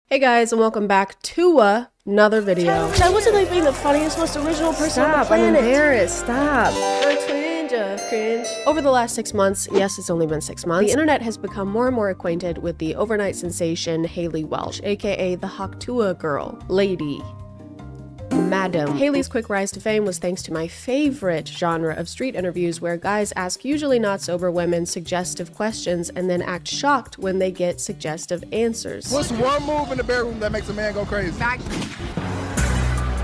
Hey guys, and welcome back to another video. Chad, wasn't like being the funniest, most original person on the planet? I'm embarrassed. Stop. A twinge of cringe. Over the last 6 months, yes, it's only been 6 months, the internet has become more and more acquainted with the overnight sensation Haley Welch, aka the Hawktua girl, lady. Madam. Haley's quick rise to fame was thanks to my favorite genre of street interviews where guys ask usually not sober women suggestive questions and then act shocked when they get suggestive answers. What's one move in the bedroom that makes a man go crazy?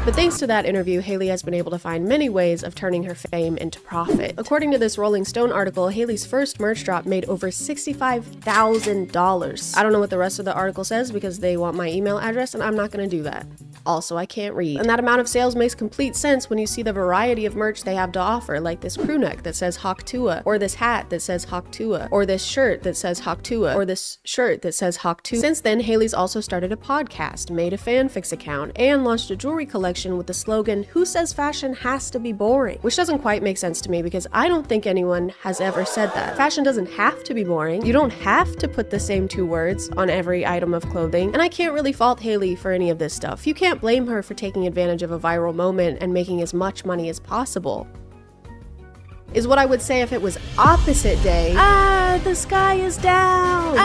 But thanks to that interview, Haley has been able to find many ways of turning her fame into profit. According to this Rolling Stone article, Haley's first merch drop made over $65,000. I don't know what the rest of the article says because they want my email address and I'm not gonna do that. Also, I can't read. And that amount of sales makes complete sense when you see the variety of merch they have to offer, like this crew neck that says Hawktua, or this hat that says Hawktua, or this shirt that says Hawktua, or this shirt that says Hawktua. Since then, Haley's also started a podcast, made a fanfics account, and launched a jewelry collection with the slogan, "Who says fashion has to be boring?" Which doesn't quite make sense to me because I don't think anyone has ever said that. Fashion doesn't have to be boring. You don't have to put the same 2 words on every item of clothing. And I can't really fault Haley for any of this stuff. You can't blame her for taking advantage of a viral moment and making as much money as possible. Is what I would say if it was opposite day. The sky is down.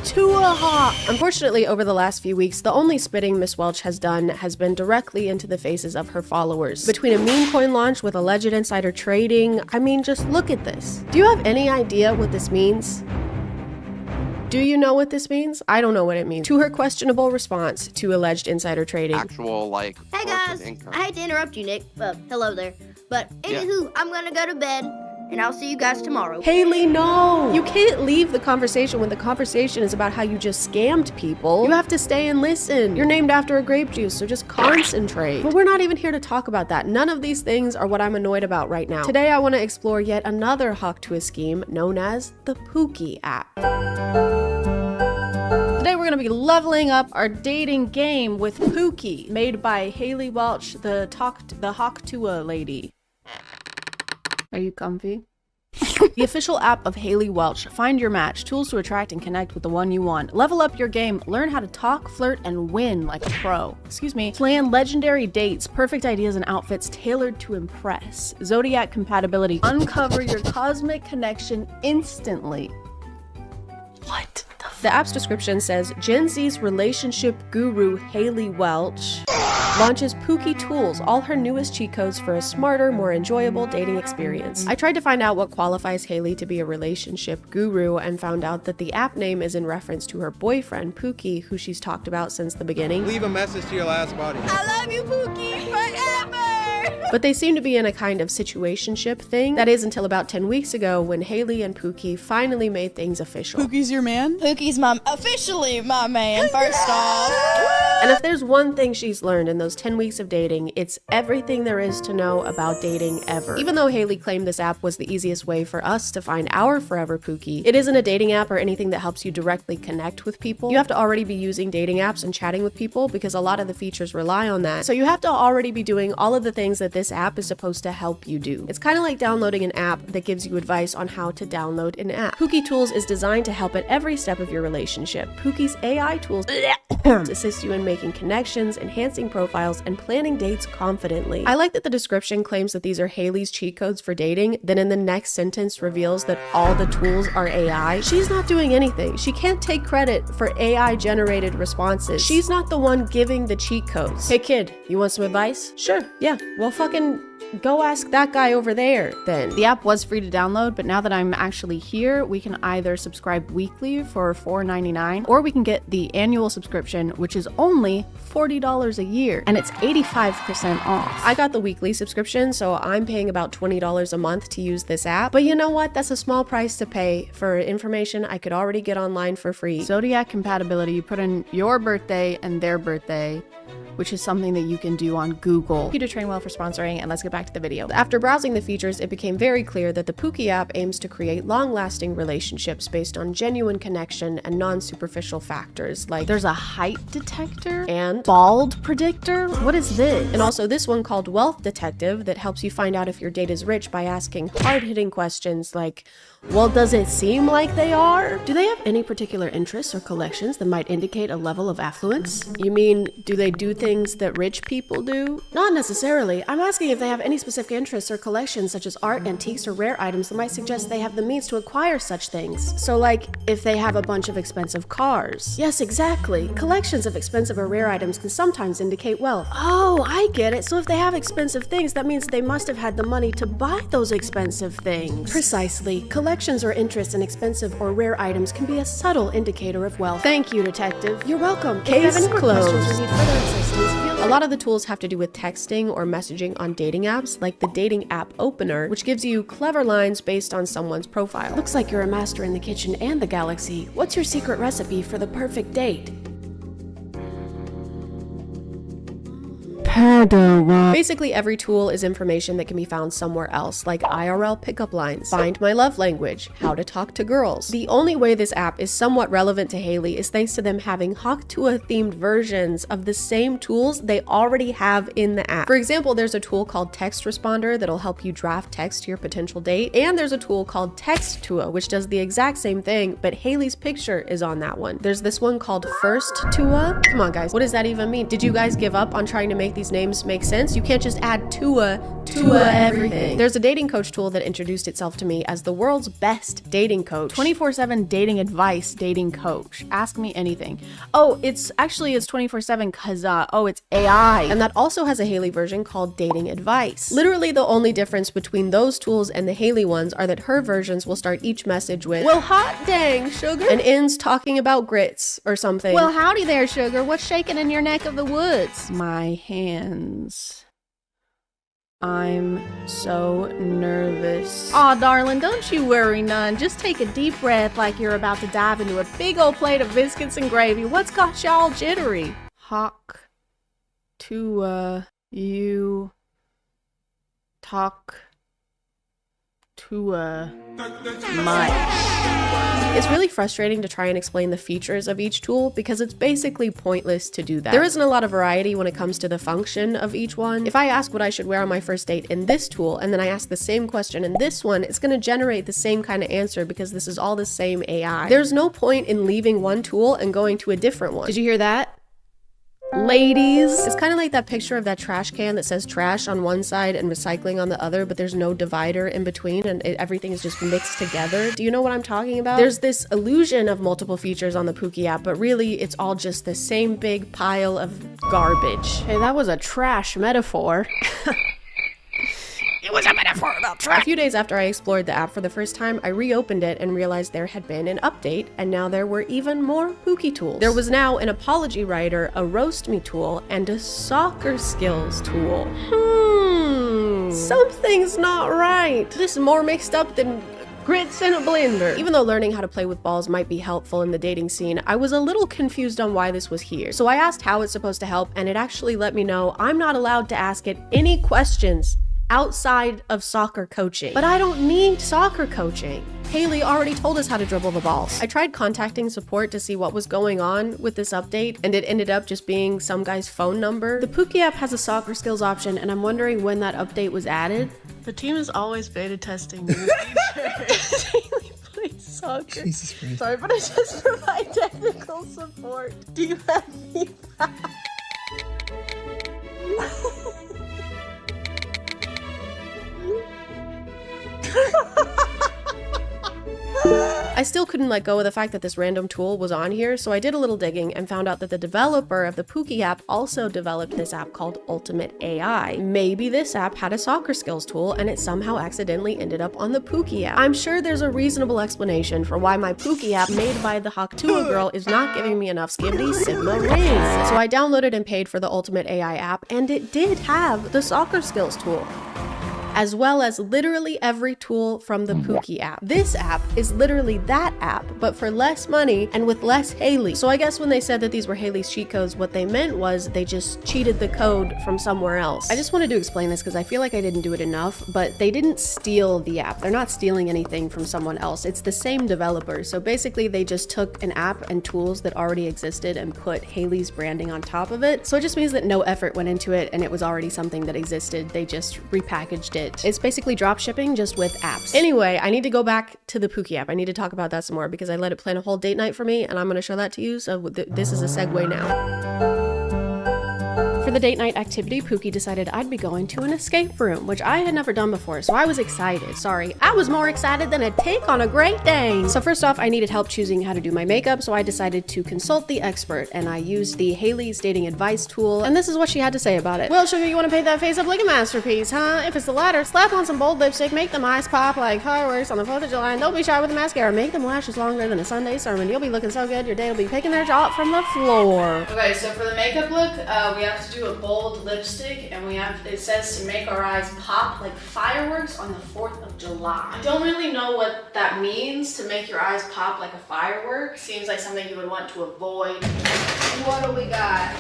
To a hawk. Unfortunately, over the last few weeks, the only spitting Miss Welch has done has been directly into the faces of her followers. Between a meme coin launch with alleged insider trading, I mean, just look at this. Do you have any idea what this means? Do you know what this means? I don't know what it means. To her questionable response to alleged insider trading. Actual, like, Hey guys, I hate to interrupt you, Nick. Hello there. But anywho, I'm gonna go to bed, and I'll see you guys tomorrow. Haley, no! You can't leave the conversation when the conversation is about how you just scammed people. You have to stay and listen. You're named after a grape juice, so just concentrate. But we're not even here to talk about that. None of these things are what I'm annoyed about right now. Today, I want to explore yet another Hawktua scheme known as the Pookie app. Today we're going to be leveling up our dating game with Pookie, made by Haley Welch, the Hawktua lady. Are you comfy? The official app of Haley Welch. Find your match, tools to attract and connect with the one you want. Level up your game, learn how to talk, flirt, and win like a pro. Plan legendary dates, perfect ideas and outfits tailored to impress. Zodiac compatibility. Uncover your cosmic connection instantly. What? The app's description says, Gen Z's relationship guru Haley Welch launches Pookie Tools, all her newest cheat codes for a smarter, more enjoyable dating experience. I tried to find out what qualifies Haley to be a relationship guru and found out that the app name is in reference to her boyfriend, Pookie, who she's talked about since the beginning. Leave a message to your last body. I love you, Pookie, forever! But they seem to be in a kind of situationship thing. That is until about 10 weeks ago when Haley and Pookie finally made things official. Pookie's your man? Pookie's officially my man, first off. And if there's one thing she's learned in those 10 weeks of dating, it's everything there is to know about dating ever. Even though Haley claimed this app was the easiest way for us to find our forever Pookie, it isn't a dating app or anything that helps you directly connect with people. You have to already be using dating apps and chatting with people because a lot of the features rely on that. So you have to already be doing all of the things that this app is supposed to help you do. It's kind of like downloading an app that gives you advice on how to download an app. Pookie Tools is designed to help at every step of your relationship. Pookie's AI tools assist you in making connections, enhancing profiles, and planning dates confidently. I like that the description claims that these are Haley's cheat codes for dating, then in the next sentence reveals that all the tools are AI. She's not doing anything. She can't take credit for AI-generated responses. She's not the one giving the cheat codes. Hey kid, you want some advice? Sure, yeah. Well, fucking go ask that guy over there, then. The app was free to download, but now that I'm actually here, we can either subscribe weekly for $4.99, or we can get the annual subscription, which is only $40 a year, and it's 85% off. I got the weekly subscription, so I'm paying about $20 a month to use this app, but you know what? That's a small price to pay for information I could already get online for free. Zodiac compatibility, you put in your birthday and their birthday, which is something that you can do on Google. Thank you to Trainwell for sponsoring, and let's get back to the video. After browsing the features, it became very clear that the Pookie app aims to create long-lasting relationships based on genuine connection and non-superficial factors like There's a height detector and bald predictor. What is this? and also this one called Wealth Detective that helps you find out if your date is rich by asking hard-hitting questions like, well, does it seem like they are? Do they have any particular interests or collections that might indicate a level of affluence? You mean, do they do things that rich people do? Not necessarily. I'm asking if they have any specific interests or collections such as art, antiques, or rare items that might suggest they have the means to acquire such things. So like, if they have a bunch of expensive cars. Yes, exactly. Collections of expensive or rare items can sometimes indicate wealth. Oh, I get it. So if they have expensive things, that means they must have had the money to buy those expensive things. Precisely. Collections or interests in expensive or rare items can be a subtle indicator of wealth. Thank you, detective. You're welcome. If you have any more questions or need further assistance, feel free. A lot of the tools have to do with texting or messaging on dating apps, like the dating app opener, which gives you clever lines based on someone's profile. Looks like you're a master in the kitchen and the galaxy. What's your secret recipe for the perfect date? Basically, every tool is information that can be found somewhere else, like IRL pickup lines, find my love language, how to talk to girls. The only way this app is somewhat relevant to Haley is thanks to them having Hawktua-themed versions of the same tools they already have in the app. For example, there's a tool called Text Responder that'll help you draft text to your potential date, and there's a tool called Textua, which does the exact same thing, but Haley's picture is on that one. There's this one called First-Tua. Come on, guys, what does that even mean? Did you guys give up on trying to make these names make sense? You can't just add Tua everything. There's a dating coach tool that introduced itself to me as the world's best dating coach. 24/7 dating advice, dating coach. Ask me anything. Oh, it's 24/7 because, it's AI. And that also has a Haley version called Dating Advice. Literally the only difference between those tools and the Haley ones are that her versions will start each message with, well, hot dang, sugar, and ends talking about grits or something. Well, howdy there, sugar. What's shaking in your neck of the woods? My hands. I'm so nervous. Aw, darling, don't you worry none. Just take a deep breath like you're about to dive into a big old plate of biscuits and gravy. What's got y'all jittery? Hawk to, you talk to, much. It's really frustrating to try and explain the features of each tool because it's basically pointless to do that. There isn't a lot of variety when it comes to the function of each one. If I ask what I should wear on my first date in this tool and then I ask the same question in this one, it's going to generate the same kind of answer because this is all the same AI. There's no point in leaving one tool and going to a different one. Did you hear that? Ladies. It's kind of like that picture of that trash can that says trash on one side and recycling on the other, but there's no divider in between and everything is just mixed together. Do you know what I'm talking about? There's this illusion of multiple features on the Pookie app, but really it's all just the same big pile of garbage. Hey, that was a trash metaphor. It was a metaphor about trash. A few days after I explored the app for the first time, I reopened it and realized there had been an update, and now there were even more Pookie tools. There was now an apology writer, a roast me tool, and a soccer skills tool. Something's not right. This is more mixed up than grits in a blender. Even though learning how to play with balls might be helpful in the dating scene, I was a little confused on why this was here. So I asked how it's supposed to help, and it actually let me know I'm not allowed to ask it any questions outside of soccer coaching. But I don't need soccer coaching. Haley already told us how to dribble the balls. I tried contacting support to see what was going on with this update, and it ended up just being some guy's phone number. The Pookie app has a soccer skills option, and I'm wondering when that update was added. The team is always beta testing new features. Haley plays soccer. Jesus Christ. Sorry, but I just provide technical support. Do you have feedback? I still couldn't let go of the fact that this random tool was on here, so I did a little digging and found out that the developer of the Pookie app also developed this app called Ultimate AI. Maybe this app had a soccer skills tool and it somehow accidentally ended up on the Pookie app. I'm sure there's a reasonable explanation for why my Pookie app made by the Hawktua girl is not giving me enough skibbity sigma rings. So I downloaded and paid for the Ultimate AI app, and it did have the soccer skills tool. as well as literally every tool from the Pookie app. This app is literally that app, but for less money and with less Haley. So I guess when they said that these were Haley's cheat codes, what they meant was they just cheated the code from somewhere else. I just wanted to explain this because I feel like I didn't do it enough, but they didn't steal the app. They're not stealing anything from someone else. It's the same developer. So basically they just took an app and tools that already existed and put Haley's branding on top of it. So it just means that no effort went into it and it was already something that existed. They just repackaged it. It's basically drop shipping just with apps. Anyway, I need to go back to the Pookie app. I need to talk about that some more because I let it plan a whole date night for me and I'm going to show that to you. So this is a segue now. For the date night activity, Pookie decided I'd be going to an escape room, which I had never done before, so I was excited. Sorry, I was more excited than a tick on a Great Dane. So first off, I needed help choosing how to do my makeup, so I decided to consult the expert, and I used the Haley's dating advice tool, and this is what she had to say about it. Well, sugar, you want to paint that face up like a masterpiece, huh? If it's the latter, slap on some bold lipstick, make them eyes pop like fireworks on the 4th of July, and don't be shy with the mascara. Make them lashes longer than a Sunday sermon. You'll be looking so good, your date will be picking their jaw up from the floor. Okay, so for the makeup look, we have to do a bold lipstick, and it says to make our eyes pop like fireworks on the 4th of July. I don't really know what that means, to make your eyes pop like a firework. Seems like something you would want to avoid. What do we got?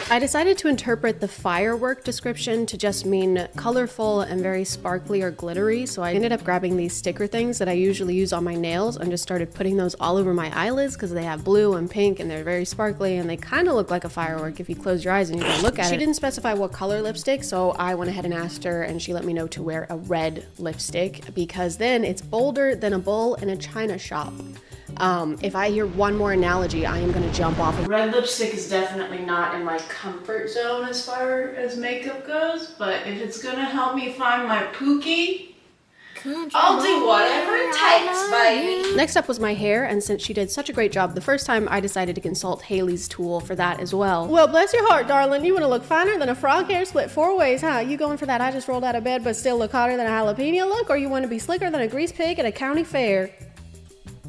I decided to interpret the firework description to just mean colorful and very sparkly or glittery, so I ended up grabbing these sticker things that I usually use on my nails and just started putting those all over my eyelids because they have blue and pink and they're very sparkly and they kind of look like a firework if you close your eyes and you can look at it. She didn't specify what color lipstick, so I went ahead and asked her and she let me know to wear a red lipstick because then it's bolder than a bull in a china shop. If I hear one more analogy, I am gonna jump off. Red lipstick is definitely not in my comfort zone as far as makeup goes, but if it's gonna help me find my Pookie, I'll do whatever it takes, baby. Next up was my hair, and since she did such a great job the first time, I decided to consult Haley's tool for that as well. Well, bless your heart, darling. You want to look finer than a frog hair split 4 ways, huh? You going for that I just rolled out of bed but still look hotter than a jalapeno look, or you want to be slicker than a grease pig at a county fair?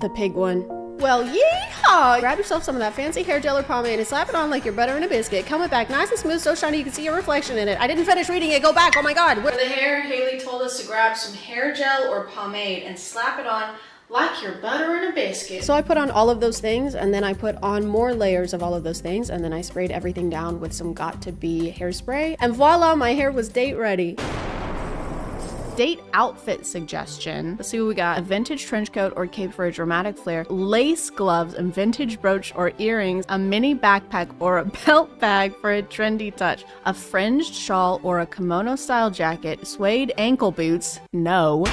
The pig one. Well, yeehaw! Grab yourself some of that fancy hair gel or pomade and slap it on like you're butter in a biscuit. Comb it back nice and smooth, so shiny you can see your reflection in it. I didn't finish reading it. Go back. Oh my god. For the hair, Haley told us to grab some hair gel or pomade and slap it on like you're butter in a biscuit. So I put on all of those things, and then I put on more layers of all of those things, and then I sprayed everything down with some Got2b hairspray, and voila, my hair was date ready. Date outfit suggestion. Let's see what we got. A vintage trench coat or cape for a dramatic flair, lace gloves and vintage brooch or earrings, a mini backpack or a belt bag for a trendy touch, a fringed shawl or a kimono style jacket, suede ankle boots, no.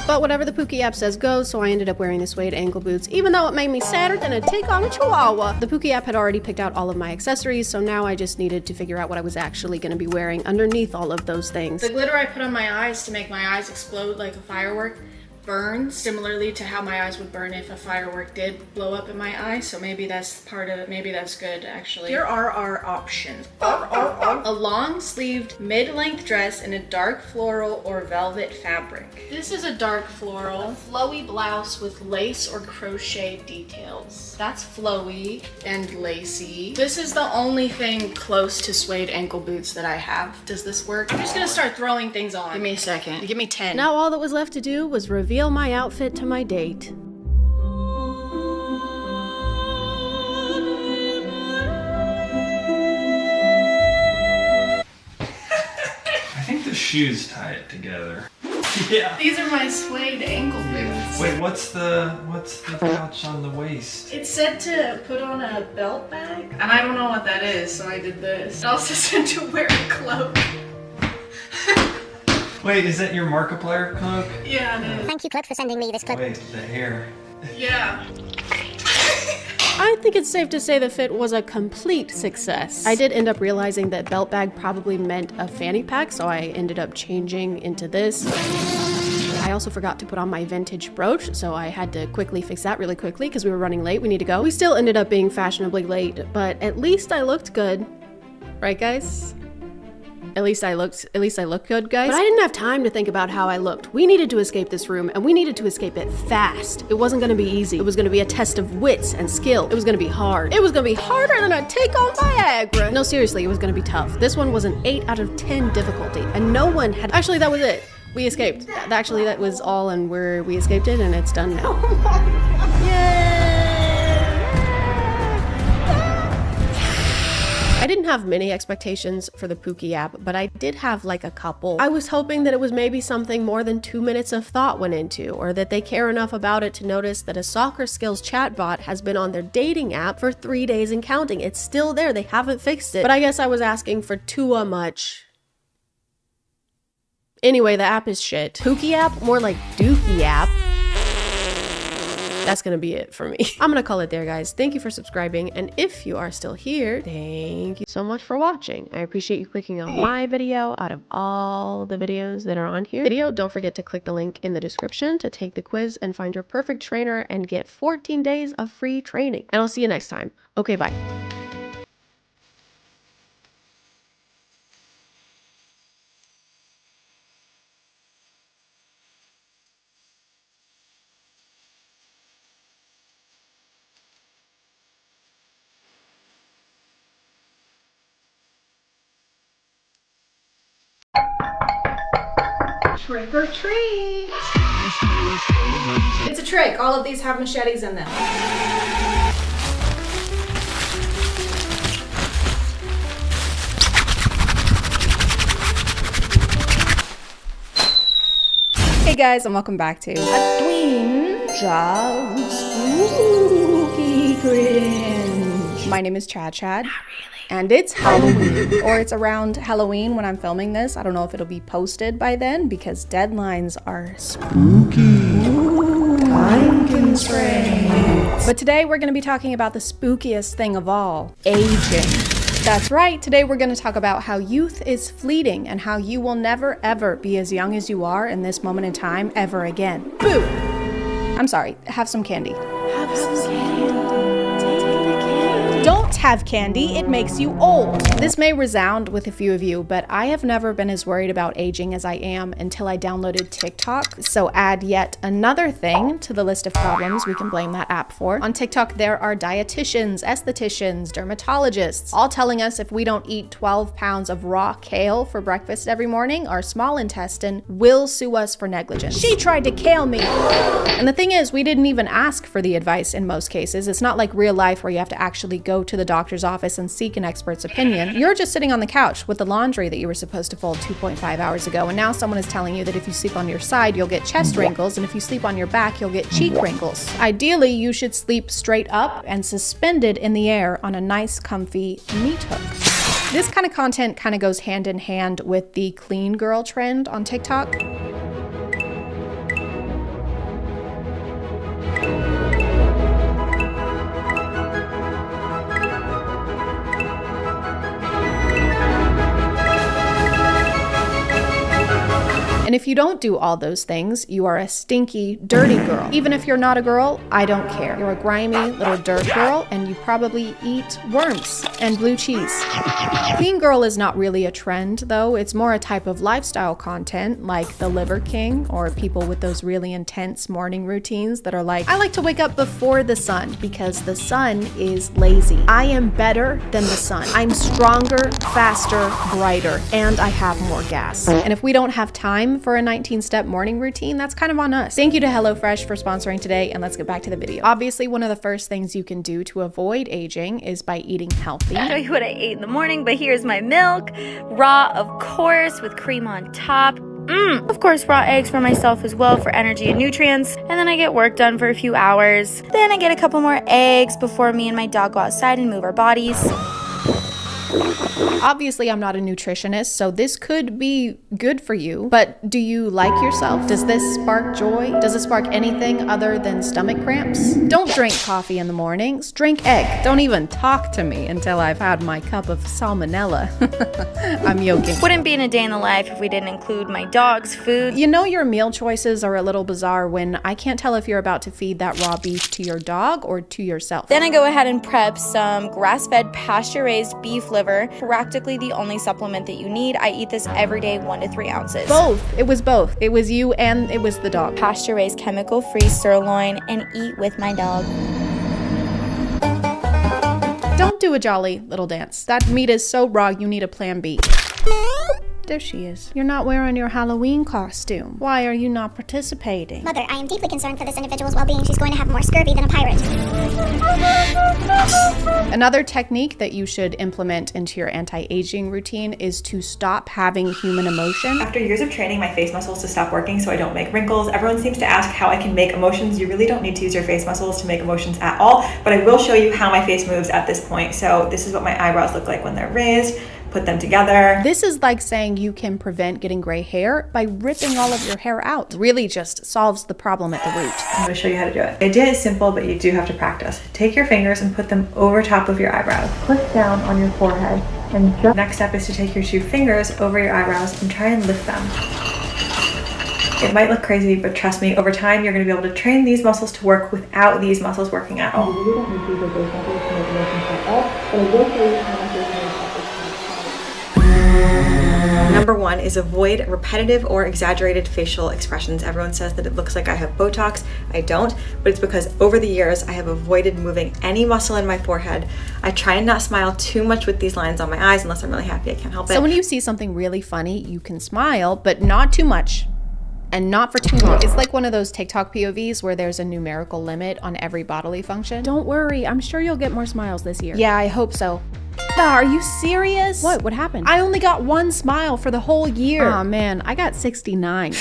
But whatever the Pookie app says goes, so I ended up wearing the suede ankle boots, even though it made me sadder than a tick on a chihuahua. The Pookie app had already picked out all of my accessories, so now I just needed to figure out what I was actually going to be wearing underneath all of those things. The glitter I put on my eyes to make my eyes explode like a firework burns similarly to how my eyes would burn if a firework did blow up in my eye, so maybe that's part of it. Maybe that's good, actually. Here are our options. A long-sleeved mid-length dress in a dark floral or velvet fabric. This is a dark floral, a flowy blouse with lace or crochet details. That's flowy and lacy. This is the only thing close to suede ankle boots that I have. Does this work? I'm just gonna start throwing things on. Give me a second. Give me 10. Now all that was left to do was reveal my outfit to my date. I think the shoes tie it together. Yeah. These are my suede ankle boots. Wait, what's the pouch on the waist? It said to put on a belt bag, and I don't know what that is, so I did this. It also said to wear a cloak. Wait, is that your Markiplier cloak? Yeah, it is. Thank you, Clip, for sending me this clip. Wait, the hair. Yeah. I think it's safe to say the fit was a complete success. I did end up realizing that belt bag probably meant a fanny pack, so I ended up changing into this. I also forgot to put on my vintage brooch, so I had to quickly fix that really quickly because we were running late. We need to go. We still ended up being fashionably late, but at least I looked good. Right, guys? At least I look good, guys. But I didn't have time to think about how I looked. We needed to escape this room, and we needed to escape it fast. It wasn't gonna be easy. It was gonna be a test of wits and skill. It was gonna be hard. It was gonna be harder than a take on Viagra. No, seriously, it was gonna be tough. This one was an 8 out of 10 difficulty, and no one had. Actually, that was it. We escaped. Actually, that was all, and we escaped it, and it's done now. I didn't have many expectations for the Pookie app, but I did have like a couple. I was hoping that it was maybe something more than 2 minutes of thought went into, or that they care enough about it to notice that a soccer skills chatbot has been on their dating app for 3 days and counting. It's still there, they haven't fixed it. But I guess I was asking for too much. Anyway, the app is shit. Pookie app? More like Dookie app. That's gonna be it for me. I'm gonna call it there, guys. Thank you for subscribing, and if you are still here, thank you so much for watching. I appreciate you clicking on my video out of all the videos that are on here. Don't forget to click the link in the description to take the quiz and find your perfect trainer and get 14 days of free training. And I'll see you next time. Okay, bye. Trick or treat! It's a trick. All of these have machetes in them. Hey guys, and welcome back to A Twinge of Spooky Cringe. My name is ChadChad. And it's Halloween, or it's around Halloween when I'm filming this. I don't know if it'll be posted by then because deadlines are spooky, time constraints. But today we're going to be talking about the spookiest thing of all, aging. That's right, today we're going to talk about how youth is fleeting and how you will never ever be as young as you are in this moment in time ever again. Boo! I'm sorry, have some candy. Have some candy. Don't have candy, it makes you old. This may resound with a few of you, but I have never been as worried about aging as I am until I downloaded TikTok. So add yet another thing to the list of problems we can blame that app for. On TikTok, there are dietitians, estheticians, dermatologists, all telling us if we don't eat 12 pounds of raw kale for breakfast every morning, our small intestine will sue us for negligence. She tried to kale me. And the thing is, we didn't even ask for the advice in most cases. It's not like real life where you have to actually go to the doctor's office and seek an expert's opinion. You're just sitting on the couch with the laundry that you were supposed to fold 2.5 hours ago, and now someone is telling you that if you sleep on your side, you'll get chest wrinkles, and if you sleep on your back, you'll get cheek wrinkles. Ideally, you should sleep straight up and suspended in the air on a nice, comfy meat hook. This kind of content kind of goes hand in hand with the clean girl trend on TikTok. And if you don't do all those things, you are a stinky, dirty girl. Even if you're not a girl, I don't care. You're a grimy little dirt girl, and you probably eat worms and blue cheese. Clean girl is not really a trend, though. It's more a type of lifestyle content, like the Liver King, or people with those really intense morning routines that are like, I like to wake up before the sun because the sun is lazy. I am better than the sun. I'm stronger, faster, brighter, and I have more gas. And if we don't have time for a 19-step morning routine, that's kind of on us. Thank you to HelloFresh for sponsoring today, and let's get back to the video. Obviously, one of the first things you can do to avoid aging is by eating healthy. I'll show you what I ate in the morning, but here's my milk. Raw, of course, with cream on top. Of course, raw eggs for myself as well for energy and nutrients. And then I get work done for a few hours. Then I get a couple more eggs before me and my dog go outside and move our bodies. Obviously, I'm not a nutritionist, so this could be good for you, but do you like yourself? Does this spark joy? Does it spark anything other than stomach cramps? Don't drink coffee in the mornings, drink egg. Don't even talk to me until I've had my cup of salmonella. I'm joking. Wouldn't be in a day in the life if we didn't include my dog's food. You know your meal choices are a little bizarre when I can't tell if you're about to feed that raw beef to your dog or to yourself. Then I go ahead and prep some grass-fed pasture-raised beef liver liver. Practically the only supplement that you need. I eat this every day, 1 to 3 ounces. Both. It was both. It was you and it was the dog. Pasture-raised, chemical-free sirloin, and eat with my dog. Don't do a jolly little dance. That meat is so raw, you need a plan B. There she is. You're not wearing your Halloween costume. Why are you not participating? Mother, I am deeply concerned for this individual's well-being. She's going to have more scurvy than a pirate. Another technique that you should implement into your anti-aging routine is to stop having human emotion. After years of training my face muscles to stop working so I don't make wrinkles, everyone seems to ask how I can make emotions. You really don't need to use your face muscles to make emotions at all, but I will show you how my face moves at this point. So this is what my eyebrows look like when they're raised. Put them together. This is like saying you can prevent getting gray hair by ripping all of your hair out. Really just solves the problem at the root. I'm gonna show you how to do it. The idea is simple, but you do have to practice. Take your fingers and put them over top of your eyebrows. Push down on your forehead. And next step is to take your 2 fingers over your eyebrows and try and lift them. It might look crazy, but trust me, over time, you're gonna be able to train these muscles to work without these muscles working at all. You don't need to use your face muscles to make emotions at all, but I will show you how my face muscles. Number 1 is avoid repetitive or exaggerated facial expressions. Everyone says that it looks like I have Botox. I don't, but it's because over the years I have avoided moving any muscle in my forehead. I try and not smile too much with these lines on my eyes unless I'm really happy. I can't help it. So when you see something really funny, you can smile, but not too much. And not for too long. It's like one of those TikTok POVs where there's a numerical limit on every bodily function. Don't worry, I'm sure you'll get more smiles this year. Yeah, I hope so. Are you serious? What happened? I only got 1 smile for the whole year. Aw, man, I got 69.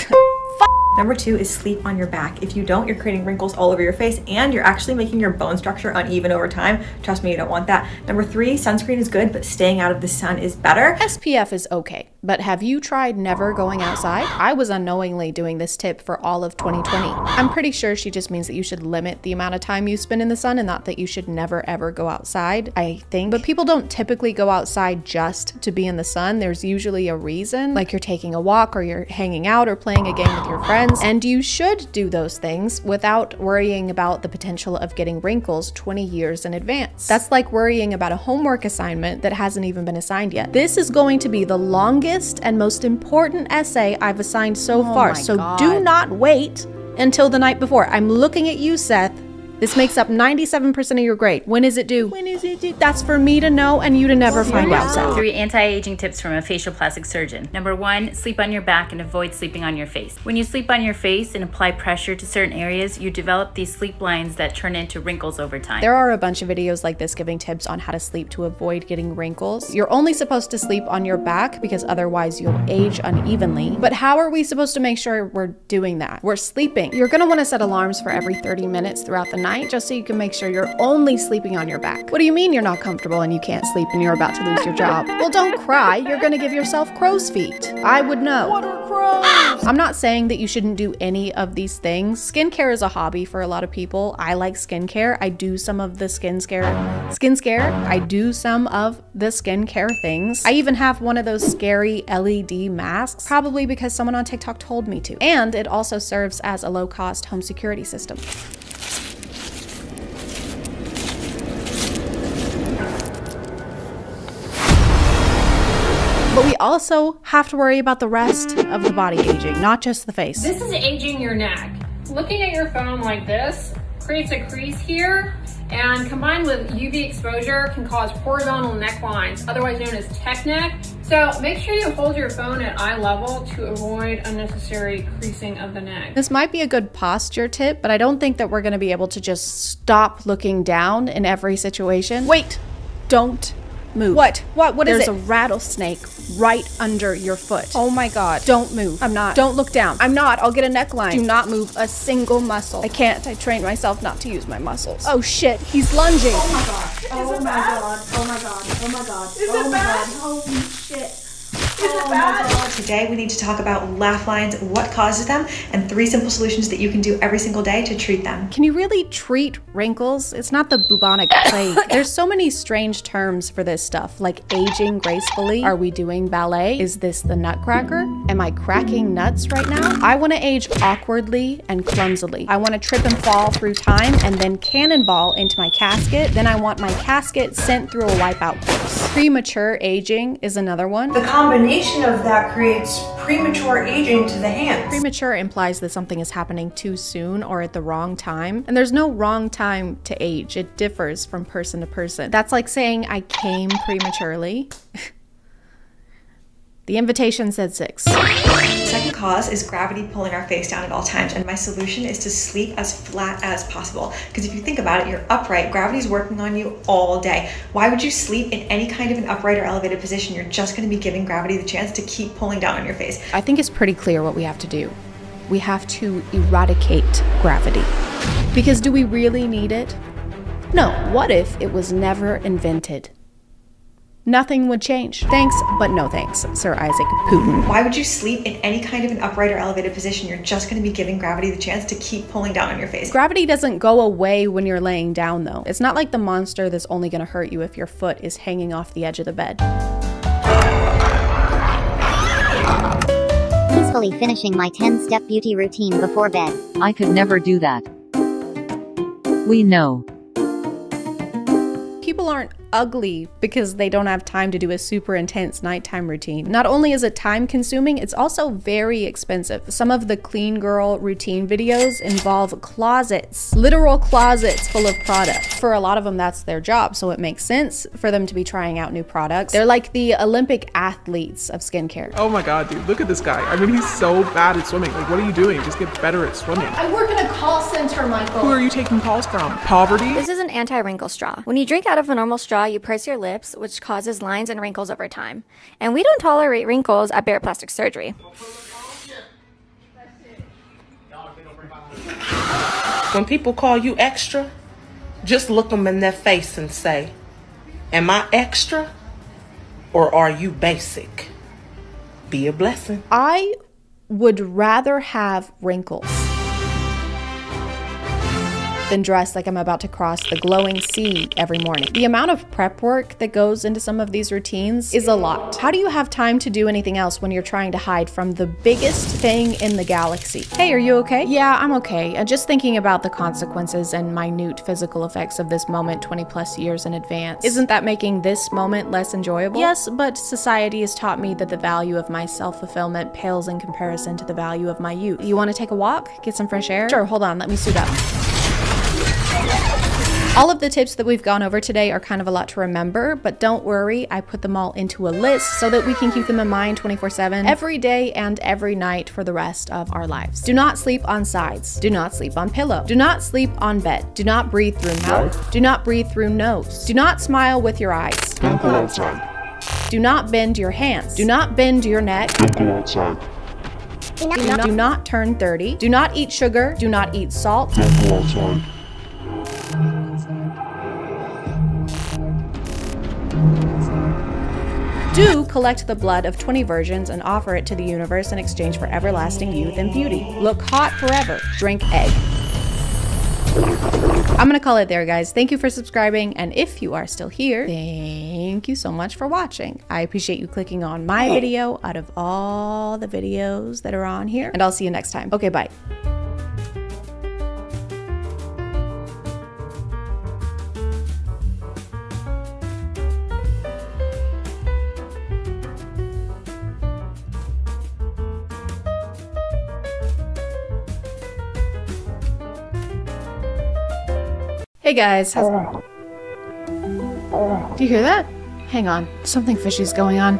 Number 2 is sleep on your back. If you don't, you're creating wrinkles all over your face and you're actually making your bone structure uneven over time. Trust me, you don't want that. Number 3, sunscreen is good, but staying out of the sun is better. SPF is okay, but have you tried never going outside? I was unknowingly doing this tip for all of 2020. I'm pretty sure she just means that you should limit the amount of time you spend in the sun and not that you should never ever go outside, I think. But people don't typically go outside just to be in the sun. There's usually a reason, like you're taking a walk or you're hanging out or playing a game with your friends. And you should do those things without worrying about the potential of getting wrinkles 20 years in advance. That's like worrying about a homework assignment that hasn't even been assigned yet. This is going to be the longest and most important essay I've assigned so far, so do not wait until the night before. I'm looking at you, Seth. This makes up 97% of your grade. When is it due? When is it due? That's for me to know and you to never find out, Seth. 3 anti-aging tips from a facial plastic surgeon. Number 1, sleep on your back and avoid sleeping on your face. When you sleep on your face and apply pressure to certain areas, you develop these sleep lines that turn into wrinkles over time. There are a bunch of videos like this giving tips on how to sleep to avoid getting wrinkles. You're only supposed to sleep on your back because otherwise you'll age unevenly. But how are we supposed to make sure we're doing that? We're sleeping. You're gonna wanna set alarms for every 30 minutes throughout the night just so you can make sure you're only sleeping on your back. What do you mean you're not comfortable and you can't sleep and you're about to lose your job? Well, don't cry. You're gonna give yourself crow's feet. I would know. What are crows? I'm not saying that you shouldn't do any of these things. Skincare is a hobby for a lot of people. I like skincare. I do some of the skincare. I do some of the skincare things. I even have one of those scary LED masks, probably because someone on TikTok told me to. And it also serves as a low-cost home security system. But we also have to worry about the rest of the body aging, not just the face. This is aging your neck. Looking at your phone like this creates a crease here, and combined with UV exposure can cause horizontal necklines, otherwise known as tech neck. So make sure you hold your phone at eye level to avoid unnecessary creasing of the neck. This might be a good posture tip, but I don't think that we're gonna be able to just stop looking down in every situation. Wait, don't move. What is it? There's a rattlesnake right under your foot. Oh my God. Don't move. I'm not. Don't look down. I'm not. I'll get a neckline. Do not move a single muscle. I can't. I trained myself not to use my muscles. Oh shit. He's lunging. Oh my God. Oh my God. Oh my God. Oh my God. Is it bad? Holy shit. Today we need to talk about laugh lines, what causes them, and 3 simple solutions that you can do every single day to treat them. Can you really treat wrinkles? It's not the bubonic plague. There's so many strange terms for this stuff, like aging gracefully. Are we doing ballet? Is this the nutcracker? Am I cracking nuts right now? I want to age awkwardly and clumsily. I want to trip and fall through time and then cannonball into my casket. Then I want my casket sent through a wipeout course. Premature aging is another one. The combination of that creates premature aging to the hands. Premature implies that something is happening too soon or at the wrong time. And there's no wrong time to age. It differs from person to person. That's like saying I came prematurely. The invitation said 6. Second cause is gravity pulling our face down at all times, and my solution is to sleep as flat as possible. Because if you think about it, you're upright, gravity's working on you all day. Why would you sleep in any kind of an upright or elevated position? You're just going to be giving gravity the chance to keep pulling down on your face. I think it's pretty clear what we have to do. We have to eradicate gravity. Because do we really need it? No, what if it was never invented? Nothing would change. Thanks, but no thanks, Sir Isaac Putin. Why would you sleep in any kind of an upright or elevated position? You're just going to be giving gravity the chance to keep pulling down on your face. Gravity doesn't go away when you're laying down, though. It's not like the monster that's only going to hurt you if your foot is hanging off the edge of the bed. Peacefully finishing my 10-step beauty routine before bed. I could never do that. We know. People aren't ugly because they don't have time to do a super intense nighttime routine. Not only is it time consuming, it's also very expensive. Some of the clean girl routine videos involve closets, literal closets full of products. For a lot of them, that's their job, so it makes sense for them to be trying out new products. They're like the Olympic athletes of skincare. Oh my God, dude, look at this guy. I mean, he's so bad at swimming. Like, what are you doing? Just get better at swimming. I work in a call center, Michael. Who are you taking calls from? Poverty? This is an anti-wrinkle straw. When you drink out of a normal straw, you purse your lips, which causes lines and wrinkles over time. And we don't tolerate wrinkles at Bear Plastic Surgery. When people call you extra, just look them in their face and say, am I extra or are you basic? Be a blessing. I would rather have wrinkles than dressed like I'm about to cross the glowing sea every morning. The amount of prep work that goes into some of these routines is a lot. How do you have time to do anything else when you're trying to hide from the biggest thing in the galaxy? Hey, are you okay? Yeah, I'm okay. Just thinking about the consequences and minute physical effects of this moment 20 plus years in advance. Isn't that making this moment less enjoyable? Yes, but society has taught me that the value of my self-fulfillment pales in comparison to the value of my youth. You want to take a walk? Get some fresh air? Sure, hold on, let me suit up. All of the tips that we've gone over today are kind of a lot to remember, but don't worry, I put them all into a list so that we can keep them in mind 24/7, every day and every night for the rest of our lives. Do not sleep on sides. Do not sleep on pillow. Do not sleep on bed. Do not breathe through mouth. Do not breathe through nose. Do not smile with your eyes. Don't go outside. Do not bend your hands. Do not bend your neck. Don't go outside. Do not turn 30. Do not eat sugar. Do not eat salt. Don't go outside. Do collect the blood of 20 virgins and offer it to the universe in exchange for everlasting youth and beauty. Look hot forever. Drink egg. I'm gonna call it there, guys. Thank you for subscribing, and if you are still here, thank you so much for watching. I appreciate you clicking on my video out of all the videos that are on here, and I'll see you next time. Okay, bye. Hey guys, do you hear that? Hang on, something fishy's going on.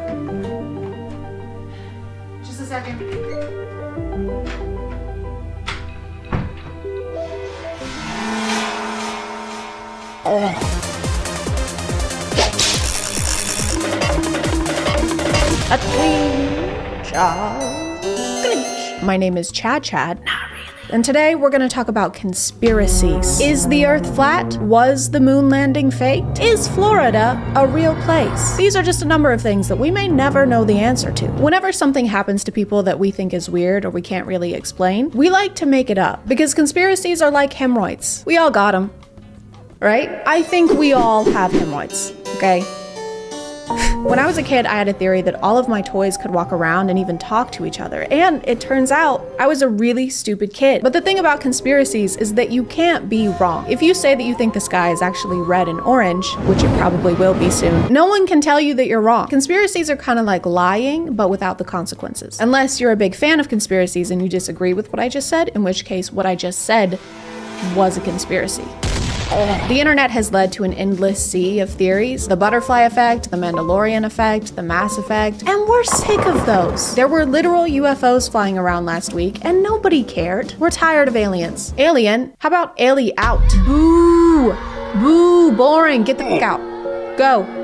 Just a second. A clean job. My name is ChadChad. Not really. And today we're gonna talk about conspiracies. Is the Earth flat? Was the moon landing faked? Is Florida a real place? These are just a number of things that we may never know the answer to. Whenever something happens to people that we think is weird or we can't really explain, we like to make it up because conspiracies are like hemorrhoids. We all got them, right? I think we all have hemorrhoids, okay? When I was a kid, I had a theory that all of my toys could walk around and even talk to each other. And it turns out I was a really stupid kid. But the thing about conspiracies is that you can't be wrong. If you say that you think the sky is actually red and orange, which it probably will be soon, no one can tell you that you're wrong. Conspiracies are kind of like lying, but without the consequences. Unless you're a big fan of conspiracies and you disagree with what I just said, in which case what I just said was a conspiracy. The internet has led to an endless sea of theories. The butterfly effect, the Mandalorian effect, the Mass effect, and we're sick of those. There were literal UFOs flying around last week and nobody cared. We're tired of aliens. Alien? How about alien out? Boo! Boo, boring, get the fuck out. Go.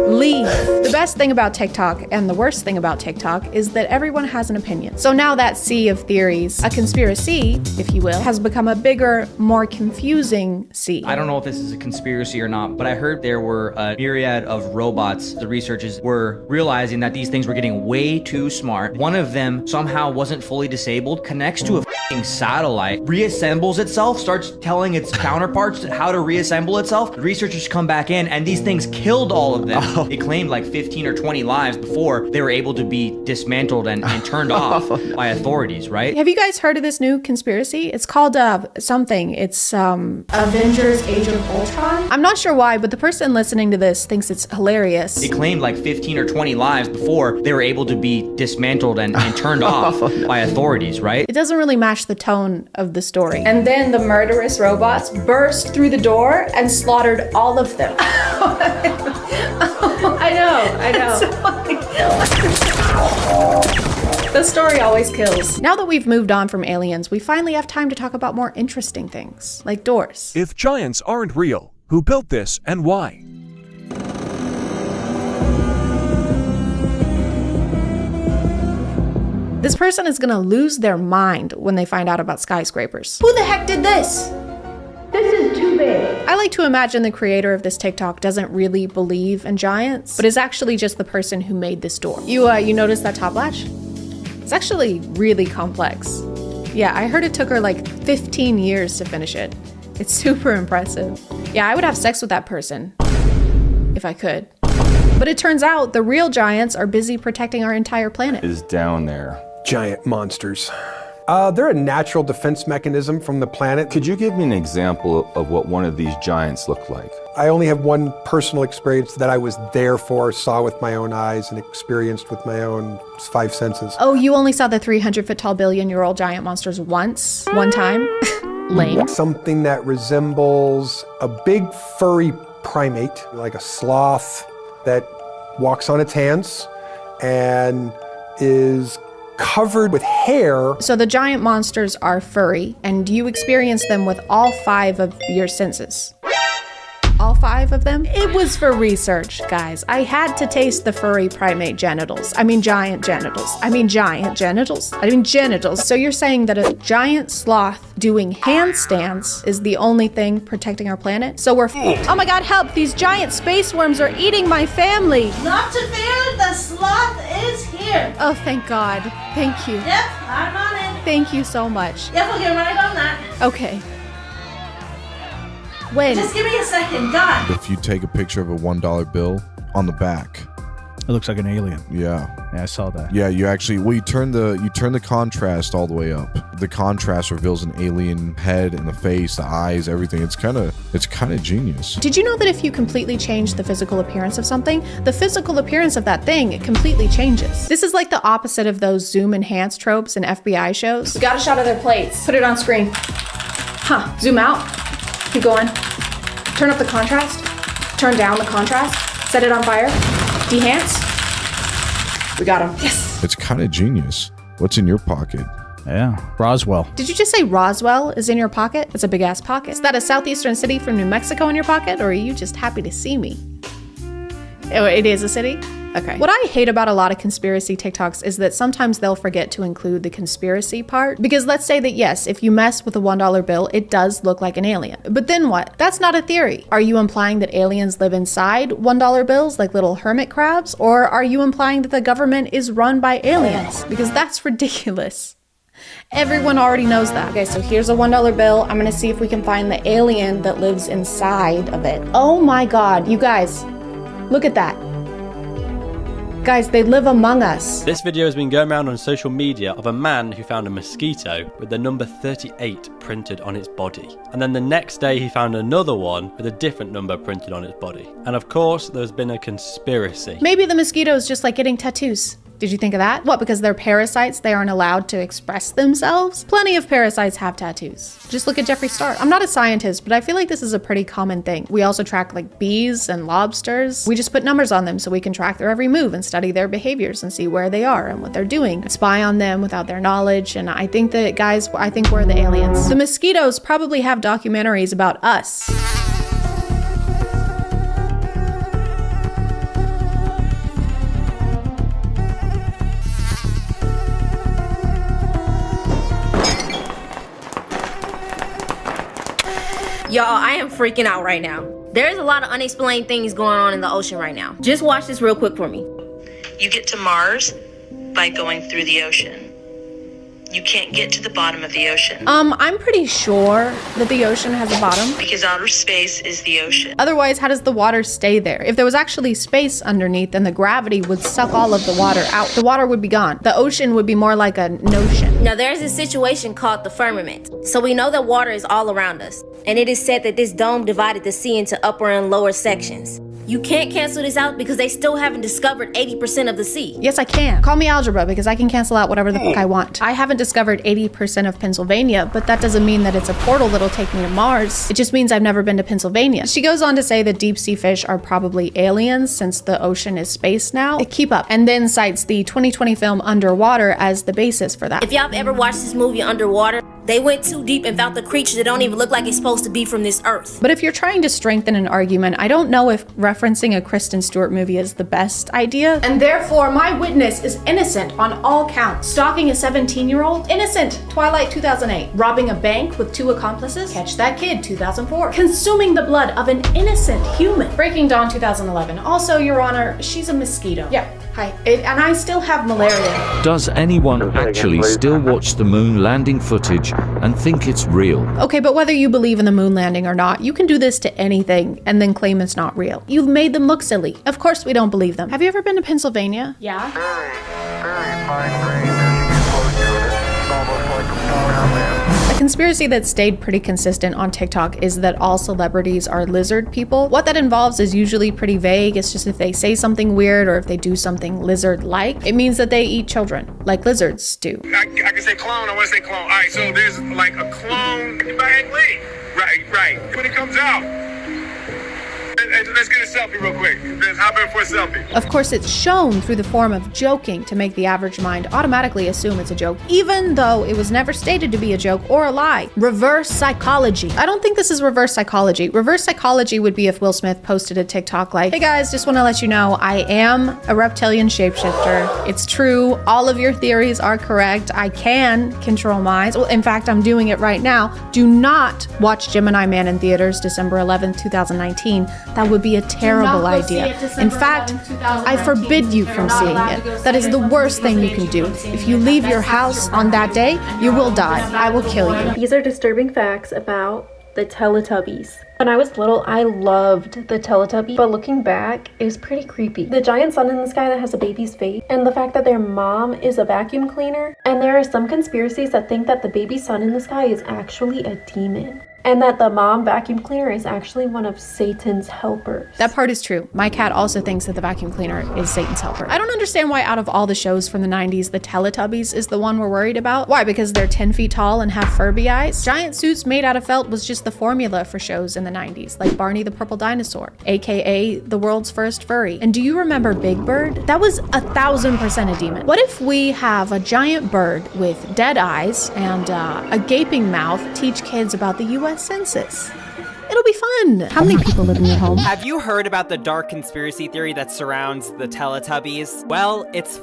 Leave. The best thing about TikTok and the worst thing about TikTok is that everyone has an opinion. So now that sea of theories, a conspiracy, if you will, has become a bigger, more confusing sea. I don't know if this is a conspiracy or not, but I heard there were a myriad of robots. The researchers were realizing that these things were getting way too smart. One of them somehow wasn't fully disabled, connects to a f***ing satellite, reassembles itself, starts telling its counterparts how to reassemble itself. The researchers come back in and these things killed all of them. It claimed like 15 or 20 lives before they were able to be dismantled and turned off by authorities, right? Have you guys heard of this new conspiracy? It's called something. It's Avengers Age of Ultron. I'm not sure why, but the person listening to this thinks it's hilarious. It claimed like 15 or 20 lives before they were able to be dismantled and turned off by authorities, right? It doesn't really match the tone of the story. And then the murderous robots burst through the door and slaughtered all of them. I know. The story always kills. Now that we've moved on from aliens, we finally have time to talk about more interesting things, like doors. If giants aren't real, who built this and why? This person is gonna lose their mind when they find out about skyscrapers. Who the heck did this? This is too big. I like to imagine the creator of this TikTok doesn't really believe in giants, but is actually just the person who made this door. You notice that top latch? It's actually really complex. Yeah, I heard it took her like 15 years to finish it. It's super impressive. Yeah, I would have sex with that person if I could. But it turns out the real giants are busy protecting our entire planet. Is down there. Giant monsters. They're a natural defense mechanism from the planet. Could you give me an example of what one of these giants looked like? I only have one personal experience that I was there for, saw with my own eyes, and experienced with my own 5 senses. Oh, you only saw the 300-foot-tall billion-year-old giant monsters once? One time? Lame. Something that resembles a big furry primate, like a sloth that walks on its hands and is covered with hair. So the giant monsters are furry, and you experience them with all 5 of your senses. All 5 of them? It was for research, guys. I had to taste the furry primate genitals. I mean giant genitals. I mean giant genitals. I mean genitals. So you're saying that a giant sloth doing handstands is the only thing protecting our planet? So we're oh my god, help! These giant space worms are eating my family! Not to fear, the sloth is here. Oh, thank God. Thank you. Yep, I'm on it. Thank you so much. Yep, we'll get right on that. Okay. When? Just give me a second, God. If you take a picture of a $1 bill, on the back, it looks like an alien. Yeah, I saw that. Yeah, you actually, well, you turn the contrast all the way up. The contrast reveals an alien head and the face, the eyes, everything. It's kind of genius. Did you know that if you completely change the physical appearance of something, the physical appearance of that thing completely changes? This is like the opposite of those zoom enhanced tropes in FBI shows. We got a shot of their plates. Put it on screen. Huh, zoom out. Keep going. Turn up the contrast. Turn down the contrast. Set it on fire. Dehance. We got him. Yes. It's kind of genius. What's in your pocket? Yeah, Roswell. Did you just say Roswell is in your pocket? It's a big ass pocket. Is that a southeastern city from New Mexico in your pocket, or are you just happy to see me? Oh, it is a city? Okay. What I hate about a lot of conspiracy TikToks is that sometimes they'll forget to include the conspiracy part. Because let's say that yes, if you mess with a $1 bill, it does look like an alien. But then what? That's not a theory. Are you implying that aliens live inside $1 bills like little hermit crabs? Or are you implying that the government is run by aliens? Because that's ridiculous. Everyone already knows that. Okay, so here's a $1 bill. I'm gonna see if we can find the alien that lives inside of it. Oh my God, you guys, look at that. Guys, they live among us. This video has been going around on social media of a man who found a mosquito with the number 38 printed on its body. And then the next day he found another one with a different number printed on its body. And of course, there's been a conspiracy. Maybe the mosquito is just like getting tattoos. Did you think of that? What, because they're parasites, they aren't allowed to express themselves? Plenty of parasites have tattoos. Just look at Jeffree Star. I'm not a scientist, but I feel like this is a pretty common thing. We also track like bees and lobsters. We just put numbers on them so we can track their every move and study their behaviors and see where they are and what they're doing. Spy on them without their knowledge. And I think that, guys, I think we're the aliens. The mosquitoes probably have documentaries about us. Y'all, I am freaking out right now. There's a lot of unexplained things going on in the ocean right now. Just watch this real quick for me. You get to Mars by going through the ocean. You can't get to the bottom of the ocean. I'm pretty sure that the ocean has a bottom. Because outer space is the ocean. Otherwise, how does the water stay there? If there was actually space underneath, then the gravity would suck all of the water out. The water would be gone. The ocean would be more like a notion. Now, there's a situation called the firmament. So we know that water is all around us. And it is said that this dome divided the sea into upper and lower sections. You can't cancel this out because they still haven't discovered 80% of the sea. Yes, I can. Call me algebra because I can cancel out whatever the fuck I want. I haven't discovered 80% of Pennsylvania, but that doesn't mean that it's a portal that'll take me to Mars. It just means I've never been to Pennsylvania. She goes on to say that deep sea fish are probably aliens since the ocean is space now. Keep up. And then cites the 2020 film Underwater as the basis for that. If y'all have ever watched this movie Underwater, they went too deep and found the creature that don't even look like it's supposed to be from this earth. But if you're trying to strengthen an argument, I don't know if referencing a Kristen Stewart movie is the best idea. And therefore, my witness is innocent on all counts. Stalking a 17-year-old? Innocent. Twilight 2008. Robbing a bank with 2 accomplices? Catch That Kid 2004. Consuming the blood of an innocent human? Breaking Dawn 2011. Also, Your Honor, she's a mosquito. Yeah. Hi. And I still have malaria. Does anyone actually still watch the moon landing footage and think it's real? Okay, but whether you believe in the moon landing or not, you can do this to anything and then claim it's not real. You've made them look silly. Of course we don't believe them. Have you ever been to Pennsylvania? Yeah. A conspiracy that stayed pretty consistent on TikTok is that all celebrities are lizard people. What that involves is usually pretty vague. It's just if they say something weird or if they do something lizard-like, it means that they eat children, like lizards do. I can say clone, I want to say clone. All right, so there's like a clone bag lead. Right. When it comes out, let's get a selfie real quick. Let's hop in for a selfie. Of course, it's shown through the form of joking to make the average mind automatically assume it's a joke, even though it was never stated to be a joke or a lie. Reverse psychology. I don't think this is reverse psychology. Reverse psychology would be if Will Smith posted a TikTok like, "Hey guys, just want to let you know I am a reptilian shapeshifter. It's true. All of your theories are correct. I can control minds. Well, in fact, I'm doing it right now. Do not watch Gemini Man in theaters December 11th, 2019. That would be a terrible idea. In fact, I forbid you from seeing it. That is the worst thing you can do. If you leave your house on that day, you will die. I will kill you." These are disturbing facts about the Teletubbies. When I was little, I loved the Teletubby, but looking back, it was pretty creepy. The giant sun in the sky that has a baby's face, and the fact that their mom is a vacuum cleaner, and there are some conspiracies that think that the baby sun in the sky is actually a demon. And that the mom vacuum cleaner is actually one of Satan's helpers. That part is true. My cat also thinks that the vacuum cleaner is Satan's helper. I don't understand why out of all the shows from the 90s, the Teletubbies is the one we're worried about. Why? Because they're 10 feet tall and have Furby eyes? Giant suits made out of felt was just the formula for shows in the 90s, like Barney the Purple Dinosaur, aka the world's first furry. And do you remember Big Bird? That was 1000% a demon. What if we have a giant bird with dead eyes and a gaping mouth teach kids about the US Census? It'll be fun. How many people live in your home? Have you heard about the dark conspiracy theory that surrounds the Teletubbies? Well, it's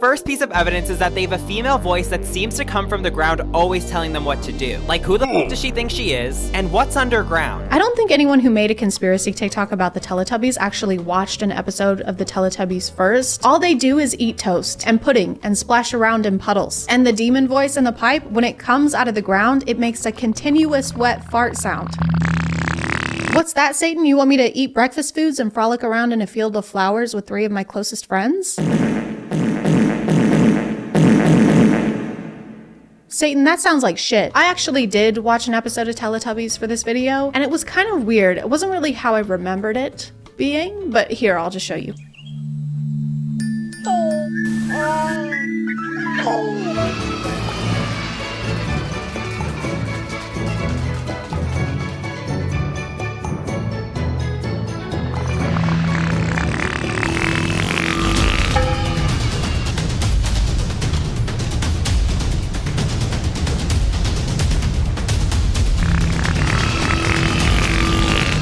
First piece of evidence is that they have a female voice that seems to come from the ground, always telling them what to do. Like, who the does she think she is? And what's underground? I don't think anyone who made a conspiracy TikTok about the Teletubbies actually watched an episode of the Teletubbies first. All they do is eat toast and pudding and splash around in puddles. And the demon voice in the pipe, when it comes out of the ground, it makes a continuous wet fart sound. What's that, Satan? You want me to eat breakfast foods and frolic around in a field of flowers with 3 of my closest friends? Satan, that sounds like shit. I actually did watch an episode of Teletubbies for this video, and it was kind of weird. It wasn't really how I remembered it being, but here, I'll just show you.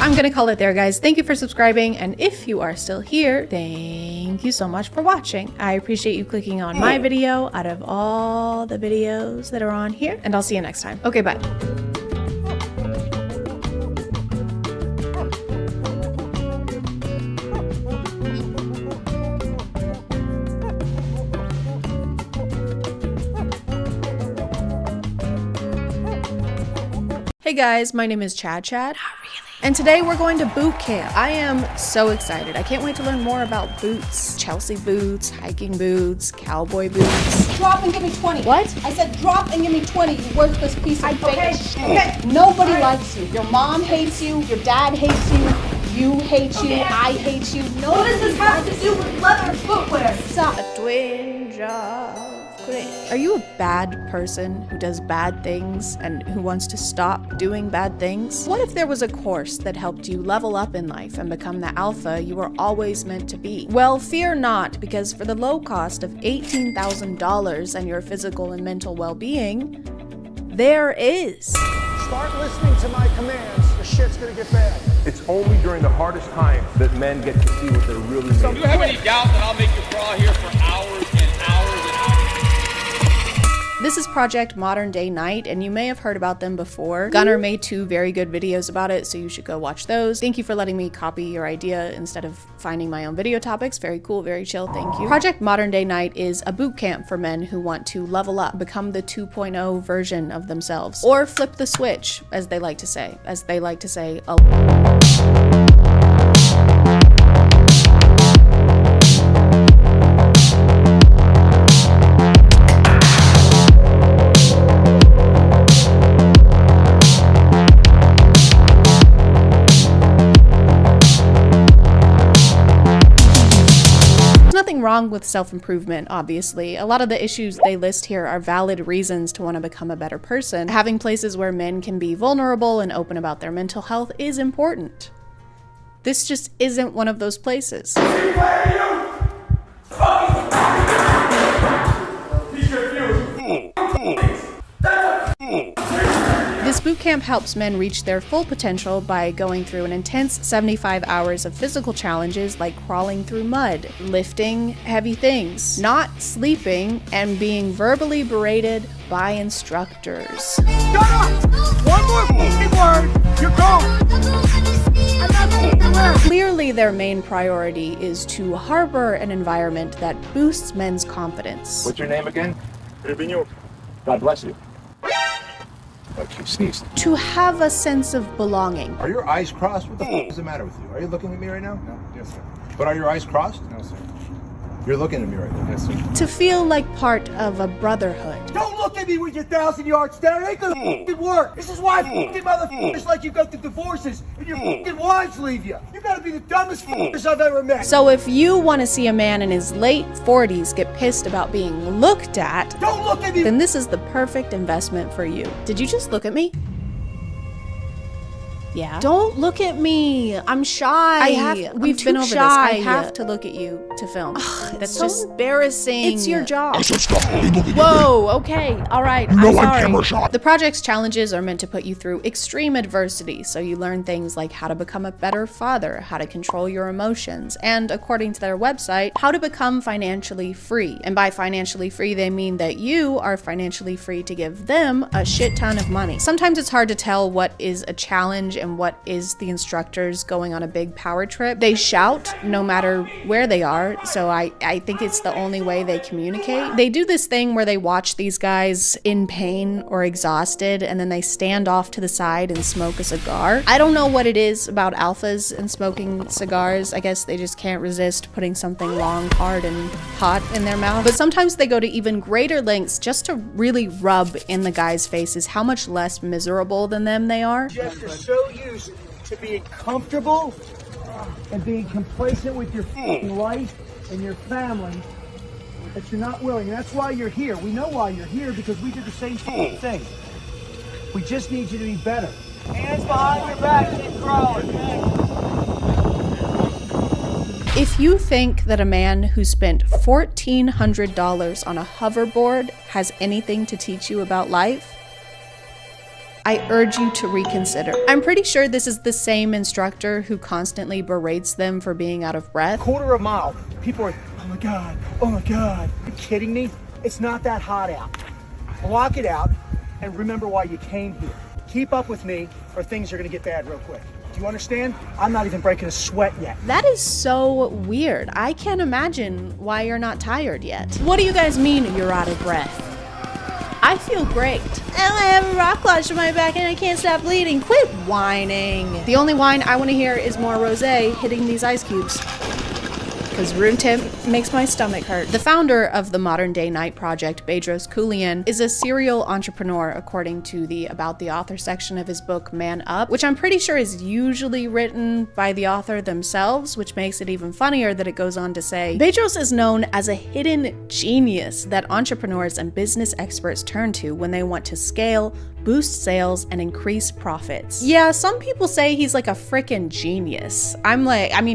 I'm gonna call it there, guys. Thank you for subscribing, and if you are still here, thank you so much for watching. I appreciate you clicking on my video out of all the videos that are on here, and I'll see you next time. Okay, bye. Hey guys, my name is ChadChad. And today we're going to boot camp. I am so excited. I can't wait to learn more about boots. Chelsea boots, hiking boots, cowboy boots. Drop and give me 20. What? I said drop and give me 20, you worthless piece of fake shit. Okay. Nobody likes you. Your mom hates you, your dad hates you, you hate you, I hate you. What does this have to do with leather footwear? Stop. A twinge of cringe. Are you a bad person who does bad things and who wants to stop doing bad things? What if there was a course that helped you level up in life and become the alpha you were always meant to be? Well, fear not, because for the low cost of $18,000 and your physical and mental well-being, there is. Start listening to my commands, or shit's gonna get bad. It's only during the hardest time that men get to see what they're really made of. Do you have any doubt that I'll make you crawl here for hours and hours and hours? This is Project Modern Day Night, and you may have heard about them before. Gunnar made 2 very good videos about it, so you should go watch those. Thank you for letting me copy your idea instead of finding my own video topics. Very cool, very chill, thank you. Project Modern Day Night is a boot camp for men who want to level up, become the 2.0 version of themselves, or flip the switch, as they like to say. As they like to say, wrong with self-improvement, obviously. A lot of the issues they list here are valid reasons to want to become a better person. Having places where men can be vulnerable and open about their mental health is important. This just isn't one of those places. This bootcamp helps men reach their full potential by going through an intense 75 hours of physical challenges like crawling through mud, lifting heavy things, not sleeping, and being verbally berated by instructors. Shut up! One more fucking word, you're gone! Clearly, their main priority is to harbor an environment that boosts men's confidence. What's your name again? God bless you. Like you sneezed. To have a sense of belonging. Are your eyes crossed? What the f is the matter with you? Are you looking at me right now? No. Yes, sir. But are your eyes crossed? No, sir. You're looking at me right now. Yes, sir. To feel like part of a brotherhood. Don't look at me with your 1,000-yard stare. It ain't gonna f***ing work. This is why f***ing motherfuckers like you go through divorces and your f***ing wives leave you. You gotta be the dumbest f***ers I've ever met. So if you want to see a man in his late 40s get pissed about being looked at, don't look at me, then this is the perfect investment for you. Did you just look at me? Yeah. Don't look at me. I'm shy. We've been over this. I have to look at you to film. That's so just embarrassing. It's your job. Whoa, okay. All right. You I'm don't like sorry. camera shot. The project's challenges are meant to put you through extreme adversity, so you learn things like how to become a better father, how to control your emotions, and according to their website, how to become financially free. And by financially free, they mean that you are financially free to give them a shit ton of money. Sometimes it's hard to tell what is a challenge and what is the instructors going on a big power trip. They shout no matter where they are, so I think it's the only way they communicate. They do this thing where they watch these guys in pain or exhausted, and then they stand off to the side and smoke a cigar. I don't know what it is about alphas and smoking cigars. I guess they just can't resist putting something long, hard, and hot in their mouth. But sometimes they go to even greater lengths just to really rub in the guys' faces how much less miserable than them they are. Just are so used to being comfortable and being complacent with your life and your family that you're not willing. And that's why you're here. We know why you're here because we did the same thing. We just need you to be better. Hands behind your back, keep crawling. If you think that a man who spent $1,400 on a hoverboard has anything to teach you about life, I urge you to reconsider. I'm pretty sure this is the same instructor who constantly berates them for being out of breath. Quarter of a mile, people are, oh my God, oh my God. Are you kidding me? It's not that hot out. Block it out and remember why you came here. Keep up with me or things are gonna get bad real quick. Do you understand? I'm not even breaking a sweat yet. That is so weird. I can't imagine why you're not tired yet. What do you guys mean you're out of breath? I feel great. And I have a rock lodge in my back and I can't stop bleeding. Quit whining. The only whine I want to hear is more rosé hitting these ice cubes. Because room temp makes my stomach hurt. The founder of the Modern Day Night Project, Bedros Keuilian, is a serial entrepreneur according to the About the Author section of his book Man Up, which I'm pretty sure is usually written by the author themselves, which makes it even funnier that it goes on to say, Bedros is known as a hidden genius that entrepreneurs and business experts turn to when they want to scale, boost sales, and increase profits. Yeah, some people say he's like a frickin' genius.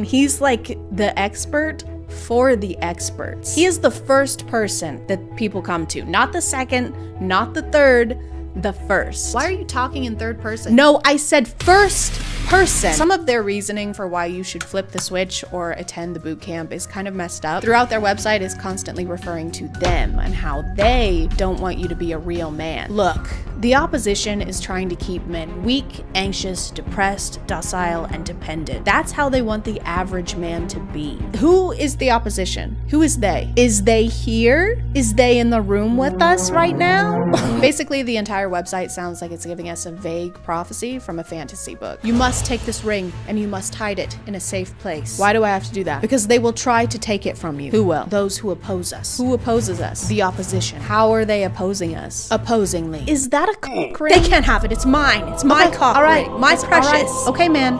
He's like the expert for the experts. He is the first person that people come to, not the second, not the third, the first. Why are you talking in third person? No, I said first person. Some of their reasoning for why you should flip the switch or attend the boot camp is kind of messed up. Throughout their website is constantly referring to them and how they don't want you to be a real man. Look, the opposition is trying to keep men weak, anxious, depressed, docile, and dependent. That's how they want the average man to be. Who is the opposition? Who is they? Is they here? Is they in the room with us right now? Basically, the entire website sounds like it's giving us a vague prophecy from a fantasy book. You must take this ring and you must hide it in a safe place. Why do I have to do that? Because they will try to take it from you. Who will? Those who oppose us. Who opposes us? The opposition. How are they opposing us? Opposingly. Is that a cock ring? They can't have it. It's mine. It's my cock ring. All right. My precious. All right. Okay, man.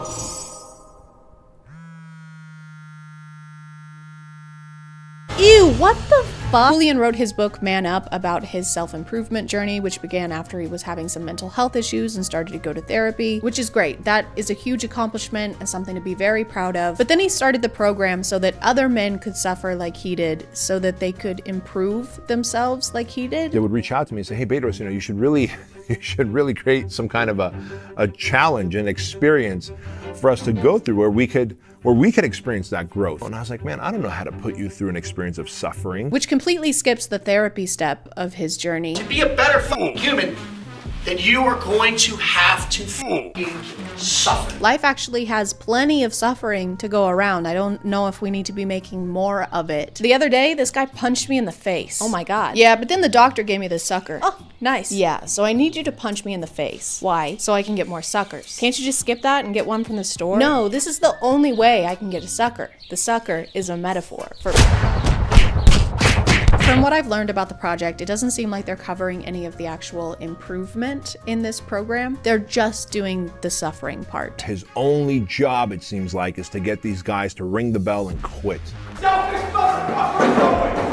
Ew, what the fuck? Keuilian wrote his book Man Up about his self-improvement journey, which began after he was having some mental health issues and started to go to therapy, which is great. That is a huge accomplishment and something to be very proud of. But then he started the program so that other men could suffer like he did, so that they could improve themselves like he did. They would reach out to me and say, hey, Bedros, you should really create some kind of a challenge and experience for us to go through where we could experience that growth. And I was like, man, I don't know how to put you through an experience of suffering. Which completely skips the therapy step of his journey. To be a better human, then you are going to have to suffer. Life actually has plenty of suffering to go around. I don't know if we need to be making more of it. The other day, this guy punched me in the face. Oh my God. Yeah, but then the doctor gave me this sucker. Oh, nice. Yeah, so I need you to punch me in the face. Why? So I can get more suckers. Can't you just skip that and get one from the store? No, this is the only way I can get a sucker. The sucker is a metaphor for... From what I've learned about the project, it doesn't seem like they're covering any of the actual improvement in this program. They're just doing the suffering part. His only job, it seems like, is to get these guys to ring the bell and quit.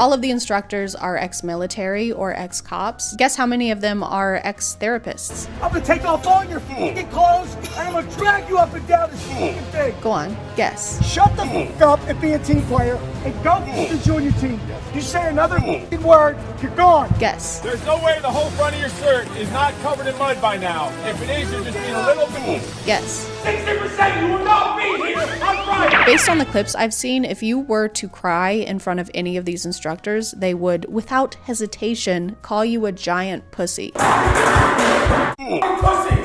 All of the instructors are ex-military or ex-cops. Guess how many of them are ex-therapists? I'm gonna take off all your f***ing clothes and I'm gonna drag you up and down this f***ing thing. Go on, guess. Shut the f*** up and be a team player and go to join your team. You say another f***ing word, you're gone. Guess. There's no way the whole front of your shirt is not covered in mud by now. If it is, you're just being a little bit. Guess. 60% you will not be here on Friday. Based on the clips I've seen, if you were to cry in front of any of these instructors, they would, without hesitation, call you a giant pussy.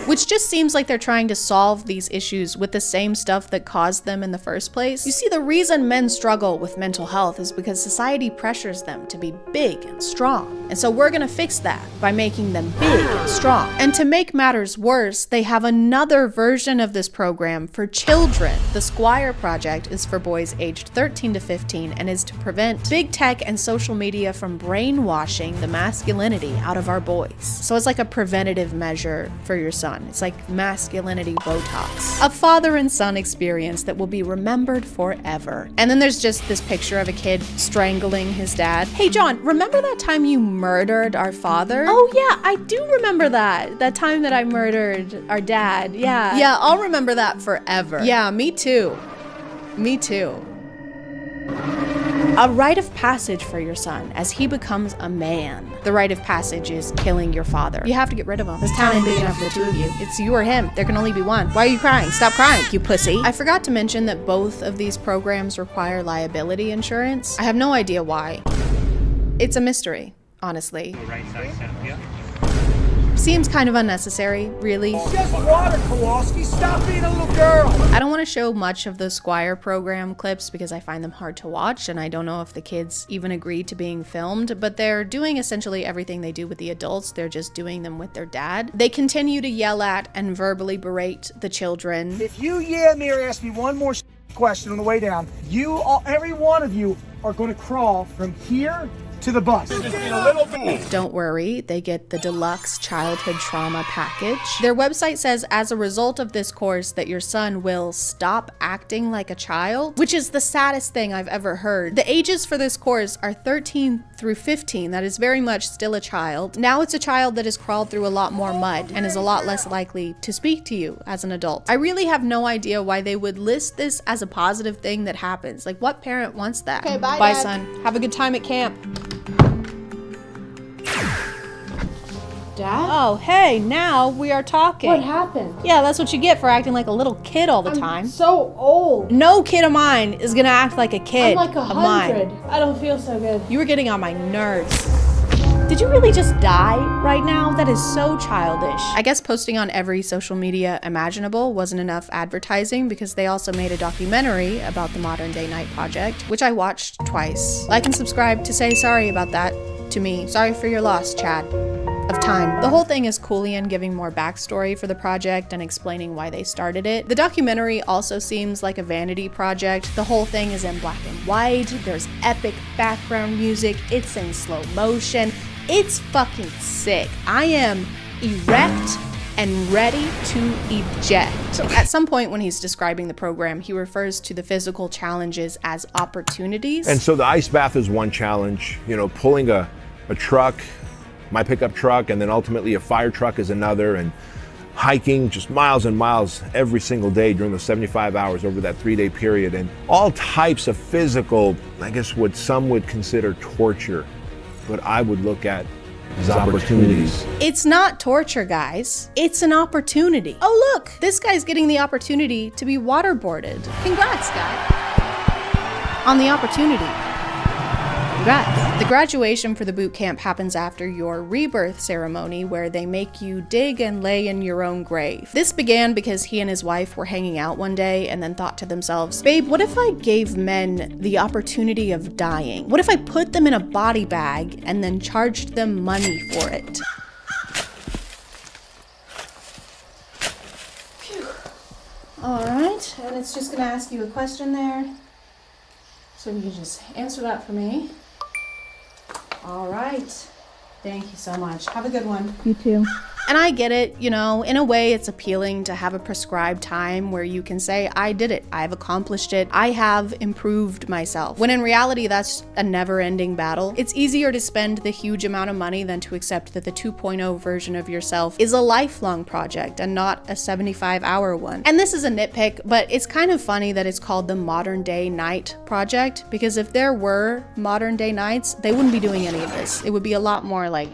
Which just seems like they're trying to solve these issues with the same stuff that caused them in the first place. You see, the reason men struggle with mental health is because society pressures them to be big and strong. And so we're gonna fix that by making them big and strong. And to make matters worse, they have another version of this program for children. The Squire Project is for boys aged 13 to 15 and is to prevent big tech and social media from brainwashing the masculinity out of our boys. So it's like a preventative measure for your son. It's like masculinity Botox. A father and son experience that will be remembered forever. And then there's just this picture of a kid strangling his dad. Hey John, remember that time you murdered our father? Oh yeah, I do remember that. That time that I murdered our dad. Yeah. Yeah, I'll remember that forever. Yeah, me too. Me too. A rite of passage for your son as he becomes a man. The rite of passage is killing your father. You have to get rid of him. This town ain't big enough for the two of you. It's you or him. There can only be one. Why are you crying? Stop crying, you pussy. I forgot to mention that both of these programs require liability insurance. I have no idea why. It's a mystery, honestly. Seems kind of unnecessary, really. It's just water, Kowalski. Stop being a little girl. I don't want to show much of the Squire program clips because I find them hard to watch, and I don't know if the kids even agreed to being filmed, but they're doing essentially everything they do with the adults. They're just doing them with their dad. They continue to yell at and verbally berate the children. If you me or ask me one more question on the way down, every one of you are going to crawl from here to the bus. Don't worry, they get the deluxe childhood trauma package. Their website says as a result of this course that your son will stop acting like a child, which is the saddest thing I've ever heard. The ages for this course are 13 through 15. That is very much still a child. Now it's a child that has crawled through a lot more mud and is a lot less likely to speak to you as an adult. I really have no idea why they would list this as a positive thing that happens. Like, what parent wants that? Okay, bye, Bye, Dad. son. Have a good time at camp. Dad? Oh, hey, now we are talking. What happened? Yeah, that's what you get for acting like a little kid all the time. So old. No kid of mine is gonna act like a kid I'm like of mine. 100. I don't feel so good. You were getting on my nerves. Did you really just die right now? That is so childish. I guess posting on every social media imaginable wasn't enough advertising because they also made a documentary about the Modern Day Night Project, which I watched twice. Like and subscribe to say sorry about that to me. Sorry for your loss, Chad. Of time. The whole thing is Coolian giving more backstory for the project and explaining why they started it. The documentary also seems like a vanity project. The whole thing is in black and white. There's epic background music. It's in slow motion. It's fucking sick. I am erect and ready to eject. At some point when he's describing the program, he refers to the physical challenges as opportunities. And so the ice bath is one challenge, pulling a truck, my pickup truck, and then ultimately a fire truck is another, and hiking just miles and miles every single day during those 75 hours over that 3-day period, and all types of physical, I guess what some would consider torture, but I would look at as opportunities. It's not torture, guys. It's an opportunity. Oh look, this guy's getting the opportunity to be waterboarded. Congrats, guy. On the opportunity. Congrats. The graduation for the boot camp happens after your rebirth ceremony where they make you dig and lay in your own grave. This began because he and his wife were hanging out one day and then thought to themselves, babe, what if I gave men the opportunity of dying? What if I put them in a body bag and then charged them money for it? All right, and it's just gonna ask you a question there. So you can just answer that for me. All right. Thank you so much. Have a good one. You too. And I get it, you know, in a way it's appealing to have a prescribed time where you can say, I did it, I've accomplished it, I have improved myself. When in reality, that's a never-ending battle. It's easier to spend the huge amount of money than to accept that the 2.0 version of yourself is a lifelong project and not a 75-hour one. And this is a nitpick, but it's kind of funny that it's called the Modern Day Knight Project, because if there were modern day knights, they wouldn't be doing any of this. It would be a lot more like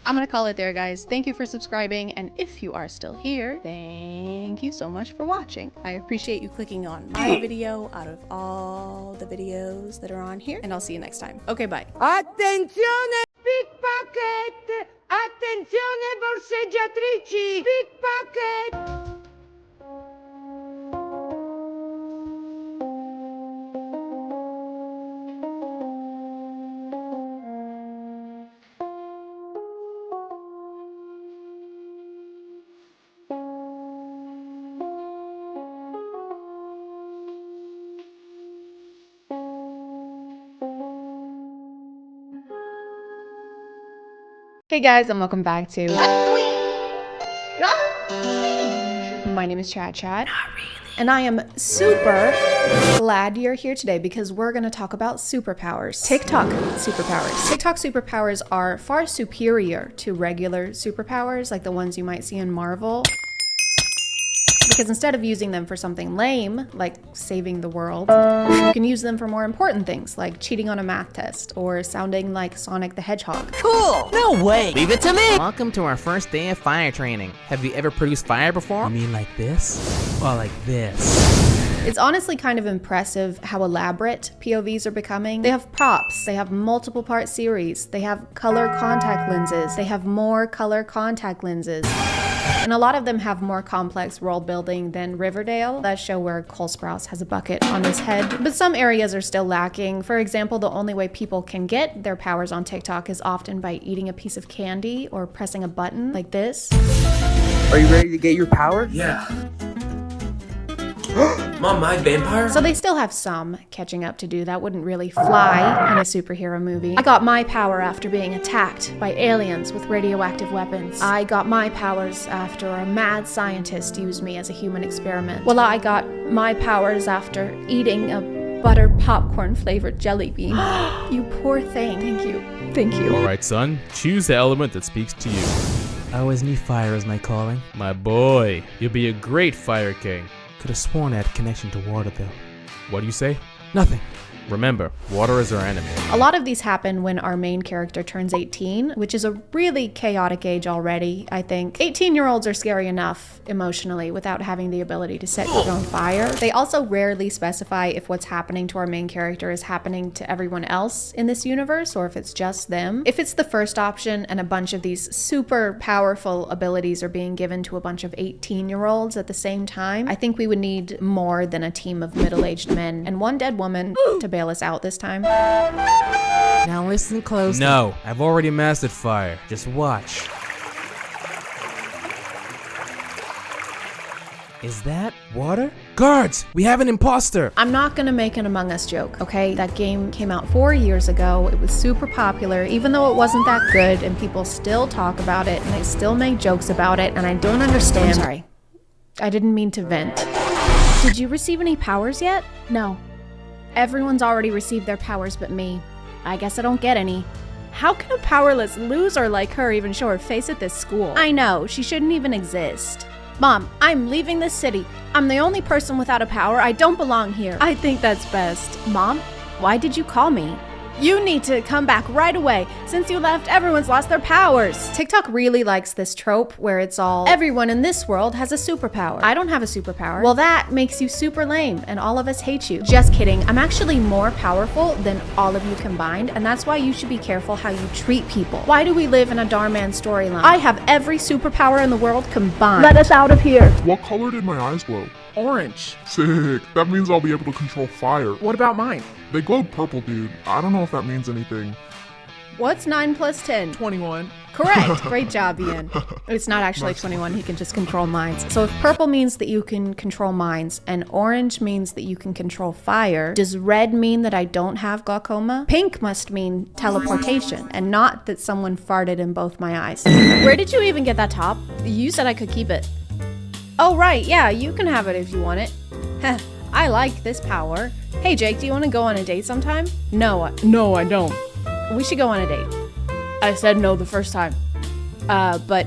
I'm gonna call it there, guys. Thank you for subscribing, and if you are still here, thank you so much for watching. I appreciate you clicking on my video out of all the videos that are on here, and I'll see you next time. Okay, bye. Attenzione pickpocket! Attenzione borseggiatrici! Pickpocket! Hey guys, and welcome back to my name is ChadChad, and I am super glad you're here today because we're going to talk about superpowers. TikTok superpowers. TikTok superpowers are far superior to regular superpowers like the ones you might see in Marvel. Because instead of using them for something lame, like saving the world, you can use them for more important things, like cheating on a math test, or sounding like Sonic the Hedgehog. Cool! No way! Leave it to me! Welcome to our first day of fire training. Have you ever produced fire before? You mean like this? Or like this? It's honestly kind of impressive how elaborate POVs are becoming. They have props, they have multiple part series, they have color contact lenses, they have more color contact lenses. And a lot of them have more complex world building than Riverdale, that show where Cole Sprouse has a bucket on his head. But some areas are still lacking. For example, the only way people can get their powers on TikTok is often by eating a piece of candy or pressing a button like this. Are you ready to get your power? Yeah. Mom, my vampire? So they still have some catching up to do. That wouldn't really fly in a superhero movie. I got my power after being attacked by aliens with radioactive weapons. I got my powers after a mad scientist used me as a human experiment. Well, I got my powers after eating a butter popcorn flavored jelly bean. You poor thing. Thank you. Thank you. Alright, son. Choose the element that speaks to you. I always knew fire was my calling. My boy, you'll be a great fire king. Could have sworn I had connection to water though. What do you say? Nothing. Remember, water is our enemy. A lot of these happen when our main character turns 18, which is a really chaotic age already, I think. 18-year-olds are scary enough emotionally without having the ability to set your own fire. They also rarely specify if what's happening to our main character is happening to everyone else in this universe or if it's just them. If it's the first option and a bunch of these super powerful abilities are being given to a bunch of 18-year-olds at the same time, I think we would need more than a team of middle-aged men and one dead woman to bail us out this time. Now listen close. No, I've already mastered fire. Just watch. Is that water? Guards! We have an imposter! I'm not gonna make an Among Us joke, okay? That game came out 4 years ago. It was super popular, even though it wasn't that good, and people still talk about it, and they still make jokes about it, and I don't understand. I'm sorry. I didn't mean to vent. Did you receive any powers yet? No. Everyone's already received their powers but me. I guess I don't get any. How can a powerless loser like her even show her face at this school? I know, she shouldn't even exist. Mom, I'm leaving this city. I'm the only person without a power. I don't belong here. I think that's best. Mom, why did you call me? You need to come back right away. Since you left, everyone's lost their powers. TikTok really likes this trope where it's all, everyone in this world has a superpower. I don't have a superpower. Well, that makes you super lame and all of us hate you. Just kidding. I'm actually more powerful than all of you combined, and that's why you should be careful how you treat people. Why do we live in a Darman storyline? I have every superpower in the world combined. Let us out of here. What color did my eyes glow? Orange. Sick. That means I'll be able to control fire. What about mine? They glowed purple, dude. I don't know if that means anything. What's 9 plus 10? 21. Correct. Great job, Ian. It's not actually 21. He can just control minds. So if purple means that you can control minds and orange means that you can control fire, does red mean that I don't have glaucoma? Pink must mean teleportation and not that someone farted in both my eyes. Where did you even get that top? You said I could keep it. Oh, right. Yeah, you can have it if you want it. Heh, I like this power. Hey, Jake, do you want to go on a date sometime? No, I don't. We should go on a date. I said no the first time. But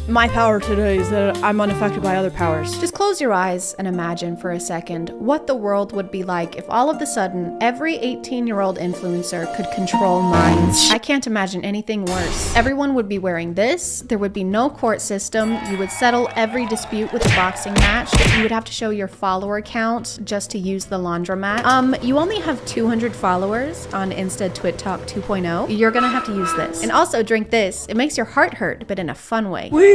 my power today is that I'm unaffected by other powers. Just close your eyes and imagine for a second what the world would be like if all of a sudden every 18-year-old influencer could control minds. I can't imagine anything worse. Everyone would be wearing this, there would be no court system, you would settle every dispute with a boxing match, you would have to show your follower count just to use the laundromat. You only have 200 followers on Insta TwitTalk 2.0. You're gonna have to use this. And also drink this. It makes your heart hurt, but in a fun way. Wee!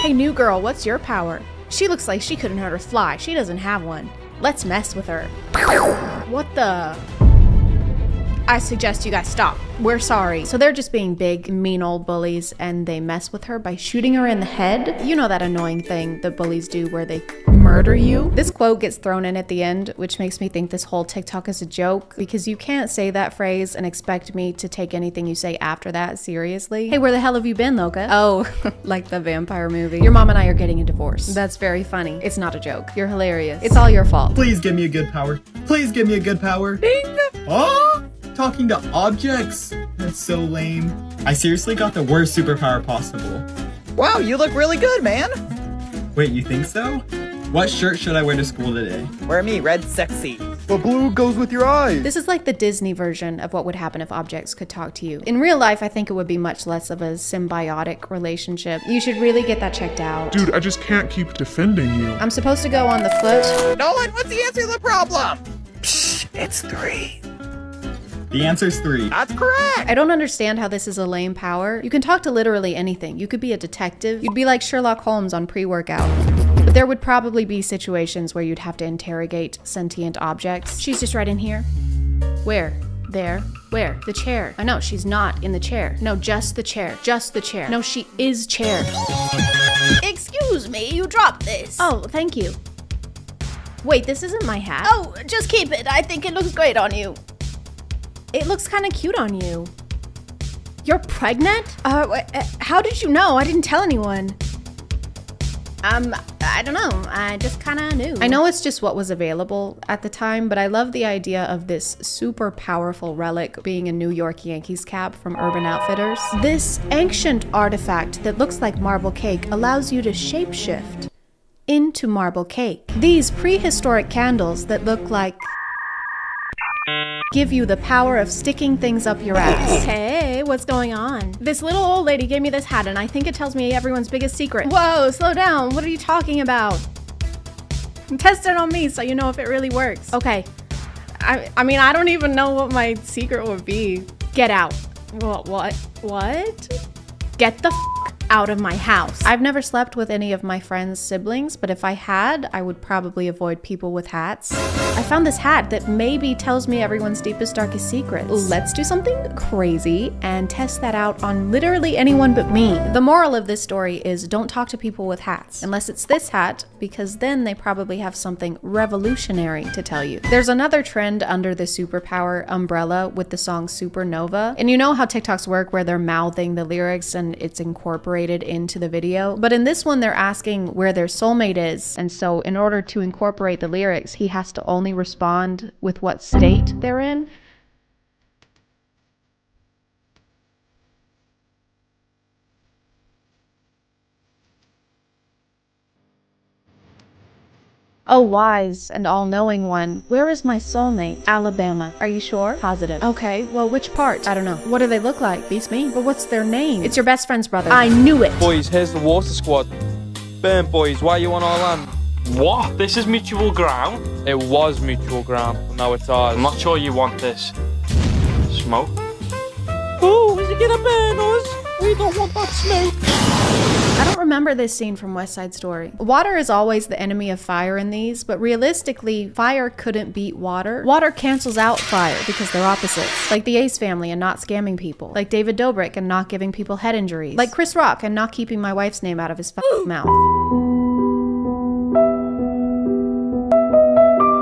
Hey, new girl, what's your power? She looks like she couldn't hurt a fly. She doesn't have one. Let's mess with her. What the? I suggest you guys stop. We're sorry. So they're just being big, mean old bullies, and they mess with her by shooting her in the head. You know that annoying thing that bullies do where they murder you? This quote gets thrown in at the end, which makes me think this whole TikTok is a joke, because you can't say that phrase and expect me to take anything you say after that seriously. Hey, where the hell have you been, Loka? Oh, like the vampire movie. Your mom and I are getting a divorce. That's very funny. It's not a joke. You're hilarious. It's all your fault. Please give me a good power. Please give me a good power. Ding! Oh! Talking to objects? That's so lame. I seriously got the worst superpower possible. Wow, you look really good, man. Wait, you think so? What shirt should I wear to school today? Wear me, red sexy. The blue goes with your eyes. This is like the Disney version of what would happen if objects could talk to you. In real life, I think it would be much less of a symbiotic relationship. You should really get that checked out. Dude, I just can't keep defending you. I'm supposed to go on the float. Nolan, what's the answer to the problem? Psh, it's 3. The answer's 3. That's correct. I don't understand how this is a lame power. You can talk to literally anything. You could be a detective. You'd be like Sherlock Holmes on pre-workout. But there would probably be situations where you'd have to interrogate sentient objects. She's just right in here. Where? There. Where? The chair. I know, she's not in the chair. No, just the chair. Just the chair. No, she is chair. Excuse me, you dropped this. Oh, thank you. Wait, this isn't my hat. Oh, just keep it. I think it looks great on you. It looks kind of cute on you. You're pregnant? How did you know? I didn't tell anyone. I don't know. I just kind of knew. I know it's just what was available at the time, but I love the idea of this super powerful relic being a New York Yankees cap from Urban Outfitters. This ancient artifact that looks like marble cake allows you to shapeshift into marble cake. These prehistoric candles that look like give you the power of sticking things up your ass. Hey, what's going on? This little old lady gave me this hat and I think it tells me everyone's biggest secret. Whoa, slow down. What are you talking about? Test it on me so you know if it really works. Okay. I mean, I don't even know what my secret would be. Get out. What? Get the out of my house. I've never slept with any of my friends' siblings, but if I had, I would probably avoid people with hats. I found this hat that maybe tells me everyone's deepest, darkest secrets. Let's do something crazy and test that out on literally anyone but me. The moral of this story is don't talk to people with hats, unless it's this hat, because then they probably have something revolutionary to tell you. There's another trend under the superpower umbrella with the song Supernova. And you know how TikToks work where they're mouthing the lyrics and it's incorporated into the video, but in this one they're asking where their soulmate is, and so in order to incorporate the lyrics he has to only respond with what state they're in. Oh, wise and all-knowing one, where is my soulmate? Alabama. Are you sure? Positive. Okay, well, which part? I don't know. What do they look like? Beats me. But what's their name? It's your best friend's brother. I knew it! Boys, here's the water squad. Burn, boys, why are you on our land? What? This is mutual ground? It was mutual ground, but now it's ours. I'm not sure you want this. Smoke? Oh, is it gonna burn us? We don't want that smoke. I don't remember this scene from West Side Story. Water is always the enemy of fire in these, but realistically, fire couldn't beat water. Water cancels out fire because they're opposites. Like the Ace family and not scamming people. Like David Dobrik and not giving people head injuries. Like Chris Rock and not keeping my wife's name out of his mouth.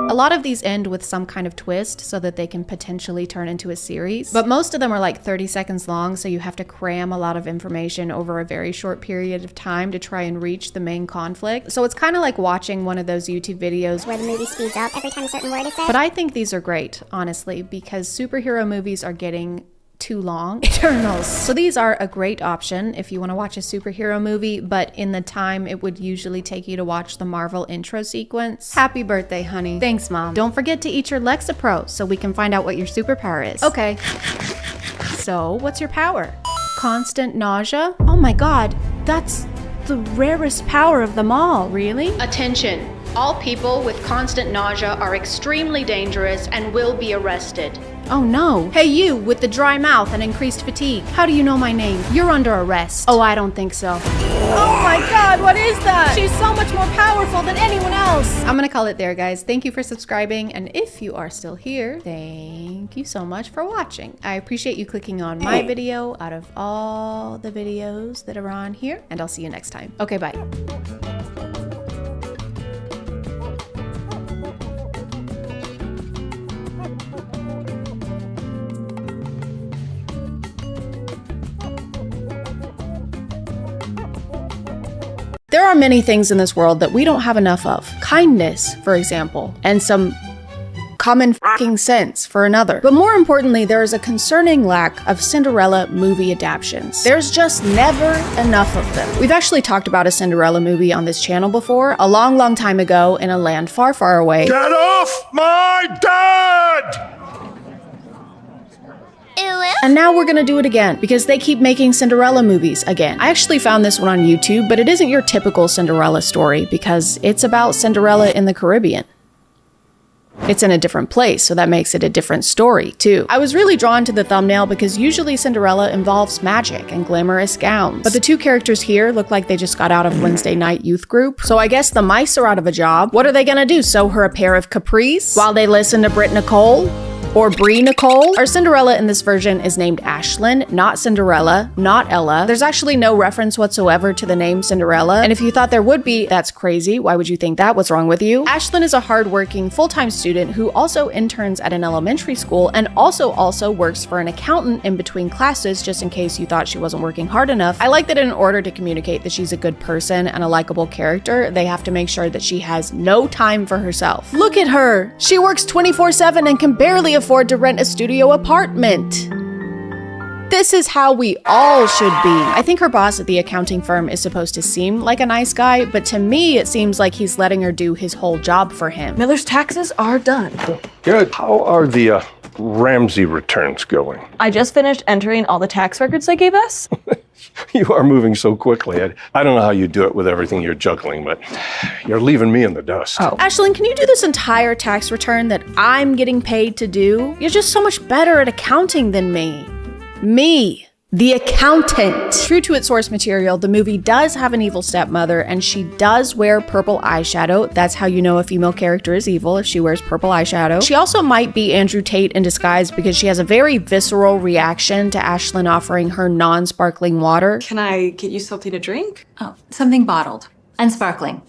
A lot of these end with some kind of twist so that they can potentially turn into a series, but most of them are like 30 seconds long, so you have to cram a lot of information over a very short period of time to try and reach the main conflict. So it's kind of like watching one of those YouTube videos where the movie speeds up every time a certain word is said. But I think these are great, honestly, because superhero movies are getting too long. Eternals. So these are a great option if you want to watch a superhero movie, but in the time it would usually take you to watch the Marvel intro sequence. Happy birthday, honey. Thanks, Mom. Don't forget to eat your Lexapro so we can find out what your superpower is. Okay. So, what's your power? Constant nausea? Oh my god, that's the rarest power of them all. Really? Attention. All people with constant nausea are extremely dangerous and will be arrested. Oh no. Hey you, with the dry mouth and increased fatigue. How do you know my name? You're under arrest. Oh, I don't think so. Oh my god, what is that? She's so much more powerful than anyone else. I'm gonna call it there, guys. Thank you for subscribing, and if you are still here, thank you so much for watching. I appreciate you clicking on my video out of all the videos that are on here, and I'll see you next time. Okay, bye. There are many things in this world that we don't have enough of. Kindness, for example, and some common fucking sense for another. But more importantly, there is a concerning lack of Cinderella movie adaptations. There's just never enough of them. We've actually talked about a Cinderella movie on this channel before, a long, long time ago in a land far, far away. Get off my dad! And now we're gonna do it again, because they keep making Cinderella movies again. I actually found this one on YouTube, but it isn't your typical Cinderella story, because it's about Cinderella in the Caribbean. It's in a different place, so that makes it a different story, too. I was really drawn to the thumbnail because usually Cinderella involves magic and glamorous gowns. But the two characters here look like they just got out of Wednesday night youth group. So I guess the mice are out of a job. What are they gonna do, sew her a pair of capris while they listen to Britt Nicole? Or Brie Nicole? Our Cinderella in this version is named Ashlyn, not Cinderella, not Ella. There's actually no reference whatsoever to the name Cinderella, and if you thought there would be, that's crazy. Why would you think that? What's wrong with you? Ashlyn is a hardworking, full-time student who also interns at an elementary school and also works for an accountant in between classes, just in case you thought she wasn't working hard enough. I like that in order to communicate that she's a good person and a likable character, they have to make sure that she has no time for herself. Look at her! She works 24/7 and can barely afford to rent a studio apartment. This is how we all should be. I think her boss at the accounting firm is supposed to seem like a nice guy, but to me it seems like he's letting her do his whole job for him. Miller's taxes are done. Good. How are the Ramsey returns going? I just finished entering all the tax records they gave us. You are moving so quickly. I don't know how you do it with everything you're juggling, but you're leaving me in the dust. Oh. Ashlyn, can you do this entire tax return that I'm getting paid to do? You're just so much better at accounting than me. Me, the accountant. True to its source material, the movie does have an evil stepmother, and she does wear purple eyeshadow. That's how you know a female character is evil, if she wears purple eyeshadow. She also might be Andrew Tate in disguise because she has a very visceral reaction to Ashlyn offering her non-sparkling water. Can I get you something to drink? Oh, something bottled and sparkling.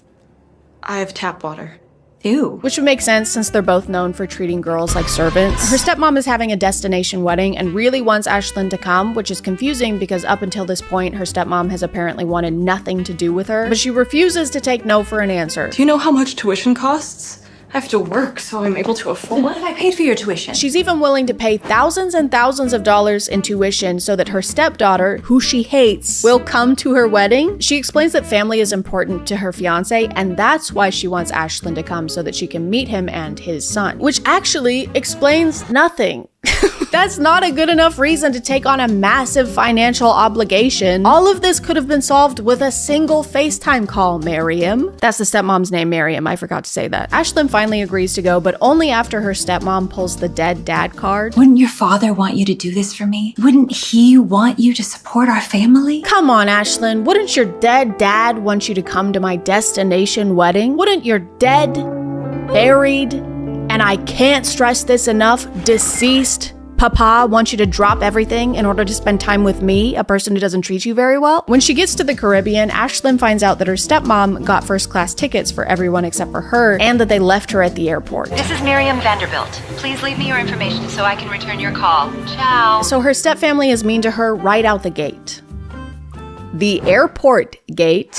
I have tap water. Ew. Which would make sense since they're both known for treating girls like servants. Her stepmom is having a destination wedding and really wants Ashlyn to come, which is confusing because up until this point, her stepmom has apparently wanted nothing to do with her, but she refuses to take no for an answer. Do you know how much tuition costs? I have to work, so I'm able to afford. What if I paid for your tuition? She's even willing to pay thousands and thousands of dollars in tuition so that her stepdaughter, who she hates, will come to her wedding. She explains that family is important to her fiance, and that's why she wants Ashlyn to come so that she can meet him and his son, which actually explains nothing. That's not a good enough reason to take on a massive financial obligation. All of this could have been solved with a single FaceTime call, Miriam. That's the stepmom's name, Miriam. I forgot to say that. Ashlyn finally agrees to go, but only after her stepmom pulls the dead dad card. Wouldn't your father want you to do this for me? Wouldn't he want you to support our family? Come on, Ashlyn. Wouldn't your dead dad want you to come to my destination wedding? Wouldn't your dead, buried, and I can't stress this enough, deceased Papa wants you to drop everything in order to spend time with me, a person who doesn't treat you very well? When she gets to the Caribbean, Ashlyn finds out that her stepmom got first-class tickets for everyone except for her, and that they left her at the airport. This is Miriam Vanderbilt. Please leave me your information so I can return your call. Ciao. So her stepfamily is mean to her right out the gate. The airport gate.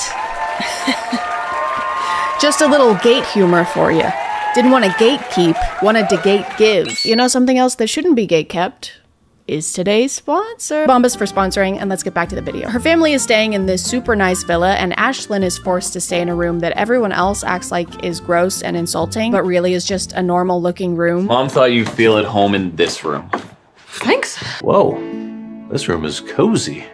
Just a little gate humor for you. Didn't want to gatekeep, wanted to gate give. You know something else that shouldn't be gate kept? Is today's sponsor. Bombas for sponsoring, and let's get back to the video. Her family is staying in this super nice villa, and Ashlyn is forced to stay in a room that everyone else acts like is gross and insulting, but really is just a normal looking room. Mom thought you'd feel at home in this room. Thanks. Whoa, this room is cozy.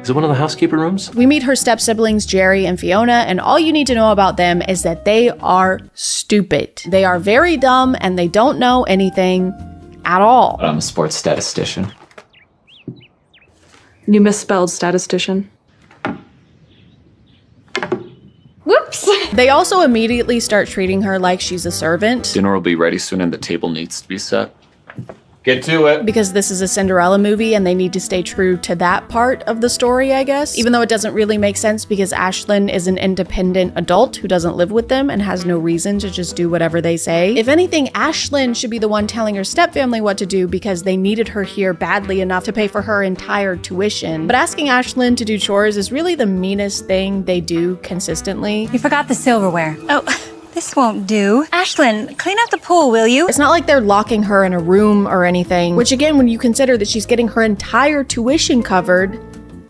Is it one of the housekeeper rooms? We meet her step-siblings, Jerry and Fiona, and all you need to know about them is that they are stupid. They are very dumb, and they don't know anything at all. I'm a sports statistician. You misspelled statistician. Whoops. They also immediately start treating her like she's a servant. Dinner will be ready soon and the table needs to be set. Get to it. Because this is a Cinderella movie and they need to stay true to that part of the story, I guess. Even though it doesn't really make sense because Ashlyn is an independent adult who doesn't live with them and has no reason to just do whatever they say. If anything, Ashlyn should be the one telling her stepfamily what to do because they needed her here badly enough to pay for her entire tuition. But asking Ashlyn to do chores is really the meanest thing they do consistently. You forgot the silverware. Oh. This won't do. Ashlyn, clean up the pool, will you? It's not like they're locking her in a room or anything, which again, when you consider that she's getting her entire tuition covered,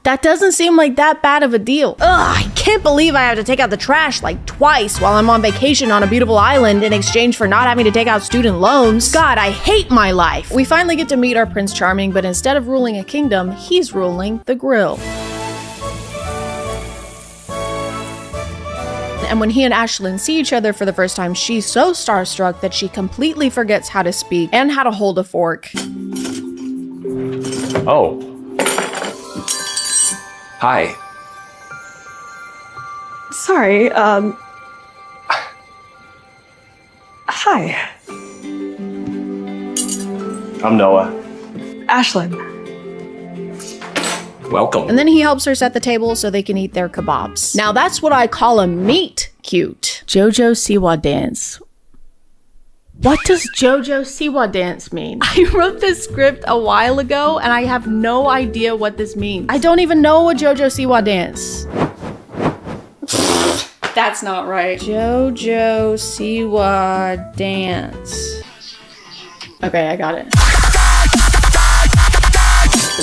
that doesn't seem like that bad of a deal. Ugh, I can't believe I have to take out the trash like twice while I'm on vacation on a beautiful island in exchange for not having to take out student loans. God, I hate my life. We finally get to meet our Prince Charming, but instead of ruling a kingdom, he's ruling the grill. And when he and Ashlyn see each other for the first time, she's so starstruck that she completely forgets how to speak and how to hold a fork. Oh. Hi. Sorry, Hi. I'm Noah. Ashlyn. Welcome. And then he helps her set the table so they can eat their kebabs. Now that's what I call a meet cute. JoJo Siwa dance. What does JoJo Siwa dance mean? I wrote this script a while ago and I have no idea what this means. I don't even know a JoJo Siwa dance. That's not right. JoJo Siwa dance. Okay, I got it.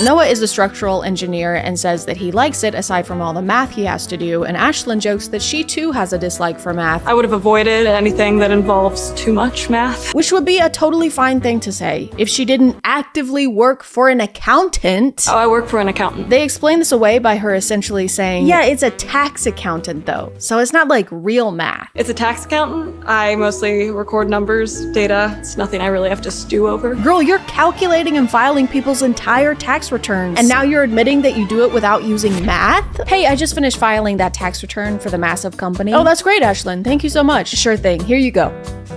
Noah is a structural engineer and says that he likes it aside from all the math he has to do, and Ashlyn jokes that she too has a dislike for math. I would have avoided anything that involves too much math. Which would be a totally fine thing to say if she didn't actively work for an accountant. Oh, I work for an accountant. They explain this away by her essentially saying, yeah, it's a tax accountant though, so it's not like real math. It's a tax accountant. I mostly record numbers, data. It's nothing I really have to stew over. Girl, you're calculating and filing people's entire tax returns, and now you're admitting that you do it without using math? Hey, I just finished filing that tax return for the massive company. Oh, that's great, Ashlyn. Thank you so much. Sure thing. Here you go.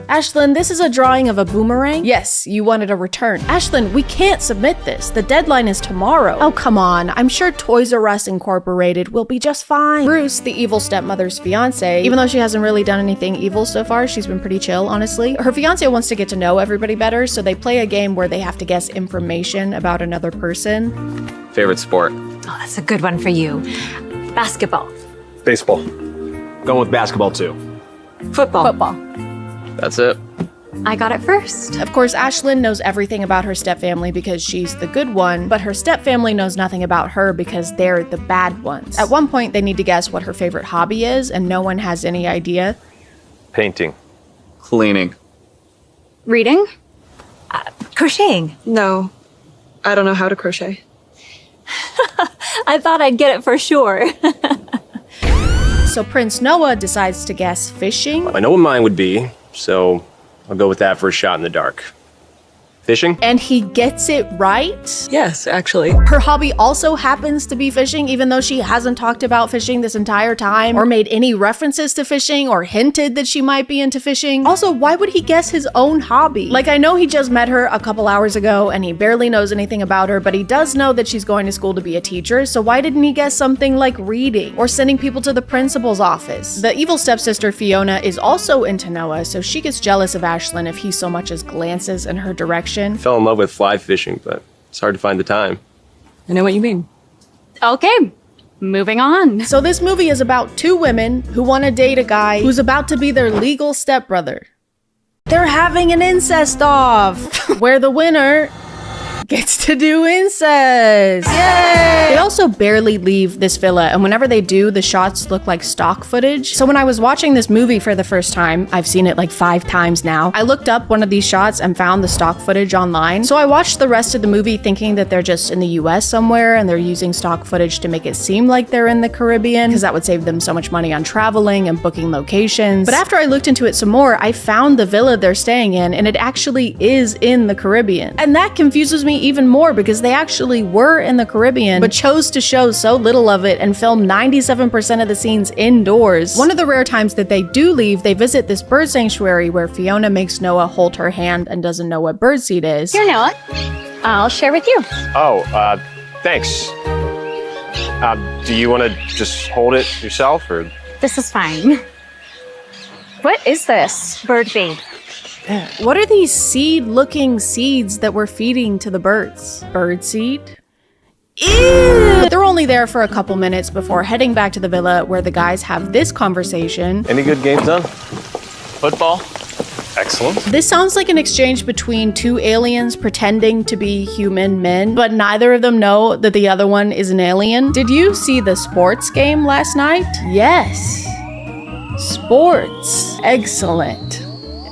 Ashlyn, this is a drawing of a boomerang? Yes, you wanted a return. Ashlyn, we can't submit this. The deadline is tomorrow. Oh, come on. I'm sure Toys R Us Incorporated will be just fine. Bruce, the evil stepmother's fiance, even though she hasn't really done anything evil so far, she's been pretty chill, honestly. Her fiance wants to get to know everybody better, so they play a game where they have to guess information about another person. Favorite sport? Oh, that's a good one for you. Basketball. Baseball. Going with basketball too. Football. Football. That's it. I got it first. Of course, Ashlyn knows everything about her stepfamily because she's the good one, but her stepfamily knows nothing about her because they're the bad ones. At one point, they need to guess what her favorite hobby is, and no one has any idea. Painting. Cleaning. Reading? Crocheting. No, I don't know how to crochet. I thought I'd get it for sure. So Prince Noah decides to guess fishing. I know what mine would be, so I'll go with that for a shot in the dark. Fishing? And he gets it right? Yes, actually. Her hobby also happens to be fishing, even though she hasn't talked about fishing this entire time, or made any references to fishing, or hinted that she might be into fishing. Also, why would he guess his own hobby? Like, I know he just met her a couple hours ago, and he barely knows anything about her, but he does know that she's going to school to be a teacher, so why didn't he guess something like reading, or sending people to the principal's office? The evil stepsister Fiona is also into Noah, so she gets jealous of Ashlyn if he so much as glances in her direction. Fell in love with fly fishing, but it's hard to find the time. I know what you mean. Okay, moving on. So this movie is about two women who want to date a guy who's about to be their legal stepbrother. They're having an incest off, where the winner gets to do incest. Yay! They also barely leave this villa, and whenever they do, the shots look like stock footage. So when I was watching this movie for the first time, I've seen it like 5 times now, I looked up one of these shots and found the stock footage online. So I watched the rest of the movie thinking that they're just in the US somewhere and they're using stock footage to make it seem like they're in the Caribbean, because that would save them so much money on traveling and booking locations. But after I looked into it some more, I found the villa they're staying in, and it actually is in the Caribbean. And that confuses me even more because they actually were in the Caribbean, but chose to show so little of it and film 97% of the scenes indoors. One of the rare times that they do leave, they visit this bird sanctuary where Fiona makes Noah hold her hand and doesn't know what birdseed is. Here, Noah. I'll share with you. Oh, thanks. Do you want to just hold it yourself, or? This is fine. What is this? Bird feed. What are these seed-looking seeds that we're feeding to the birds? Birdseed? Ew! They're only there for a couple minutes before heading back to the villa where the guys have this conversation. Any good games done? Football? Excellent. This sounds like an exchange between two aliens pretending to be human men, but neither of them know that the other one is an alien. Did you see the sports game last night? Yes. Sports. Excellent.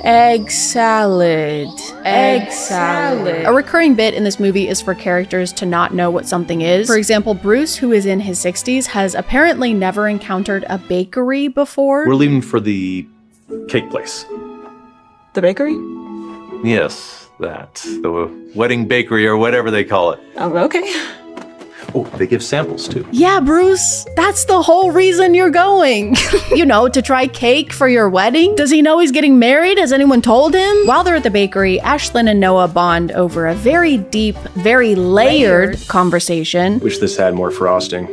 Egg salad. Egg salad. A recurring bit in this movie is for characters to not know what something is. For example, Bruce, who is in his 60s, has apparently never encountered a bakery before. We're leaving for the cake place. The bakery? Yes, that. The wedding bakery or whatever they call it. Oh, okay. Oh, they give samples too. Yeah, Bruce, that's the whole reason you're going. You know, to try cake for your wedding? Does he know he's getting married? Has anyone told him? While they're at the bakery, Ashlyn and Noah bond over a very deep, very layered conversation. Wish this had more frosting.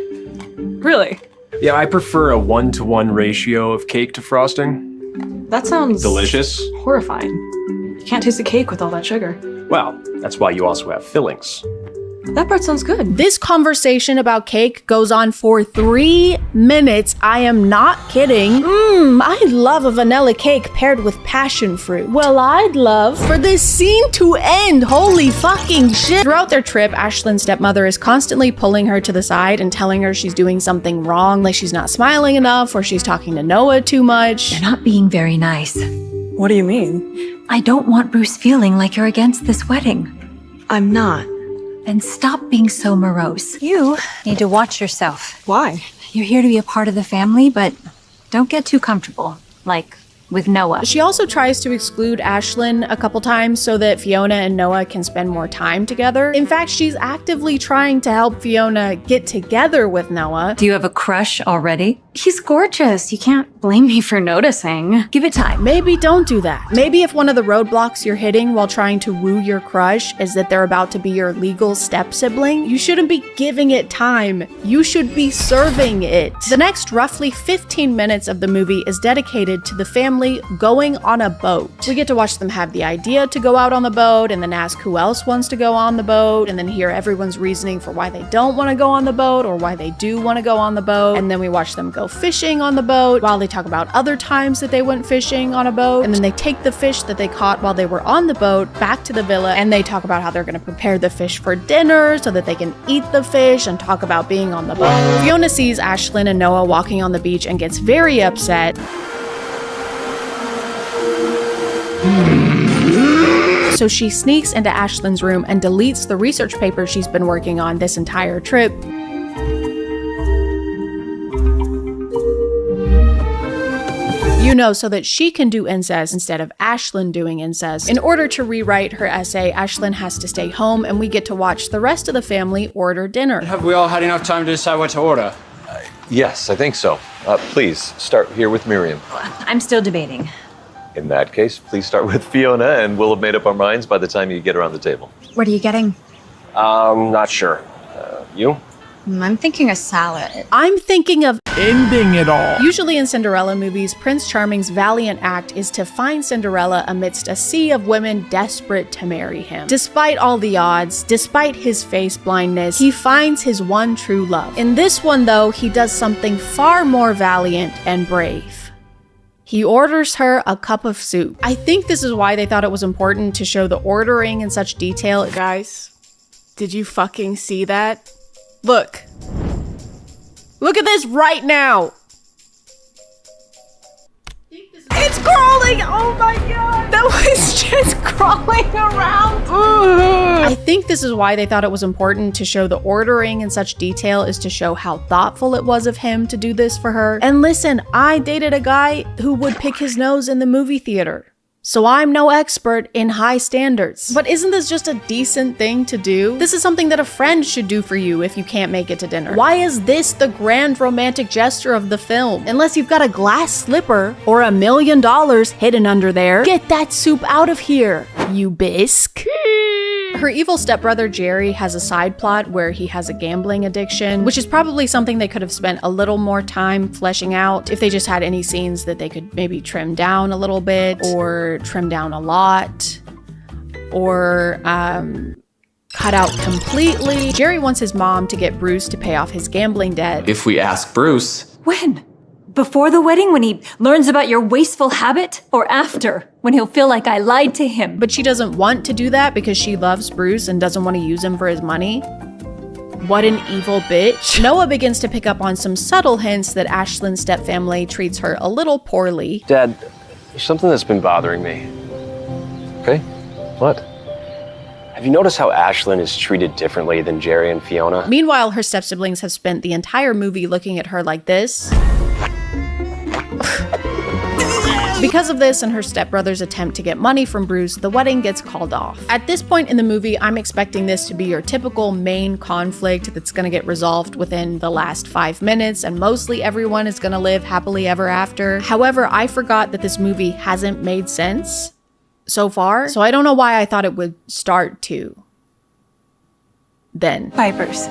Really? Yeah, I prefer a 1-to-1 ratio of cake to frosting. That sounds delicious. Horrifying. You can't taste the cake with all that sugar. Well, that's why you also have fillings. That part sounds good. This conversation about cake goes on for 3 minutes. I am not kidding. I love a vanilla cake paired with passion fruit. Well, I'd love for this scene to end. Holy fucking shit. Throughout their trip, Ashlyn's stepmother is constantly pulling her to the side and telling her she's doing something wrong, like she's not smiling enough or she's talking to Noah too much. You're not being very nice. What do you mean? I don't want Bruce feeling like you're against this wedding. I'm not. Then stop being so morose. You need to watch yourself. Why? You're here to be a part of the family, but don't get too comfortable. Like with Noah. She also tries to exclude Ashlyn a couple times so that Fiona and Noah can spend more time together. In fact, she's actively trying to help Fiona get together with Noah. Do you have a crush already? He's gorgeous. You can't blame me for noticing. Give it time. Maybe don't do that. Maybe if one of the roadblocks you're hitting while trying to woo your crush is that they're about to be your legal step-sibling, you shouldn't be giving it time. You should be serving it. The next roughly 15 minutes of the movie is dedicated to the family family going on a boat. We get to watch them have the idea to go out on the boat and then ask who else wants to go on the boat and then hear everyone's reasoning for why they don't want to go on the boat or why they do want to go on the boat. And then we watch them go fishing on the boat while they talk about other times that they went fishing on a boat. And then they take the fish that they caught while they were on the boat back to the villa and they talk about how they're going to prepare the fish for dinner so that they can eat the fish and talk about being on the boat. Fiona sees Ashlyn and Noah walking on the beach and gets very upset. So she sneaks into Ashlyn's room and deletes the research paper she's been working on this entire trip. You know, so that she can do incest instead of Ashlyn doing incest. In order to rewrite her essay, Ashlyn has to stay home and we get to watch the rest of the family order dinner. Have we all had enough time to decide what to order? Yes, I think so. Please, start here with Miriam. I'm still debating. In that case, please start with Fiona, and we'll have made up our minds by the time you get around the table. What are you getting? Not sure. You? I'm thinking a salad. I'm thinking of ending it all. Usually in Cinderella movies, Prince Charming's valiant act is to find Cinderella amidst a sea of women desperate to marry him. Despite all the odds, despite his face blindness, he finds his one true love. In this one, though, he does something far more valiant and brave. He orders her a cup of soup. I think this is why they thought it was important to show the ordering in such detail. Guys, did you fucking see that? Look. Look at this right now. It's crawling! Oh my god! That was just crawling around. I think this is why they thought it was important to show the ordering in such detail, is to show how thoughtful it was of him to do this for her. And listen, I dated a guy who would pick his nose in the movie theater. So I'm no expert in high standards. But isn't this just a decent thing to do? This is something that a friend should do for you if you can't make it to dinner. Why is this the grand romantic gesture of the film? Unless you've got a glass slipper or $1 million hidden under there. Get that soup out of here, you bisque. Her evil stepbrother Jerry has a side plot where he has a gambling addiction, which is probably something they could have spent a little more time fleshing out if they just had any scenes that they could maybe trim down a little bit or trim down a lot or cut out completely. Jerry wants his mom to get Bruce to pay off his gambling debt. If we ask Bruce. When? Before the wedding, when he learns about your wasteful habit? Or after, when he'll feel like I lied to him? But she doesn't want to do that because she loves Bruce and doesn't want to use him for his money. What an evil bitch. Noah begins to pick up on some subtle hints that Ashlyn's stepfamily treats her a little poorly. Dad, there's something that's been bothering me. Okay, what? Have you noticed how Ashlyn is treated differently than Jerry and Fiona? Meanwhile, her step-siblings have spent the entire movie looking at her like this. Because of this and her stepbrother's attempt to get money from Bruce, the wedding gets called off. At this point in the movie, I'm expecting this to be your typical main conflict that's gonna get resolved within the last 5 minutes, and mostly everyone is gonna live happily ever after. However, I forgot that this movie hasn't made sense so far, so I don't know why I thought it would start to. Then. Vipers.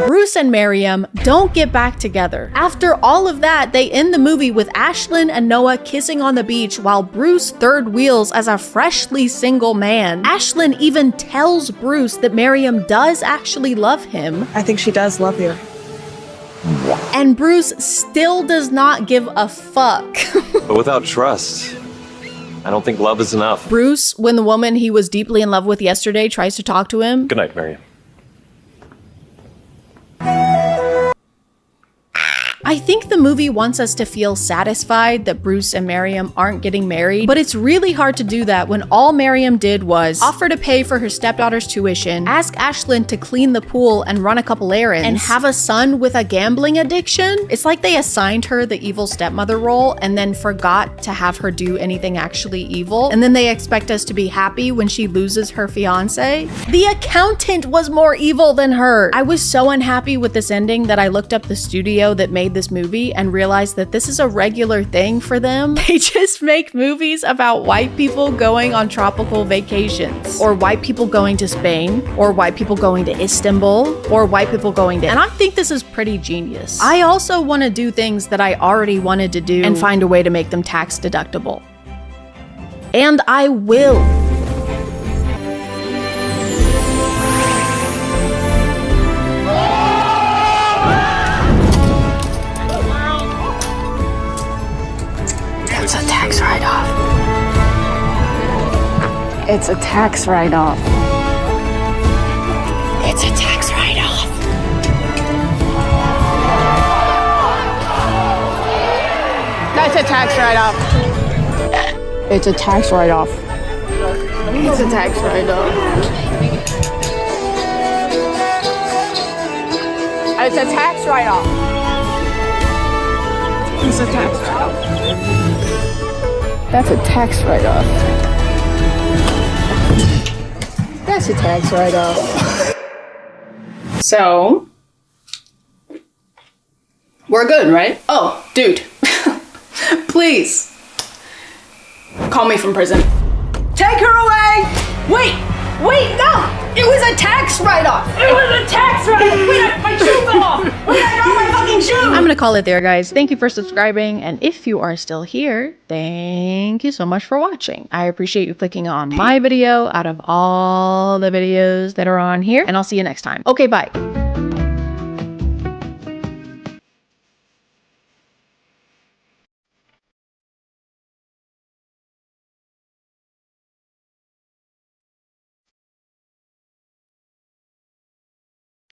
Bruce and Miriam don't get back together. After all of that, they end the movie with Ashlyn and Noah kissing on the beach while Bruce third wheels as a freshly single man. Ashlyn even tells Bruce that Miriam does actually love him. I think she does love you. And Bruce still does not give a fuck. But without trust, I don't think love is enough. Bruce, when the woman he was deeply in love with yesterday tries to talk to him. Good night, Miriam. I think the movie wants us to feel satisfied that Bruce and Miriam aren't getting married, but it's really hard to do that when all Miriam did was offer to pay for her stepdaughter's tuition, ask Ashlyn to clean the pool and run a couple errands, and have a son with a gambling addiction. It's like they assigned her the evil stepmother role and then forgot to have her do anything actually evil, and then they expect us to be happy when she loses her fiance. The accountant was more evil than her. I was so unhappy with this ending that I looked up the studio that made this movie and realized that this is a regular thing for them. They just make movies about white people going on tropical vacations, or white people going to Spain, or white people going to Istanbul, or white people going to... And I think this is pretty genius. I also want to do things that I already wanted to do and find a way to make them tax deductible. And I will. It's a tax write-off. It's a tax write-off. It's a tax write-off. That's a tax write-off. It's a tax write-off. It's a tax write-off. It's a tax write-off. It's a tax write-off. That's a tax write-off. That's a tax write-off. So, we're good, right? Oh, dude. Please. Call me from prison. Take her away! Wait, no! It was a tax write-off! It was a tax write-off! Wait, my shoe fell off! Wait, I got my fucking shoe! I'm gonna call it there, guys. Thank you for subscribing, and if you are still here, thank you so much for watching. I appreciate you clicking on my video out of all the videos that are on here, and I'll see you next time. Okay, bye.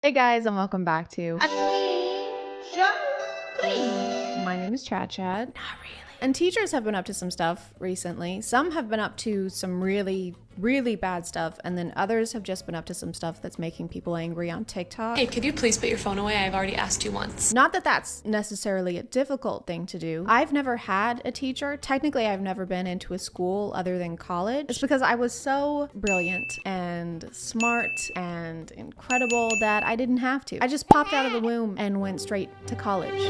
Hey guys, and welcome back to My name is ChadChad. Not really. And teachers have been up to some stuff recently. Some have been up to some really bad stuff, and then others have just been up to some stuff that's making people angry on TikTok. Hey, could you please put your phone away? I've already asked you once. Not that that's necessarily a difficult thing to do. I've never had a teacher. Technically, I've never been into a school other than college. It's because I was so brilliant and smart and incredible that I didn't have to. I just popped out of the womb and went straight to college.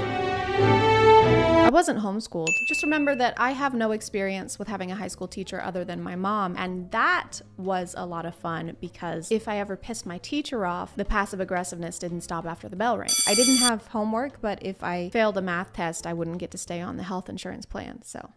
I wasn't homeschooled. Just remember that I have no experience with having a high school teacher other than my mom, and that was a lot of fun because if I ever pissed my teacher off, the passive aggressiveness didn't stop after the bell rang. I didn't have homework, but if I failed a math test, I wouldn't get to stay on the health insurance plan, so...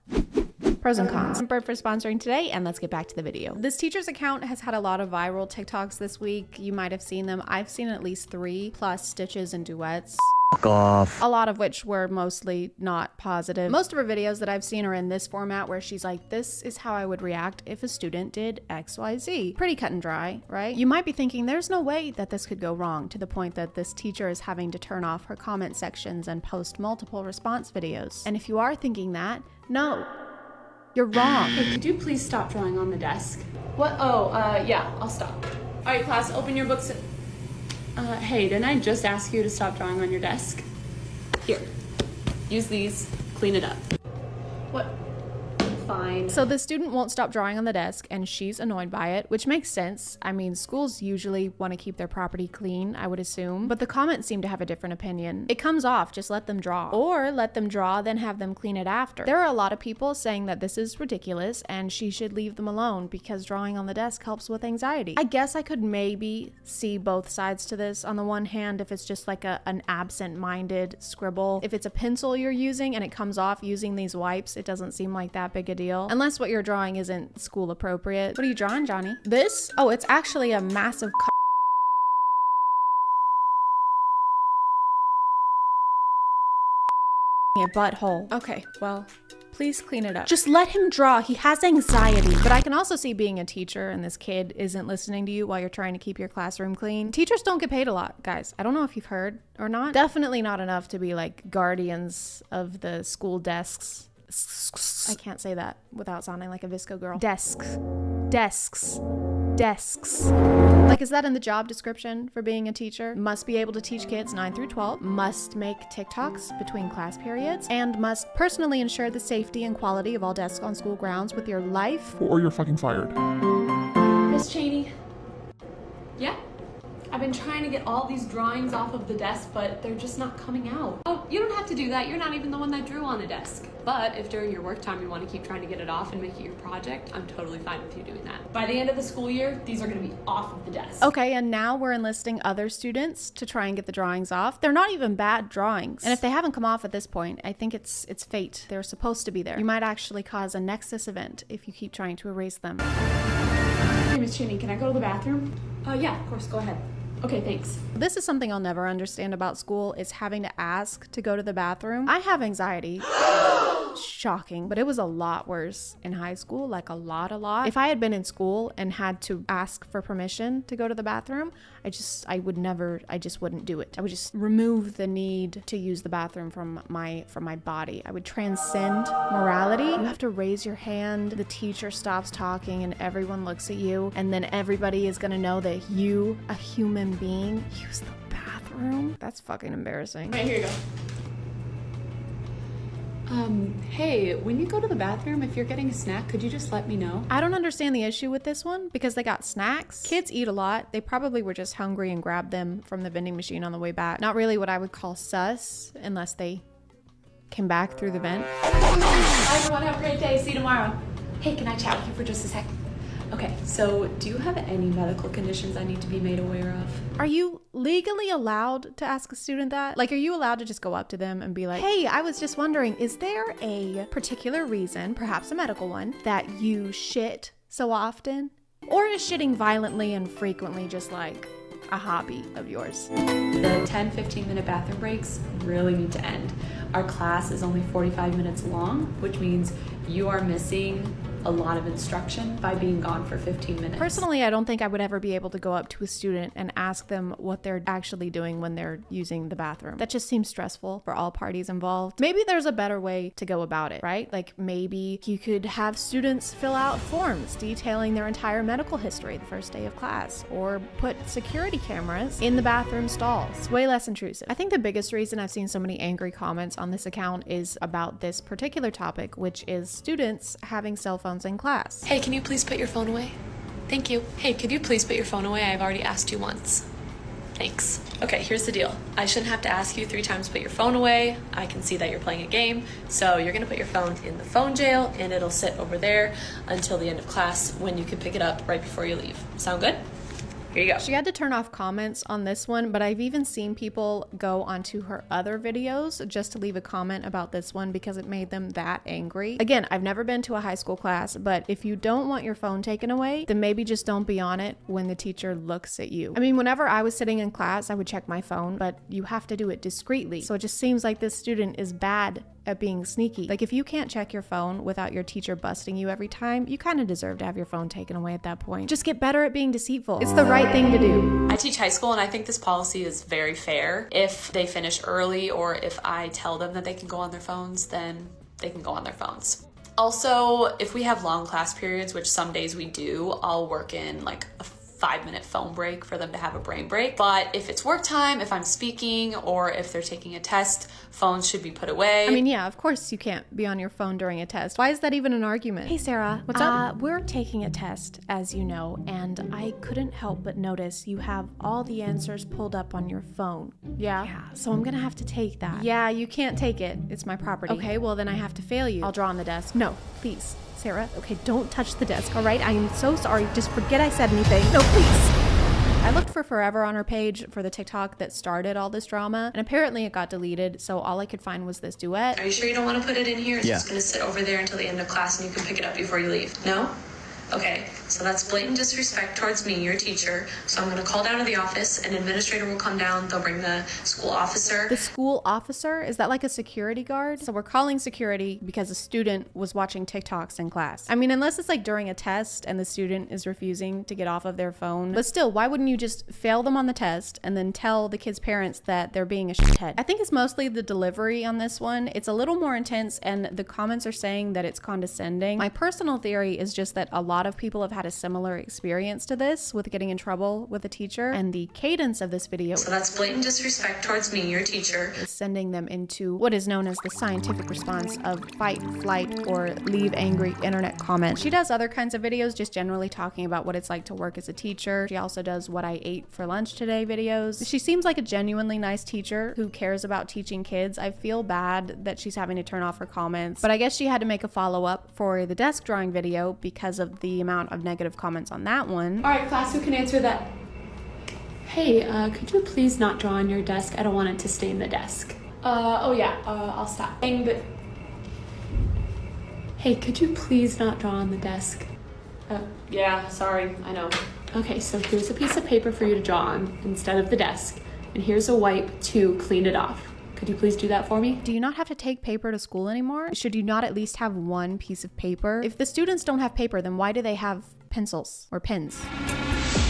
Pros and cons. Bird for sponsoring today, and let's get back to the video. This teacher's account has had a lot of viral TikToks this week. You might have seen them. I've seen at least 3, plus stitches and duets. Fuck off. A lot of which were mostly not positive. Most of her videos that I've seen are in this format where she's like, this is how I would react if a student did XYZ. Pretty cut and dry, right? You might be thinking there's no way that this could go wrong, to the point that this teacher is having to turn off her comment sections and post multiple response videos. And if you are thinking that, no. You're wrong. Hey, could you please stop drawing on the desk? What? Oh, yeah, I'll stop. All right, class, open your books. Hey, didn't I just ask you to stop drawing on your desk? Here, use these, clean it up. What? Fine. So the student won't stop drawing on the desk, and she's annoyed by it, which makes sense. I mean, schools usually want to keep their property clean, I would assume, but the comments seem to have a different opinion. It comes off, just let them draw. Or let them draw, then have them clean it after. There are a lot of people saying that this is ridiculous and she should leave them alone because drawing on the desk helps with anxiety. I guess I could maybe see both sides to this. On the one hand, if it's just like an absent-minded scribble, if it's a pencil you're using and it comes off using these wipes, it doesn't seem like that big a deal. Unless what you're drawing isn't school appropriate. What are you drawing, Johnny? This? Oh, it's actually a massive butthole. Okay, well, please clean it up. Just let him draw. He has anxiety. But I can also see being a teacher and this kid isn't listening to you while you're trying to keep your classroom clean. Teachers don't get paid a lot, guys. I don't know if you've heard or not. Definitely not enough to be like guardians of the school desks. I can't say that without sounding like a Visco girl. Desks. Like, is that in the job description for being a teacher? Must be able to teach kids 9 through 12, must make TikToks between class periods, and must personally ensure the safety and quality of all desks on school grounds with your life. Or you're fucking fired. Miss Cheney? Yeah? I've been trying to get all these drawings off of the desk, but they're just not coming out. Oh, you don't have to do that. You're not even the one that drew on the desk. But if during your work time you want to keep trying to get it off and make it your project, I'm totally fine with you doing that. By the end of the school year, these are going to be off of the desk. Okay, and now we're enlisting other students to try and get the drawings off. They're not even bad drawings. And if they haven't come off at this point, I think it's fate. They're supposed to be there. You might actually cause a Nexus event if you keep trying to erase them. Hey, Miss Cheney, can I go to the bathroom? Yeah, of course, go ahead. Okay, thanks. This is something I'll never understand about school, is having to ask to go to the bathroom. I have anxiety. Shocking, but it was a lot worse in high school, like a lot. If I had been in school and had to ask for permission to go to the bathroom, I just wouldn't do it. I would just remove the need to use the bathroom from my body. I would transcend morality. You have to raise your hand, the teacher stops talking and everyone looks at you, and then everybody is gonna know that you, a human being, use the bathroom. That's fucking embarrassing. Right, here you go. Hey, when you go to the bathroom, if you're getting a snack, could you just let me know? I don't understand the issue with this one because they got snacks. Kids eat a lot. They probably were just hungry and grabbed them from the vending machine on the way back. Not really what I would call sus unless they came back through the vent. Bye everyone, have a great day. See you tomorrow. Hey, can I chat with you for just a sec? Okay, so do you have any medical conditions I need to be made aware of? Are you legally allowed to ask a student that? Like, are you allowed to just go up to them and be like, hey, I was just wondering, is there a particular reason, perhaps a medical one, that you shit so often? Or is shitting violently and frequently just like a hobby of yours? The 10-15 minute bathroom breaks really need to end. Our class is only 45 minutes long, which means you are missing a lot of instruction by being gone for 15 minutes. Personally, I don't think I would ever be able to go up to a student and ask them what they're actually doing when they're using the bathroom. That just seems stressful for all parties involved. Maybe there's a better way to go about it, right? Like maybe you could have students fill out forms detailing their entire medical history the first day of class, or put security cameras in the bathroom stalls. It's way less intrusive. I think the biggest reason I've seen so many angry comments on this account is about this particular topic, which is students having cell phones in class. Hey, can you please put your phone away? Thank you. Hey, could you please put your phone away? I've already asked you once. Thanks. Okay, here's the deal. I shouldn't have to ask you 3 times to put your phone away. I can see that you're playing a game. So you're gonna put your phone in the phone jail and it'll sit over there until the end of class when you can pick it up right before you leave. Sound good? Here you go. She had to turn off comments on this one, but I've even seen people go onto her other videos just to leave a comment about this one because it made them that angry. Again, I've never been to a high school class, but if you don't want your phone taken away, then maybe just don't be on it when the teacher looks at you. I mean, whenever I was sitting in class, I would check my phone, but you have to do it discreetly. So it just seems like this student is bad at being sneaky. Like, if you can't check your phone without your teacher busting you every time, you kind of deserve to have your phone taken away at that point. Just get better at being deceitful. It's the right thing to do. I teach high school and I think this policy is very fair. If they finish early or if I tell them that they can go on their phones, then they can go on their phones. Also, if we have long class periods, which some days we do, I'll work in like a 5-minute phone break for them to have a brain break. But if it's work time, if I'm speaking, or if they're taking a test, phones should be put away. I mean, yeah, of course you can't be on your phone during a test. Why is that even an argument? Hey, Sarah. What's up? We're taking a test, as you know, and I couldn't help but notice you have all the answers pulled up on your phone. Yeah? Yeah, so I'm gonna have to take that. Yeah, you can't take it. It's my property. Okay, well then I have to fail you. I'll draw on the desk. No, please. Sarah, okay, don't touch the desk, all right? I am so sorry. Just forget I said anything. No, please. I looked for forever on her page for the TikTok that started all this drama, and apparently it got deleted, so all I could find was this duet. Are you sure you don't want to put it in here? It's just going to sit over there until the end of class and you can pick it up before you leave. No? Okay, so that's blatant disrespect towards me, your teacher. So I'm going to call down to the office. An administrator will come down. They'll bring the school officer. The school officer? Is that like a security guard? So we're calling security because a student was watching TikToks in class. I mean, unless it's like during a test and the student is refusing to get off of their phone. But still, why wouldn't you just fail them on the test and then tell the kids' parents that they're being a shithead? I think it's mostly the delivery on this one. It's a little more intense and the comments are saying that it's condescending. My personal theory is just that a lot of people have had a similar experience to this with getting in trouble with a teacher, and the cadence of this video, So that's blatant disrespect towards me, your teacher. is sending them into what is known as the scientific response of fight, flight, or leave angry internet comments. She does other kinds of videos just generally talking about what it's like to work as a teacher. She also does what I ate for lunch today videos. She seems like a genuinely nice teacher who cares about teaching kids. I feel bad that she's having to turn off her comments, but I guess she had to make a follow-up for the desk drawing video because of the amount of negative comments on that one. All right, class, who can answer that? Hey, could you please not draw on your desk? I don't want it to stain the desk. Oh yeah, I'll stop. Dang, but... Hey, could you please not draw on the desk? Yeah, sorry, I know. Okay, so here's a piece of paper for you to draw on instead of the desk, and here's a wipe to clean it off. Could you please do that for me? Do you not have to take paper to school anymore? Should you not at least have one piece of paper? If the students don't have paper, then why do they have pencils or pens?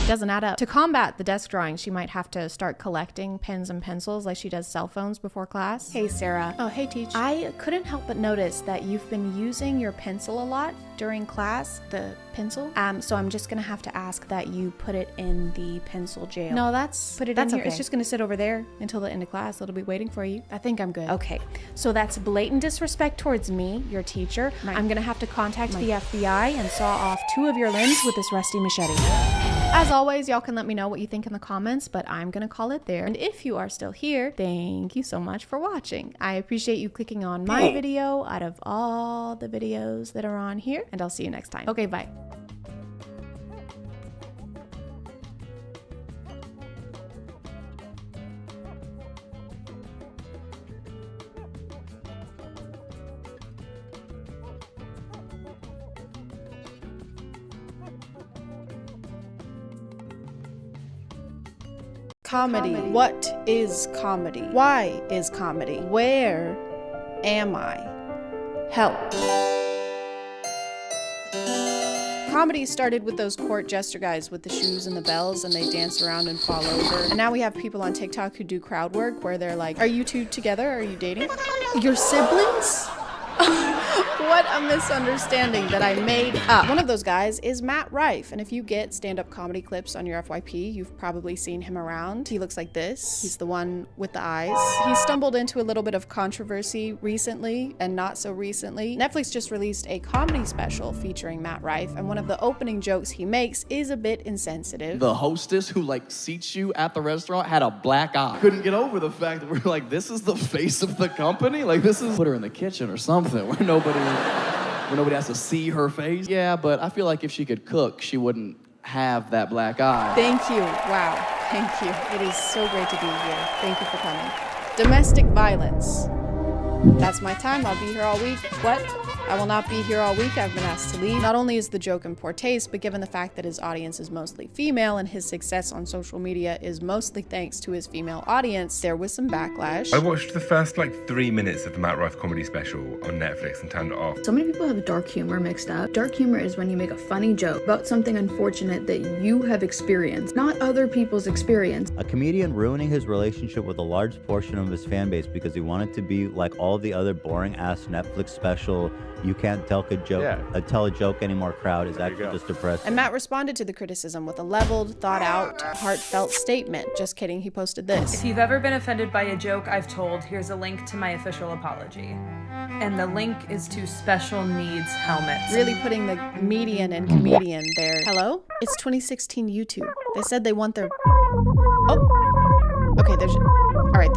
Doesn't add up. To combat the desk drawing, she might have to start collecting pens and pencils like she does cell phones before class. Hey, Sarah. Oh, hey, Teach. I couldn't help but notice that you've been using your pencil a lot during class, the pencil. So I'm just gonna have to ask that you put it in the pencil jail. No, put it in here. Okay. It's just gonna sit over there until the end of class. It'll be waiting for you. I think I'm good. Okay, so that's blatant disrespect towards me, your teacher. I'm gonna have to contact the FBI and saw off 2 of your limbs with this rusty machete. As always, y'all can let me know what you think in the comments, but I'm gonna call it there. And if you are still here, thank you so much for watching. I appreciate you clicking on my video out of all the videos that are on here, and I'll see you next time. Okay, bye. Comedy. What is comedy? Why is comedy? Where am I? Help. Comedy started with those court jester guys with the shoes and the bells, and they dance around and fall over. And now we have people on TikTok who do crowd work where they're like, are you two together? Are you dating? Your siblings? What a misunderstanding that I made up. One of those guys is Matt Rife, and if you get stand-up comedy clips on your FYP, you've probably seen him around. He looks like this. He's the one with the eyes. He stumbled into a little bit of controversy recently, and not so recently. Netflix just released a comedy special featuring Matt Rife, and one of the opening jokes he makes is a bit insensitive. The hostess who seats you at the restaurant had a black eye. Couldn't get over the fact that we're like, this is the face of the company? This is put her in the kitchen or something where nobody has to see her face. Yeah, but I feel like if she could cook, she wouldn't have that black eye. Thank you. Wow. Thank you. It is so great to be here. Thank you for coming. Domestic violence. That's my time. I'll be here all week. What? I will not be here all week. I've been asked to leave. Not only is the joke in poor taste, but given the fact that his audience is mostly female and his success on social media is mostly thanks to his female audience, there was some backlash. I watched the first 3 minutes of the Matt Rife comedy special on Netflix and turned it off. So many people have dark humor mixed up. Dark humor is when you make a funny joke about something unfortunate that you have experienced, not other people's experience. A comedian ruining his relationship with a large portion of his fan base because he wanted to be like all the other boring ass Netflix special you can't tell a joke anymore crowd is actually just depressing. And Matt responded to the criticism with a leveled, thought out, heartfelt statement. Just kidding, he posted this. If you've ever been offended by a joke I've told, here's a link to my official apology. And the link is to special needs helmets. Really putting the median and comedian there. Hello? It's 2016 YouTube. They said they want their... Oh. Okay, they're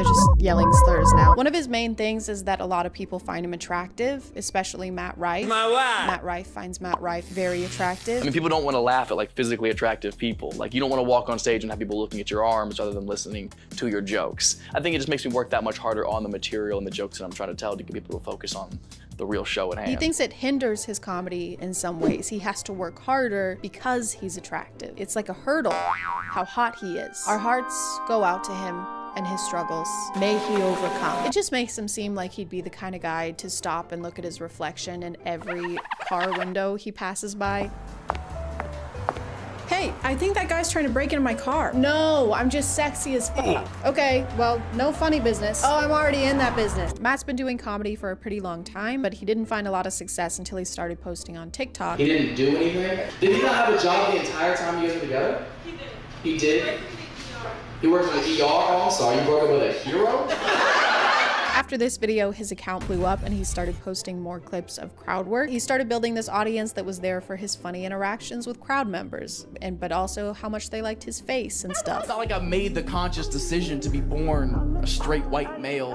just yelling slurs now. One of his main things is that a lot of people find him attractive, especially Matt Rife. Matt Rife finds Matt Rife very attractive. I mean, people don't want to laugh at physically attractive people. You don't want to walk on stage and have people looking at your arms rather than listening to your jokes. I think it just makes me work that much harder on the material and the jokes that I'm trying to tell to get people to focus on the real show at hand. He thinks it hinders his comedy in some ways. He has to work harder because he's attractive. It's like a hurdle, how hot he is. Our hearts go out to him and his struggles. May he overcome. It just makes him seem like he'd be the kind of guy to stop and look at his reflection in every car window he passes by. Hey, I think that guy's trying to break into my car. No, I'm just sexy as fuck. Okay, well, no funny business. Oh, I'm already in that business. Matt's been doing comedy for a pretty long time, but he didn't find a lot of success until he started posting on TikTok. He didn't do anything? Did he not have a job the entire time you guys were together? He did. He did? He worked in the ER? Oh, I'm sorry, you broke up with a hero? After this video, his account blew up and he started posting more clips of crowd work. He started building this audience that was there for his funny interactions with crowd members, but also how much they liked his face and stuff. It's not like I made the conscious decision to be born a straight white male.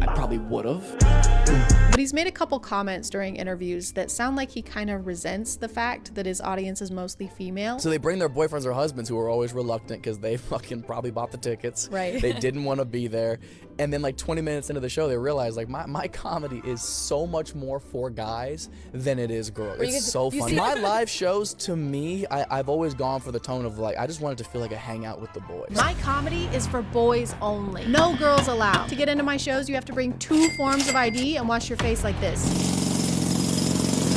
I probably would've. But he's made a couple comments during interviews that sound like he kind of resents the fact that his audience is mostly female. So they bring their boyfriends or husbands who are always reluctant because they fucking probably bought the tickets. Right. They didn't want to be there. And then like 20 minutes into the show, they realize like my comedy is so much more for guys than it is girls. It's so funny. My live shows, to me, I've always gone for the tone of like, I just wanted to feel like a hangout with the boys. My comedy is for boys only. No girls allowed. To get into my shows, you have to bring 2 forms of ID and wash your face like this.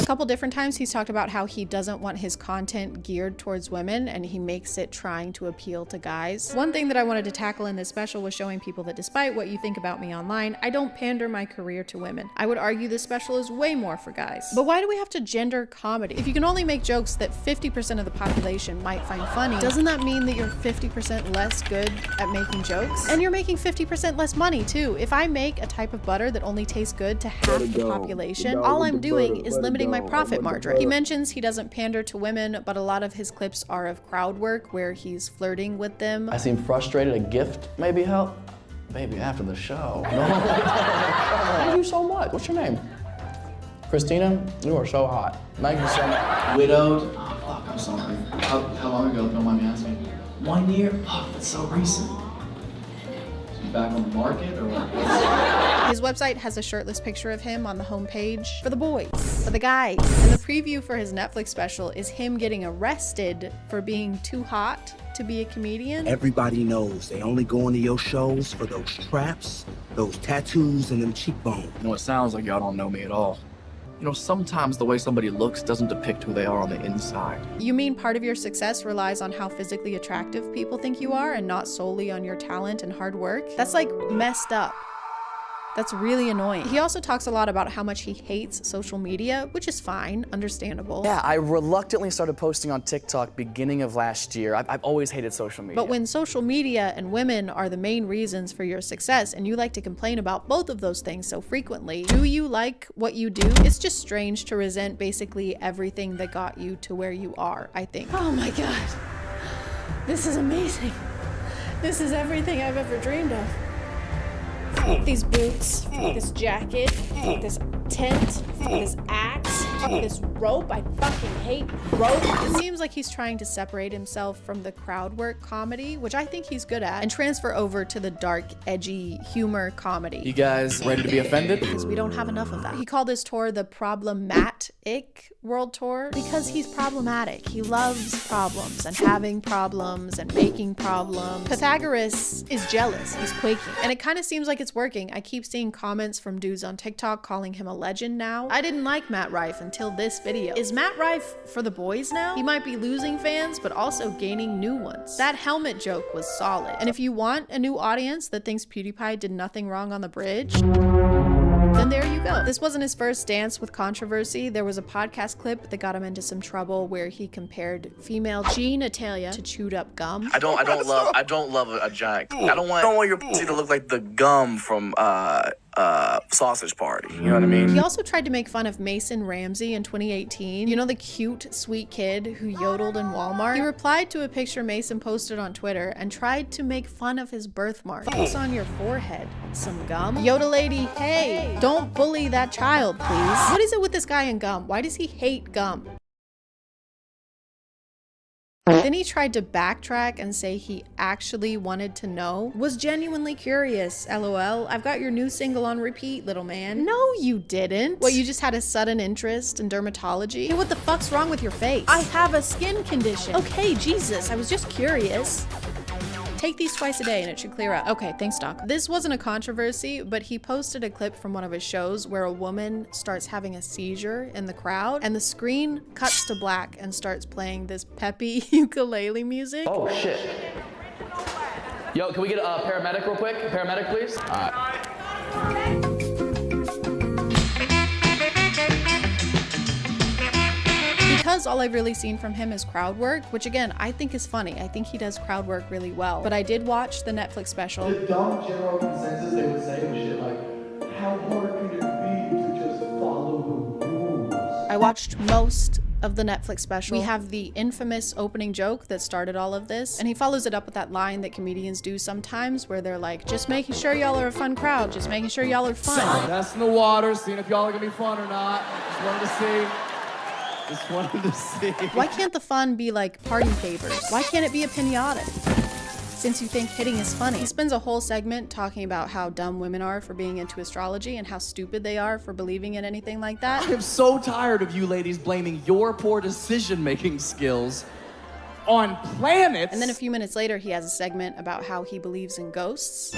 A couple different times he's talked about how he doesn't want his content geared towards women and he makes it trying to appeal to guys. One thing that I wanted to tackle in this special was showing people that despite what you think about me online, I don't pander my career to women. I would argue this special is way more for guys. But why do we have to gender comedy? If you can only make jokes that 50% of the population might find funny, doesn't that mean that you're 50% less good at making jokes? And you're making 50% less money too. If I make a type of butter that only tastes good to half the population, all I'm doing is limiting my profit margin. He mentions he doesn't pander to women, but a lot of his clips are of crowd work where he's flirting with them. I seem frustrated. A gift maybe help? Baby, after the show. Thank you so much. What's your name? Christina? You are so hot. Thank you so much. Widowed? Oh, fuck, I'm sorry. How long ago, if you don't mind me asking? 1 year? Oh, that's so recent. Back on the market or what? His website has a shirtless picture of him on the homepage for the boys, for the guys. And the preview for his Netflix special is him getting arrested for being too hot to be a comedian. Everybody knows they only go into your shows for those traps, those tattoos, and them cheekbones. You know, it sounds like y'all don't know me at all. You know, sometimes the way somebody looks doesn't depict who they are on the inside. You mean part of your success relies on how physically attractive people think you are and not solely on your talent and hard work? That's like messed up. That's really annoying. He also talks a lot about how much he hates social media, which is fine, understandable. Yeah, I reluctantly started posting on TikTok beginning of last year. I've always hated social media. But when social media and women are the main reasons for your success and you like to complain about both of those things so frequently, do you like what you do? It's just strange to resent basically everything that got you to where you are, I think. Oh my God. This is amazing. This is everything I've ever dreamed of. These boots, this jacket, this tent, this axe, this rope. I fucking hate rope. It seems like he's trying to separate himself from the crowd work comedy, which I think he's good at, and transfer over to the dark, edgy humor comedy. You guys ready to be offended? Because we don't have enough of that. He called his tour the Problematic World Tour because he's problematic. He loves problems and having problems and making problems. Pythagoras is jealous. He's quaking. And it kind of seems like it's working. I keep seeing comments from dudes on TikTok calling him a legend now. I didn't like Matt Rife until this video. Is Matt Rife for the boys now? He might be losing fans, but also gaining new ones. That helmet joke was solid. And if you want a new audience that thinks PewDiePie did nothing wrong on the bridge, then there you go. This wasn't his first dance with controversy. There was a podcast clip that got him into some trouble where he compared female genitalia to chewed up gum. I don't love a giant. I don't want your pussy to look like the gum from Sausage Party. You know what I mean? He also tried to make fun of Mason Ramsey in 2018. You know, the cute, sweet kid who yodeled in Walmart? He replied to a picture Mason posted on Twitter and tried to make fun of his birthmark. Focus on your forehead. Some gum? Yoda lady, hey, don't bully that child, please. What is it with this guy and gum? Why does he hate gum? Then he tried to backtrack and say he actually wanted to know. Was genuinely curious, LOL. I've got your new single on repeat, little man. No, you didn't. What, you just had a sudden interest in dermatology? Hey, what the fuck's wrong with your face? I have a skin condition. Okay, Jesus, I was just curious. Take these twice a day and it should clear up. Okay, thanks, doc. This wasn't a controversy, but he posted a clip from one of his shows where a woman starts having a seizure in the crowd and the screen cuts to black and starts playing this peppy ukulele music. Oh, shit. Yo, can we get a paramedic real quick? Paramedic, please? Because all I've really seen from him is crowd work, which again, I think is funny. I think he does crowd work really well. But I did watch the Netflix special. The dumb general consensus they would say was shit like, how hard could it be to just follow the rules? I watched most of the Netflix special. We have the infamous opening joke that started all of this, and he follows it up with that line that comedians do sometimes where they're like, just making sure y'all are a fun crowd, just making sure y'all are fun. Testing the water, seeing if y'all are gonna be fun or not. Just wanted to see. Why can't the fun be like party favors? Why can't it be a pinata? Since you think hitting is funny. He spends a whole segment talking about how dumb women are for being into astrology and how stupid they are for believing in anything like that. I'm so tired of you ladies blaming your poor decision-making skills on planets. And then a few minutes later, he has a segment about how he believes in ghosts.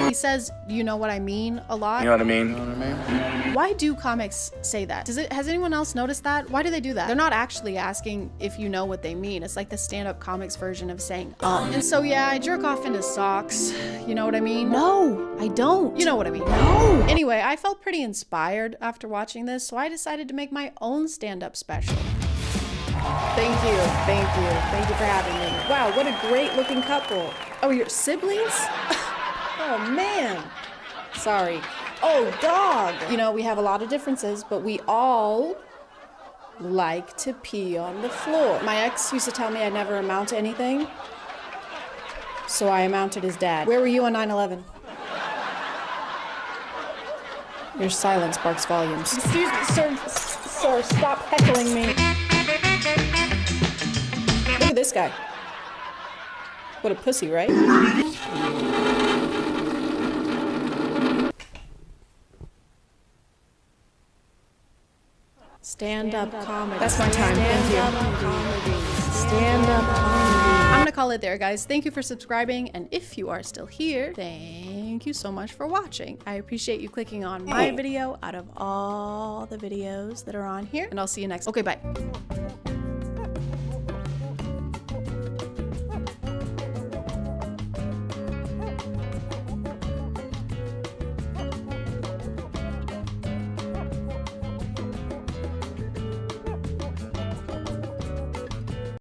He says, you know what I mean, a lot. You know what I mean? You know what I mean? Why do comics say that? Has anyone else noticed that? Why do they do that? They're not actually asking if you know what they mean. It's like the stand-up comics version of saying, And so yeah, I jerk off into socks. You know what I mean? No, I don't. You know what I mean? No. Anyway, I felt pretty inspired after watching this, so I decided to make my own stand-up special. Thank you, thank you. Thank you for having me. Wow, what a great looking couple. Oh, you're siblings? Oh man, sorry. Oh, dog. You know, we have a lot of differences, but we all like to pee on the floor. My ex used to tell me I'd never amount to anything, so I amounted his dad. Where were you on 9/11? Your silence sparks volumes. Excuse me, sir, stop heckling me. Look at this guy. What a pussy, right? Stand-up comedy. That's my time. Thank you. Stand-up comedy. I'm gonna call it there, guys. Thank you for subscribing, and if you are still here, thank you so much for watching. I appreciate you clicking on my video out of all the videos that are on here, and I'll see you next. Okay, bye.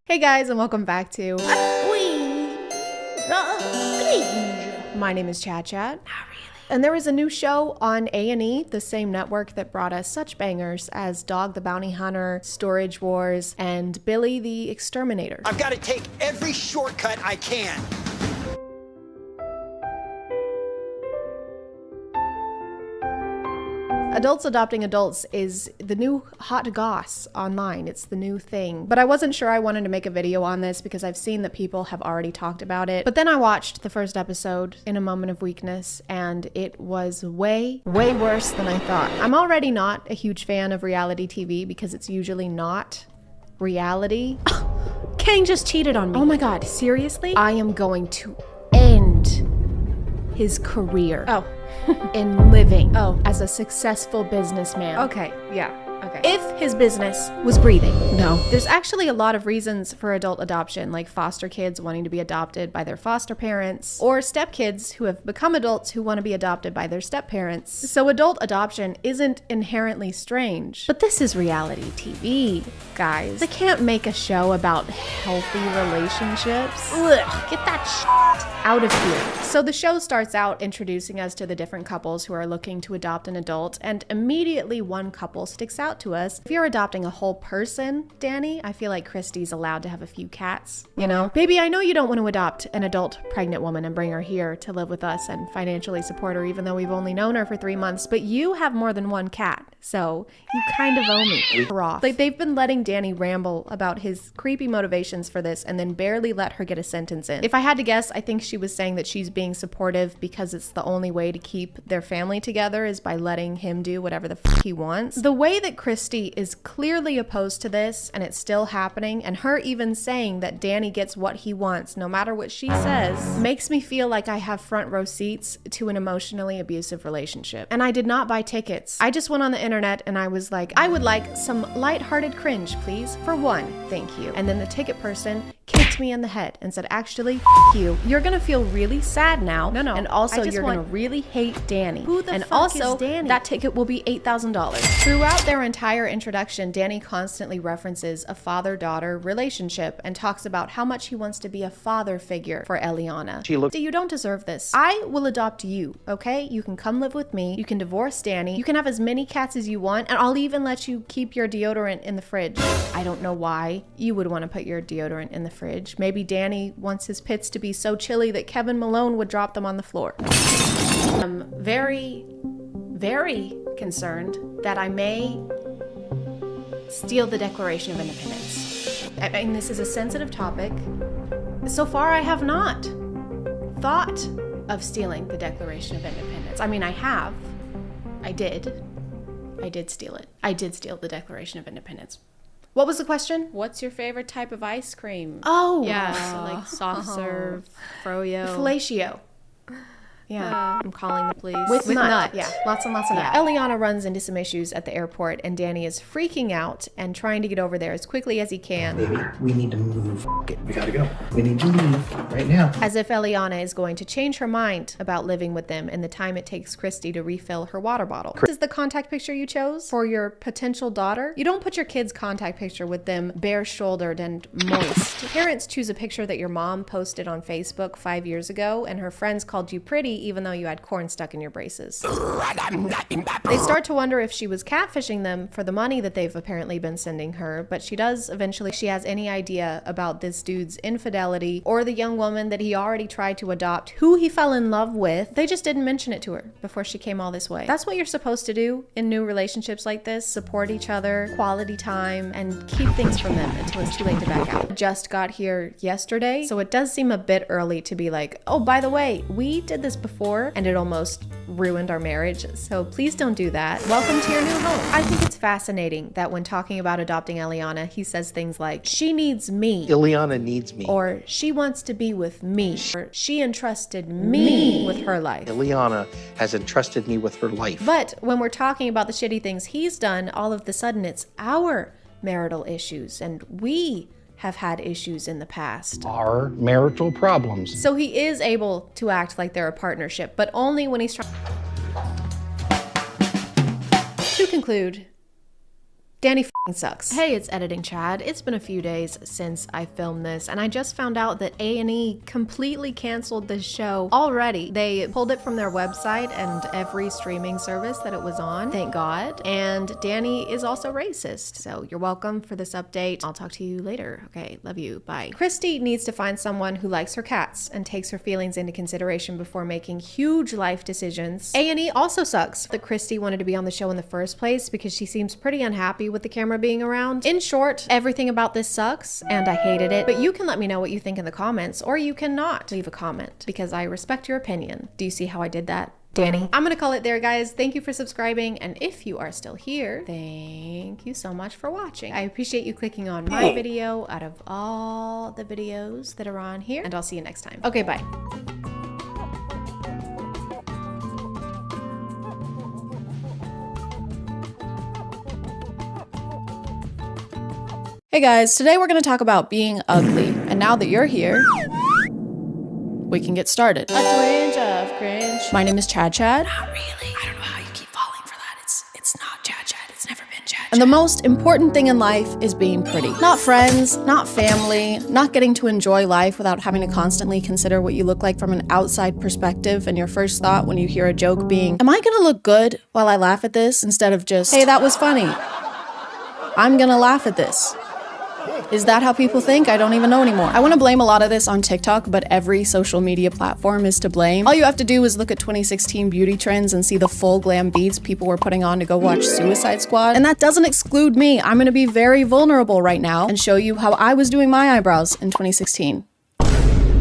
Hey guys, and welcome back to My name is ChadChad. Not really. And there is a new show on A&E, the same network that brought us such bangers as Dog the Bounty Hunter, Storage Wars, and Billy the Exterminator. I've got to take every shortcut I can. Adults Adopting Adults is the new hot goss online. It's the new thing. But I wasn't sure I wanted to make a video on this because I've seen that people have already talked about it. But then I watched the first episode in a moment of weakness, and it was way worse than I thought. I'm already not a huge fan of reality TV because it's usually not reality. Kang just cheated on me. Oh my God, seriously? I am going to end his career. Oh. In living as a successful businessman. Okay, yeah, okay. If his business was breathing. No. There's actually a lot of reasons for adult adoption, like foster kids wanting to be adopted by their foster parents, or stepkids who have become adults who want to be adopted by their step-parents. So adult adoption isn't inherently strange. But this is reality TV, guys. They can't make a show about healthy relationships. Ugh, get that shit out of here. So the show starts out introducing us to the different couples who are looking to adopt an adult, and immediately one couple sticks out to us. If you're adopting a whole person, Danny, I feel like Christy's allowed to have a few cats, you know? Baby, I know you don't want to adopt an adult pregnant woman and bring her here to live with us and financially support her even though we've only known her for 3 months, but you have more than one cat, so you kind of owe me. Her off. Like, they've been letting Danny ramble about his creepy motivations for this and then barely let her get a sentence in. If I had to guess, I I think she was saying that she's being supportive because it's the only way to keep their family together is by letting him do whatever the f he wants. The way that Christy is clearly opposed to this and it's still happening, and her even saying that Danny gets what he wants no matter what she says, makes me feel like I have front row seats to an emotionally abusive relationship. And I did not buy tickets. I just went on the internet and I was like, I would like some lighthearted cringe, please. For one, thank you. And then the ticket person kicked me in the head and said, actually, f you. You're gonna feel really sad now. No. And also you're gonna really hate Danny. Who the fuck is Danny? That ticket will be $8,000. Throughout their entire introduction, Danny constantly references a father-daughter relationship and talks about how much he wants to be a father figure for Eliana. You don't deserve this. I will adopt you, okay? You can come live with me. You can divorce Danny. You can have as many cats as you want, and I'll even let you keep your deodorant in the fridge. I don't know why you would want to put your deodorant in the fridge. Maybe Danny wants his pits to be so chilly that Kevin Malone would drop them on the floor. I'm very, very concerned that I may steal the Declaration of Independence. I mean, this is a sensitive topic. So far, I have not thought of stealing the Declaration of Independence. I mean, I have. I did steal it. I did steal the Declaration of Independence. What was the question? What's your favorite type of ice cream? Oh, Yeah, so like soft serve, froyo. Fellatio. Yeah, I'm calling the police. With nut. Yeah, lots and lots of nut. Eliana runs into some issues at the airport, and Danny is freaking out and trying to get over there as quickly as he can. Baby, we need to move. We gotta go. We need to leave right now. As if Eliana is going to change her mind about living with them in the time it takes Christy to refill her water bottle. This is the contact picture you chose for your potential daughter? You don't put your kid's contact picture with them bare-shouldered and moist. Parents choose a picture that your mom posted on Facebook 5 years ago, and her friends called you pretty even though you had corn stuck in your braces. They start to wonder if she was catfishing them for the money that they've apparently been sending her, but she does eventually. She has any idea about this dude's infidelity or the young woman that he already tried to adopt, who he fell in love with. They just didn't mention it to her before she came all this way. That's what you're supposed to do in new relationships like this: support each other, quality time, and keep things from them until it's too late to back out. Just got here yesterday, so it does seem a bit early to be like, oh, by the way, we did this before and it almost ruined our marriage, so please don't do that. Welcome to your new home. I think it's fascinating that when talking about adopting Eliana, he says things like, she needs me. Eliana needs me. Or she wants to be with me. Or she entrusted me with her life. Eliana has entrusted me with her life. But when we're talking about the shitty things he's done, all of the sudden it's our marital issues, and we have had issues in the past. Our marital problems. So he is able to act like they're a partnership, but only when he's trying. To conclude, Danny f***ing sucks. Hey, it's Editing Chad. It's been a few days since I filmed this, and I just found out that A&E completely canceled this show already. They pulled it from their website and every streaming service that it was on, thank God. And Danny is also racist, so you're welcome for this update. I'll talk to you later. Okay, love you, bye. Christy needs to find someone who likes her cats and takes her feelings into consideration before making huge life decisions. A&E also sucks that Christy wanted to be on the show in the first place because she seems pretty unhappy with the camera being around. In short, everything about this sucks and I hated it, but you can let me know what you think in the comments, or you cannot leave a comment because I respect your opinion. Do you see how I did that, Danny? I'm gonna call it there, guys. Thank you for subscribing, and if you are still here, thank you so much for watching. I appreciate you clicking on my video out of all the videos that are on here, and I'll see you next time. Okay, bye. Hey guys, today we're going to talk about being ugly. And now that you're here, we can get started. A twinge of cringe. My name is ChadChad. Not really. I don't know how you keep falling for that. It's not ChadChad. It's never been ChadChad. And the most important thing in life is being pretty. Not friends, not family, not getting to enjoy life without having to constantly consider what you look like from an outside perspective, and your first thought when you hear a joke being, am I going to look good while I laugh at this, instead of just, hey, that was funny. I'm going to laugh at this. Is that how people think? I don't even know anymore. I want to blame a lot of this on TikTok, but every social media platform is to blame. All you have to do is look at 2016 beauty trends and see the full glam beats people were putting on to go watch Suicide Squad. And that doesn't exclude me. I'm going to be very vulnerable right now and show you how I was doing my eyebrows in 2016.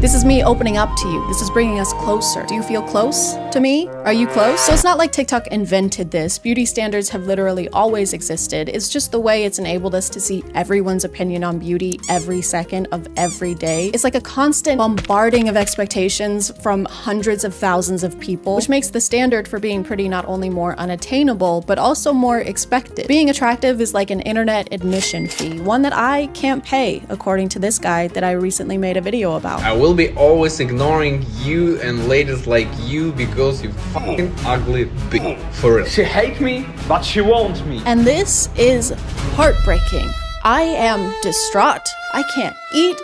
This is me opening up to you. This is bringing us closer. Do you feel close to me? Are you close? So it's not like TikTok invented this. Beauty standards have literally always existed. It's just the way it's enabled us to see everyone's opinion on beauty every second of every day. It's like a constant bombarding of expectations from hundreds of thousands of people, which makes the standard for being pretty not only more unattainable, but also more expected. Being attractive is like an internet admission fee, one that I can't pay, according to this guy that I recently made a video about. I will be always ignoring you and ladies like you because you fucking ugly bitch. For real. She hates me, but she wants me. And this is heartbreaking. I am distraught. I can't eat.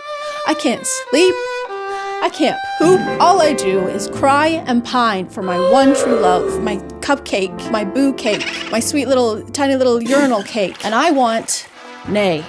I can't sleep. I can't poop. All I do is cry and pine for my one true love, my cupcake, my boo cake, my sweet little, tiny little urinal cake. And I want, nay,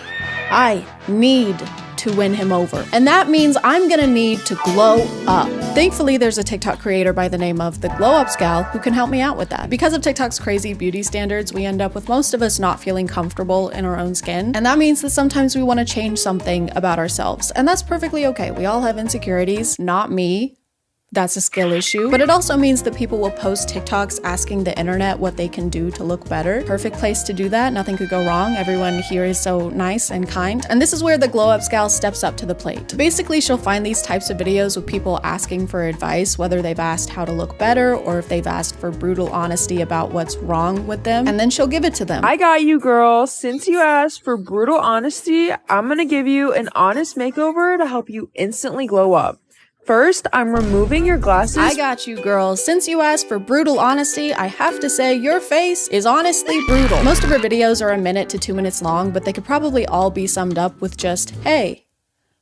I need to win him over. And that means I'm gonna need to glow up. Thankfully, there's a TikTok creator by the name of the Glow Ups Gal who can help me out with that. Because of TikTok's crazy beauty standards, we end up with most of us not feeling comfortable in our own skin. And that means that sometimes we wanna change something about ourselves. And that's perfectly okay. We all have insecurities, not me. That's a skill issue. But it also means that people will post TikToks asking the internet what they can do to look better. Perfect place to do that. Nothing could go wrong. Everyone here is so nice and kind. And this is where the Glow Ups Gal steps up to the plate. Basically, she'll find these types of videos with people asking for advice, whether they've asked how to look better or if they've asked for brutal honesty about what's wrong with them. And then she'll give it to them. I got you, girl. Since you asked for brutal honesty, I'm gonna give you an honest makeover to help you instantly glow up. First, I'm removing your glasses. I got you, girls. Since you asked for brutal honesty, I have to say your face is honestly brutal. Most of her videos are 1 minute to 2 minutes long, but they could probably all be summed up with just, hey,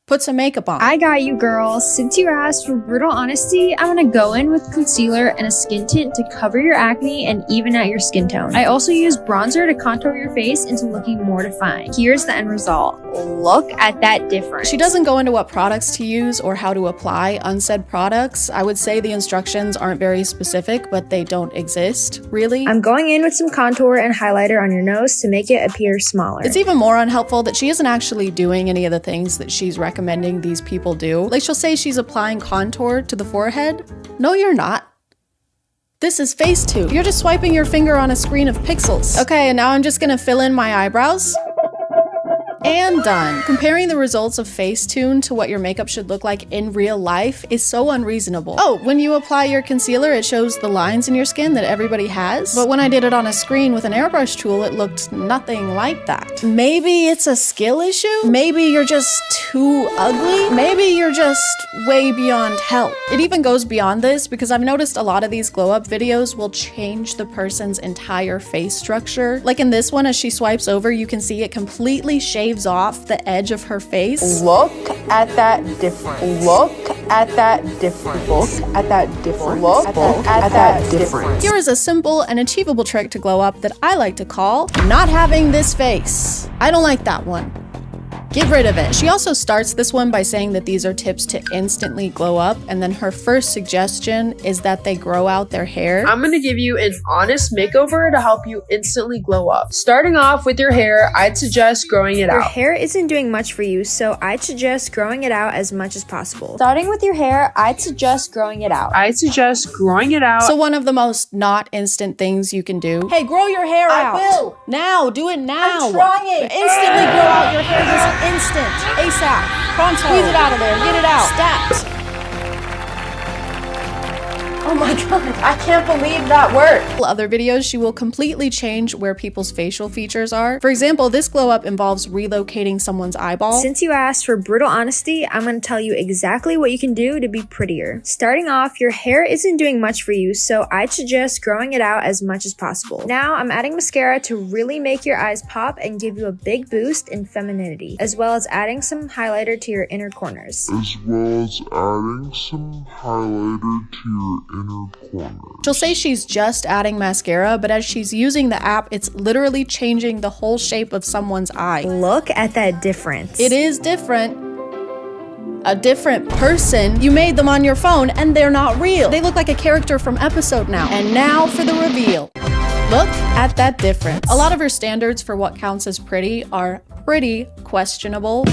put some makeup on. I got you, girl. Since you asked for brutal honesty, I'm gonna go in with concealer and a skin tint to cover your acne and even out your skin tone. I also use bronzer to contour your face into looking more defined. Here's the end result. Look at that difference. She doesn't go into what products to use or how to apply unsaid products. I would say the instructions aren't very specific, but they don't exist, really. I'm going in with some contour and highlighter on your nose to make it appear smaller. It's even more unhelpful that she isn't actually doing any of the things that she's recommending these people do. Like, she'll say she's applying contour to the forehead. No, you're not. This is Facetune. You're just swiping your finger on a screen of pixels. Okay, and now I'm just gonna fill in my eyebrows. And done. Comparing the results of Facetune to what your makeup should look like in real life is so unreasonable. Oh, when you apply your concealer, it shows the lines in your skin that everybody has. But when I did it on a screen with an airbrush tool, it looked nothing like that. Maybe it's a skill issue? Maybe you're just too ugly? Maybe you're just way beyond help. It even goes beyond this because I've noticed a lot of these glow up videos will change the person's entire face structure. Like in this one, as she swipes over, you can see it completely shaves off the edge of her face. Look at that difference. Look at that difference. Look at that difference. Look at that difference. Here is a simple and achievable trick to glow up that I like to call not having this face. I don't like that one. Get rid of it. She also starts this one by saying that these are tips to instantly glow up, and then her first suggestion is that they grow out their hair. I'm gonna give you an honest makeover to help you instantly glow up. Starting off with your hair, I'd suggest growing it out. Your hair isn't doing much for you, so I'd suggest growing it out as much as possible. Starting with your hair, I'd suggest growing it out. I'd suggest growing it out. So one of the most not instant things you can do. Hey, grow your hair out. I will. Now, do it now. I'm trying. Instantly grow out your hair this instant. ASAP. Pronto. Squeeze it out of there. Get it out. Stat. Oh my god, I can't believe that worked. Other videos, she will completely change where people's facial features are. For example, this glow up involves relocating someone's eyeball. Since you asked for brutal honesty, I'm going to tell you exactly what you can do to be prettier. Starting off, your hair isn't doing much for you, so I'd suggest growing it out as much as possible. Now, I'm adding mascara to really make your eyes pop and give you a big boost in femininity, as well as adding some highlighter to your inner corners. She'll say she's just adding mascara, but as she's using the app, it's literally changing the whole shape of someone's eye. Look at that difference. It is different. A different person. You made them on your phone and they're not real. They look like a character from Episode Now. And now for the reveal. Look at that difference. A lot of her standards for what counts as pretty are pretty questionable.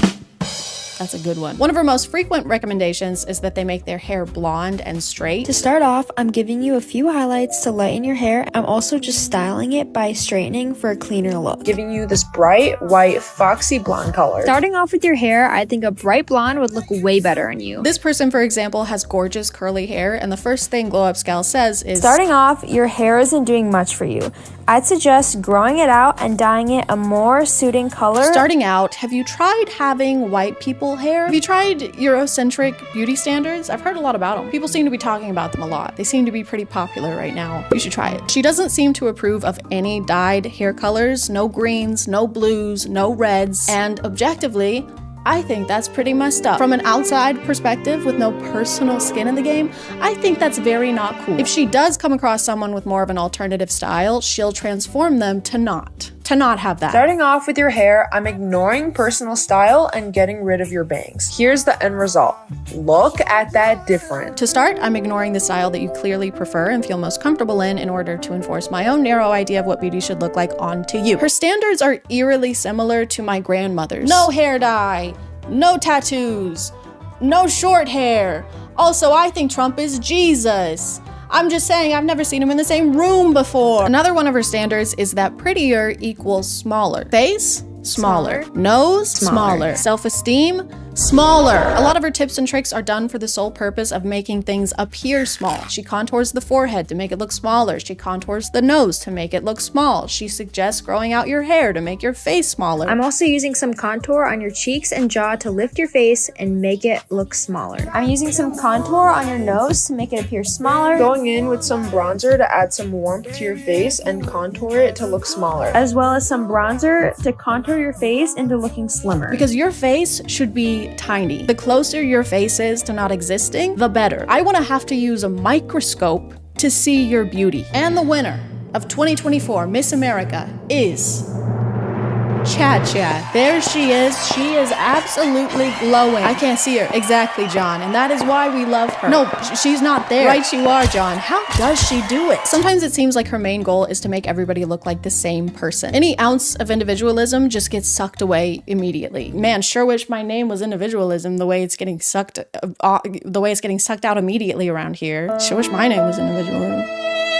That's a good one. One of her most frequent recommendations is that they make their hair blonde and straight. To start off, I'm giving you a few highlights to lighten your hair. I'm also just styling it by straightening for a cleaner look. Giving you this bright, white, foxy blonde color. Starting off with your hair, I think a bright blonde would look way better on you. This person, for example, has gorgeous curly hair, and the first thing Glow Up Gal says is, starting off, your hair isn't doing much for you. I'd suggest growing it out and dyeing it a more suiting color. Starting out, have you tried having white people hair? Have you tried Eurocentric beauty standards? I've heard a lot about them. People seem to be talking about them a lot. They seem to be pretty popular right now. You should try it. She doesn't seem to approve of any dyed hair colors, no greens, no blues, no reds, and objectively, I think that's pretty messed up. From an outside perspective with no personal skin in the game, I think that's very not cool. If she does come across someone with more of an alternative style, she'll transform them to not have that. Starting off with your hair, I'm ignoring personal style and getting rid of your bangs. Here's the end result. Look at that difference. To start, I'm ignoring the style that you clearly prefer and feel most comfortable in order to enforce my own narrow idea of what beauty should look like onto you. Her standards are eerily similar to my grandmother's. No hair dye, no tattoos, no short hair. Also, I think Trump is Jesus. I'm just saying, I've never seen him in the same room before. Another one of her standards is that prettier equals smaller. Face? Smaller. Nose? Smaller. Self-esteem? Smaller. A lot of her tips and tricks are done for the sole purpose of making things appear small. She contours the forehead to make it look smaller. She contours the nose to make it look small. She suggests growing out your hair to make your face smaller. I'm also using some contour on your cheeks and jaw to lift your face and make it look smaller. I'm using some contour on your nose to make it appear smaller. Going in with some bronzer to add some warmth to your face and contour it to look smaller. As well as some bronzer to contour your face into looking slimmer. Because your face should be tiny. The closer your face is to not existing, the better. I want to have to use a microscope to see your beauty. And the winner of 2024 Miss America is ChadChad. There she is. She is absolutely glowing. I can't see her. Exactly, John. And that is why we love her. No, she's not there. Right you are, John. How does she do it? Sometimes it seems like her main goal is to make everybody look like the same person. Any ounce of individualism just gets sucked away immediately. Man, sure wish my name was individualism the way it's getting sucked out immediately around here. Sure wish my name was individualism.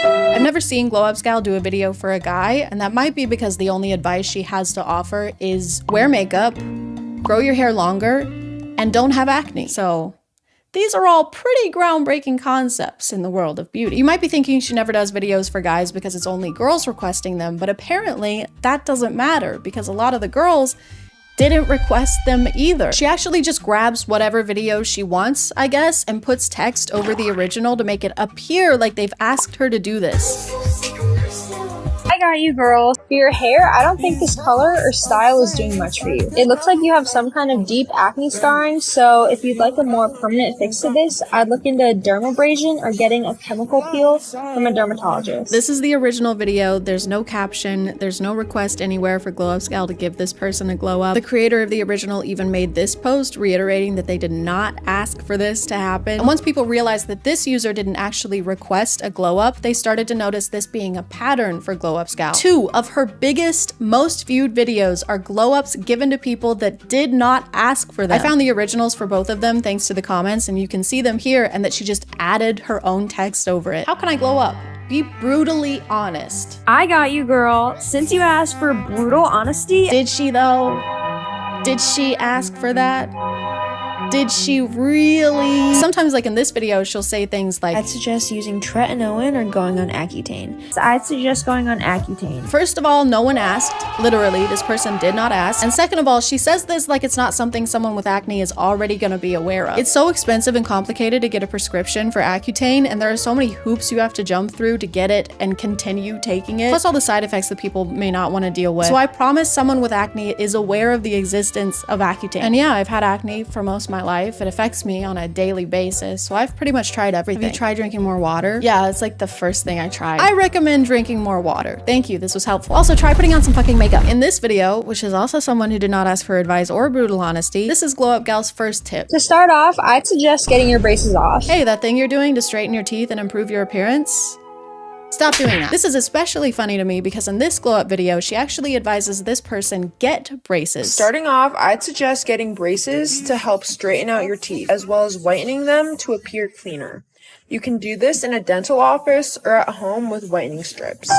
I've never seen Glow Up Gal do a video for a guy, and that might be because the only advice she has to offer is wear makeup, grow your hair longer, and don't have acne. So these are all pretty groundbreaking concepts in the world of beauty. You might be thinking she never does videos for guys because it's only girls requesting them, but apparently that doesn't matter because a lot of the girls didn't request them either. She actually just grabs whatever video she wants, I guess, and puts text over the original to make it appear like they've asked her to do this. I got you, girl. For your hair, I don't think this color or style is doing much for you. It looks like you have some kind of deep acne scarring, so if you'd like a more permanent fix to this, I'd look into dermabrasion or getting a chemical peel from a dermatologist. This is the original video. There's no caption. There's no request anywhere for Glow Up Gal to give this person a glow up. The creator of the original even made this post reiterating that they did not ask for this to happen. And once people realized that this user didn't actually request a glow up, they started to notice this being a pattern for Glow Up Gal. 2 of her biggest, most viewed videos are glow ups given to people that did not ask for them. I found the originals for both of them thanks to the comments, and you can see them here, and that she just added her own text over it. How can I glow up? Be brutally honest. I got you, girl. Since you asked for brutal honesty. Did she though? Did she ask for that? Did she really? Sometimes, like in this video, she'll say things like, I'd suggest using tretinoin or going on Accutane. So I'd suggest going on Accutane. First of all, no one asked. Literally, this person did not ask. And second of all, she says this like it's not something someone with acne is already gonna be aware of. It's so expensive and complicated to get a prescription for Accutane, and there are so many hoops you have to jump through to get it and continue taking it, plus all the side effects that people may not want to deal with. So I promise someone with acne is aware of the existence of Accutane. And yeah, I've had acne for most of my life. It affects me on a daily basis, so I've pretty much tried everything. Have you tried drinking more water? Yeah, it's like the first thing I tried. I recommend drinking more water. Thank you, this was helpful. Also, try putting on some fucking makeup. In this video, which is also someone who did not ask for advice or brutal honesty, this is Glow Up Gal's first tip. To start off, I'd suggest getting your braces off. Hey, that thing you're doing to straighten your teeth and improve your appearance? Stop doing that. This is especially funny to me because in this glow up video, she actually advises this person get braces. Starting off, I'd suggest getting braces to help straighten out your teeth, as well as whitening them to appear cleaner. You can do this in a dental office or at home with whitening strips.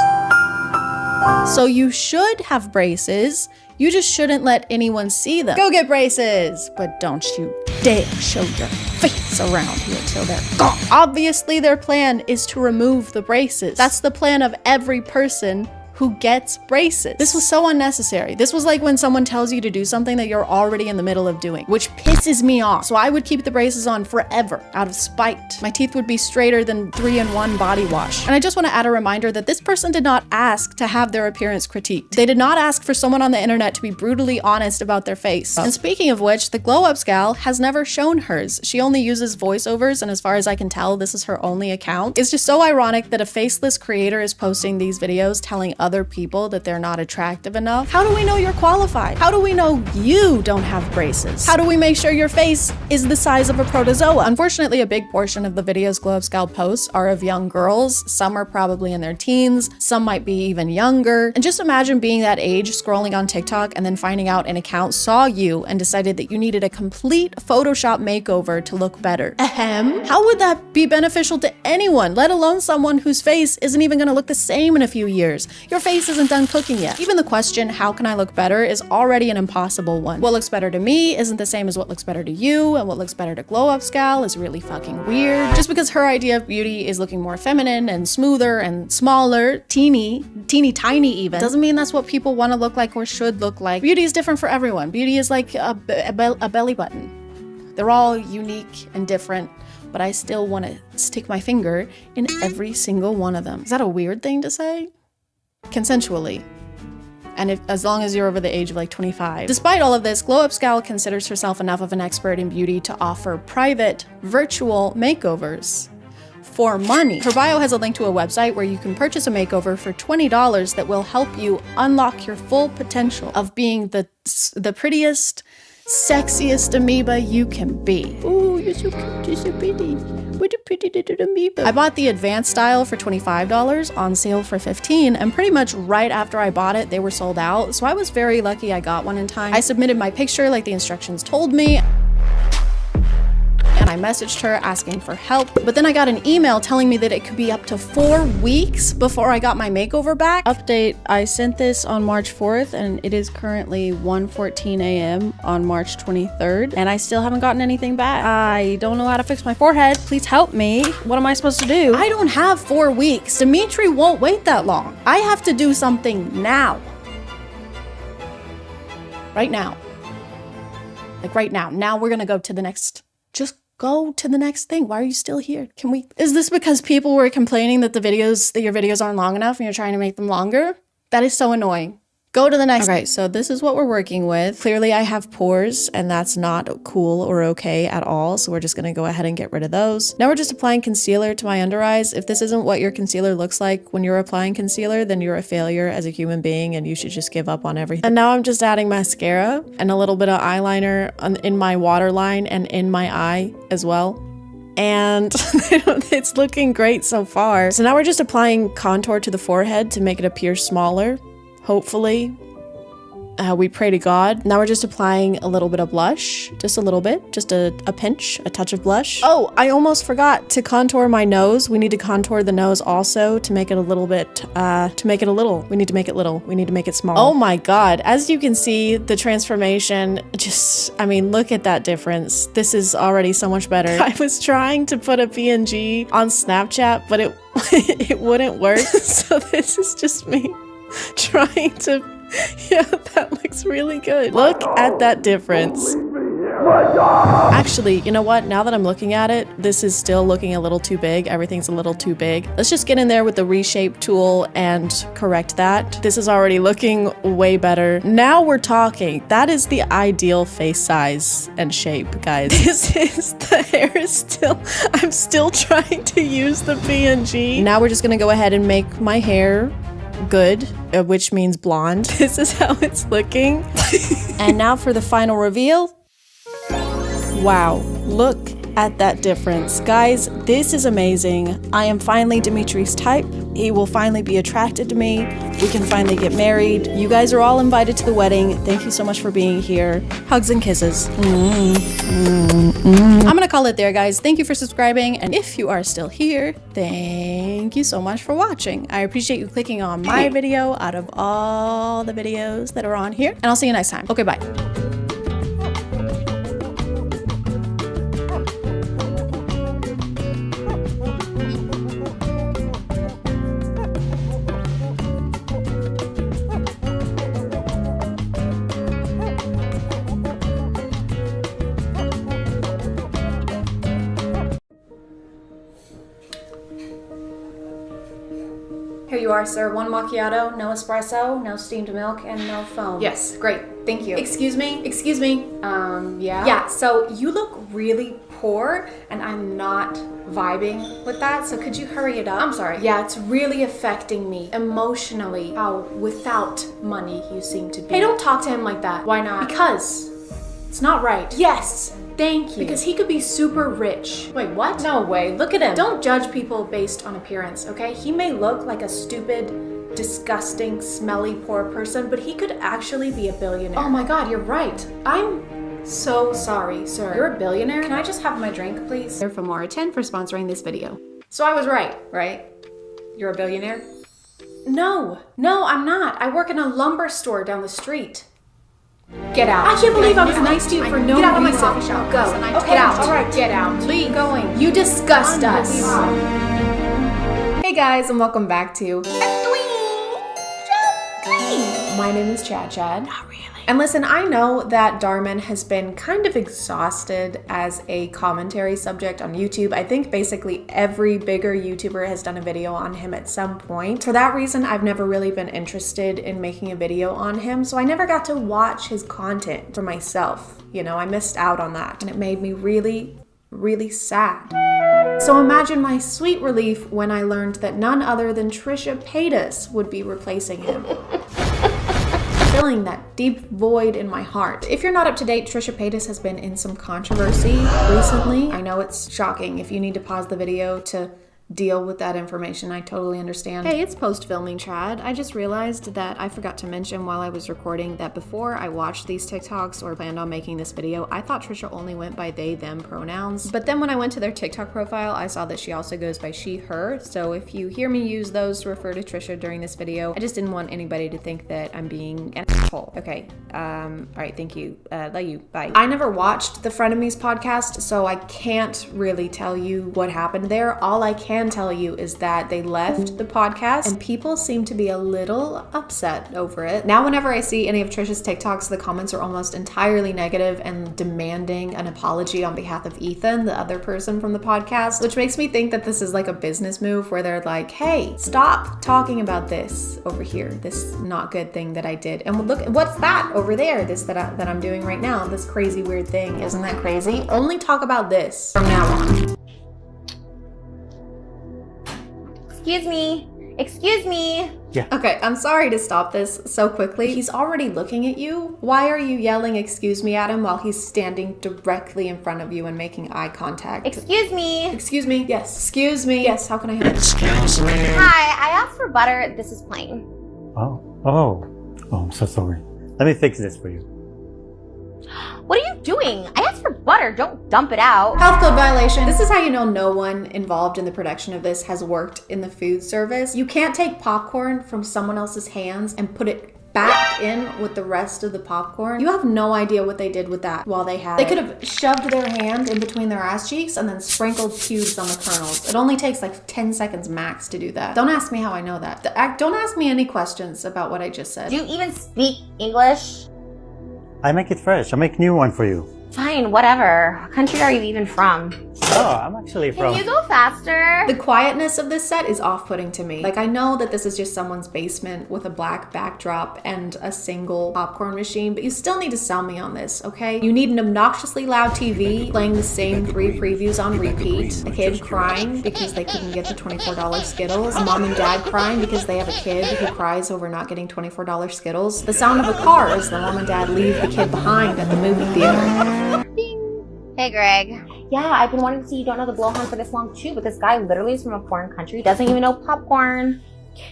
So you should have braces, you just shouldn't let anyone see them. Go get braces, but don't you dare show your face around here till they're gone. Obviously their plan is to remove the braces. That's the plan of every person who gets braces. This was so unnecessary. This was like when someone tells you to do something that you're already in the middle of doing, which pisses me off. So I would keep the braces on forever out of spite. My teeth would be straighter than 3-in-1 body wash. And I just want to add a reminder that this person did not ask to have their appearance critiqued. They did not ask for someone on the internet to be brutally honest about their face. And speaking of which, the Glow Ups gal has never shown hers. She only uses voiceovers, and as far as I can tell, this is her only account. It's just so ironic that a faceless creator is posting these videos telling other people that they're not attractive enough. How do we know you're qualified? How do we know you don't have braces? How do we make sure your face is the size of a protozoa? Unfortunately, a big portion of the videos Glow Ups gal posts are of young girls. Some are probably in their teens, some might be even younger. And just imagine being that age, scrolling on TikTok, and then finding out an account saw you and decided that you needed a complete Photoshop makeover to look better. Ahem. How would that be beneficial to anyone, let alone someone whose face isn't even gonna look the same in a few years? Your face isn't done cooking yet. Even the question, how can I look better, is already an impossible one. What looks better to me isn't the same as what looks better to you, and what looks better to Glow Ups gal is really fucking weird. Just because her idea of beauty is looking more feminine and smoother and smaller, teeny tiny even, doesn't mean that's what people want to look like or should look like. Beauty is different for everyone. Beauty is like a belly button. They're all unique and different, but I still want to stick my finger in every single one of them. Is that a weird thing to say? Consensually. And as long as you're over the age of like 25. Despite all of this, Glow Ups gal considers herself enough of an expert in beauty to offer private, virtual makeovers for money. Her bio has a link to a website where you can purchase a makeover for $20 that will help you unlock your full potential of being the prettiest, sexiest amoeba you can be. Ooh, you're so cute, you're so pretty. What a pretty little amoeba. I bought the advanced style for $25, on sale for $15, and pretty much right after I bought it, they were sold out, so I was very lucky I got one in time. I submitted my picture like the instructions told me, and I messaged her asking for help, but then I got an email telling me that it could be up to 4 weeks before I got my makeover back. Update, I sent this on March 4th and it is currently 1:14 a.m. on March 23rd and I still haven't gotten anything back. I don't know how to fix my forehead. Please help me. What am I supposed to do? I don't have 4 weeks. Dimitri won't wait that long. I have to do something now. Right now. Like right now. Now we're gonna go to the next. Just go to the next thing. Why are you still here? Is this because people were complaining that your videos aren't long enough and you're trying to make them longer? That is so annoying. Go to the next. Okay, so this is what we're working with. Clearly I have pores and that's not cool or okay at all. So we're just gonna go ahead and get rid of those. Now we're just applying concealer to my under eyes. If this isn't what your concealer looks like when you're applying concealer, then you're a failure as a human being and you should just give up on everything. And now I'm just adding mascara and a little bit of eyeliner in my waterline and in my eye as well. And it's looking great so far. So now we're just applying contour to the forehead to make it appear smaller. Hopefully, we pray to God. Now we're just applying a little bit of blush, just a little bit, just a pinch, a touch of blush. Oh, I almost forgot to contour my nose. We need to contour the nose also to make it a little bit, we need to make it little. We need to make it small. Oh my God. As you can see, the transformation look at that difference. This is already so much better. I was trying to put a PNG on Snapchat, but it wouldn't work. So this is just me trying to, yeah, that looks really good. Look at that difference. Actually, you know what? Now that I'm looking at it, this is still looking a little too big. Everything's a little too big. Let's just get in there with the reshape tool and correct that. This is already looking way better. Now we're talking. That is the ideal face size and shape, guys. The hair is still, I'm still trying to use the PNG. Now we're just gonna go ahead and make my hair good, which means blonde. This is how it's looking. And now for the final reveal. Wow, look at that difference. Guys, this is amazing. I am finally Dimitri's type. He will finally be attracted to me. We can finally get married. You guys are all invited to the wedding. Thank you so much for being here. Hugs and kisses. I'm gonna call it there, guys. Thank you for subscribing. And if you are still here, thank you so much for watching. I appreciate you clicking on my video out of all the videos that are on here. And I'll see you next time. Okay, bye. Here you are, sir. 1 macchiato, no espresso, no steamed milk, and no foam. Yes, great. Thank you. Excuse me? Yeah? Yeah, so you look really poor, and I'm not vibing with that, so could you hurry it up? I'm sorry. Yeah, it's really affecting me emotionally how without money you seem to be. Hey, don't talk to him like that. Why not? Because it's not right. Yes! Thank you. Because he could be super rich. Wait, what? No way. Look at him. Don't judge people based on appearance, okay? He may look like a stupid, disgusting, smelly, poor person, but he could actually be a billionaire. Oh my god, you're right. I'm so sorry, sir. You're a billionaire? Can I just have my drink, please? They're from Mora10 for sponsoring this video. So I was right, right? You're a billionaire? No, I'm not. I work in a lumber store down the street. Get out. I can't believe I was nice to you for no reason. Get out of my coffee shop. Go. Okay, Get out. all right. Get out. Leave. Going. You disgust us. Hey guys, and welcome back to My name is ChadChad. Not really. And listen, I know that Darman has been kind of exhausted as a commentary subject on YouTube. I think basically every bigger YouTuber has done a video on him at some point. For that reason, I've never really been interested in making a video on him, so I never got to watch his content for myself. You know, I missed out on that, and it made me really, really sad. So imagine my sweet relief when I learned that none other than Trisha Paytas would be replacing him. Filling that deep void in my heart. If you're not up to date, Trisha Paytas has been in some controversy recently. I know it's shocking. If you need to pause the video to deal with that information, I totally understand. Hey, it's post-filming, Chad. I just realized that I forgot to mention while I was recording that before I watched these TikToks or planned on making this video, I thought Trisha only went by they, them pronouns. But then when I went to their TikTok profile, I saw that she also goes by she, her. So if you hear me use those to refer to Trisha during this video, I just didn't want anybody to think that I'm being an asshole. Okay, all right, thank you. Love you, bye. I never watched the Frenemies podcast, so I can't really tell you what happened there. All I can tell you is that they left the podcast and people seem to be a little upset over it. Now whenever I see any of Trisha's TikToks, the comments are almost entirely negative and demanding an apology on behalf of Ethan, the other person from the podcast, which makes me think that this is like a business move where they're like, hey, stop talking about this over here, this not good thing that I did. And look, what's that over there, this that I'm doing right now, this crazy weird thing. Isn't that crazy? Only talk about this from now on. Excuse me. Yeah. Okay, I'm sorry to stop this so quickly. He's already looking at you. Why are you yelling excuse me at him while he's standing directly in front of you and making eye contact? Excuse me. Excuse me? Yes. Excuse me? Yes, how can I help you? Excuse me. Hi, I asked for butter. This is plain. Oh, I'm so sorry. Let me fix this for you. What are you doing? I asked for butter. Don't dump it out. Health code violation. This is how you know no one involved in the production of this has worked in the food service. You can't take popcorn from someone else's hands and put it back in with the rest of the popcorn. You have no idea what they did with that while they had it. They could have shoved their hand in between their ass cheeks and then sprinkled cubes on the kernels. It only takes like 10 seconds max to do that. Don't ask me how I know that. Don't ask me any questions about what I just said. Do you even speak English? I make it fresh. I make new one for you. Fine, whatever. What country are you even from? Oh, I'm actually from... Can you go faster? The quietness of this set is off-putting to me. Like, I know that this is just someone's basement with a black backdrop and a single popcorn machine, but you still need to sell me on this, okay? You need an obnoxiously loud TV playing the same 3 previews on repeat, a kid crying because they couldn't get the $24 Skittles, a mom and dad crying because they have a kid who cries over not getting $24 Skittles, the sound of a car as the mom and dad leave the kid behind at the movie theater. Hey, Greg. Yeah, I've been wanting to see You Don't Know the Blowhorn for this long too, but this guy literally is from a foreign country, doesn't even know popcorn.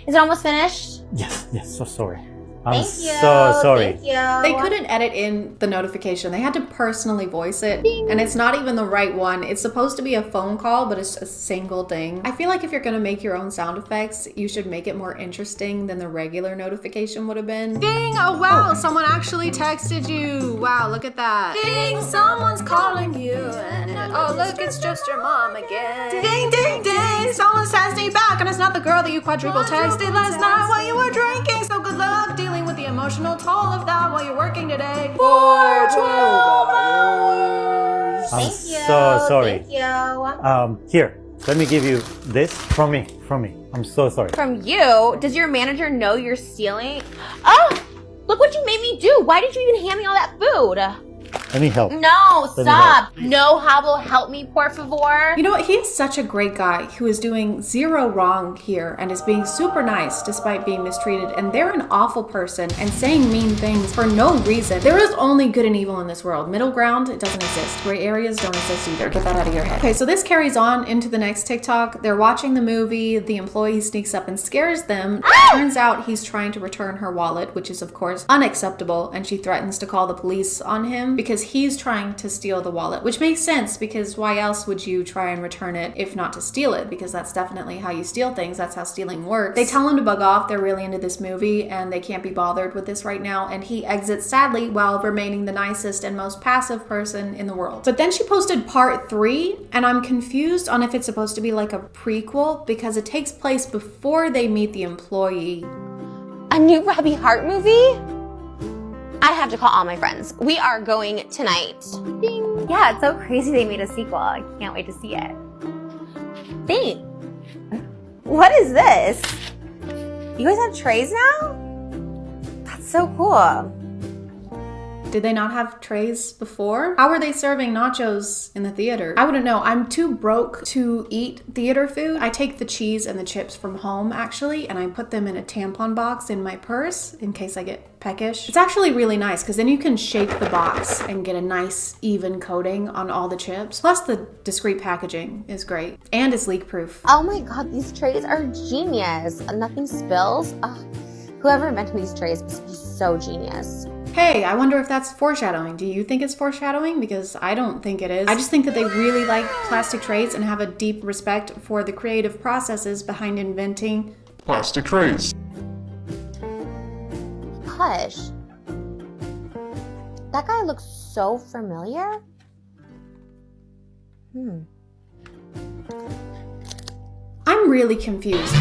Is it almost finished? Yes, so sorry. I'm Thank you. so sorry. Thank you. They couldn't edit in the notification. They had to personally voice it. Ding. And it's not even the right one. It's supposed to be a phone call, but it's a single ding. I feel like if you're gonna make your own sound effects, you should make it more interesting than the regular notification would have been. Ding! Oh wow, someone actually texted you. Wow, look at that. Ding! Someone's calling you. Oh look, it's just your mom again. Ding, ding, ding! Someone's texting you back, and it's not the girl that you quadruple texted last night while you were drinking. So good luck dealing with the emotional toll of that while you're working today for 12 hours. I'm so sorry. Thank you. Here, let me give you this from me. I'm so sorry. From you? Does your manager know you're stealing? Oh, look what you made me do. Why did you even hand me all that food? Let me help. No, stop. No hablo, help me, por favor. You know what? He is such a great guy who is doing zero wrong here and is being super nice despite being mistreated. And they're an awful person and saying mean things for no reason. There is only good and evil in this world. Middle ground, it doesn't exist. Gray areas don't exist either. Get that out of your head. Okay, so this carries on into the next TikTok. They're watching the movie. The employee sneaks up and scares them. Turns out he's trying to return her wallet, which is of course unacceptable. And she threatens to call the police on him because he's trying to steal the wallet, which makes sense because why else would you try and return it if not to steal it? Because that's definitely how you steal things. That's how stealing works. They tell him to bug off. They're really into this movie and they can't be bothered with this right now. And he exits sadly while remaining the nicest and most passive person in the world. But then she posted part 3 and I'm confused on if it's supposed to be like a prequel because it takes place before they meet the employee. A new Robbie Hart movie? I have to call all my friends. We are going tonight. Ding. Yeah, it's so crazy they made a sequel. I can't wait to see it. Dang. What is this? You guys have trays now? That's so cool. Did they not have trays before? How were they serving nachos in the theater? I wouldn't know. I'm too broke to eat theater food. I take the cheese and the chips from home actually, and I put them in a tampon box in my purse in case I get peckish. It's actually really nice because then you can shake the box and get a nice even coating on all the chips. Plus the discreet packaging is great and it's leak proof. Oh my God, these trays are genius. Nothing spills. Whoever invented these trays must be so genius. Hey, I wonder if that's foreshadowing. Do you think it's foreshadowing? Because I don't think it is. I just think that they really like plastic trays and have a deep respect for the creative processes behind inventing plastic trays. Hush. That guy looks so familiar. I'm really confused.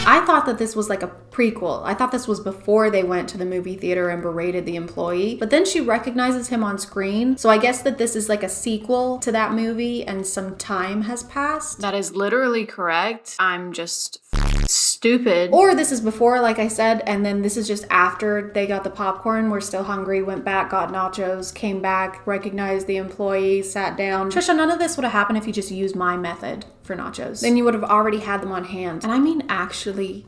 I thought that this was like a prequel. I thought this was before they went to the movie theater and berated the employee, but then she recognizes him on screen. So I guess that this is like a sequel to that movie and some time has passed. That is literally correct. I'm just stupid. Or this is before, like I said, and then this is just after they got the popcorn, were still hungry, went back, got nachos, came back, recognized the employee, sat down. Trisha, none of this would have happened if you just used my method for nachos. Then you would have already had them on hand. And I mean actually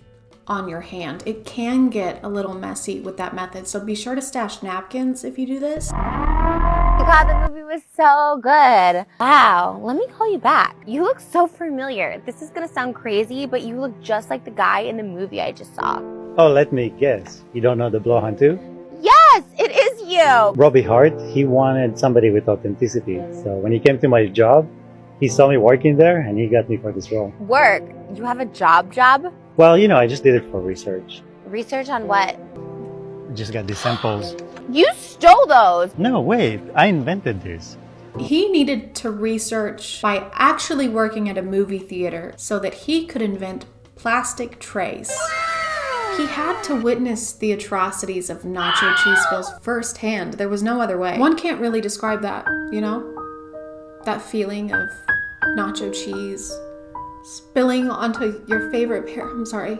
on your hand. It can get a little messy with that method, so be sure to stash napkins if you do this. God, the movie was so good. Wow, let me call you back. You look so familiar. This is gonna sound crazy, but you look just like the guy in the movie I just saw. Oh, let me guess. You don't know the Blowhorn too? Yes, it is you. Robbie Hart, he wanted somebody with authenticity. So when he came to my job, he saw me working there and he got me for this role. Work? You have a job? Well, you know, I just did it for research. Research on what? I just got these samples. You stole those. No, wait, I invented this. He needed to research by actually working at a movie theater so that he could invent plastic trays. He had to witness the atrocities of nacho cheese spills firsthand. There was no other way. One can't really describe that, you know? That feeling of nacho cheese spilling onto your favorite pair. I'm sorry.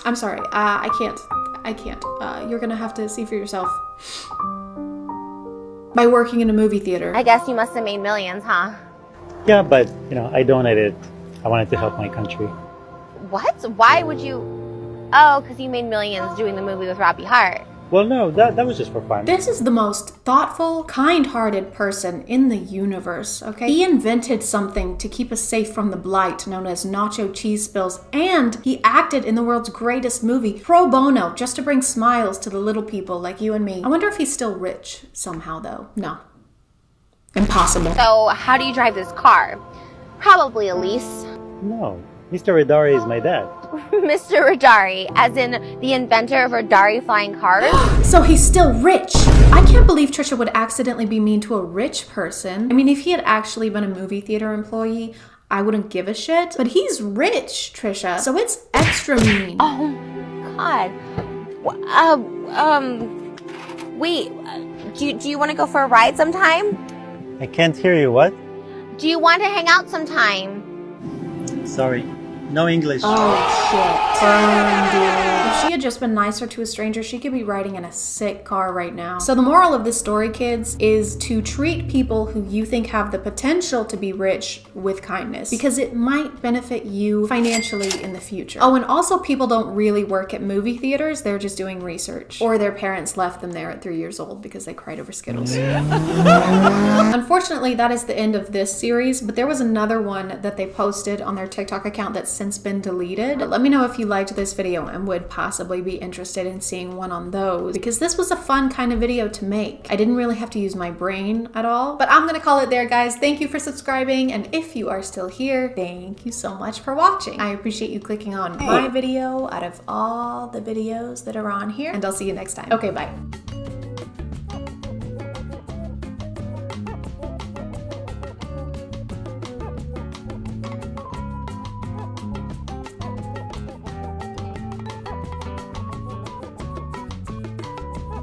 I'm sorry. I can't. You're gonna have to see for yourself. By working in a movie theater. I guess you must have made millions, huh? Yeah, but, you know, I donated. I wanted to help my country. What? Why would you? Oh, because you made millions doing the movie with Robbie Hart. Well, no, that was just for fun. This is the most thoughtful, kind-hearted person in the universe, okay? He invented something to keep us safe from the blight known as nacho cheese spills, and he acted in the world's greatest movie, pro bono, just to bring smiles to the little people like you and me. I wonder if he's still rich somehow, though. No. Impossible. So, how do you drive this car? Probably a lease. No, Mr. Radari is my dad. Mr. Radari, as in the inventor of Radari flying cars? So he's still rich. I can't believe Trisha would accidentally be mean to a rich person. I mean, if he had actually been a movie theater employee, I wouldn't give a shit. But he's rich, Trisha, so it's extra mean. Oh, God. Wait, do you want to go for a ride sometime? I can't hear you, what? Do you want to hang out sometime? Sorry, no English. Oh shit. Burn, dude. If she had just been nicer to a stranger, she could be riding in a sick car right now. So the moral of this story, kids, is to treat people who you think have the potential to be rich with kindness, because it might benefit you financially in the future. Oh, and also people don't really work at movie theaters. They're just doing research. Or their parents left them there at 3 years old because they cried over Skittles. Unfortunately, that is the end of this series, but there was another one that they posted on their TikTok account that's since been deleted. Let me know if you liked this video and would possibly be interested in seeing one on those, because this was a fun kind of video to make. I didn't really have to use my brain at all, but I'm gonna call it there, guys. Thank you for subscribing, and if you are still here, thank you so much for watching. I appreciate you clicking on my video out of all the videos that are on here, and I'll see you next time. Okay, bye.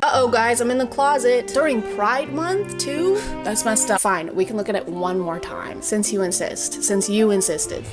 Uh-oh, guys, I'm in the closet. During Pride Month, too? That's messed up. Fine, we can look at it one more time, since you insist. Since you insisted.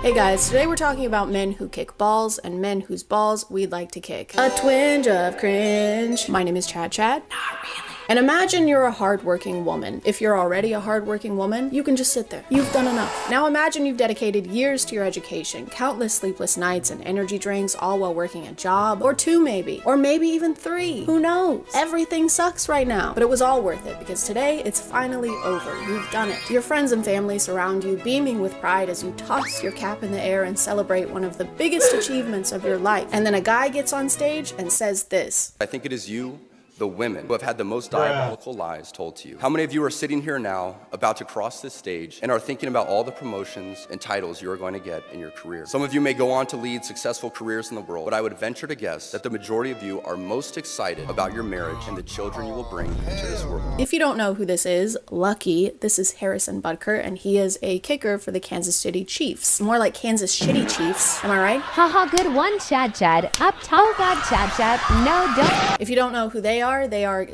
Hey guys, today we're talking about men who kick balls and men whose balls we'd like to kick. A twinge of cringe. My name is ChadChad. Not really. And imagine you're a hardworking woman. If you're already a hardworking woman, you can just sit there. You've done enough. Now imagine you've dedicated years to your education, countless sleepless nights and energy drinks, all while working a job, or 2 maybe, or maybe even 3. Who knows? Everything sucks right now, but it was all worth it because today it's finally over. You've done it. Your friends and family surround you, beaming with pride as you toss your cap in the air and celebrate one of the biggest achievements of your life. And then a guy gets on stage and says this. I think it is you, the women, who have had the most diabolical lies told to you. How many of you are sitting here now, about to cross this stage, and are thinking about all the promotions and titles you are going to get in your career? Some of you may go on to lead successful careers in the world, but I would venture to guess that the majority of you are most excited about your marriage and the children you will bring into this world. If you don't know who this is, lucky, this is Harrison Butker, and he is a kicker for the Kansas City Chiefs. More like Kansas Shitty Chiefs, am I right? Haha, good one, ChadChad. Up top. Oh god, ChadChad. No, don't. If you don't know who they are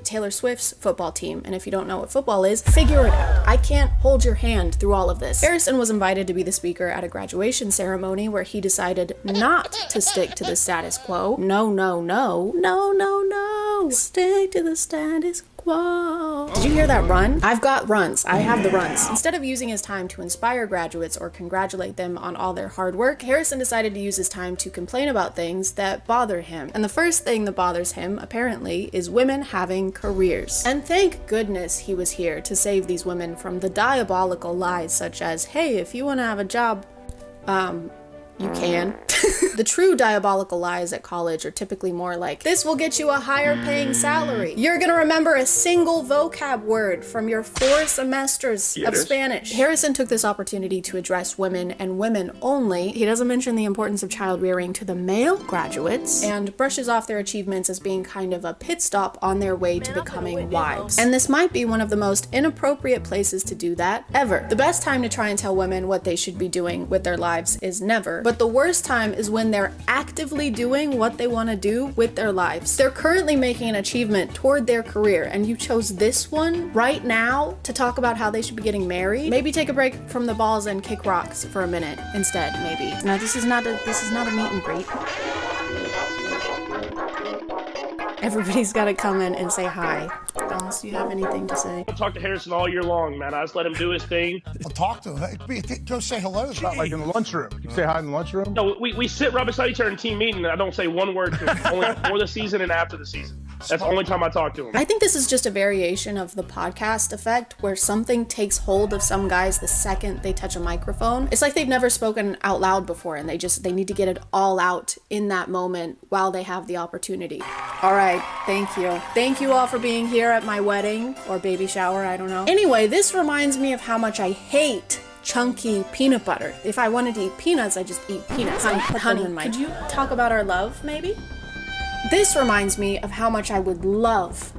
Taylor Swift's football team, and if you don't know what football is, figure it out. I can't hold your hand through all of this. Harrison was invited to be the speaker at a graduation ceremony where he decided not to stick to the status quo. No, stick to the status quo. Did you hear that run? I've got runs. I have the runs. Instead of using his time to inspire graduates or congratulate them on all their hard work, Harrison decided to use his time to complain about things that bother him. And the first thing that bothers him, apparently, is women having careers. And thank goodness he was here to save these women from the diabolical lies such as, hey, if you want to have a job, you can. The true diabolical lies at college are typically more like, this will get you a higher paying salary. You're gonna remember a single vocab word from your 4 semesters of Spanish. Harrison took this opportunity to address women and women only. He doesn't mention the importance of child rearing to the male graduates and brushes off their achievements as being kind of a pit stop on their way to becoming wives. And this might be one of the most inappropriate places to do that ever. The best time to try and tell women what they should be doing with their lives is never, but the worst time is when they're actively doing what they want to do with their lives. They're currently making an achievement toward their career, and you chose this one right now to talk about how they should be getting married. Maybe take a break from the balls and kick rocks for a minute instead, maybe. No, this is not a meet and greet. Everybody's gotta come in and say hi. Don't sauce. You have anything to say? I'll talk to Harrison all year long, man. I just let him do his thing. I'll talk to him. Go say hello. It's not like in the lunchroom. You say hi in the lunchroom? No, we sit right beside each other in team meeting, and I don't say one word to him, only before the season and after the season. That's the only time I talk to him. I think this is just a variation of the podcast effect where something takes hold of some guys the second they touch a microphone. It's like they've never spoken out loud before and they need to get it all out in that moment while they have the opportunity. All right, thank you. Thank you all for being here at my wedding or baby shower, I don't know. Anyway, this reminds me of how much I hate chunky peanut butter. If I wanted to eat peanuts, I just eat peanuts. Honey, could you talk about our love, maybe? This reminds me of how much I would love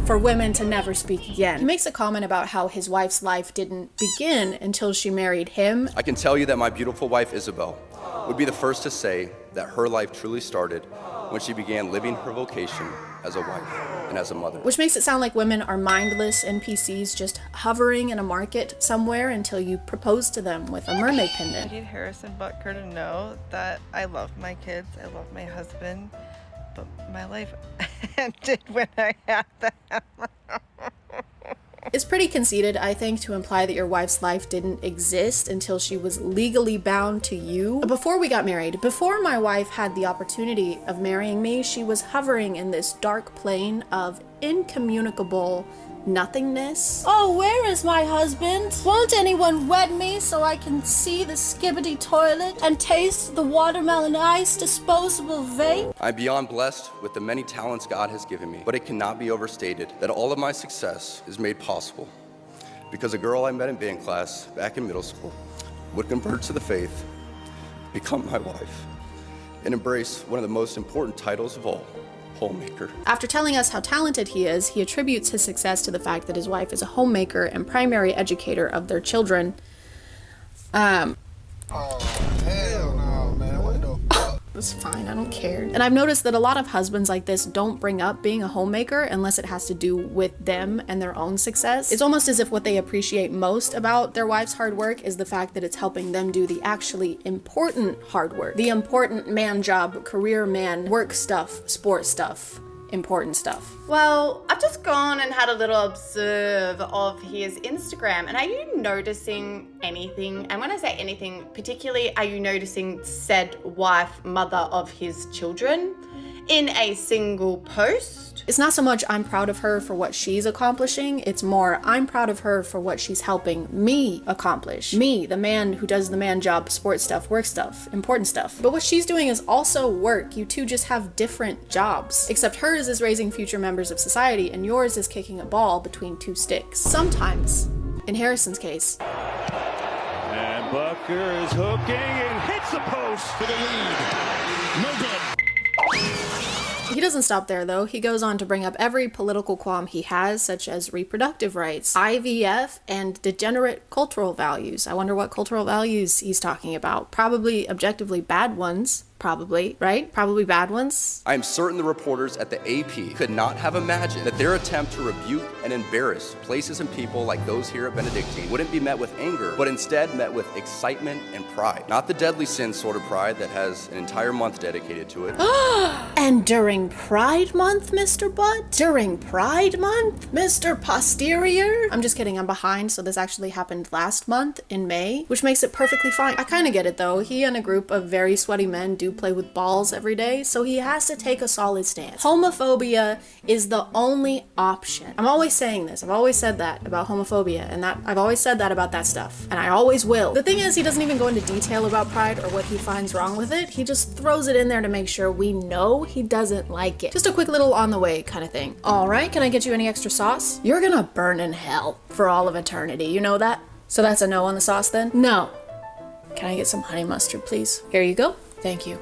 for women to never speak again. He makes a comment about how his wife's life didn't begin until she married him. I can tell you that my beautiful wife, Isabel, would be the first to say that her life truly started when she began living her vocation as a wife and as a mother. Which makes it sound like women are mindless NPCs just hovering in a market somewhere until you propose to them with a mermaid pendant. I need Harrison Butker to know that I love my kids, I love my husband, but my life ended when I had them. It's pretty conceited, I think, to imply that your wife's life didn't exist until she was legally bound to you. Before we got married, before my wife had the opportunity of marrying me, she was hovering in this dark plane of incommunicable nothingness. Oh, where is my husband? Won't anyone wed me so I can see the skibbity toilet and taste the watermelon ice disposable vape? I'm beyond blessed with the many talents God has given me, but it cannot be overstated that all of my success is made possible because a girl I met in band class back in middle school would convert to the faith, become my wife, and embrace one of the most important titles of all, homemaker. After telling us how talented he is, he attributes his success to the fact that his wife is a homemaker and primary educator of their children. Oh, hell no, man. What the fuck? It's fine, I don't care. And I've noticed that a lot of husbands like this don't bring up being a homemaker unless it has to do with them and their own success. It's almost as if what they appreciate most about their wife's hard work is the fact that it's helping them do the actually important hard work. The important man job, career man, work stuff, sport stuff. Important stuff. Well, I've just gone and had a little observe of his Instagram, and are you noticing anything? And when I say anything, particularly, are you noticing said wife, mother of his children in a single post? It's not so much I'm proud of her for what she's accomplishing, it's more I'm proud of her for what she's helping me accomplish. Me, the man who does the man job, sports stuff, work stuff, important stuff. But what she's doing is also work. You two just have different jobs. Except hers is raising future members of society and yours is kicking a ball between two sticks. Sometimes, in Harrison's case. And Butker is hooking and hits the post for the lead. No good. He doesn't stop there, though. He goes on to bring up every political qualm he has, such as reproductive rights, IVF, and degenerate cultural values. I wonder what cultural values he's talking about. Probably objectively bad ones. Probably, right? Probably bad ones. I am certain the reporters at the AP could not have imagined that their attempt to rebuke and embarrass places and people like those here at Benedictine wouldn't be met with anger, but instead met with excitement and pride. Not the deadly sin sort of pride that has an entire month dedicated to it. And during Pride Month, Mr. Butt? During Pride Month, Mr. Posterior? I'm just kidding, I'm behind, so this actually happened last month in May, which makes it perfectly fine. I kind of get it, though. He and a group of very sweaty men do play with balls every day, so he has to take a solid stance. Homophobia is the only option. I'm always saying this. I've always said that about homophobia, and that I've always said that about that stuff, and I always will. The thing is, he doesn't even go into detail about pride or what he finds wrong with it. He just throws it in there to make sure we know he doesn't like it. Just a quick little on the way kind of thing. All right, can I get you any extra sauce? You're gonna burn in hell for all of eternity. You know that? So that's a no on the sauce then? No. Can I get some honey mustard, please? Here you go. Thank you.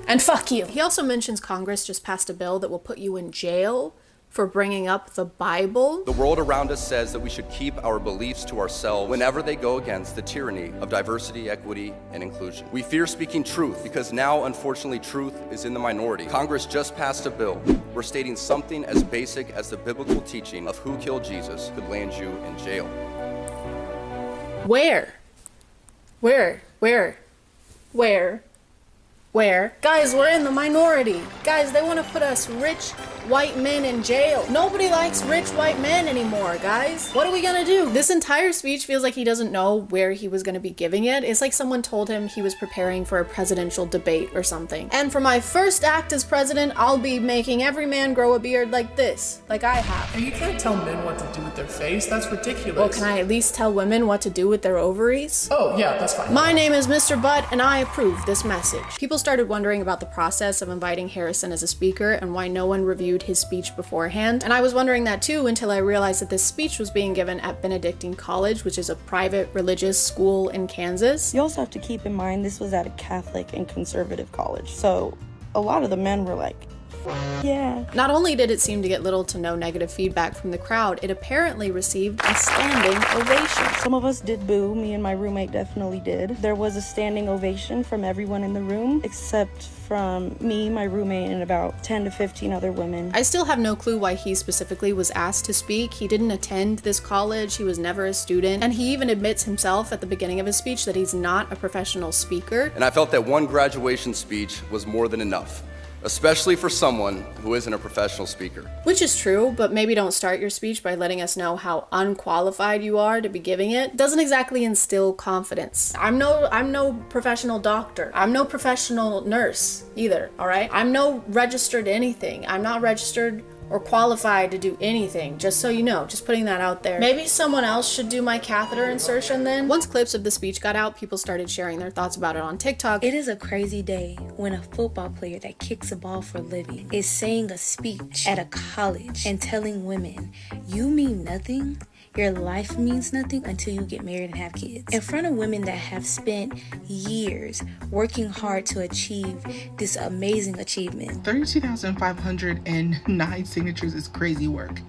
And fuck you. He also mentions Congress just passed a bill that will put you in jail for bringing up the Bible. The world around us says that we should keep our beliefs to ourselves whenever they go against the tyranny of diversity, equity, and inclusion. We fear speaking truth because now, unfortunately, truth is in the minority. Congress just passed a bill where stating something as basic as the biblical teaching of who killed Jesus could land you in jail. Where? Guys, we're in the minority. Guys, they want to put us rich white men in jail. Nobody likes rich white men anymore, guys. What are we gonna do? This entire speech feels like he doesn't know where he was gonna be giving it. It's like someone told him he was preparing for a presidential debate or something. And for my first act as president, I'll be making every man grow a beard like this, like I have. And you can't tell men what to do with their face. That's ridiculous. Well, can I at least tell women what to do with their ovaries? Oh, yeah, that's fine. My name is Mr. Butt, and I approve this message. People started wondering about the process of inviting Harrison as a speaker and why no one reviewed his speech beforehand. And I was wondering that too until I realized that this speech was being given at Benedictine College, which is a private religious school in Kansas. You also have to keep in mind this was at a Catholic and conservative college. So a lot of the men were like, yeah. Not only did it seem to get little to no negative feedback from the crowd, it apparently received a standing ovation. Some of us did boo. Me and my roommate definitely did. There was a standing ovation from everyone in the room, except from me, my roommate, and about 10 to 15 other women. I still have no clue why he specifically was asked to speak. He didn't attend this college, he was never a student, and he even admits himself at the beginning of his speech that he's not a professional speaker. And I felt that one graduation speech was more than enough, especially for someone who isn't a professional speaker. Which is true, but maybe don't start your speech by letting us know how unqualified you are to be giving it. Doesn't exactly instill confidence. I'm no professional doctor. I'm no professional nurse either, all right? I'm no registered anything. I'm not registered or qualified to do anything, just so you know, just putting that out there. Maybe someone else should do my catheter insertion then? Once clips of the speech got out, people started sharing their thoughts about it on TikTok. It is a crazy day when a football player that kicks a ball for a living is saying a speech at a college and telling women, you mean nothing? Your life means nothing until you get married and have kids. In front of women that have spent years working hard to achieve this amazing achievement. 32,509 signatures is crazy work,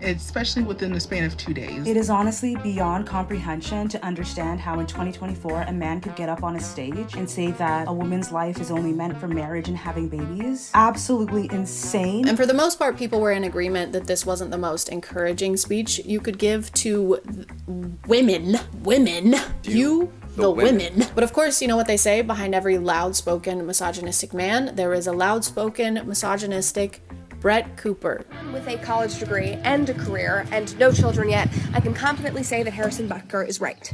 especially within the span of 2 days. It is honestly beyond comprehension to understand how in 2024 a man could get up on a stage and say that a woman's life is only meant for marriage and having babies. Absolutely insane. And for the most part, people were in agreement that this wasn't the most encouraging speech you could give to women. The women. But of course, you know what they say, behind every loud-spoken misogynistic man, there is a loud-spoken misogynistic Brett Cooper. With a college degree and a career and no children yet, I can confidently say that Harrison Butker is right.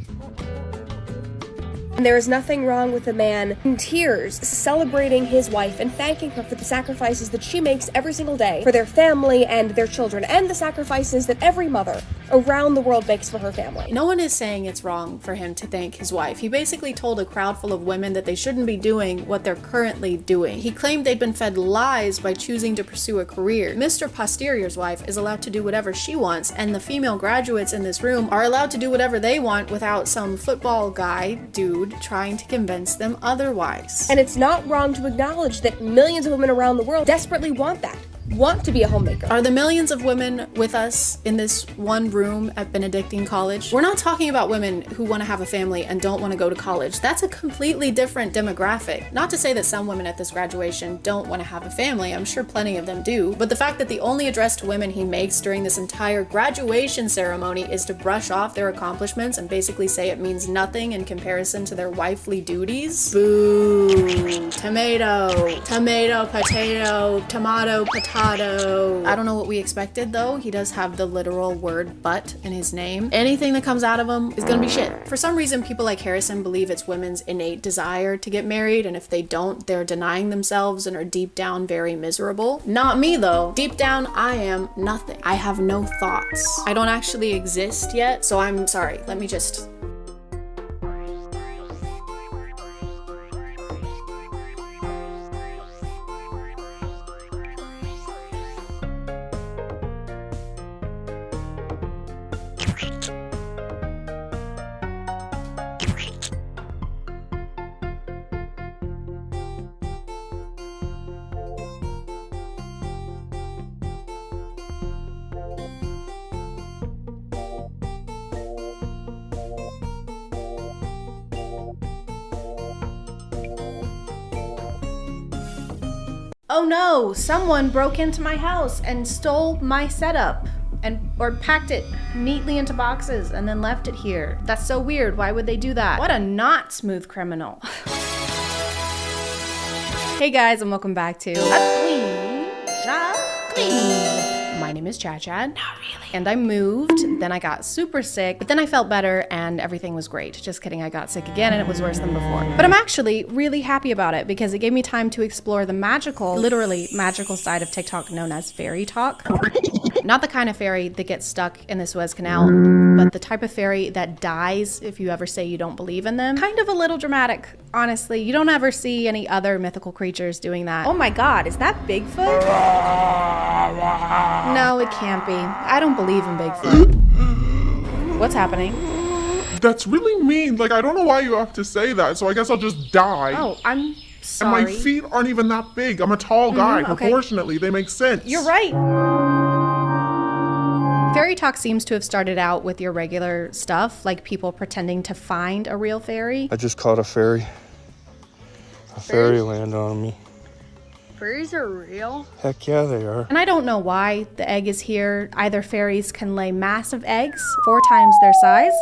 And there is nothing wrong with a man in tears celebrating his wife and thanking her for the sacrifices that she makes every single day for their family and their children, and the sacrifices that every mother around the world makes for her family. No one is saying it's wrong for him to thank his wife. He basically told a crowd full of women that they shouldn't be doing what they're currently doing. He claimed they'd been fed lies by choosing to pursue a career. Mr. Posterior's wife is allowed to do whatever she wants, and the female graduates in this room are allowed to do whatever they want without some football guy dude trying to convince them otherwise. And it's not wrong to acknowledge that millions of women around the world desperately want that. Want to be a homemaker. Are the millions of women with us in this one room at Benedictine College? We're not talking about women who want to have a family and don't want to go to college. That's a completely different demographic. Not to say that some women at this graduation don't want to have a family. I'm sure plenty of them do. But the fact that the only address to women he makes during this entire graduation ceremony is to brush off their accomplishments and basically say it means nothing in comparison to their wifely duties. Boo. Tomato. Tomato, potato, tomato, potato. I don't know what we expected though. He does have the literal word butt in his name. Anything that comes out of him is gonna be shit. For some reason, people like Harrison believe it's women's innate desire to get married, and if they don't, they're denying themselves and are deep down very miserable. Not me though. Deep down, I am nothing. I have no thoughts. I don't actually exist yet, so I'm sorry. Let me just... Oh no, someone broke into my house and stole my setup or packed it neatly into boxes and then left it here. That's so weird. Why would they do that? What a not smooth criminal. Hey guys, and welcome back to ChadChad. My name is ChadChad. Not really. And I moved, then I got super sick, but then I felt better and everything was great. Just kidding, I got sick again and it was worse than before. But I'm actually really happy about it because it gave me time to explore the magical, literally magical side of TikTok known as fairy talk. Not the kind of fairy that gets stuck in the Suez Canal, but the type of fairy that dies if you ever say you don't believe in them. Kind of a little dramatic, honestly. You don't ever see any other mythical creatures doing that. Oh my god, is that Bigfoot? No, it can't be. I don't believe in Bigfoot. What's happening? That's really mean. Like, I don't know why you have to say that, so I guess I'll just die. Oh, I'm sorry. And my feet aren't even that big. I'm a tall guy. Okay. Proportionately, they make sense. You're right. Fairy talk seems to have started out with your regular stuff, like people pretending to find a real fairy. I just caught a fairy. A fairy landed on me. Fairies are real? Heck yeah, they are. And I don't know why the egg is here. Either fairies can lay massive eggs, 4 times their size,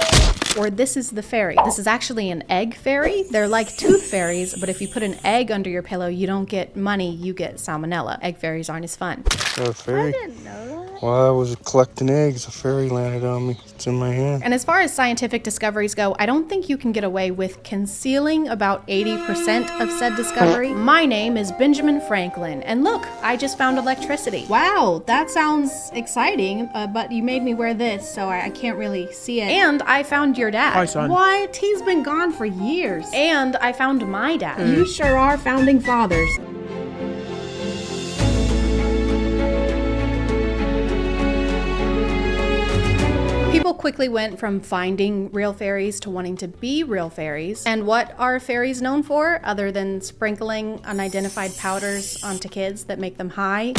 or this is the fairy. This is actually an egg fairy. They're like tooth fairies, but if you put an egg under your pillow, you don't get money, you get salmonella. Egg fairies aren't as fun. A fairy? I didn't know that. While I was collecting eggs, a fairy landed on me. It's in my hand. And as far as scientific discoveries go, I don't think you can get away with concealing about 80% of said discovery. My name is Benjamin Franklin, and look, I just found electricity. Wow, that sounds exciting, but you made me wear this, so I can't really see it. And I found your dad. Hi, son. What? He's been gone for years. And I found my dad. You sure are founding fathers. People quickly went from finding real fairies to wanting to be real fairies. And what are fairies known for, other than sprinkling unidentified powders onto kids that make them high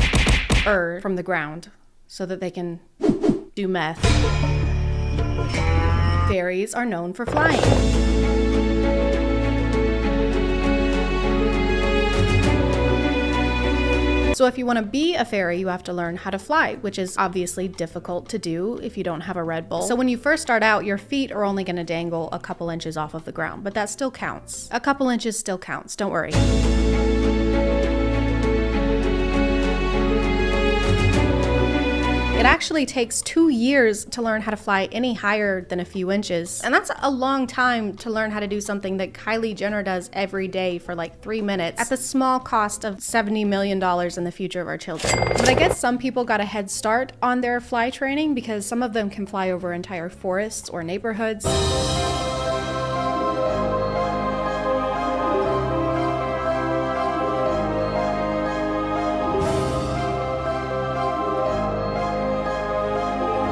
from the ground so that they can do meth? Fairies are known for flying. So if you want to be a fairy, you have to learn how to fly, which is obviously difficult to do if you don't have a Red Bull. So when you first start out, your feet are only going to dangle a couple inches off of the ground, but that still counts. A couple inches still counts, don't worry. It actually takes 2 years to learn how to fly any higher than a few inches. And that's a long time to learn how to do something that Kylie Jenner does every day for like 3 minutes at the small cost of $70 million in the future of our children. But I guess some people got a head start on their fly training because some of them can fly over entire forests or neighborhoods.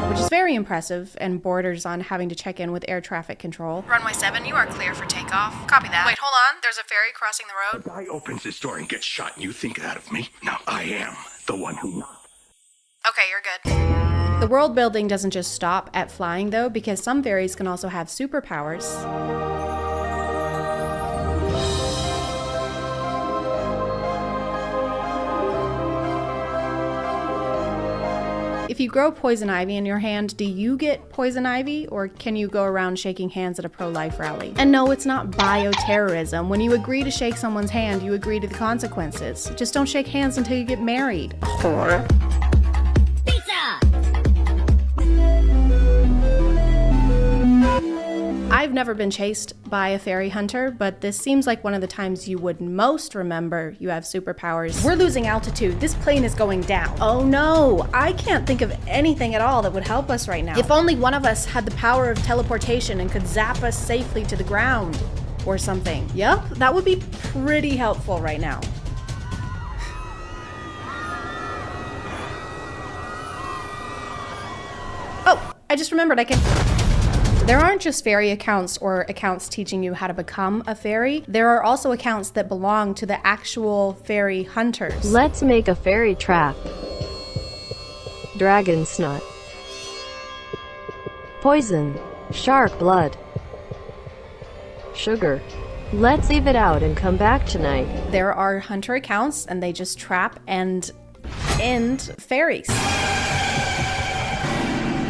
Which is very impressive and borders on having to check in with air traffic control. Runway 7, you are clear for takeoff. Copy that. Wait, hold on. There's a ferry crossing the road. The guy opens his door and gets shot, and you think that of me? Now I am the one who knocked. Okay, you're good. The world building doesn't just stop at flying though, because some fairies can also have superpowers. If you grow poison ivy in your hand, do you get poison ivy, or can you go around shaking hands at a pro-life rally? And no, it's not bioterrorism. When you agree to shake someone's hand, you agree to the consequences. Just don't shake hands until you get married. I've never been chased by a fairy hunter, but this seems like one of the times you would most remember you have superpowers. We're losing altitude. This plane is going down. Oh no, I can't think of anything at all that would help us right now. If only one of us had the power of teleportation and could zap us safely to the ground or something. Yep, that would be pretty helpful right now. Oh, I just remembered I can... There aren't just fairy accounts or accounts teaching you how to become a fairy. There are also accounts that belong to the actual fairy hunters. Let's make a fairy trap. Dragon snot. Poison. Shark blood. Sugar. Let's leave it out and come back tonight. There are hunter accounts and they just trap and end fairies.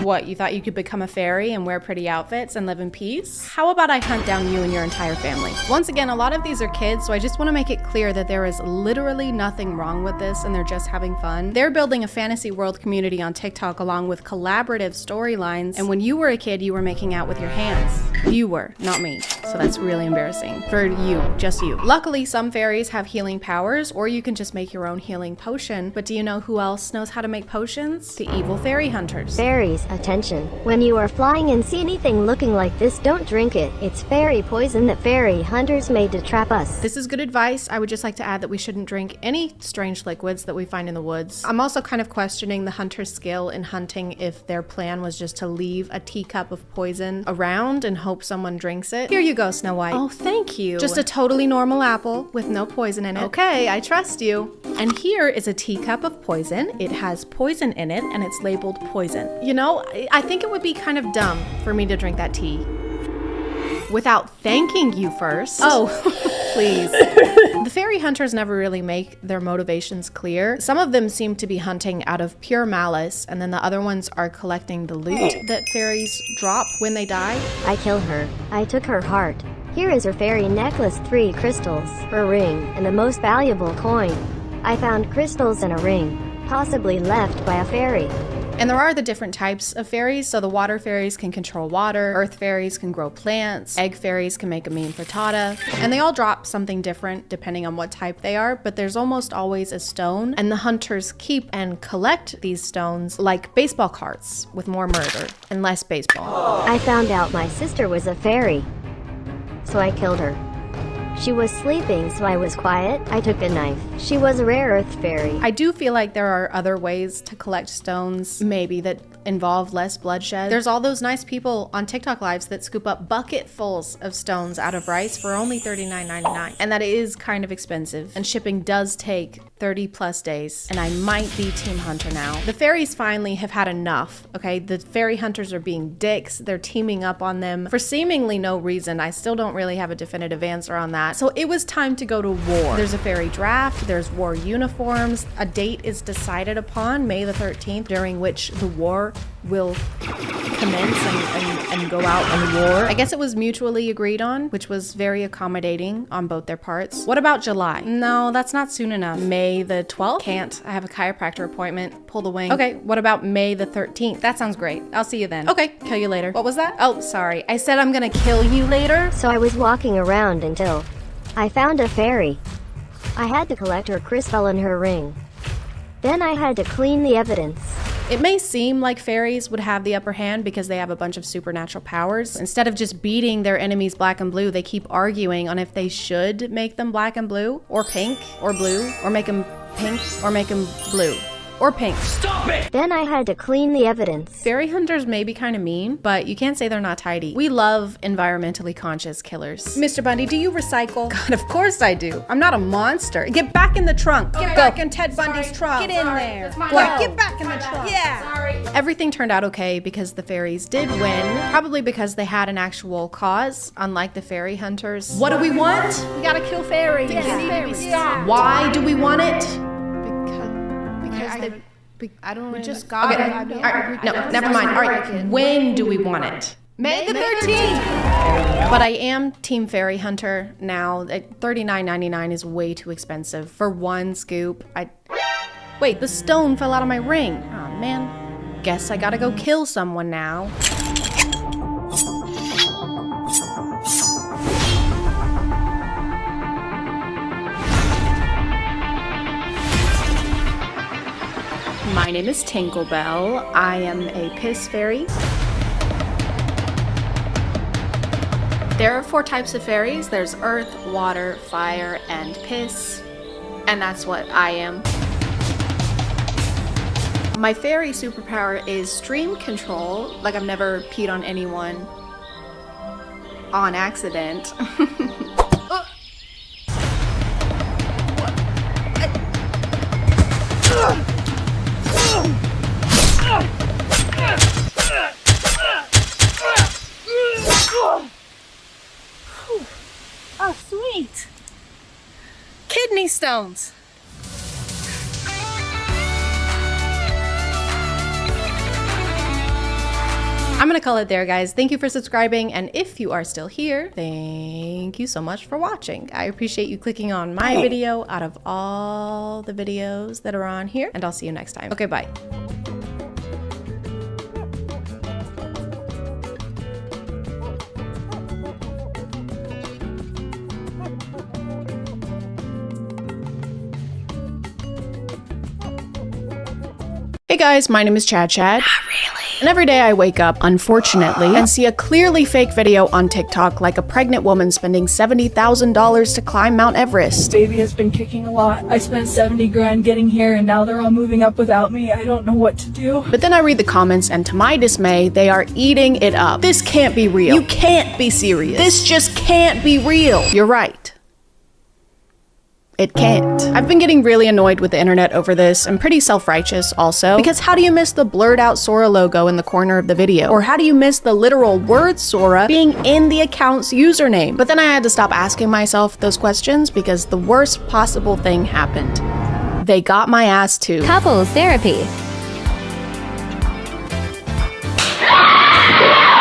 What, you thought you could become a fairy and wear pretty outfits and live in peace? How about I hunt down you and your entire family? Once again, a lot of these are kids, so I just want to make it clear that there is literally nothing wrong with this and they're just having fun. They're building a fantasy world community on TikTok along with collaborative storylines, and when you were a kid, you were making out with your hands. You were, not me. So that's really embarrassing. For you, just you. Luckily, some fairies have healing powers, or you can just make your own healing potion. But do you know who else knows how to make potions? The evil fairy hunters. Fairies, attention. When you are flying and see anything looking like this, don't drink it. It's fairy poison that fairy hunters made to trap us. This is good advice. I would just like to add that we shouldn't drink any strange liquids that we find in the woods. I'm also kind of questioning the hunter's skill in hunting if their plan was just to leave a teacup of poison around and hope someone drinks it. Here you go, Snow White. Oh, thank you. Just a totally normal apple with no poison in it. Okay, I trust you. And here is a teacup of poison. It has poison in it and it's labeled poison. You know, I think it would be kind of dumb for me to drink that tea without thanking you first. Oh, please. The fairy hunters never really make their motivations clear. Some of them seem to be hunting out of pure malice, and then the other ones are collecting the loot that fairies drop when they die. I killed her. I took her heart. Here is her fairy necklace, 3 crystals, her ring, and the most valuable coin. I found crystals and a ring, possibly left by a fairy. And there are the different types of fairies. So the water fairies can control water, earth fairies can grow plants, egg fairies can make a mean frittata, and they all drop something different depending on what type they are, but there's almost always a stone, and the hunters keep and collect these stones like baseball cards with more murder and less baseball. I found out my sister was a fairy, so I killed her. She was sleeping, so I was quiet. I took a knife. She was a rare earth fairy. I do feel like there are other ways to collect stones, maybe that involve less bloodshed. There's all those nice people on TikTok lives that scoop up bucketfuls of stones out of rice for only $39.99. And that is kind of expensive. And shipping does take 30 plus days. And I might be Team Hunter now. The fairies finally have had enough, okay? The fairy hunters are being dicks. They're teaming up on them for seemingly no reason. I still don't really have a definitive answer on that. So it was time to go to war. There's a fairy draft, there's war uniforms, a date is decided upon, May the 13th, during which the war will commence and go out on war. I guess it was mutually agreed on, which was very accommodating on both their parts. What about July? No, that's not soon enough. May the 12th? Can't. I have a chiropractor appointment. Pull the wing. Okay, what about May the 13th? That sounds great. I'll see you then. Okay, kill you later. What was that? Oh, sorry. I said I'm gonna kill you later. So I was walking around until I found a fairy. I had to collect her crystal and her ring. Then I had to clean the evidence. It may seem like fairies would have the upper hand because they have a bunch of supernatural powers. Instead of just beating their enemies black and blue, they keep arguing on if they should make them black and blue, or pink, or blue, or make them pink, or make them blue. Or pink. Stop it! Then I had to clean the evidence. Fairy hunters may be kind of mean, but you can't say they're not tidy. We love environmentally conscious killers. Mr. Bundy, do you recycle? God, of course I do. I'm not a monster. Get back in the trunk. Get back in Ted Bundy's trunk. Get in there. What? Get back in the trunk. Yeah. Sorry. Everything turned out okay because the fairies did win, probably because they had an actual cause, unlike the fairy hunters. What do we want? We gotta kill fairies. Stop. Why do we want it? I don't. We just got Okay. it. All right. No, never mind. All right. When do we want it? May the 13th. But I am Team Fairy Hunter now. $39.99 is way too expensive for one scoop. Wait, the stone fell out of my ring. Oh man. Guess I gotta go kill someone now. My name is Tinklebell. I am a piss fairy. There are 4 types of fairies. There's earth, water, fire, and piss. And that's what I am. My fairy superpower is stream control. Like I've never peed on anyone on accident. Oh, sweet. Kidney stones. I'm gonna call it there, guys. Thank you for subscribing, and if you are still here, thank you so much for watching. I appreciate you clicking on my video out of all the videos that are on here, and I'll see you next time. Okay, bye. Hey guys, my name is ChadChad. Not really. And every day I wake up, unfortunately, and see a clearly fake video on TikTok like a pregnant woman spending $70,000 to climb Mount Everest. Baby has been kicking a lot. I spent 70 grand getting here and now they're all moving up without me. I don't know what to do. But then I read the comments and to my dismay, they are eating it up. This can't be real. You can't be serious. This just can't be real. You're right. It can't. I've been getting really annoyed with the internet over this. I'm pretty self-righteous also, because how do you miss the blurred out Sora logo in the corner of the video? Or how do you miss the literal word Sora being in the account's username? But then I had to stop asking myself those questions because the worst possible thing happened. They got my ass too. Couples therapy.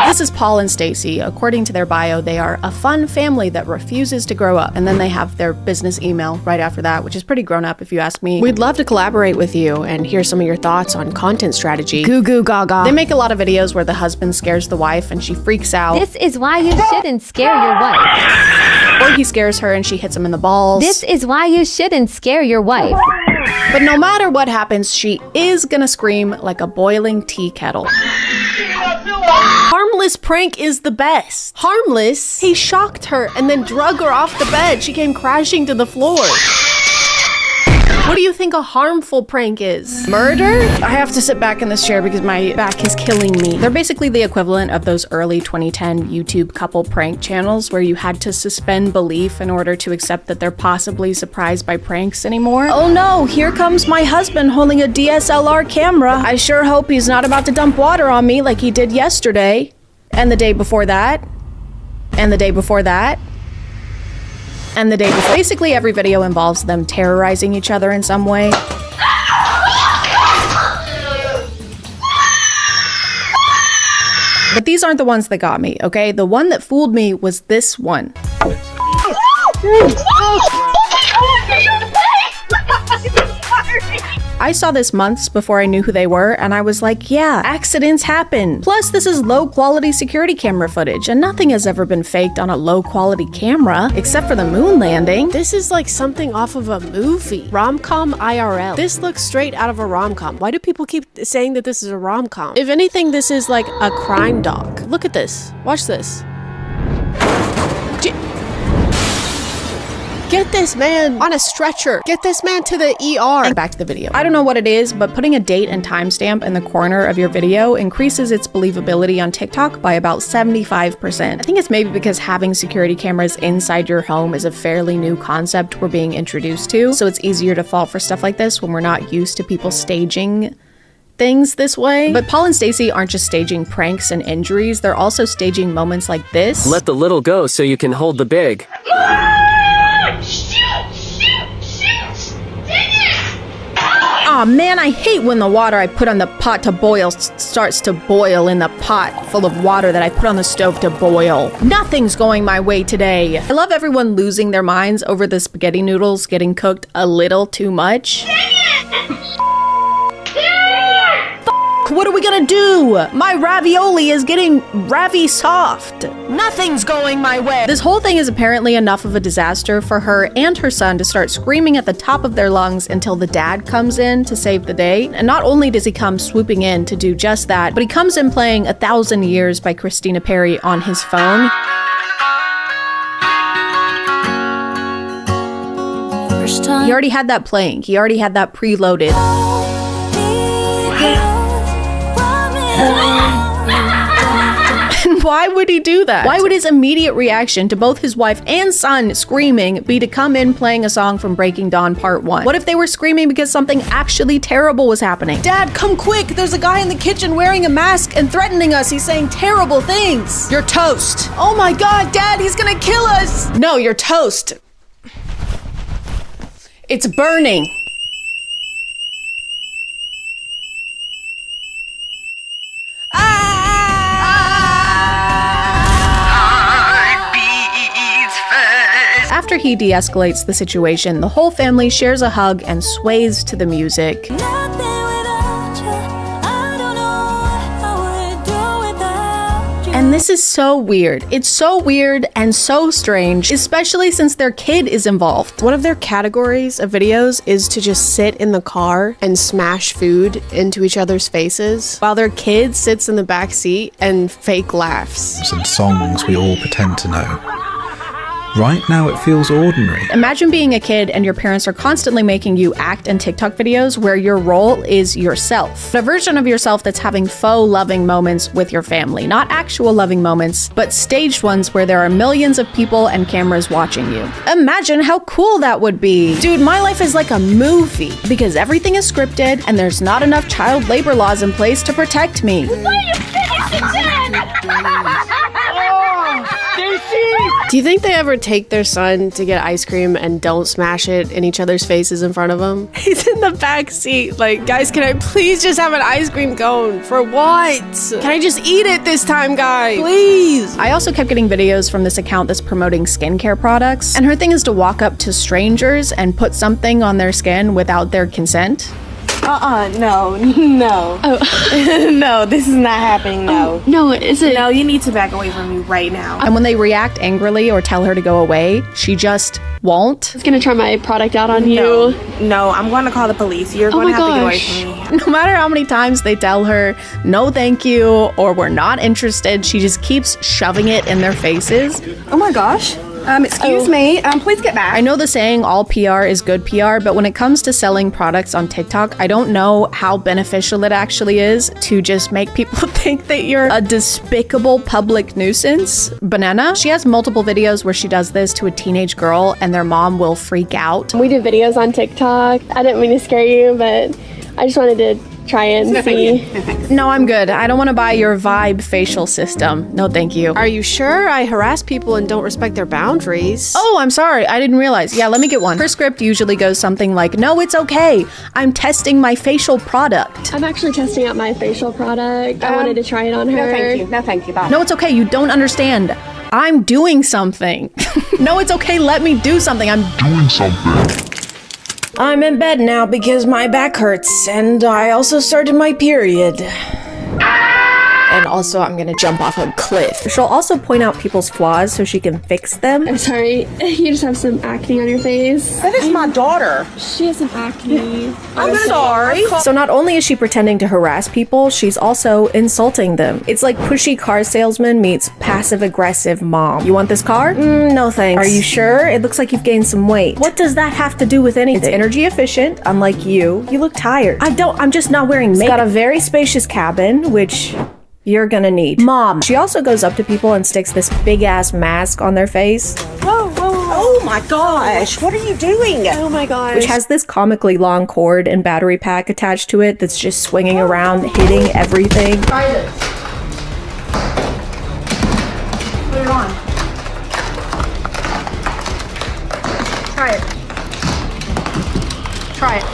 This is Paul and Stacy. According to their bio, they are a fun family that refuses to grow up. And then they have their business email right after that, which is pretty grown up if you ask me. We'd love to collaborate with you and hear some of your thoughts on content strategy. Goo goo gaga. They make a lot of videos where the husband scares the wife and she freaks out. This is why you shouldn't scare your wife. Or he scares her and she hits him in the balls. This is why you shouldn't scare your wife. But no matter what happens, she is gonna scream like a boiling tea kettle. Harmless prank is the best. Harmless? He shocked her and then drug her off the bed. She came crashing to the floor. What do you think a harmful prank is? Murder? I have to sit back in this chair because my back is killing me. They're basically the equivalent of those early 2010 YouTube couple prank channels where you had to suspend belief in order to accept that they're possibly surprised by pranks anymore. Oh no, here comes my husband holding a DSLR camera. I sure hope he's not about to dump water on me like he did yesterday. And the day before that. And the day before that. And the day before. Basically every video involves them terrorizing each other in some way. But these aren't the ones that got me, okay? The one that fooled me was this one. I saw this months before I knew who they were, and I was like, yeah, accidents happen. Plus, this is low-quality security camera footage, and nothing has ever been faked on a low-quality camera, except for the moon landing. This is like something off of a movie. Rom-com IRL. This looks straight out of a rom-com. Why do people keep saying that this is a rom-com? If anything, this is like a crime doc. Look at this. Watch this. Get this man on a stretcher. Get this man to the ER. And back to the video. I don't know what it is, but putting a date and timestamp in the corner of your video increases its believability on TikTok by about 75%. I think it's maybe because having security cameras inside your home is a fairly new concept we're being introduced to, so it's easier to fall for stuff like this when we're not used to people staging things this way. But Paul and Stacy aren't just staging pranks and injuries, they're also staging moments like this. Let the little go so you can hold the big. Aw man, I hate when the water I put on the pot to boil starts to boil in the pot full of water that I put on the stove to boil. Nothing's going my way today. I love everyone losing their minds over the spaghetti noodles getting cooked a little too much. What are we gonna do? My ravioli is getting ravi soft. Nothing's going my way. This whole thing is apparently enough of a disaster for her and her son to start screaming at the top of their lungs until the dad comes in to save the day. And not only does he come swooping in to do just that, but he comes in playing 1,000 Years by Christina Perri on his phone. He already had that playing. He already had that preloaded. And why would he do that? Why would his immediate reaction to both his wife and son screaming be to come in playing a song from Breaking Dawn Part 1? What if they were screaming because something actually terrible was happening? Dad, come quick! There's a guy in the kitchen wearing a mask and threatening us. He's saying terrible things. You're toast. Oh my god, Dad, he's gonna kill us! No, you're toast. It's burning. After he de-escalates the situation, the whole family shares a hug and sways to the music. And this is so weird. It's so weird and so strange, especially since their kid is involved. One of their categories of videos is to just sit in the car and smash food into each other's faces while their kid sits in the back seat and fake laughs. And songs we all pretend to know. Right now it feels ordinary. Imagine being a kid and your parents are constantly making you act in TikTok videos where your role is yourself. A version of yourself that's having faux loving moments with your family. Not actual loving moments, but staged ones where there are millions of people and cameras watching you. Imagine how cool that would be. Dude, my life is like a movie because everything is scripted and there's not enough child labor laws in place to protect me. Do you think they ever take their son to get ice cream and don't smash it in each other's faces in front of him? He's in the back seat like, guys, can I please just have an ice cream cone? For what? Can I just eat it this time, guys? Please. I also kept getting videos from this account that's promoting skincare products, and her thing is to walk up to strangers and put something on their skin without their consent. No. Oh. No, this is not happening, no. Oh, no, is it? No, you need to back away from me right now. And when they react angrily or tell her to go away, she just won't. I was gonna try my product out on you. No, I'm going to call the police. You're going to have to get away from me. No matter how many times they tell her, no thank you, or we're not interested, she just keeps shoving it in their faces. Oh my gosh. Excuse me, please get back. I know the saying all PR is good PR, but when it comes to selling products on TikTok, I don't know how beneficial it actually is to just make people think that you're a despicable public nuisance. Banana, she has multiple videos where she does this to a teenage girl and their mom will freak out. We do videos on TikTok. I didn't mean to scare you, but I just wanted to try and see. No, I'm good. I don't want to buy your Vibe facial system. No, thank you. Are you sure? I harass people and don't respect their boundaries. Oh, I'm sorry. I didn't realize. Yeah, let me get one. Her script usually goes something like, no, it's okay. I'm testing my facial product. I'm actually testing out my facial product. I wanted to try it on her. No, thank you. No, thank you. Bye. No, it's okay. You don't understand. I'm doing something. No, it's okay. Let me do something. I'm doing something. I'm in bed now because my back hurts, and I also started my period. And also, I'm gonna jump off a cliff. She'll also point out people's flaws so she can fix them. I'm sorry, you just have some acne on your face. That is my daughter. She has some acne. I'm sorry. So not only is she pretending to harass people, she's also insulting them. It's like pushy car salesman meets passive-aggressive mom. You want this car? No thanks. Are you sure? It looks like you've gained some weight. What does that have to do with anything? It's energy efficient, unlike you. You look tired. I'm just not wearing makeup. It's got a very spacious cabin, which you're gonna need. Mom. She also goes up to people and sticks this big ass mask on their face. Whoa. Oh my gosh. What are you doing? Oh my gosh. Which has this comically long cord and battery pack attached to it that's just swinging around, hitting everything. Try this. Put it on. Try it. Try it.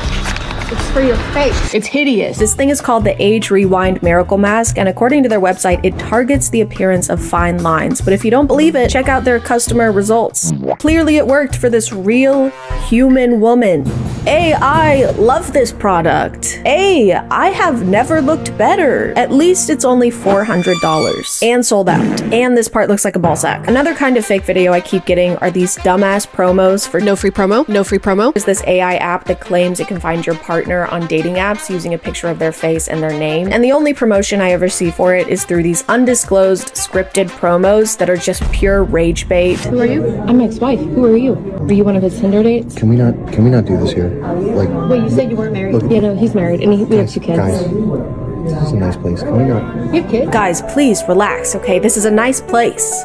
It's for your face. It's hideous. This thing is called the Age Rewind Miracle Mask, and according to their website, it targets the appearance of fine lines. But if you don't believe it, check out their customer results. Clearly it worked for this real human woman. A, I love this product. A, I have never looked better. At least it's only $400. And sold out. And this part looks like a ball sack. Another kind of fake video I keep getting are these dumbass promos for no free promo. No free promo is this AI app that claims it can find your partner on dating apps using a picture of their face and their name. And the only promotion I ever see for it is through these undisclosed scripted promos that are just pure rage bait. Who are you? I'm ex-wife. Who are you? Are you one of his Tinder dates? Can we not do this here? Like, wait, you said you weren't married. Look, yeah, no, he's married, and we have 2 kids. Guys, this is a nice place. Can we not? You have kids? Guys, please relax, okay? This is a nice place.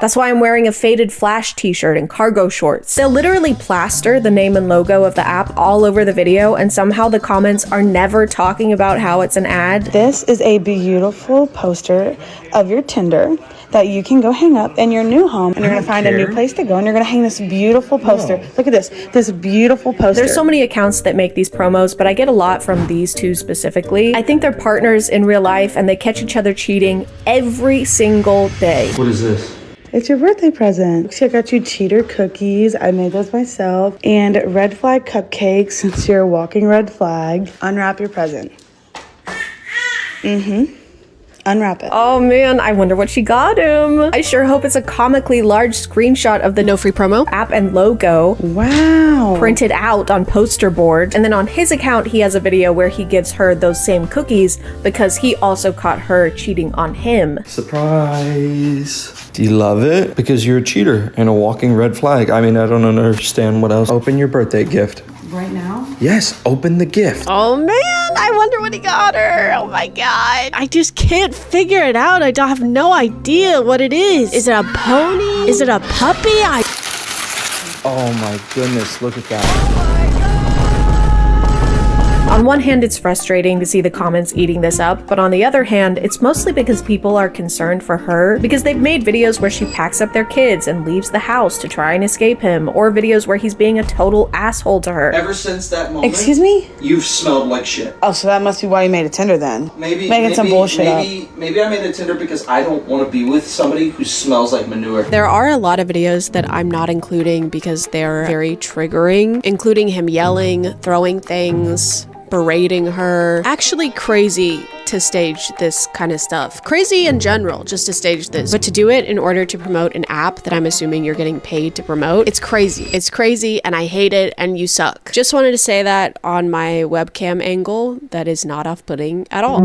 That's why I'm wearing a faded Flash t-shirt and cargo shorts. They'll literally plaster the name and logo of the app all over the video, and somehow the comments are never talking about how it's an ad. This is a beautiful poster of your Tinder that you can go hang up in your new home, and you're gonna find a new place to go, and you're gonna hang this beautiful poster. Look at this beautiful poster. There's so many accounts that make these promos, but I get a lot from these two specifically. I think they're partners in real life, and they catch each other cheating every single day. What is this? It's your birthday present. I got you cheater cookies. I made those myself. And red flag cupcakes since you're a walking red flag. Unwrap your present. Unwrap it. Oh man, I wonder what she got him. I sure hope it's a comically large screenshot of the No Free Promo app and logo. Wow. Printed out on poster board. And then on his account, he has a video where he gives her those same cookies because he also caught her cheating on him. Surprise. Do you love it? Because you're a cheater and a walking red flag. I mean, I don't understand what else. Open your birthday gift. Right now? Yes, open the gift. Oh man, I wonder what he got her. Oh my god. I just can't figure it out. I don't have no idea what it is. Is it a pony? Is it a puppy? Oh my goodness, look at that. On one hand, it's frustrating to see the comments eating this up, but on the other hand, it's mostly because people are concerned for her because they've made videos where she packs up their kids and leaves the house to try and escape him, or videos where he's being a total asshole to her. Ever since that moment, Excuse me? you've smelled like shit. Oh, so that must be why you made a Tinder then. Making some bullshit up. Maybe I made a Tinder because I don't want to be with somebody who smells like manure. There are a lot of videos that I'm not including because they're very triggering, including him yelling, throwing things, berating her. Actually crazy to stage this kind of stuff. Crazy in general, just to stage this. But to do it in order to promote an app that I'm assuming you're getting paid to promote, it's crazy. It's crazy and I hate it and you suck. Just wanted to say that on my webcam angle, that is not off-putting at all.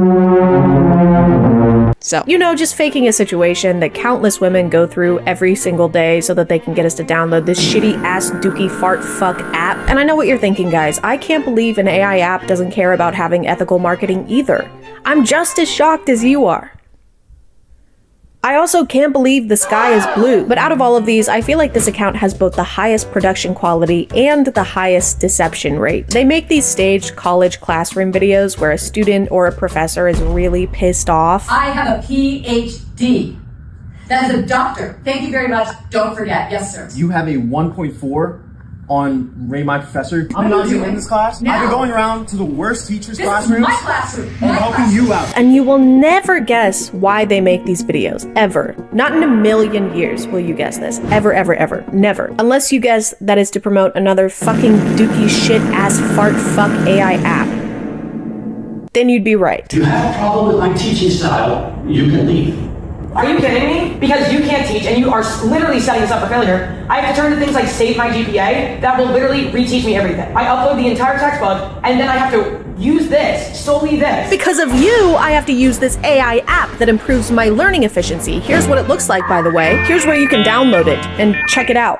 So, you know, just faking a situation that countless women go through every single day so that they can get us to download this shitty ass dookie fart fuck app. And I know what you're thinking, guys. I can't believe an AI app doesn't care about having ethical marketing either. I'm just as shocked as you are. I also can't believe the sky is blue. But out of all of these, I feel like this account has both the highest production quality and the highest deception rate. They make these staged college classroom videos where a student or a professor is really pissed off. I have a PhD. That's a doctor. Thank you very much. Don't forget. Yes, sir. You have a 1.4 on Ray My Professor. I'm not even in this class. Now, I've been going around to the worst teachers' classrooms. This is my classroom. And helping you out. And you will never guess why they make these videos, ever. Not in a million years will you guess this. Ever, ever, ever. Never. Unless you guess that is to promote another fucking dookie shit ass fart fuck AI app. Then you'd be right. If you have a problem with my teaching style, you can leave. Are you kidding me? Because you can't teach and you are literally setting us up for failure. I have to turn to things like Save My GPA that will literally reteach me everything. I upload the entire textbook and then I have to use this, solely this. Because of you, I have to use this AI app that improves my learning efficiency. Here's what it looks like, by the way. Here's where you can download it and check it out.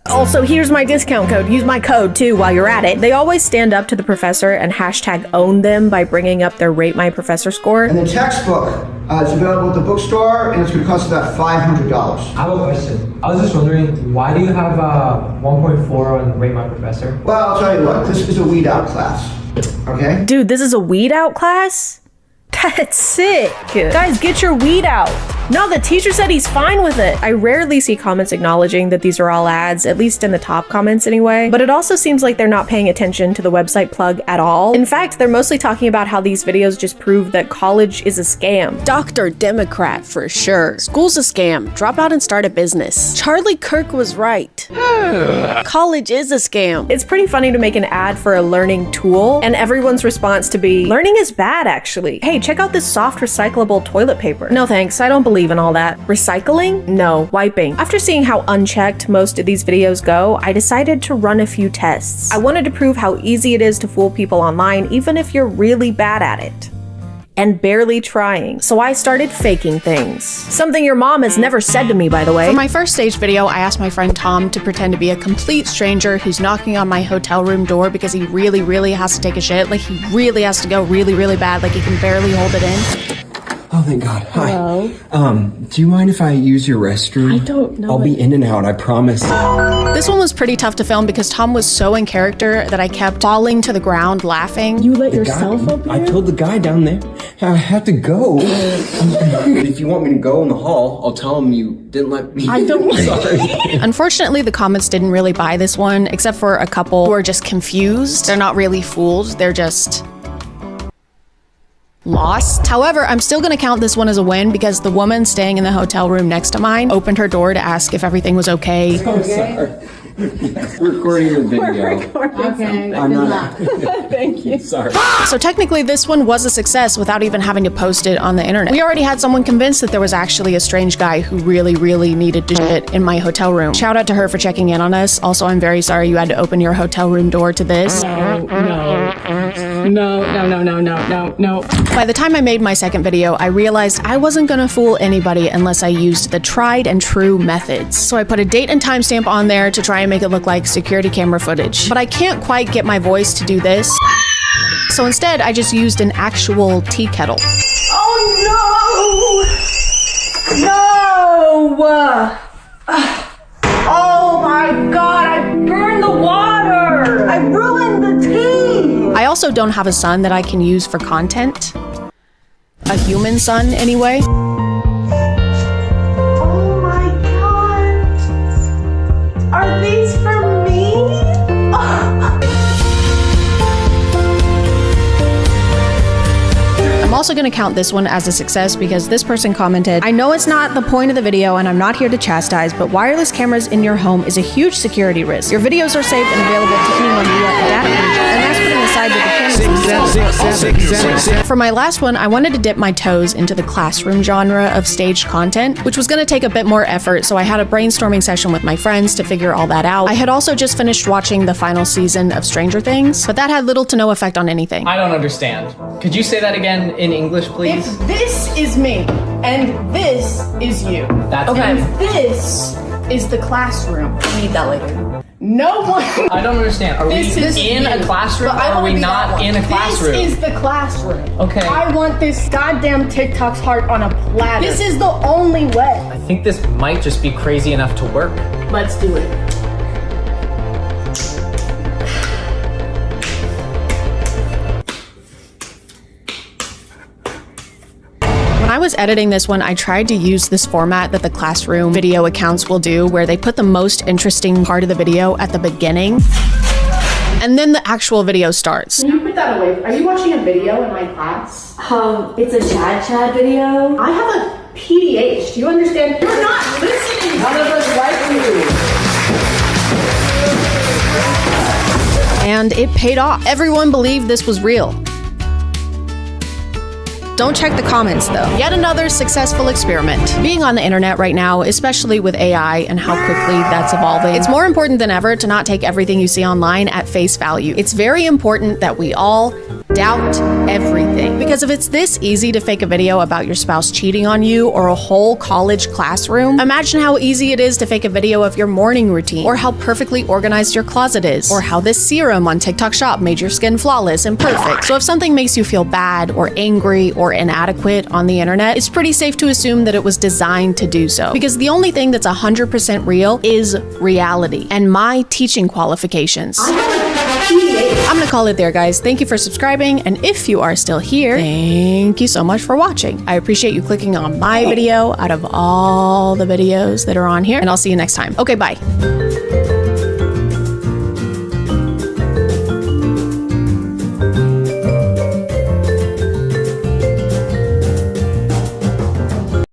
Also, here's my discount code. Use my code too while you're at it. They always stand up to the professor and hashtag own them by bringing up their Rate My Professor score. And the textbook is available at the bookstore and it's going to cost about $500. I have a question. I was just wondering, why do you have 1.4 on Rate My Professor? Well, I'll tell you what, this is a weed out class. Okay? Dude, this is a weed out class? That's sick. Guys, get your weed out. No, the teacher said he's fine with it. I rarely see comments acknowledging that these are all ads, at least in the top comments anyway, but it also seems like they're not paying attention to the website plug at all. In fact, they're mostly talking about how these videos just prove that college is a scam. Dr. Democrat for sure. School's a scam. Drop out and start a business. Charlie Kirk was right. College is a scam. It's pretty funny to make an ad for a learning tool, and everyone's response to be, learning is bad actually. Hey, check out this soft recyclable toilet paper. No thanks, I don't believe in all that. Recycling? No. Wiping. After seeing how unchecked most of these videos go, I decided to run a few tests. I wanted to prove how easy it is to fool people online, even if you're really bad at it. And barely trying. So I started faking things. Something your mom has never said to me, by the way. For my first stage video, I asked my friend Tom to pretend to be a complete stranger who's knocking on my hotel room door because he really, really has to take a shit. Like he really has to go really, really bad. Like he can barely hold it in. Oh, thank God. Hi. Hello? Do you mind if I use your restroom? I don't know. I'll be in and out, I promise. This one was pretty tough to film because Tom was so in character that I kept falling to the ground laughing. You let yourself up here? I told the guy down there I had to go. If you want me to go in the hall, I'll tell him you didn't let me. I don't. Sorry. Unfortunately, the comments didn't really buy this one, except for a couple who are just confused. They're not really fooled. They're just lost. However, I'm still gonna count this one as a win because the woman staying in the hotel room next to mine opened her door to ask if everything was okay. I'm sorry. We're recording the video. Okay. I'm not. Thank you. Sorry. So technically this one was a success without even having to post it on the internet. We already had someone convinced that there was actually a strange guy who really needed to shit in my hotel room. Shout out to her for checking in on us. Also, I'm very sorry you had to open your hotel room door to this. No. By the time I made my second video, I realized I wasn't gonna fool anybody unless I used the tried and true methods. So I put a date and timestamp on there to try and make it look like security camera footage. But I can't quite get my voice to do this. So instead, I just used an actual tea kettle. Oh no! No! Oh my god, I burned the water! I ruined the tea! I also don't have a son that I can use for content. A human son, anyway. Oh my god! Are these for me? I'm also gonna count this one as a success because this person commented, I know it's not the point of the video and I'm not here to chastise, but wireless cameras in your home is a huge security risk. Your videos are safe and available to anyone via a data breach, and that's putting aside that the cameras. For my last one, I wanted to dip my toes into the classroom genre of staged content, which was gonna take a bit more effort, so I had a brainstorming session with my friends to figure all that out. I had also just finished watching the final season of Stranger Things, but that had little to no effect on anything. I don't understand. Could you say that again in English, please? If this is me and this is you, That's okay, me. This is the classroom. I need that later. No one. I don't understand. Are we in a classroom or are we not in a classroom? This is the classroom. Okay. I want this goddamn TikTok's heart on a platter. This is the only way. I think this might just be crazy enough to work. Let's do it. When I was editing this one, I tried to use this format that the classroom video accounts will do, where they put the most interesting part of the video at the beginning, and then the actual video starts. Can you put that away? Are you watching a video in my class? It's a ChadChad video. I have a PDH. Do you understand? You're not listening. None of us like you. And it paid off. Everyone believed this was real. Don't check the comments though. Yet another successful experiment. Being on the internet right now, especially with AI and how quickly that's evolving, it's more important than ever to not take everything you see online at face value. It's very important that we all doubt everything. Because if it's this easy to fake a video about your spouse cheating on you or a whole college classroom, imagine how easy it is to fake a video of your morning routine, or how perfectly organized your closet is, or how this serum on TikTok Shop made your skin flawless and perfect. So if something makes you feel bad or angry or inadequate on the internet, it's pretty safe to assume that it was designed to do so. Because the only thing that's 100% real is reality and my teaching qualifications. I'm gonna call it there, guys. Thank you for subscribing, and if you are still here, thank you so much for watching. I appreciate you clicking on my video out of all the videos that are on here, and I'll see you next time. Okay, bye.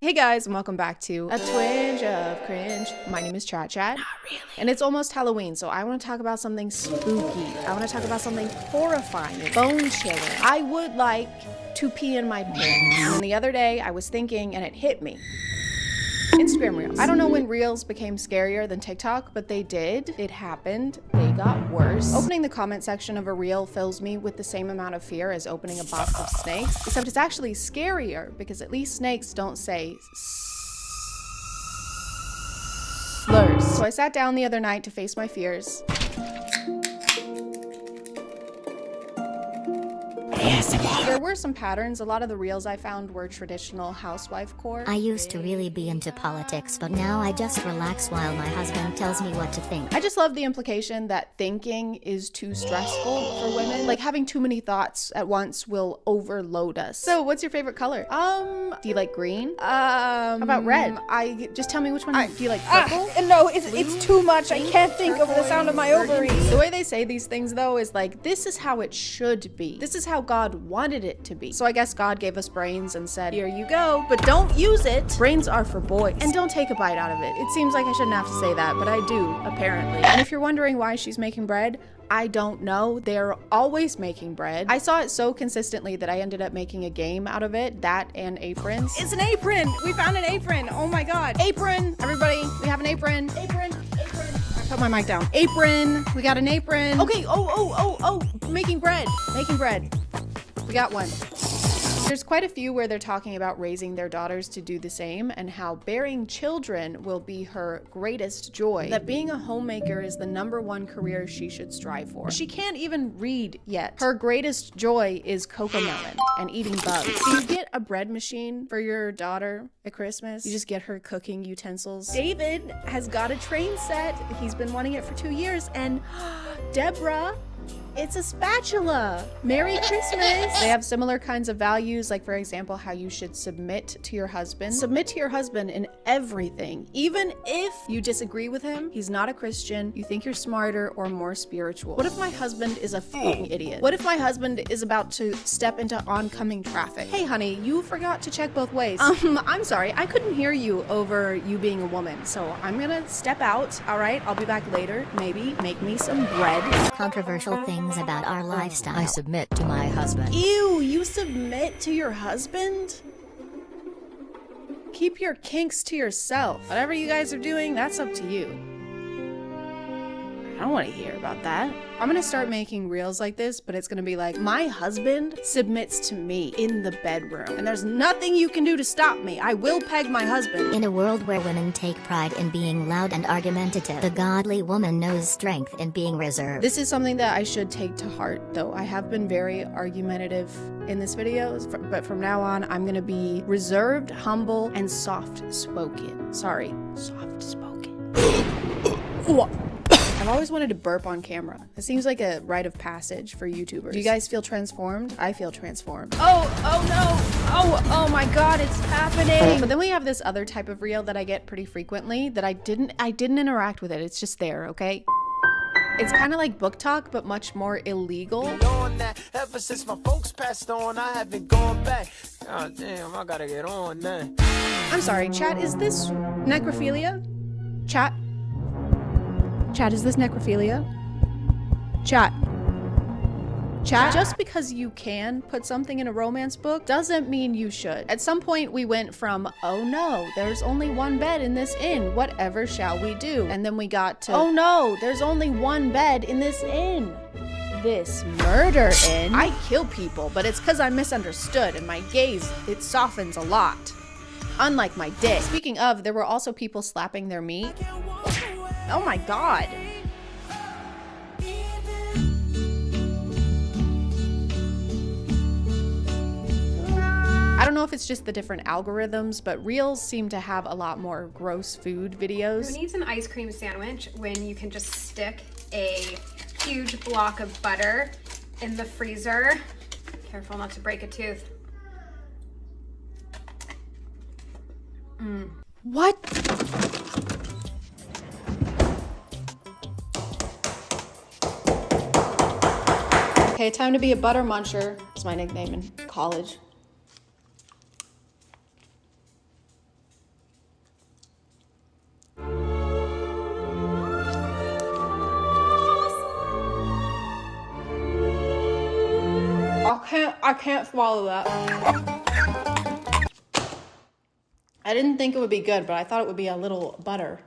Hey guys, and welcome back to A Twinge of Cringe. My name is ChadChad. Not really. And it's almost Halloween, so I want to talk about something spooky. I want to talk about something horrifying, bone-chilling. I would like to pee in my pants. And the other day, I was thinking, and it hit me. Instagram Reels. I don't know when Reels became scarier than TikTok, but they did. It happened. They got worse. Opening the comment section of a Reel fills me with the same amount of fear as opening a box of snakes, except it's actually scarier because at least snakes don't say slurs. So I sat down the other night to face my fears. There were some patterns. A lot of the reels I found were traditional housewife core. I used to really be into politics, but now I just relax while my husband tells me what to think. I just love the implication that thinking is too stressful for women. Like having too many thoughts at once will overload us. So what's your favorite color? Do you like green? How about red? Just tell me which one. Do you like purple? No, it's too much. I can't think over the sound of my ovaries. The way they say these things though is like, this is how it should be. This is how God wanted it to be. So I guess God gave us brains and said, here you go, but don't use it. Brains are for boys. And don't take a bite out of it. It seems like I shouldn't have to say that, but I do, apparently. And if you're wondering why she's making bread, I don't know. They're always making bread. I saw it so consistently that I ended up making a game out of it, that and aprons. It's an apron! We found an apron! Oh my god. Apron! Everybody, we have an apron. Apron! I put my mic down. Apron! We got an apron. Okay, oh, making bread. Making bread. We got one. There's quite a few where they're talking about raising their daughters to do the same and how bearing children will be her greatest joy. That being a homemaker is the #1 career she should strive for. She can't even read yet. Her greatest joy is cocomelon and eating bugs. Do you get a bread machine for your daughter at Christmas? You just get her cooking utensils. David has got a train set. He's been wanting it for 2 years, and Deborah, it's a spatula. Merry Christmas. They have similar kinds of values, like for example, how you should submit to your husband. Submit to your husband in everything. Even if you disagree with him, he's not a Christian, you think you're smarter or more spiritual. What if my husband is a fucking idiot? What if my husband is about to step into oncoming traffic? Hey honey, you forgot to check both ways. I'm sorry, I couldn't hear you over you being a woman, so I'm gonna step out, all right? I'll be back later. Maybe make me some bread. Controversial things about our lifestyle. I submit to my husband. Ew, you submit to your husband? Keep your kinks to yourself. Whatever you guys are doing, that's up to you. I don't want to hear about that. I'm gonna start making reels like this, but it's gonna be like, my husband submits to me in the bedroom, and there's nothing you can do to stop me. I will peg my husband. In a world where women take pride in being loud and argumentative, the godly woman knows strength in being reserved. This is something that I should take to heart, though. I have been very argumentative in this video, but from now on, I'm gonna be reserved, humble, and soft-spoken. Sorry, soft-spoken. I've always wanted to burp on camera. It seems like a rite of passage for YouTubers. Do you guys feel transformed? I feel transformed. Oh no! Oh my god, it's happening! But then we have this other type of reel that I get pretty frequently that I didn't interact with it. It's just there, okay? It's kind of like book talk, but much more illegal. Ever since my folks passed on, I haven't gone back. God damn, I gotta get on that. I'm sorry, chat, is this necrophilia? Chat? Chat, is this necrophilia? Chat. Chat? Just because you can put something in a romance book doesn't mean you should. At some point we went from, oh no, there's only one bed in this inn, whatever shall we do? And then we got to, oh no, there's only one bed in this inn. This murder inn. I kill people, but it's because I'm misunderstood and my gaze, it softens a lot. Unlike my dick. Speaking of, there were also people slapping their meat. Oh my god. I don't know if it's just the different algorithms, but Reels seem to have a lot more gross food videos. Who needs an ice cream sandwich when you can just stick a huge block of butter in the freezer? Careful not to break a tooth. What? Okay, time to be a butter muncher. It's my nickname in college. I can't swallow that. I didn't think it would be good, but I thought it would be a little butter.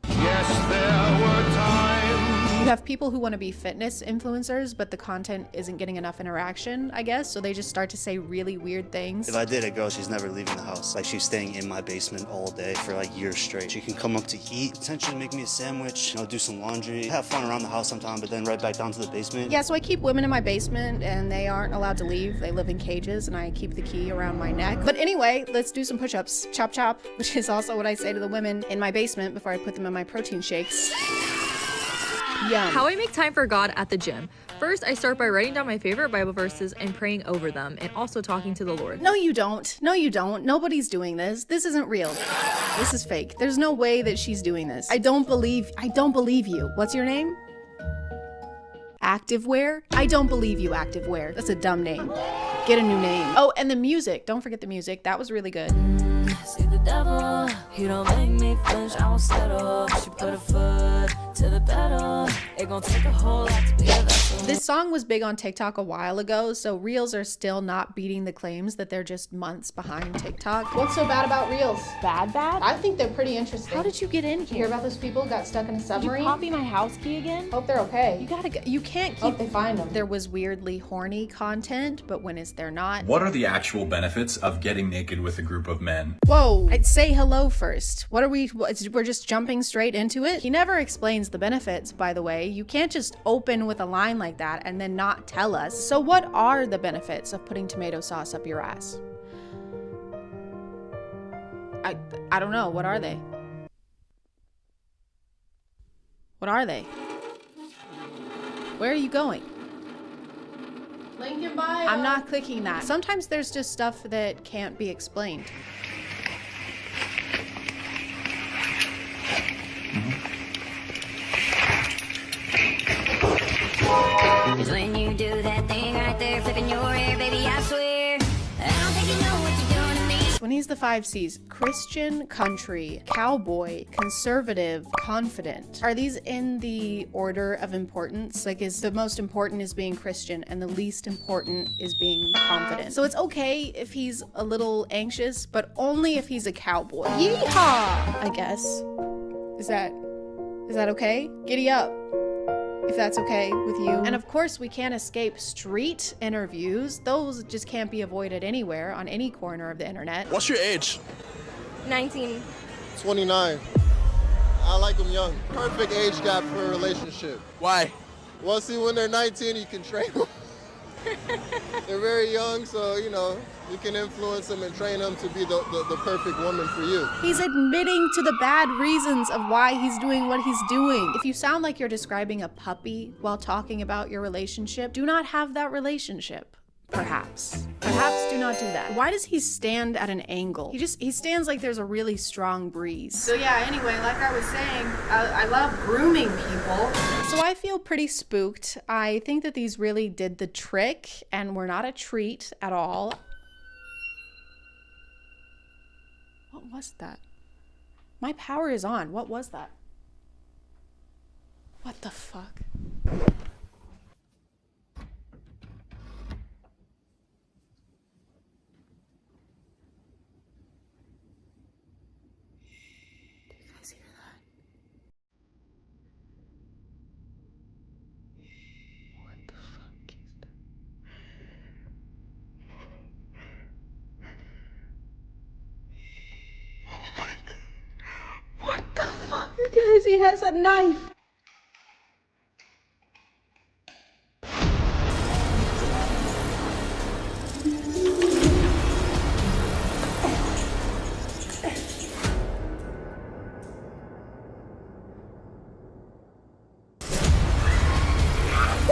Yes, there were times. You have people who want to be fitness influencers, but the content isn't getting enough interaction, I guess, so they just start to say really weird things. If I date a girl, she's never leaving the house. Like, she's staying in my basement all day for like years straight. She can come up to eat, potentially make me a sandwich, do some laundry, have fun around the house sometime, but then right back down to the basement. Yeah, so I keep women in my basement and they aren't allowed to leave. They live in cages and I keep the key around my neck. But anyway, let's do some push-ups. Chop chop, which is also what I say to the women in my basement before I put them in my protein shakes. Yum. How I make time for God at the gym. First, I start by writing down my favorite Bible verses and praying over them, and also talking to the Lord. No, you don't. No, you don't. Nobody's doing this. This isn't real. This is fake. There's no way that she's doing this. I don't believe you. What's your name? Activewear? I don't believe you, Activewear. That's a dumb name. Get a new name. Oh, and the music. Don't forget the music. That was really good. See the devil, he don't make me flinch, I won't settle. She put her foot to the pedal. It gon' take a whole lot to be a vessel. This song was big on TikTok a while ago, so Reels are still not beating the claims that they're just months behind TikTok. What's so bad about Reels? Bad? I think they're pretty interesting. How did you get in Did you here? hear about those people who got stuck in a submarine? Did you copy my house key again? Hope they're okay. You gotta go. You can't keep. Hope they find them. There was weirdly horny content, but when is there not? What are the actual benefits of getting naked with a group of men? Whoa, I'd say hello first. What are we, we're just jumping straight into it? He never explains the benefits, by the way. You can't just open with a line like that and then not tell us. So what are the benefits of putting tomato sauce up your ass? I don't know. What are they? What are they? Where are you going? Link in bio. I'm not clicking that. Sometimes there's just stuff that can't be explained. Cause when you do that thing right there, flipping your hair, baby, I swear, I don't think you know what you're doing to me. When he's the 5 C's, Christian, country, cowboy, conservative, confident. Are these in the order of importance? Like, is the most important is being Christian and the least important is being confident? So it's okay if he's a little anxious, but only if he's a cowboy. Yeehaw! I guess. Is that okay? Giddy up. If that's okay with you. And of course, we can't escape street interviews. Those just can't be avoided anywhere on any corner of the internet. What's your age? 19. 29. I like them young. Perfect age gap for a relationship. Why? Well, see, when they're 19, you can train them. They're very young, so, you know, you can influence them and train them to be the perfect woman for you. He's admitting to the bad reasons of why he's doing what he's doing. If you sound like you're describing a puppy while talking about your relationship, do not have that relationship. Perhaps do not do that. Why does he stand at an angle? He stands like there's a really strong breeze. So yeah, anyway, like I was saying, I love grooming people. So I feel pretty spooked. I think that these really did the trick and were not a treat at all. What was that? My power is on. What was that? What the fuck? Guys, he has a knife.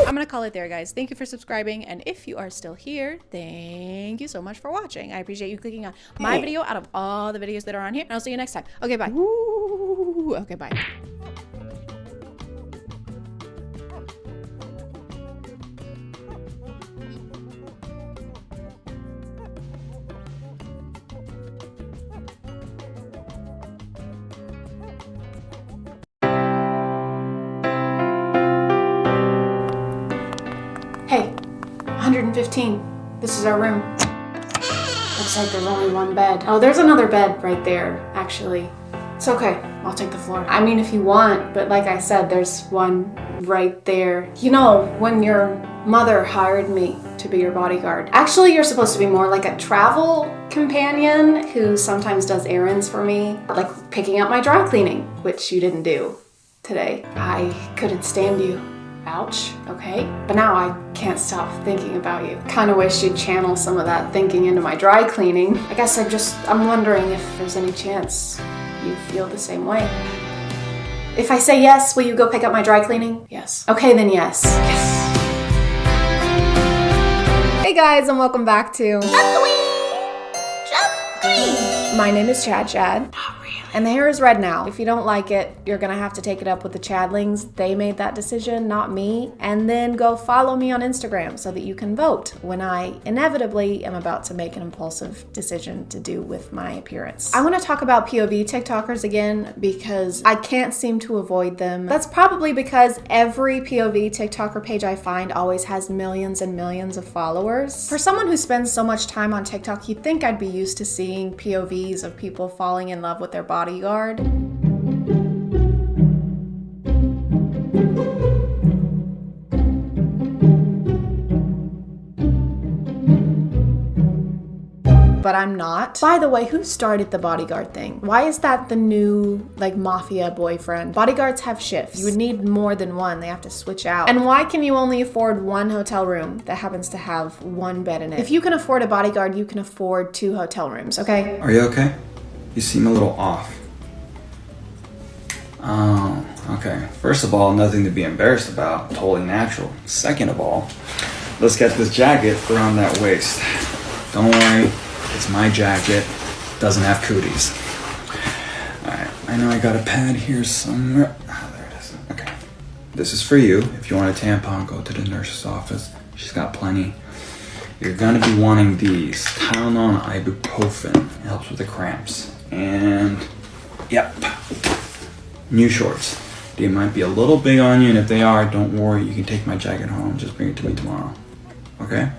I'm gonna call it there, guys. Thank you for subscribing, and if you are still here, thank you so much for watching. I appreciate you clicking on my video out of all the videos that are on here, and I'll see you next time. Okay, bye. Ooh, okay, bye. Hey, 115. This is our room. Looks like there's only one bed. Oh, there's another bed right there, actually. It's okay. I'll take the floor. I mean, if you want, but like I said, there's one right there. You know, when your mother hired me to be your bodyguard, actually, you're supposed to be more like a travel companion who sometimes does errands for me, like picking up my dry cleaning, which you didn't do today. I couldn't stand you. Ouch, okay? But now I can't stop thinking about you. Kinda wish you'd channel some of that thinking into my dry cleaning. I guess I'm wondering if there's any chance you feel the same way. If I say yes, will you go pick up my dry cleaning? Yes. Okay, then yes. Yes. Hey guys, and welcome back to My name is ChadChad. Not really. And the hair is red now. If you don't like it, you're gonna have to take it up with the Chadlings. They made that decision, not me. And then go follow me on Instagram so that you can vote when I inevitably am about to make an impulsive decision to do with my appearance. I wanna talk about POV TikTokers again because I can't seem to avoid them. That's probably because every POV TikToker page I find always has millions and millions of followers. For someone who spends so much time on TikTok, you'd think I'd be used to seeing POVs of people falling in love with their bodyguard. But I'm not. By the way, who started the bodyguard thing? Why is that the new, like, mafia boyfriend? Bodyguards have shifts. You would need more than one. They have to switch out. And why can you only afford one hotel room that happens to have one bed in it? If you can afford a bodyguard, you can afford 2 hotel rooms, okay? Are you okay? You seem a little off. Oh, okay. First of all, nothing to be embarrassed about. Totally natural. Second of all, let's get this jacket around that waist. Don't worry. It's my jacket, doesn't have cooties. Alright, I know I got a pad here somewhere. Oh, there it is. Okay. This is for you. If you want a tampon, go to the nurse's office. She's got plenty. You're gonna be wanting these. Tylenol ibuprofen. It helps with the cramps. And, yep. New shorts. They might be a little big on you, and if they are, don't worry. You can take my jacket home. Just bring it to me tomorrow. Okay?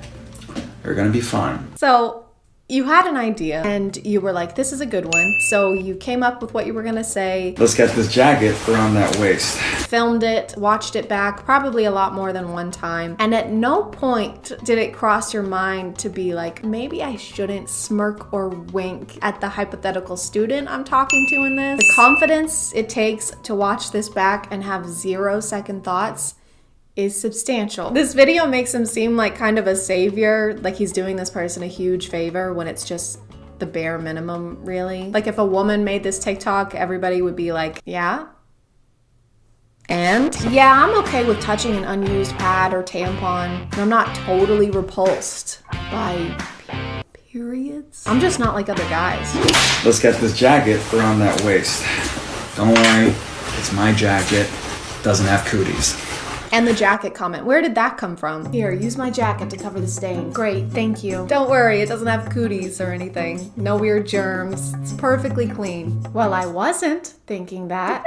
You're gonna be fine. So, you had an idea and you were like, this is a good one. So you came up with what you were gonna say. Let's get this jacket around that waist. Filmed it, watched it back, probably a lot more than one time. And at no point did it cross your mind to be like, maybe I shouldn't smirk or wink at the hypothetical student I'm talking to in this. The confidence it takes to watch this back and have 0 second thoughts is substantial. This video makes him seem like kind of a savior, like he's doing this person a huge favor when it's just the bare minimum, really. Like if a woman made this TikTok, everybody would be like, yeah? And? Yeah, I'm okay with touching an unused pad or tampon, and I'm not totally repulsed by periods. I'm just not like other guys. Let's get this jacket around that waist. Don't worry, it's my jacket, doesn't have cooties. And the jacket comment, where did that come from? Here, use my jacket to cover the stain. Great, thank you. Don't worry, it doesn't have cooties or anything. No weird germs. It's perfectly clean. Well, I wasn't thinking that.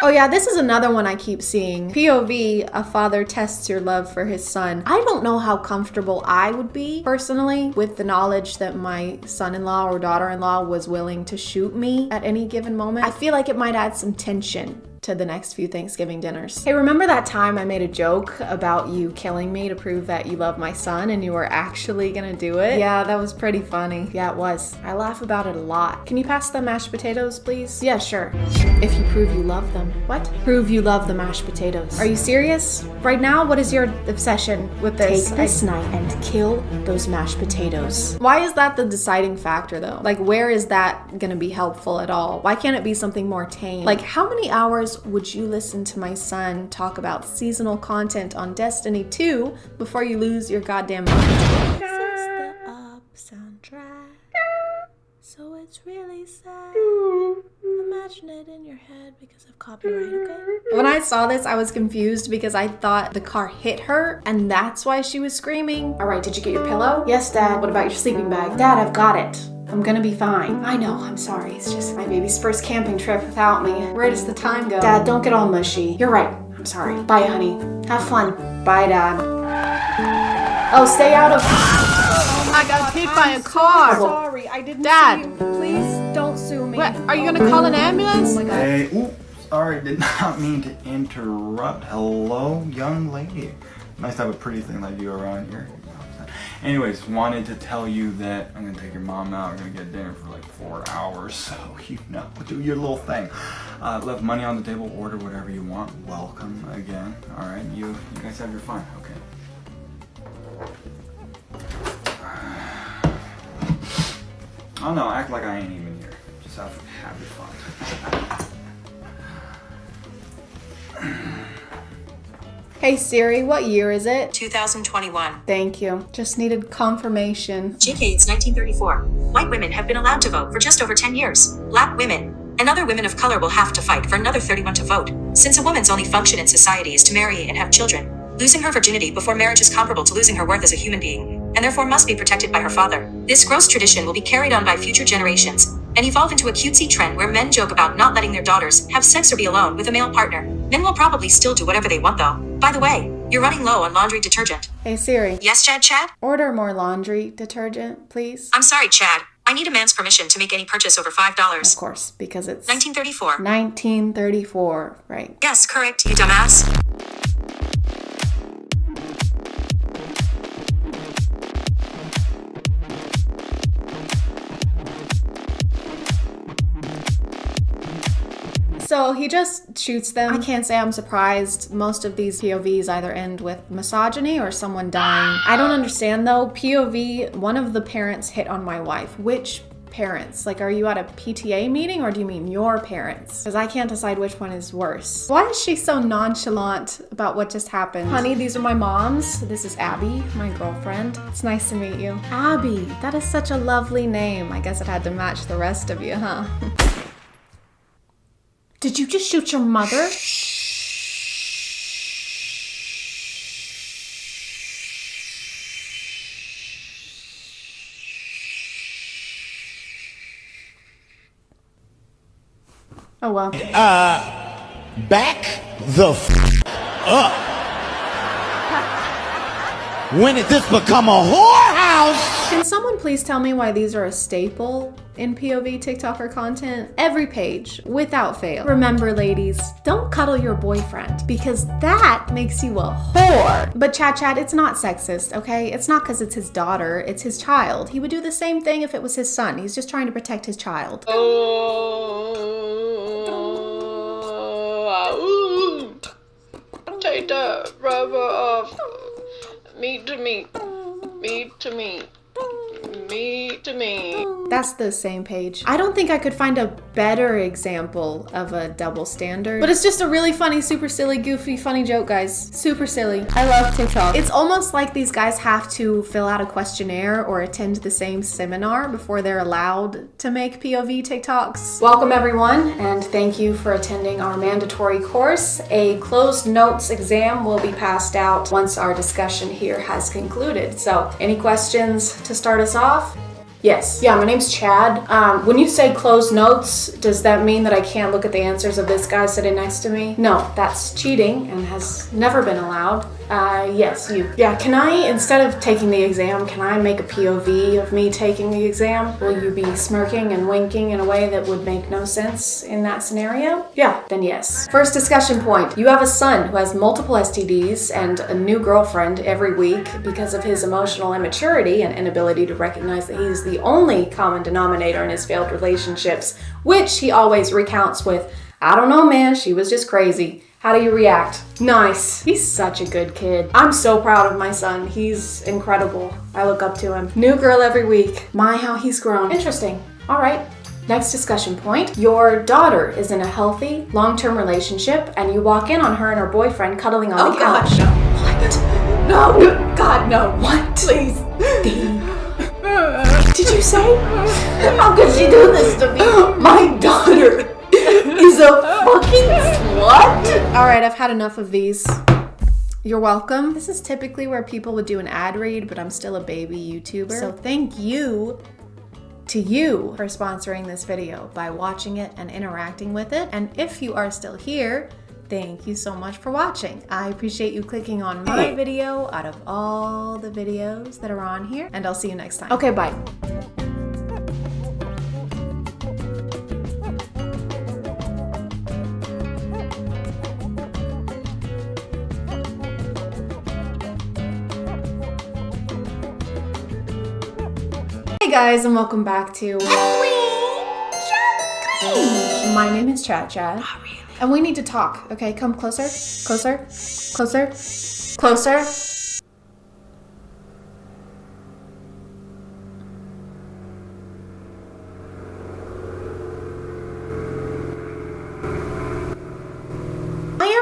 Oh yeah, this is another one I keep seeing. POV, a father tests your love for his son. I don't know how comfortable I would be, personally, with the knowledge that my son-in-law or daughter-in-law was willing to shoot me at any given moment. I feel like it might add some tension to the next few Thanksgiving dinners. Hey, remember that time I made a joke about you killing me to prove that you love my son and you were actually gonna do it? Yeah, that was pretty funny. Yeah, it was. I laugh about it a lot. Can you pass the mashed potatoes, please? Yeah, sure. If you prove you love them. What? Prove you love the mashed potatoes. Are you serious? Right now, what is your obsession with this? Take this knife and kill those mashed potatoes. Why is that the deciding factor though? Like, where is that gonna be helpful at all? Why can't it be something more tame? Like, how many hours would you listen to my son talk about seasonal content on Destiny 2 before you lose your goddamn mind? This is the Up soundtrack, so it's really sad. Imagine it in your head because of copyright, okay? When I saw this, I was confused because I thought the car hit her and that's why she was screaming. All right, did you get your pillow? Yes, Dad. What about your sleeping bag? Dad, I've got it. I'm gonna be fine. I know, I'm sorry. It's just my baby's first camping trip without me. Where does the time go? Dad, don't get all mushy. You're right. I'm sorry. Bye, honey. Have fun. Bye, Dad. Oh, stay out of... I got hit by a car. Sorry, I didn't Dad. see you. Please don't sue me. What? Are you gonna call an ambulance? Oh my God. Hey, oops, sorry, did not mean to interrupt. Hello, young lady. Nice to have a pretty thing like you around here. Anyways, wanted to tell you that I'm gonna take your mom out. We're gonna get dinner for like 4 hours, so you know, do your little thing. Left money on the table, order whatever you want. Welcome again. All right, you guys have your fun. Okay. Oh no, act like I ain't even here. Just have your fun. Hey Siri, what year is it? 2021. Thank you. Just needed confirmation. JK, it's 1934. White women have been allowed to vote for just over 10 years. Black women and other women of color will have to fight for another 31 to vote. Since a woman's only function in society is to marry and have children, losing her virginity before marriage is comparable to losing her worth as a human being, and therefore must be protected by her father. This gross tradition will be carried on by future generations, and evolve into a cutesy trend where men joke about not letting their daughters have sex or be alone with a male partner. Men will probably still do whatever they want though. By the way, you're running low on laundry detergent. Hey Siri. Yes, Chad? Order more laundry detergent, please. I'm sorry, Chad. I need a man's permission to make any purchase over $5. Of course, because it's 1934. 1934, right? Yes, correct, you dumbass. So he just shoots them. I can't say I'm surprised. Most of these POVs either end with misogyny or someone dying. I don't understand though. POV, one of the parents hit on my wife. Which parents? Like, are you at a PTA meeting or do you mean your parents? Because I can't decide which one is worse. Why is she so nonchalant about what just happened? Honey, these are my moms. This is Abby, my girlfriend. It's nice to meet you. Abby, that is such a lovely name. I guess it had to match the rest of you, huh? Did you just shoot your mother? Oh well. Back the up. When did this become a whorehouse? Can someone please tell me why these are a staple in POV TikToker content? Every page, without fail. Remember ladies, don't cuddle your boyfriend because that makes you a whore. But ChadChad, it's not sexist, okay? It's not because it's his daughter, it's his child. He would do the same thing if it was his son. He's just trying to protect his child. Take the rubber off. Meat to meat. Meat to meat. Meat to meat. That's the same page. I don't think I could find a better example of a double standard, but it's just a really funny, super silly, goofy, funny joke, guys. Super silly. I love TikTok. It's almost like these guys have to fill out a questionnaire or attend the same seminar before they're allowed to make POV TikToks. Welcome everyone, and thank you for attending our mandatory course. A closed notes exam will be passed out once our discussion here has concluded. So, any questions to start us off? Yes. Yeah, my name's Chad. When you say closed notes, does that mean that I can't look at the answers of this guy sitting next to me? No, that's cheating and has never been allowed. Yes, you. Yeah, can I, instead of taking the exam, can I make a POV of me taking the exam? Will you be smirking and winking in a way that would make no sense in that scenario? Yeah, then yes. First discussion point. You have a son who has multiple STDs and a new girlfriend every week because of his emotional immaturity and inability to recognize that he's the only common denominator in his failed relationships, which he always recounts with, I don't know, man, she was just crazy. How do you react? Nice. He's such a good kid. I'm so proud of my son. He's incredible. I look up to him. New girl every week. My, how he's grown. Interesting. All right. Next discussion point. Your daughter is in a healthy, long-term relationship, and you walk in on her and her boyfriend cuddling on the couch. God, no. What? No. God, no. What? Please. Did you say? How could she do this to me? My daughter is a fucking slut? Alright, I've had enough of these. You're welcome. This is typically where people would do an ad read, but I'm still a baby YouTuber. So thank you to you for sponsoring this video by watching it and interacting with it. And if you are still here, thank you so much for watching. I appreciate you clicking on my video out of all the videos that are on here, and I'll see you next time. Okay, bye. Hey guys, and welcome back to My name is ChadChad. And we need to talk, okay? Come closer, closer, closer, closer.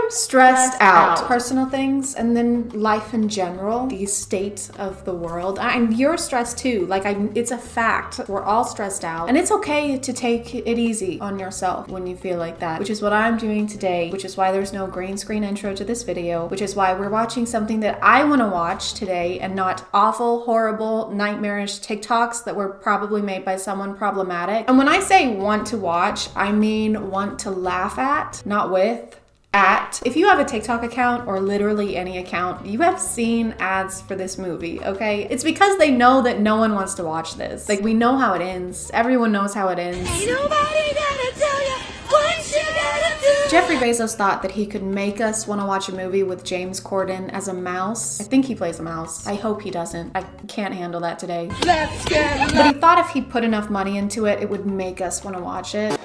I'm stressed out. Personal things and then life in general, the state of the world. And you're stressed too. Like, it's a fact. We're all stressed out. And it's okay to take it easy on yourself when you feel like that, which is what I'm doing today, which is why there's no green screen intro to this video, which is why we're watching something that I want to watch today and not awful, horrible, nightmarish TikToks that were probably made by someone problematic. And when I say want to watch, I mean want to laugh at, not with. At. If you have a TikTok account or literally any account, you have seen ads for this movie, okay? It's because they know that no one wants to watch this. Like, we know how it ends. Everyone knows how it ends. Ain't nobody gotta tell you what you gotta do. Jeffrey Bezos thought that he could make us want to watch a movie with James Corden as a mouse. I think he plays a mouse. I hope he doesn't. I can't handle that today. Let's get but he thought if he put enough money into it, it would make us want to watch it.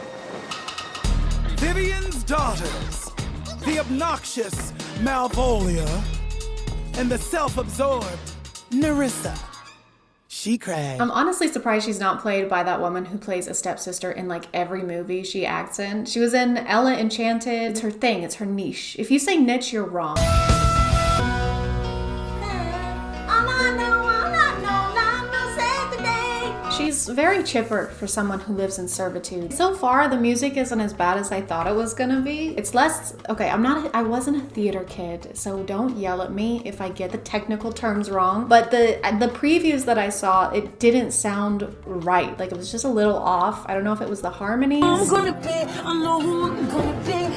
Vivian's daughters. The obnoxious Malvolia and the self-absorbed Nerissa. She cried. I'm honestly surprised she's not played by that woman who plays a stepsister in like every movie she acts in. She was in Ella Enchanted. It's her thing, it's her niche. If you say niche, you're wrong. She's very chipper for someone who lives in servitude. So far, the music isn't as bad as I thought it was gonna be. It's less, okay, I wasn't a theater kid, so don't yell at me if I get the technical terms wrong. But the previews that I saw, it didn't sound right. Like, it was just a little off. I don't know if it was the harmonies.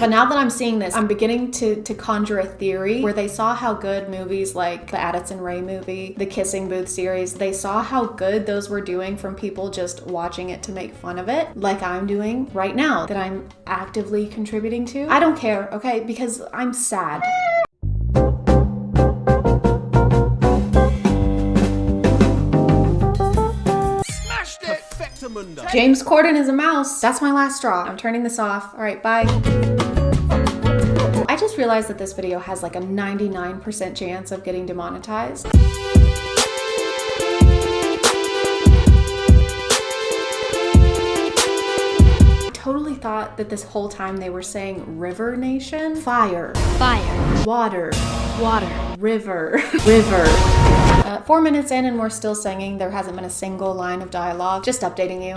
But now that I'm seeing this, I'm beginning to conjure a theory where they saw how good movies like the Addison Rae movie, the Kissing Booth series, they saw how good those were doing from people just watching it to make fun of it, like I'm doing right now, that I'm actively contributing to. I don't care, okay? Because I'm sad. Smashed it! Perfectamundo. James Corden is a mouse. That's my last straw. I'm turning this off. All right, bye. I just realized that this video has like a 99% chance of getting demonetized. Totally thought that this whole time they were saying River Nation. Fire. Fire. Water. Water. River. River. 4 minutes in and we're still singing. There hasn't been a single line of dialogue. Just updating you.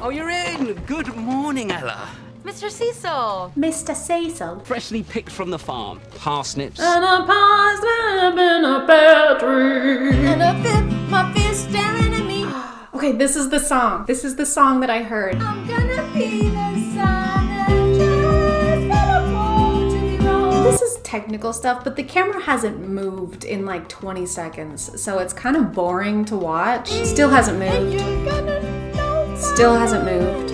Oh, you're in! Good morning, Ella. Mr. Cecil. Mr. Cecil. Freshly picked from the farm. Parsnips. And a parsnip in a pear tree. And a fit, my fist staring at me. Okay, this is the song. This is the song that I heard. I'm gonna be the sun and just teleport to be wrong. This is technical stuff, but the camera hasn't moved in like 20 seconds, so it's kind of boring to watch. Still hasn't moved. Still hasn't moved.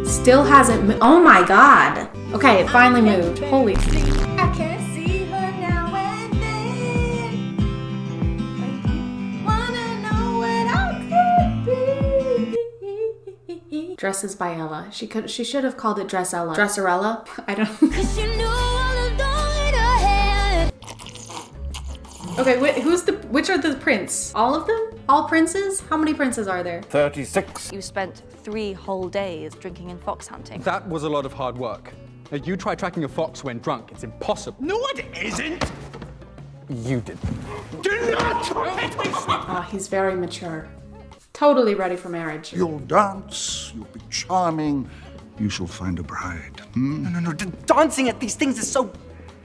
Still hasn't moved. Oh my god. Okay, it finally moved. Holy. I can't see her now and then. Wanna know what I could be. Dresses by Ella. She should have called it Dressella. Dresserella? I don't. Okay, which are the prince? All of them? All princes? How many princes are there? 36. You spent 3 whole days drinking and fox hunting. That was a lot of hard work. Now, you try tracking a fox when drunk. It's impossible. No, it isn't! You did. Do not hit me! Oh, he's very mature. Totally ready for marriage. You'll dance, you'll be charming, you shall find a bride. No. Dancing at these things is so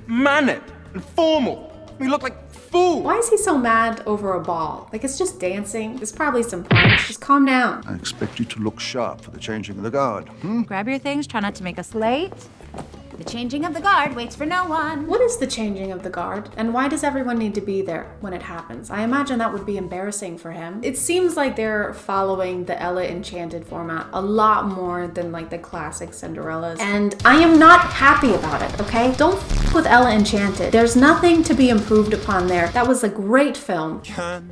mannered and formal. We look like fools. Why is he so mad over a ball? Like, it's just dancing. There's probably some punch. Just calm down. I expect you to look sharp for the changing of the guard. Grab your things, try not to make us late. The changing of the guard waits for no one. What is the changing of the guard? And why does everyone need to be there when it happens? I imagine that would be embarrassing for him. It seems like they're following the Ella Enchanted format a lot more than like the classic Cinderellas. And I am not happy about it, okay? Don't f with Ella Enchanted. There's nothing to be improved upon there. That was a great film. Can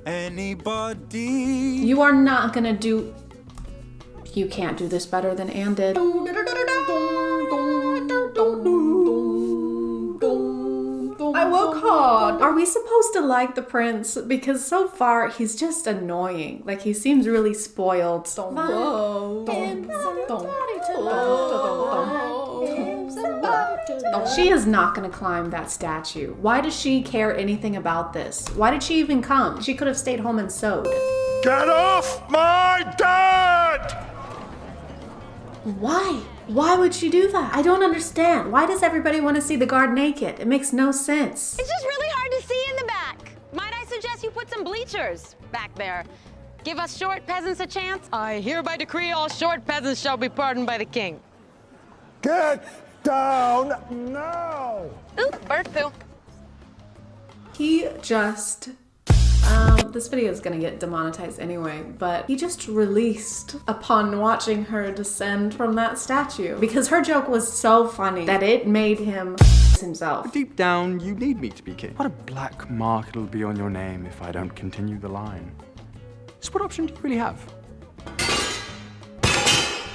anybody? You are not gonna do... You can't do this better than Anne did. I work hard. Are we we supposed to like the prince? Because so far he's just annoying. Like he seems really spoiled. She is not gonna climb that statue. Why does she care anything about this? Why did she even come? She could have stayed home and sewed. Get off my dad! Why? Why would she do that? I don't understand. Why does everybody want to see the guard naked? It makes no sense. It's just really hard to see in the back. Might I suggest you put some bleachers back there? Give us short peasants a chance? I hereby decree all short peasants shall be pardoned by the king. Get down now! Ooh, bird poo. He just... this video is gonna get demonetized anyway, but he just released upon watching her descend from that statue because her joke was so funny that it made him himself. Deep down, you need me to be king. What a black mark it'll be on your name if I don't continue the line. So what option do you really have?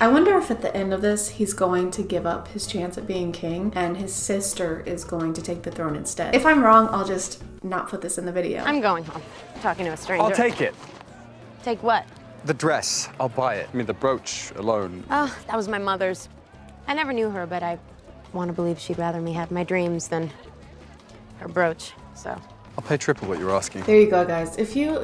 I wonder if at the end of this, he's going to give up his chance at being king and his sister is going to take the throne instead. If I'm wrong, I'll just not put this in the video. I'm going home. Talking to a stranger. I'll take it. Take what? The dress. I'll buy it. I mean, the brooch alone. Oh, that was my mother's. I never knew her, but I want to believe she'd rather me have my dreams than her brooch, so. I'll pay triple what you're asking. There you go, guys. If you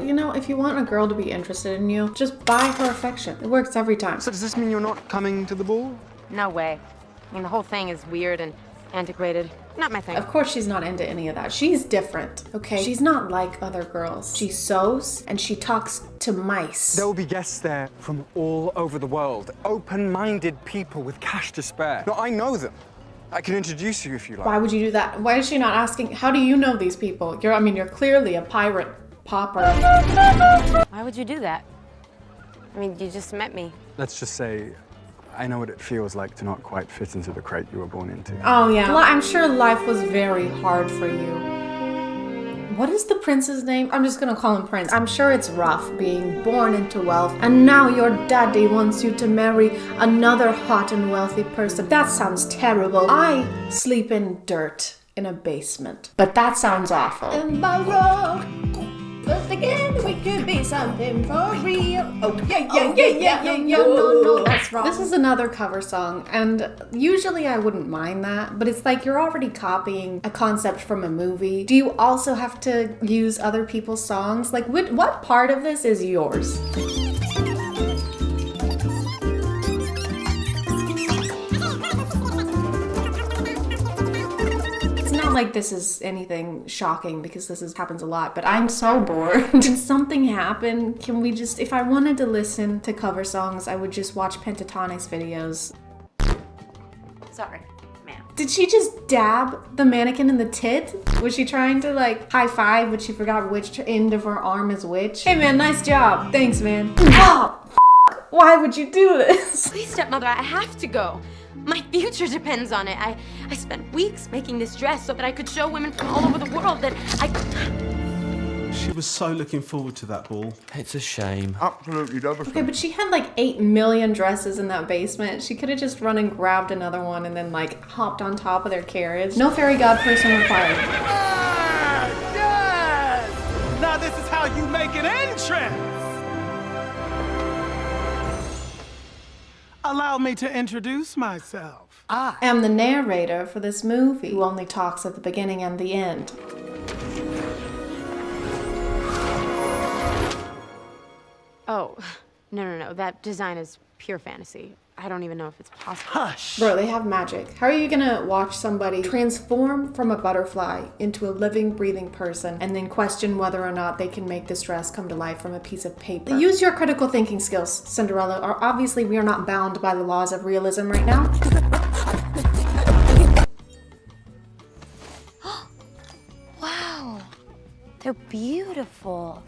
want a girl to be interested in you, just buy her affection. It works every time. So does this mean you're not coming to the ball? No way. I mean, the whole thing is weird and antiquated. Not my thing. Of course she's not into any of that. She's different, okay? She's not like other girls. She sews and she talks to mice. There will be guests there from all over the world. Open-minded people with cash to spare. No, I know them. I can introduce you if you like. Why would you do that? Why is she not asking, how do you know these people? You're clearly a pirate popper. Why would you do that? I mean, you just met me. Let's just say, I know what it feels like to not quite fit into the crate you were born into. Oh yeah, well, I'm sure life was very hard for you. What is the prince's name? I'm just gonna call him Prince. I'm sure it's rough being born into wealth and now your daddy wants you to marry another hot and wealthy person. That sounds terrible. I sleep in dirt in a basement, but that sounds awful. But again, we could be something for real. Oh, yeah. No, that's wrong. This is another cover song, and usually I wouldn't mind that, but it's like you're already copying a concept from a movie. Do you also have to use other people's songs? Like, what part of this is yours? Like this is anything shocking because happens a lot, but I'm so bored. Can something happen? Can we just, if I wanted to listen to cover songs, I would just watch Pentatonic's videos. Sorry, ma'am. Did she just dab the mannequin in the tit? Was she trying to like high five, but she forgot which end of her arm is which? Hey man, nice job. Thanks, man. Oh, why would you do this? Please, stepmother, I have to go. My future depends on it. I spent weeks making this dress so that I could show women from all over the world that She was so looking forward to that ball. It's a shame. Absolutely devastating. Okay, but she had like 8 million dresses in that basement. She could have just run and grabbed another one and then like hopped on top of their carriage. No fairy god person required. Yes! Now this is how you make an entrance! Allow me to introduce myself. I am the narrator for this movie who only talks at the beginning and the end. Oh, no. That design is pure fantasy. I don't even know if it's possible. Hush! Bro, they have magic. How are you gonna watch somebody transform from a butterfly into a living, breathing person and then question whether or not they can make this dress come to life from a piece of paper? Use your critical thinking skills, Cinderella, or obviously we are not bound by the laws of realism right now. Wow, they're beautiful.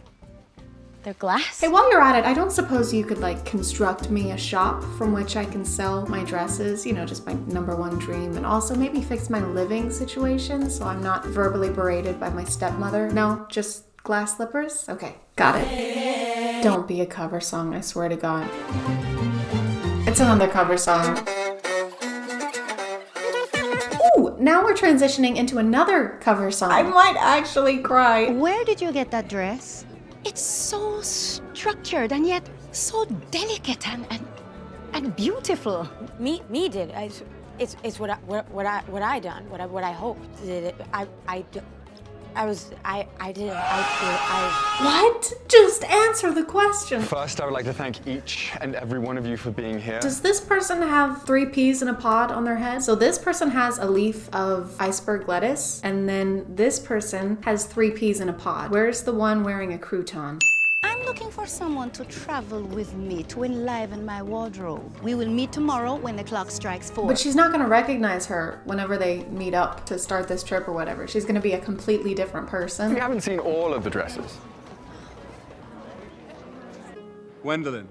They're glass. Hey, while you're at it, I don't suppose you could like construct me a shop from which I can sell my dresses, you know, just my #1 dream, and also maybe fix my living situation so I'm not verbally berated by my stepmother. No, just glass slippers? Okay, got it. Don't be a cover song, I swear to God. It's another cover song. Ooh, now we're transitioning into another cover song. I might actually cry. Where did you get that dress? It's so structured and yet so delicate and beautiful. Me did. It's what I done. What I hoped. What? Just answer the question. First, I would like to thank each and every one of you for being here. Does this person have 3 peas in a pod on their head? So this person has a leaf of iceberg lettuce, and then this person has 3 peas in a pod. Where's the one wearing a crouton? I'm looking for someone to travel with me to enliven my wardrobe. We will meet tomorrow when the clock strikes 4. But she's not gonna recognize her whenever they meet up to start this trip or whatever. She's gonna be a completely different person. We haven't seen all of the dresses. Gwendolyn.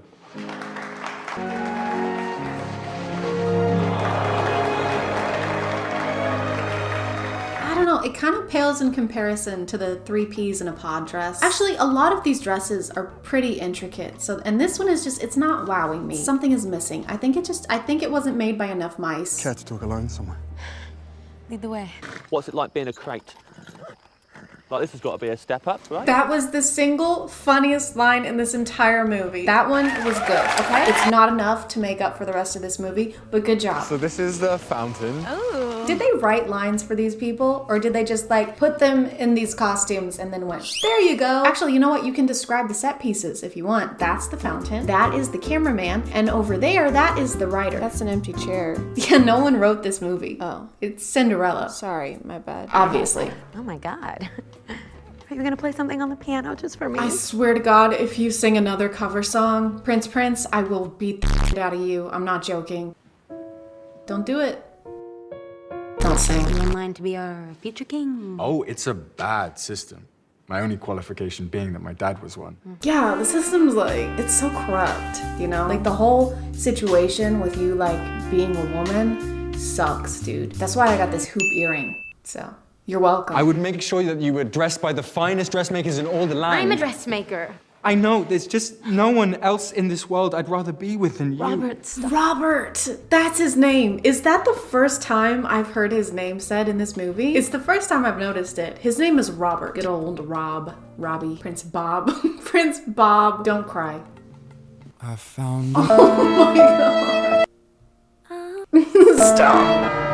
I don't know, it kind of pales in comparison to the 3 peas in a pod dress. Actually, a lot of these dresses are pretty intricate. So, and this one is just, it's not wowing me. Something is missing. I think it wasn't made by enough mice. Care to talk alone somewhere? Lead the way. What's it like being a crate? Like, this has got to be a step up, right? That was the single funniest line in this entire movie. That one was good, okay? It's not enough to make up for the rest of this movie, but good job. So this is the fountain. Oh. Did they write lines for these people? Or did they just like put them in these costumes and then went, there you go. Actually, you know what? You can describe the set pieces if you want. That's the fountain. That is the cameraman. And over there, that is the writer. That's an empty chair. Yeah, no one wrote this movie. Oh, it's Cinderella. Sorry, my bad. Obviously. Oh my God. Are you gonna play something on the piano just for me? I swear to God, if you sing another cover song, Prince, I will beat the shit out of you. I'm not joking. Don't do it. Don't sing. Are you in line to be our future king? Oh, it's a bad system. My only qualification being that my dad was one. Yeah, the system's like, it's so corrupt, you know? Like the whole situation with you like being a woman sucks, dude. That's why I got this hoop earring, so. You're welcome. I would make sure that you were dressed by the finest dressmakers in all the land. I'm a dressmaker. I know, there's just no one else in this world I'd rather be with than you. Robert, stop. Robert! That's his name. Is that the first time I've heard his name said in this movie? It's the first time I've noticed it. His name is Robert. Good old Robbie, Prince Bob. Prince Bob. Don't cry. I found Oh my God. Stop.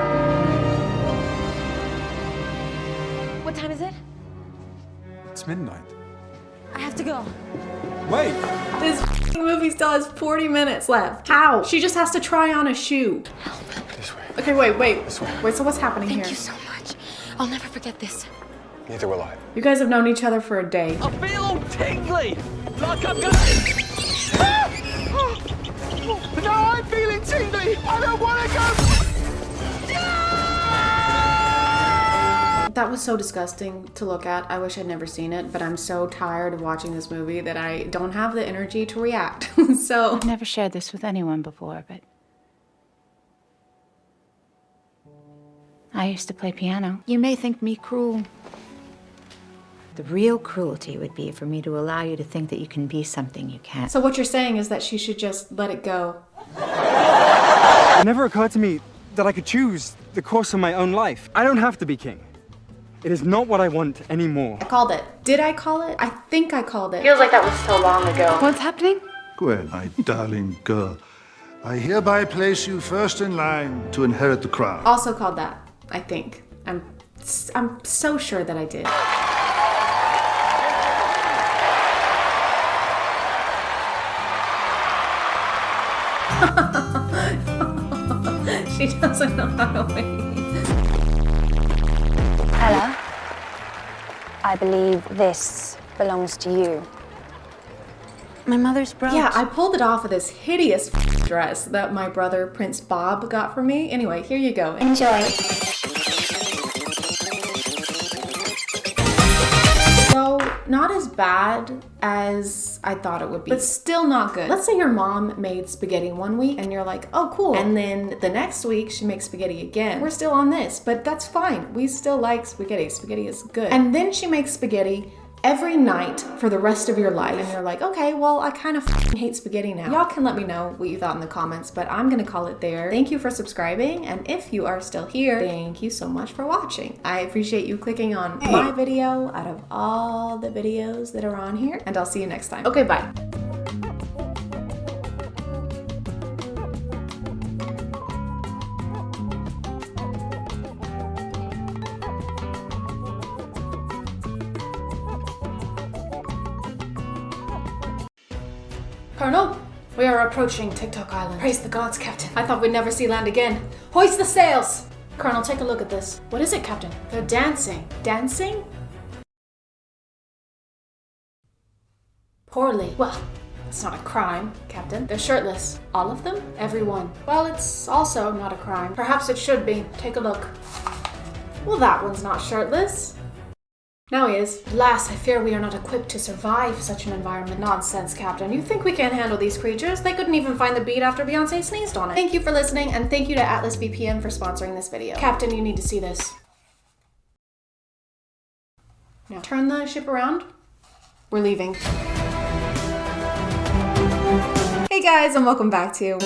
What time is it? It's midnight. I have to go. Wait! This movie still has 40 minutes left. How? She just has to try on a shoe. Help. This way. Okay, wait. This way. Wait, so what's happening Thank here? you so much. I'll never forget this. Neither will I. You guys have known each other for a day. I feel all tingly! Like I'm gonna... No, I'm feeling tingly! I don't want to go... That was so disgusting to look at. I wish I'd never seen it, but I'm so tired of watching this movie that I don't have the energy to react. So I've never shared this with anyone before, but I used to play piano. You may think me cruel. The real cruelty would be for me to allow you to think that you can be something you can't. So what you're saying is that she should just let it go. It never occurred to me that I could choose the course of my own life. I don't have to be king. It is not what I want anymore. I called it. Did I call it? I think I called it. Feels like that was so long ago. What's happening? Gwen, my darling girl, I hereby place you first in line to inherit the crown. Also called that, I think. I'm so sure that I did. She doesn't know how to wait. Ella, I believe this belongs to you. My mother's brooch. Yeah, I pulled it off of this hideous dress that my brother, Prince Bob, got for me. Anyway, here you go. Enjoy. So, not as bad as I thought it would be, but still not good. Let's say your mom made spaghetti one week and you're like, oh cool. And then the next week she makes spaghetti again. We're still on this, but that's fine. We still like spaghetti. Spaghetti is good. And then she makes spaghetti every night for the rest of your life. And you're like, okay, well, I kind of hate spaghetti now. Y'all can let me know what you thought in the comments, but I'm gonna call it there. Thank you for subscribing, and if you are still here, thank you so much for watching. I appreciate you clicking on my video out of all the videos that are on here, and I'll see you next time. Okay, bye. Colonel, we are approaching TikTok Island. Praise the gods, Captain. I thought we'd never see land again. Hoist the sails! Colonel, take a look at this. What is it, Captain? They're dancing. Dancing? Poorly. Well, it's not a crime, Captain. They're shirtless. All of them? Every one. Well, it's also not a crime. Perhaps it should be. Take a look. Well, that one's not shirtless. Now he is. Alas, I fear we are not equipped to survive such an environment. Nonsense, Captain. You think we can't handle these creatures? They couldn't even find the beat after Beyonce sneezed on it. Thank you for listening, and thank you to Atlas VPN for sponsoring this video. Captain, you need to see this. Now turn the ship around. We're leaving. Hey guys, and welcome back to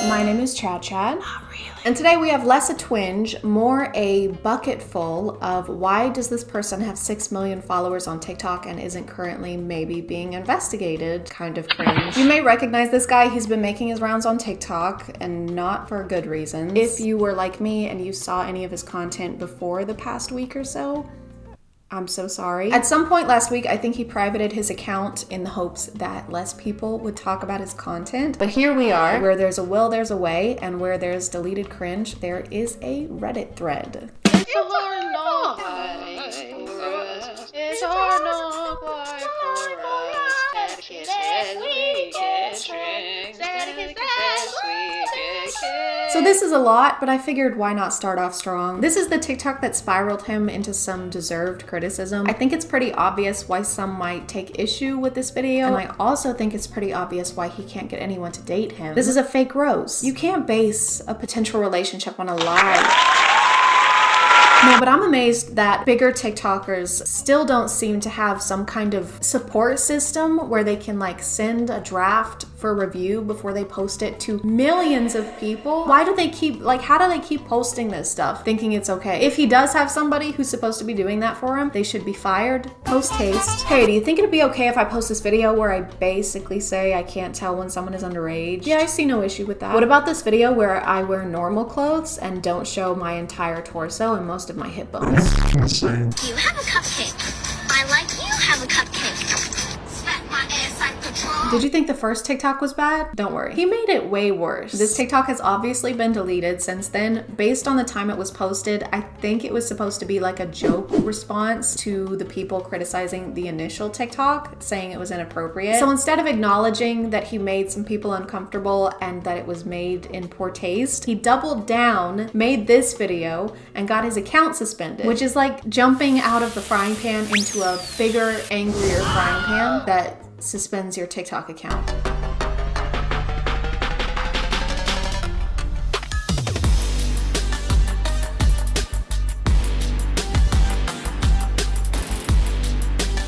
My name is ChadChad. And today we have less a twinge, more a bucket full of why does this person have 6 million followers on TikTok and isn't currently maybe being investigated? Kind of cringe. You may recognize this guy. He's been making his rounds on TikTok and not for good reasons. If you were like me and you saw any of his content before the past week or so, I'm so sorry. At some point last week, I think he privated his account in the hopes that less people would talk about his content. But here we are. Where there's a will, there's a way. And where there's deleted cringe, there is a Reddit thread. It's hard not It's hard not So this is a lot, but I figured why not start off strong. This is the TikTok that spiraled him into some deserved criticism. I think it's pretty obvious why some might take issue with this video, and I also think it's pretty obvious why he can't get anyone to date him. This is a fake rose. You can't base a potential relationship on a lie. No, but I'm amazed that bigger TikTokers still don't seem to have some kind of support system where they can like send a draft for review before they post it to millions of people. Why do they keep, like, how do they keep posting this stuff thinking it's okay? If he does have somebody who's supposed to be doing that for him, they should be fired. Post haste. Hey, do you think it'd be okay if I post this video where I basically say I can't tell when someone is underage? Yeah, I see no issue with that. What about this video where I wear normal clothes and don't show my entire torso and most of my hip bones? You have a cupcake. I like you have a cupcake. Smack my ass like patrol. Did you think the first TikTok was bad? Don't worry. He made it way worse. This TikTok has obviously been deleted since then. Based on the time it was posted, I think it was supposed to be like a joke response to the people criticizing the initial TikTok, saying it was inappropriate. So instead of acknowledging that he made some people uncomfortable and that it was made in poor taste, he doubled down, made this video, and got his account suspended, which is like jumping out of the frying pan into a bigger, angrier frying pan that suspends your TikTok account.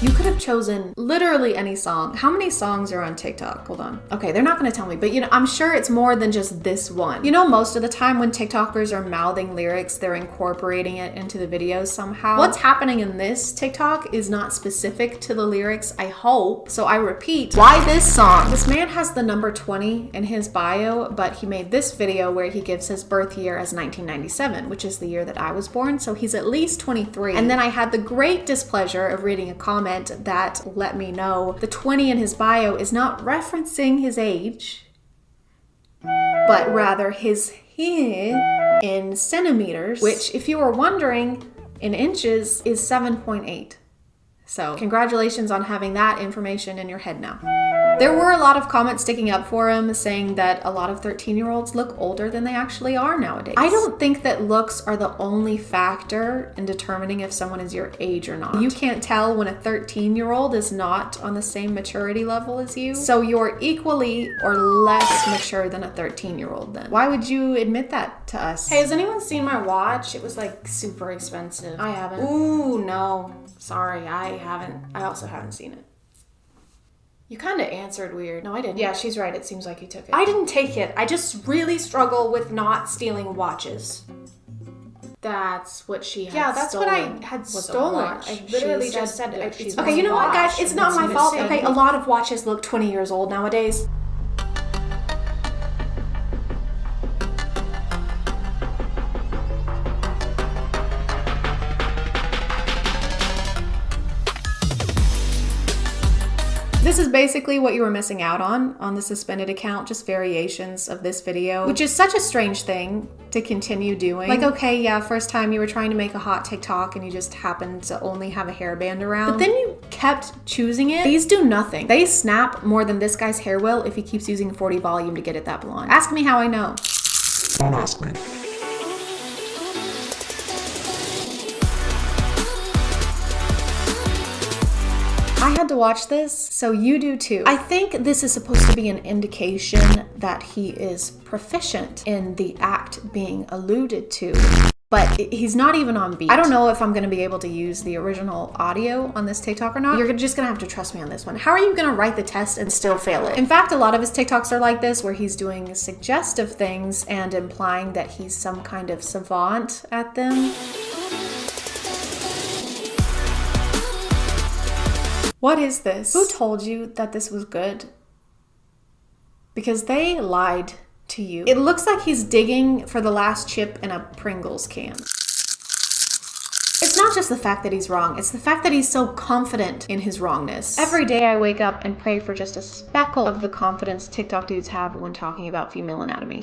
You could have chosen literally any song. How many songs are on TikTok? Hold on. Okay, they're not gonna tell me, but you know, I'm sure it's more than just this one. You know, most of the time when TikTokers are mouthing lyrics, they're incorporating it into the videos somehow. What's happening in this TikTok is not specific to the lyrics, I hope. So I repeat, why this song? This man has the number 20 in his bio, but he made this video where he gives his birth year as 1997, which is the year that I was born, so he's at least 23. And then I had the great displeasure of reading a comment that let me know the 20 in his bio is not referencing his age, but rather his hair in centimeters, which, if you were wondering, in inches is 7.8. So congratulations on having that information in your head now. There were a lot of comments sticking up for him, saying that a lot of 13-year-olds look older than they actually are nowadays. I don't think that looks are the only factor in determining if someone is your age or not. You can't tell when a 13-year-old is not on the same maturity level as you. So you're equally or less mature than a 13-year-old then. Why would you admit that to us? Hey, has anyone seen my watch? It was like super expensive. I haven't. Ooh, no. Sorry, I haven't. I also haven't seen it. You kind of answered weird. No, I didn't. Yeah, she's right. It seems like you took it. I didn't take it. I just really struggle with not stealing watches. That's what she had stolen. Yeah, that's what I had stolen. I literally just said it. Okay, you know what, guys? It's not my fault. Okay, a lot of watches look 20 years old nowadays. This is basically what you were missing out on the suspended account, just variations of this video, which is such a strange thing to continue doing. Like, okay, yeah, first time you were trying to make a hot TikTok and you just happened to only have a hairband around, but then you kept choosing it. These do nothing. They snap more than this guy's hair will if he keeps using 40 volume to get it that blonde. Ask me how I know. Don't ask me. I had to watch this, so you do too. I think this is supposed to be an indication that he is proficient in the act being alluded to, but he's not even on beat. I don't know if I'm gonna be able to use the original audio on this TikTok or not. You're just gonna have to trust me on this one. How are you gonna write the test and still fail it? In fact, a lot of his TikToks are like this, where he's doing suggestive things and implying that he's some kind of savant at them. What is this? Who told you that this was good? Because they lied to you. It looks like he's digging for the last chip in a Pringles can. It's not just the fact that he's wrong, it's the fact that he's so confident in his wrongness. Every day I wake up and pray for just a speckle of the confidence TikTok dudes have when talking about female anatomy.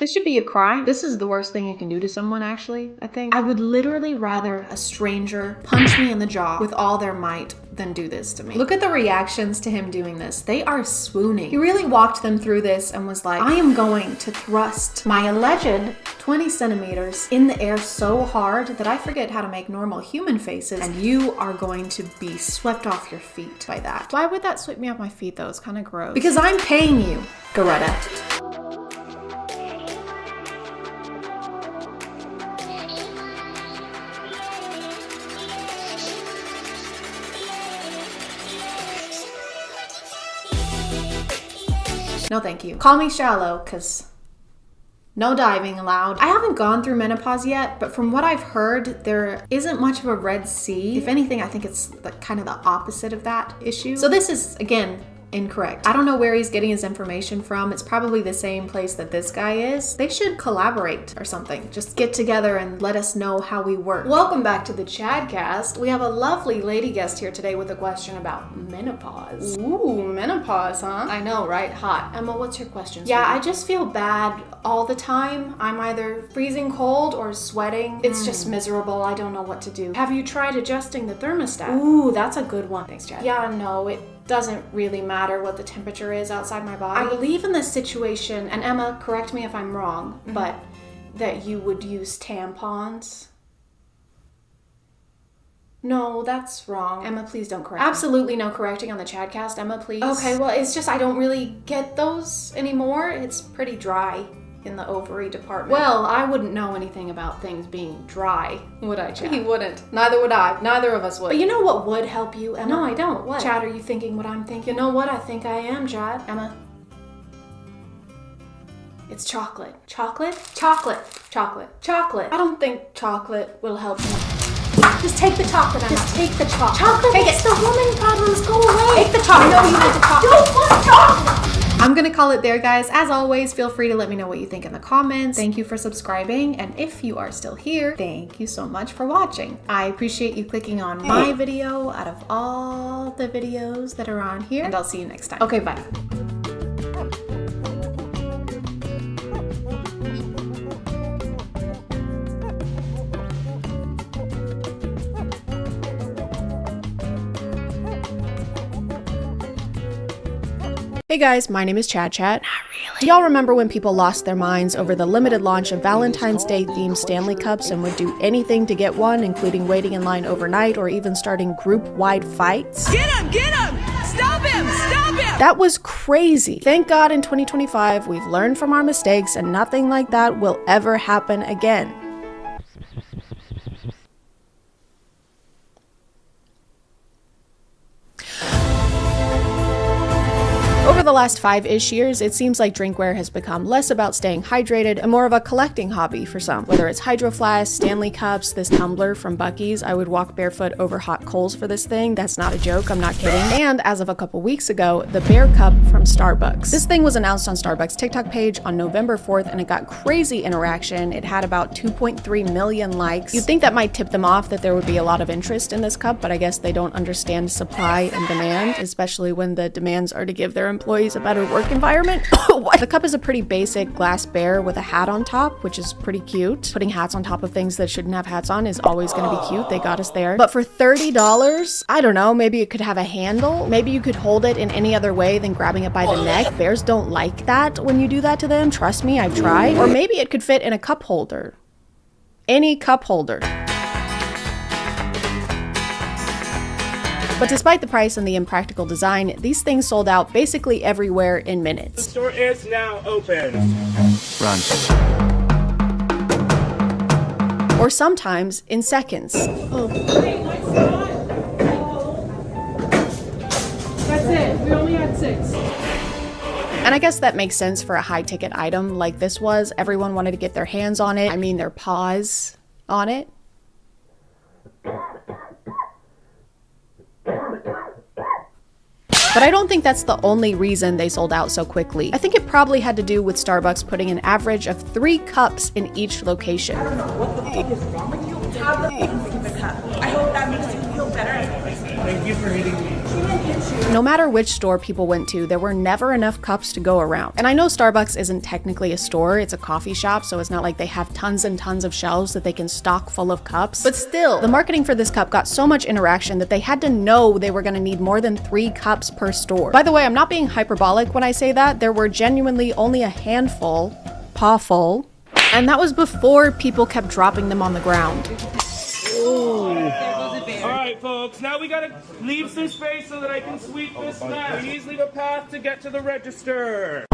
This should be a crime. This is the worst thing you can do to someone, actually, I think. I would literally rather a stranger punch me in the jaw with all their might than do this to me. Look at the reactions to him doing this. They are swooning. He really walked them through this and was like, I am going to thrust my alleged 20 centimeters in the air so hard that I forget how to make normal human faces, and you are going to be swept off your feet by that. Why would that sweep me off my feet though? It's kind of gross. Because I'm paying you, Goretta. No thank you. Call me shallow, cause no diving allowed. I haven't gone through menopause yet, but from what I've heard, there isn't much of a Red Sea. If anything, I think it's like kind of the opposite of that issue. So this is, again, incorrect. I don't know where he's getting his information from. It's probably the same place that this guy is. They should collaborate or something. Just get together and let us know how we work. Welcome back to the ChadCast. We have a lovely lady guest here today with a question about menopause. Ooh, menopause, huh? I know, right? Hot. Emma, what's your question? Yeah, I just feel bad all the time. I'm either freezing cold or sweating. It's just miserable. I don't know what to do. Have you tried adjusting the thermostat? Ooh, that's a good one. Thanks, Chad. Yeah, no, it doesn't really matter what the temperature is outside my body. I believe in this situation, and Emma, correct me if I'm wrong, but that you would use tampons. No, that's wrong. Emma, please don't correct me. Absolutely no correcting on the ChadCast, Emma, please. Okay, well, it's just I don't really get those anymore. It's pretty dry in the ovary department. Well, I wouldn't know anything about things being dry, would I, Chad? He wouldn't. Neither would I. Neither of us would. But you know what would help you, Emma? No, I don't. What? Chad, are you thinking what I'm thinking? You know what? I think I am, Chad. Emma. It's chocolate. Chocolate? Chocolate. Chocolate. Chocolate. I don't think chocolate will help you. Just take the chocolate, Emma. Just take the chocolate. Chocolate makes the woman problems go away. Take the chocolate. No, you want the chocolate. I don't want chocolate. I'm gonna call it there, guys. As always, feel free to let me know what you think in the comments. Thank you for subscribing, and if you are still here, thank you so much for watching. I appreciate you clicking on my video out of all the videos that are on here, and I'll see you next time. Okay, bye. Hey guys, my name is ChadChad. Not really. Do y'all remember when people lost their minds over the limited launch of Valentine's Day themed Stanley Cups and would do anything to get one, including waiting in line overnight or even starting group-wide fights? Get him! Get him! Stop him! Stop him! That was crazy. Thank God in 2025 we've learned from our mistakes and nothing like that will ever happen again. Over the last 5-ish years, it seems like drinkware has become less about staying hydrated and more of a collecting hobby for some. Whether it's Hydro Flasks, Stanley Cups, this tumbler from Buc-ee's, I would walk barefoot over hot coals for this thing. That's not a joke, I'm not kidding. And as of a couple weeks ago, the Bear Cup from Starbucks. This thing was announced on Starbucks' TikTok page on November 4th and it got crazy interaction. It had about 2.3 million likes. You'd think that might tip them off that there would be a lot of interest in this cup, but I guess they don't understand supply and demand, especially when the demands are to give their employees a better work environment. The cup is a pretty basic glass bear with a hat on top, which is pretty cute. Putting hats on top of things that shouldn't have hats on is always going to be cute. They got us there. But for $30, I don't know, maybe it could have a handle. Maybe you could hold it in any other way than grabbing it by the neck. Bears don't like that when you do that to them. Trust me, I've tried. Or maybe it could fit in a cup holder. Any cup holder. But despite the price and the impractical design, these things sold out basically everywhere in minutes. The store is now open. Run. Or sometimes in seconds. Oh. That's it. We only had 6. And I guess that makes sense for a high-ticket item like this was. Everyone wanted to get their hands on it. I mean, their paws on it. But I don't think that's the only reason they sold out so quickly. I think it probably had to do with Starbucks putting an average of 3 cups in each location. What the fuck is wrong with you? Have the cup. I hope that makes you feel better. Thank you for hitting me. No matter which store people went to, there were never enough cups to go around. And I know Starbucks isn't technically a store, it's a coffee shop, so it's not like they have tons and tons of shelves that they can stock full of cups. But still, the marketing for this cup got so much interaction that they had to know they were gonna need more than 3 cups per store. By the way, I'm not being hyperbolic when I say that. There were genuinely only a handful, pawful, and that was before people kept dropping them on the ground. Alright folks, now we gotta leave some space so that I can sweep this map. Please leave a path to get to the register.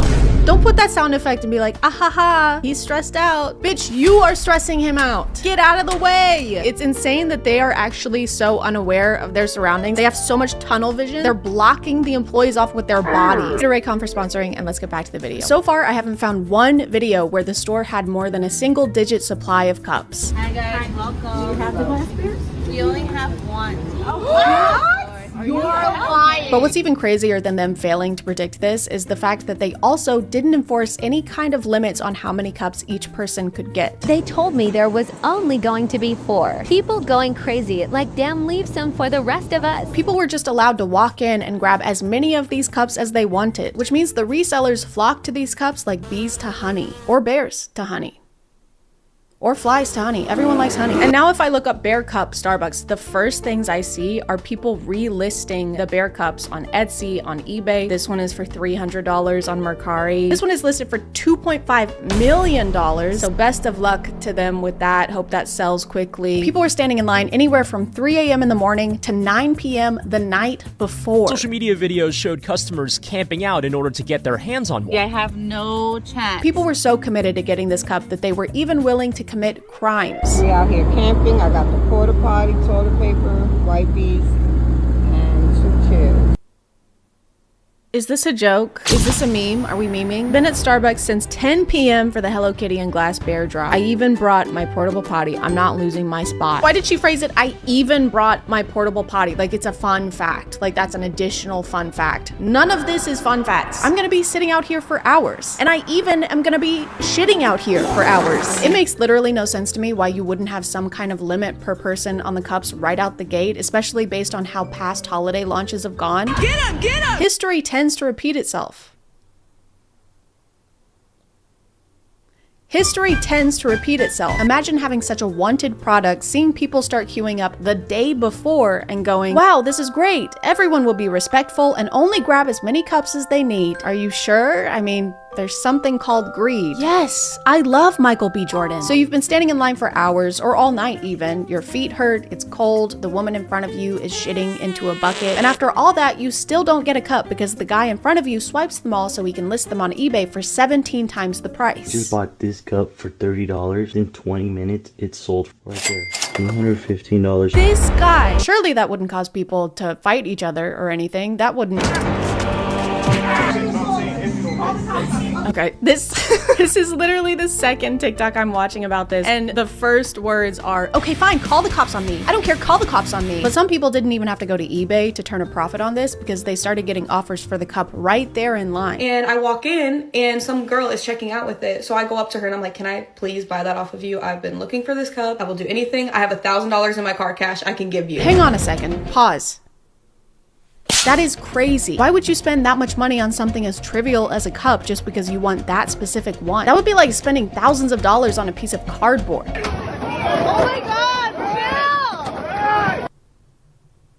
Don't put that sound effect and be like, ah ha ha, he's stressed out. Bitch, you are stressing him out. Get out of the way. It's insane that they are actually so unaware of their surroundings. They have so much tunnel vision. They're blocking the employees off with their bodies. To Raycon for sponsoring, and let's get back to the video. So far, I haven't found one video where the store had more than a single-digit supply of cups. Hi guys, welcome. Do you have the glass beers? We only have one. Oh, what? You're lying. But what's even crazier than them failing to predict this is the fact that they also didn't enforce any kind of limits on how many cups each person could get. They told me there was only going to be 4. People going crazy, like damn leave some for the rest of us. People were just allowed to walk in and grab as many of these cups as they wanted, which means the resellers flocked to these cups like bees to honey, or bears to honey. Or flies to honey. Everyone likes honey. And now if I look up Bear Cup Starbucks, the first things I see are people relisting the Bear Cups on Etsy, on eBay. This one is for $300 on Mercari. This one is listed for $2.5 million. So best of luck to them with that. Hope that sells quickly. People were standing in line anywhere from 3 a.m. in the morning to 9 p.m. the night before. Social media videos showed customers camping out in order to get their hands on one. I have no chance. People were so committed to getting this cup that they were even willing to commit crimes. We out here camping. I got the porta potty, toilet paper, white beads, and 2 chairs. Is this a joke? Is this a meme? Are we memeing? Been at Starbucks since 10 p.m. for the Hello Kitty and glass bear drop. I even brought my portable potty. I'm not losing my spot. Why did she phrase it? I even brought my portable potty. Like it's a fun fact. Like that's an additional fun fact. None of this is fun facts. I'm gonna be sitting out here for hours. And I even am gonna be shitting out here for hours. It makes literally no sense to me why you wouldn't have some kind of limit per person on the cups right out the gate, especially based on how past holiday launches have gone. Get him! Get him! History tends to repeat itself. History tends to repeat itself. Imagine having such a wanted product, seeing people start queuing up the day before and going, wow, this is great. Everyone will be respectful and only grab as many cups as they need. Are you sure? I mean, there's something called greed. Yes, I love Michael B. Jordan. So you've been standing in line for hours or all night even. Your feet hurt, it's cold, the woman in front of you is shitting into a bucket. And after all that, you still don't get a cup because the guy in front of you swipes them all so he can list them on eBay for 17 times the price. Just bought this cup for $30. In 20 minutes, it's sold right there. $215. This guy. Surely that wouldn't cause people to fight each other or anything. That wouldn't. Okay, this is literally the second TikTok I'm watching about this, and the first words are, okay, fine, call the cops on me. I don't care, call the cops on me. But some people didn't even have to go to eBay to turn a profit on this because they started getting offers for the cup right there in line. And I walk in and some girl is checking out with it. So I go up to her and I'm like, can I please buy that off of you? I've been looking for this cup. I will do anything. I have $1,000 in my car cash I can give you. Hang on a second, pause. That is crazy. Why would you spend that much money on something as trivial as a cup just because you want that specific one? That would be like spending thousands of dollars on a piece of cardboard. Oh my God, Bill!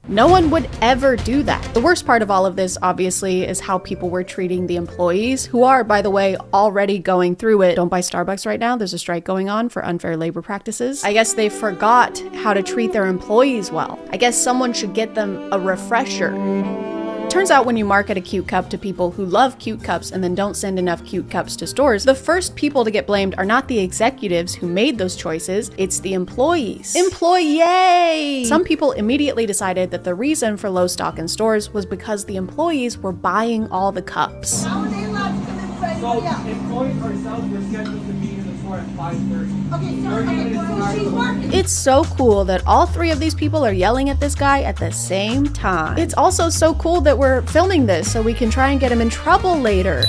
No one would ever do that. The worst part of all of this, obviously, is how people were treating the employees, who are, by the way, already going through it. Don't buy Starbucks right now. There's a strike going on for unfair labor practices. I guess they forgot how to treat their employees well. I guess someone should get them a refresher. Turns out when you market a cute cup to people who love cute cups and then don't send enough cute cups to stores, the first people to get blamed are not the executives who made those choices, it's the employees. Employee! Some people immediately decided that the reason for low stock in stores was because the employees were buying all the cups. So, employees ourselves were scheduled to be in the store at 5:30. It's so cool that all three of these people are yelling at this guy at the same time. It's also so cool that we're filming this so we can try and get him in trouble later.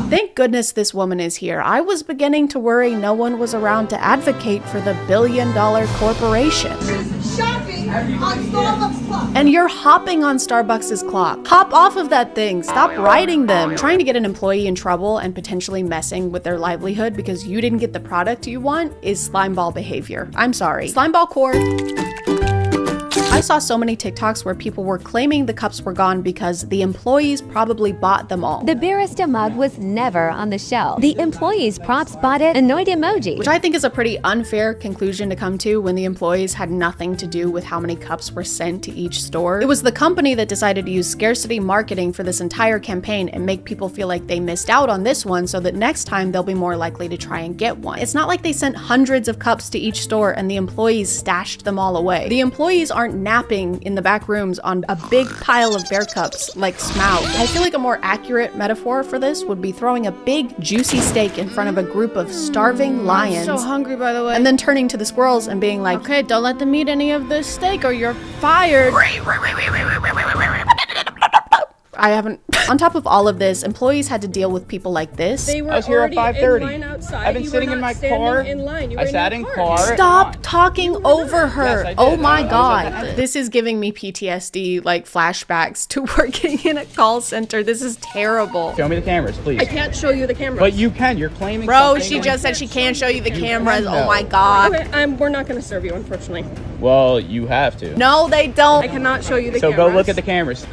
Thank goodness this woman is here. I was beginning to worry no one was around to advocate for the billion-dollar corporation. And you're hopping on Starbucks' clock. Hop off of that thing. Stop riding them. Trying to get an employee in trouble and potentially messing with their livelihood because you didn't get the product you want is slimeball behavior. I'm sorry. Slimeball core. I saw so many TikToks where people were claiming the cups were gone because the employees probably bought them all. The barista mug was never on the shelf. The employees props bought it, annoyed emoji. Which I think is a pretty unfair conclusion to come to when the employees had nothing to do with how many cups were sent to each store. It was the company that decided to use scarcity marketing for this entire campaign and make people feel like they missed out on this one so that next time they'll be more likely to try and get one. It's not like they sent hundreds of cups to each store and the employees stashed them all away. The employees aren't napping in the back rooms on a big pile of bear cups like Smaug. I feel like a more accurate metaphor for this would be throwing a big juicy steak in front of a group of starving lions. I'm so hungry, by the way. And then turning to the squirrels and being like, okay, don't let them eat any of this steak or you're fired. I haven't. On top of all of this, employees had to deal with people like this. They were already in line outside. I've been sitting in my car. I sat in car. Stop talking over her. Yes, oh my God. This is giving me PTSD, like flashbacks to working in a call center. This is terrible. Show me the cameras, please. I can't show you the cameras. But you can. You're claiming. Bro, she just said she can't show you the cameras. Oh my God. Okay, we're not going to serve you, unfortunately. Well, you have to. No, they don't. I cannot show you the cameras. cameras. So go look at the cameras.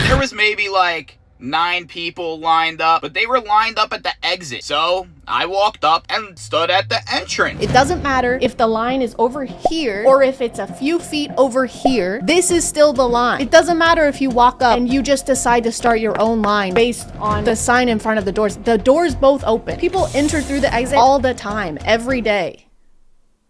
There was maybe like 9 people lined up, but they were lined up at the exit. So I walked up and stood at the entrance. It doesn't matter if the line is over here or if it's a few feet over here. This is still the line. It doesn't matter if you walk up and you just decide to start your own line based on the sign in front of the doors. The doors both open. People enter through the exit all the time, every day.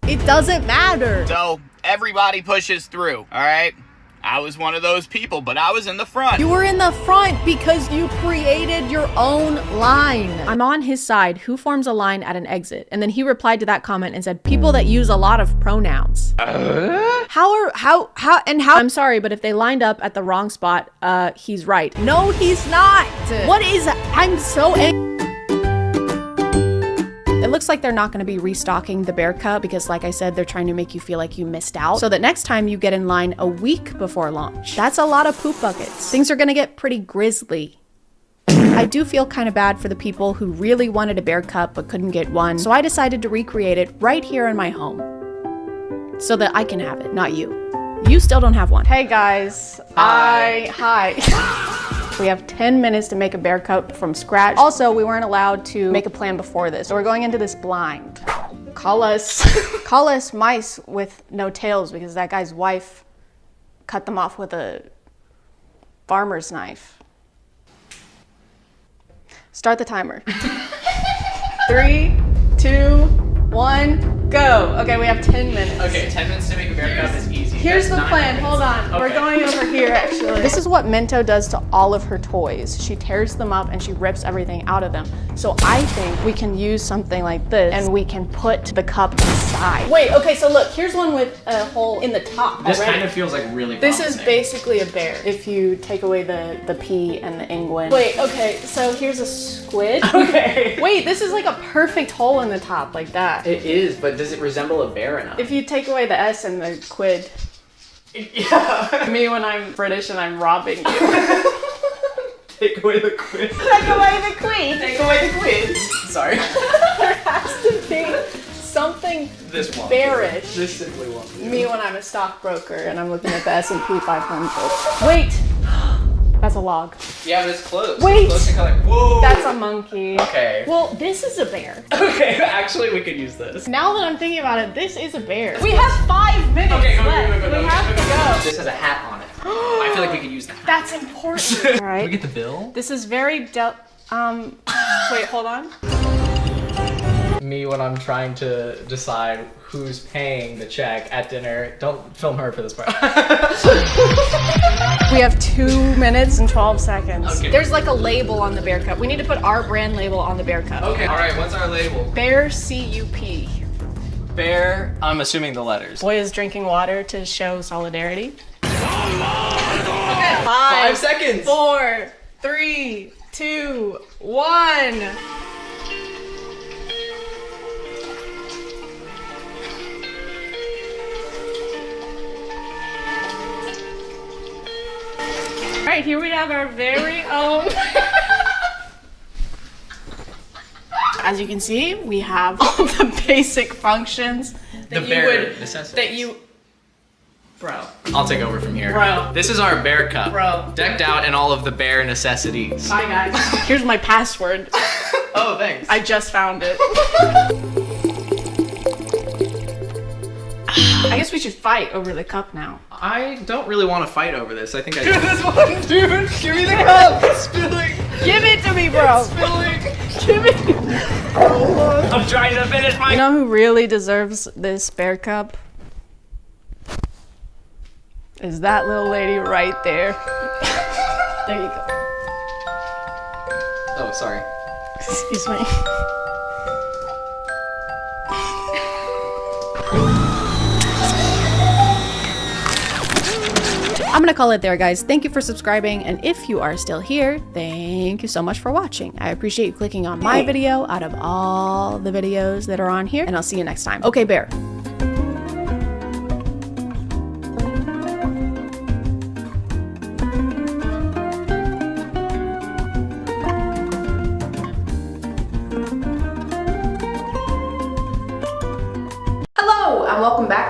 It doesn't matter. So everybody pushes through, all right? I was one of those people, but I was in the front. You were in the front because you created your own line. I'm on his side. Who forms a line at an exit? And then he replied to that comment and said, people that use a lot of pronouns. How? I'm sorry, but if they lined up at the wrong spot, he's right. No, he's not. What is, I'm so angry. It looks like they're not going to be restocking the Bear Cup because, like I said, they're trying to make you feel like you missed out so that next time you get in line a week before launch. That's a lot of poop buckets. Things are going to get pretty grisly. I do feel kind of bad for the people who really wanted a Bear Cup but couldn't get one, so I decided to recreate it right here in my home so that I can have it, not you. You still don't have one. Hey guys. Hi. We have 10 minutes to make a Bear Cup from scratch. Also, we weren't allowed to make a plan before this, so we're going into this blind. Call us mice with no tails because that guy's wife cut them off with a farmer's knife. Start the timer. 3, 2, 1, go. Okay, we have 10 minutes. Okay, 10 minutes to make a Bear Cup is easy. Here's the plan. Hold on. We're going over here, actually. This is what Minto does to all of her toys. She tears them up and she rips everything out of them. So I think we can use something like this and we can put the cup inside. Wait, okay, so look, here's one with a hole in the top. This kind of feels like really This promising. is basically a bear if you take away the P and the inguin. Wait, okay, so here's a squid. Okay. Wait, this is like a perfect hole in the top, like that. It is, but does it resemble a bear enough? If you take away the S and the quid. Yeah. Me when I'm British and I'm robbing you. Take away the quid. Take away the quid. Take away the quid. Sorry. There has to be something This one. bearish. This simply won't. Me when I'm a stockbroker and I'm looking at the S&P 500. Wait. That's a log. Yeah, but it's close. Wait. It's close to color. Whoa. That's a monkey. Okay. Well, this is a bear. Okay, actually we could use this. Now that I'm thinking about it, this is a bear. We have 5 minutes left. We have to go. This has a hat on it. I feel like we could use the hat. That's important. All right. Can we get the bill? This is very wait, hold on. Me when I'm trying to decide who's paying the check at dinner. Don't film her for this part. We have 2 minutes and 12 seconds. Okay. There's like a label on the Bear Cup. We need to put our brand label on the Bear Cup. Okay, alright, what's our label? Bear CUP. Bear, I'm assuming the letters. Boy is drinking water to show solidarity. Okay. 5 seconds. 4, 3, 2, 1. All right, here we have our very own. As you can see, we have all the basic functions that Bro. I'll take over from here. Bro. This is our Bear Cup. Bro. Decked out in all of the bear necessities. Bye guys. Here's my password. Oh, thanks. I just found it. I guess we should fight over the cup now. I don't really want to fight over this. I think I Dude, this one, dude. Give me the cup. It's spilling. Give it to me, bro. It's spilling. Give it. I'm trying to finish my. You know who really deserves this Bear Cup? Is that little lady right there. There you go. Oh, sorry. Excuse me. I'm gonna call it there, guys. Thank you for subscribing, and if you are still here, thank you so much for watching. I appreciate you clicking on my video out of all the videos that are on here, and I'll see you next time. Okay, Bear. Hello, and welcome back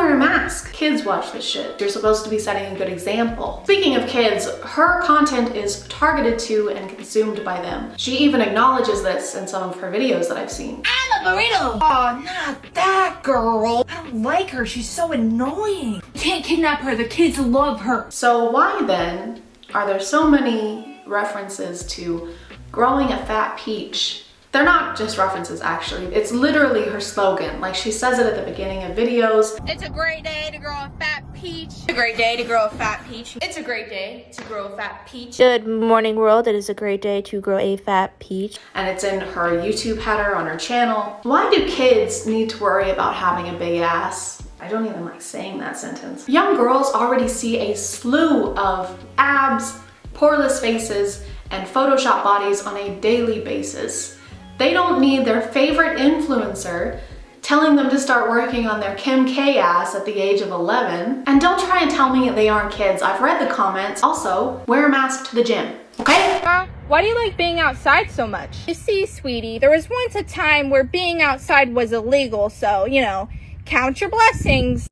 wear a mask. Kids watch this shit. You're supposed to be setting a good example. Speaking of kids, her content is targeted to and consumed by them. She even acknowledges this in some of her videos that I've seen. I'm a burrito. Oh, not that girl. I don't like her. She's so annoying. Can't kidnap her. The kids love her. So why then are there so many references to growing a fat peach? They're not just references, actually. It's literally her slogan. Like, she says it at the beginning of videos. It's a great day to grow a fat peach. It's a great day to grow a fat peach. It's a great day to grow a fat peach. Good morning, world. It is a great day to grow a fat peach. And it's in her YouTube header on her channel. Why do kids need to worry about having a big ass? I don't even like saying that sentence. Young girls already see a slew of abs, poreless faces, and Photoshop bodies on a daily basis. They don't need their favorite influencer telling them to start working on their Kim K ass at the age of 11. And don't try and tell me they aren't kids. I've read the comments. Also, wear a mask to the gym, okay? Why do you like being outside so much? You see, sweetie, there was once a time where being outside was illegal, so, you know, count your blessings.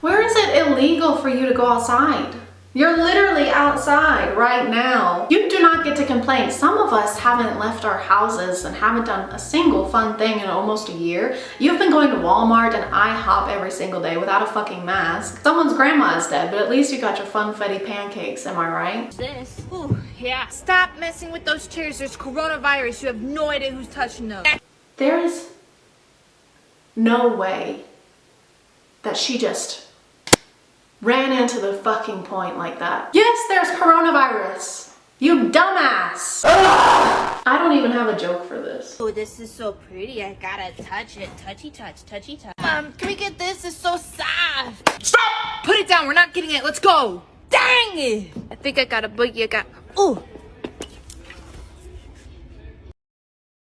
Where is it illegal for you to go outside? You're literally outside right now. You do not get to complain. Some of us haven't left our houses and haven't done a single fun thing in almost a year. You've been going to Walmart and IHOP every single day without a fucking mask. Someone's grandma is dead, but at least you got your funfetti pancakes, am I right? This. Ooh, yeah. Stop messing with those chairs. There's coronavirus. You have no idea who's touching them. There is no way that she just ran into the fucking point like that. Yes, there's coronavirus. You dumbass. Ugh! I don't even have a joke for this. Oh, this is so pretty. I gotta touch it. Touchy touch, touchy touch. Can we get this? It's so soft. Stop! Put it down. We're not getting it. Let's go. Dang it! I think I got a boogie. Ooh.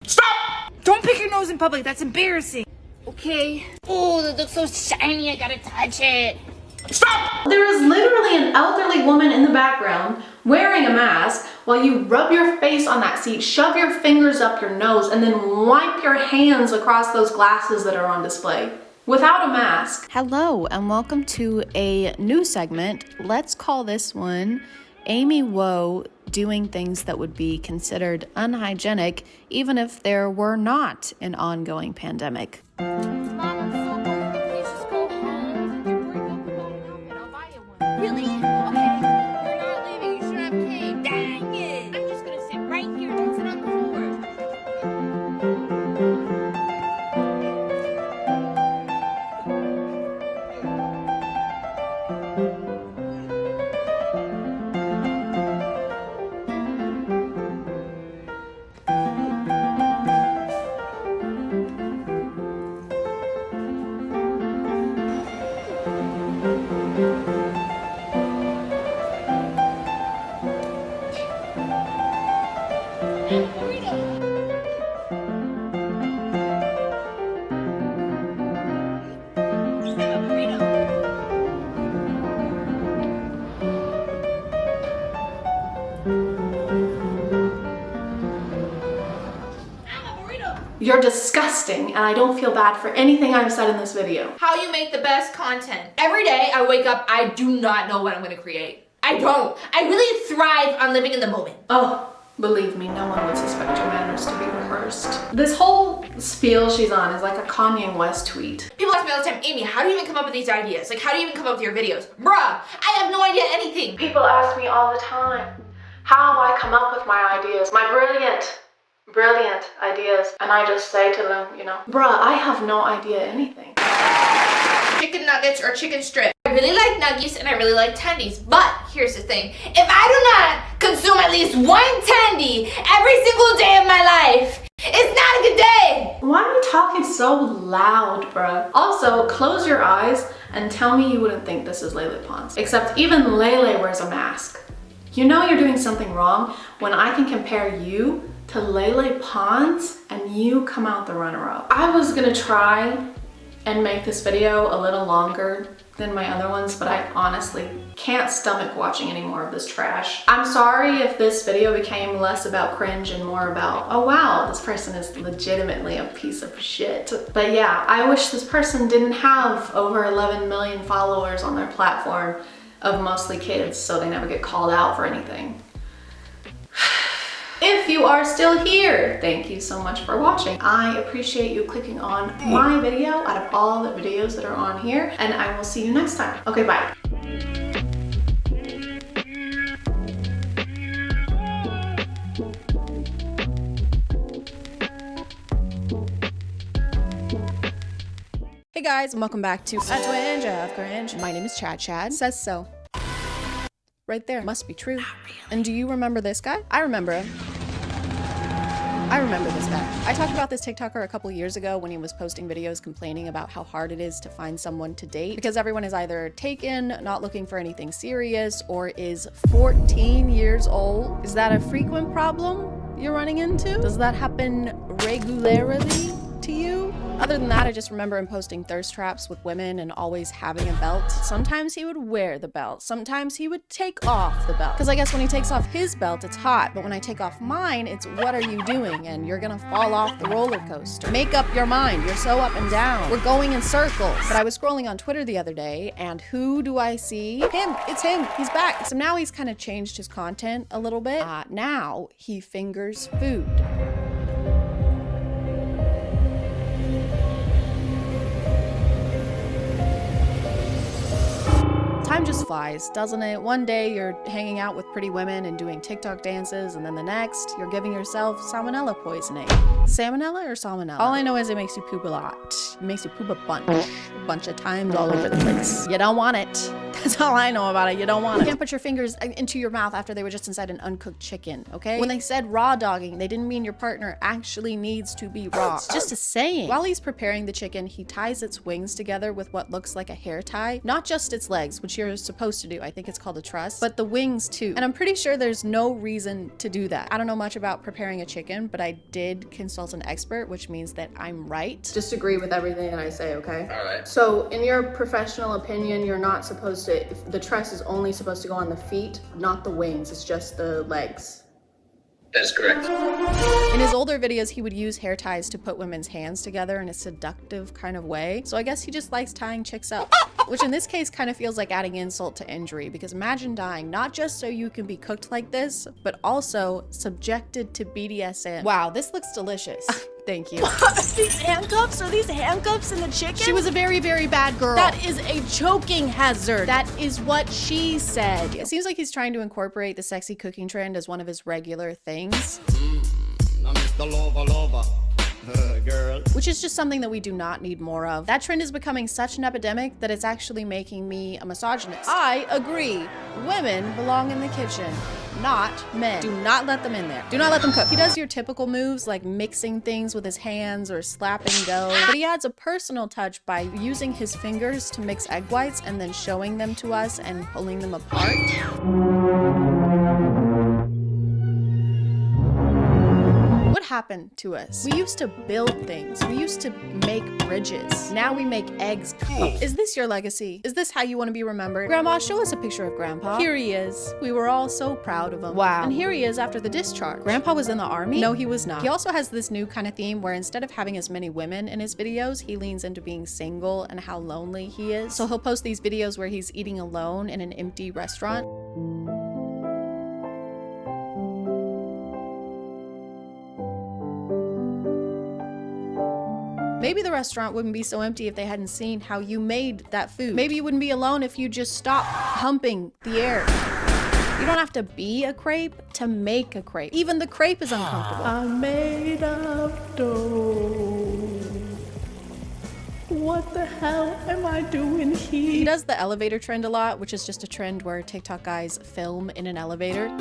Stop! Don't pick your nose in public. That's embarrassing. Okay. Oh, that looks so shiny. I gotta touch it. Stop! There is literally an elderly woman in the background wearing a mask while you rub your face on that seat, shove your fingers up your nose, and then wipe your hands across those glasses that are on display without a mask. Hello, and welcome to a new segment. Let's call this one Amy Woe doing things that would be considered unhygienic even if there were not an ongoing pandemic. Really? Okay. You're not leaving. You should have came. Dang it. I'm just gonna sit right here. Don't sit on the floor. You're disgusting, and I don't feel bad for anything I've said in this video. How you make the best content. Every day I wake up, I do not know what I'm gonna create. I don't. I really thrive on living in the moment. Oh, believe me, no one would suspect your manners to be rehearsed. This whole spiel she's on is like a Kanye West tweet. People ask me all the time, Amy, how do you even come up with these ideas? Like, how do you even come up with your videos? Bruh, I have no idea anything. People ask me all the time how I come up with my ideas, my brilliant ideas, and I just say to them, you know, bruh, I have no idea anything. Chicken nuggets or chicken strip. I really like nuggies and I really like tendies, but here's the thing. If I do not consume at least one tendy every single day of my life, it's not a good day. Why are you talking so loud, bruh? Also, close your eyes and tell me you wouldn't think this is Lele Pons. Except even Lele wears a mask. You know you're doing something wrong when I can compare you to Lele Pons and you come out the runner-up. I was gonna try and make this video a little longer than my other ones, but I honestly can't stomach watching any more of this trash. I'm sorry if this video became less about cringe and more about, oh wow, this person is legitimately a piece of shit. But yeah, I wish this person didn't have over 11 million followers on their platform of mostly kids, so they never get called out for anything. If you are still here, thank you so much for watching. I appreciate you clicking on my video out of all the videos that are on here, and I will see you next time. Okay, bye. Hey guys, and welcome back to A Twinge of Cringe. My name is ChadChad. Says so. Right there. Must be true. And do you remember this guy? I remember him. I remember this guy. I talked about this TikToker a couple years ago when he was posting videos complaining about how hard it is to find someone to date because everyone is either taken, not looking for anything serious, or is 14 years old. Is that a frequent problem you're running into? Does that happen regularly to you? Other than that, I just remember him posting thirst traps with women and always having a belt. Sometimes he would wear the belt. Sometimes he would take off the belt. Because I guess when he takes off his belt, it's hot. But when I take off mine, it's what are you doing? And you're gonna fall off the roller coaster. Make up your mind. You're so up and down. We're going in circles. But I was scrolling on Twitter the other day, and who do I see? Him. It's him. He's back. So now he's kind of changed his content a little bit. Now he fingers food. Time just flies, doesn't it? One day you're hanging out with pretty women and doing TikTok dances, and then the next you're giving yourself salmonella poisoning. Salmonella or salmonella? All I know is it makes you poop a lot. It makes you poop a bunch of times all over the place. You don't want it. That's all I know about it. You don't want it. You can't put your fingers into your mouth after they were just inside an uncooked chicken, okay? When they said raw dogging, they didn't mean your partner actually needs to be raw. It's just a saying. While he's preparing the chicken, he ties its wings together with what looks like a hair tie. Not just its legs, which you're supposed to do. I think it's called a truss, but the wings too. And I'm pretty sure there's no reason to do that. I don't know much about preparing a chicken, but I did consult an expert, which means that I'm right. Just agree with everything that I say, okay? All right. So in your professional opinion, you're not supposed to, if the truss is only supposed to go on the feet, not the wings, it's just the legs. That's correct. In his older videos, he would use hair ties to put women's hands together in a seductive kind of way. So I guess he just likes tying chicks up, which in this case kind of feels like adding insult to injury, because imagine dying not just so you can be cooked like this, but also subjected to BDSM. Wow, this looks delicious. Thank you. These handcuffs? Are these handcuffs in the chicken? She was a very, very bad girl. That is a choking hazard. That is what she said. It seems like he's trying to incorporate the sexy cooking trend as one of his regular things. I'm Mr. Lover. Girl. Which is just something that we do not need more of. That trend is becoming such an epidemic that it's actually making me a misogynist. I agree. Women belong in the kitchen, not men. Do not let them in there. Do not let them cook. He does your typical moves like mixing things with his hands or slapping dough, but he adds a personal touch by using his fingers to mix egg whites and then showing them to us and pulling them apart. What happened to us? We used to build things. We used to make bridges. Now we make eggs. Is this your legacy? Is this how you want to be remembered? Grandma, show us a picture of Grandpa. Here he is. We were all so proud of him. Wow. And here he is after the discharge. Grandpa was in the army? No, he was not. He also has this new kind of theme where instead of having as many women in his videos, he leans into being single and how lonely he is. So he'll post these videos where he's eating alone in an empty restaurant. Maybe the restaurant wouldn't be so empty if they hadn't seen how you made that food. Maybe you wouldn't be alone if you just stopped humping the air. You don't have to be a crepe to make a crepe. Even the crepe is uncomfortable. I'm made of dough. What the hell am I doing here? He does the elevator trend a lot, which is just a trend where TikTok guys film in an elevator.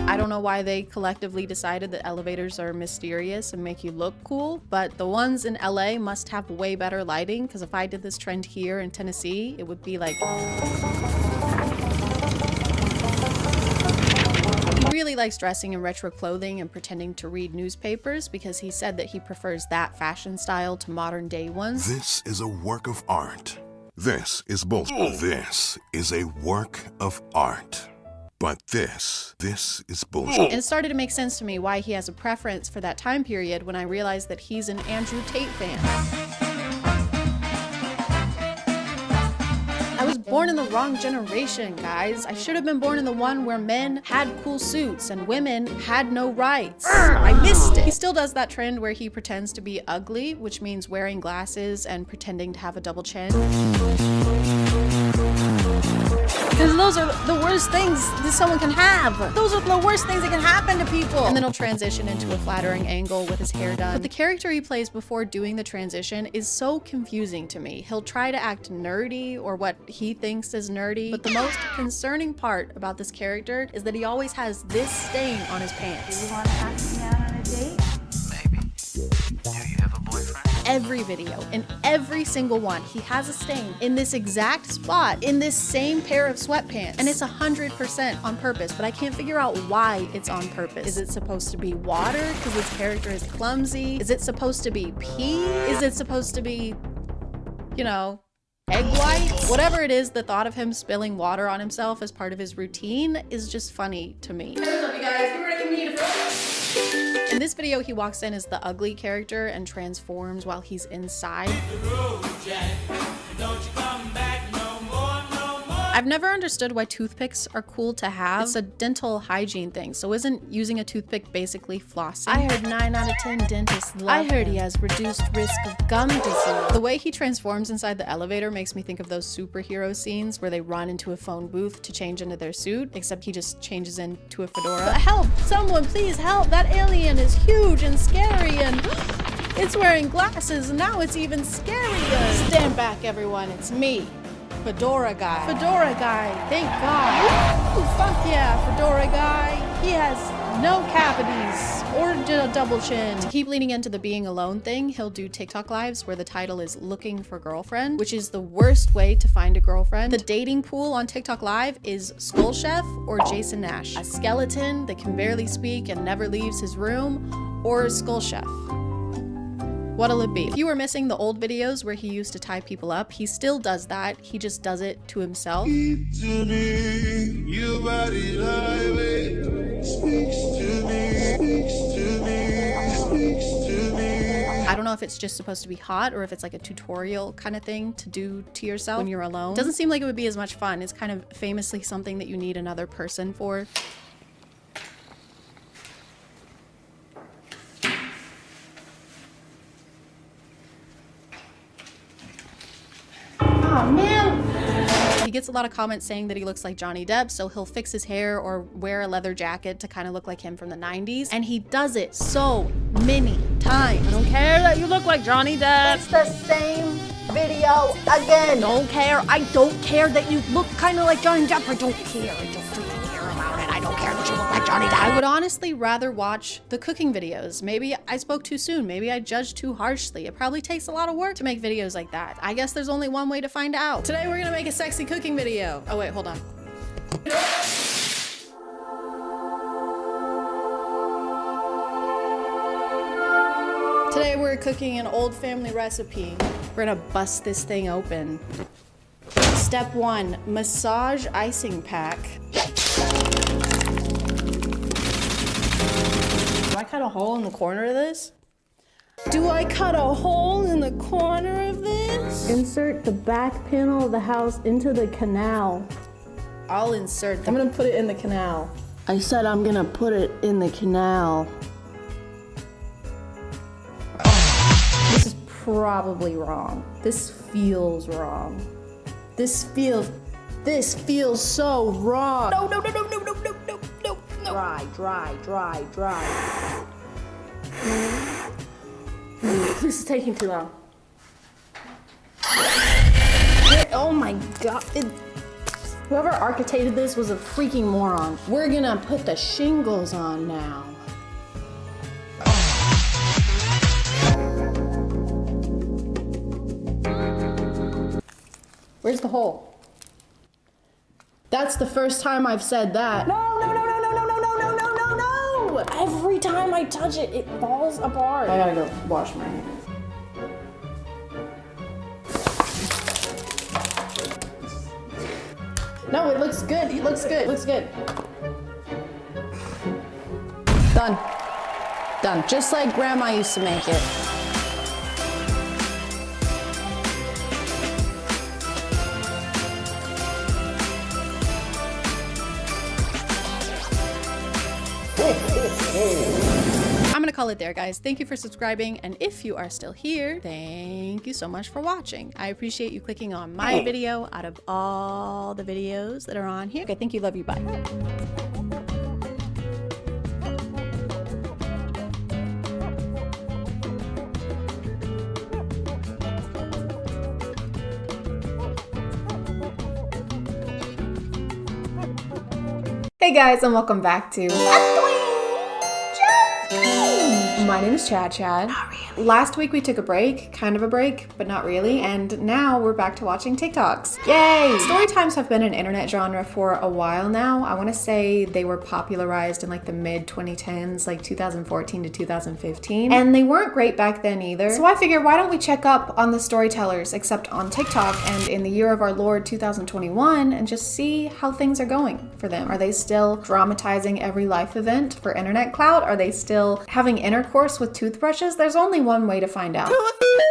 I don't know why they collectively decided that elevators are mysterious and make you look cool, but the ones in LA must have way better lighting, because if I did this trend here in Tennessee, it would be like... really likes dressing in retro clothing and pretending to read newspapers because he said that he prefers that fashion style to modern day ones. This is a work of art. This is bullshit. This is a work of art. But this is bullshit. And it started to make sense to me why he has a preference for that time period when I realized that he's an Andrew Tate fan. I was born in the wrong generation, guys. I should have been born in the one where men had cool suits and women had no rights. I missed it. He still does that trend where he pretends to be ugly, which means wearing glasses and pretending to have a double chin. Because those are the worst things that someone can have. Those are the worst things that can happen to people. And then he'll transition into a flattering angle with his hair done. But the character he plays before doing the transition is so confusing to me. He'll try to act nerdy or what he thinks is nerdy. But the most concerning part about this character is that he always has this stain on his pants. Do you want to ask me out on a date? Maybe. Do you have a boyfriend? Every video, in every single one, he has a stain in this exact spot, in this same pair of sweatpants. And it's 100% on purpose, but I can't figure out why it's on purpose. Is it supposed to be water because his character is clumsy? Is it supposed to be pee? Is it supposed to be, you know, egg whites? Whatever it is, the thought of him spilling water on himself as part of his routine is just funny to me. What's up, you guys? We're gonna give me In this video, he walks in as the ugly character and transforms while he's inside. I've never understood why toothpicks are cool to have. It's a dental hygiene thing, so isn't using a toothpick basically flossing? I heard 9 out of 10 dentists love him. He has reduced risk of gum disease. The way he transforms inside the elevator makes me think of those superhero scenes where they run into a phone booth to change into their suit, except he just changes into a fedora. Help! Someone please help! That alien is huge and scary and it's wearing glasses and now it's even scarier. Stand back, everyone, it's me. Fedora guy. Fedora guy, thank God. Ooh, fuck yeah, Fedora guy. He has no cavities or a double chin. To keep leaning into the being alone thing, he'll do TikTok lives where the title is looking for girlfriend, which is the worst way to find a girlfriend. The dating pool on TikTok live is Skull Chef or Jason Nash, a skeleton that can barely speak and never leaves his room, or Skull Chef. What'll it be? If you were missing the old videos where he used to tie people up, he still does that. He just does it to himself. I don't know if it's just supposed to be hot or if it's like a tutorial kind of thing to do to yourself when you're alone. Doesn't seem like it would be as much fun. It's kind of famously something that you need another person for. Oh man! He gets a lot of comments saying that he looks like Johnny Depp, so he'll fix his hair or wear a leather jacket to kind of look like him from the 90s. And he does it so many times. I don't care that you look like Johnny Depp. It's the same video again. Don't care. I don't care that you look kind of like Johnny Depp. I don't care. I don't care about it. I don't care that you look like Johnny Depp. I would honestly rather watch the cooking videos. Maybe I spoke too soon. Maybe I judged too harshly. It probably takes a lot of work to make videos like that. I guess there's only one way to find out. Today we're gonna make a sexy cooking video. Oh wait, hold on. Today we're cooking an old family recipe. We're gonna bust this thing open. Step 1, massage icing pack. Do I cut a hole in the corner of this? Do I cut a hole in the corner of this? Insert the back panel of the house into the canal. I'll insert I'm gonna put it in the canal. I said I'm gonna put it in the canal. This is probably wrong. This feels wrong. This feels so wrong. No. Dry. This is taking too long. Oh my God. Whoever architected this was a freaking moron. We're gonna put the shingles on now. Where's the hole? That's the first time I've said that. No. time I touch it, it falls apart. I gotta go wash my hands. No, it looks good. It looks good. It looks good. Done. Done. Just like Grandma used to make it. I'm gonna call it there, guys. Thank you for subscribing, and if you are still here, thank you so much for watching. I appreciate you clicking on my video out of all the videos that are on here. Okay, thank you, love you, bye. Hey guys, and welcome back to My name is ChadChad. Not really. Last week we took a break, kind of a break, but not really, and now we're back to watching TikToks. Yay! Story times have been an internet genre for a while now. I want to say they were popularized in like the mid 2010s, like 2014 to 2015, and they weren't great back then either. So I figured, why don't we check up on the storytellers, except on TikTok and in the year of our Lord 2021, and just see how things are going for them. Are they still dramatizing every life event for internet clout? Are they still having intercourse with toothbrushes? There's only one way to find out.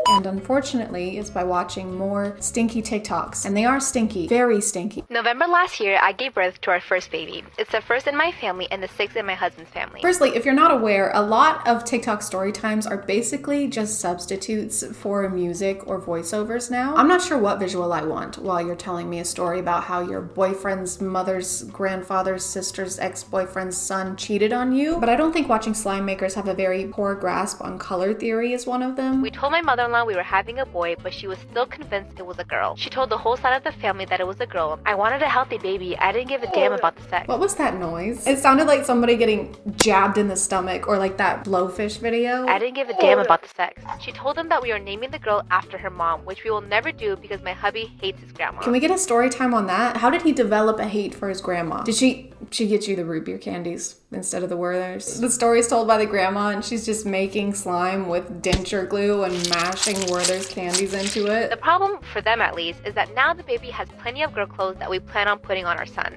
And unfortunately, it's by watching more stinky TikToks. And they are stinky, very stinky. November last year, I gave birth to our first baby. It's the first in my family and the sixth in my husband's family. Firstly, if you're not aware, a lot of TikTok story times are basically just substitutes for music or voiceovers now. I'm not sure what visual I want while you're telling me a story about how your boyfriend's mother's grandfather's sister's ex-boyfriend's son cheated on you, but I don't think watching slime makers have a very poor grasp on color theory is one of them. We told my mother-in-law we were having a boy, but she was still convinced it was a girl. She told the whole side of the family that it was a girl. I wanted a healthy baby. I didn't give a damn about the sex. What was that noise? It sounded like somebody getting jabbed in the stomach, or like that blowfish video. I didn't give a damn about the sex. She told them that we are naming the girl after her mom, which we will never do because my hubby hates his grandma. Can we get a story time on that? How did he develop a hate for his grandma? Did she get you the root beer candies instead of the Werthers? The story's told by the grandma, and she's just making slime with denture glue and mashing Werther's candies into it. The problem, for them at least, is that now the baby has plenty of girl clothes that we plan on putting on our son.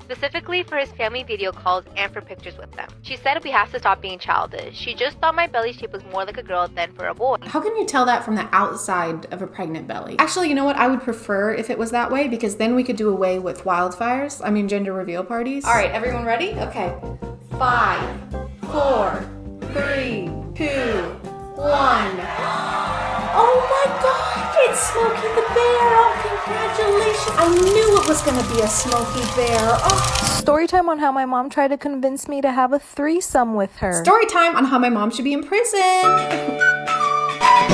Specifically for his family video calls and for pictures with them. She said we have to stop being childish. She just thought my belly shape was more like a girl than for a boy. How can you tell that from the outside of a pregnant belly? Actually, you know what? I would prefer if it was that way, because then we could do away with wildfires. I mean, gender reveal parties. All right, everyone ready? Okay. 5, 4, 3, 2, 1. Oh my God, it's Smokey the Bear. Oh, congratulations. I knew it was gonna be a Smokey Bear. Oh. Story time on how my mom tried to convince me to have a threesome with her. Story time on how my mom should be in prison.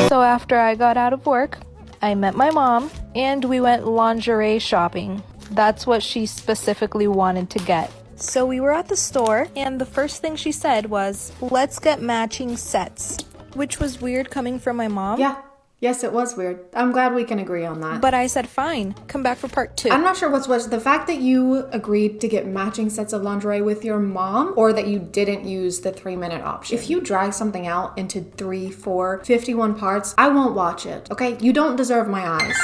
So after I got out of work, I met my mom and we went lingerie shopping. That's what she specifically wanted to get. So we were at the store and the first thing she said was, let's get matching sets. Which was weird coming from my mom. Yeah. Yes, it was weird. I'm glad we can agree on that. But I said, fine, come back for part 2. I'm not sure what's worse, the fact that you agreed to get matching sets of lingerie with your mom, or that you didn't use the 3-minute option. If you drag something out into 3, 4, 51 parts, I won't watch it, okay? You don't deserve my eyes.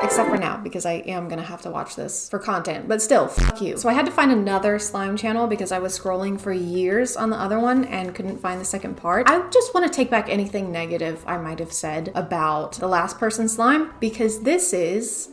Except for now, because I am gonna have to watch this for content, but still, fuck you. So I had to find another slime channel because I was scrolling for years on the other one and couldn't find the second part. I just want to take back anything negative I might have said about the last person slime, because this is...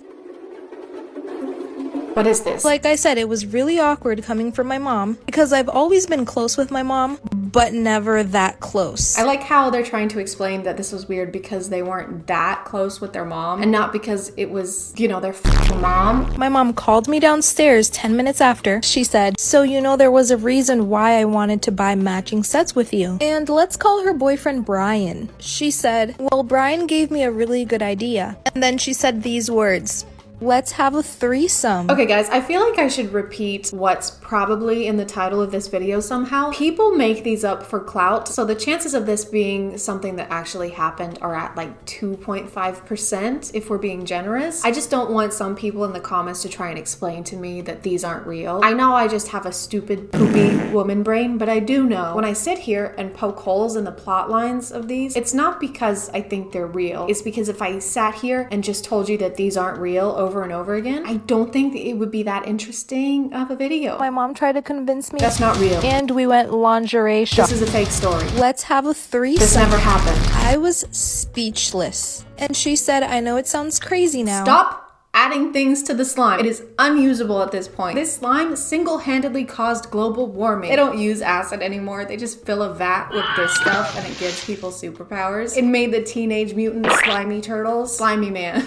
What is this? Like I said, it was really awkward coming from my mom because I've always been close with my mom, but never that close. I like how they're trying to explain that this was weird because they weren't that close with their mom and not because it was, you know, their f***ing mom. My mom called me downstairs 10 minutes after. She said, so you know there was a reason why I wanted to buy matching sets with you. And let's call her boyfriend Brian. She said, well, Brian gave me a really good idea. And then she said these words. Let's have a threesome. Okay guys, I feel like I should repeat what's probably in the title of this video somehow. People make these up for clout, so the chances of this being something that actually happened are at like 2.5% if we're being generous. I just don't want some people in the comments to try and explain to me that these aren't real. I know I just have a stupid poopy woman brain, but I do know when I sit here and poke holes in the plot lines of these, it's not because I think they're real. It's because if I sat here and just told you that these aren't real over and over again, I don't think it would be that interesting of a video. My mom tried to convince me. That's not real. And we went lingerie shopping. This is a fake story. Let's have a threesome. This never happened. I was speechless. And she said, I know it sounds crazy now. Stop adding things to the slime. It is unusable at this point. This slime single-handedly caused global warming. They don't use acid anymore. They just fill a vat with this stuff and it gives people superpowers. It made the Teenage Mutant Slimy Turtles slimy man.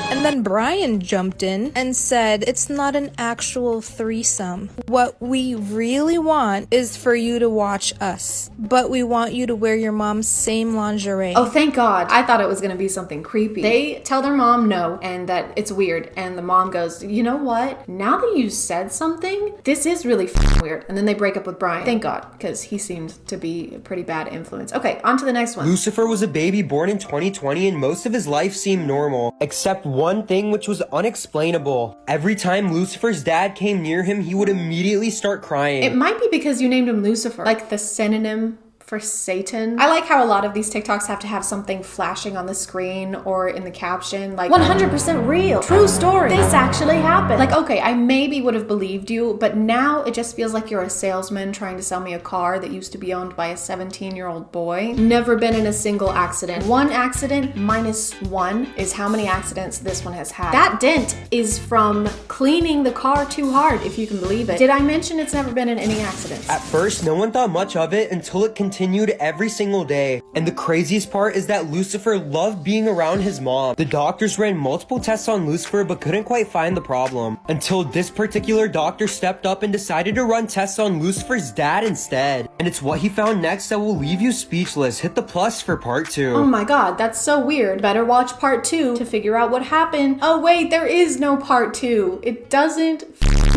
And then Brian jumped in and said, it's not an actual threesome. What we really want is for you to watch us. But we want you to wear your mom's same lingerie. Oh, thank God. I thought it was gonna be something creepy. They tell their mom no and that it's weird. And the mom goes, you know what? Now that you said something, this is really weird. And then they break up with Brian. Thank God, because he seemed to be a pretty bad influence. Okay, on to the next one. Lucifer was a baby born in 2020 and most of his life seemed normal, except one thing which was unexplainable. Every time Lucifer's dad came near him, he would immediately start crying. It might be because you named him Lucifer, like the synonym for Satan. I like how a lot of these TikToks have to have something flashing on the screen or in the caption, like 100% real, true story, this actually happened. Like, okay, I maybe would have believed you, but now it just feels like you're a salesman trying to sell me a car that used to be owned by a 17-year-old boy. Never been in a single accident. One accident minus one is how many accidents this one has had. That dent is from cleaning the car too hard, if you can believe it. Did I mention it's never been in any accidents? At first, no one thought much of it until it continued every single day. And the craziest part is that Lucifer loved being around his mom. The doctors ran multiple tests on Lucifer but couldn't quite find the problem until this particular doctor stepped up and decided to run tests on Lucifer's dad instead. And it's what he found next that will leave you speechless. Hit the plus for part 2. Oh my God, that's so weird. Better watch part 2 to figure out what happened. Oh wait, there is no part 2. It doesn't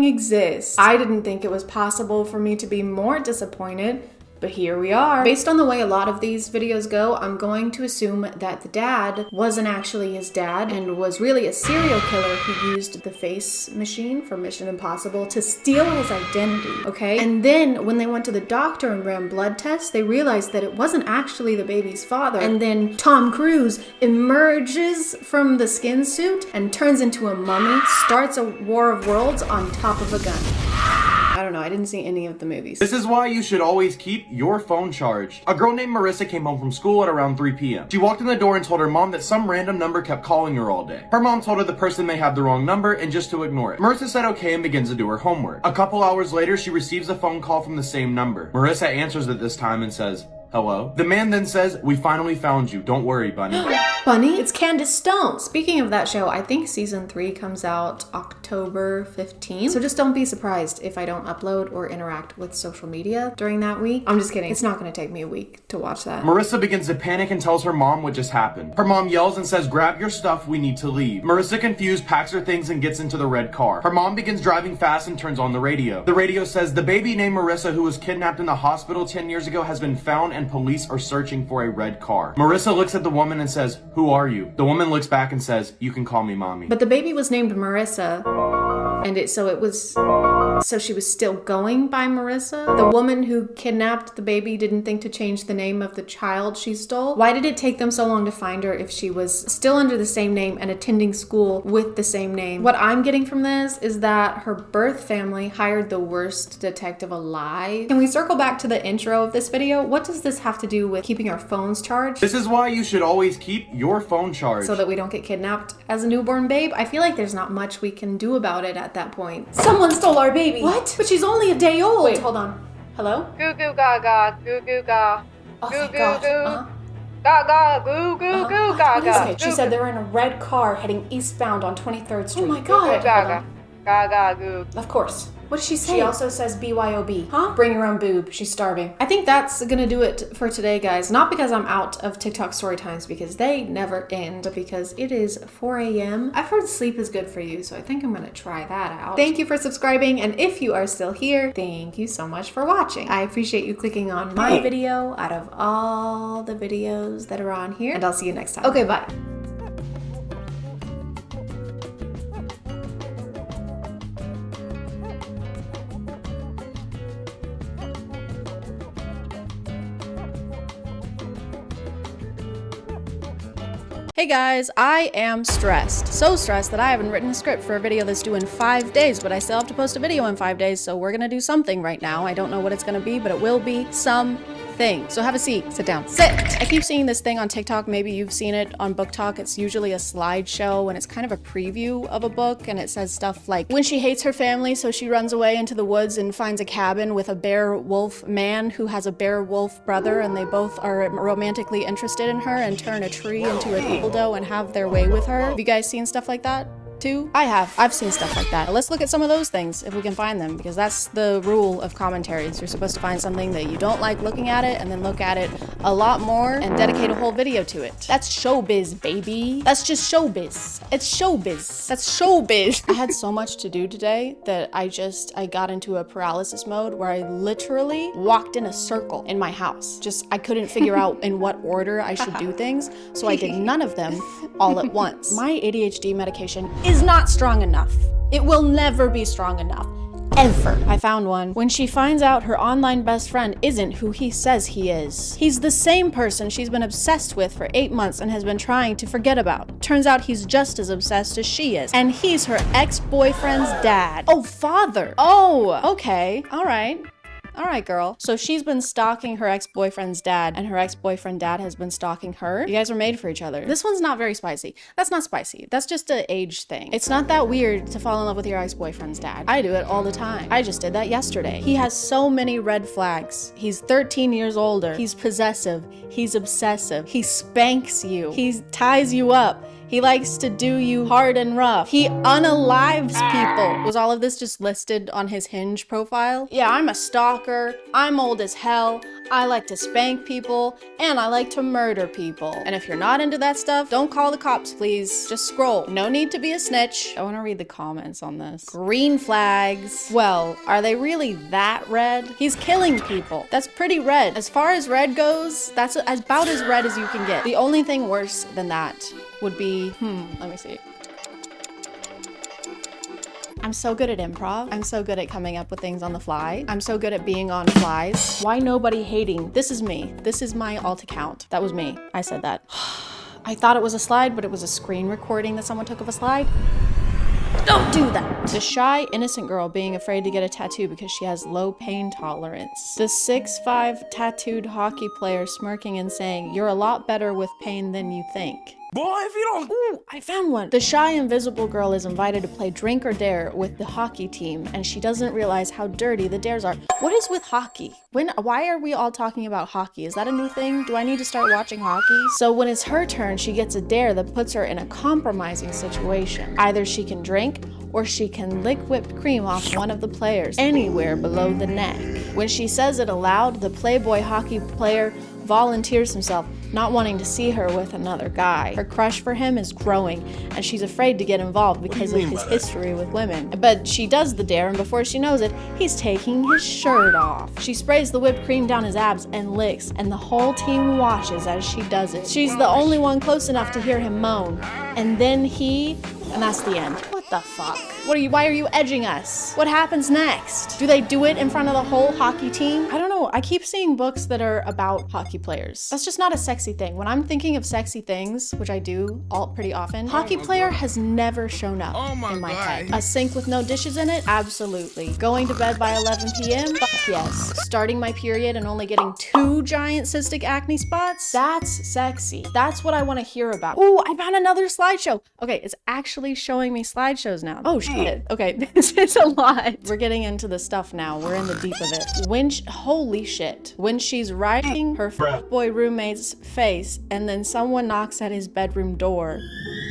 exist. I didn't think it was possible for me to be more disappointed, but here we are. Based on the way a lot of these videos go, I'm going to assume that the dad wasn't actually his dad and was really a serial killer who used the face machine from Mission Impossible to steal his identity, okay? And then when they went to the doctor and ran blood tests, they realized that it wasn't actually the baby's father. And then Tom Cruise emerges from the skin suit and turns into a mummy, starts a war of worlds on top of a gun. I don't know, I didn't see any of the movies. This is why you should always keep your phone charged. A girl named Marissa came home from school at around 3 p.m. She walked in the door and told her mom that some random number kept calling her all day. Her mom told her the person may have the wrong number and just to ignore it. Marissa said okay and begins to do her homework. A couple hours later, she receives a phone call from the same number. Marissa answers it this time and says, hello? The man then says, we finally found you. Don't worry, Bunny. Bunny? It's Candace Stone. Speaking of that show, I think season 3 comes out October 15th. So just don't be surprised if I don't upload or interact with social media during that week. I'm just kidding. It's not going to take me a week to watch that. Marissa begins to panic and tells her mom what just happened. Her mom yells and says, grab your stuff, we need to leave. Marissa, confused, packs her things and gets into the red car. Her mom begins driving fast and turns on the radio. The radio says, the baby named Marissa who was kidnapped in the hospital 10 years ago has been found and police are searching for a red car. Marissa looks at the woman and says, who are you? The woman looks back and says, you can call me mommy. But the baby was named Marissa, and so she was still going by Marissa? The woman who kidnapped the baby didn't think to change the name of the child she stole? Why did it take them so long to find her if she was still under the same name and attending school with the same name? What I'm getting from this is that her birth family hired the worst detective alive. Can we circle back to the intro of this video? What does this have to do with keeping our phones charged? This is why you should always keep your phone charged. So that we don't get kidnapped as a newborn babe? I feel like there's not much we can do about it at that point. Someone stole our baby! What? But she's only a day old! Wait, hold on. Hello? Goo goo gaga, goo goo ga. Oh, goo thank goo God. goo. Gaga, goo goo goo gaga. Okay, she said they were in a red car heading eastbound on 23rd Street. Oh my God. Goo gaga. Gaga goo. Of course. What does she say? She also says BYOB. Huh? Bring your own boob. She's starving. I think that's gonna do it for today, guys. Not because I'm out of TikTok story times, because they never end, but because it is 4 a.m. I've heard sleep is good for you, so I think I'm gonna try that out. Thank you for subscribing, and if you are still here, thank you so much for watching. I appreciate you clicking on my video out of all the videos that are on here, and I'll see you next time. Okay, bye. Hey guys, I am stressed. So stressed that I haven't written a script for a video that's due in 5 days, but I still have to post a video in 5 days, so we're gonna do something right now. I don't know what it's gonna be, but it will be something. So have a seat, sit down, sit. I keep seeing this thing on TikTok, maybe you've seen it on Book Talk. It's usually a slideshow and it's kind of a preview of a book, and it says stuff like, when she hates her family, so she runs away into the woods and finds a cabin with a bear wolf man who has a bear wolf brother, and they both are romantically interested in her and turn a tree into a dildo and have their way with her. Have you guys seen stuff like that? Too? I have. I've seen stuff like that. Let's look at some of those things if we can find them, because that's the rule of commentaries. You're supposed to find something that you don't like looking at it and then look at it a lot more and dedicate a whole video to it. That's showbiz, baby. That's just showbiz. It's showbiz. That's showbiz. I had so much to do today that I got into a paralysis mode where I literally walked in a circle in my house. I couldn't figure out in what order I should do things, so I did none of them all at once. My ADHD medication is not strong enough. It will never be strong enough. Ever. I found one. When she finds out her online best friend isn't who he says he is. He's the same person she's been obsessed with for 8 months and has been trying to forget about. Turns out he's just as obsessed as she is. And he's her ex-boyfriend's dad. Oh, father. Oh, okay. All right. All right, girl. So she's been stalking her ex-boyfriend's dad, and her ex-boyfriend dad has been stalking her. You guys are made for each other. This one's not very spicy. That's not spicy. That's just an age thing. It's not that weird to fall in love with your ex-boyfriend's dad. I do it all the time. I just did that yesterday. He has so many red flags. He's 13 years older. He's possessive. He's obsessive. He spanks you. He ties you up. He likes to do you hard and rough. He unalives people. Was all of this just listed on his Hinge profile? Yeah, I'm a stalker. I'm old as hell. I like to spank people, and I like to murder people. And if you're not into that stuff, don't call the cops, please. Just scroll. No need to be a snitch. I want to read the comments on this. Green flags. Well, are they really that red? He's killing people. That's pretty red. As far as red goes, that's about as red as you can get. The only thing worse than that would be, let me see. I'm so good at improv. I'm so good at coming up with things on the fly. I'm so good at being on flies. Why nobody hating? This is me. This is my alt account. That was me. I said that. I thought it was a slide, but it was a screen recording that someone took of a slide. Don't do that. The shy, innocent girl being afraid to get a tattoo because she has low pain tolerance. The 6'5" tattooed hockey player smirking and saying, "You're a lot better with pain than you think." Boy, if you don't... Ooh, I found one. The shy, invisible girl is invited to play Drink or Dare with the hockey team, and she doesn't realize how dirty the dares are. What is with hockey? Why are we all talking about hockey? Is that a new thing? Do I need to start watching hockey? So when it's her turn, she gets a dare that puts her in a compromising situation. Either she can drink, or she can lick whipped cream off one of the players, anywhere below the neck. When she says it aloud, the Playboy hockey player volunteers himself, not wanting to see her with another guy. Her crush for him is growing, and she's afraid to get involved because of his history with women. But she does the dare, and before she knows it, he's taking his shirt off. She sprays the whipped cream down his abs and licks, and the whole team watches as she does it. She's the only one close enough to hear him moan. And then and that's the end. What the fuck? Why are you edging us? What happens next? Do they do it in front of the whole hockey team? I don't know. I keep seeing books that are about hockey players. That's just not a sexy thing. When I'm thinking of sexy things, which I do pretty often, hockey player has never shown up in my head. A sink with no dishes in it? Absolutely. Going to bed by 11 p.m.? Fuck yes. Starting my period and only getting 2 giant cystic acne spots? That's sexy. That's what I want to hear about. Ooh, I found another slideshow. Okay, it's actually showing me slideshows now. Oh shit. Okay, this is a lot. We're getting into the stuff now. We're in the deep of it. Holy shit. When she's riding her boy roommate's face and then someone knocks at his bedroom door.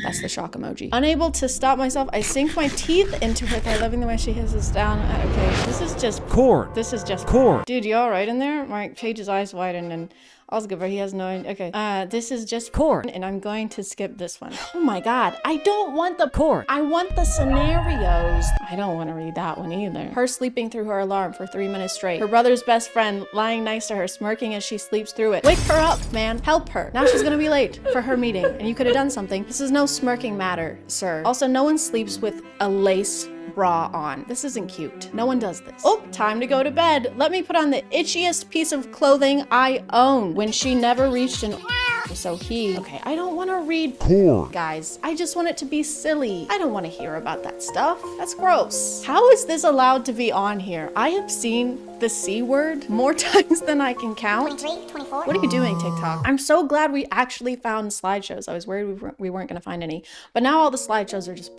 That's the shock emoji. Unable to stop myself, I sink my teeth into her thigh, loving the way she hisses down. Okay, this is just cord. This is just cord. Dude, you all right in there? My Page's eyes widen and all's good, but he has no idea. Okay, this is just cord, and I'm going to skip this one. Oh my god, I don't want the cord. I want the scenarios. I don't want to read that one either. Her sleeping through her alarm for 3 minutes straight. Her brother's best friend lying next to her, smirking as she sleeps through it. Wake her up, man. Help her. Now she's gonna be late for her meeting, and you could have done something. This is no smirking matter, sir. Also, no one sleeps with a lace bra on. This isn't cute. No one does this. Oh, time to go to bed. Let me put on the itchiest piece of clothing I own. When she never reached an so he. Okay, I don't want to read porn. Guys, I just want it to be silly. I don't want to hear about that stuff. That's gross. How is this allowed to be on here? I have seen the C word more times than I can count. 23, 24. What are you doing, TikTok? I'm so glad we actually found slideshows. I was worried we weren't gonna find any, but now all the slideshows are just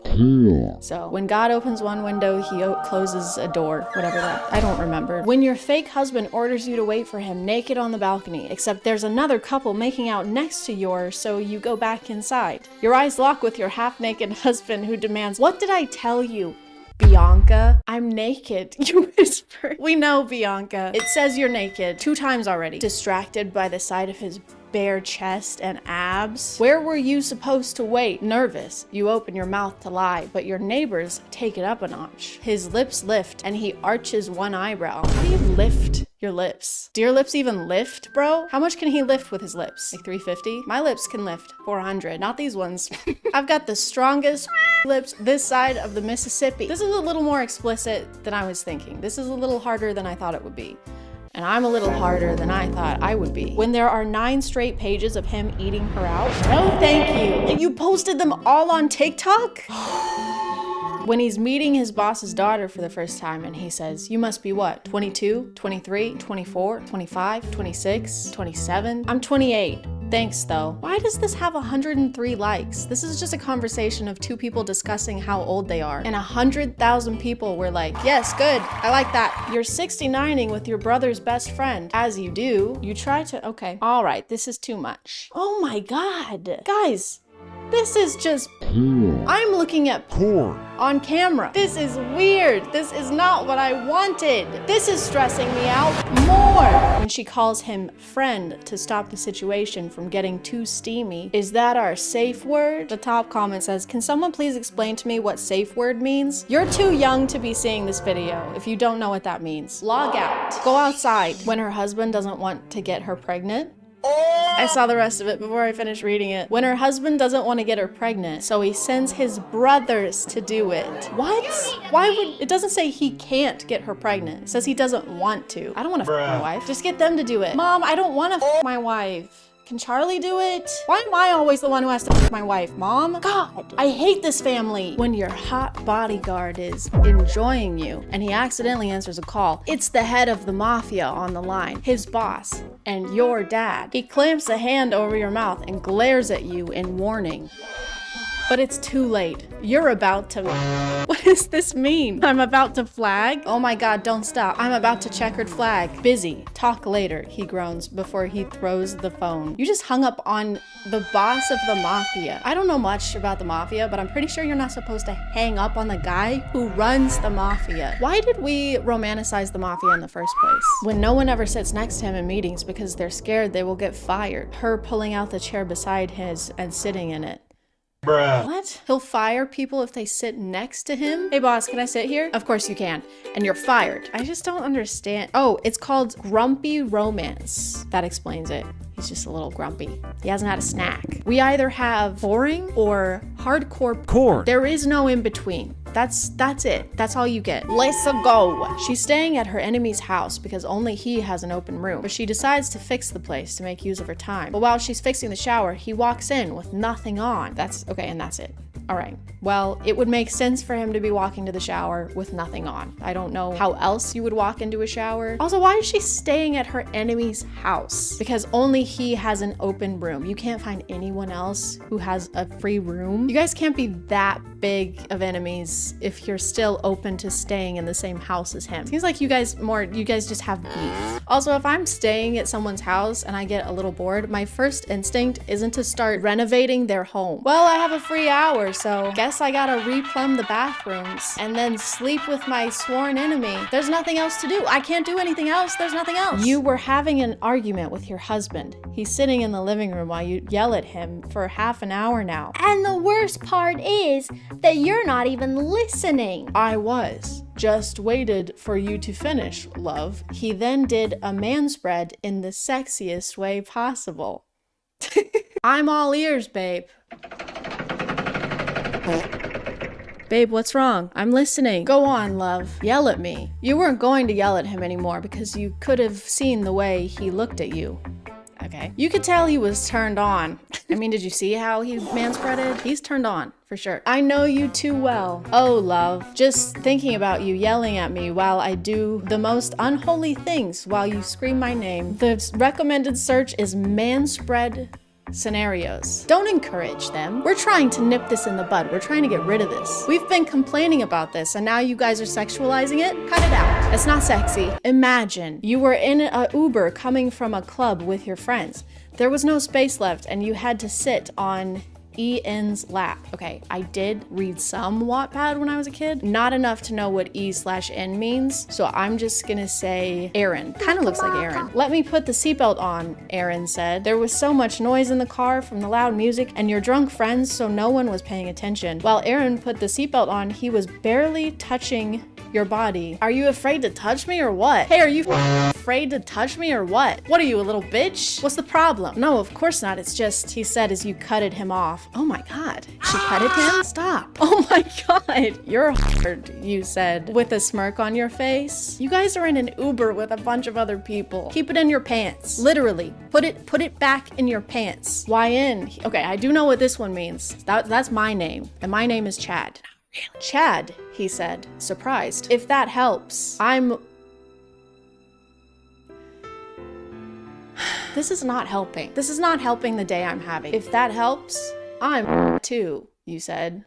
So when God opens one window, he closes a door, whatever that, I don't remember. When your fake husband orders you to wait for him naked on the balcony, except there's another couple making out next to yours, so you go back inside. Your eyes lock with your half-naked husband who demands, "What did I tell you, Bianca? I'm naked," you whisper. We know, Bianca. It says you're naked 2 times already. Distracted by the sight of his bare chest and abs. Where were you supposed to wait? Nervous, you open your mouth to lie, but your neighbors take it up a notch. His lips lift and he arches one eyebrow. How do you lift your lips? Do your lips even lift, bro? How much can he lift with his lips? Like 350? My lips can lift 400, not these ones. I've got the strongest lips this side of the Mississippi. This is a little more explicit than I was thinking. This is a little harder than I thought it would be. And I'm a little harder than I thought I would be. When there are 9 straight pages of him eating her out. No, thank you. And you posted them all on TikTok? When he's meeting his boss's daughter for the first time and he says, "You must be what, 22, 23, 24, 25, 26, 27? I'm 28. Thanks though." Why does this have 103 likes? This is just a conversation of 2 people discussing how old they are. And 100,000 people were like, "Yes, good. I like that." You're 69ing with your brother's best friend. As you do, you try to, okay. All right, this is too much. Oh my God. Guys, this is just, I'm looking at porn on camera. This is weird. This is not what I wanted. This is stressing me out more. When she calls him friend to stop the situation from getting too steamy, is that our safe word? The top comment says, "Can someone please explain to me what safe word means?" You're too young to be seeing this video if you don't know what that means. Log out. Go outside. When her husband doesn't want to get her pregnant. I saw the rest of it before I finished reading it. When her husband doesn't want to get her pregnant, so he sends his brothers to do it. What? Why would, it doesn't say he can't get her pregnant. It says he doesn't want to. I don't want to f my wife. Just get them to do it. Mom, I don't want to f my wife. Can Charlie do it? Why am I always the one who has to f my wife, Mom? God, I hate this family. When your hot bodyguard is enjoying you and he accidentally answers a call, it's the head of the mafia on the line, his boss, and your dad. He clamps a hand over your mouth and glares at you in warning. But it's too late. You're about to... What does this mean? I'm about to flag? Oh my God, don't stop. I'm about to checkered flag. Busy. Talk later, he groans before he throws the phone. You just hung up on the boss of the mafia. I don't know much about the mafia, but I'm pretty sure you're not supposed to hang up on the guy who runs the mafia. Why did we romanticize the mafia in the first place? When no one ever sits next to him in meetings because they're scared they will get fired. Her pulling out the chair beside his and sitting in it. Bruh. What? He'll fire people if they sit next to him? Hey boss, can I sit here? Of course you can. And you're fired. I just don't understand. Oh, it's called grumpy romance. That explains it. He's just a little grumpy. He hasn't had a snack. We either have boring or hardcore porn. There is no in between. That's it. That's all you get. Let's go. She's staying at her enemy's house because only he has an open room, but she decides to fix the place to make use of her time. But while she's fixing the shower, he walks in with nothing on. That's okay, and that's it. All right. Well, it would make sense for him to be walking to the shower with nothing on. I don't know how else you would walk into a shower. Also, why is she staying at her enemy's house? Because only he has an open room. You can't find anyone else who has a free room. You guys can't be that big of enemies if you're still open to staying in the same house as him. Seems like you guys just have beef. Also, if I'm staying at someone's house and I get a little bored, my first instinct isn't to start renovating their home. Well, I have a free hour, so guess I gotta replumb the bathrooms and then sleep with my sworn enemy. There's nothing else to do. I can't do anything else. There's nothing else. You were having an argument with your husband. He's sitting in the living room while you yell at him for half an hour now. And the worst part is that you're not even listening. I was. Just waited for you to finish, love. He then did a manspread in the sexiest way possible. I'm all ears, babe. Babe, what's wrong? I'm listening. Go on, love. Yell at me. You weren't going to yell at him anymore because you could have seen the way he looked at you. Okay. You could tell he was turned on. I mean, did you see how he manspreaded? He's turned on, for sure. I know you too well. Oh, love. Just thinking about you yelling at me while I do the most unholy things while you scream my name. The recommended search is manspread scenarios. Don't encourage them. We're trying to nip this in the bud. We're trying to get rid of this. We've been complaining about this and now you guys are sexualizing it? Cut it out. It's not sexy. Imagine you were in a Uber coming from a club with your friends. There was no space left and you had to sit on Ian's lap. Okay, I did read some Wattpad when I was a kid. Not enough to know what E/N means, so I'm just gonna say Aaron. Kind of looks like Aaron. Let me put the seatbelt on, Aaron said. There was so much noise in the car from the loud music and your drunk friends, so no one was paying attention. While Aaron put the seatbelt on, he was barely touching your body. Are you afraid to touch me or what? Hey, are you afraid to touch me or what? What are you, a little bitch? What's the problem? No, of course not. It's just, he said as you cutted him off. Oh my God. She cutted him? Stop. Oh my God. You're hard, you said, with a smirk on your face. You guys are in an Uber with a bunch of other people. Keep it in your pants. Literally. Put it back in your pants. Why in? Okay, I do know what this one means. That's my name. And my name is Chad. Really? Chad, he said, surprised. If that helps, This is not helping. This is not helping the day I'm having. If that helps, I'm too, you said.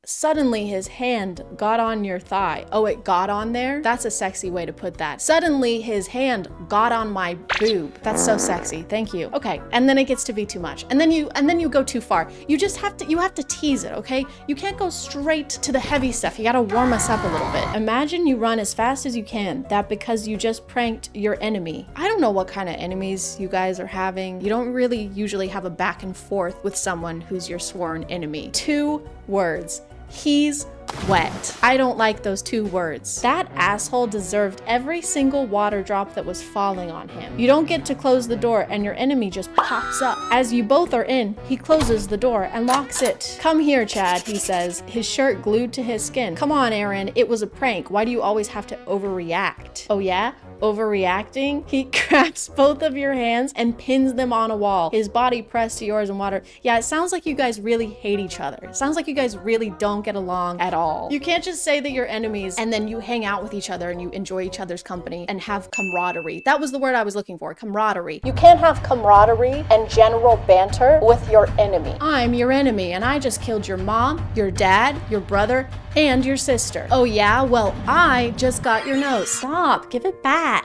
Suddenly his hand got on your thigh. Oh, it got on there? That's a sexy way to put that. Suddenly his hand got on my boob. That's so sexy. Thank you. Okay, and then it gets to be too much. And then you go too far. You have to tease it, okay? You can't go straight to the heavy stuff. You gotta warm us up a little bit. Imagine you run as fast as you can. That because you just pranked your enemy. I don't know what kind of enemies you guys are having. You don't really usually have a back and forth with someone who's your sworn enemy. 2 words. He's wet. I don't like those 2 words. That asshole deserved every single water drop that was falling on him. You don't get to close the door and your enemy just pops up. As you both are in, he closes the door and locks it. Come here, Chad, he says, his shirt glued to his skin. Come on, Aaron, it was a prank. Why do you always have to overreact? Oh yeah? Overreacting? He grabs both of your hands and pins them on a wall, his body pressed to yours in water. Yeah, it sounds like you guys really hate each other. It sounds like you guys really don't get along at all. You can't just say that you're enemies and then you hang out with each other and you enjoy each other's company and have camaraderie. That was the word I was looking for, camaraderie. You can't have camaraderie and general banter with your enemy. I'm your enemy and I just killed your mom, your dad, your brother, and your sister. Oh yeah? Well, I just got your nose. Stop, give it back.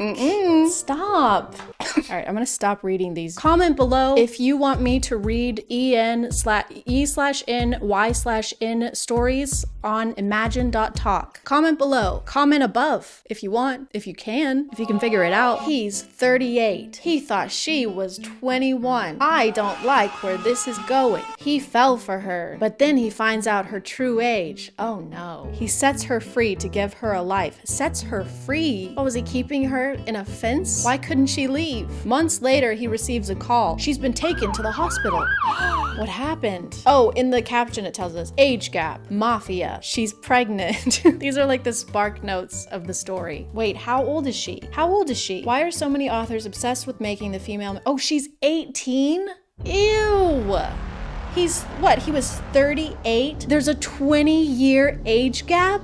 Stop. All right, I'm gonna stop reading these. Comment below if you want me to read E/N/Y/N stories on imagine.talk. Comment below. Comment above if you want, if you can figure it out. He's 38. He thought she was 21. I don't like where this is going. He fell for her, but then he finds out her true age. Oh no. He sets her free to give her a life. Sets her free? What, was he keeping her in a fence? Why couldn't she leave? Months later, he receives a call. She's been taken to the hospital. What happened? Oh, in the caption it tells us, age gap, mafia, she's pregnant. These are like the spark notes of the story. Wait, how old is she? How old is she? Why are so many authors obsessed with making the female? Oh, she's 18? Ew. He's, what, he was 38? There's a 20-year age gap?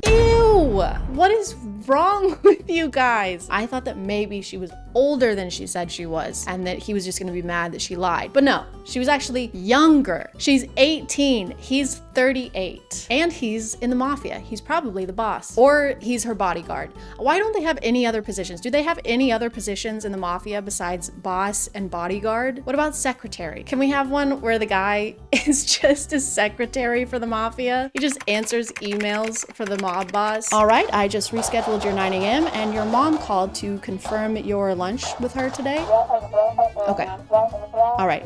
Ew. What is wrong with you guys? I thought that maybe she was older than she said she was and that he was just gonna be mad that she lied. But no, she was actually younger. She's 18, he's 38. And he's in the mafia. He's probably the boss. Or he's her bodyguard. Why don't they have any other positions? Do they have any other positions in the mafia besides boss and bodyguard? What about secretary? Can we have one where the guy is just a secretary for the mafia? He just answers emails for the mob boss. All right, I just rescheduled your 9 a.m. and your mom called to confirm your lunch with her today. Okay. All right.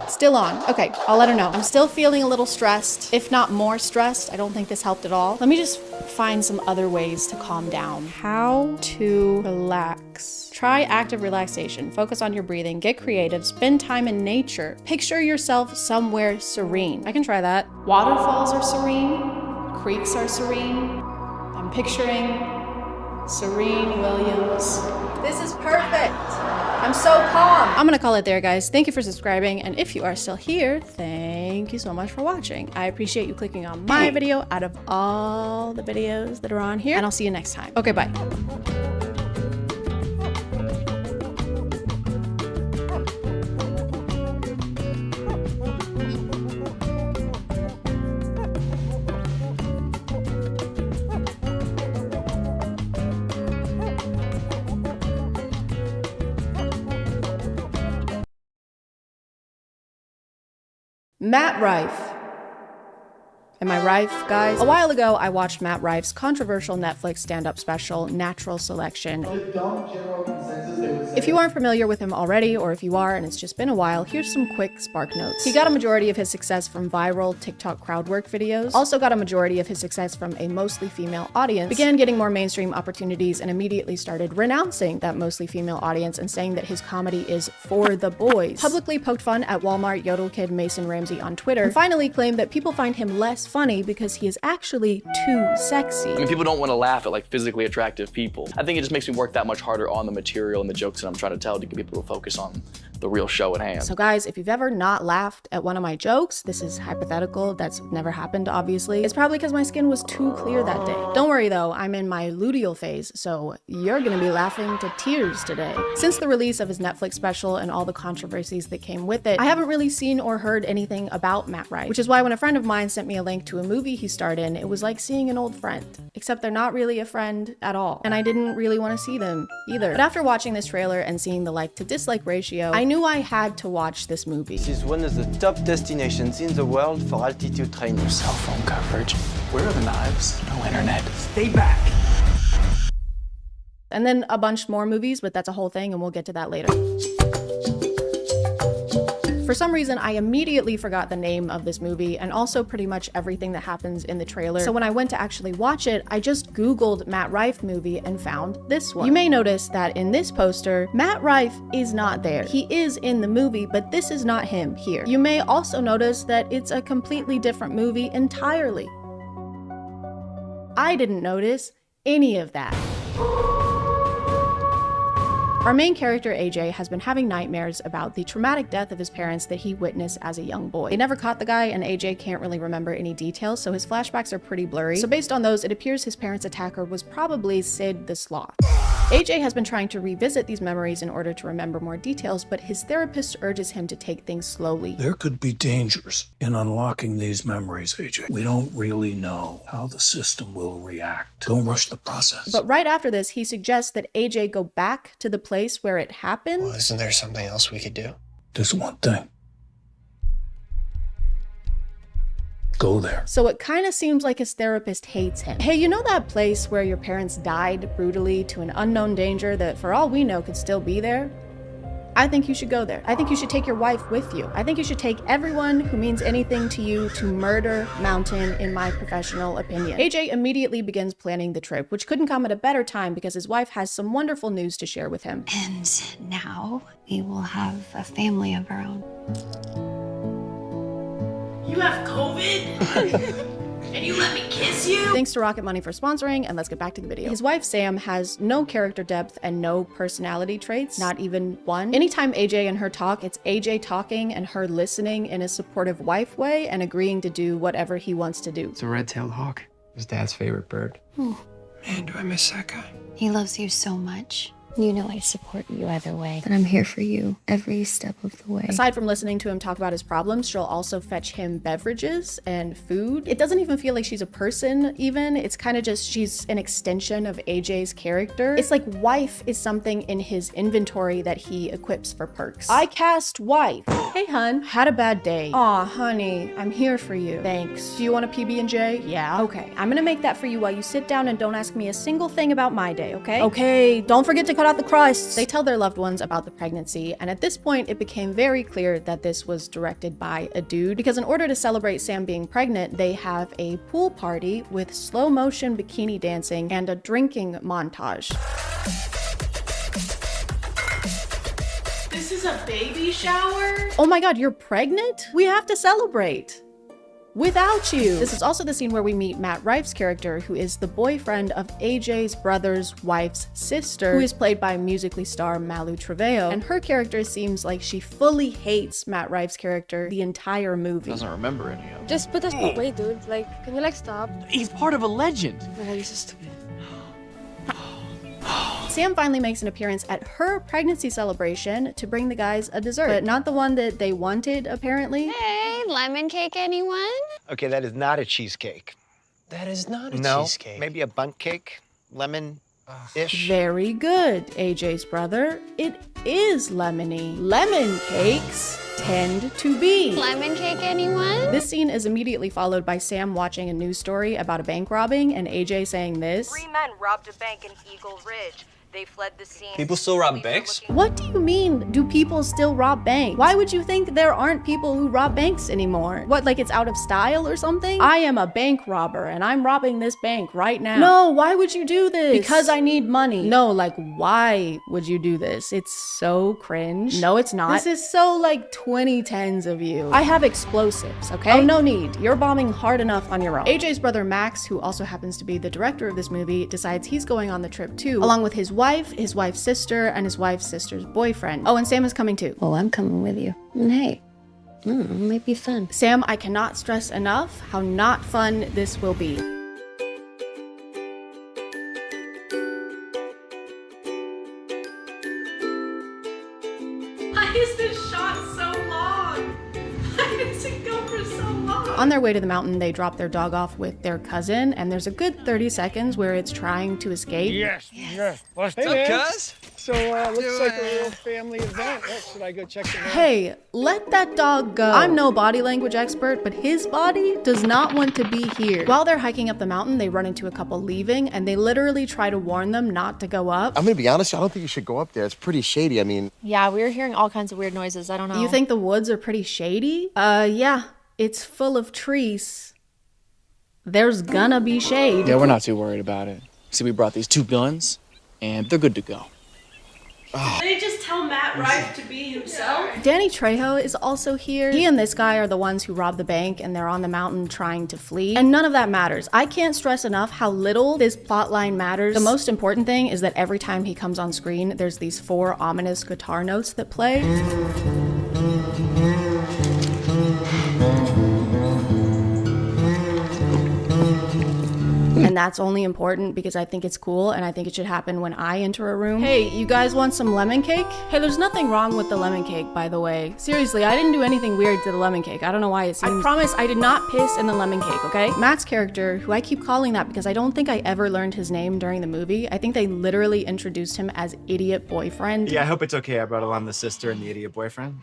Still on. Okay, I'll let her know. I'm still feeling a little stressed, if not more stressed. I don't think this helped at all. Let me just find some other ways to calm down. How to relax. Try active relaxation. Focus on your breathing. Get creative. Spend time in nature. Picture yourself somewhere serene. I can try that. Waterfalls are serene. Creeks are serene. I'm picturing Serene Williams. This is perfect. I'm so calm. I'm gonna call it there, guys. Thank you for subscribing. And if you are still here, thank you so much for watching. I appreciate you clicking on my video out of all the videos that are on here. And I'll see you next time. Okay, bye. Matt Rife. Am I Rife, guys? A while ago, I watched Matt Rife's controversial Netflix stand-up special, Natural Selection. If you aren't familiar with him already, or if you are and it's just been a while, here's some quick spark notes. He got a majority of his success from viral TikTok crowd work videos, also got a majority of his success from a mostly female audience, began getting more mainstream opportunities, and immediately started renouncing that mostly female audience and saying that his comedy is for the boys. Publicly poked fun at Walmart Yodel Kid Mason Ramsey on Twitter, and finally claimed that people find him less funny because he is actually too sexy. I mean, people don't want to laugh at like physically attractive people. I think it just makes me work that much harder on the material and the jokes that I'm trying to tell to get people to focus on the real show at hand. So guys, if you've ever not laughed at one of my jokes, this is hypothetical, that's never happened obviously, it's probably because my skin was too clear that day. Don't worry though, I'm in my luteal phase, so you're gonna be laughing to tears today. Since the release of his Netflix special and all the controversies that came with it, I haven't really seen or heard anything about Matt Rife, which is why when a friend of mine sent me a link to a movie he starred in, it was like seeing an old friend, except they're not really a friend at all. And I didn't really want to see them either. But after watching this trailer and seeing the like to dislike ratio, I knew I had to watch this movie. This is one of the top destinations in the world for altitude training. Cell phone coverage. Where are the knives? No internet. Stay back. And then a bunch more movies, but that's a whole thing and we'll get to that later. For some reason, I immediately forgot the name of this movie and also pretty much everything that happens in the trailer. So when I went to actually watch it, I just Googled Matt Rife movie and found this one. You may notice that in this poster, Matt Rife is not there. He is in the movie, but this is not him here. You may also notice that it's a completely different movie entirely. I didn't notice any of that. Our main character, AJ, has been having nightmares about the traumatic death of his parents that he witnessed as a young boy. They never caught the guy, and AJ can't really remember any details, so his flashbacks are pretty blurry. So based on those, it appears his parents' attacker was probably Sid the Sloth. AJ has been trying to revisit these memories in order to remember more details, but his therapist urges him to take things slowly. There could be dangers in unlocking these memories, AJ. We don't really know how the system will react. Don't rush the process. But right after this, he suggests that AJ go back to the place where it happened. Well, isn't there something else we could do? Just one thing. Go there. So it kind of seems like his therapist hates him. Hey, you know that place where your parents died brutally to an unknown danger that for all we know could still be there? I think you should go there. I think you should take your wife with you. I think you should take everyone who means anything to you to Murder Mountain, in my professional opinion. AJ immediately begins planning the trip, which couldn't come at a better time because his wife has some wonderful news to share with him. And now we will have a family of our own. You have COVID? And you let me kiss you? Thanks to Rocket Money for sponsoring, and let's get back to the video. His wife, Sam, has no character depth and no personality traits, not even one. Anytime AJ and her talk, it's AJ talking and her listening in a supportive wife way and agreeing to do whatever he wants to do. It's a red-tailed hawk. His dad's favorite bird. Man, do I miss that guy. He loves you so much. You know I support you either way. And I'm here for you every step of the way. Aside from listening to him talk about his problems, she'll also fetch him beverages and food. It doesn't even feel like she's a person even. It's kind of just she's an extension of AJ's character. It's like wife is something in his inventory that he equips for perks. I cast wife. Hey hun, had a bad day. Aw honey, I'm here for you. Thanks. Do you want a PB&J? Yeah. Okay, I'm gonna make that for you while you sit down and don't ask me a single thing about my day, okay? Okay, don't forget to cut out the crusts. They tell their loved ones about the pregnancy, and at this point it became very clear that this was directed by a dude, because in order to celebrate Sam being pregnant, they have a pool party with slow motion bikini dancing and a drinking montage. This is a baby shower? Oh my god, you're pregnant? We have to celebrate without you. This is also the scene where we meet Matt Rife's character, who is the boyfriend of AJ's brother's wife's sister, who is played by Musically star Malu Trevelyo. And her character seems like she fully hates Matt Rife's character the entire movie. Doesn't remember any of it. Just put this away, dude. Like, can you like stop? He's part of a legend. Oh my god, he's so stupid. Sam finally makes an appearance at her pregnancy celebration to bring the guys a dessert, but not the one that they wanted, apparently. Hey, lemon cake, anyone? Okay, that is not a cheesecake. That is not a No, cheesecake. maybe a bundt cake, lemon-ish. Very good, AJ's brother. It is lemony. Lemon cakes tend to be. Lemon cake, anyone? This scene is immediately followed by Sam watching a news story about a bank robbing and AJ saying this. 3 men robbed a bank in Eagle Ridge. They fled the scene. People still rob banks? What do you mean, do people still rob banks? Why would you think there aren't people who rob banks anymore? What, like it's out of style or something? I am a bank robber and I'm robbing this bank right now. No, why would you do this? Because I need money. No, like why would you do this? It's so cringe. No, it's not. This is so like 2010s of you. I have explosives, okay? Oh, no need. You're bombing hard enough on your own. AJ's brother Max, who also happens to be the director of this movie, decides he's going on the trip too, along with his wife, his wife's sister, and his wife's sister's boyfriend. Oh, and Sam is coming too. Oh, I'm coming with you. And hey, it might be fun. Sam, I cannot stress enough how not fun this will be. Why is this shot so long? Why does it go for so long? On their way to the mountain, they drop their dog off with their cousin, and there's a good 30 seconds where it's trying to escape. Yes. What's Hey, man. Cuz? So, looks like a real family event. Should I go check it out? Hey, let that dog go. I'm no body language expert, but his body does not want to be here. While they're hiking up the mountain, they run into a couple leaving, and they literally try to warn them not to go up. I'm gonna be honest, I don't think you should go up there. It's pretty shady. I mean... Yeah, we were hearing all kinds of weird noises. I don't know. You think the woods are pretty shady? Yeah. It's full of trees. There's gonna be shade. Yeah, we're not too worried about it. See, we brought these 2 guns, and they're good to go. Did they just tell Matt Rife to be himself? Danny Trejo is also here. He and this guy are the ones who robbed the bank, and they're on the mountain trying to flee. And none of that matters. I can't stress enough how little this plotline matters. The most important thing is that every time he comes on screen, there's these 4 ominous guitar notes that play. And that's only important because I think it's cool and I think it should happen when I enter a room. Hey, you guys want some lemon cake? Hey, there's nothing wrong with the lemon cake, by the way. Seriously, I didn't do anything weird to the lemon cake. I don't know why it seems... I promise I did not piss in the lemon cake, okay? Matt's character, who I keep calling that because I don't think I ever learned his name during the movie. I think they literally introduced him as Idiot Boyfriend. Yeah, I hope it's okay. I brought along the sister and the idiot boyfriend.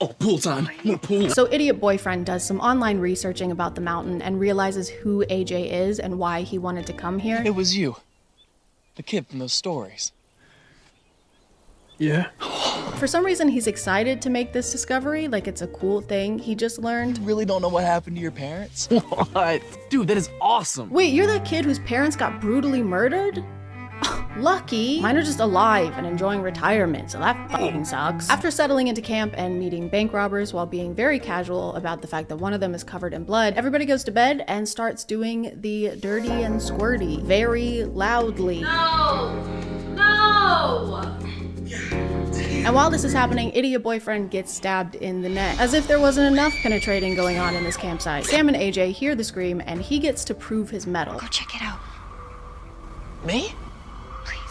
Oh, pool time. More pool. So Idiot Boyfriend does some online researching about the mountain and realizes who AJ is and why he wanted to come here. It was you. The kid from those stories. Yeah. For some reason, he's excited to make this discovery, like it's a cool thing he just learned. You really don't know what happened to your parents? What? Dude, that is awesome. Wait, you're that kid whose parents got brutally murdered? Lucky. Mine are just alive and enjoying retirement, so that fucking sucks. After settling into camp and meeting bank robbers while being very casual about the fact that one of them is covered in blood, everybody goes to bed and starts doing the dirty and squirty very loudly. No! No! And while this is happening, Idiot Boyfriend gets stabbed in the neck. As if there wasn't enough penetrating going on in this campsite. Sam and AJ hear the scream and he gets to prove his mettle. Go check it out. Me?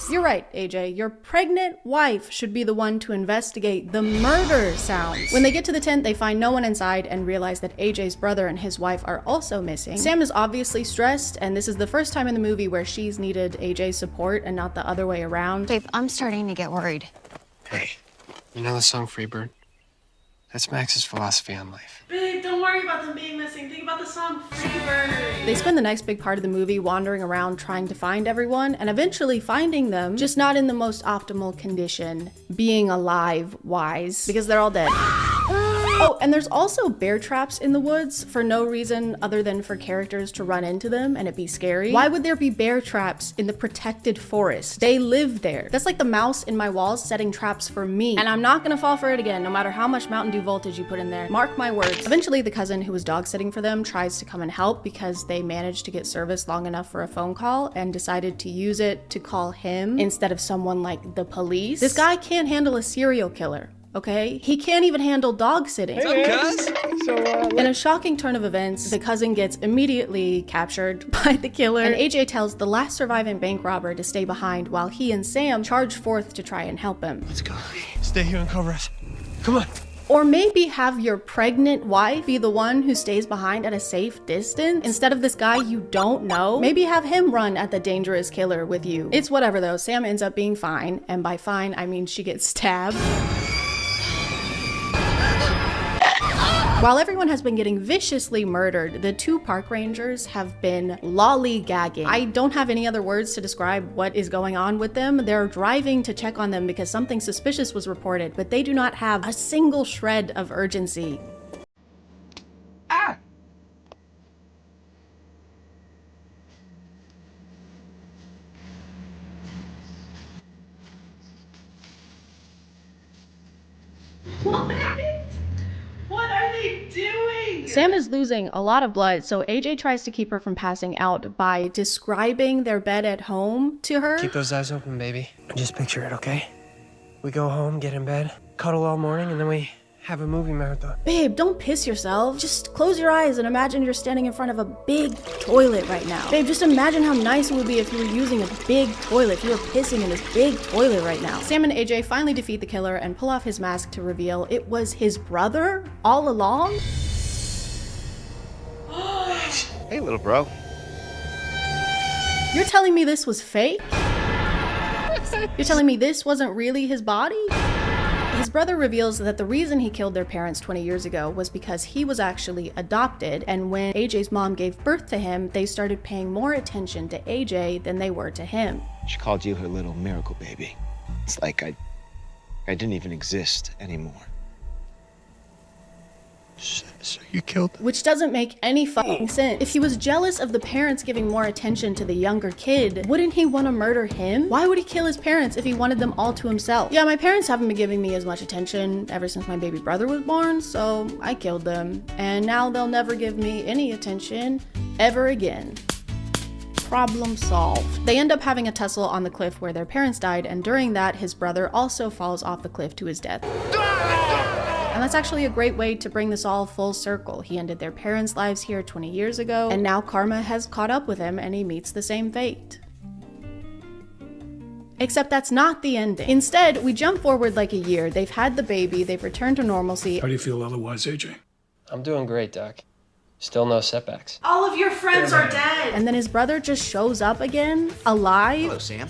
You're right, AJ. Your pregnant wife should be the one to investigate the murder sounds. When they get to the tent, they find no one inside and realize that AJ's brother and his wife are also missing. Sam is obviously stressed, and this is the first time in the movie where she's needed AJ's support and not the other way around. Babe, I'm starting to get worried. Hey, you know the song Freebird? That's Max's philosophy on life. Babe, don't worry about them being missing. Think about the song Freebird. They spend the next big part of the movie wandering around trying to find everyone and eventually finding them, just not in the most optimal condition, being alive wise, because they're all dead. Oh, and there's also bear traps in the woods for no reason other than for characters to run into them and it be scary. Why would there be bear traps in the protected forest? They live there. That's like the mouse in my walls setting traps for me. And I'm not gonna fall for it again, no matter how much Mountain Dew voltage you put in there. Mark my words. Eventually, the cousin who was dog sitting for them tries to come and help because they managed to get service long enough for a phone call and decided to use it to call him instead of someone like the police. This guy can't handle a serial killer. Okay? He can't even handle dog sitting. In a shocking turn of events, the cousin gets immediately captured by the killer, and AJ tells the last surviving bank robber to stay behind while he and Sam charge forth to try and help him. Let's go. Stay here and cover us. Come on. Or maybe have your pregnant wife be the one who stays behind at a safe distance instead of this guy you don't know. Maybe have him run at the dangerous killer with you. It's whatever though, Sam ends up being fine, and by fine I mean she gets stabbed. While everyone has been getting viciously murdered, the two park rangers have been lollygagging. I don't have any other words to describe what is going on with them. They're driving to check on them because something suspicious was reported, but they do not have a single shred of urgency. What are they doing? Sam is losing a lot of blood, so AJ tries to keep her from passing out by describing their bed at home to her. Keep those eyes open, baby. Just picture it, okay? We go home, get in bed, cuddle all morning, and then we have a movie marathon. Babe, don't piss yourself. Just close your eyes and imagine you're standing in front of a big toilet right now. Babe, just imagine how nice it would be if you were using a big toilet, if you were pissing in this big toilet right now. Sam and AJ finally defeat the killer and pull off his mask to reveal it was his brother all along. Hey, little bro. You're telling me this was fake? You're telling me this wasn't really his body? His brother reveals that the reason he killed their parents 20 years ago was because he was actually adopted, and when AJ's mom gave birth to him, they started paying more attention to AJ than they were to him. She called you her little miracle baby. It's like I didn't even exist anymore. So you killed them? Which doesn't make any fucking sense. If he was jealous of the parents giving more attention to the younger kid, wouldn't he want to murder him? Why would he kill his parents if he wanted them all to himself? Yeah, my parents haven't been giving me as much attention ever since my baby brother was born, so I killed them. And now they'll never give me any attention ever again. Problem solved. They end up having a tussle on the cliff where their parents died, and during that, his brother also falls off the cliff to his death. And that's actually a great way to bring this all full circle. He ended their parents' lives here 20 years ago, and now karma has caught up with him and he meets the same fate. Except that's not the ending. Instead, we jump forward like a year. They've had the baby, they've returned to normalcy. How do you feel otherwise, AJ? I'm doing great, Doc. Still no setbacks. All of your friends are dead. And then his brother just shows up again, alive. Hello, Sam.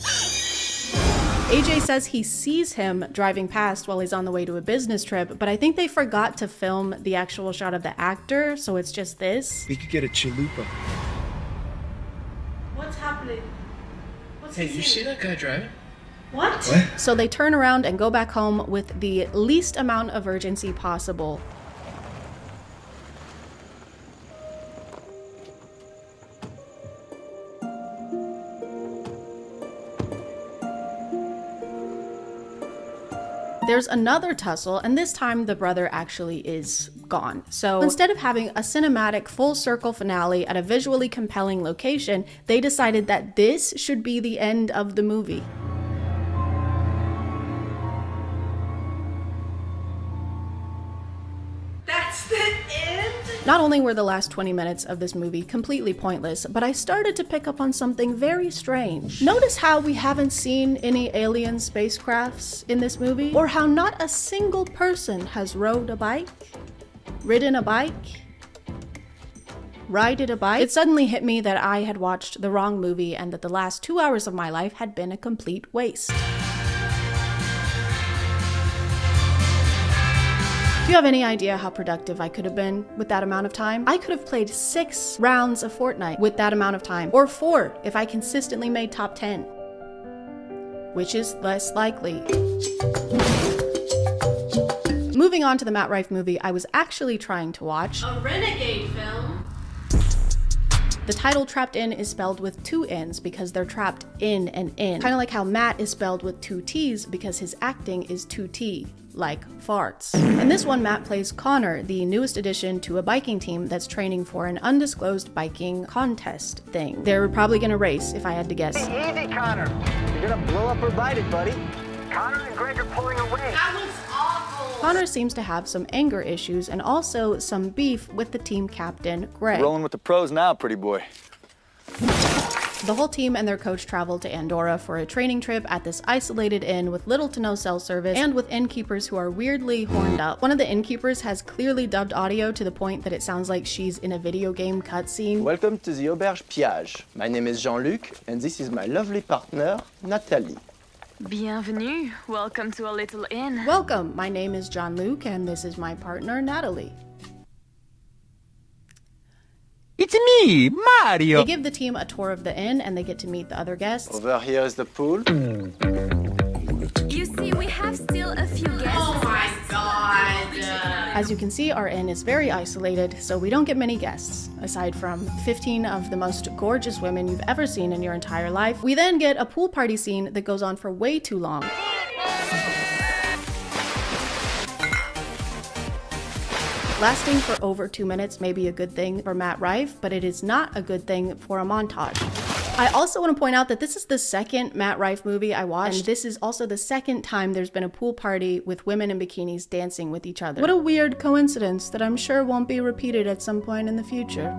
AJ says he sees him driving past while he's on the way to a business trip, but I think they forgot to film the actual shot of the actor, so it's just this. We could get a chalupa. What's happening? What's Hey, he you saying? see that guy driving? What? So they turn around and go back home with the least amount of urgency possible. There's another tussle, and this time the brother actually is gone. So instead of having a cinematic full circle finale at a visually compelling location, they decided that this should be the end of the movie. That's the end? Not only were the last 20 minutes of this movie completely pointless, but I started to pick up on something very strange. Notice how we haven't seen any alien spacecrafts in this movie, or how not a single person has rode a bike, ridden a bike, rided a bike. It suddenly hit me that I had watched the wrong movie and that the last 2 hours of my life had been a complete waste. Do you have any idea how productive I could have been with that amount of time? I could have played 6 rounds of Fortnite with that amount of time, or 4 if I consistently made top 10, which is less likely. Moving on to the Matt Rife movie I was actually trying to watch. A renegade film? The title Trapped In is spelled with 2 N's because they're trapped in and in. Kind of like how Matt is spelled with 2 T's because his acting is 2T, like farts. In this one, Matt plays Connor, the newest addition to a biking team that's training for an undisclosed biking contest thing. They're probably gonna race, if I had to guess. Easy, Connor. You're gonna blow up or bite it, buddy. Connor and Greg are pulling away. That was awful. Connor seems to have some anger issues and also some beef with the team captain, Greg. Rolling with the pros now, pretty boy. The whole team and their coach traveled to Andorra for a training trip at this isolated inn with little to no cell service and with innkeepers who are weirdly horned up. One of the innkeepers has clearly dubbed audio to the point that it sounds like she's in a video game cutscene. Welcome to the Auberge Piage. My name is Jean-Luc, and this is my lovely partner, Nathalie. Bienvenue. Welcome to a little inn. Welcome, my name is Jean-Luc, and this is my partner, Natalie. It's me, Mario! They give the team a tour of the inn, and they get to meet the other guests. Over here is the pool. You see, we have still a few guests. Oh my god. As you can see, our inn is very isolated, so we don't get many guests, aside from 15 of the most gorgeous women you've ever seen in your entire life. We then get a pool party scene that goes on for way too long. Lasting for over 2 minutes may be a good thing for Matt Rife, but it is not a good thing for a montage. I also want to point out that this is the second Matt Rife movie I watched, and this is also the second time there's been a pool party with women in bikinis dancing with each other. What a weird coincidence that I'm sure won't be repeated at some point in the future.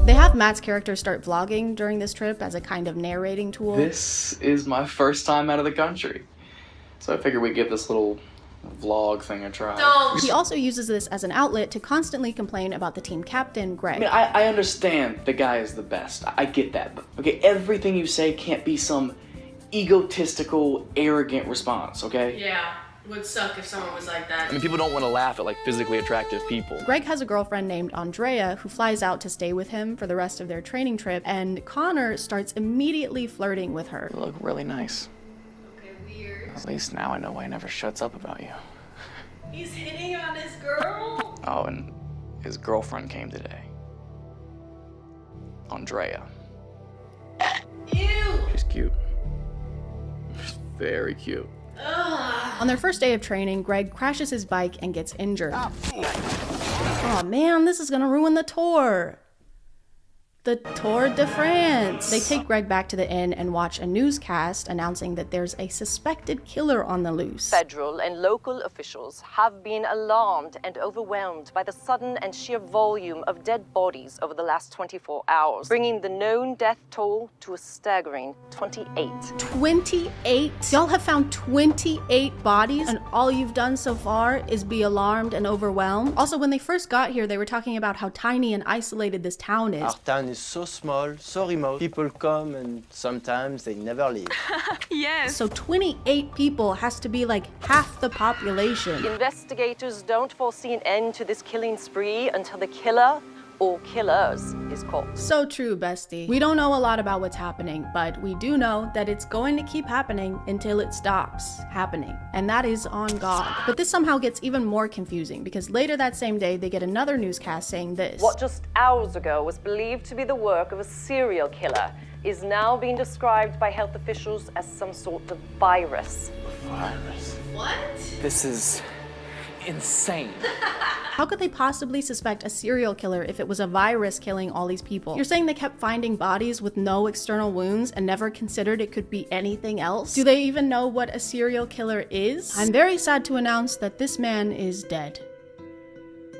They have Matt's character start vlogging during this trip as a kind of narrating tool. This is my first time out of the country, so I figured we'd give this little vlog thing a try. He also uses this as an outlet to constantly complain about the team captain, Greg. I mean, I understand the guy is the best. I get that. But, okay, everything you say can't be some egotistical, arrogant response, okay? Yeah, would suck if someone was like that. I mean, people don't want to laugh at, like, physically attractive people. Greg has a girlfriend named Andrea who flies out to stay with him for the rest of their training trip, and Connor starts immediately flirting with her. You look really nice. Okay, weird. At least now I know why he never shuts up about you. He's hitting on his girl? Oh, and his girlfriend came today. Andrea. Ew! She's cute. She's very cute. Ugh. On their first day of training, Greg crashes his bike and gets injured. Oh man, this is gonna ruin the tour. The Tour de France. They take Greg back to the inn and watch a newscast announcing that there's a suspected killer on the loose. Federal and local officials have been alarmed and overwhelmed by the sudden and sheer volume of dead bodies over the last 24 hours, bringing the known death toll to a staggering 28. 28? Y'all have found 28 bodies, and all you've done so far is be alarmed and overwhelmed? Also, when they first got here, they were talking about how tiny and isolated this town is. Our town is so small, so remote. People come and sometimes they never leave. Yes. So 28 people has to be like half the population. Investigators don't foresee an end to this killing spree until the killer or killers is caught. So true, bestie. We don't know a lot about what's happening, but we do know that it's going to keep happening until it stops happening. And that is on God. But this somehow gets even more confusing because later that same day, they get another newscast saying this. What just hours ago was believed to be the work of a serial killer is now being described by health officials as some sort of virus. Virus? What? This is insane. How could they possibly suspect a serial killer if it was a virus killing all these people? You're saying they kept finding bodies with no external wounds and never considered it could be anything else? Do they even know what a serial killer is? I'm very sad to announce that this man is dead.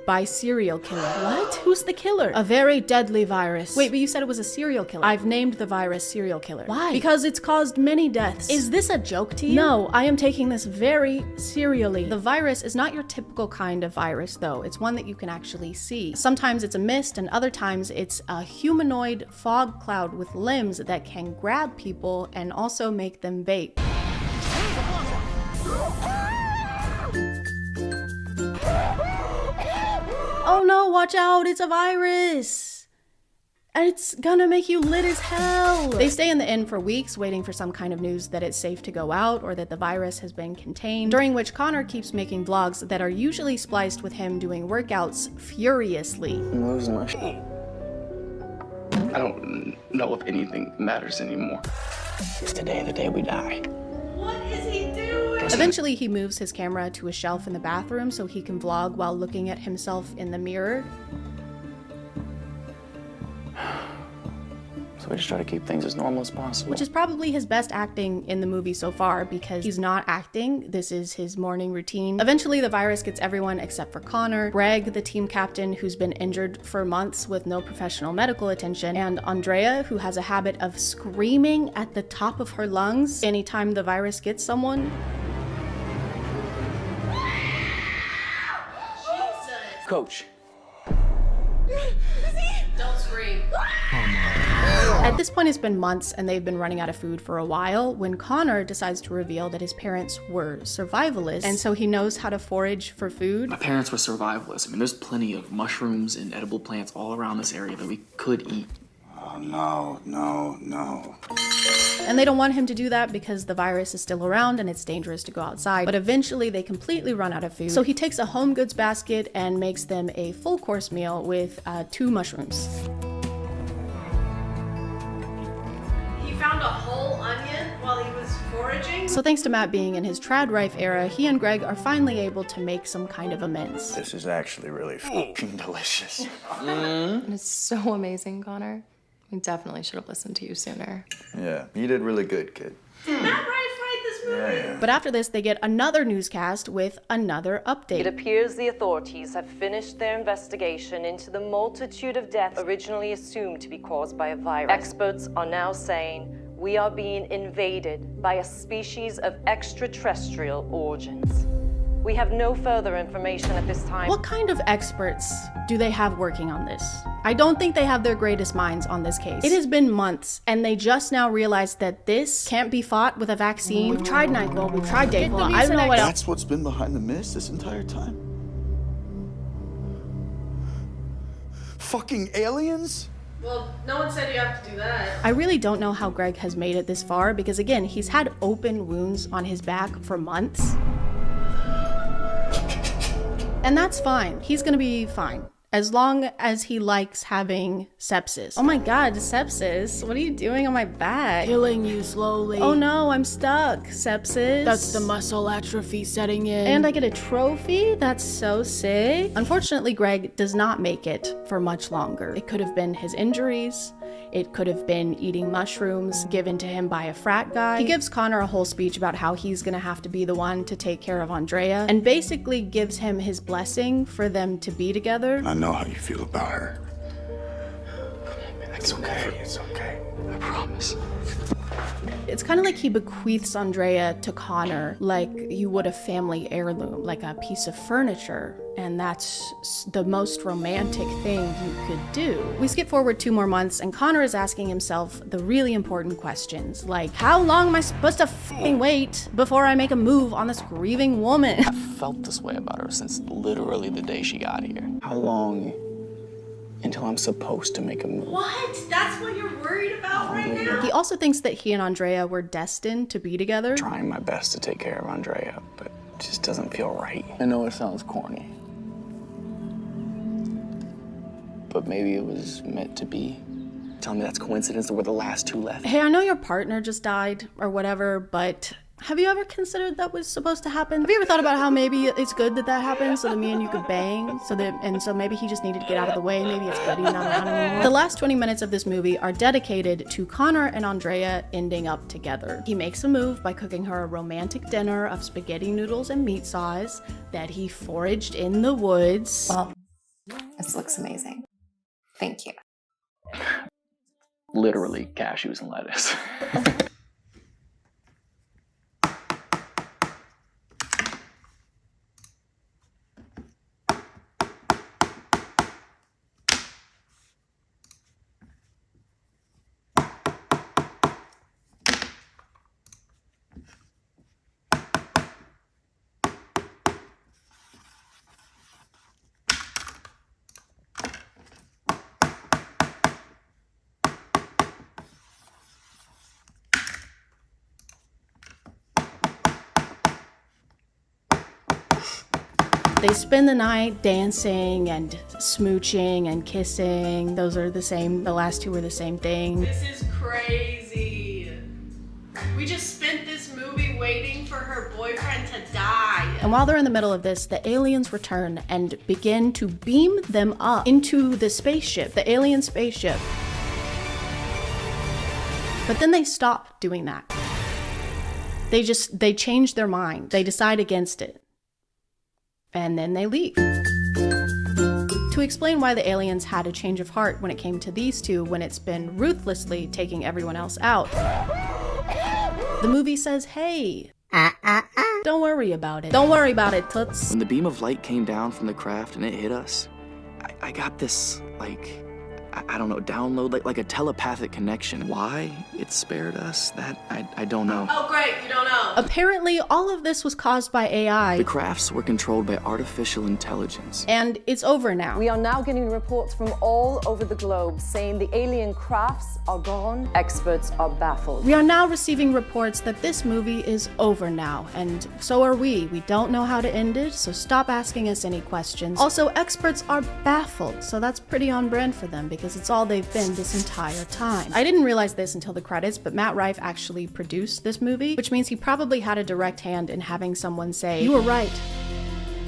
by serial killer. What? Who's the killer? A very deadly virus. Wait, but you said it was a serial killer. I've named the virus serial killer. Why? Because it's caused many deaths. Is this a joke to you? No, I am taking this very serially. The virus is not your typical kind of virus, though. It's one that you can actually see. Sometimes it's a mist, and other times it's a humanoid fog cloud with limbs that can grab people and also make them vape. Oh no, watch out, it's a virus! And it's gonna make you lit as hell! They stay in the inn for weeks, waiting for some kind of news that it's safe to go out or that the virus has been contained, during which Connor keeps making vlogs that are usually spliced with him doing workouts furiously. I'm losing my shit. I don't know if anything matters anymore. Is today the day we die? What is he doing? Eventually, he moves his camera to a shelf in the bathroom so he can vlog while looking at himself in the mirror. So we just try to keep things as normal as possible. Which is probably his best acting in the movie so far, because he's not acting. This is his morning routine. Eventually, the virus gets everyone except for Connor, Greg, the team captain, who's been injured for months with no professional medical attention, and Andrea, who has a habit of screaming at the top of her lungs anytime the virus gets someone. Coach. Don't scream. At this point, it's been months and they've been running out of food for a while when Connor decides to reveal that his parents were survivalists, and so he knows how to forage for food. My parents were survivalists. I mean, there's plenty of mushrooms and edible plants all around this area that we could eat. Oh, no. And they don't want him to do that because the virus is still around and it's dangerous to go outside. But eventually they completely run out of food. So he takes a home goods basket and makes them a full course meal with 2 mushrooms. He found a whole onion while he was foraging? So thanks to Matt being in his trad rife era, he and Greg are finally able to make some kind of amends. This is actually really fucking delicious. It's so amazing, Connor. We definitely should have listened to you sooner. Yeah, you did really good, kid. Did Matt write this movie? Yeah. But after this, they get another newscast with another update. It appears the authorities have finished their investigation into the multitude of deaths originally assumed to be caused by a virus. Experts are now saying we are being invaded by a species of extraterrestrial origins. We have no further information at this time. What kind of experts do they have working on this? I don't think they have their greatest minds on this case. It has been months, and they just now realized that this can't be fought with a vaccine. We've tried NyQuil, we've tried Dayquil, I don't know what else. That's what's been behind the mist this entire time? Fucking aliens? Well, no one said you have to do that. I really don't know how Greg has made it this far, because again, he's had open wounds on his back for months. And that's fine. He's gonna be fine. As long as he likes having sepsis. Oh my god, sepsis? What are you doing on my back? Killing you slowly. Oh no, I'm stuck. Sepsis? That's the muscle atrophy setting in. And I get a trophy? That's so sick. Unfortunately, Greg does not make it for much longer. It could have been his injuries. It could have been eating mushrooms given to him by a frat guy. He gives Connor a whole speech about how he's gonna have to be the one to take care of Andrea, and basically gives him his blessing for them to be together. I know how you feel about her. It's okay. It's okay. I promise. It's kind of like he bequeaths Andrea to Connor like you would a family heirloom, like a piece of furniture. And that's the most romantic thing you could do. We skip forward 2 more months and Connor is asking himself the really important questions, like how long am I supposed to f***ing wait before I make a move on this grieving woman? I've felt this way about her since literally the day she got here. How long until I'm supposed to make a move? What? That's what you're worried about right now? He also thinks that he and Andrea were destined to be together. Trying my best to take care of Andrea, but it just doesn't feel right. I know it sounds corny, but maybe it was meant to be. Tell me that's coincidence that we're the last 2 left. Hey, I know your partner just died or whatever, but have you ever considered that was supposed to happen? Have you ever thought about how maybe it's good that that happened so that me and you could bang? So maybe he just needed to get out of the way. Maybe it's good he's not around anymore. The last 20 minutes of this movie are dedicated to Connor and Andrea ending up together. He makes a move by cooking her a romantic dinner of spaghetti noodles and meat sauce that he foraged in the woods. Well, This looks amazing. Thank you. Literally cashews and lettuce. They spend the night dancing and smooching and kissing. Those are the same, the last two are the same thing. This is crazy. We just spent this movie waiting for her boyfriend to die. And while they're in the middle of this, the aliens return and begin to beam them up into the spaceship, the alien spaceship. But then they stop doing that. They change their mind. They decide against it. And then they leave. To explain why the aliens had a change of heart when it came to these two when it's been ruthlessly taking everyone else out, the movie says, hey, don't worry about it. Don't worry about it, toots. When the beam of light came down from the craft and it hit us, I got this, like, I don't know, download, like a telepathic connection. Why it spared us, that I don't know. Oh great, you don't know. Apparently, all of this was caused by AI. The crafts were controlled by artificial intelligence. And it's over now. We are now getting reports from all over the globe saying the alien crafts are gone. Experts are baffled. We are now receiving reports that this movie is over now, and so are we. We don't know how to end it, so stop asking us any questions. Also, experts are baffled, so that's pretty on brand for them because it's all they've been this entire time. I didn't realize this until the credits, but Matt Rife actually produced this movie, which means he probably had a direct hand in having someone say, you were right.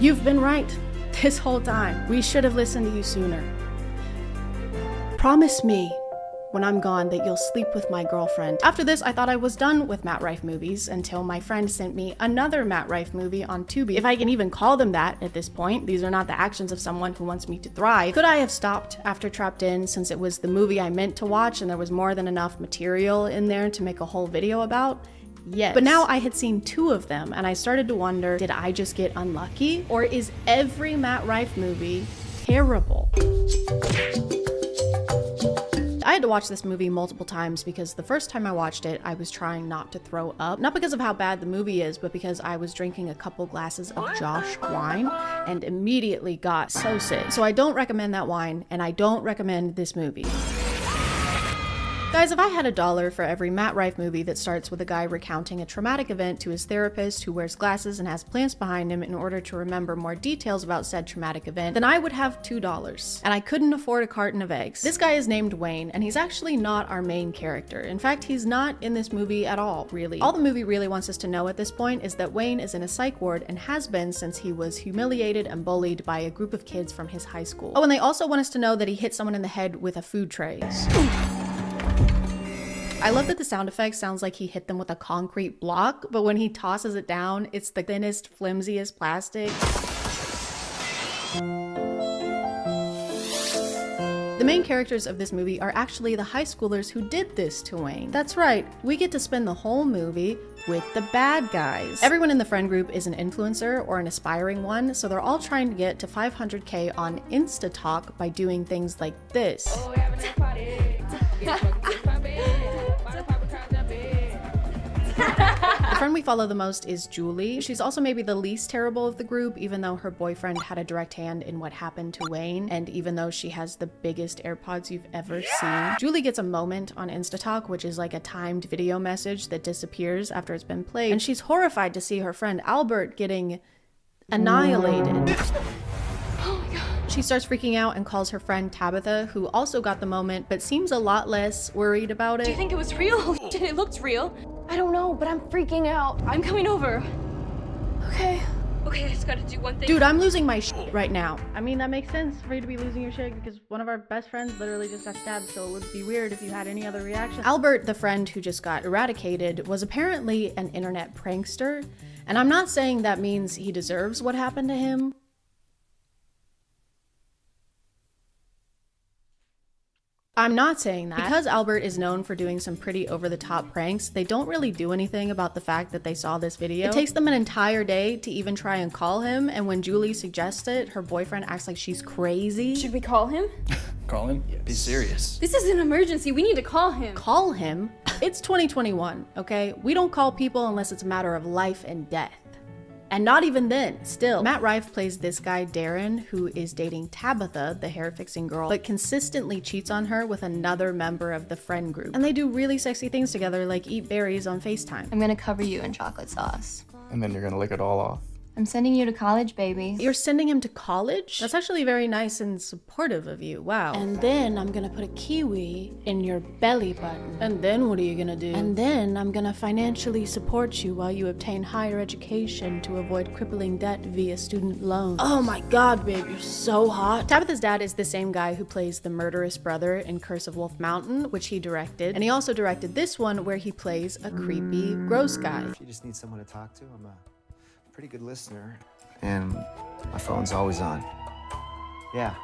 You've been right this whole time. We should have listened to you sooner. Promise me when I'm gone that you'll sleep with my girlfriend. After this, I thought I was done with Matt Rife movies until my friend sent me another Matt Rife movie on Tubi. If I can even call them that at this point, these are not the actions of someone who wants me to thrive. Could I have stopped after Trapped In since it was the movie I meant to watch and there was more than enough material in there to make a whole video about? Yes. But now I had seen 2 of them and I started to wonder, did I just get unlucky? Or is every Matt Rife movie terrible? I had to watch this movie multiple times because the first time I watched it, I was trying not to throw up. Not because of how bad the movie is, but because I was drinking a couple glasses of Josh wine and immediately got so sick. So I don't recommend that wine, and I don't recommend this movie. Guys, if I had $1 for every Matt Rife movie that starts with a guy recounting a traumatic event to his therapist who wears glasses and has plants behind him in order to remember more details about said traumatic event, then I would have $2. And I couldn't afford a carton of eggs. This guy is named Wayne, and he's actually not our main character. In fact, he's not in this movie at all, really. All the movie really wants us to know at this point is that Wayne is in a psych ward and has been since he was humiliated and bullied by a group of kids from his high school. Oh, and they also want us to know that he hit someone in the head with a food tray. I love that the sound effect sounds like he hit them with a concrete block, but when he tosses it down, it's the thinnest, flimsiest plastic. The main characters of this movie are actually the high schoolers who did this to Wayne. That's right, we get to spend the whole movie with the bad guys. Everyone in the friend group is an influencer or an aspiring one, so they're all trying to get to 500K on InstaTalk by doing things like this. The friend we follow the most is Julie. She's also maybe the least terrible of the group, even though her boyfriend had a direct hand in what happened to Wayne, and even though she has the biggest AirPods you've ever seen. Julie gets a moment on InstaTalk, which is like a timed video message that disappears after it's been played, and she's horrified to see her friend Albert getting annihilated. She starts freaking out and calls her friend Tabitha, who also got the moment, but seems a lot less worried about it. Do you think it was real? It looked real. I don't know, but I'm freaking out. I'm coming over. Okay. Okay, I just gotta do one thing. Dude, I'm losing my shit right now. I mean, that makes sense for you to be losing your shit because one of our best friends literally just got stabbed, so it would be weird if you had any other reaction. Albert, the friend who just got eradicated, was apparently an internet prankster, and I'm not saying that means he deserves what happened to him. I'm not saying that. Because Albert is known for doing some pretty over-the-top pranks, they don't really do anything about the fact that they saw this video. It takes them an entire day to even try and call him, and when Julie suggests it, her boyfriend acts like she's crazy. Should we call him? Call him? Yes. Be serious. This is an emergency. We need to call him. Call him? It's 2021, okay? We don't call people unless it's a matter of life and death. And not even then, still. Matt Rife plays this guy, Darren, who is dating Tabitha, the hair-fixing girl, but consistently cheats on her with another member of the friend group. And they do really sexy things together, like eat berries on FaceTime. I'm gonna cover you in chocolate sauce. And then you're gonna lick it all off. I'm sending you to college, baby. You're sending him to college? That's actually very nice and supportive of you, wow. And then I'm gonna put a kiwi in your belly button. And then what are you gonna do? And then I'm gonna financially support you while you obtain higher education to avoid crippling debt via student loans. Oh my god, babe, you're so hot. Tabitha's dad is the same guy who plays the murderous brother in Curse of Wolf Mountain, which he directed. And he also directed this one where he plays a creepy, gross guy. If you just need someone to talk to, I'm a pretty good listener, and my phone's always on. Yeah.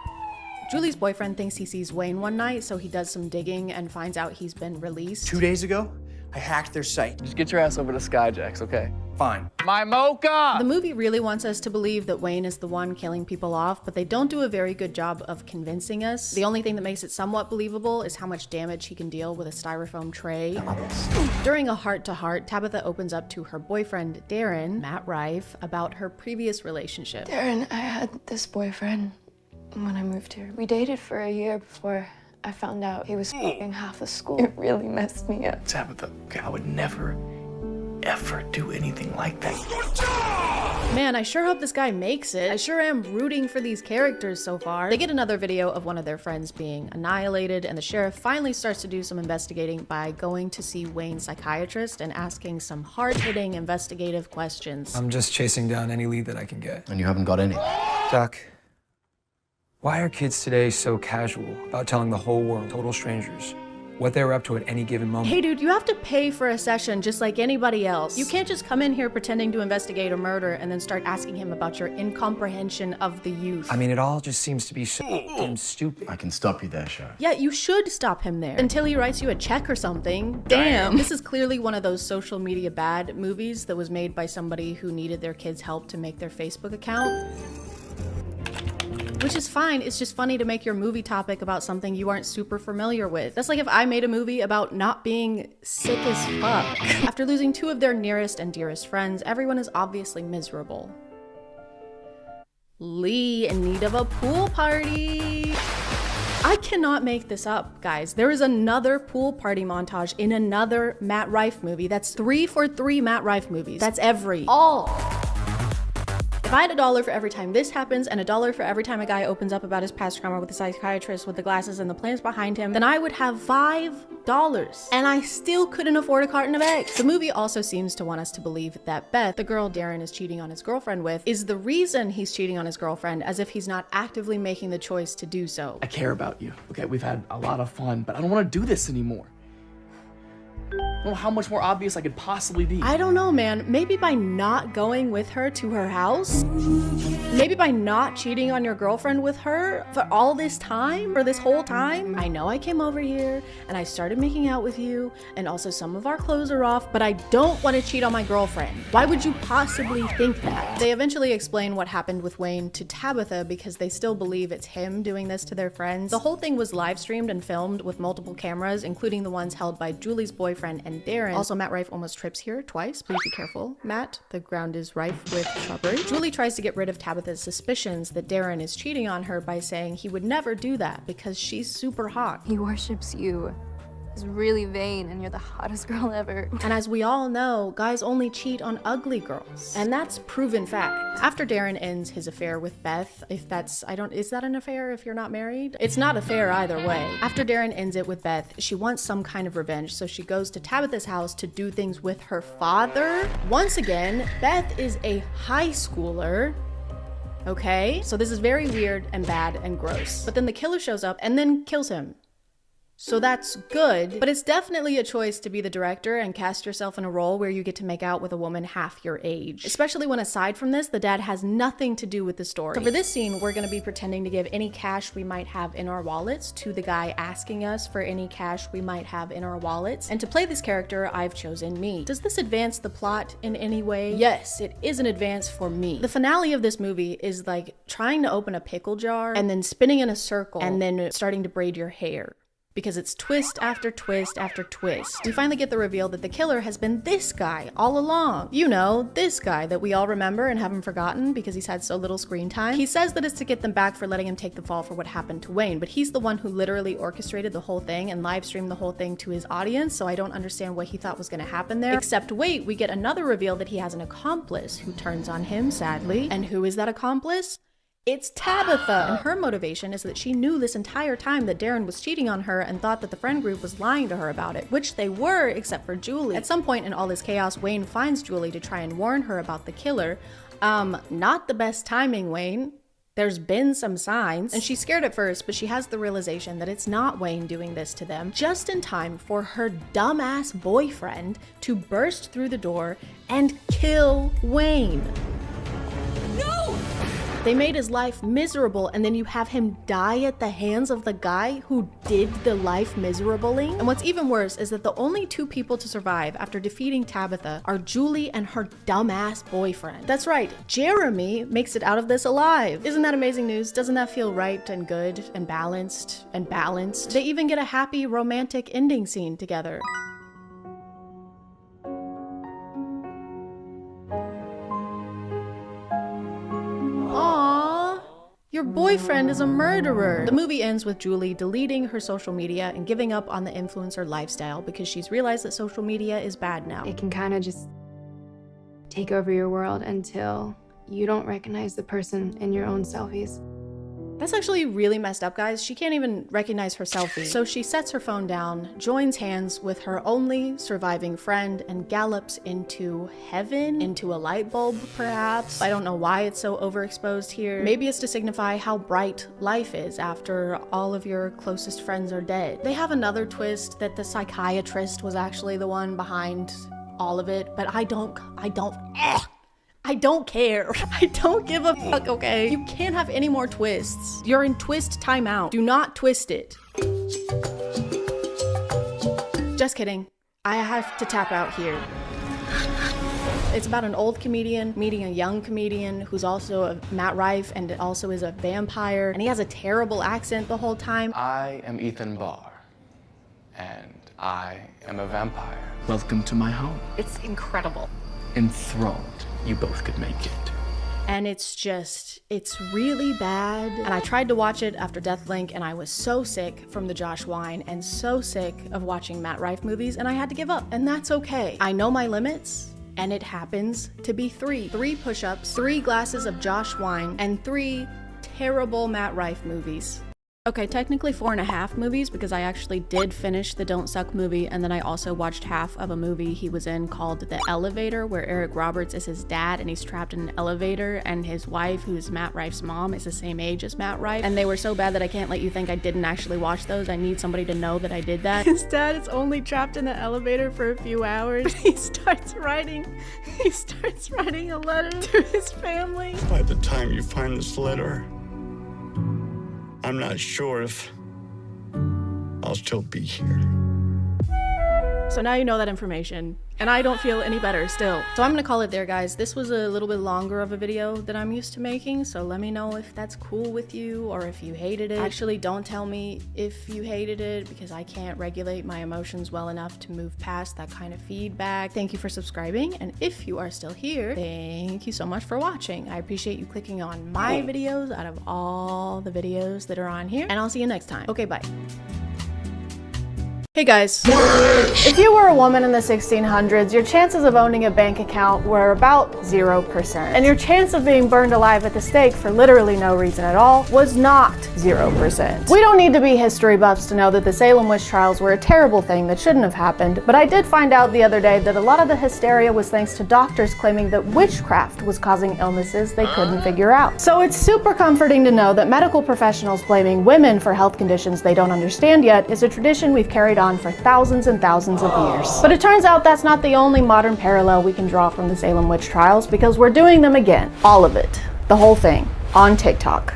Julie's boyfriend thinks he sees Wayne one night, so he does some digging and finds out he's been released. 2 days ago, I hacked their site. Just get your ass over to Skyjacks, okay? Fine. My mocha! The movie really wants us to believe that Wayne is the one killing people off, but they don't do a very good job of convincing us. The only thing that makes it somewhat believable is how much damage he can deal with a styrofoam tray. During a heart-to-heart, Tabitha opens up to her boyfriend, Darren, Matt Rife, about her previous relationship. Darren, I had this boyfriend when I moved here. We dated for a year before I found out he was f***ing half the school. It really messed me up. Tabitha, okay, I would never, ever do anything like that. Man, I sure hope this guy makes it. I sure am rooting for these characters so far. They get another video of one of their friends being annihilated, and the sheriff finally starts to do some investigating by going to see Wayne's psychiatrist and asking some hard-hitting investigative questions. I'm just chasing down any lead that I can get. And you haven't got any. Doc, why are kids today so casual about telling the whole world, total strangers, what they're up to at any given moment? Hey dude, you have to pay for a session just like anybody else. You can't just come in here pretending to investigate a murder and then start asking him about your incomprehension of the youth. I mean, it all just seems to be so damn stupid. I can stop you there, Sheriff. Yeah, you should stop him there. Until he writes you a check or something. Damn. This is clearly one of those social media bad movies that was made by somebody who needed their kids' help to make their Facebook account. Which is fine, it's just funny to make your movie topic about something you aren't super familiar with. That's like if I made a movie about not being sick as fuck. After losing two of their nearest and dearest friends, everyone is obviously miserable. Lee in need of a pool party. I cannot make this up, guys. There is another pool party montage in another Matt Rife movie. That's 3 for 3 Matt Rife movies. That's all. If I had $1 for every time this happens and $1 for every time a guy opens up about his past trauma with the psychiatrist with the glasses and the plans behind him, then I would have $5. And I still couldn't afford a carton of eggs. The movie also seems to want us to believe that Beth, the girl Darren is cheating on his girlfriend with, is the reason he's cheating on his girlfriend, as if he's not actively making the choice to do so. I care about you, okay? We've had a lot of fun, but I don't want to do this anymore. I don't know how much more obvious I could possibly be. I don't know, man. Maybe by not going with her to her house? Maybe by not cheating on your girlfriend with her for all this time? For this whole time? I know I came over here and I started making out with you, and also some of our clothes are off, but I don't want to cheat on my girlfriend. Why would you possibly think that? They eventually explain what happened with Wayne to Tabitha because they still believe it's him doing this to their friends. The whole thing was live streamed and filmed with multiple cameras, including the ones held by Julie's boyfriend and Darren. Also, Matt Rife almost trips here twice. Please be careful, Matt. The ground is rife with shrubbery. Julie tries to get rid of Tabitha's suspicions that Darren is cheating on her by saying he would never do that because she's super hot. He worships you. He's really vain and you're the hottest girl ever. And as we all know, guys only cheat on ugly girls. And that's proven fact. After Darren ends his affair with Beth, is that an affair if you're not married? It's not a fair either way. After Darren ends it with Beth, she wants some kind of revenge, so she goes to Tabitha's house to do things with her father. Once again, Beth is a high schooler. Okay, so this is very weird and bad and gross. But then the killer shows up and then kills him. So that's good, but it's definitely a choice to be the director and cast yourself in a role where you get to make out with a woman half your age. Especially when, aside from this, the dad has nothing to do with the story. So for this scene, we're gonna be pretending to give any cash we might have in our wallets to the guy asking us for any cash we might have in our wallets. And to play this character, I've chosen me. Does this advance the plot in any way? Yes, it is an advance for me. The finale of this movie is like trying to open a pickle jar and then spinning in a circle and then starting to braid your hair. Because it's twist after twist after twist. We finally get the reveal that the killer has been this guy all along. You know, this guy that we all remember and haven't forgotten because he's had so little screen time. He says that it's to get them back for letting him take the fall for what happened to Wayne, but he's the one who literally orchestrated the whole thing and live streamed the whole thing to his audience, so I don't understand what he thought was gonna happen there. Except wait, we get another reveal that he has an accomplice who turns on him, sadly. And who is that accomplice? It's Tabitha, and her motivation is that she knew this entire time that Darren was cheating on her and thought that the friend group was lying to her about it, which they were, except for Julie. At some point in all this chaos, Wayne finds Julie to try and warn her about the killer. Not the best timing, Wayne. There's been some signs, and she's scared at first, but she has the realization that it's not Wayne doing this to them, just in time for her dumbass boyfriend to burst through the door and kill Wayne. No! They made his life miserable, and then you have him die at the hands of the guy who did the life miserabling. And what's even worse is that the only two people to survive after defeating Tabitha are Julie and her dumbass boyfriend. That's right, Jeremy makes it out of this alive. Isn't that amazing news? Doesn't that feel right and good and balanced and balanced? They even get a happy romantic ending scene together. Your boyfriend is a murderer. The movie ends with Julie deleting her social media and giving up on the influencer lifestyle because she's realized that social media is bad now. It can kind of just take over your world until you don't recognize the person in your own selfies. That's actually really messed up, guys. She can't even recognize her selfie. So she sets her phone down, joins hands with her only surviving friend, and gallops into heaven, into a light bulb, perhaps. I don't know why it's so overexposed here. Maybe it's to signify how bright life is after all of your closest friends are dead. They have another twist that the psychiatrist was actually the one behind all of it, but I don't care. I don't give a fuck, okay? You can't have any more twists. You're in twist timeout. Do not twist it. Just kidding. I have to tap out here. It's about an old comedian meeting a young comedian who's also a Matt Rife and also is a vampire, and he has a terrible accent the whole time. I am Ethan Barr, and I am a vampire. Welcome to my home. It's incredible. Enthroned. You both could make it. And it's really bad. And I tried to watch it after Deathlink, and I was so sick from the Josh Wine and so sick of watching Matt Rife movies, and I had to give up, and that's okay. I know my limits, and it happens to be 3. 3 push-ups, 3 glasses of Josh Wine, and 3 terrible Matt Rife movies. Okay, technically 4.5 movies because I actually did finish the Don't Suck movie, and then I also watched half of a movie he was in called The Elevator, where Eric Roberts is his dad and he's trapped in an elevator, and his wife, who is Matt Rife's mom, is the same age as Matt Rife. And they were so bad that I can't let you think I didn't actually watch those. I need somebody to know that I did that. His dad is only trapped in the elevator for a few hours. He starts writing a letter to his family. By the time you find this letter, I'm not sure if I'll still be here. So now you know that information, and I don't feel any better still. So I'm gonna call it there, guys. This was a little bit longer of a video than I'm used to making, so let me know if that's cool with you or if you hated it. Actually, don't tell me if you hated it because I can't regulate my emotions well enough to move past that kind of feedback. Thank you for subscribing, and if you are still here, thank you so much for watching. I appreciate you clicking on my videos out of all the videos that are on here, and I'll see you next time. Okay, bye. Hey guys. If you were a woman in the 1600s, your chances of owning a bank account were about 0%. And your chance of being burned alive at the stake for literally no reason at all was not 0%. We don't need to be history buffs to know that the Salem witch trials were a terrible thing that shouldn't have happened, but I did find out the other day that a lot of the hysteria was thanks to doctors claiming that witchcraft was causing illnesses they couldn't figure out. So it's super comforting to know that medical professionals blaming women for health conditions they don't understand yet is a tradition we've carried on for thousands and thousands of years. But it turns out that's not the only modern parallel we can draw from the Salem witch trials, because we're doing them again. All of it. The whole thing. On TikTok.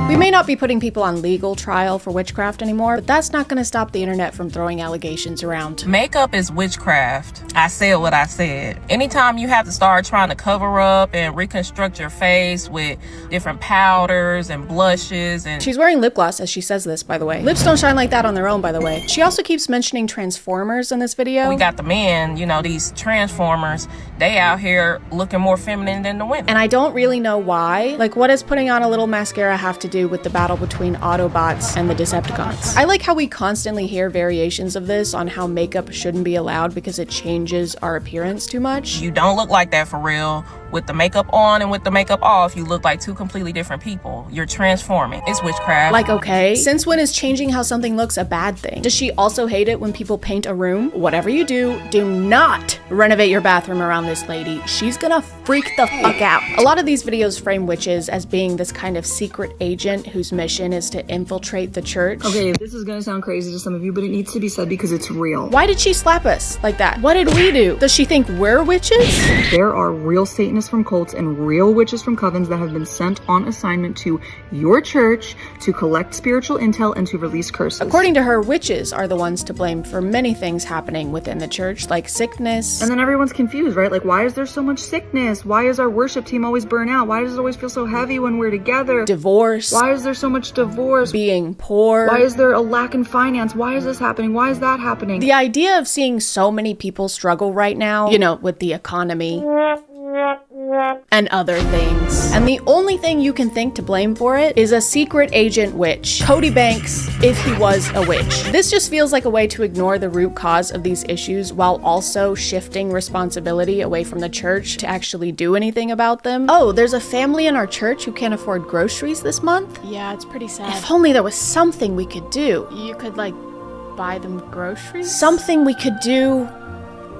We may not be putting people on legal trial for witchcraft anymore, but that's not going to stop the internet from throwing allegations around. Makeup is witchcraft. I said what I said. Anytime you have to start trying to cover up and reconstruct your face with different powders and blushes and... She's wearing lip gloss as she says this, by the way. Lips don't shine like that on their own, by the way. She also keeps mentioning Transformers in this video. We got the men, you know, these Transformers, they out here looking more feminine than the women. And I don't really know why. Like, what does putting on a little mascara have to do with the battle between Autobots and the Decepticons? I like how we constantly hear variations of this on how makeup shouldn't be allowed because it changes our appearance too much. You don't look like that for real. With the makeup on and with the makeup off, you look like two completely different people. You're transforming. It's witchcraft. Like, okay, since when is changing how something looks a bad thing? Does she also hate it when people paint a room? Whatever you do not renovate your bathroom around this lady. She's gonna freak the fuck out. A lot of these videos frame witches as being this kind of secret agent whose mission is to infiltrate the church. Okay, this is gonna sound crazy to some of you, but it needs to be said because it's real. Why did she slap us like that? What did we do? Does she think we're witches? There are real Satanists from cults and real witches from covens that have been sent on assignment to your church to collect spiritual intel and to release curses. According to her, witches are the ones to blame for many things happening within the church, like sickness. And then everyone's confused, right? Like, why is there so much sickness? Why is our worship team always burnt out? Why does it always feel so heavy when we're together? Divorce. Why is there so much divorce? Being poor. Why is there a lack in finance? Why is this happening? Why is that happening? The idea of seeing so many people struggle right now, you know, with the economy and other things. And the only thing you can think to blame for it is a secret agent witch. Cody Banks, if he was a witch. This just feels like a way to ignore the root cause of these issues while also shifting responsibility away from the church to actually do anything about them. Oh, there's a family in our church who can't afford groceries this month? Yeah, it's pretty sad. If only there was something we could do. You could, like, buy them groceries? Something we could do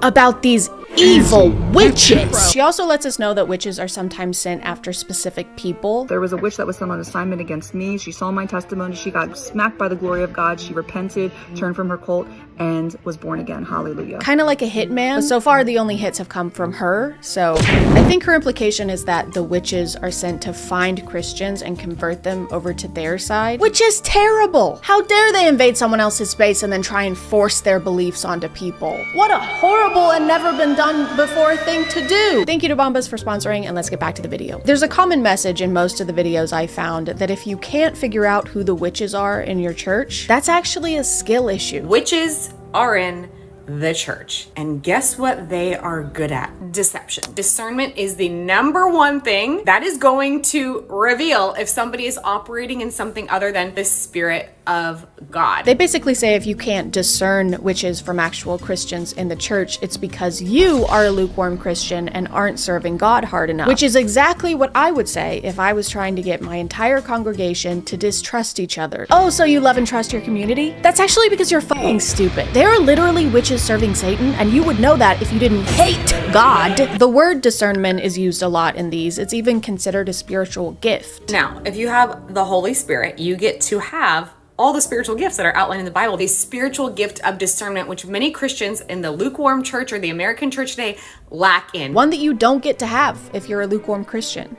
about these evil witches. She also lets us know that witches are sometimes sent after specific people. There was a witch that was sent on assignment against me. She saw my testimony. She got smacked by the glory of God. She repented, turned from her cult, and was born again. Hallelujah. Kind of like a hitman, but so far the only hits have come from her. So I think her implication is that the witches are sent to find Christians and convert them over to their side, which is terrible. How dare they invade someone else's space and then try and force their beliefs onto people? What a horrible and never been done before thing to do. Thank you to Bombas for sponsoring, and let's get back to the video. There's a common message in most of the videos I found that if you can't figure out who the witches are in your church, that's actually a skill issue. Witches are in the church. And guess what they are good at? Deception. Discernment is the #1 thing that is going to reveal if somebody is operating in something other than the Spirit of God. They basically say if you can't discern witches from actual Christians in the church, it's because you are a lukewarm Christian and aren't serving God hard enough. Which is exactly what I would say if I was trying to get my entire congregation to distrust each other. Oh, so you love and trust your community? That's actually because you're fucking stupid. There are literally witches serving Satan, and you would know that if you didn't hate God. The word discernment is used a lot in these. It's even considered a spiritual gift. Now, if you have the Holy Spirit, you get to have all the spiritual gifts that are outlined in the Bible. The spiritual gift of discernment, which many Christians in the lukewarm church or the American church today lack in. One that you don't get to have if you're a lukewarm Christian.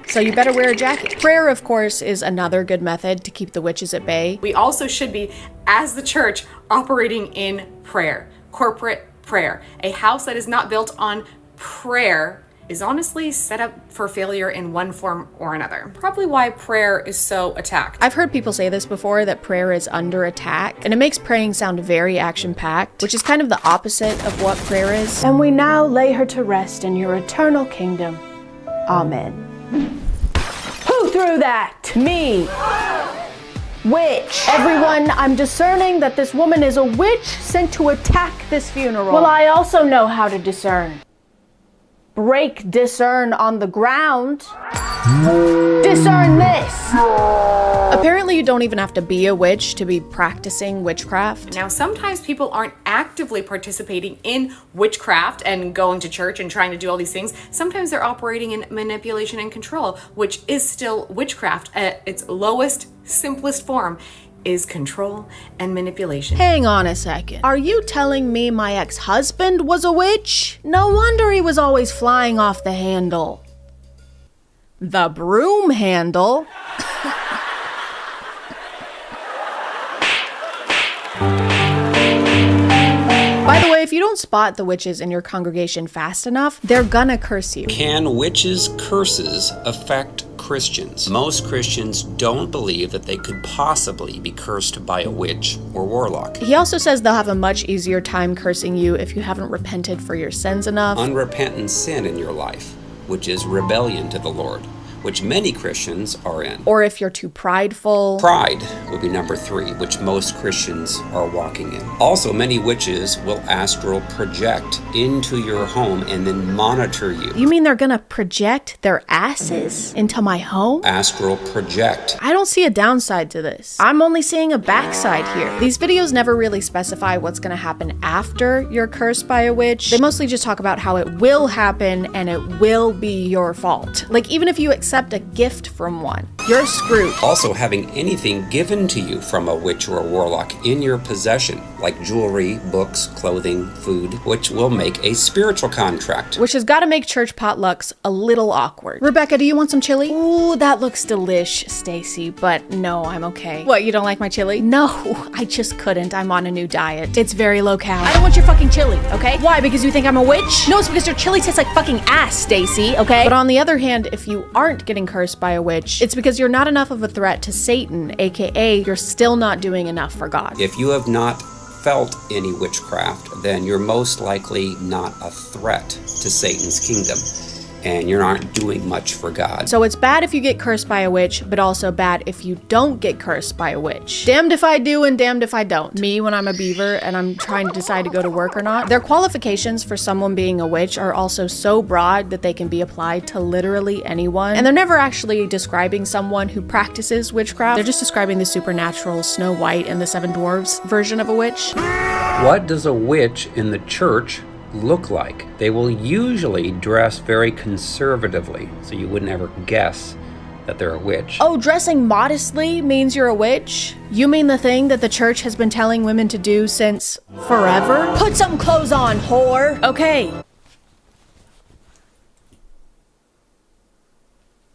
So you better wear a jacket. Prayer, of course, is another good method to keep the witches at bay. We also should be, as the church, operating in prayer. Corporate prayer. A house that is not built on prayer is honestly set up for failure in one form or another. Probably why prayer is so attacked. I've heard people say this before, that prayer is under attack, and it makes praying sound very action-packed, which is kind of the opposite of what prayer is. And we now lay her to rest in your eternal kingdom. Amen. Who threw that? Me. Witch. Everyone, I'm discerning that this woman is a witch sent to attack this funeral. Well, I also know how to discern. Break discern on the ground. Discern this. Apparently you don't even have to be a witch to be practicing witchcraft. Now, sometimes people aren't actively participating in witchcraft and going to church and trying to do all these things. Sometimes they're operating in manipulation and control, which is still witchcraft at its lowest, simplest form. Is control and manipulation. Hang on a second. Are you telling me my ex-husband was a witch? No wonder he was always flying off the handle. The broom handle? By the way, if you don't spot the witches in your congregation fast enough, they're gonna curse you. Can witches' curses affect Christians? Most Christians don't believe that they could possibly be cursed by a witch or warlock. He also says they'll have a much easier time cursing you if you haven't repented for your sins enough. Unrepentant sin in your life, which is rebellion to the Lord, which many Christians are in. Or if you're too prideful. Pride would be number 3, which most Christians are walking in. Also, many witches will astral project into your home and then monitor you. You mean they're gonna project their asses into my home? Astral project. I don't see a downside to this. I'm only seeing a backside here. These videos never really specify what's gonna happen after you're cursed by a witch. They mostly just talk about how it will happen and it will be your fault. Like, even if you accept a gift from one, you're screwed. Also, having anything given to you from a witch or a warlock in your possession, like jewelry, books, clothing, food, which will make a spiritual contract. Which has got to make church potlucks a little awkward. Rebecca, do you want some chili? Ooh, that looks delish, Stacy, but no, I'm okay. What, you don't like my chili? No, I just couldn't. I'm on a new diet. It's very low cal. I don't want your fucking chili, okay? Why, because you think I'm a witch? No, it's because your chili tastes like fucking ass, Stacy, okay? But on the other hand, if you aren't getting cursed by a witch, it's because you're not enough of a threat to Satan, aka you're still not doing enough for God. If you have not felt any witchcraft, then you're most likely not a threat to Satan's kingdom, and you're not doing much for God. So it's bad if you get cursed by a witch, but also bad if you don't get cursed by a witch. Damned if I do and damned if I don't. Me, when I'm a beaver and I'm trying to decide to go to work or not, their qualifications for someone being a witch are also so broad that they can be applied to literally anyone. And they're never actually describing someone who practices witchcraft. They're just describing the supernatural Snow White and the Seven Dwarfs version of a witch. What does a witch in the church look like? They will usually dress very conservatively, so you wouldn't ever guess that they're a witch. Oh, dressing modestly means you're a witch? You mean the thing that the church has been telling women to do since forever? Put some clothes on, whore! Okay.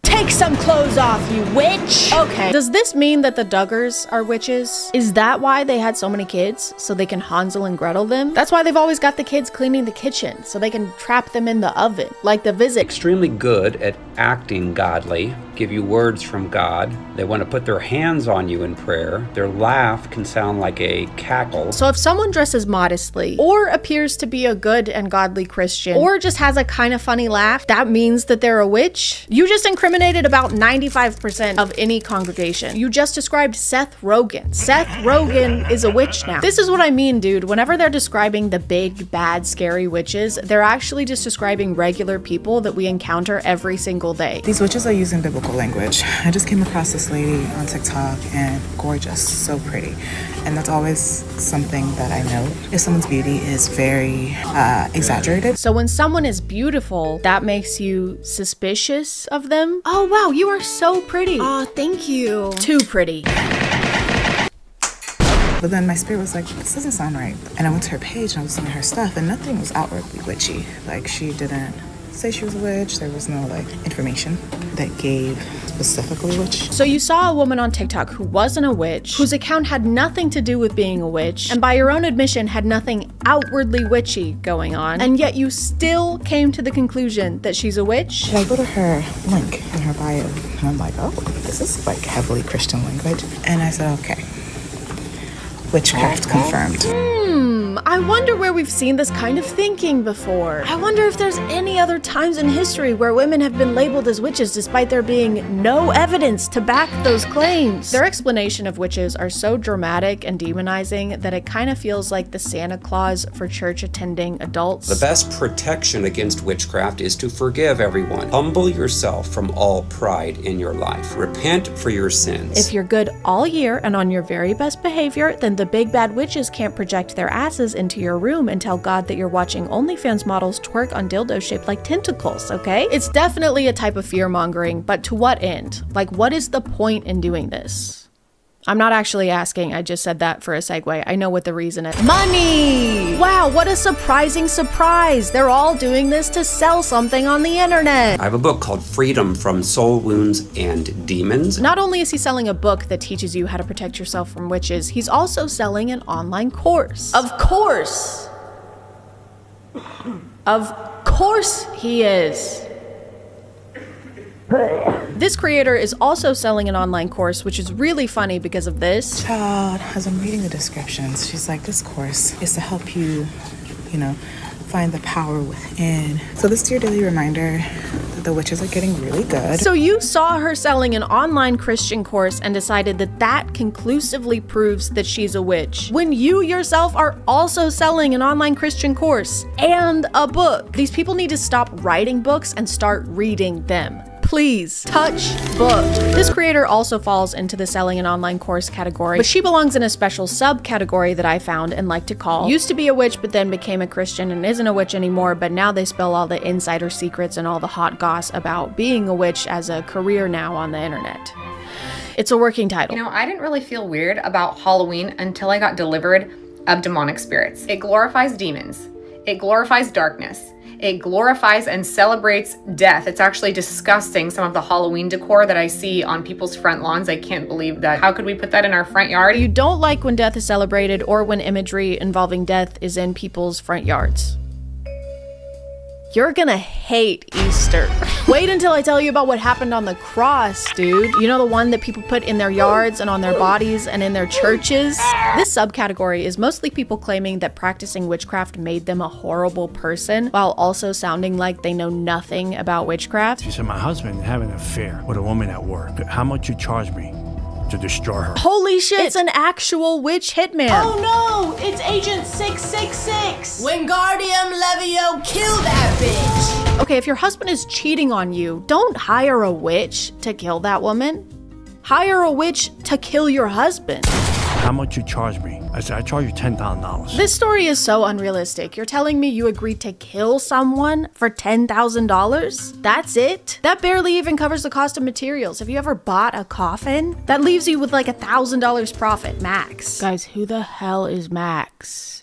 Take some clothes off, you witch! Okay. Does this mean that the Duggars are witches? Is that why they had so many kids? So they can Hansel and Gretel them? That's why they've always got the kids cleaning the kitchen, so they can trap them in the oven, like the Visit. Extremely good at acting godly, give you words from God. They want to put their hands on you in prayer. Their laugh can sound like a cackle. So if someone dresses modestly, or appears to be a good and godly Christian, or just has a kind of funny laugh, that means that they're a witch? You just incriminated about 95% of any congregation. You just described Seth Rogen. Seth Rogen is a witch now. This is what I mean, dude. Whenever they're describing the big, bad, scary witches, they're actually just describing regular people that we encounter every single day. These witches are using biblical language. I just came across this lady on TikTok, and gorgeous, so pretty. And that's always something that I know. If someone's beauty is very exaggerated. So when someone is beautiful, that makes you suspicious of them? Oh wow, you are so pretty. Oh, thank you. Too pretty. But then my spirit was like, this doesn't sound right. And I went to her page and I was looking at her stuff, and nothing was outwardly witchy. Like, she didn't say she was a witch. There was no information that gave specifically witch. So you saw a woman on TikTok who wasn't a witch, whose account had nothing to do with being a witch, and by your own admission had nothing outwardly witchy going on, and yet you still came to the conclusion that she's a witch? And I go to her link in her bio, and I'm like, oh, this is heavily Christian language. And I said, okay, Witchcraft confirmed. I wonder where we've seen this kind of thinking before. I wonder if there's any other times in history where women have been labeled as witches despite there being no evidence to back those claims. Their explanation of witches are so dramatic and demonizing that it kind of feels like the Santa Claus for church-attending adults. The best protection against witchcraft is to forgive everyone. Humble yourself from all pride in your life. Repent for your sins. If you're good all year and on your very best behavior, then the big bad witches can't project their asses into your room and tell God that you're watching OnlyFans models twerk on dildos shaped like tentacles, okay? It's definitely a type of fear-mongering, but to what end? Like, what is the point in doing this? I'm not actually asking, I just said that for a segue. I know what the reason is. Money! Wow, what a surprising surprise! They're all doing this to sell something on the internet! I have a book called Freedom from Soul Wounds and Demons. Not only is he selling a book that teaches you how to protect yourself from witches, he's also selling an online course. Of course! Of course he is! This creator is also selling an online course, which is really funny because of this. Child, as I'm reading the descriptions, she's like, this course is to help you, find the power within. So this is your daily reminder that the witches are getting really good. So you saw her selling an online Christian course and decided that that conclusively proves that she's a witch, when you yourself are also selling an online Christian course and a book. These people need to stop writing books and start reading them. Please, touch book. This creator also falls into the selling an online course category, but she belongs in a special subcategory that I found and like to call used to be a witch but then became a Christian and isn't a witch anymore, but now they spill all the insider secrets and all the hot goss about being a witch as a career now on the internet. It's a working title. I didn't really feel weird about Halloween until I got delivered of demonic spirits. It glorifies demons. It glorifies darkness. It glorifies and celebrates death. It's actually disgusting, some of the Halloween decor that I see on people's front lawns. I can't believe that. How could we put that in our front yard? You don't like when death is celebrated or when imagery involving death is in people's front yards. You're gonna hate Easter. Wait until I tell you about what happened on the cross, dude. You know, the one that people put in their yards and on their bodies and in their churches? This subcategory is mostly people claiming that practicing witchcraft made them a horrible person while also sounding like they know nothing about witchcraft. She said, my husband had an affair with a woman at work. How much you charge me to destroy her? Holy shit, it's an actual witch hitman. Oh no, it's Agent 666. Wingardium Levio, kill that bitch. Okay, if your husband is cheating on you, don't hire a witch to kill that woman. Hire a witch to kill your husband. How much you charge me? I said, I charge you $10,000. This story is so unrealistic. You're telling me you agreed to kill someone for $10,000? That's it? That barely even covers the cost of materials. Have you ever bought a coffin? That leaves you with like $1,000 profit, max. Guys, who the hell is Max?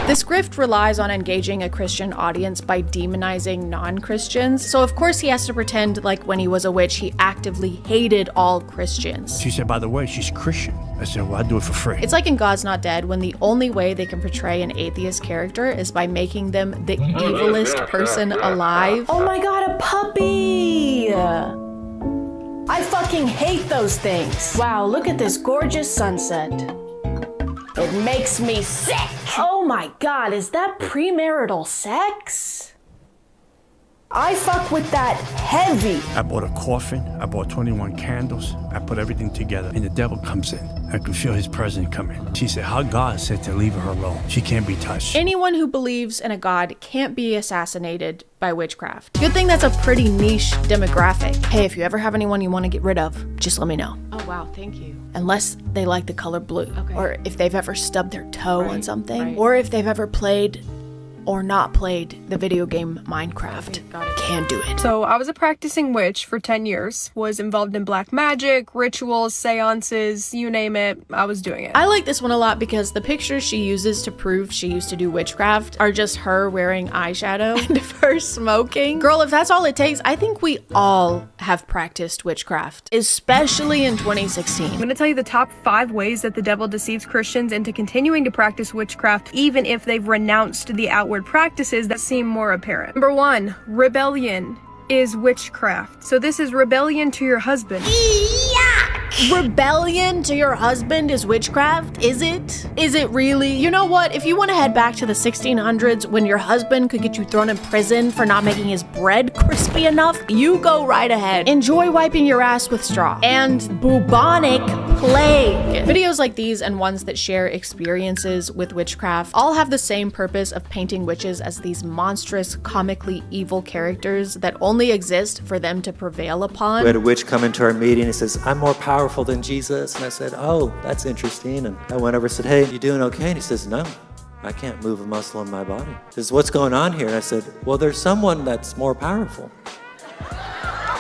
This grift relies on engaging a Christian audience by demonizing non-Christians. So of course he has to pretend like when he was a witch, he actively hated all Christians. She said, by the way, she's Christian. I said, well, I do it for free. It's like in God's Not Dead, when the only way they can portray an atheist character is by making them the evilest person alive. Oh my god, a puppy! I fucking hate those things. Wow, look at this gorgeous sunset. It makes me sick. Oh my god, is that premarital sex? I fuck with that heavy. I bought a coffin. I bought 21 candles. I put everything together, and the devil comes in. I could feel his presence coming. She said, how God said to leave her alone. She can't be touched. Anyone who believes in a god can't be assassinated by witchcraft. Good thing that's a pretty niche demographic. Hey, if you ever have anyone you want to get rid of, just let me know. Oh wow, thank you. Unless they like the color blue, okay. Or if they've ever stubbed their toe on something, or if they've ever played or not played the video game Minecraft. Can do it. So I was a practicing witch for 10 years, was involved in black magic, rituals, seances, you name it, I was doing it. I like this one a lot because the pictures she uses to prove she used to do witchcraft are just her wearing eyeshadow and of her smoking. Girl, if that's all it takes, I think we all have practiced witchcraft, especially in 2016. I'm gonna tell you the top 5 ways that the devil deceives Christians into continuing to practice witchcraft even if they've renounced the outward practices that seem more apparent. Number 1, rebellion is witchcraft. So this is rebellion to your husband. Rebellion to your husband is witchcraft? Is it? Is it really? You know what? If you want to head back to the 1600s when your husband could get you thrown in prison for not making his bread crispy enough, you go right ahead. Enjoy wiping your ass with straw. And bubonic plague. Videos like these and ones that share experiences with witchcraft all have the same purpose of painting witches as these monstrous, comically evil characters that only exist for them to prevail upon. We had a witch come into our meeting and says, I'm more powerful than Jesus. And I said, oh, that's interesting. And I went over and said, hey, you doing okay? And he says, no, I can't move a muscle in my body. He says, what's going on here? And I said, well, there's someone that's more powerful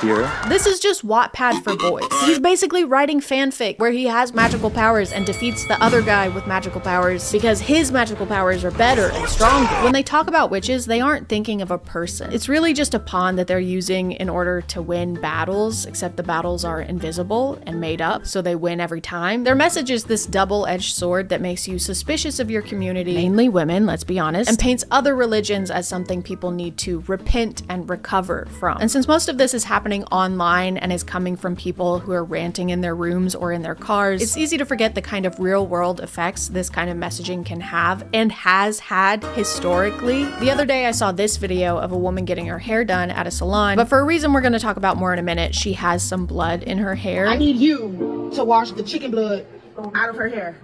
here. This is just Wattpad for boys. He's basically writing fanfic where he has magical powers and defeats the other guy with magical powers because his magical powers are better and stronger. When they talk about witches, they aren't thinking of a person. It's really just a pawn that they're using in order to win battles, except the battles are invisible and made up, so they win every time. Their message is this double-edged sword that makes you suspicious of your community, mainly women, let's be honest, and paints other religions as something people need to repent and recover from. And since most of this is happening online and is coming from people who are ranting in their rooms or in their cars, it's easy to forget the kind of real world effects this kind of messaging can have and has had historically. The other day I saw this video of a woman getting her hair done at a salon, but for a reason we're going to talk about more in a minute, she has some blood in her hair. I need you to wash the chicken blood out of her hair.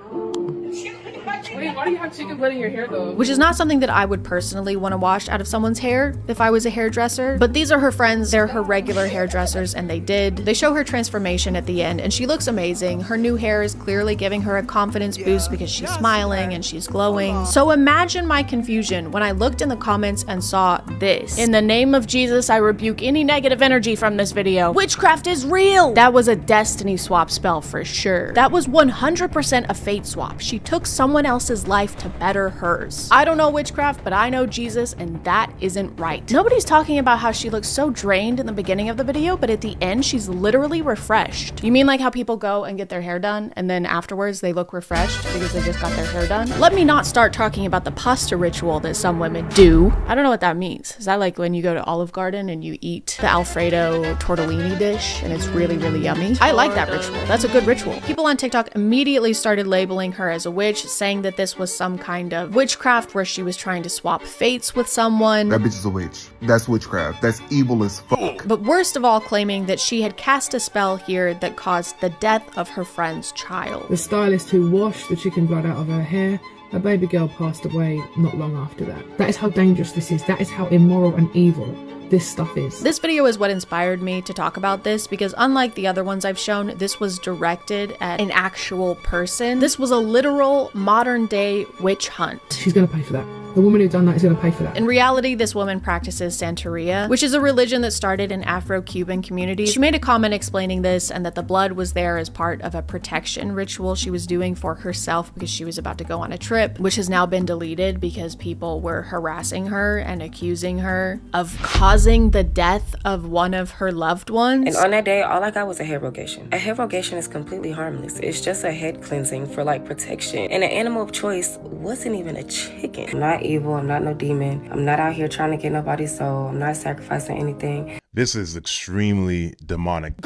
Wait, why do you have chicken blood in your hair though? Which is not something that I would personally want to wash out of someone's hair if I was a hairdresser. But these are her friends, they're her regular hairdressers, and they did. They show her transformation at the end, and she looks amazing. Her new hair is clearly giving her a confidence boost because she's smiling and she's glowing. So imagine my confusion when I looked in the comments and saw this. In the name of Jesus, I rebuke any negative energy from this video. Witchcraft is real! That was a destiny swap spell for sure. That was 100% a fate swap. She took someone else's life to better hers. I don't know witchcraft, but I know Jesus, and that isn't right. Nobody's talking about how she looks so drained in the beginning of the video, but at the end, she's literally refreshed. You mean like how people go and get their hair done, and then afterwards they look refreshed because they just got their hair done? Let me not start talking about the pasta ritual that some women do. I don't know what that means. Is that like when you go to Olive Garden and you eat the Alfredo tortellini dish, and it's really, really yummy? I like that ritual. That's a good ritual. People on TikTok immediately started labeling her as a witch, saying that this was some kind of witchcraft where she was trying to swap fates with someone. That bitch is a witch. That's witchcraft. That's evil as fuck. But worst of all, claiming that she had cast a spell here that caused the death of her friend's child. The stylist who washed the chicken blood out of her hair, her baby girl passed away not long after that. That is how dangerous this is. That is how immoral and evil this stuff is. This video is what inspired me to talk about this because unlike the other ones I've shown, this was directed at an actual person. This was a literal modern day witch hunt. She's gonna pay for that. The woman who done that is gonna pay for that. In reality, this woman practices Santeria, which is a religion that started in Afro-Cuban communities. She made a comment explaining this and that the blood was there as part of a protection ritual she was doing for herself because she was about to go on a trip, which has now been deleted because people were harassing her and accusing her of causing the death of one of her loved ones. And on that day, all I got was a hair rogation. A hair rogation is completely harmless. It's just a head cleansing for like protection. And an animal of choice wasn't even a chicken. I'm not evil, I'm not no demon. I'm not out here trying to get nobody's soul. I'm not sacrificing anything. This is extremely demonic.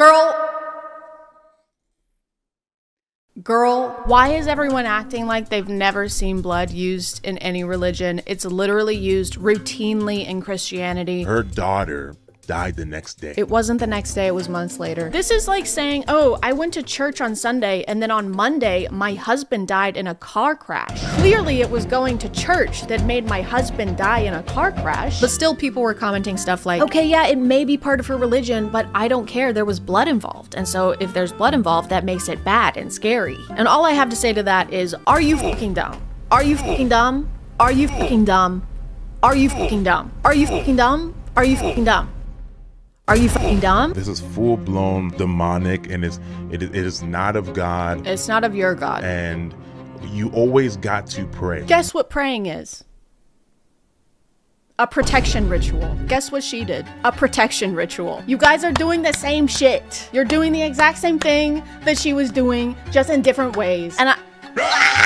Girl, why is everyone acting like they've never seen blood used in any religion? It's literally used routinely in Christianity. Her daughter died the next day. It wasn't the next day, it was months later. This is like saying, oh, I went to church on Sunday and then on Monday, my husband died in a car crash. Clearly it was going to church that made my husband die in a car crash. But still people were commenting stuff like, okay, yeah, it may be part of her religion, but I don't care, there was blood involved. And so if there's blood involved, that makes it bad and scary. And all I have to say to that is, are you fucking dumb? Are you fucking dumb? Are you fucking dumb? Are you fucking dumb? Are you fucking dumb? Are you fucking dumb? Are you fucking dumb? This is full-blown demonic, and it is not of God. It's not of your God. And you always got to pray. Guess what praying is? A protection ritual. Guess what she did? A protection ritual. You guys are doing the same shit. You're doing the exact same thing that she was doing, just in different ways. And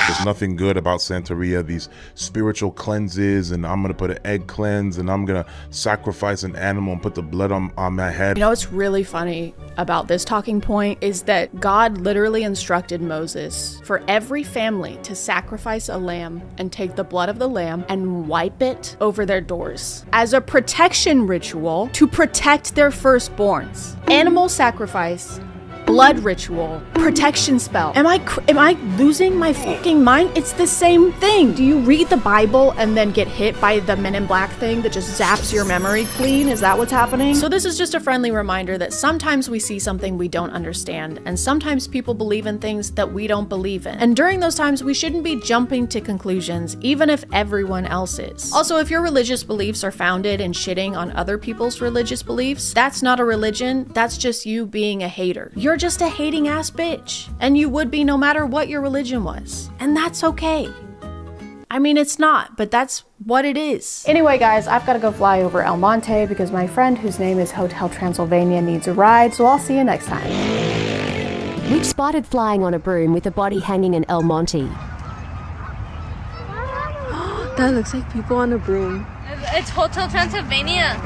There's nothing good about Santeria, these spiritual cleanses, and I'm gonna put an egg cleanse, and I'm gonna sacrifice an animal and put the blood on my head. You know what's really funny about this talking point is that God literally instructed Moses for every family to sacrifice a lamb and take the blood of the lamb and wipe it over their doors as a protection ritual to protect their firstborns. Animal sacrifice, blood ritual, protection spell. Am I losing my fucking mind? It's the same thing. Do you read the Bible and then get hit by the Men in Black thing that just zaps your memory clean? Is that what's happening? So this is just a friendly reminder that sometimes we see something we don't understand, and sometimes people believe in things that we don't believe in. And during those times, we shouldn't be jumping to conclusions, even if everyone else is. Also, if your religious beliefs are founded in shitting on other people's religious beliefs, that's not a religion, that's just you being a hater. You're just a hating ass bitch, and you would be no matter what your religion was, and that's okay. I mean, it's not, but that's what it is. Anyway, guys, I've got to go fly over El Monte because my friend whose name is Hotel Transylvania needs a ride, so I'll see you next time. We've spotted flying on a broom with a body hanging in El Monte. That looks like people on a broom. It's Hotel Transylvania.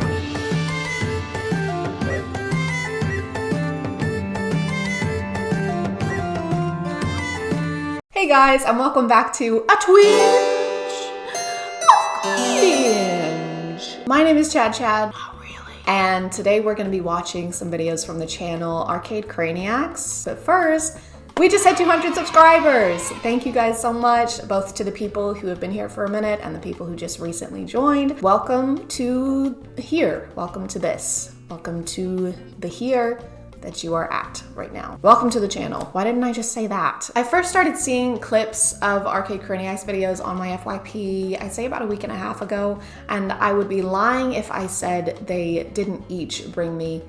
Hey guys, and welcome back to a Twitch of Cringe. My name is ChadChad. Oh, really? And today we're going to be watching some videos from the channel Arcade Craniacs. But first, we just hit 200 subscribers. Thank you guys so much, both to the people who have been here for a minute and the people who just recently joined. Welcome to here. Welcome to this. Welcome to the here that you are at right now. Welcome to the channel. Why didn't I just say that? I first started seeing clips of Arcade Craniacs videos on my FYP, I'd say about a week and a half ago, and I would be lying if I said they didn't each bring me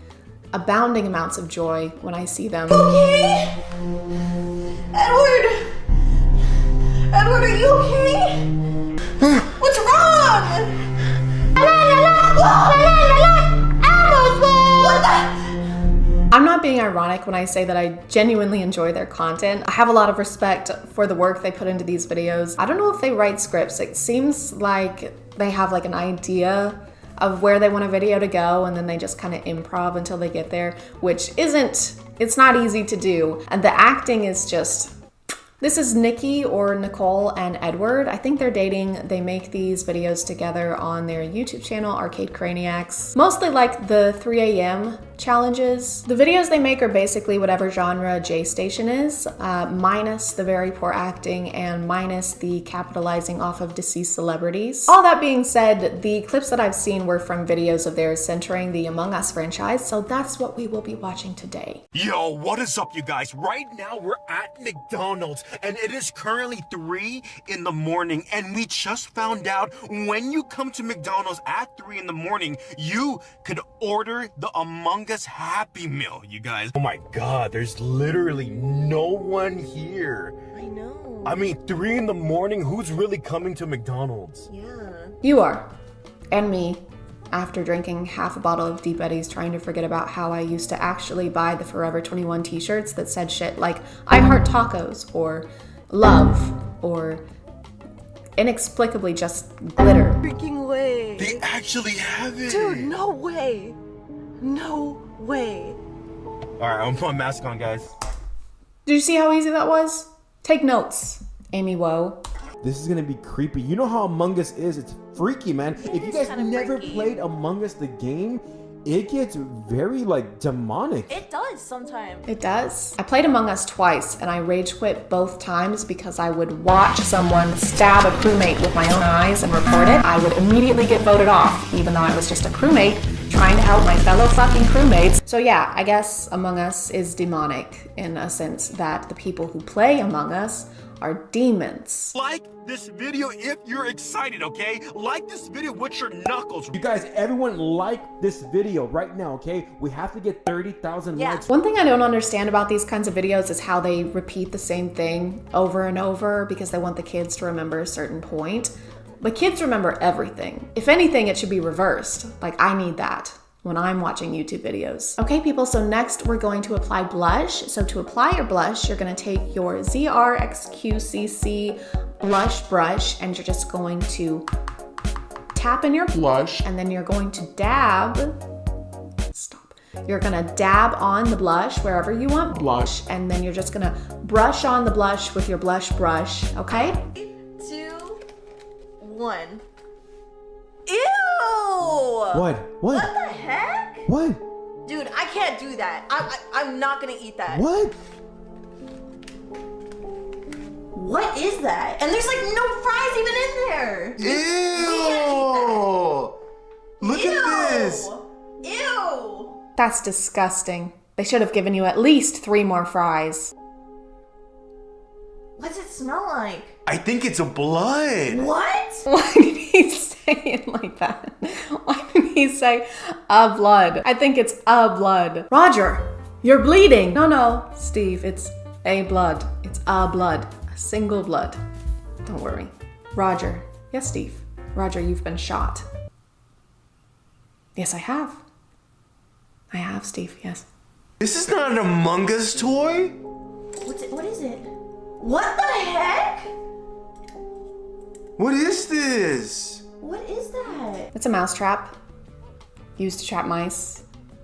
abounding amounts of joy when I see them. Okay! Edward! Edward, are you okay? What's wrong? What the? I'm not being ironic when I say that I genuinely enjoy their content. I have a lot of respect for the work they put into these videos. I don't know if they write scripts. It seems like they have like an idea of where they want a video to go, and then they just kind of improv until they get there, which it's not easy to do. And the acting is just, this is Nikki or Nicole and Edward. I think they're dating. They make these videos together on their YouTube channel, Arcade Craniacs. Mostly like the 3 a.m. challenges. The videos they make are basically whatever genre J Station is, minus the very poor acting and minus the capitalizing off of deceased celebrities. All that being said, the clips that I've seen were from videos of theirs centering the Among Us franchise, so that's what we will be watching today. Yo, what is up, you guys? Right now we're at McDonald's and it is currently 3 in the morning, and we just found out when you come to McDonald's at 3 in the morning, you could order the Among Us Happy Meal, you guys. Oh my god, there's literally no one here. I know. I mean, 3 in the morning, who's really coming to McDonald's? Yeah. You are. And me. After drinking half a bottle of Deep Eddies, trying to forget about how I used to actually buy the Forever 21 t-shirts that said shit like, I heart tacos, or love, or inexplicably just glitter. Freaking way. They actually have it. Dude, no way. No way. Alright, I'm putting my mask on, guys. Did you see how easy that was? Take notes, Amy Woe. This is gonna be creepy. You know how Among Us is. It's freaky, man. If you guys never played Among Us the game, it gets very like demonic. It does sometimes. It does. I played Among Us twice and I rage quit both times because I would watch someone stab a crewmate with my own eyes and report it. I would immediately get voted off, even though I was just a crewmate trying to help my fellow fucking crewmates. So yeah, I guess Among Us is demonic in a sense that the people who play Among Us are demons. Like this video if you're excited, okay? Like this video with your knuckles. You guys, everyone like this video right now, okay? We have to get 30,000 likes. One thing I don't understand about these kinds of videos is how they repeat the same thing over and over because they want the kids to remember a certain point. But kids remember everything. If anything, it should be reversed. Like, I need that. when I'm watching YouTube videos. Okay, people, so next we're going to apply blush. So to apply your blush, you're gonna take your ZRXQCC blush brush and you're just going to tap in your blush and then you're going to dab. Stop. You're gonna dab on the blush wherever you want blush and then you're just gonna brush on the blush with your blush brush, okay? 2, 1. Ew! What? What the heck? What? Dude, I can't do that. I'm not gonna eat that. What? What is that? And there's like no fries even in there. Ew! Look at this. Ew! That's disgusting. They should have given you at least 3 more fries. What's it smell like? I think it's a blood. What? Why did he say it like that? Why did he say a blood? I think it's a blood. Roger, you're bleeding. No, Steve, it's a blood. It's a blood. A single blood. Don't worry. Roger. Yes, Steve. Roger, you've been shot. Yes, I have. I have, Steve, yes. This is not an Among Us toy. What is it? What the heck? What is this? What is that? It's a mouse trap used to trap mice.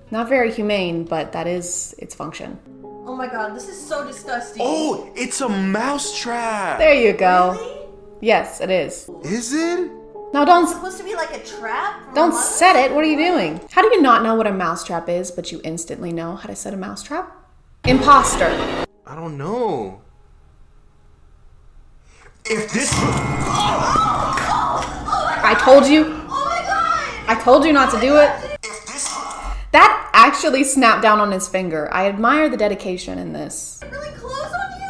Not very humane, but that is its function. Oh my god, this is so disgusting. Oh, it's a mouse trap. There you go. Really? Yes, it is. Is it? No, don't. It's supposed to be like a trap? Don't set it. What are you doing? How do you not know what a mouse trap is, but you instantly know how to set a mouse trap? Imposter. I don't know. If this... I told you. Oh my god! I told you not to do it. That actually snapped down on his finger. I admire the dedication in this. Really close on you?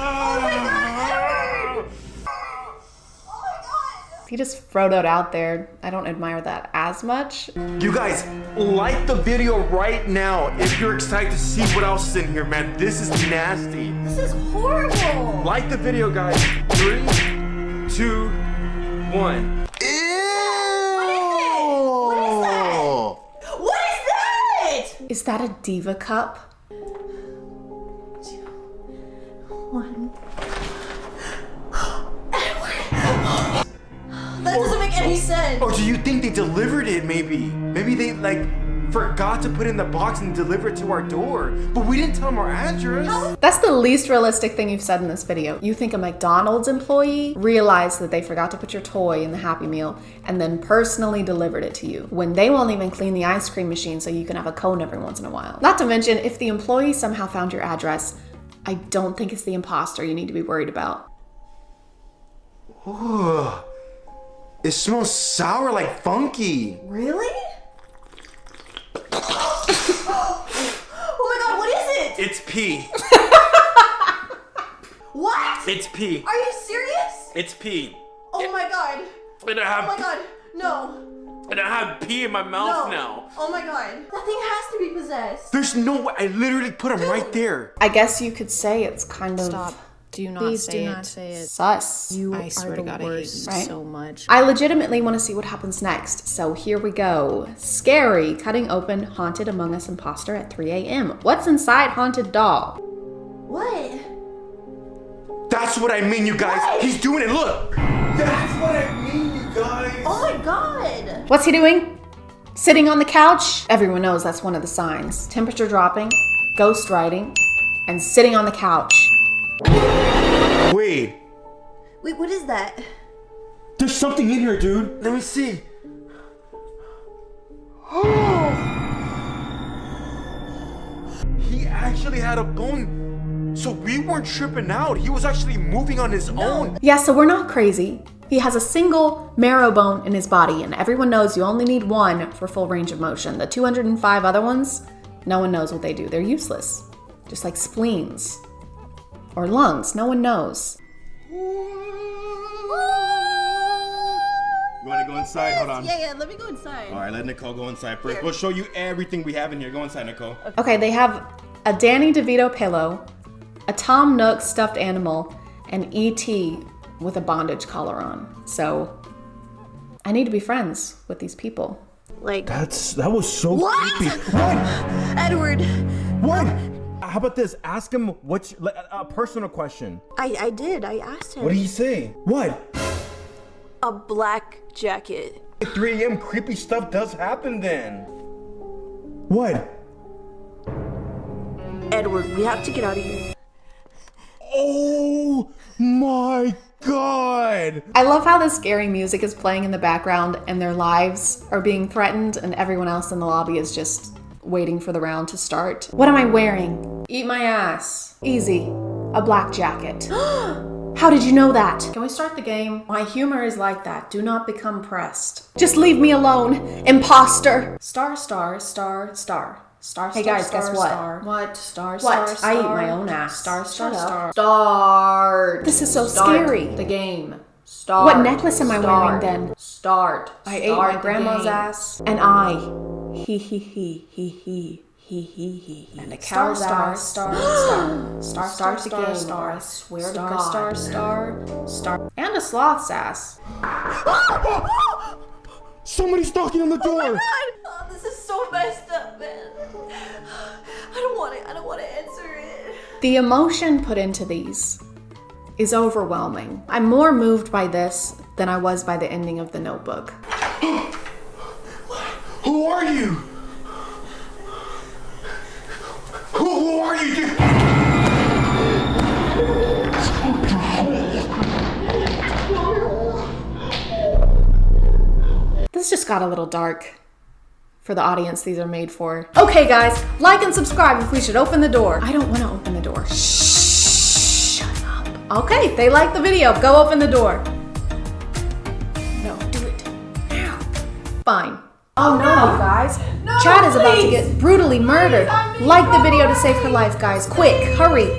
Oh my god, Edward! Oh my god! He just frodoed out there. I don't admire that as much. You guys, like the video right now if you're excited to see what else is in here, man. This is nasty. This is horrible! Like the video, guys. 3, 2, 1. Is that a diva cup? 2, 1. That doesn't make any sense. Or do you think they delivered it maybe? Maybe they like forgot to put it in the box and deliver it to our door. But we didn't tell them our address. That's the least realistic thing you've said in this video. You think a McDonald's employee realized that they forgot to put your toy in the Happy Meal and then personally delivered it to you when they won't even clean the ice cream machine so you can have a cone every once in a while. Not to mention, if the employee somehow found your address, I don't think it's the imposter you need to be worried about. Ooh, it smells sour like funky. Really? Oh my god, what is it? It's pee. What? It's pee. Are you serious? It's pee. Oh my god. And I have, Oh my god. No. And I have pee in my mouth No. now. Oh my god. That thing has to be possessed. There's no way. I literally put them right there. I guess you could say it's kind of... Stop. Do not Please say do it. not say it. Sus. You I are swear the to God, I hate worst you, right? so much. I legitimately want to see what happens next, so here we go. Scary, cutting open haunted Among Us imposter at 3 a.m. What's inside haunted doll? What? That's what I mean, you guys. What? He's doing it. Look. That's what I mean, you guys. Oh my god. What's he doing? Sitting on the couch? Everyone knows that's one of the signs. Temperature dropping, ghost writing, and sitting on the couch. Wait. Wait, what is that? There's something in here, dude. Let me see. Oh. He actually had a bone. So we weren't tripping out. He was actually moving on his own. Yeah, so we're not crazy. He has a single marrow bone in his body, and everyone knows you only need one for full range of motion. The 205 other ones, no one knows what they do. They're useless. Just like spleens. Or lungs, no one knows. You want to go inside? Hold on. Yeah, let me go inside. All right, let Nicole go inside first. We'll show you everything we have in here. Go inside, Nicole. Okay, they have a Danny DeVito pillow, a Tom Nook stuffed animal, and E.T. with a bondage collar on. So, I need to be friends with these people. Like, That was so what? creepy. What? Edward. What? How about this? Ask him what's a personal question. I did. I asked him. What did he say? What? A black jacket. At 3 a.m. creepy stuff does happen then. What? Edward, we have to get out of here. Oh my God! I love how the scary music is playing in the background and their lives are being threatened and everyone else in the lobby is just waiting for the round to start. What am I wearing? Eat my ass. Easy. A black jacket. How did you know that? Can we start the game? My humor is like that. Do not become pressed. Just leave me alone, imposter. Star, star, star, star. Star, hey guys, guess what? What? Star, star, star. I eat my own ass. Star, star, star. Start. This is so scary. The game. Start. What necklace am I wearing then? Start. I ate my grandma's ass. And I. He. And a cow's ass. Star. Start the game. Star. I swear to God. Star. And a sloth's ass. Somebody's knocking on the door. Oh my God. Oh, this is so messed up, man. I don't want to answer it. The emotion put into these is overwhelming. I'm more moved by this than I was by the ending of The Notebook. Who are you? Who are you, dude? This just got a little dark for the audience these are made for. Okay guys, like and subscribe if we should open the door. I don't want to open the door. Shh, shut up. Okay, they like the video. Go open the door. No, do it now. Fine. Oh no, guys. No, Chad is about to please. get brutally murdered. Like the video to save her life, guys. Quick, hurry.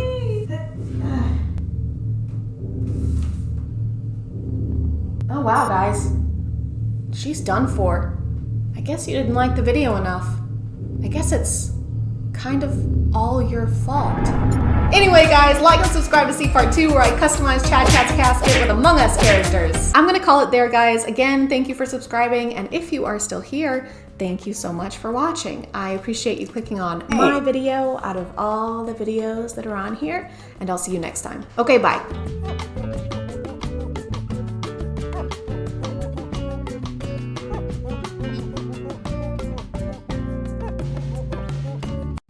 Oh wow, guys. She's done for. I guess you didn't like the video enough. I guess it's kind of all your fault. Anyway, guys, like and subscribe to see part 2 where I customize ChadChad's casket with Among Us characters. I'm gonna call it there, guys. Again, thank you for subscribing, and if you are still here, thank you so much for watching. I appreciate you clicking on my video out of all the videos that are on here, and I'll see you next time. Okay, bye.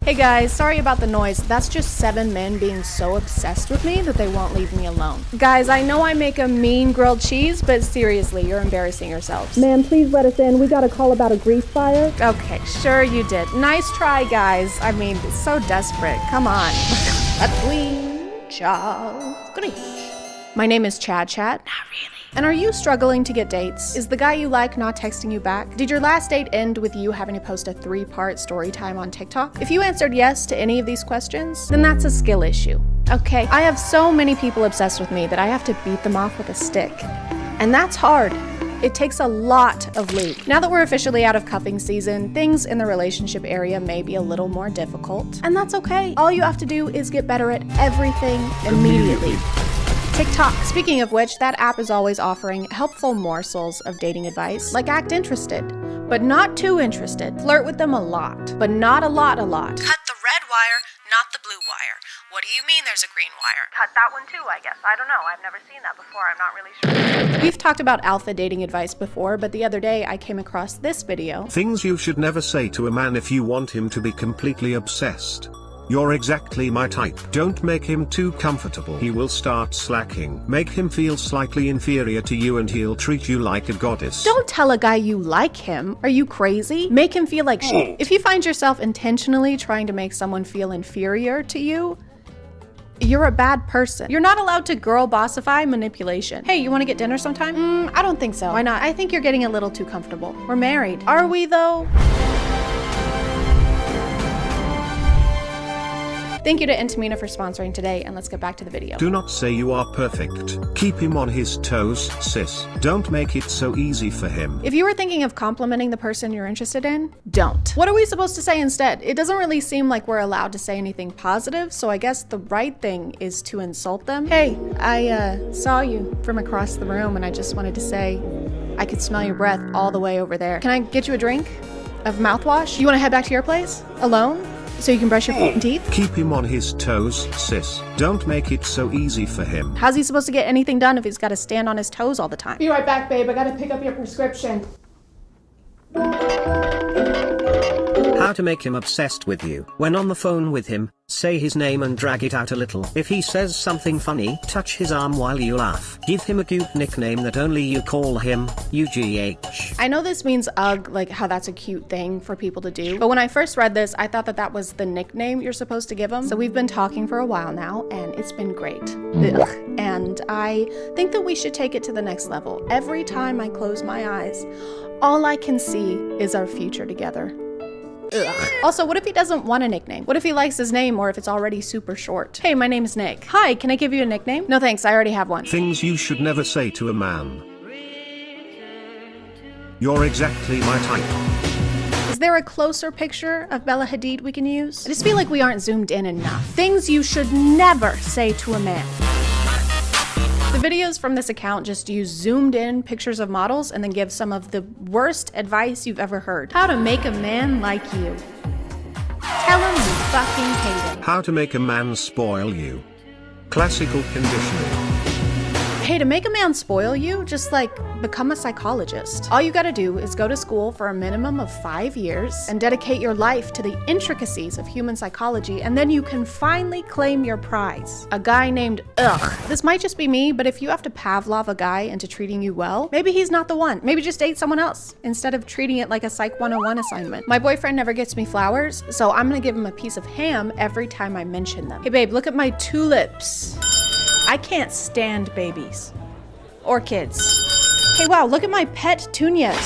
Hey guys, sorry about the noise. That's just 7 men being so obsessed with me that they won't leave me alone. Guys, I know I make a mean grilled cheese, but seriously, you're embarrassing yourselves. Ma'am, please let us in. We got a call about a grease fire. Okay, sure you did. Nice try, guys. I mean, it's so desperate. Come on. A clean child. My name is ChadChad. Not really. And are you struggling to get dates? Is the guy you like not texting you back? Did your last date end with you having to post a 3-part story time on TikTok? If you answered yes to any of these questions, then that's a skill issue. Okay, I have so many people obsessed with me that I have to beat them off with a stick. And that's hard. It takes a lot of lube. Now that we're officially out of cuffing season, things in the relationship area may be a little more difficult. And that's okay. All you have to do is get better at everything immediately. TikTok. Speaking of which, that app is always offering helpful morsels of dating advice, like act interested, but not too interested. Flirt with them a lot, but not a lot. Cut the red wire, not the blue wire. What do you mean there's a green wire? Cut that one too, I guess. I don't know. I've never seen that before. I'm not really sure. We've talked about alpha dating advice before, but the other day I came across this video. Things you should never say to a man if you want him to be completely obsessed. You're exactly my type. Don't make him too comfortable. He will start slacking. Make him feel slightly inferior to you and he'll treat you like a goddess. Don't tell a guy you like him. Are you crazy? Make him feel like shit. If you find yourself intentionally trying to make someone feel inferior to you, you're a bad person. You're not allowed to girl bossify manipulation. Hey, you want to get dinner sometime? I don't think so. Why not? I think you're getting a little too comfortable. We're married. Are we though? Thank you to Intamina for sponsoring today, and let's get back to the video. Do not say you are perfect. Keep him on his toes, sis. Don't make it so easy for him. If you were thinking of complimenting the person you're interested in, don't. What are we supposed to say instead? It doesn't really seem like we're allowed to say anything positive, so I guess the right thing is to insult them. Hey, I saw you from across the room, and I just wanted to say, I could smell your breath all the way over there. Can I get you a drink of mouthwash? You want to head back to your place alone so you can brush your teeth? Keep him on his toes, sis. Don't make it so easy for him. How's he supposed to get anything done if he's got to stand on his toes all the time? Be right back, babe. I gotta pick up your prescription. How to make him obsessed with you. When on the phone with him, say his name and drag it out a little. If he says something funny, touch his arm while you laugh. Give him a cute nickname that only you call him, UGH. I know this means ugh, like how that's a cute thing for people to do, but when I first read this, I thought that that was the nickname you're supposed to give him. So we've been talking for a while now, and it's been great. Ugh. And I think that we should take it to the next level. Every time I close my eyes, all I can see is our future together. Ugh. Also, what if he doesn't want a nickname? What if he likes his name or if it's already super short? Hey, my name's Nick. Hi, can I give you a nickname? No thanks, I already have one. Things you should never say to a man. You're exactly my type. Is there a closer picture of Bella Hadid we can use? I just feel like we aren't zoomed in enough. Things you should never say to a man. The videos from this account just use zoomed in pictures of models and then give some of the worst advice you've ever heard. How to make a man like you. Tell him you fucking hate him. How to make a man spoil you. Classical conditioning. Hey, to make a man spoil you, just like become a psychologist. All you gotta do is go to school for a minimum of 5 years and dedicate your life to the intricacies of human psychology, and then you can finally claim your prize. A guy named Ugh. This might just be me, but if you have to Pavlov a guy into treating you well, maybe he's not the one. Maybe just date someone else instead of treating it like a Psych 101 assignment. My boyfriend never gets me flowers, so I'm gonna give him a piece of ham every time I mention them. Hey babe, look at my tulips. I can't stand babies. Or kids. Hey wow, look at my pet petunias.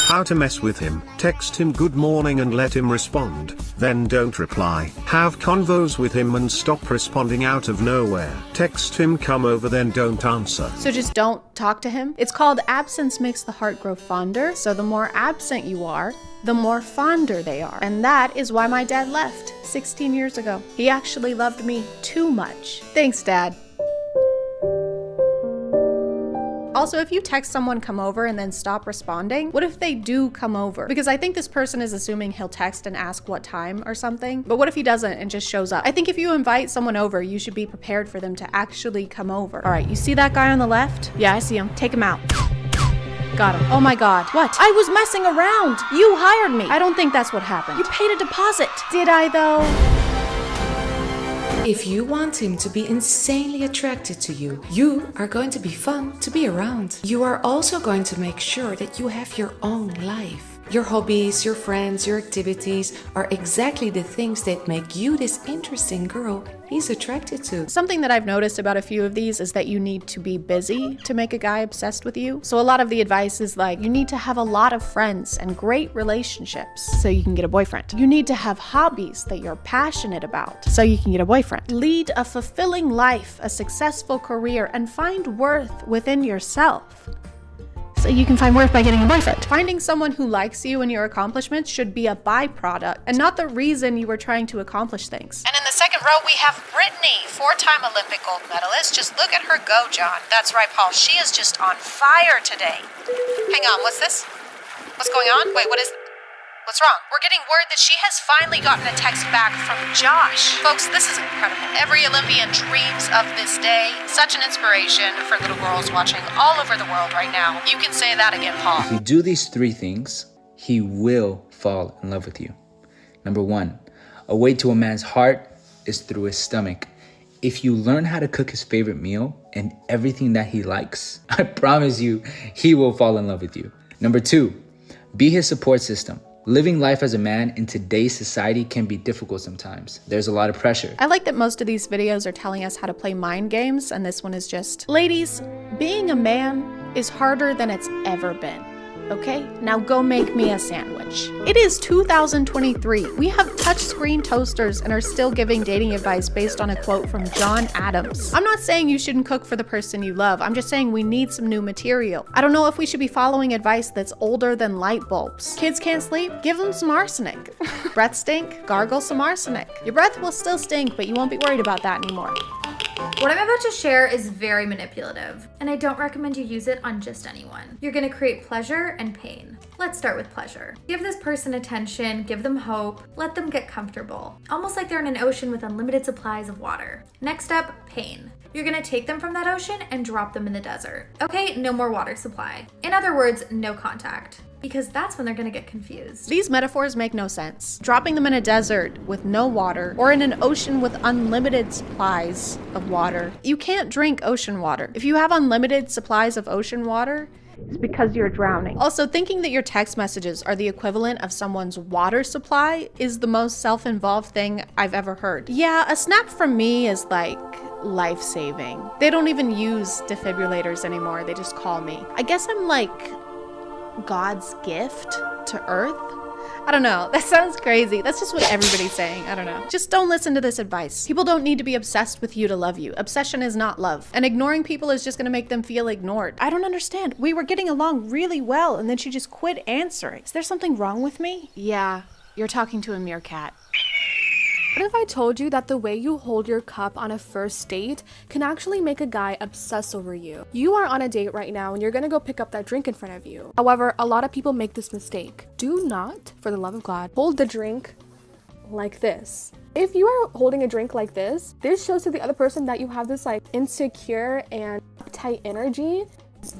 How to mess with him. Text him good morning and let him respond, then don't reply. Have convos with him and stop responding out of nowhere. Text him come over, then don't answer. So just don't talk to him? It's called absence makes the heart grow fonder, so the more absent you are, the more fonder they are. And that is why my dad left 16 years ago. He actually loved me too much. Thanks, Dad. Also, if you text someone come over and then stop responding, what if they do come over? Because I think this person is assuming he'll text and ask what time or something. But what if he doesn't and just shows up? I think if you invite someone over, you should be prepared for them to actually come over. All right, you see that guy on the left? Yeah, I see him. Take him out. Got him. Oh my God. What? I was messing around. You hired me. I don't think that's what happened. You paid a deposit. Did I though? If you want him to be insanely attracted to you, you are going to be fun to be around. You are also going to make sure that you have your own life. Your hobbies, your friends, your activities are exactly the things that make you this interesting girl he's attracted to. Something that I've noticed about a few of these is that you need to be busy to make a guy obsessed with you. So a lot of the advice is like, you need to have a lot of friends and great relationships so you can get a boyfriend. You need to have hobbies that you're passionate about so you can get a boyfriend. Lead a fulfilling life, a successful career, and find worth within yourself. So you can find worth by getting a boyfriend. Finding someone who likes you and your accomplishments should be a byproduct and not the reason you were trying to accomplish things. And in the second row, we have Brittany, 4-time Olympic gold medalist. Just look at her go, John. That's right, Paul. She is just on fire today. Hang on, what's this? What's going on? Wait, what's wrong? We're getting word that she has finally gotten a text back from Josh. Folks, this is incredible. Every Olympian dreams of this day. Such an inspiration for little girls watching all over the world right now. You can say that again, Paul. If you do these 3 things, he will fall in love with you. Number 1, a way to a man's heart is through his stomach. If you learn how to cook his favorite meal and everything that he likes, I promise you, he will fall in love with you. Number 2, be his support system. Living life as a man in today's society can be difficult sometimes. There's a lot of pressure. I like that most of these videos are telling us how to play mind games, and this one is just, ladies, being a man is harder than it's ever been. Okay, now go make me a sandwich. It is 2023. We have touchscreen toasters and are still giving dating advice based on a quote from John Adams. I'm not saying you shouldn't cook for the person you love. I'm just saying we need some new material. I don't know if we should be following advice that's older than light bulbs. Kids can't sleep? Give them some arsenic. Breath stink? Gargle some arsenic. Your breath will still stink, but you won't be worried about that anymore. What I'm about to share is very manipulative, and I don't recommend you use it on just anyone. You're gonna create pleasure and pain. Let's start with pleasure. Give this person attention, give them hope, let them get comfortable, almost like they're in an ocean with unlimited supplies of water. Next up, pain. You're gonna take them from that ocean and drop them in the desert. Okay, no more water supply. In other words, no contact. Because that's when they're gonna get confused. These metaphors make no sense. Dropping them in a desert with no water or in an ocean with unlimited supplies of water. You can't drink ocean water. If you have unlimited supplies of ocean water, it's because you're drowning. Also, thinking that your text messages are the equivalent of someone's water supply is the most self-involved thing I've ever heard. Yeah, a snap from me is like life-saving. They don't even use defibrillators anymore. They just call me. I guess I'm like God's gift to Earth? I don't know. That sounds crazy. That's just what everybody's saying. I don't know. Just don't listen to this advice. People don't need to be obsessed with you to love you. Obsession is not love. And ignoring people is just gonna make them feel ignored. I don't understand. We were getting along really well and then she just quit answering. Is there something wrong with me? Yeah, you're talking to a meerkat. What if I told you that the way you hold your cup on a first date can actually make a guy obsess over you? You are on a date right now and you're gonna go pick up that drink in front of you. However, a lot of people make this mistake. Do not, for the love of God, hold the drink like this. If you are holding a drink like this shows to the other person that you have this like insecure and uptight energy.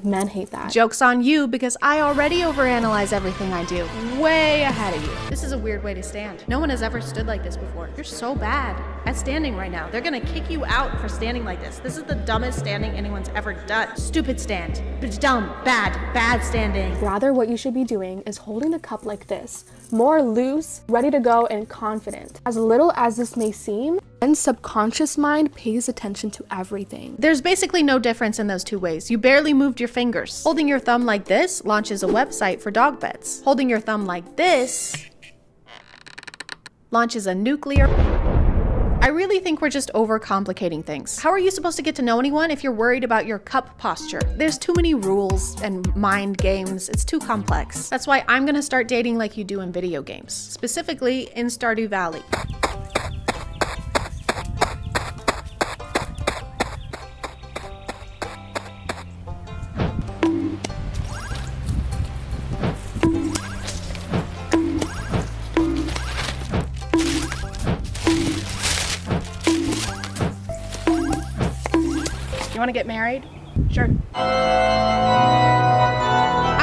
Men hate that. Joke's on you because I already overanalyze everything I do. Way ahead of you. This is a weird way to stand. No one has ever stood like this before. You're so bad at standing right now. They're gonna kick you out for standing like this. This is the dumbest standing anyone's ever done. Stupid stand. Dumb, bad standing. Rather, what you should be doing is holding the cup like this. More loose, ready to go, and confident. As little as this may seem, and subconscious mind pays attention to everything. There's basically no difference in those two ways. You barely moved your fingers. Holding your thumb like this launches a website for dog beds. Holding your thumb like this launches a nuclear... I really think we're just overcomplicating things. How are you supposed to get to know anyone if you're worried about your cup posture? There's too many rules and mind games. It's too complex. That's why I'm gonna start dating like you do in video games, specifically in Stardew Valley. Want to get married? Sure. I'm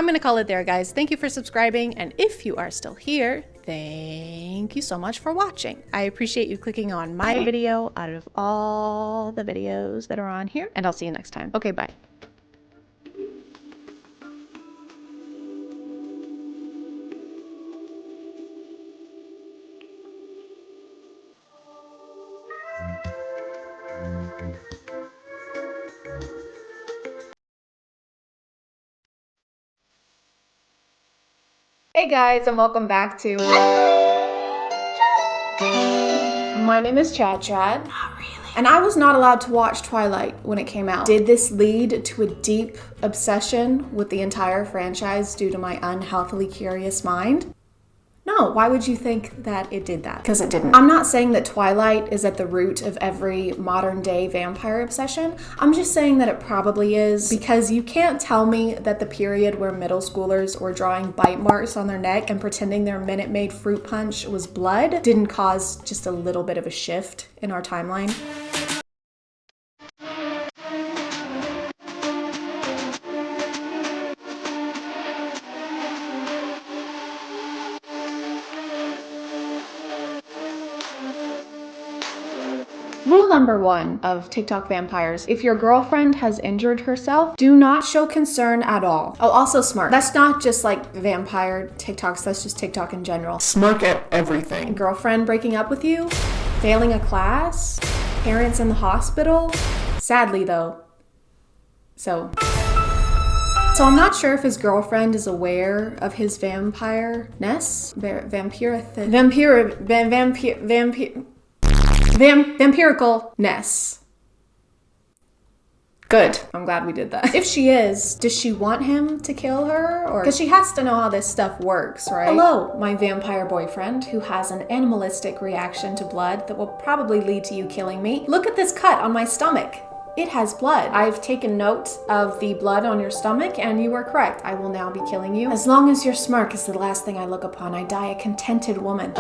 gonna call it there, guys. Thank you for subscribing, and if you are still here, thank you so much for watching. I appreciate you clicking on my video out of all the videos that are on here, and I'll see you next time. Okay, bye. Hey guys, and welcome back to... My name is ChadChad. Not really. And I was not allowed to watch Twilight when it came out. Did this lead to a deep obsession with the entire franchise due to my unhealthily curious mind? No, why would you think that it did that? Because it didn't. I'm not saying that Twilight is at the root of every modern day vampire obsession. I'm just saying that it probably is, because you can't tell me that the period where middle schoolers were drawing bite marks on their neck and pretending their Minute Maid fruit punch was blood didn't cause just a little bit of a shift in our timeline. Rule number 1 of TikTok vampires: if your girlfriend has injured herself, do not show concern at all. Oh, also smirk. That's not just like vampire TikToks, that's just TikTok in general. Smirk at everything. Girlfriend breaking up with you, failing a class, parents in the hospital. Sadly though. So I'm not sure if his girlfriend is aware of his vampire-ness. Vampiricalness. Good. I'm glad we did that. If she is, does she want him to kill her? Or because she has to know how this stuff works, right? Hello, my vampire boyfriend who has an animalistic reaction to blood that will probably lead to you killing me. Look at this cut on my stomach. It has blood. I've taken note of the blood on your stomach and you were correct. I will now be killing you. As long as your smirk is the last thing I look upon, I die a contented woman.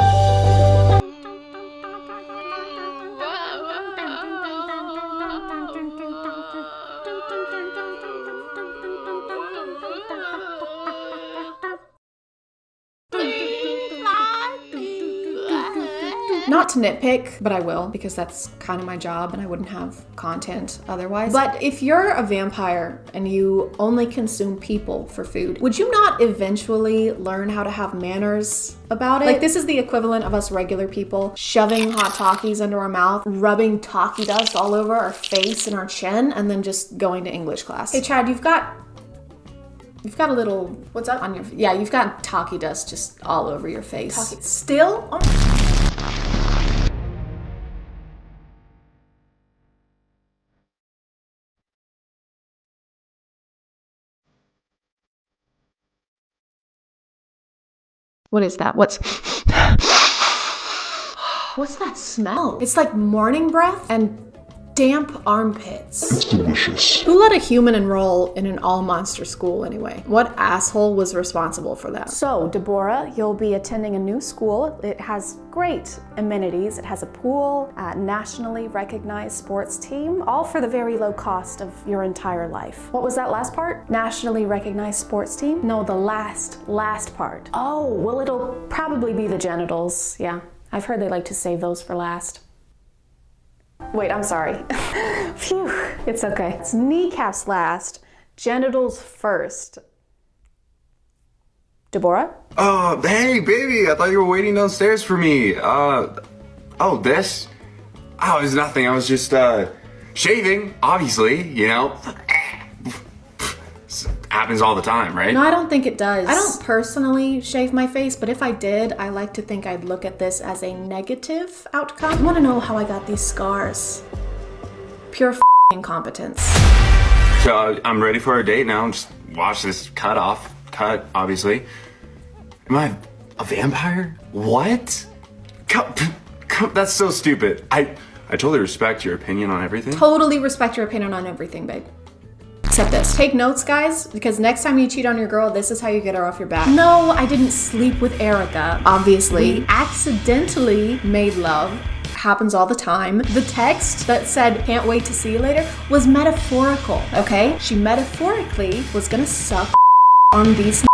Not to nitpick, but I will, because that's kind of my job and I wouldn't have content otherwise. But if you're a vampire and you only consume people for food, would you not eventually learn how to have manners about it? Like, this is the equivalent of us regular people shoving hot Takis into our mouth, rubbing Taki dust all over our face and our chin, and then just going to English class. Hey Chad, you've got a little, what's up on your, yeah, you've got Taki dust just all over your face. Still? Oh. What is that? What's that smell? It's like morning breath and damp armpits. It's delicious. Who let a human enroll in an all-monster school anyway? What asshole was responsible for that? So, Deborah, you'll be attending a new school. It has great amenities. It has a pool, a nationally recognized sports team, all for the very low cost of your entire life. What was that last part? Nationally recognized sports team? No, the last part. Oh, well, it'll probably be the genitals. Yeah, I've heard they like to save those for last. Wait, I'm sorry. Phew, it's okay. It's kneecaps last, genitals first. Deborah? Hey, baby, I thought you were waiting downstairs for me. This? Oh, it's nothing. I was just, shaving, obviously, you know. Happens all the time, right? No, I don't think it does. I don't personally shave my face, but if I did, I like to think I'd look at this as a negative outcome. I want to know how I got these scars. Pure incompetence. So, I'm ready for our date now. Just watch this cut, obviously. Am I a vampire? What? That's so stupid. I totally respect your opinion on everything. Totally respect your opinion on everything, babe. Except this. Take notes, guys, because next time you cheat on your girl, this is how you get her off your back. No, I didn't sleep with Erica. Obviously, accidentally made love. Happens all the time. The text that said, "Can't wait to see you later," was metaphorical, okay? She metaphorically was gonna suck on these.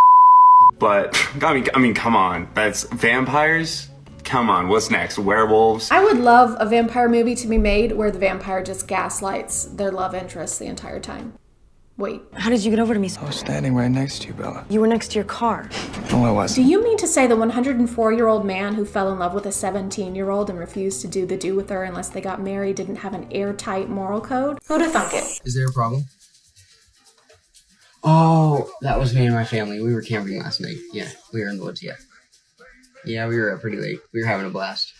But, I mean, come on. That's vampires? Come on, what's next? Werewolves? I would love a vampire movie to be made where the vampire just gaslights their love interest the entire time. Wait. How did you get over to me? I was standing right next to you, Bella. You were next to your car. No, I wasn't. Do you mean to say the 104-year-old man who fell in love with a 17-year-old and refused to do the do with her unless they got married didn't have an airtight moral code? Who'd have thunk it? Is there a problem? Oh, that was me and my family. We were camping last night. Yeah, we were in the woods, yeah. Yeah, we were up pretty late. We were having a blast.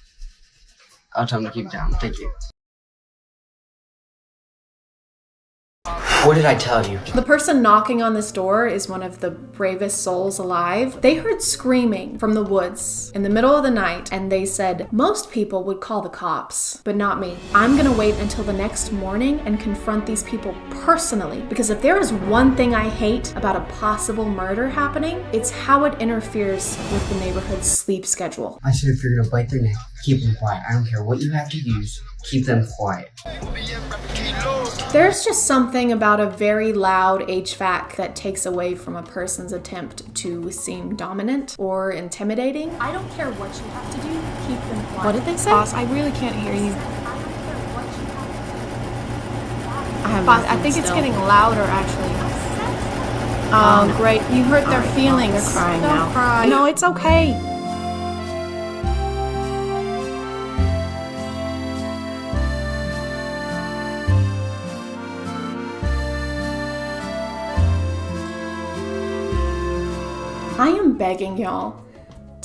I'll tell them to keep it down. Thank you. What did I tell you? The person knocking on this door is one of the bravest souls alive. They heard screaming from the woods in the middle of the night, and they said, most people would call the cops, but not me. I'm gonna wait until the next morning and confront these people personally, because if there is one thing I hate about a possible murder happening, it's how it interferes with the neighborhood's sleep schedule. I said if you're gonna bite their neck, keep them quiet. I don't care what you have to use, keep them quiet. There's just something about a very loud HVAC that takes away from a person's attempt to seem dominant or intimidating. I don't care what you have to do, keep them quiet. What did they say? Boss, I really can't hear you. I think it's getting louder, actually. Oh, great. You hurt their feelings. They're crying Don't now. cry. No, it's okay. I am begging y'all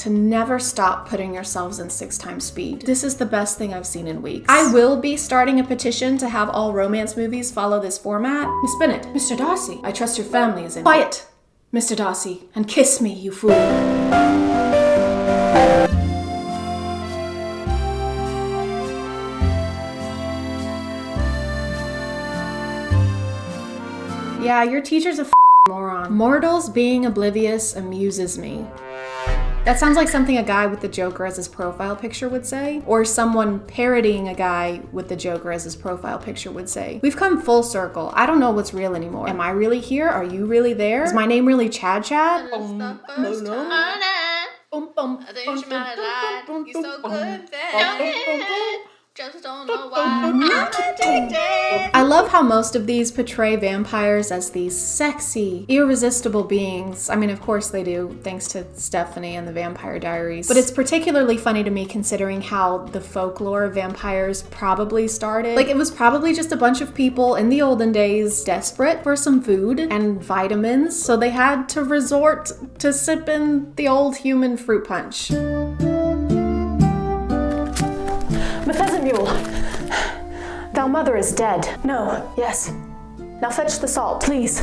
to never stop putting yourselves in 6 times speed. This is the best thing I've seen in weeks. I will be starting a petition to have all romance movies follow this format. Miss Bennett, Mr. Darcy, I trust your family is in. Quiet, Mr. Darcy, and kiss me, you fool. Yeah, your teacher's a moron. Mortals being oblivious amuses me. That sounds like something a guy with the Joker as his profile picture would say, or someone parodying a guy with the Joker as his profile picture would say. We've come full circle. I don't know what's real anymore. Am I really here? Are you really there? Is my name really ChadChad? Just don't know why. I love how most of these portray vampires as these sexy, irresistible beings. I mean, of course they do, thanks to Stephanie and the Vampire Diaries. But it's particularly funny to me considering how the folklore of vampires probably started. Like, it was probably just a bunch of people in the olden days desperate for some food and vitamins, so they had to resort to sipping the old human fruit punch. Mule, thou mother is dead. No, yes. Now fetch the salt. Please,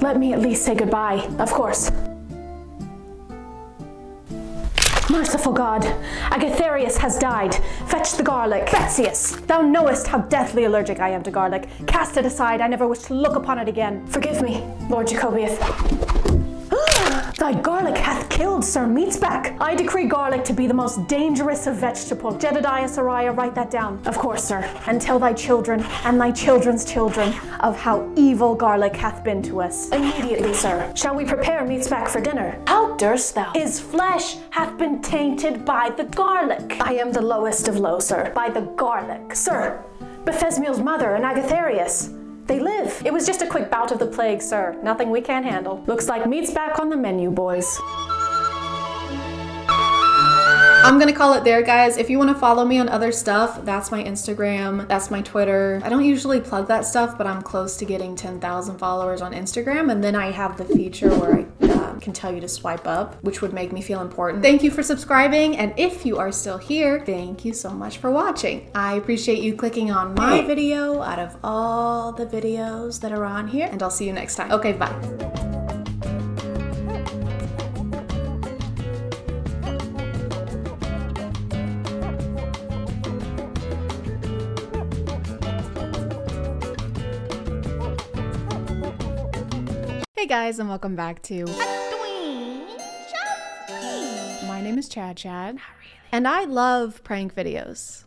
let me at least say goodbye. Of course. Merciful God, Agatharius has died. Fetch the garlic. Betzius, thou knowest how deathly allergic I am to garlic. Cast it aside, I never wish to look upon it again. Forgive me, Lord Jacobius. Thy garlic hath killed Sir Meatsback. I decree garlic to be the most dangerous of vegetables. Jedediah Sariah, write that down. Of course, sir. And tell thy children and thy children's children of how evil garlic hath been to us. Immediately, sir. Shall we prepare Meatsback for dinner? How durst thou? His flesh hath been tainted by the garlic. I am the lowest of low, sir. By the garlic. Sir, Bethesmiel's mother and Agatharius. They live. It was just a quick bout of the plague, sir. Nothing we can't handle. Looks like meat's back on the menu, boys. I'm gonna call it there, guys. If you want to follow me on other stuff, that's my Instagram, that's my Twitter. I don't usually plug that stuff, but I'm close to getting 10,000 followers on Instagram, and then I have the feature where I can tell you to swipe up, which would make me feel important. Thank you for subscribing, and if you are still here, thank you so much for watching. I appreciate you clicking on my video out of all the videos that are on here, and I'll see you next time. Okay, bye. Hey guys, and welcome back to My name is ChadChad, and I love prank videos.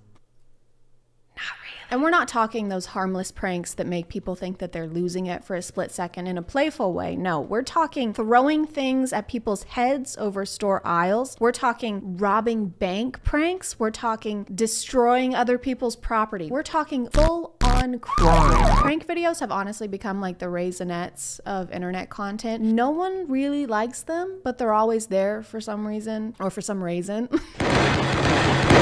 And we're not talking those harmless pranks that make people think that they're losing it for a split second in a playful way. No, we're talking throwing things at people's heads over store aisles. We're talking robbing bank pranks. We're talking destroying other people's property. We're talking full-on crime. Prank videos have honestly become like the Raisinets of internet content. No one really likes them, but they're always there for some reason, or for some reason.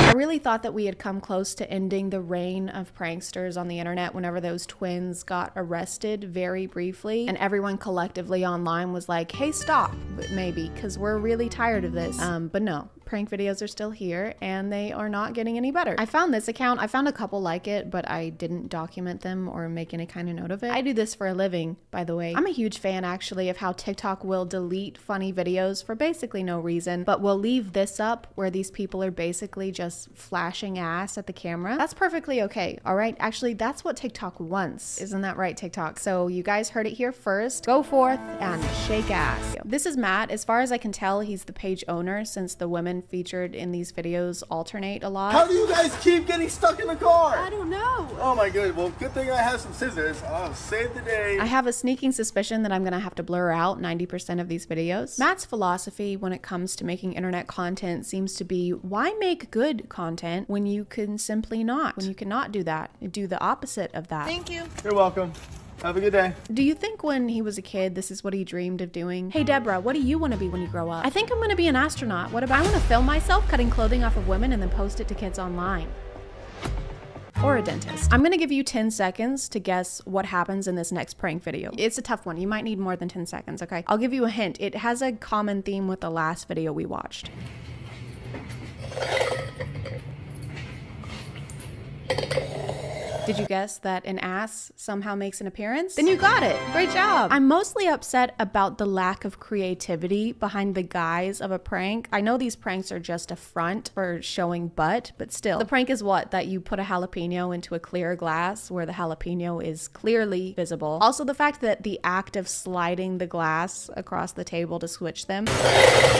I really thought that we had come close to ending the reign of pranksters on the internet whenever those twins got arrested very briefly, and everyone collectively online was like, hey, stop, maybe, because we're really tired of this. But no. Prank videos are still here, and they are not getting any better. I found this account. I found a couple like it, but I didn't document them or make any kind of note of it. I do this for a living, by the way. I'm a huge fan, actually, of how TikTok will delete funny videos for basically no reason, but will leave this up where these people are basically just flashing ass at the camera. That's perfectly okay, all right? Actually, that's what TikTok wants. Isn't that right, TikTok? So you guys heard it here first. Go forth and shake ass. This is Matt. As far as I can tell, he's the page owner, since the women featured in these videos alternate a lot. How do you guys keep getting stuck in the car? I don't know. Oh my goodness. Well, good thing I have some scissors. I'll save the day. I have a sneaking suspicion that I'm gonna have to blur out 90% of these videos. Matt's philosophy when it comes to making internet content seems to be, why make good content when you can simply not? When you cannot do that. Do the opposite of that. Thank you. You're welcome. Have a good day. Do you think when he was a kid, this is what he dreamed of doing? Hey, Deborah, what do you want to be when you grow up? I think I'm going to be an astronaut. What about I want to film myself cutting clothing off of women and then post it to kids online? Or a dentist. I'm going to give you 10 seconds to guess what happens in this next prank video. It's a tough one. You might need more than 10 seconds, okay? I'll give you a hint. It has a common theme with the last video we watched. Did you guess that an ass somehow makes an appearance? Then you got it. Great job. I'm mostly upset about the lack of creativity behind the guise of a prank. I know these pranks are just a front for showing butt, but still. The prank is what? That you put a jalapeno into a clear glass where the jalapeno is clearly visible. Also, the fact that the act of sliding the glass across the table to switch them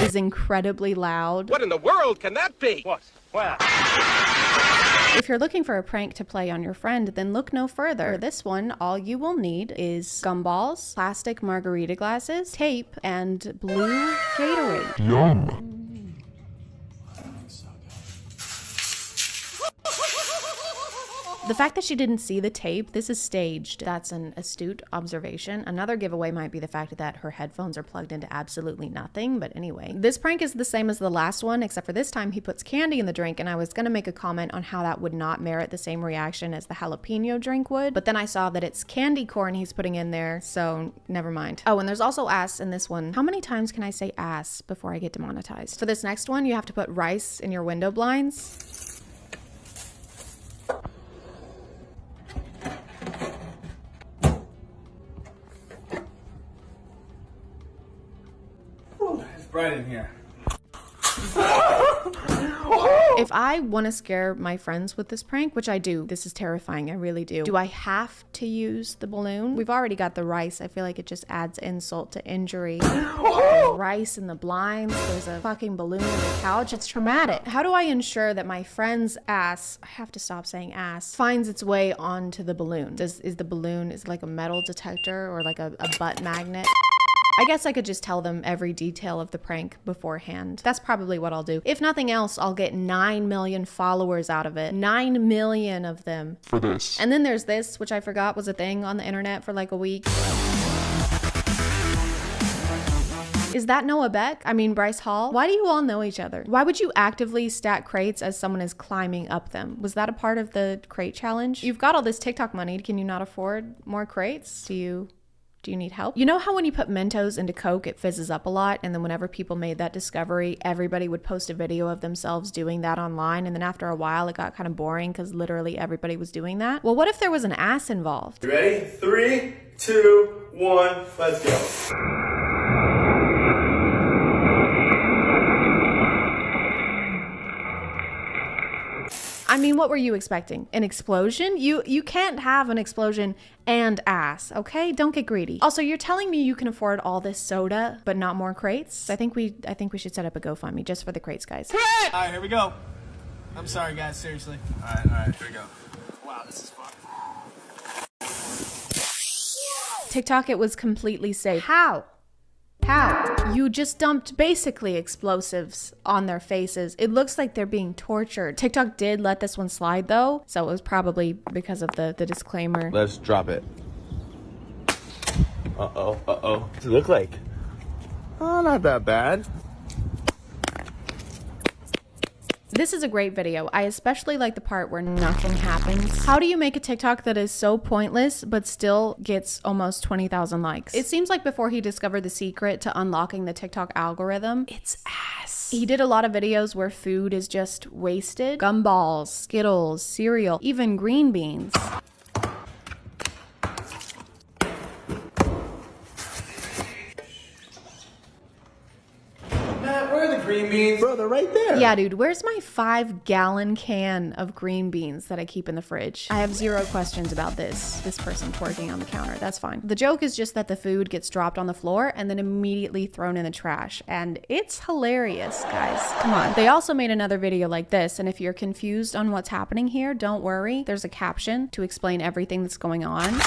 is incredibly loud. What in the world can that be? What? If you're looking for a prank to play on your friend, then look no further. For this one, all you will need is gumballs, plastic margarita glasses, tape, and blue Gatorade. Yum. The fact that she didn't see the tape, this is staged. That's an astute observation. Another giveaway might be the fact that her headphones are plugged into absolutely nothing, but anyway. This prank is the same as the last one, except for this time he puts candy in the drink, and I was gonna make a comment on how that would not merit the same reaction as the jalapeno drink would, but then I saw that it's candy corn he's putting in there, so never mind. Oh, and there's also ass in this one. How many times can I say ass before I get demonetized? For this next one, you have to put rice in your window blinds. It's bright in here. If I want to scare my friends with this prank, which I do, this is terrifying, I really do I have to use the balloon? We've already got the rice. I feel like it just adds insult to injury. There's rice in the blinds, there's a fucking balloon on the couch. It's traumatic. How do I ensure that my friend's ass, I have to stop saying ass, finds its way onto the balloon? Is the balloon like a metal detector or like a butt magnet? I guess I could just tell them every detail of the prank beforehand. That's probably what I'll do. If nothing else, I'll get 9 million followers out of it. 9 million of them. For this. And then there's this, which I forgot was a thing on the internet for like a week. Is that Noah Beck? I mean, Bryce Hall? Why do you all know each other? Why would you actively stack crates as someone is climbing up them? Was that a part of the crate challenge? You've got all this TikTok money. Can you not afford more crates? Do you need help? You know how when you put Mentos into Coke, it fizzes up a lot? And then whenever people made that discovery, everybody would post a video of themselves doing that online. And then after a while, it got kind of boring because literally everybody was doing that. Well, what if there was an ass involved? You ready? 3, 2, 1, let's go. I mean, what were you expecting? An explosion? You can't have an explosion and ass, okay? Don't get greedy. Also, you're telling me you can afford all this soda, but not more crates? I think we should set up a GoFundMe just for the crates, guys. All right, here we go. I'm sorry, guys, seriously. All right, here we go. Wow, this is fun. TikTok, it was completely safe. How? You just dumped basically explosives on their faces. It looks like they're being tortured. TikTok did let this one slide though, so it was probably because of the disclaimer. Let's drop it. Uh-oh. What's it look like? Oh, not that bad. This is a great video. I especially like the part where nothing happens. How do you make a TikTok that is so pointless but still gets almost 20,000 likes? It seems like before he discovered the secret to unlocking the TikTok algorithm, it's ass. He did a lot of videos where food is just wasted. Gumballs, Skittles, cereal, even green beans. Green beans. Bro, they're right there. Yeah, dude, where's my 5-gallon can of green beans that I keep in the fridge? I have 0 questions about this person twerking on the counter. That's fine. The joke is just that the food gets dropped on the floor and then immediately thrown in the trash. And it's hilarious, guys. Come on. They also made another video like this. And if you're confused on what's happening here, don't worry. There's a caption to explain everything that's going on.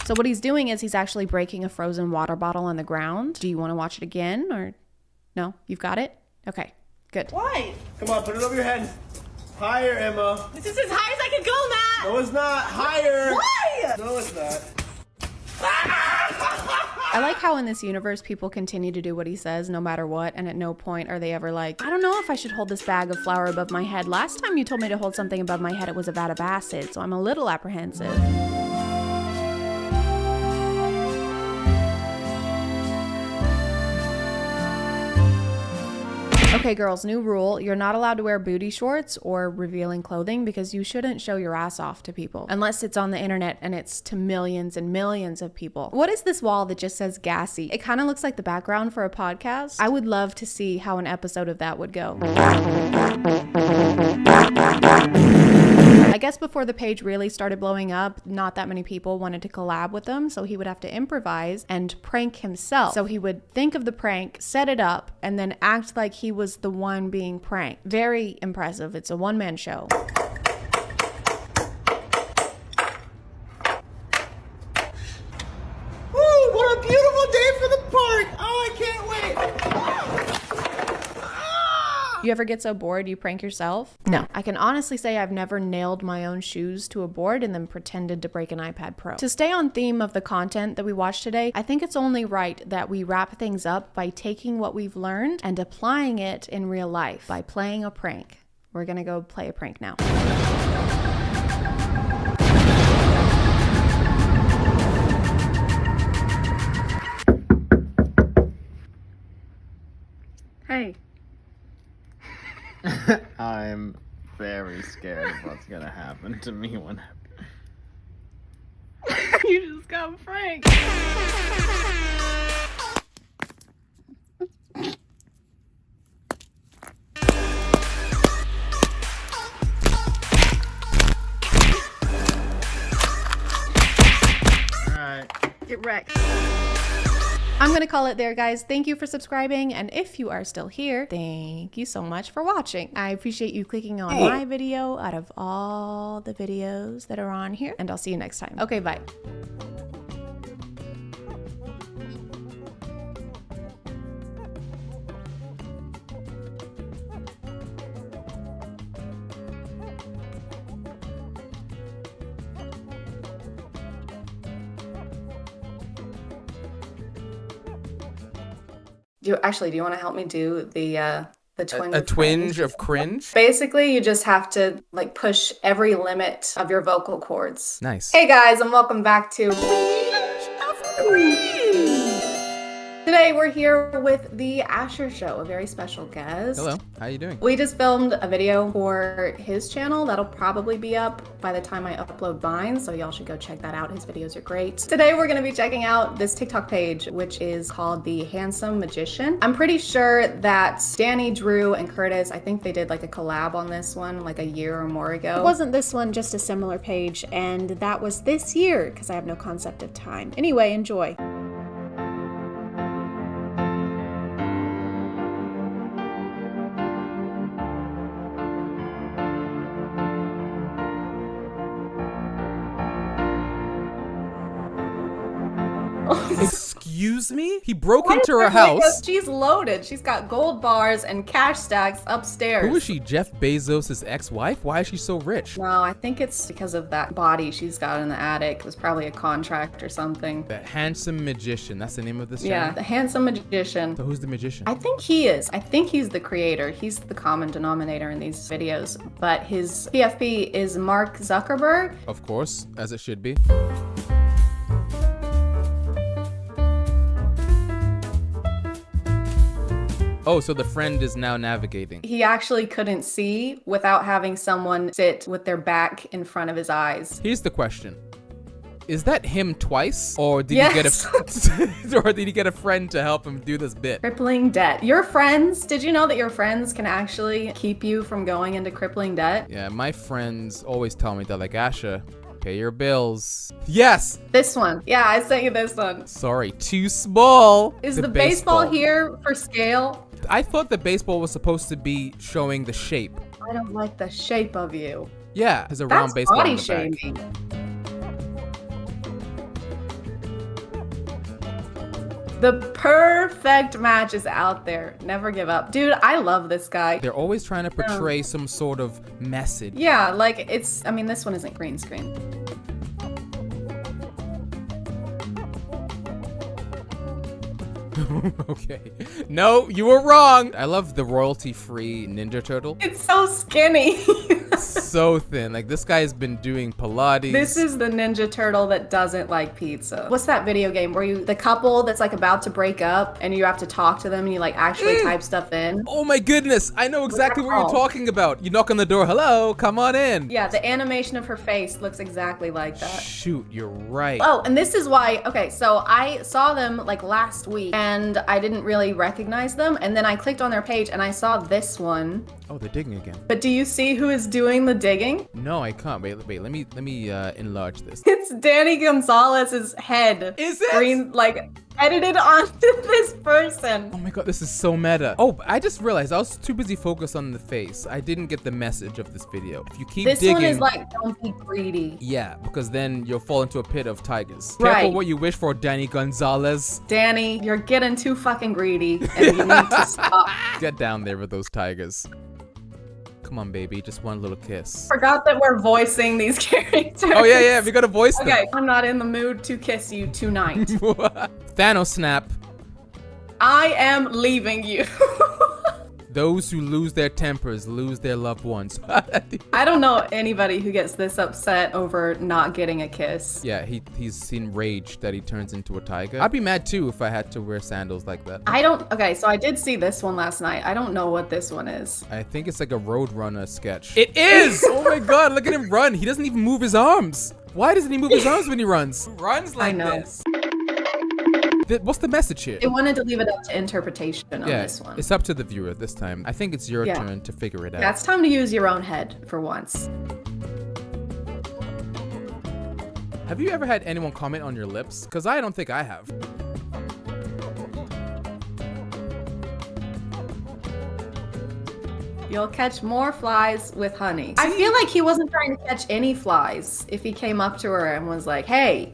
So what he's doing is he's actually breaking a frozen water bottle on the ground. Do you want to watch it again or no? You've got it? Okay, good. Why? Come on, put it over your head. Higher, Emma. This is as high as I can go, Matt. No, it's not. Higher. Why? No, it's not. I like how in this universe people continue to do what he says no matter what, and at no point are they ever like, I don't know if I should hold this bag of flour above my head. Last time you told me to hold something above my head, it was a vat of acid, so I'm a little apprehensive. Okay, girls, new rule. You're not allowed to wear booty shorts or revealing clothing because you shouldn't show your ass off to people unless it's on the internet and it's to millions and millions of people. What is this wall that just says gassy? It kind of looks like the background for a podcast. I would love to see how an episode of that would go. I guess before the page really started blowing up, not that many people wanted to collab with him, so he would have to improvise and prank himself. So he would think of the prank, set it up, and then act like he was the one being pranked. Very impressive. It's a one-man show. Woo, what a beautiful day for the park. Oh, I can't wait. You ever get so bored you prank yourself? No. I can honestly say I've never nailed my own shoes to a board and then pretended to break an iPad Pro. To stay on theme of the content that we watched today, I think it's only right that we wrap things up by taking what we've learned and applying it in real life by playing a prank. We're gonna go play a prank now. Hey. I'm very scared of what's gonna happen to me when You just got pranked. Alright. Get wrecked. I'm gonna call it there, guys. Thank you for subscribing, and if you are still here, thank you so much for watching. I appreciate you clicking on my video out of all the videos that are on here, and I'll see you next time. Okay, bye. Do you want to help me do the twinge? A twinge of cringe? Basically, you just have to like push every limit of your vocal cords. Nice. Hey guys, and welcome back to Today we're here with the Asher Show, a very special guest. Hello, how you doing? We just filmed a video for his channel that'll probably be up by the time I upload mine, so y'all should go check that out. His videos are great. Today we're gonna be checking out this TikTok page, which is called The Handsome Magician. I'm pretty sure that Danny, Drew, and Curtis, I think they did like a collab on this one like a year or more ago. Wasn't this one just a similar page? And that was this year, because I have no concept of time. Anyway, enjoy. Excuse me? He broke into her house. She's loaded. She's got gold bars and cash stacks upstairs. Who is she, Jeff Bezos' ex-wife? Why is she so rich? No, I think it's because of that body she's got in the attic. It was probably a contract or something. The Handsome Magician. That's the name of this channel? Yeah, The Handsome Magician. So who's the magician? I think he is. I think he's the creator. He's the common denominator in these videos. But his PFP is Mark Zuckerberg. Of course, as it should be. Oh, so the friend is now navigating. He actually couldn't see without having someone sit with their back in front of his eyes. Here's the question. Is that him twice? Or did he get a friend to help him do this bit? Crippling debt. Your friends, did you know that your friends can actually keep you from going into crippling debt? Yeah, my friends always tell me that, like, Asha, pay your bills. Yes! This one. Yeah, I sent you this one. Sorry, too small. Is the baseball here for scale? I thought the baseball was supposed to be showing the shape. I don't like the shape of you. Yeah, there's a round baseball body in the shaming. back. The perfect match is out there. Never give up. Dude, I love this guy. They're always trying to portray some sort of message. Yeah, like this one isn't green screen. Okay. No, you were wrong. I love the royalty-free Ninja Turtle. It's so skinny. So thin. Like, this guy's been doing Pilates. This is the Ninja Turtle that doesn't like pizza. What's that video game where the couple that's like about to break up and you have to talk to them and you like actually type stuff in? Oh my goodness, I know exactly what you're talking about. You knock on the door, hello, come on in. Yeah, the animation of her face looks exactly like that. Shoot, you're right. Oh, and this is why, okay, so I saw them like last week and I didn't really recognize them. And then I clicked on their page and I saw this one. Oh, they're digging again. But do you see who is doing the digging? No, I can't. Wait, let me enlarge this. It's Danny Gonzalez's head. Is it? Green, like, edited onto this person. Oh my god, this is so meta. Oh, I just realized I was too busy focused on the face. I didn't get the message of this video. If you keep digging... This one is like, don't be greedy. Yeah, because then you'll fall into a pit of tigers. Right. Careful what you wish for, Danny Gonzalez. Danny, you're getting too fucking greedy and you need to stop. Get down there with those tigers. Come on, baby, just one little kiss. Forgot that we're voicing these characters. Oh yeah, we gotta voice them. Okay, I'm not in the mood to kiss you tonight. Thanos snap. I am leaving you. Those who lose their tempers lose their loved ones. I don't know anybody who gets this upset over not getting a kiss. Yeah, he's enraged that he turns into a tiger. I'd be mad too if I had to wear sandals like that. Okay, so I did see this one last night. I don't know what this one is. I think it's like a Roadrunner sketch. It is! Oh my god, look at him run. He doesn't even move his arms. Why doesn't he move his arms when he runs? He runs like this. What's the message here? They wanted to leave it up to interpretation on this one. It's up to the viewer this time. I think it's your turn to figure it out. Yeah, it's time to use your own head for once. Have you ever had anyone comment on your lips? Because I don't think I have. You'll catch more flies with honey. I feel like he wasn't trying to catch any flies if he came up to her and was like, hey,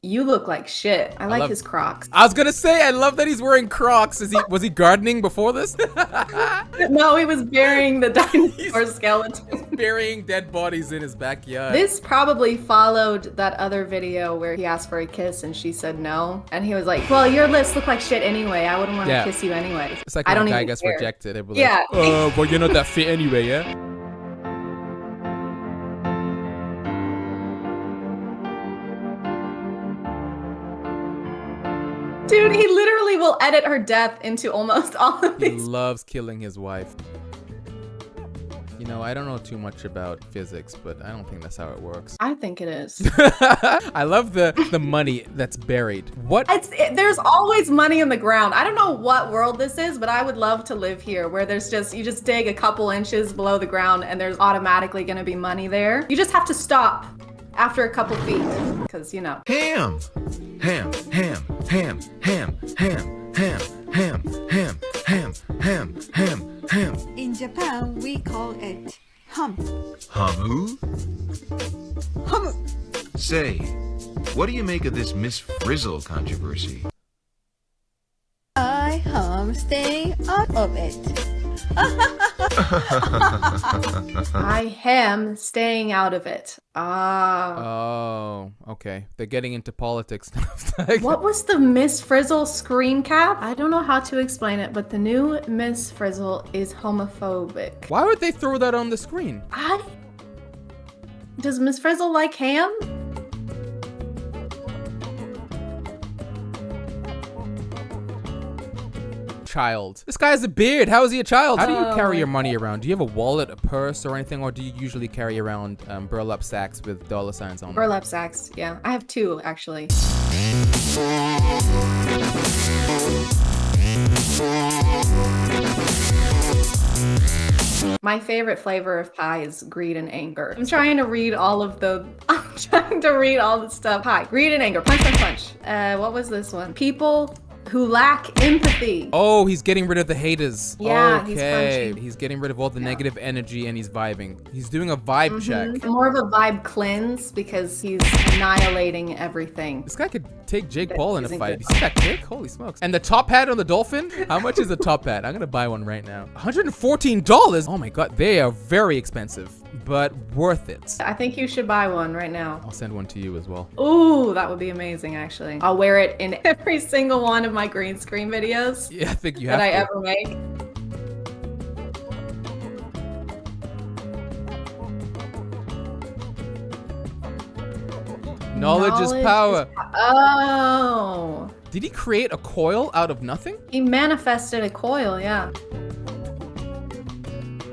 you look like shit. I like his Crocs. I was gonna say, I love that he's wearing Crocs. Was he gardening before this? No, he was burying the dinosaur skeleton. Burying dead bodies in his backyard. This probably followed that other video where he asked for a kiss and she said no. And he was like, well, your lips look like shit anyway. I wouldn't want to kiss you anyway. It's like I when don't a guy even gets care. rejected. They'd be like, Yeah. well, you're not that fit anyway, yeah? Dude, he literally will edit her death into almost all of He these. loves killing his wife. You know, I don't know too much about physics, but I don't think that's how it works. I think it is. I love the money that's buried. What? There's always money in the ground. I don't know what world this is, but I would love to live here where there's you just dig a couple inches below the ground and there's automatically gonna be money there. You just have to stop after a couple feet, because you know. Ham, ham, ham, ham, ham, ham, ham, ham, ham, ham, ham, ham, ham. In Japan, we call it hum. Hamu? Hum. Say, what do you make of this Miss Frizzle controversy? I am staying out of it. I am staying out of it. Ah. Oh, okay. They're getting into politics now. What was the Miss Frizzle screen cap? I don't know how to explain it, but the new Miss Frizzle is homophobic. Why would they throw that on the screen? Does Miss Frizzle like ham? Child. This guy has a beard. How is he a child? How do you carry your money around? Do you have a wallet, a purse, or anything, or do you usually carry around burlap sacks with dollar signs on them? Burlap sacks, yeah. I have two, actually. My favorite flavor of pie is greed and anger. I'm trying to read all the stuff. Pie, greed and anger, punch, punch, punch. What was this one? People who lack empathy. Oh, he's getting rid of the haters. Yeah, okay. he's punching. He's getting rid of all the negative energy and he's vibing. He's doing a vibe check. More of a vibe cleanse because he's annihilating everything. This guy could take Jake Paul in a fight. You see that kick? Holy smokes. And the top hat on the dolphin? How much is the top hat? I'm gonna buy one right now. $114? Oh my god, they are very expensive, but worth it. I think you should buy one right now. I'll send one to you as well. Ooh, that would be amazing, actually. I'll wear it in every single one of my green screen videos. Yeah, I think you have that to. I ever make. Knowledge is power. Oh. Did he create a coil out of nothing? He manifested a coil, yeah.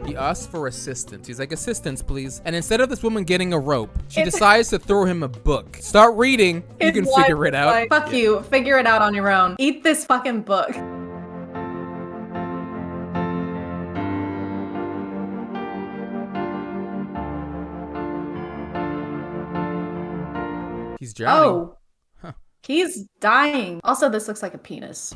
He asked for assistance. He's like, assistance, please. And instead of this woman getting a rope, she decides to throw him a book. Start reading. You can figure it out. Like, fuck you. Figure it out on your own. Eat this fucking book. He's drowning. Oh. He's dying. Also, this looks like a penis.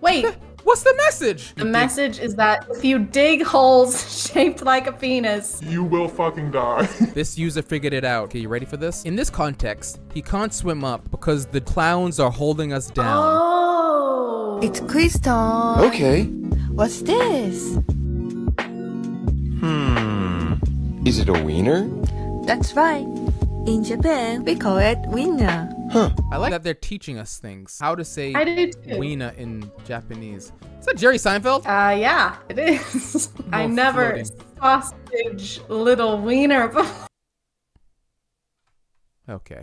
Wait. What's the message? The message is that if you dig holes shaped like a penis, you will fucking die. This user figured it out. Okay, you ready for this? In this context, he can't swim up because the clowns are holding us down. Oh. It's quiz time. Okay. What's this? Is it a wiener? That's right. In Japan, we call it wiener. Huh. I like that they're teaching us things. How to say I do too. wiener in Japanese. Is that Jerry Seinfeld? Yeah, it is. I never sausage little wiener before. Okay.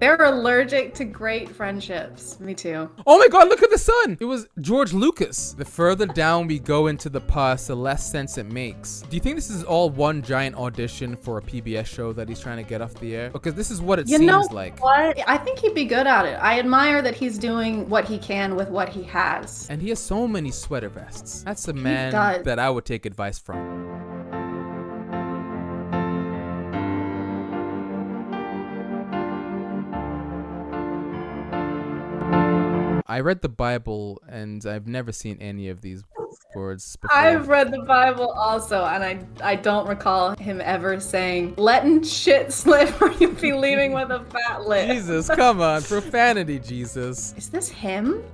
They're allergic to great friendships. Me too. Oh my god, look at the sun! It was George Lucas. The further down we go into the past, the less sense it makes. Do you think this is all one giant audition for a PBS show that he's trying to get off the air? Because this is what it seems like. What? I think he'd be good at it. I admire that he's doing what he can with what he has. And he has so many sweater vests. That's a man does. that I would take advice from. I read the Bible and I've never seen any of these words before. I've read the Bible also, and I don't recall him ever saying, letting shit slip or you'll be leaving with a fat lip. Jesus, come on. Profanity, Jesus. Is this him?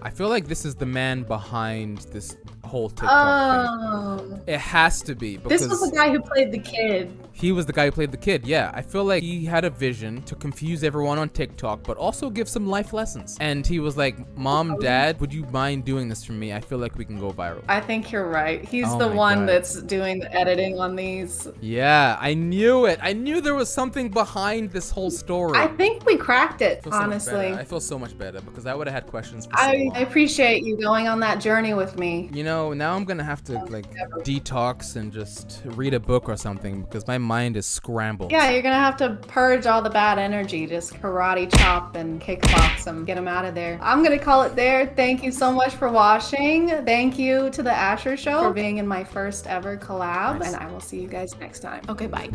I feel like this is the man behind this whole TikTok thing. It has to be. Because This was the guy who played the kid. He was the guy who played the kid, yeah. I feel like he had a vision to confuse everyone on TikTok, but also give some life lessons. And he was like, Mom, Dad, would you mind doing this for me? I feel like we can go viral. I think you're right. He's Oh the my one God. that's doing the editing on these. Yeah, I knew it. I knew there was something behind this whole story. I think we cracked it, I feel so much honestly. better. I feel so much better because I would have had questions for so I long. appreciate you going on that journey with me. You know, now I'm gonna have to like detox and just read a book or something because my mind is scrambled. Yeah, you're gonna have to purge all the bad energy. Just karate chop and kickbox them. Get them out of there. I'm gonna call it there. Thank you so much for watching. Thank you to the Asher Show for being in my first ever collab. Nice. And I will see you guys next time. Okay, bye.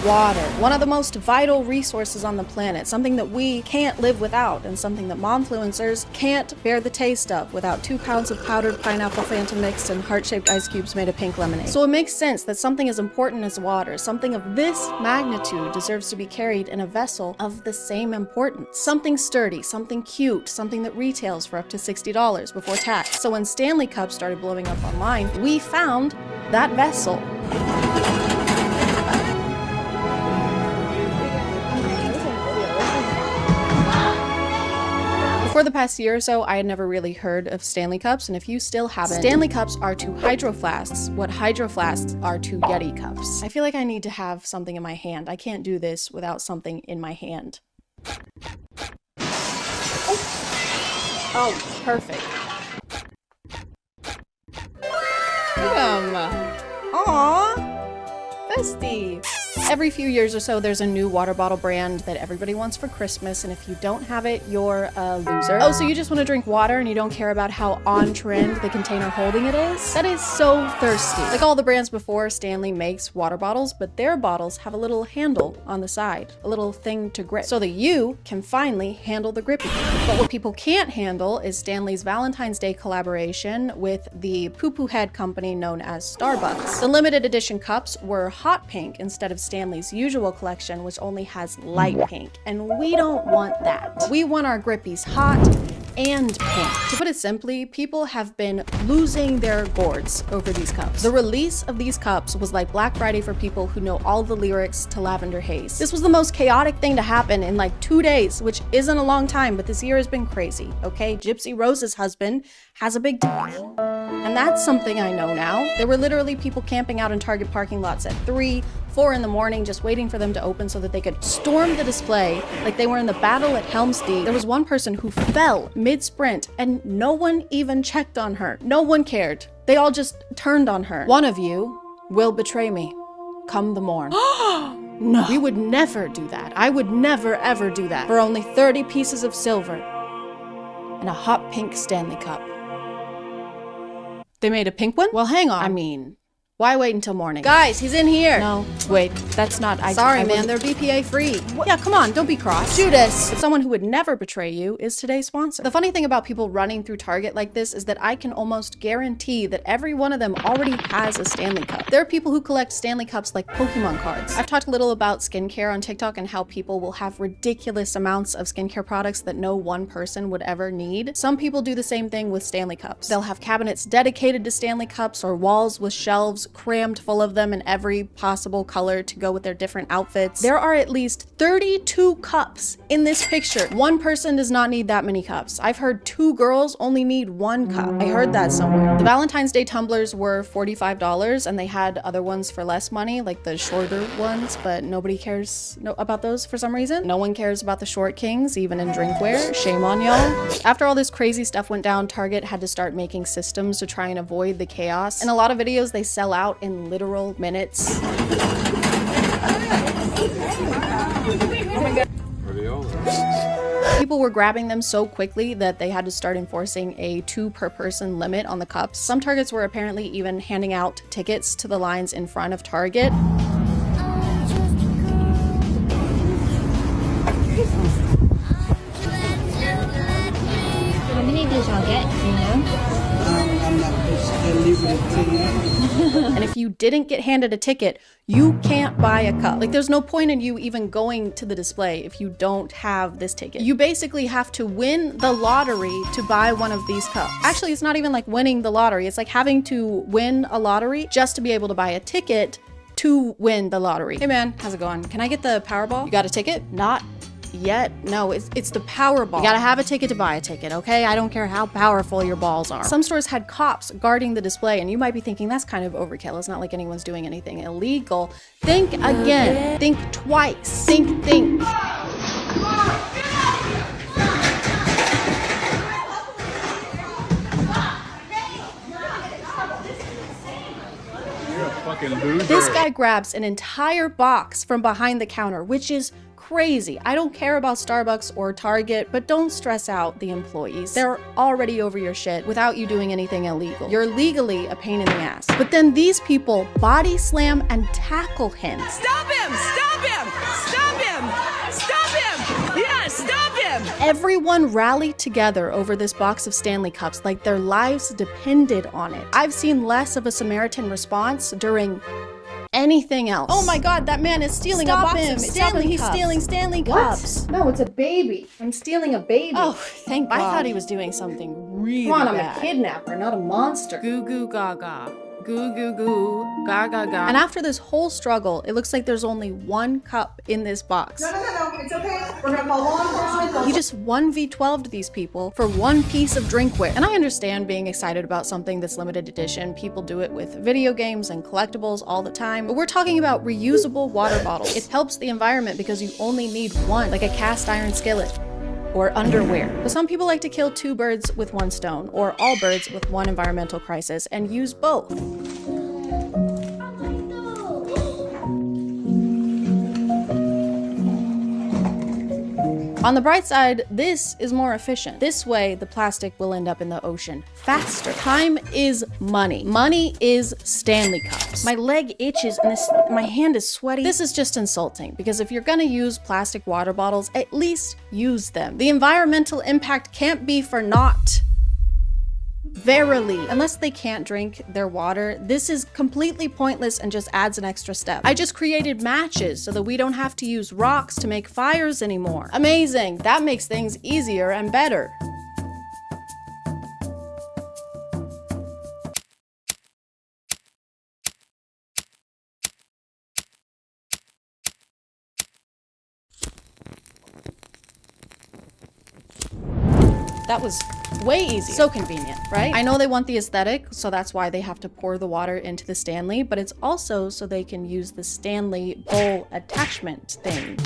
Water, one of the most vital resources on the planet, something that we can't live without, and something that momfluencers can't bear the taste of without 2 pounds of powdered pineapple Fanta mixed and heart-shaped ice cubes made of pink lemonade. So it makes sense that something as important as water, something of this magnitude, deserves to be carried in a vessel of the same importance. Something sturdy, something cute, something that retails for up to $60 before tax. So when Stanley Cups started blowing up online, we found that vessel. For the past year or so, I had never really heard of Stanley Cups, and if you still haven't, Stanley Cups are to Hydro Flasks what Hydro Flasks are to Yeti Cups. I feel like I need to have something in my hand. I can't do this without something in my hand. Oh, perfect. Look at him. Aww. Bestie. Every few years or so, there's a new water bottle brand that everybody wants for Christmas, and if you don't have it, you're a loser. Oh, so you just want to drink water and you don't care about how on trend the container holding it is? That is so thirsty. Like all the brands before, Stanley makes water bottles, but their bottles have a little handle on the side, a little thing to grip, so that you can finally handle the grippy. But what people can't handle is Stanley's Valentine's Day collaboration with the poo-poo head company known as Starbucks. The limited edition cups were hot pink instead of Stanley's usual collection, which only has light pink, and we don't want that. We want our grippies hot and pink. To put it simply, people have been losing their gourds over these cups. The release of these cups was like Black Friday for people who know all the lyrics to Lavender Haze. This was the most chaotic thing to happen in like 2 days, which isn't a long time, but this year has been crazy, okay? Gypsy Rose's husband has a big dick. And that's something I know now. There were literally people camping out in Target parking lots at 3, 4 in the morning just waiting for them to open so that they could storm the display like they were in the battle at Helm's Deep. There was one person who fell mid-sprint and no one even checked on her. No one cared. They all just turned on her. One of you will betray me come the morn. No, we would never do that. I would never ever do that for only 30 pieces of silver and a hot pink Stanley Cup. They made a pink one? Well, hang on. I mean, why wait until morning? Guys, he's in here. No, wait, that's not. Sorry, man, they're BPA free. Yeah, come on, don't be cross. Judas. But someone who would never betray you is today's sponsor. The funny thing about people running through Target like this is that I can almost guarantee that every one of them already has a Stanley Cup. There are people who collect Stanley Cups like Pokemon cards. I've talked a little about skincare on TikTok and how people will have ridiculous amounts of skincare products that no one person would ever need. Some people do the same thing with Stanley Cups. They'll have cabinets dedicated to Stanley Cups or walls with shelves crammed full of them in every possible color to go with their different outfits. There are at least 32 cups in this picture. One person does not need that many cups. I've heard 2 girls only need 1 cup. I heard that somewhere. The Valentine's Day tumblers were $45 and they had other ones for less money, like the shorter ones, but nobody cares about those for some reason. No one cares about the short kings, even in drinkware. Shame on y'all. After all this crazy stuff went down, Target had to start making systems to try and avoid the chaos. In a lot of videos, they sell out in literal minutes. People were grabbing them so quickly that they had to start enforcing a 2 per person limit on the cups. Some Targets were apparently even handing out tickets to the lines in front of Target. And if you didn't get handed a ticket, you can't buy a cup. Like, there's no point in you even going to the display if you don't have this ticket. You basically have to win the lottery to buy one of these cups. Actually, it's not even like winning the lottery. It's like having to win a lottery just to be able to buy a ticket to win the lottery. Hey man, how's it going? Can I get the Powerball? You got a ticket? Not yet. No, it's the Powerball. You gotta have a ticket to buy a ticket, okay? I don't care how powerful your balls are. Some stores had cops guarding the display, and you might be thinking that's kind of overkill. It's not like anyone's doing anything illegal. Think again. Think twice. Think. This guy grabs an entire box from behind the counter, which is crazy. I don't care about Starbucks or Target, but don't stress out the employees. They're already over your shit without you doing anything illegal. You're legally a pain in the ass. But then these people body slam and tackle him. Stop him! Stop him! Stop him! Stop him! Yeah, stop him! Everyone rallied together over this box of Stanley Cups like their lives depended on it. I've seen less of a Samaritan response during anything else. Oh my god, that man is stealing a box of Stanley Cups. He's stealing Stanley Cups. No, it's a baby. I'm stealing a baby. Oh, thank God. I thought he was doing something really bad. Come on, I'm a kidnapper, not a monster. Goo goo gaga. Goo goo goo. Gaga ga. And after this whole struggle, it looks like there's only 1 cup in this box. No, it's okay. We're gonna call law enforcement. He just 1v12'd these people for 1 piece of drinkware. And I understand being excited about something that's limited edition. People do it with video games and collectibles all the time. But we're talking about reusable water bottles. It helps the environment because you only need 1, like a cast iron skillet or underwear. But some people like to kill 2 birds with 1 stone, or all birds with 1 environmental crisis, and use both. On the bright side, this is more efficient. This way, the plastic will end up in the ocean faster. Time is money. Money is Stanley Cups. My leg itches and my hand is sweaty. This is just insulting, because if you're gonna use plastic water bottles, at least use them. The environmental impact can't be for naught. Verily, unless they can't drink their water, this is completely pointless and just adds an extra step. I just created matches so that we don't have to use rocks to make fires anymore. Amazing, that makes things easier and better. That was way easy. So convenient, right? I know they want the aesthetic, so that's why they have to pour the water into the Stanley, but it's also so they can use the Stanley bowl attachment thing.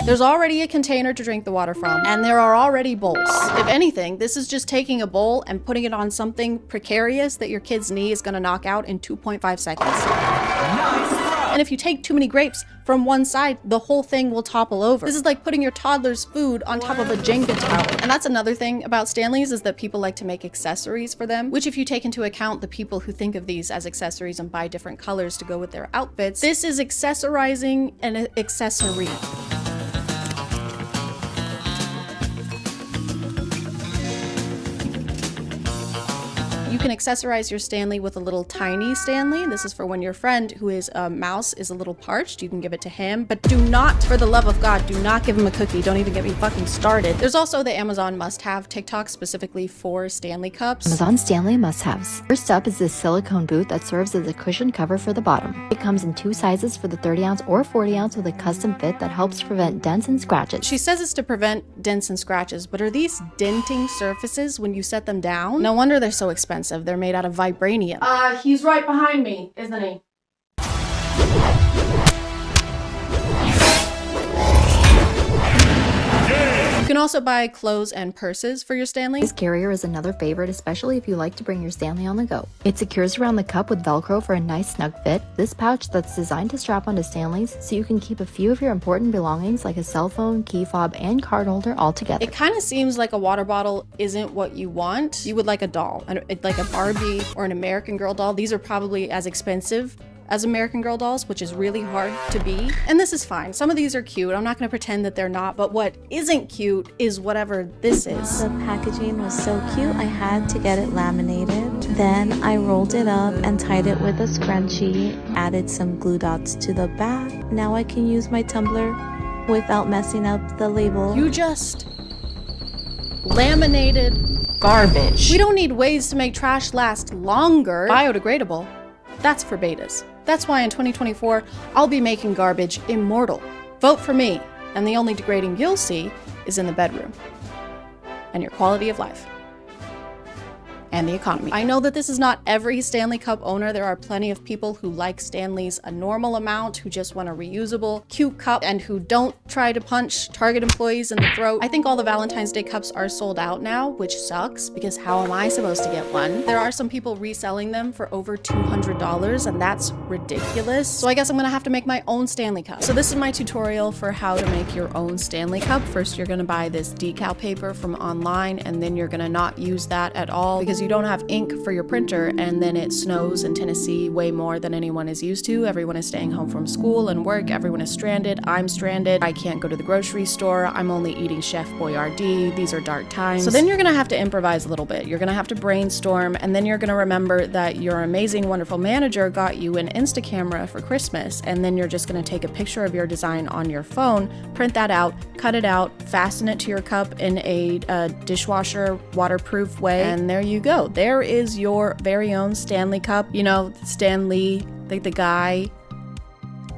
There's already a container to drink the water from, and there are already bowls. If anything, this is just taking a bowl and putting it on something precarious that your kid's knee is gonna knock out in 2.5 seconds. And if you take too many grapes from one side, the whole thing will topple over. This is like putting your toddler's food on top of a Jenga tower. And that's another thing about Stanleys, is that people like to make accessories for them, which if you take into account the people who think of these as accessories and buy different colors to go with their outfits, this is accessorizing an accessory. You can accessorize your Stanley with a little tiny Stanley. This is for when your friend who is a mouse is a little parched. You can give it to him, but do not, for the love of God, do not give him a cookie. Don't even get me fucking started. There's also the Amazon must-have TikTok specifically for Stanley cups. Amazon Stanley must-haves. First up is this silicone boot that serves as a cushion cover for the bottom. It comes in 2 sizes for the 30 ounce or 40 ounce with a custom fit that helps prevent dents and scratches. She says it's to prevent dents and scratches, but are these denting surfaces when you set them down? No wonder they're so expensive. They're made out of vibranium. He's right behind me, isn't he? You can also buy clothes and purses for your Stanley. This carrier is another favorite, especially if you like to bring your Stanley on the go. It secures around the cup with Velcro for a nice snug fit. This pouch that's designed to strap onto Stanleys so you can keep a few of your important belongings like a cell phone, key fob, and card holder all together. It kind of seems like a water bottle isn't what you want. You would like a doll, like a Barbie or an American Girl doll. These are probably as expensive as American Girl dolls, which is really hard to be. And this is fine. Some of these are cute. I'm not gonna pretend that they're not, but what isn't cute is whatever this is. The packaging was so cute, I had to get it laminated. Then I rolled it up and tied it with a scrunchie, added some glue dots to the back. Now I can use my tumbler without messing up the label. You just laminated garbage. We don't need ways to make trash last longer. Biodegradable. That's for betas. That's why in 2024, I'll be making garbage immortal. Vote for me, and the only degrading you'll see is in the bedroom and your quality of life. And the economy. I know that this is not every Stanley Cup owner. There are plenty of people who like Stanleys a normal amount, who just want a reusable, cute cup, and who don't try to punch Target employees in the throat. I think all the Valentine's Day cups are sold out now, which sucks because how am I supposed to get one? There are some people reselling them for over $200, and that's ridiculous. So I guess I'm gonna have to make my own Stanley Cup. So this is my tutorial for how to make your own Stanley Cup. First, you're gonna buy this decal paper from online, and then you're gonna not use that at all because you don't have ink for your printer, and then it snows in Tennessee way more than anyone is used to. Everyone is staying home from school and work. Everyone is stranded. I'm stranded. I can't go to the grocery store. I'm only eating Chef Boyardee. These are dark times. So then you're gonna have to improvise a little bit. You're gonna have to brainstorm, and then you're gonna remember that your amazing, wonderful manager got you an Insta camera for Christmas, and then you're just gonna take a picture of your design on your phone, print that out, cut it out, fasten it to your cup in a dishwasher waterproof way, and there you go. There is your very own Stanley Cup. You know, Stan Lee, like the guy,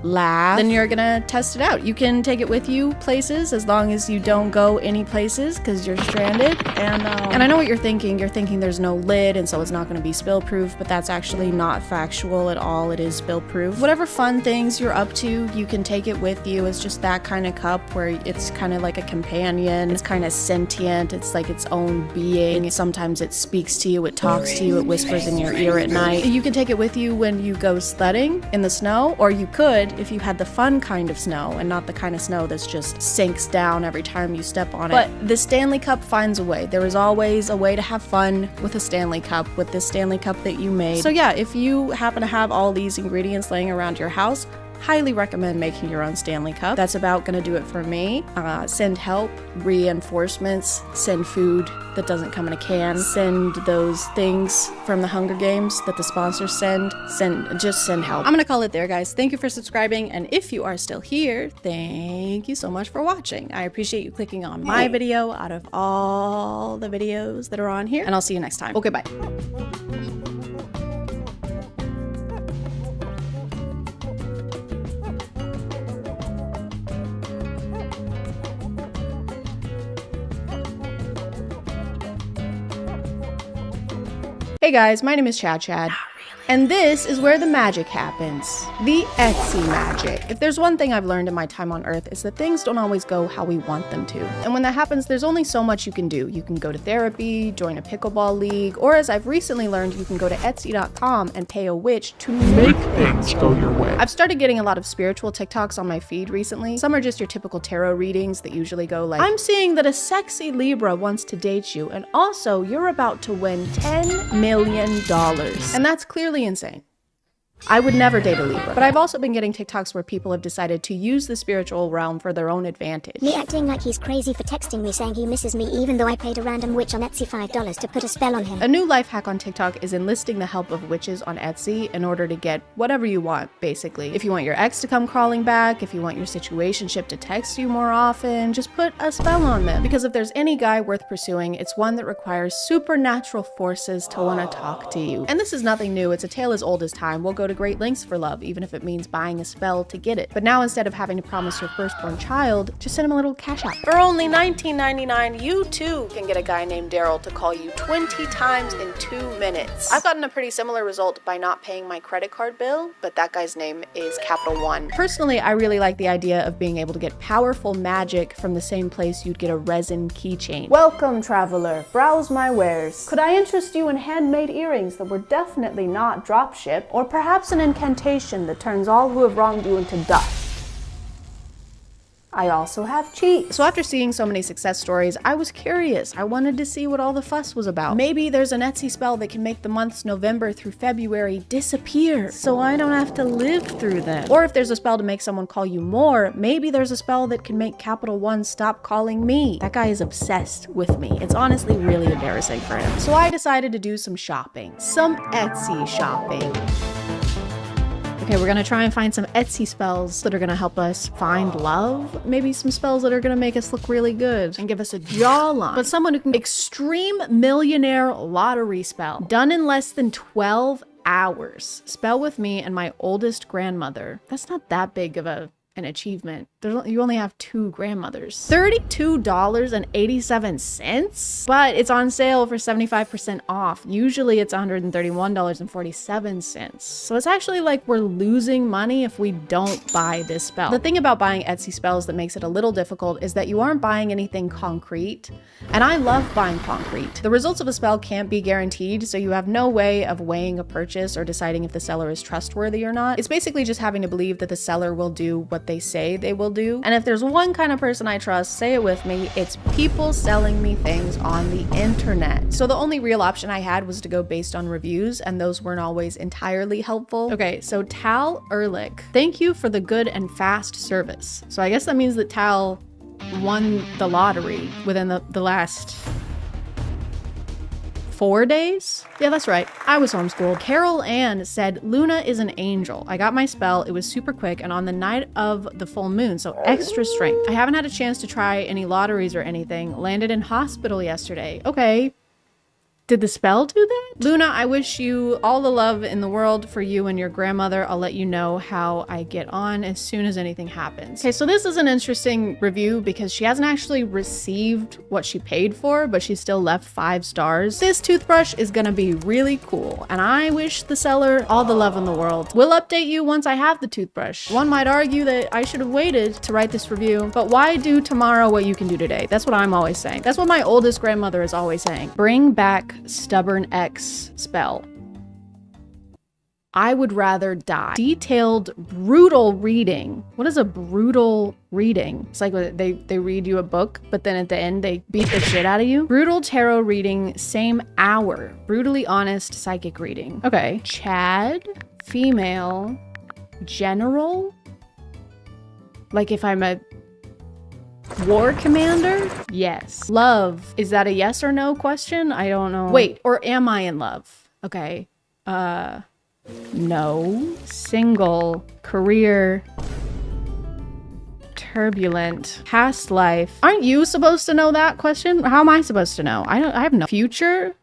laugh. Then you're gonna test it out. You can take it with you places as long as you don't go any places because you're stranded. And I know what you're thinking. You're thinking there's no lid and so it's not gonna be spill proof, but that's actually not factual at all. It is spill proof. Whatever fun things you're up to, you can take it with you. It's just that kind of cup where it's kind of like a companion. It's kind of sentient. It's like its own being. Sometimes it speaks to you, it talks to you, it whispers in your ear at night. You can take it with you when you go sledding in the snow, or you could if you had the fun kind of snow and not the kind of snow that's just sinks down every time you step on it. But the Stanley Cup finds a way. There is always a way to have fun with a Stanley Cup, with this Stanley Cup that you made. So yeah, if you happen to have all these ingredients laying around your house, highly recommend making your own Stanley Cup. That's about gonna do it for me. Send help, reinforcements, send food that doesn't come in a can, send those things from the Hunger Games that the sponsors send, just send help. I'm gonna call it there, guys. Thank you for subscribing, and if you are still here, thank you so much for watching. I appreciate you clicking on my video out of all the videos that are on here, and I'll see you next time. Okay, bye. Hey guys, my name is ChadChad. And this is where the magic happens. The Etsy magic. If there's one thing I've learned in my time on Earth, is that things don't always go how we want them to. And when that happens, there's only so much you can do. You can go to therapy, join a pickleball league, or as I've recently learned, you can go to Etsy.com and pay a witch to make things go your way. I've started getting a lot of spiritual TikToks on my feed recently. Some are just your typical tarot readings that usually go like, I'm seeing that a sexy Libra wants to date you, and also you're about to win $10 million. And that's clearly insane. I would never date a Libra, but I've also been getting TikToks where people have decided to use the spiritual realm for their own advantage. Me acting like he's crazy for texting me saying he misses me even though I paid a random witch on Etsy $5 to put a spell on him. A new life hack on TikTok is enlisting the help of witches on Etsy in order to get whatever you want, basically. If you want your ex to come crawling back, if you want your situationship to text you more often, just put a spell on them. Because if there's any guy worth pursuing, it's one that requires supernatural forces to want to talk to you. And this is nothing new, it's a tale as old as time. We'll go to great lengths for love, even if it means buying a spell to get it. But now instead of having to promise your firstborn child, just send him a little cash app. For only $19.99, you too can get a guy named Daryl to call you 20 times in 2 minutes. I've gotten a pretty similar result by not paying my credit card bill, but that guy's name is Capital One. Personally, I really like the idea of being able to get powerful magic from the same place you'd get a resin keychain. Welcome, traveler. Browse my wares. Could I interest you in handmade earrings that were definitely not dropship, or perhaps an incantation that turns all who have wronged you into dust? I also have cheats. So after seeing so many success stories, I was curious. I wanted to see what all the fuss was about. Maybe there's an Etsy spell that can make the months November through February disappear, so I don't have to live through them. Or if there's a spell to make someone call you more, maybe there's a spell that can make Capital One stop calling me. That guy is obsessed with me. It's honestly really embarrassing for him. So I decided to do some shopping. Some Etsy shopping. Okay, we're gonna try and find some Etsy spells that are gonna help us find love. Maybe some spells that are gonna make us look really good and give us a jawline. But someone who can extreme millionaire lottery spell. Done in less than 12 hours. Spell with me and my oldest grandmother. That's not that big of an achievement. You only have 2 grandmothers. $32.87, but it's on sale for 75% off. Usually it's $131.47. So it's actually like we're losing money if we don't buy this spell. The thing about buying Etsy spells that makes it a little difficult is that you aren't buying anything concrete. And I love buying concrete. The results of a spell can't be guaranteed, so you have no way of weighing a purchase or deciding if the seller is trustworthy or not. It's basically just having to believe that the seller will do what they say they will do. And if there's one kind of person I trust, say it with me, it's people selling me things on the internet. So the only real option I had was to go based on reviews, and those weren't always entirely helpful. Okay, so Tal Ehrlich, thank you for the good and fast service. So I guess that means that Tal won the lottery within the last 4 days? Yeah, that's right. I was homeschooled. Carol Ann said, Luna is an angel. I got my spell. It was super quick and on the night of the full moon, so extra strength. I haven't had a chance to try any lotteries or anything. Landed in hospital yesterday. Okay. Did the spell do that? Luna, I wish you all the love in the world for you and your grandmother. I'll let you know how I get on as soon as anything happens. Okay, so this is an interesting review because she hasn't actually received what she paid for, but she still left 5 stars. This toothbrush is gonna be really cool, and I wish the seller all the love in the world. We'll update you once I have the toothbrush. One might argue that I should have waited to write this review, but why do tomorrow what you can do today? That's what I'm always saying. That's what my oldest grandmother is always saying. Bring back stubborn X spell. I would rather die. Detailed, brutal reading. What is a brutal reading? It's like they read you a book, but then at the end they beat the shit out of you. Brutal tarot reading, same hour. Brutally honest psychic reading. Okay. Chad, female, general. Like if I'm a war commander? Yes. Love. Is that a yes or no question? I don't know. Wait, or am I in love? Okay. No. Single. Career. Turbulent. Past life. Aren't you supposed to know that question? How am I supposed to know? I have no future.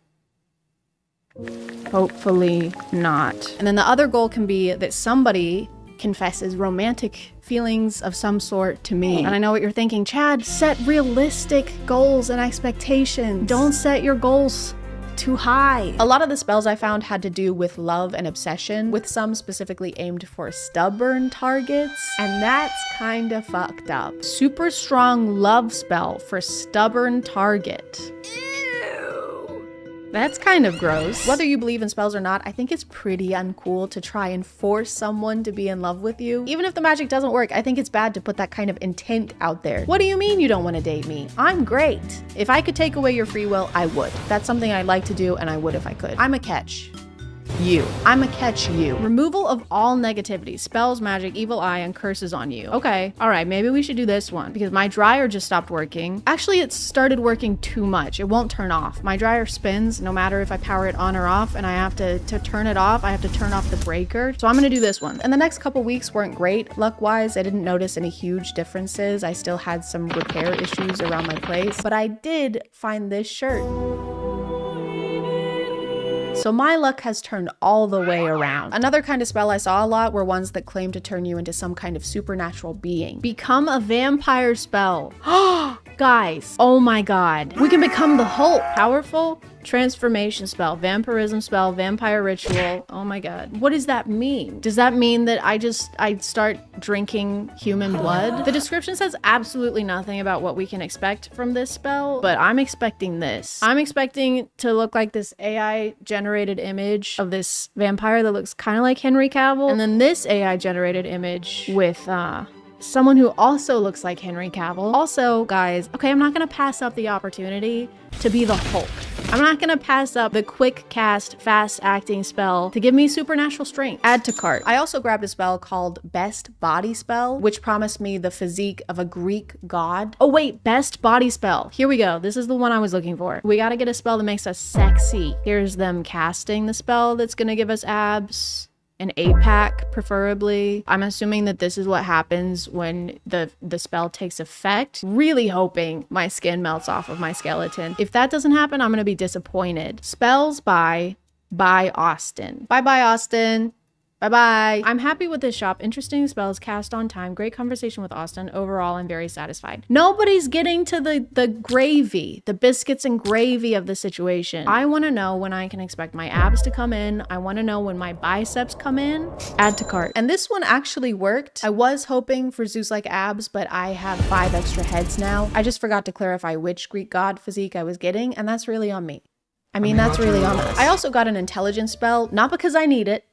Hopefully not. And then the other goal can be that somebody confesses romantic feelings of some sort to me. And I know what you're thinking, Chad, set realistic goals and expectations. Don't set your goals too high. A lot of the spells I found had to do with love and obsession, with some specifically aimed for stubborn targets, and that's kind of fucked up. Super strong love spell for stubborn target. That's kind of gross. Whether you believe in spells or not, I think it's pretty uncool to try and force someone to be in love with you. Even if the magic doesn't work, I think it's bad to put that kind of intent out there. What do you mean you don't want to date me? I'm great. If I could take away your free will, I would. That's something I'd like to do, and I would if I could. I'm a catch. You. I'm a catch you. Removal of all negativity, spells, magic, evil eye, and curses on you. Okay, all right, maybe we should do this one because my dryer just stopped working. Actually, it started working too much. It won't turn off. My dryer spins no matter if I power it on or off, and I have to turn it off, I have to turn off the breaker. So I'm gonna do this one. And the next couple weeks weren't great. Luck-wise, I didn't notice any huge differences. I still had some repair issues around my place, but I did find this shirt. So my luck has turned all the way around. Another kind of spell I saw a lot were ones that claim to turn you into some kind of supernatural being. Become a vampire spell. Guys, oh my God. We can become the Hulk. Powerful transformation spell, vampirism spell, vampire ritual. Oh my God. What does that mean? Does that mean that I start drinking human blood? The description says absolutely nothing about what we can expect from this spell, but I'm expecting this. I'm expecting to look like this AI generated image of this vampire that looks kind of like Henry Cavill, and then this AI generated image with someone who also looks like Henry Cavill. Also, guys, okay, I'm not gonna pass up the opportunity to be the Hulk. I'm not gonna pass up the quick cast, fast acting spell to give me supernatural strength. Add to cart. I also grabbed a spell called Best Body Spell, which promised me the physique of a Greek god. Oh wait, Best Body Spell. Here we go. This is the one I was looking for. We gotta get a spell that makes us sexy. Here's them casting the spell that's gonna give us abs. An 8-pack, preferably. I'm assuming that this is what happens when the spell takes effect. Really hoping my skin melts off of my skeleton. If that doesn't happen, I'm gonna be disappointed. Spells by Austin. Bye, Austin. Bye-bye. I'm happy with this shop. Interesting spells, cast on time. Great conversation with Austin. Overall, I'm very satisfied. Nobody's getting to the gravy, the biscuits and gravy of the situation. I want to know when I can expect my abs to come in. I want to know when my biceps come in. Add to cart. And this one actually worked. I was hoping for Zeus-like abs, but I have 5 extra heads now. I just forgot to clarify which Greek god physique I was getting, and that's really on me. I mean, that's really on us. I also got an intelligence spell, not because I need it.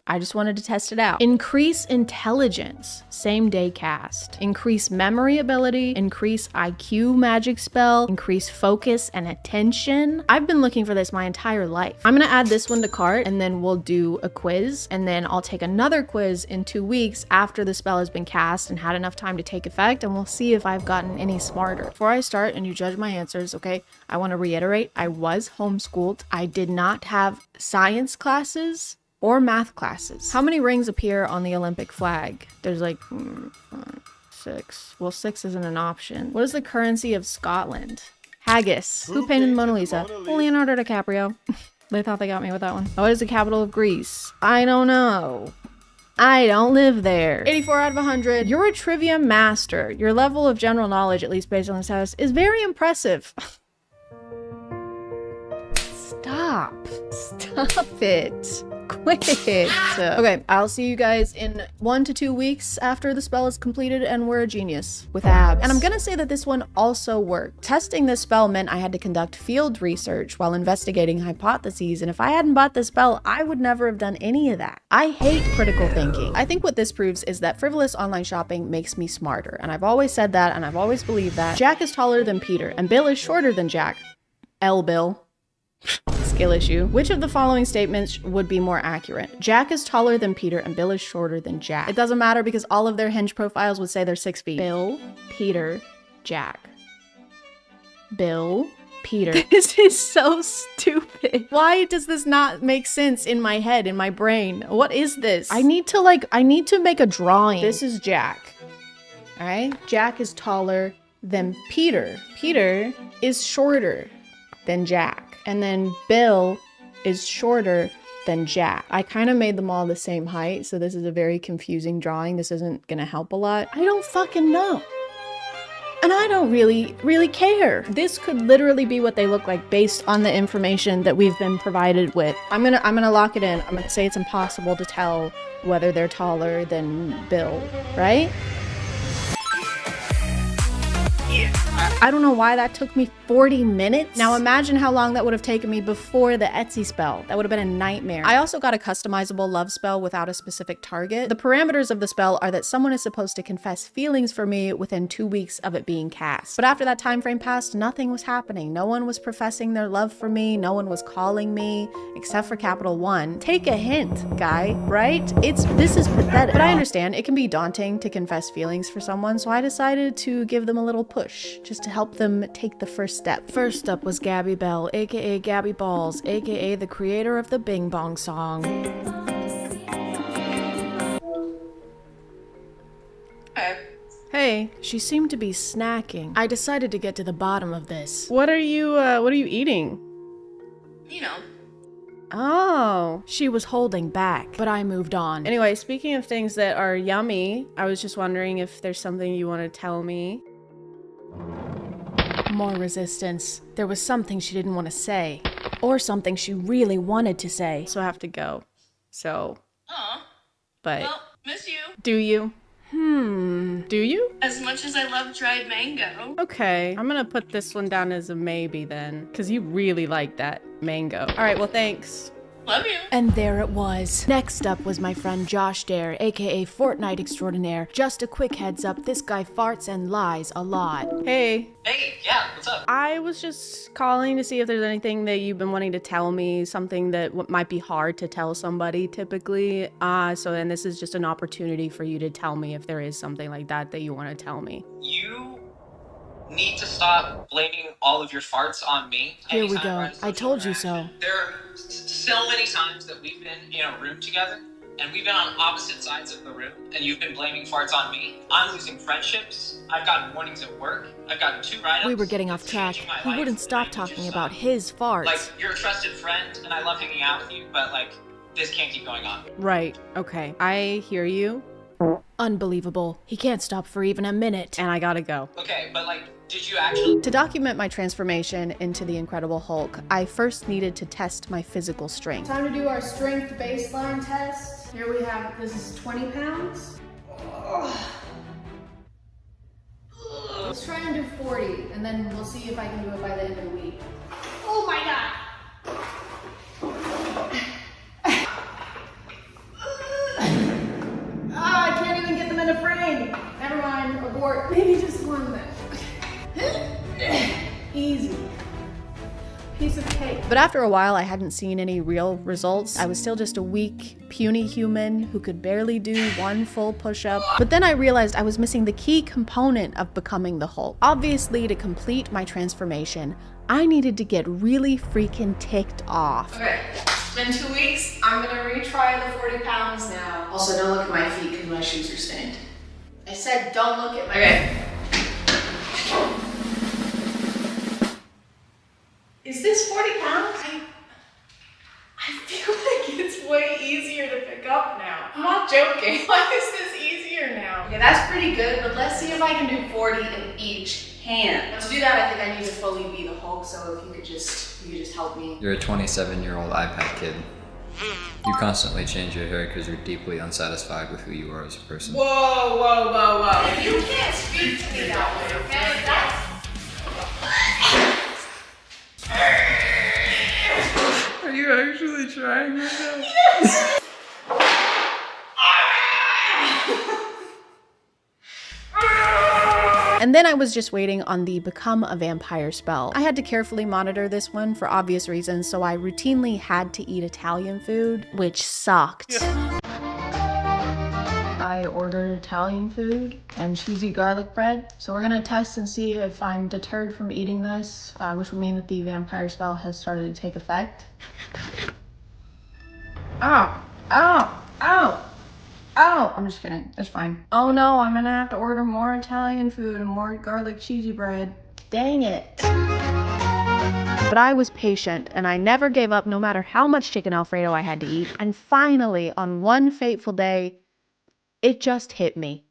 I just wanted to test it out. Increase intelligence, same day cast. Increase memory ability, increase IQ magic spell, increase focus and attention. I've been looking for this my entire life. I'm gonna add this one to cart and then we'll do a quiz, and then I'll take another quiz in 2 weeks after the spell has been cast and had enough time to take effect, and we'll see if I've gotten any smarter. Before I start and you judge my answers, okay, I wanna reiterate, I was homeschooled. I did not have science classes or math classes. How many rings appear on the Olympic flag? There's like 6. Well, 6 isn't an option. What is the currency of Scotland? Haggis. Who painted the Mona Lisa? Well, Leonardo DiCaprio. They thought they got me with that one. What is the capital of Greece? I don't know. I don't live there. 84 out of 100. You're a trivia master. Your level of general knowledge, at least based on this house, is very impressive. Stop. Stop it. Quit. Okay, I'll see you guys in 1 to 2 weeks after the spell is completed and we're a genius with abs. And I'm gonna say that this one also worked. Testing this spell meant I had to conduct field research while investigating hypotheses, and if I hadn't bought this spell, I would never have done any of that. I hate critical thinking. I think what this proves is that frivolous online shopping makes me smarter, and I've always said that, and I've always believed that. Jack is taller than Peter, and Bill is shorter than Jack. Bill. Skill issue. Which of the following statements would be more accurate? Jack is taller than Peter and Bill is shorter than Jack. It doesn't matter because all of their Hinge profiles would say they're 6 feet. Bill, Peter, Jack. Bill, Peter. This is so stupid. Why does this not make sense in my head, in my brain? What is this? I need to make a drawing. This is Jack. All right? Jack is taller than Peter. Peter is shorter than Jack. And then Bill is shorter than Jack. I kind of made them all the same height, so this is a very confusing drawing. This isn't gonna help a lot. I don't fucking know. And I don't really care. This could literally be what they look like based on the information that we've been provided with. I'm gonna lock it in. I'm gonna say it's impossible to tell whether they're taller than Bill, right? I don't know why that took me 40 minutes. Now imagine how long that would have taken me before the Etsy spell. That would have been a nightmare. I also got a customizable love spell without a specific target. The parameters of the spell are that someone is supposed to confess feelings for me within 2 weeks of it being cast. But after that time frame passed, nothing was happening. No one was professing their love for me. No one was calling me, except for Capital One. Take a hint, guy, right? This is pathetic. But I understand it can be daunting to confess feelings for someone, so I decided to give them a little push, just to help them take the first step. First up was Gabby Bell, aka Gabby Balls, aka the creator of the Bing Bong song. Hey, she seemed to be snacking. I decided to get to the bottom of this. What are you eating? You know. Oh, she was holding back, but I moved on. Anyway, speaking of things that are yummy, I was just wondering if there's something you want to tell me. More resistance. There was something she didn't want to say, or something she really wanted to say, so I have to go. So, but Well, miss you. Do you? Do you? As much as I love dried mango. Okay, I'm gonna put this one down as a maybe then, because you really like that mango. All right, well, thanks. Love you. And there it was. Next up was my friend Josh Dare, aka Fortnite Extraordinaire. Just a quick heads up, this guy farts and lies a lot. Hey. Hey, yeah, what's up? I was just calling to see if there's anything that you've been wanting to tell me, something that might be hard to tell somebody typically. So then this is just an opportunity for you to tell me if there is something like that you want to tell me. You need to stop blaming all of your farts on me. Here we go. I told you so. There are so many times that we've been in a room together and we've been on opposite sides of the room and you've been blaming farts on me. I'm losing friendships. I've gotten warnings at work. I've gotten 2 write-ups. We were getting off track. He wouldn't stop talking about his farts. Like, you're a trusted friend and I love hanging out with you, but like, this can't keep going on. Right, okay. I hear you. Unbelievable. He can't stop for even a minute. And I gotta go. Okay, but like, did you actually— To document my transformation into the Incredible Hulk, I first needed to test my physical strength. Time to do our strength baseline test. Here we have, this is 20 pounds. Let's try and do 40, and then we'll see if I can do it by the end of the week. Oh my god! I can't even get them in a frame. Never mind, abort. Maybe just one then. Easy. Piece of cake. But after a while, I hadn't seen any real results. I was still just a weak, puny human who could barely do 1 full push-up. But then I realized I was missing the key component of becoming the Hulk. Obviously, to complete my transformation, I needed to get really freaking ticked off. Okay, it's been 2 weeks. I'm gonna retry the 40 pounds now. Also, don't look at my feet because my shoes are stained. I said don't look at my feet. Is this 40 pounds? I feel like it's way easier to pick up now. I'm not joking. Why is this easier now? Okay, that's pretty good, but let's see if I can do 40 in each hand. But to do that, I think I need to fully be the Hulk, so if you could just help me. You're a 27-year-old iPad kid. You constantly change your hair because you're deeply unsatisfied with who you are as a person. Whoa, whoa, whoa, whoa. You can't speak to me that way, okay? That's... Are you actually trying right now? Yes! And then I was just waiting on the Become a Vampire spell. I had to carefully monitor this one for obvious reasons, so I routinely had to eat Italian food, which sucked. I ordered Italian food and cheesy garlic bread. So we're gonna test and see if I'm deterred from eating this, which would mean that the vampire spell has started to take effect. Ow, ow, ow. Oh, I'm just kidding. It's fine. Oh no, I'm gonna have to order more Italian food and more garlic cheesy bread. Dang it. But I was patient and I never gave up no matter how much chicken Alfredo I had to eat. And finally, on one fateful day, it just hit me.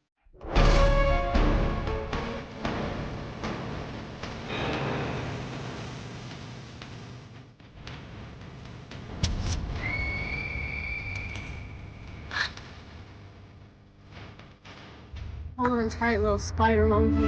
Hold on tight, little spider monkey.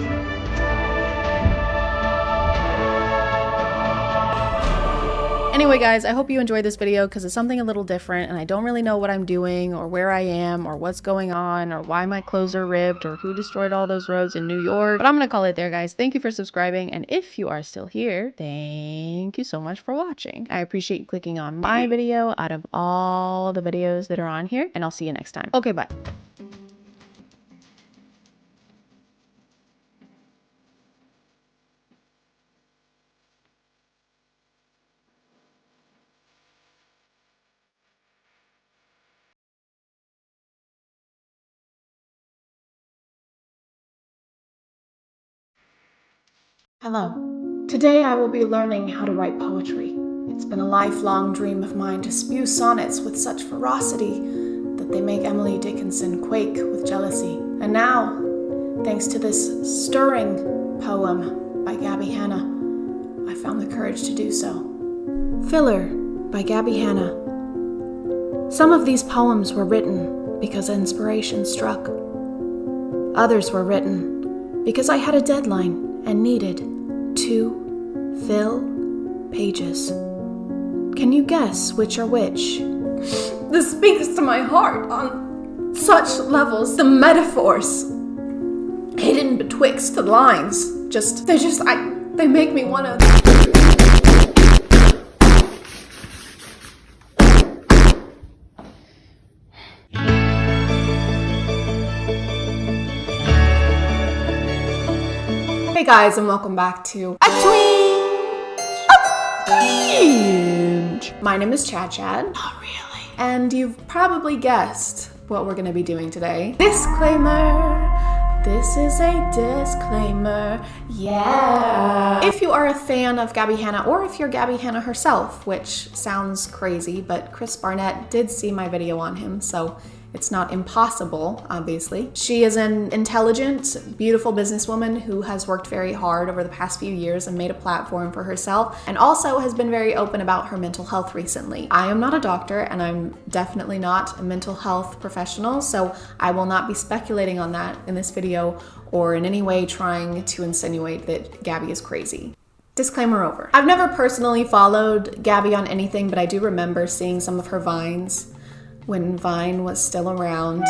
Anyway, guys, I hope you enjoyed this video because it's something a little different and I don't really know what I'm doing or where I am or what's going on or why my clothes are ripped or who destroyed all those roads in New York. But I'm gonna call it there, guys. Thank you for subscribing, and if you are still here, thank you so much for watching. I appreciate you clicking on my video out of all the videos that are on here, and I'll see you next time. Okay, bye. Hello. Today I will be learning how to write poetry. It's been a lifelong dream of mine to spew sonnets with such ferocity that they make Emily Dickinson quake with jealousy. And now, thanks to this stirring poem by Gabby Hanna, I found the courage to do so. Filler by Gabby Hanna. Some of these poems were written because inspiration struck. Others were written because I had a deadline and needed to fill pages. Can you guess which are which? This speaks to my heart on such levels. The metaphors hidden betwixt the lines, they make me wanna. Hey guys, and welcome back to A Twinge. My name is ChadChad. Not really. And you've probably guessed what we're gonna be doing today. Disclaimer. This is a disclaimer. Yeah. If you are a fan of Gabby Hanna, or if you're Gabby Hanna herself, which sounds crazy, but Chris Barnett did see my video on him, so it's not impossible, obviously. She is an intelligent, beautiful businesswoman who has worked very hard over the past few years and made a platform for herself, and also has been very open about her mental health recently. I am not a doctor, and I'm definitely not a mental health professional, so I will not be speculating on that in this video or in any way trying to insinuate that Gabby is crazy. Disclaimer over. I've never personally followed Gabby on anything, but I do remember seeing some of her Vines when Vine was still around.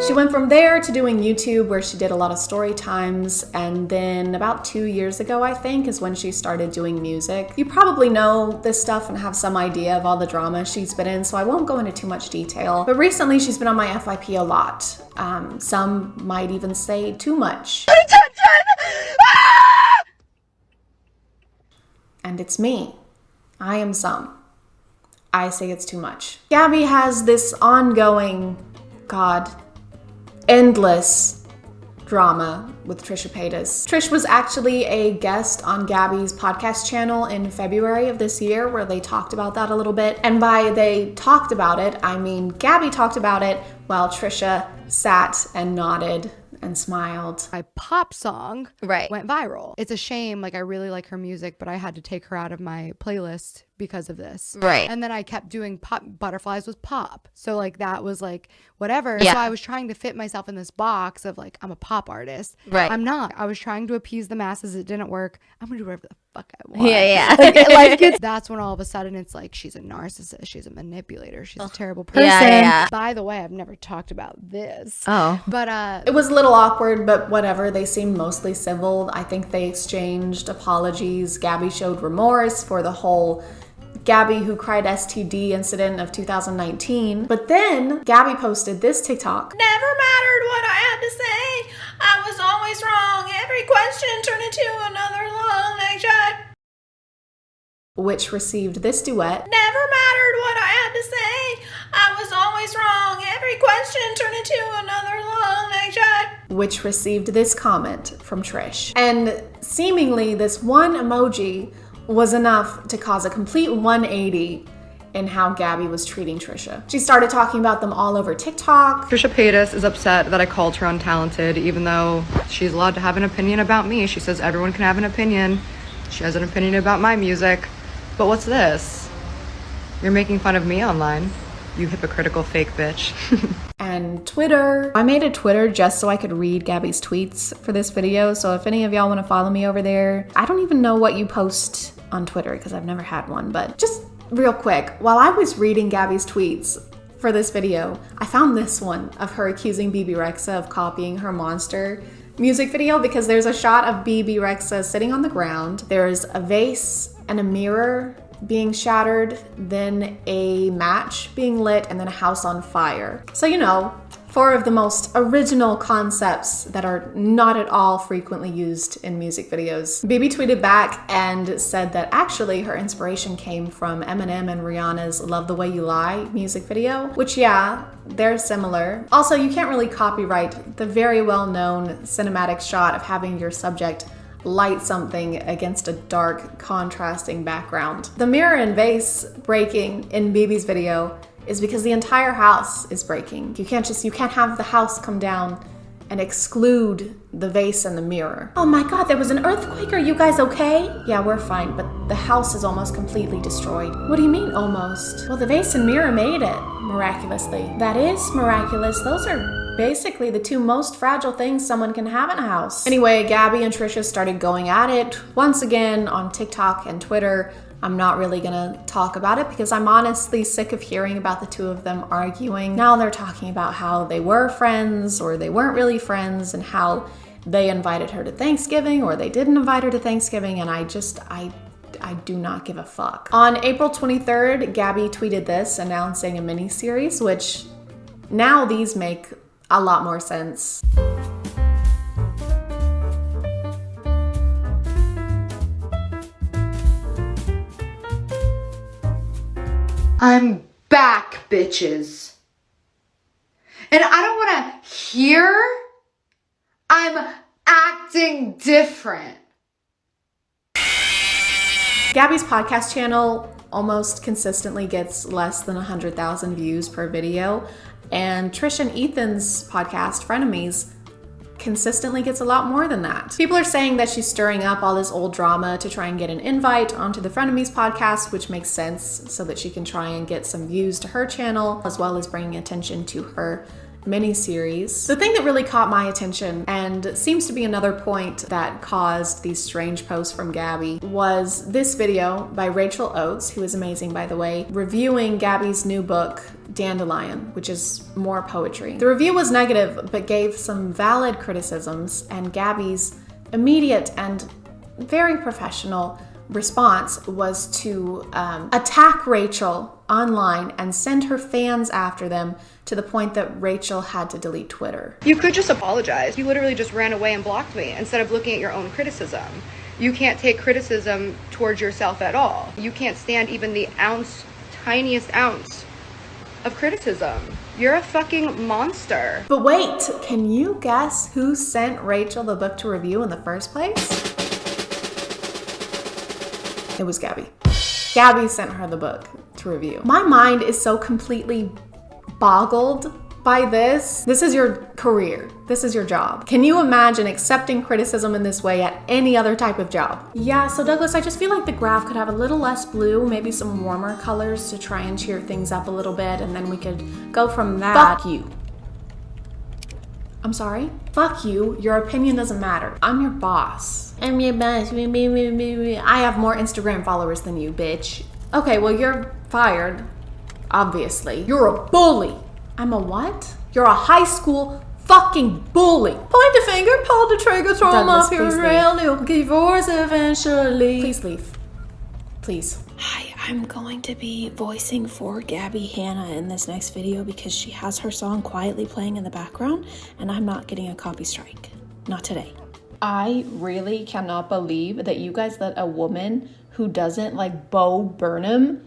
She went from there to doing YouTube, where she did a lot of story times, and then about 2 years ago, I think, is when she started doing music. You probably know this stuff and have some idea of all the drama she's been in, so I won't go into too much detail. But recently, she's been on my FYP a lot. Some might even say too much. And it's me. I am some. I say it's too much. Gabby has this ongoing, endless drama with Trisha Paytas. Trish was actually a guest on Gabby's podcast channel in February of this year, where they talked about that a little bit. And by they talked about it, I mean Gabby talked about it while Trisha sat and nodded and smiled. My pop song went viral. It's a shame, like I really like her music, but I had to take her out of my playlist because of this. Right. And then I kept doing pop. Butterflies was pop. So like that was like whatever. Yeah. So I was trying to fit myself in this box of like, I'm a pop artist. Right. I'm not. I was trying to appease the masses. It didn't work. I'm gonna do whatever the fuck I want. Yeah. Like that's when all of a sudden it's like, she's a narcissist. She's a manipulator. She's a terrible person. Yeah. By the way, I've never talked about this. Oh. But it was a little awkward, but whatever. They seemed mostly civil. I think they exchanged apologies. Gabby showed remorse for the whole Gabby who cried STD incident of 2019. But then Gabby posted this TikTok. Never mattered what I had to say. I was always wrong. Every question turned into another long night shot. Which received this duet. Never mattered what I had to say. I was always wrong. Every question turned into another long night shot. Which received this comment from Trish. And seemingly this one emoji was enough to cause a complete 180 in how Gabby was treating Trisha. She started talking about them all over TikTok. Trisha Paytas is upset that I called her untalented, even though she's allowed to have an opinion about me. She says everyone can have an opinion. She has an opinion about my music. But what's this? You're making fun of me online, you hypocritical fake bitch. And and Twitter. I made a Twitter just so I could read Gabby's tweets for this video. So if any of y'all want to follow me over there, I don't even know what you post on Twitter because I've never had one, but just real quick, while I was reading Gabby's tweets for this video, I found this one of her accusing BB Rexa of copying her Monster music video because there's a shot of BB Rexa sitting on the ground. There's a vase and a mirror being shattered, then a match being lit, and then a house on fire. So, you know, 4 of the most original concepts that are not at all frequently used in music videos. BB tweeted back and said that actually her inspiration came from Eminem and Rihanna's Love the Way You Lie music video, which yeah, they're similar. Also, you can't really copyright the very well-known cinematic shot of having your subject light something against a dark, contrasting background. The mirror and vase breaking in BB's video is because the entire house is breaking. You can't have the house come down and exclude the vase and the mirror. Oh my God, there was an earthquake. Are you guys okay? Yeah, we're fine, but the house is almost completely destroyed. What do you mean almost? Well, the vase and mirror made it, miraculously. That is miraculous. Those are basically the 2 most fragile things someone can have in a house. Anyway, Gabby and Trisha started going at it once again on TikTok and Twitter. I'm not really gonna talk about it because I'm honestly sick of hearing about the 2 of them arguing. Now they're talking about how they were friends or they weren't really friends and how they invited her to Thanksgiving or they didn't invite her to Thanksgiving, and I do not give a fuck. On April 23rd, Gabby tweeted this announcing a mini-series, which now these make a lot more sense. I'm back, bitches. And I don't want to hear I'm acting different. Gabby's podcast channel almost consistently gets less than 100,000 views per video, and Trish and Ethan's podcast, Frenemies, consistently gets a lot more than that. People are saying that she's stirring up all this old drama to try and get an invite onto the Frenemies podcast, which makes sense so that she can try and get some views to her channel, as well as bringing attention to her mini-series. The thing that really caught my attention, and seems to be another point that caused these strange posts from Gabby, was this video by Rachel Oates, who is amazing by the way, reviewing Gabby's new book, Dandelion, which is more poetry. The review was negative, but gave some valid criticisms, and Gabby's immediate and very professional response was to attack Rachel online and send her fans after them to the point that Rachel had to delete Twitter. You could just apologize. You literally just ran away and blocked me instead of looking at your own criticism. You can't take criticism towards yourself at all. You can't stand even the tiniest ounce of criticism. You're a fucking monster. But wait, can you guess who sent Rachel the book to review in the first place? It was Gabby. Gabby sent her the book to review. My mind is so completely boggled by this. This is your career. This is your job. Can you imagine accepting criticism in this way at any other type of job? Yeah, so Douglas, I just feel like the graph could have a little less blue, maybe some warmer colors to try and cheer things up a little bit, and then we could go from that. Fuck you. I'm sorry? Fuck you. Your opinion doesn't matter. I'm your boss. I'm your boss. I have more Instagram followers than you, bitch. Okay, well, you're fired. Obviously. You're a bully. I'm a what? You're a high school fucking bully. Point the finger, pull the trigger, throw them up here, rail, you'll give yours eventually. Please leave. Please. Hi, I'm going to be voicing for Gabby Hanna in this next video because she has her song quietly playing in the background and I'm not getting a copy strike. Not today. I really cannot believe that you guys let a woman who doesn't like Bo Burnham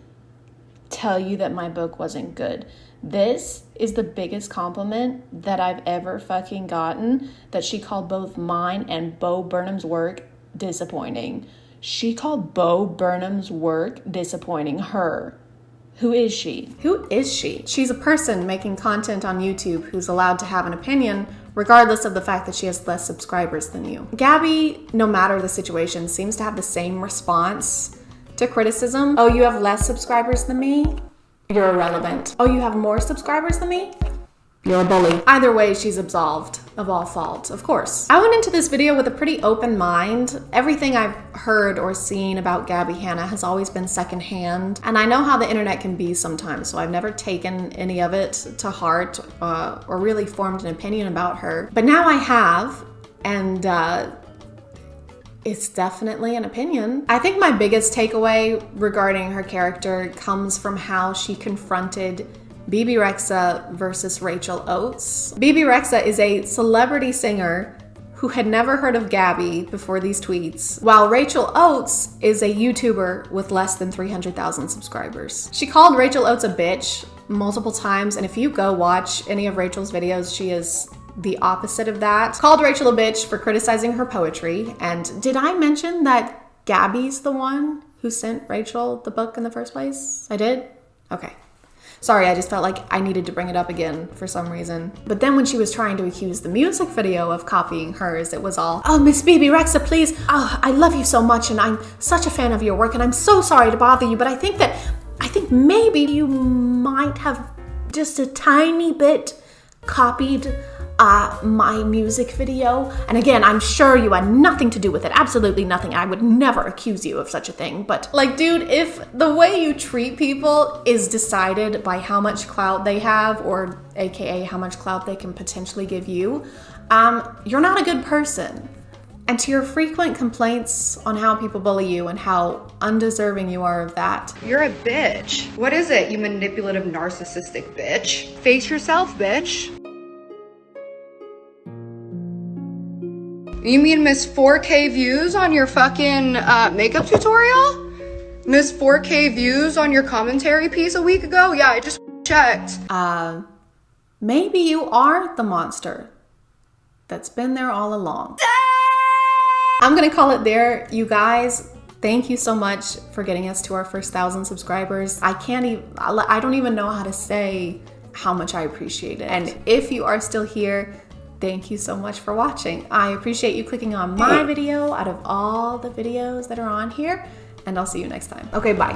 tell you that my book wasn't good. This is the biggest compliment that I've ever fucking gotten, that she called both mine and Bo Burnham's work disappointing. She called Bo Burnham's work disappointing. Her. Who is she? Who is she? She's a person making content on YouTube who's allowed to have an opinion regardless of the fact that she has less subscribers than you. Gabby, no matter the situation, seems to have the same response to criticism. Oh, you have less subscribers than me? You're irrelevant. Oh, you have more subscribers than me? You're a bully. Either way, she's absolved of all fault, of course. I went into this video with a pretty open mind. Everything I've heard or seen about Gabby Hanna has always been secondhand, and I know how the internet can be sometimes, so I've never taken any of it to heart or really formed an opinion about her. But now I have, and it's definitely an opinion. I think my biggest takeaway regarding her character comes from how she confronted Bebe Rexha versus Rachel Oates. Bebe Rexha is a celebrity singer who had never heard of Gabby before these tweets, while Rachel Oates is a YouTuber with less than 300,000 subscribers. She called Rachel Oates a bitch multiple times, and if you go watch any of Rachel's videos, she is the opposite of that. Called Rachel a bitch for criticizing her poetry. And did I mention that Gabby's the one who sent Rachel the book in the first place? I did? Okay. Sorry, I just felt like I needed to bring it up again for some reason. But then when she was trying to accuse the music video of copying hers, it was all, oh, Miss Bebe Rexha, please. Oh, I love you so much and I'm such a fan of your work and I'm so sorry to bother you, but I think maybe you might have just a tiny bit copied my music video. And again, I'm sure you had nothing to do with it. Absolutely nothing. I would never accuse you of such a thing. But like, dude, if the way you treat people is decided by how much clout they have, or AKA how much clout they can potentially give you, you're not a good person. And to your frequent complaints on how people bully you and how undeserving you are of that. You're a bitch. What is it, you manipulative, narcissistic bitch? Face yourself, bitch. You mean miss 4K views on your fucking makeup tutorial? Miss 4K views on your commentary piece a week ago? Yeah, I just checked. Maybe you are the monster that's been there all along. I'm gonna call it there, you guys. Thank you so much for getting us to our first 1,000 subscribers. I don't even know how to say how much I appreciate it. And if you are still here, thank you so much for watching. I appreciate you clicking on my video out of all the videos that are on here, and I'll see you next time. Okay, bye.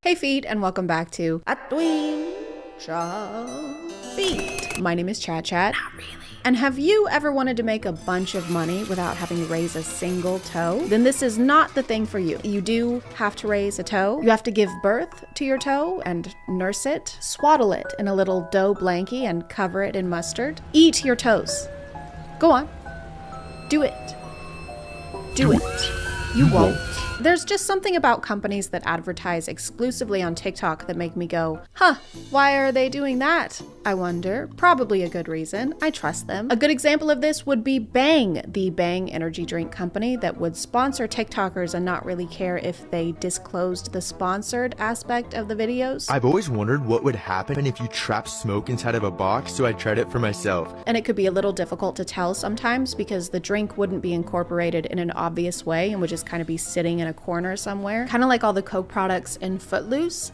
Hey feet, and welcome back to Atween Feet. My name is ChadChad. Not really. And have you ever wanted to make a bunch of money without having to raise a single toe? Then this is not the thing for you. You do have to raise a toe. You have to give birth to your toe and nurse it, swaddle it in a little dough blankie and cover it in mustard. Eat your toes. Go on. Do it. Do it. You won't. There's just something about companies that advertise exclusively on TikTok that make me go, huh, why are they doing that? I wonder. Probably a good reason. I trust them. A good example of this would be Bang, the Bang energy drink company that would sponsor TikTokers and not really care if they disclosed the sponsored aspect of the videos. I've always wondered what would happen if you trapped smoke inside of a box, so I tried it for myself. And it could be a little difficult to tell sometimes because the drink wouldn't be incorporated in an obvious way and would just kind of be sitting in a corner somewhere. Kind of like all the Coke products in Footloose.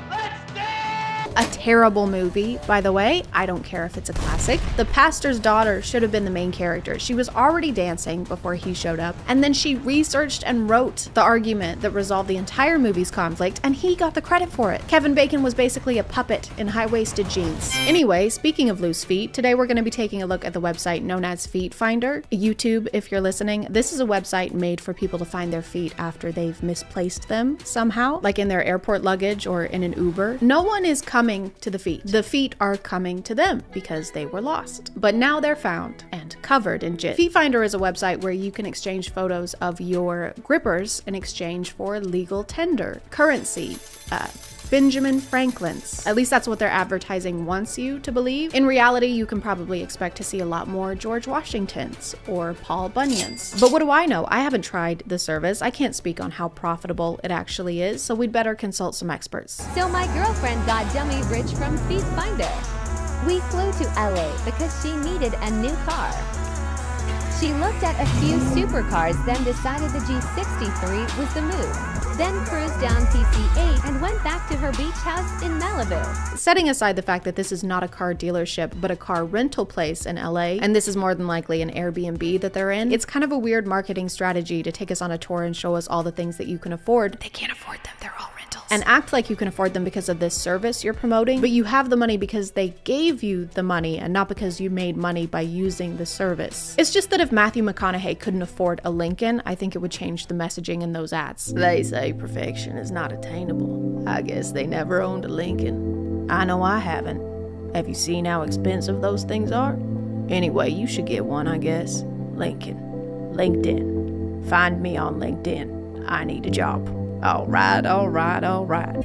A terrible movie, by the way. I don't care if it's a classic. The pastor's daughter should have been the main character. She was already dancing before he showed up, and then she researched and wrote the argument that resolved the entire movie's conflict, and he got the credit for it. Kevin Bacon was basically a puppet in high-waisted jeans. Anyway, speaking of loose feet, today we're going to be taking a look at the website known as Feet Finder. YouTube, if you're listening, this is a website made for people to find their feet after they've misplaced them somehow, like in their airport luggage or in an Uber. No one is coming to the feet. The feet are coming to them because they were lost. But now they're found and covered in jizz. Feet Finder is a website where you can exchange photos of your grippers in exchange for legal tender, currency, Benjamin Franklin's. At least that's what their advertising wants you to believe. In reality, you can probably expect to see a lot more George Washingtons or Paul Bunyans. But what do I know? I haven't tried the service. I can't speak on how profitable it actually is, so we'd better consult some experts. So my girlfriend got dummy rich from Feet Finder. We flew to LA because she needed a new car. She looked at a few supercars, then decided the G63 was the move. Then cruised down PC8 and went back to her beach house in Malibu. Setting aside the fact that this is not a car dealership, but a car rental place in LA, and this is more than likely an Airbnb that they're in, it's kind of a weird marketing strategy to take us on a tour and show us all the things that you can afford. They can't afford them, they're all rentals. And act like you can afford them because of this service you're promoting, but you have the money because they gave you the money and not because you made money by using the service. It's just that if Matthew McConaughey couldn't afford a Lincoln, I think it would change the messaging in those ads. They say perfection is not attainable. I guess they never owned a Lincoln. I know I haven't. Have you seen how expensive those things are? Anyway, you should get one, I guess. Lincoln. LinkedIn. Find me on LinkedIn. I need a job. All right.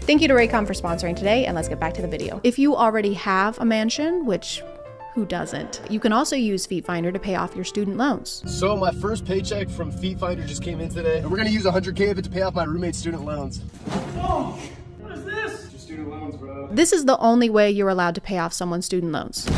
Thank you to Raycom for sponsoring today, and let's get back to the video. If you already have a mansion, which who doesn't, you can also use Feet Finder to pay off your student loans. So my first paycheck from Feet Finder just came in today, and we're gonna use $100K of it to pay off my roommate's student loans. Oh, what is this? Just student loans, bro. This is the only way you're allowed to pay off someone's student loans.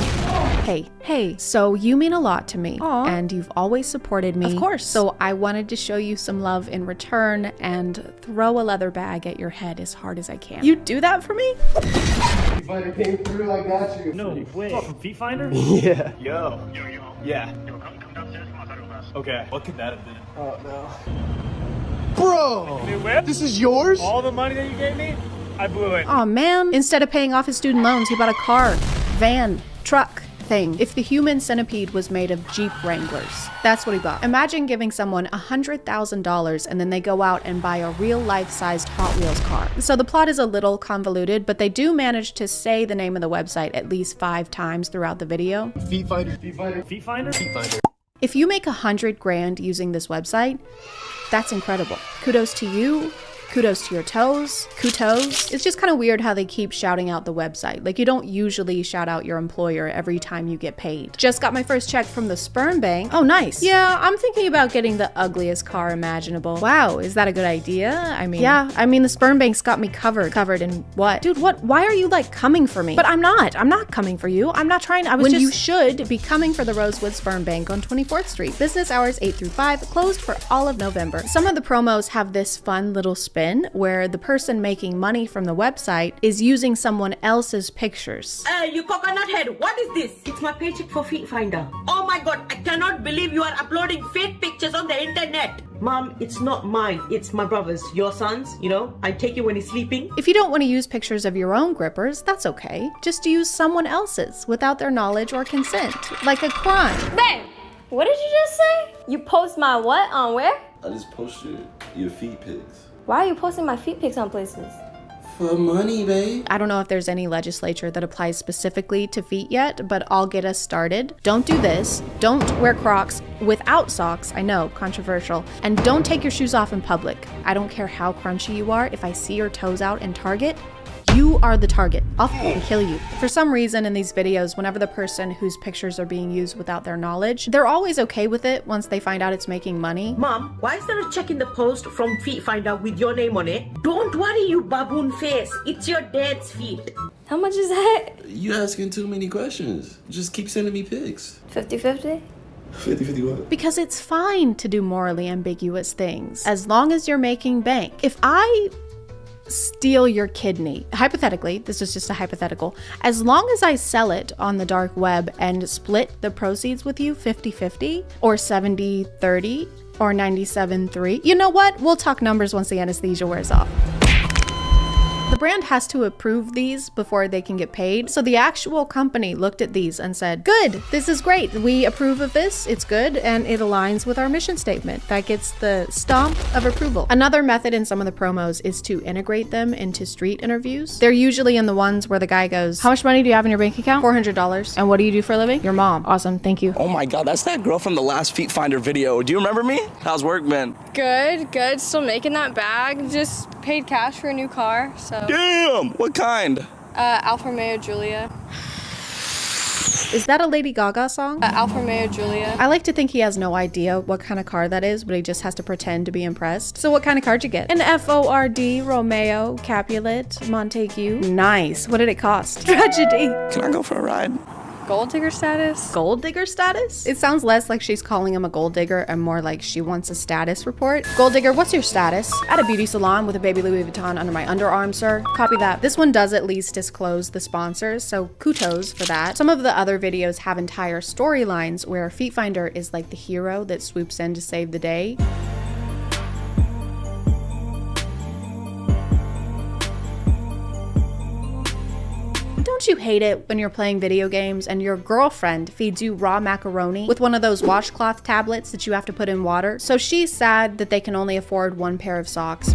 Hey, so you mean a lot to me. Aww. And you've always supported me. Of course. So I wanted to show you some love in return and throw a leather bag at your head as hard as I can. You do that for me? Feet Finder came through, I got you. No way. Oh, from Feet Finder? Yeah. Yo. Yeah. Come downstairs. Come on, talk about it. Okay. What could that have been? Oh, no. Bro! New whip? This is yours? All the money that you gave me? I blew it. Aw, man. Instead of paying off his student loans, he bought a car, van, truck thing. If the human centipede was made of Jeep Wranglers, that's what he bought. Imagine giving someone $100,000 and then they go out and buy a real life-sized Hot Wheels car. So the plot is a little convoluted, but they do manage to say the name of the website at least 5 times throughout the video. Feet Finder, Feet Finder, Feet Finder? Feet Finder. If you make $100,000 using this website, that's incredible. Kudos to you. Kudos to your toes. Kudos. It's just kind of weird how they keep shouting out the website. Like, you don't usually shout out your employer every time you get paid. Just got my first check from the sperm bank. Oh, nice. Yeah, I'm thinking about getting the ugliest car imaginable. Wow, is that a good idea? I mean, yeah, the sperm bank's got me covered. Covered in what? Dude, what? Why are you like coming for me? But I'm not coming for you. I'm not trying to. You should be coming for the Rosewood Sperm Bank on 24th Street. Business hours 8 through 5, closed for all of November. Some of the promos have this fun little spin where the person making money from the website is using someone else's pictures. Hey, you coconut head, what is this? It's my paycheck for Feet Finder. Oh my god, I cannot believe you are uploading fake pictures on the internet. Mom, it's not mine, it's my brother's, your son's, you know? I take it when he's sleeping. If you don't want to use pictures of your own grippers, that's okay. Just use someone else's without their knowledge or consent, like a crime. Babe, what did you just say? You post my what on where? I just posted your feet pics. Why are you posting my feet pics on places? For money, babe. I don't know if there's any legislature that applies specifically to feet yet, but I'll get us started. Don't do this. Don't wear Crocs without socks. I know, controversial. And don't take your shoes off in public. I don't care how crunchy you are. If I see your toes out in Target, you are the target. I'll fucking kill you. For some reason in these videos, whenever the person whose pictures are being used without their knowledge, they're always okay with it once they find out it's making money. Mom, why is there a check in the post from Feet Finder with your name on it? Don't worry, you baboon face. It's your dad's feet. How much is that? You asking too many questions. Just keep sending me pics. 50-50? 50-50 what? Because it's fine to do morally ambiguous things, as long as you're making bank. If I steal your kidney, hypothetically, this is just a hypothetical, as long as I sell it on the dark web and split the proceeds with you 50-50 or 70-30 or 97-3, you know what? We'll talk numbers once the anesthesia wears off. The brand has to approve these before they can get paid. So the actual company looked at these and said, good, this is great. We approve of this. It's good. And it aligns with our mission statement. That gets the stamp of approval. Another method in some of the promos is to integrate them into street interviews. They're usually in the ones where the guy goes, how much money do you have in your bank account? $400. And what do you do for a living? Your mom. Awesome. Thank you. Oh my God, that's that girl from the last Feet Finder video. Do you remember me? How's work been? Good. Still making that bag. Just paid cash for a new car, so. Damn! What kind? Alfa Romeo Giulia. Is that a Lady Gaga song? Alfa Romeo Giulia. I like to think he has no idea what kind of car that is, but he just has to pretend to be impressed. So what kind of car'd you get? An Ford Romeo Capulet Montague. Nice. What did it cost? Tragedy. Can I go for a ride? Gold digger status? Gold digger status? It sounds less like she's calling him a gold digger and more like she wants a status report. Gold digger, what's your status? At a beauty salon with a baby Louis Vuitton under my underarm, sir. Copy that. This one does at least disclose the sponsors, so kudos for that. Some of the other videos have entire storylines where Feet Finder is like the hero that swoops in to save the day. Don't you hate it when you're playing video games and your girlfriend feeds you raw macaroni with one of those washcloth tablets that you have to put in water? So she's sad that they can only afford one pair of socks.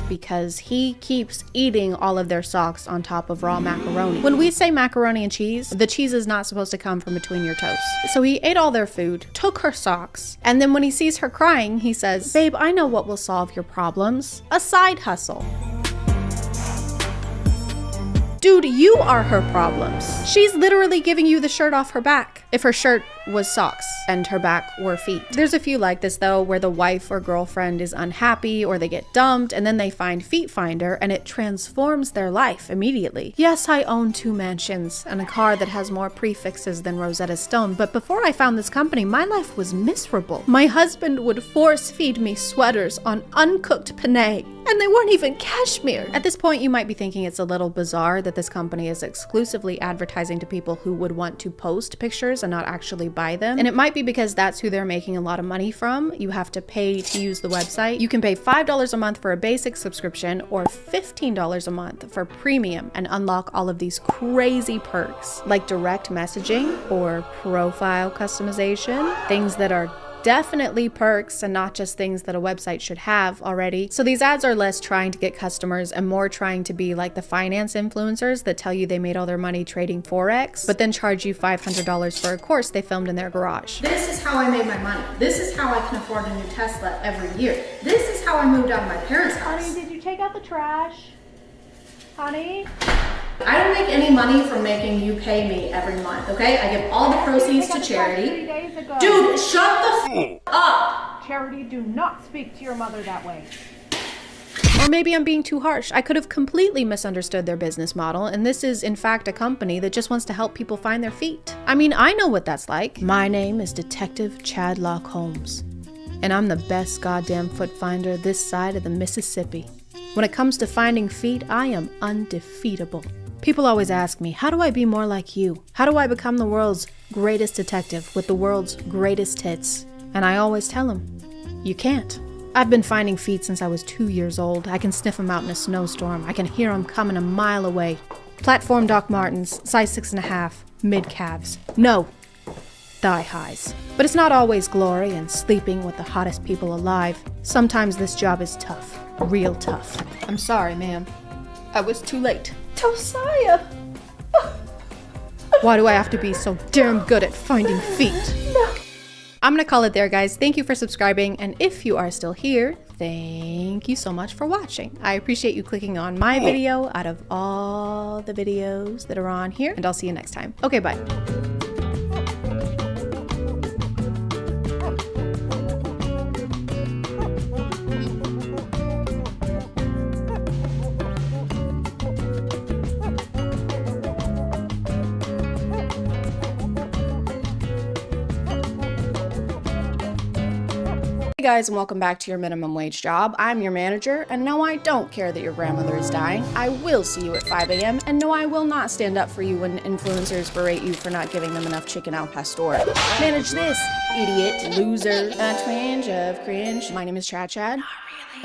Because he keeps eating all of their socks on top of raw macaroni. When we say macaroni and cheese, the cheese is not supposed to come from between your toes. So he ate all their food, took her socks, and then when he sees her crying, he says, "Babe, I know what will solve your problems. A side hustle." Dude, you are her problems. She's literally giving you the shirt off her back. If her shirt was socks and her back were feet. There's a few like this though, where the wife or girlfriend is unhappy or they get dumped and then they find Feet Finder and it transforms their life immediately. Yes, I own 2 mansions and a car that has more prefixes than Rosetta Stone, but before I found this company, my life was miserable. My husband would force feed me sweaters on uncooked penne, and they weren't even cashmere. At this point, you might be thinking it's a little bizarre that this company is exclusively advertising to people who would want to post pictures and not actually buy them. And it might be because that's who they're making a lot of money from. You have to pay to use the website. You can pay $5 a month for a basic subscription or $15 a month for premium and unlock all of these crazy perks like direct messaging or profile customization, things that are definitely perks and not just things that a website should have already. So these ads are less trying to get customers and more trying to be like the finance influencers that tell you they made all their money trading Forex, but then charge you $500 for a course they filmed in their garage. This is how I made my money. This is how I can afford a new Tesla every year. This is how I moved out of my parents' house. Honey, did you take out the trash? Honey? I don't make any money from making you pay me every month, okay? I give all the proceeds to charity. 3 days ago. Dude, shut the f up! Charity, do not speak to your mother that way. Or maybe I'm being too harsh. I could have completely misunderstood their business model, and this is in fact a company that just wants to help people find their feet. I mean, I know what that's like. My name is Detective Chad Holmes, and I'm the best goddamn foot finder this side of the Mississippi. When it comes to finding feet, I am undefeatable. People always ask me, how do I be more like you? How do I become the world's greatest detective with the world's greatest hits? And I always tell them, you can't. I've been finding feet since I was 2 years old. I can sniff them out in a snowstorm. I can hear them coming a mile away. Platform Doc Martens, size 6.5, mid-calves. No, thigh highs. But it's not always glory and sleeping with the hottest people alive. Sometimes this job is tough, real tough. I'm sorry, ma'am. I was too late. Josiah! Why do I have to be so damn good at finding feet? No. I'm gonna call it there, guys. Thank you for subscribing, and if you are still here, thank you so much for watching. I appreciate you clicking on my video out of all the videos that are on here, and I'll see you next time. Okay, bye. Hey guys, and welcome back to your minimum wage job. I'm your manager, and no, I don't care that your grandmother is dying. I will see you at 5 a.m., and no, I will not stand up for you when influencers berate you for not giving them enough chicken al pastor. Manage this, idiot, loser, a twinge of cringe. My name is ChadChad.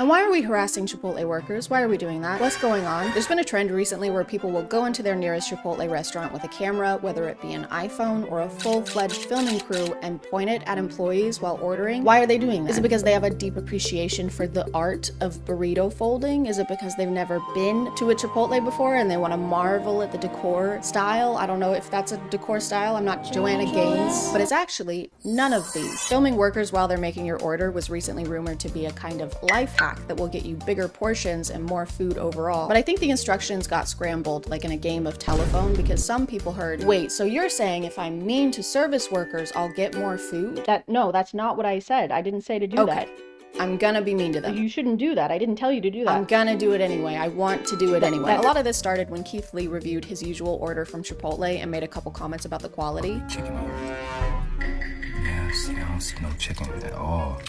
And why are we harassing Chipotle workers? Why are we doing that? What's going on? There's been a trend recently where people will go into their nearest Chipotle restaurant with a camera, whether it be an iPhone or a full-fledged filming crew, and point it at employees while ordering. Why are they doing that? Is it because they have a deep appreciation for the art of burrito folding? Is it because they've never been to a Chipotle before and they want to marvel at the decor style? I don't know if that's a decor style. I'm not Joanna Gaines, but it's actually none of these. Filming workers while they're making your order was recently rumored to be a kind of life hack that will get you bigger portions and more food overall. But I think the instructions got scrambled like in a game of telephone, because some people heard, wait, so you're saying if I'm mean to service workers, I'll get more food? No, that's not what I said. I didn't say to do that. I'm gonna be mean to them. You shouldn't do that. I didn't tell you to do that. I'm gonna do it anyway. I want to do it anyway. A lot of this started when Keith Lee reviewed his usual order from Chipotle and made a couple comments about the quality. Chicken here. Yeah, see, I don't see no chicken at all.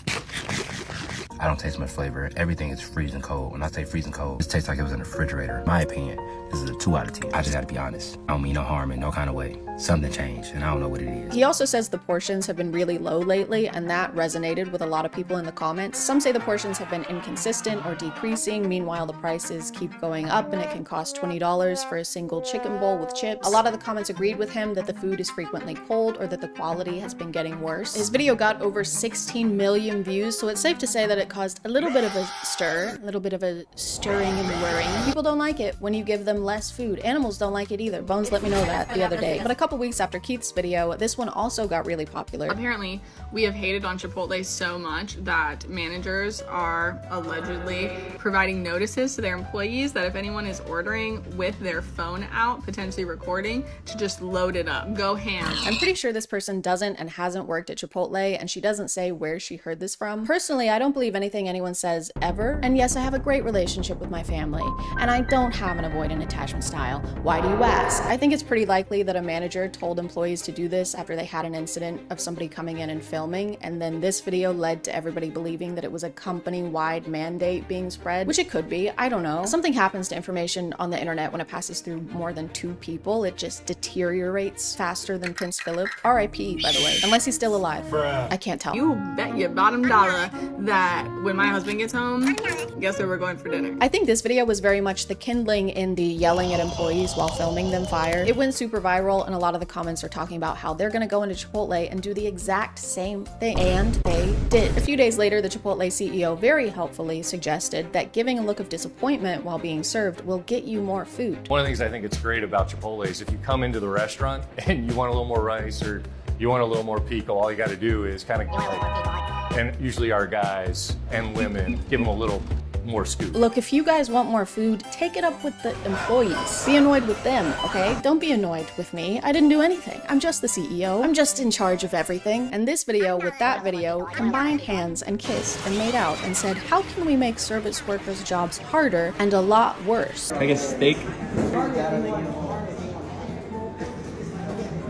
I don't taste much flavor. Everything is freezing cold. When I say freezing cold, it tastes like it was in the refrigerator. In my opinion, this is a 2 out of 10. I just gotta be honest. I don't mean no harm in no kind of way. Something changed, and I don't know what it is. He also says the portions have been really low lately, and that resonated with a lot of people in the comments. Some say the portions have been inconsistent or decreasing. Meanwhile, the prices keep going up, and it can cost $20 for a single chicken bowl with chips. A lot of the comments agreed with him that the food is frequently cold or that the quality has been getting worse. His video got over 16 million views, so it's safe to say that it caused a little bit of a stir, a little bit of a stirring and whirring. People don't like it when you give them less food. Animals don't like it either. Bones let me know that the other day. But a couple weeks after Keith's video, this one also got really popular. Apparently, we have hated on Chipotle so much that managers are allegedly providing notices to their employees that if anyone is ordering with their phone out, potentially recording, to just load it up. Go ham. I'm pretty sure this person doesn't and hasn't worked at Chipotle, and she doesn't say where she heard this from. Personally, I don't believe anything anyone says ever. And yes, I have a great relationship with my family, and I don't have an avoidant attachment style. Why do you ask? I think it's pretty likely that a manager told employees to do this after they had an incident of somebody coming in and filming, and then this video led to everybody believing that it was a company-wide mandate being spread, which it could be, I don't know. Something happens to information on the internet when it passes through more than 2 people. It just deteriorates faster than Prince Philip. R.I.P. by the way, unless he's still alive. Bruh. I can't tell. You bet your bottom dollar that when my husband gets home, guess where we're going for dinner. I think this video was very much the kindling in the yelling at employees while filming them fire. It went super viral, and a lot of the comments are talking about how they're gonna go into Chipotle and do the exact same thing. And they did. A few days later, the Chipotle CEO very helpfully suggested that giving a look of disappointment while being served will get you more food. One of the things I think it's great about Chipotle is if you come into the restaurant and you want a little more rice or you want a little more pico, all you gotta do is kind of like, and usually our guys and women give them a little more scoop. Look, if you guys want more food, take it up with the employees. Be annoyed with them, okay? Don't be annoyed with me. I didn't do anything. I'm just the CEO. I'm just in charge of everything. And this video with that video combined hands and kissed and made out and said, how can we make service workers' jobs harder and a lot worse? Can I get steak?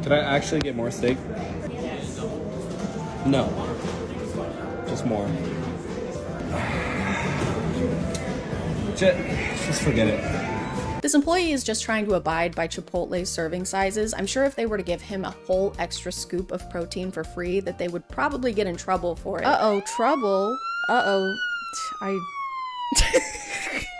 Could I actually get more steak? No. Just more. Just forget it. This employee is just trying to abide by Chipotle's serving sizes. I'm sure if they were to give him a whole extra scoop of protein for free, that they would probably get in trouble for it. Uh-oh, trouble? Uh-oh.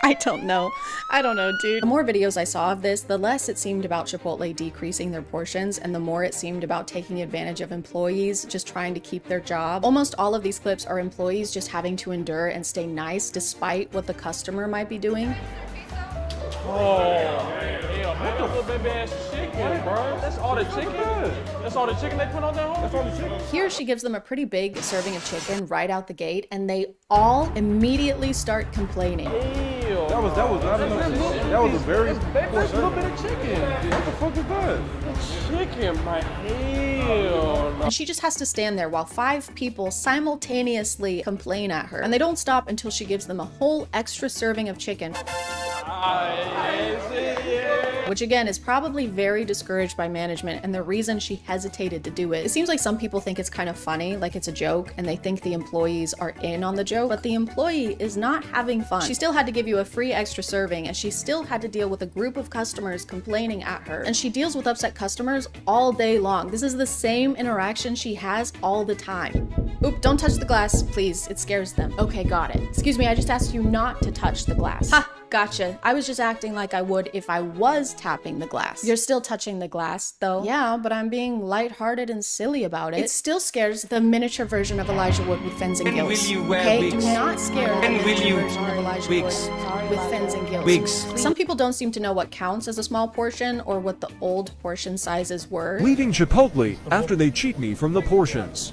I don't know. I don't know, dude. The more videos I saw of this, the less it seemed about Chipotle decreasing their portions, and the more it seemed about taking advantage of employees just trying to keep their job. Almost all of these clips are employees just having to endure and stay nice despite what the customer might be doing. Oh, damn, that's a little baby ass chicken, bro. That's all the chicken? That's all the chicken they put on that home? That's all the chicken? Here she gives them a pretty big serving of chicken right out the gate, and they all immediately start complaining. Ew. That was a very that's a little bit of chicken. What the fuck is that? Chicken, my hell. And she just has to stand there while 5 people simultaneously complain at her, and they don't stop until she gives them a whole extra serving of chicken. Which again is probably very discouraged by management and the reason she hesitated to do it. It seems like some people think it's kind of funny, like it's a joke, and they think the employees are in on the joke, but the employee is not having fun. She still had to give you a free extra serving, and she still had to deal with a group of customers complaining at her. And she deals with upset customers all day long. This is the same interaction she has all the time. Oop, don't touch the glass, please. It scares them. Okay, got it. Excuse me, I just asked you not to touch the glass. Ha! Gotcha. I was just acting like I would if I was tapping the glass. You're still touching the glass, though. Yeah, but I'm being lighthearted and silly about it. It still scares the miniature version of Elijah Wood with fins and gills. Okay, do not scare the miniature version of Elijah Wood with fins and gills. Some people don't seem to know what counts as a small portion or what the old portion sizes were. Leaving Chipotle after they cheat me from the portions.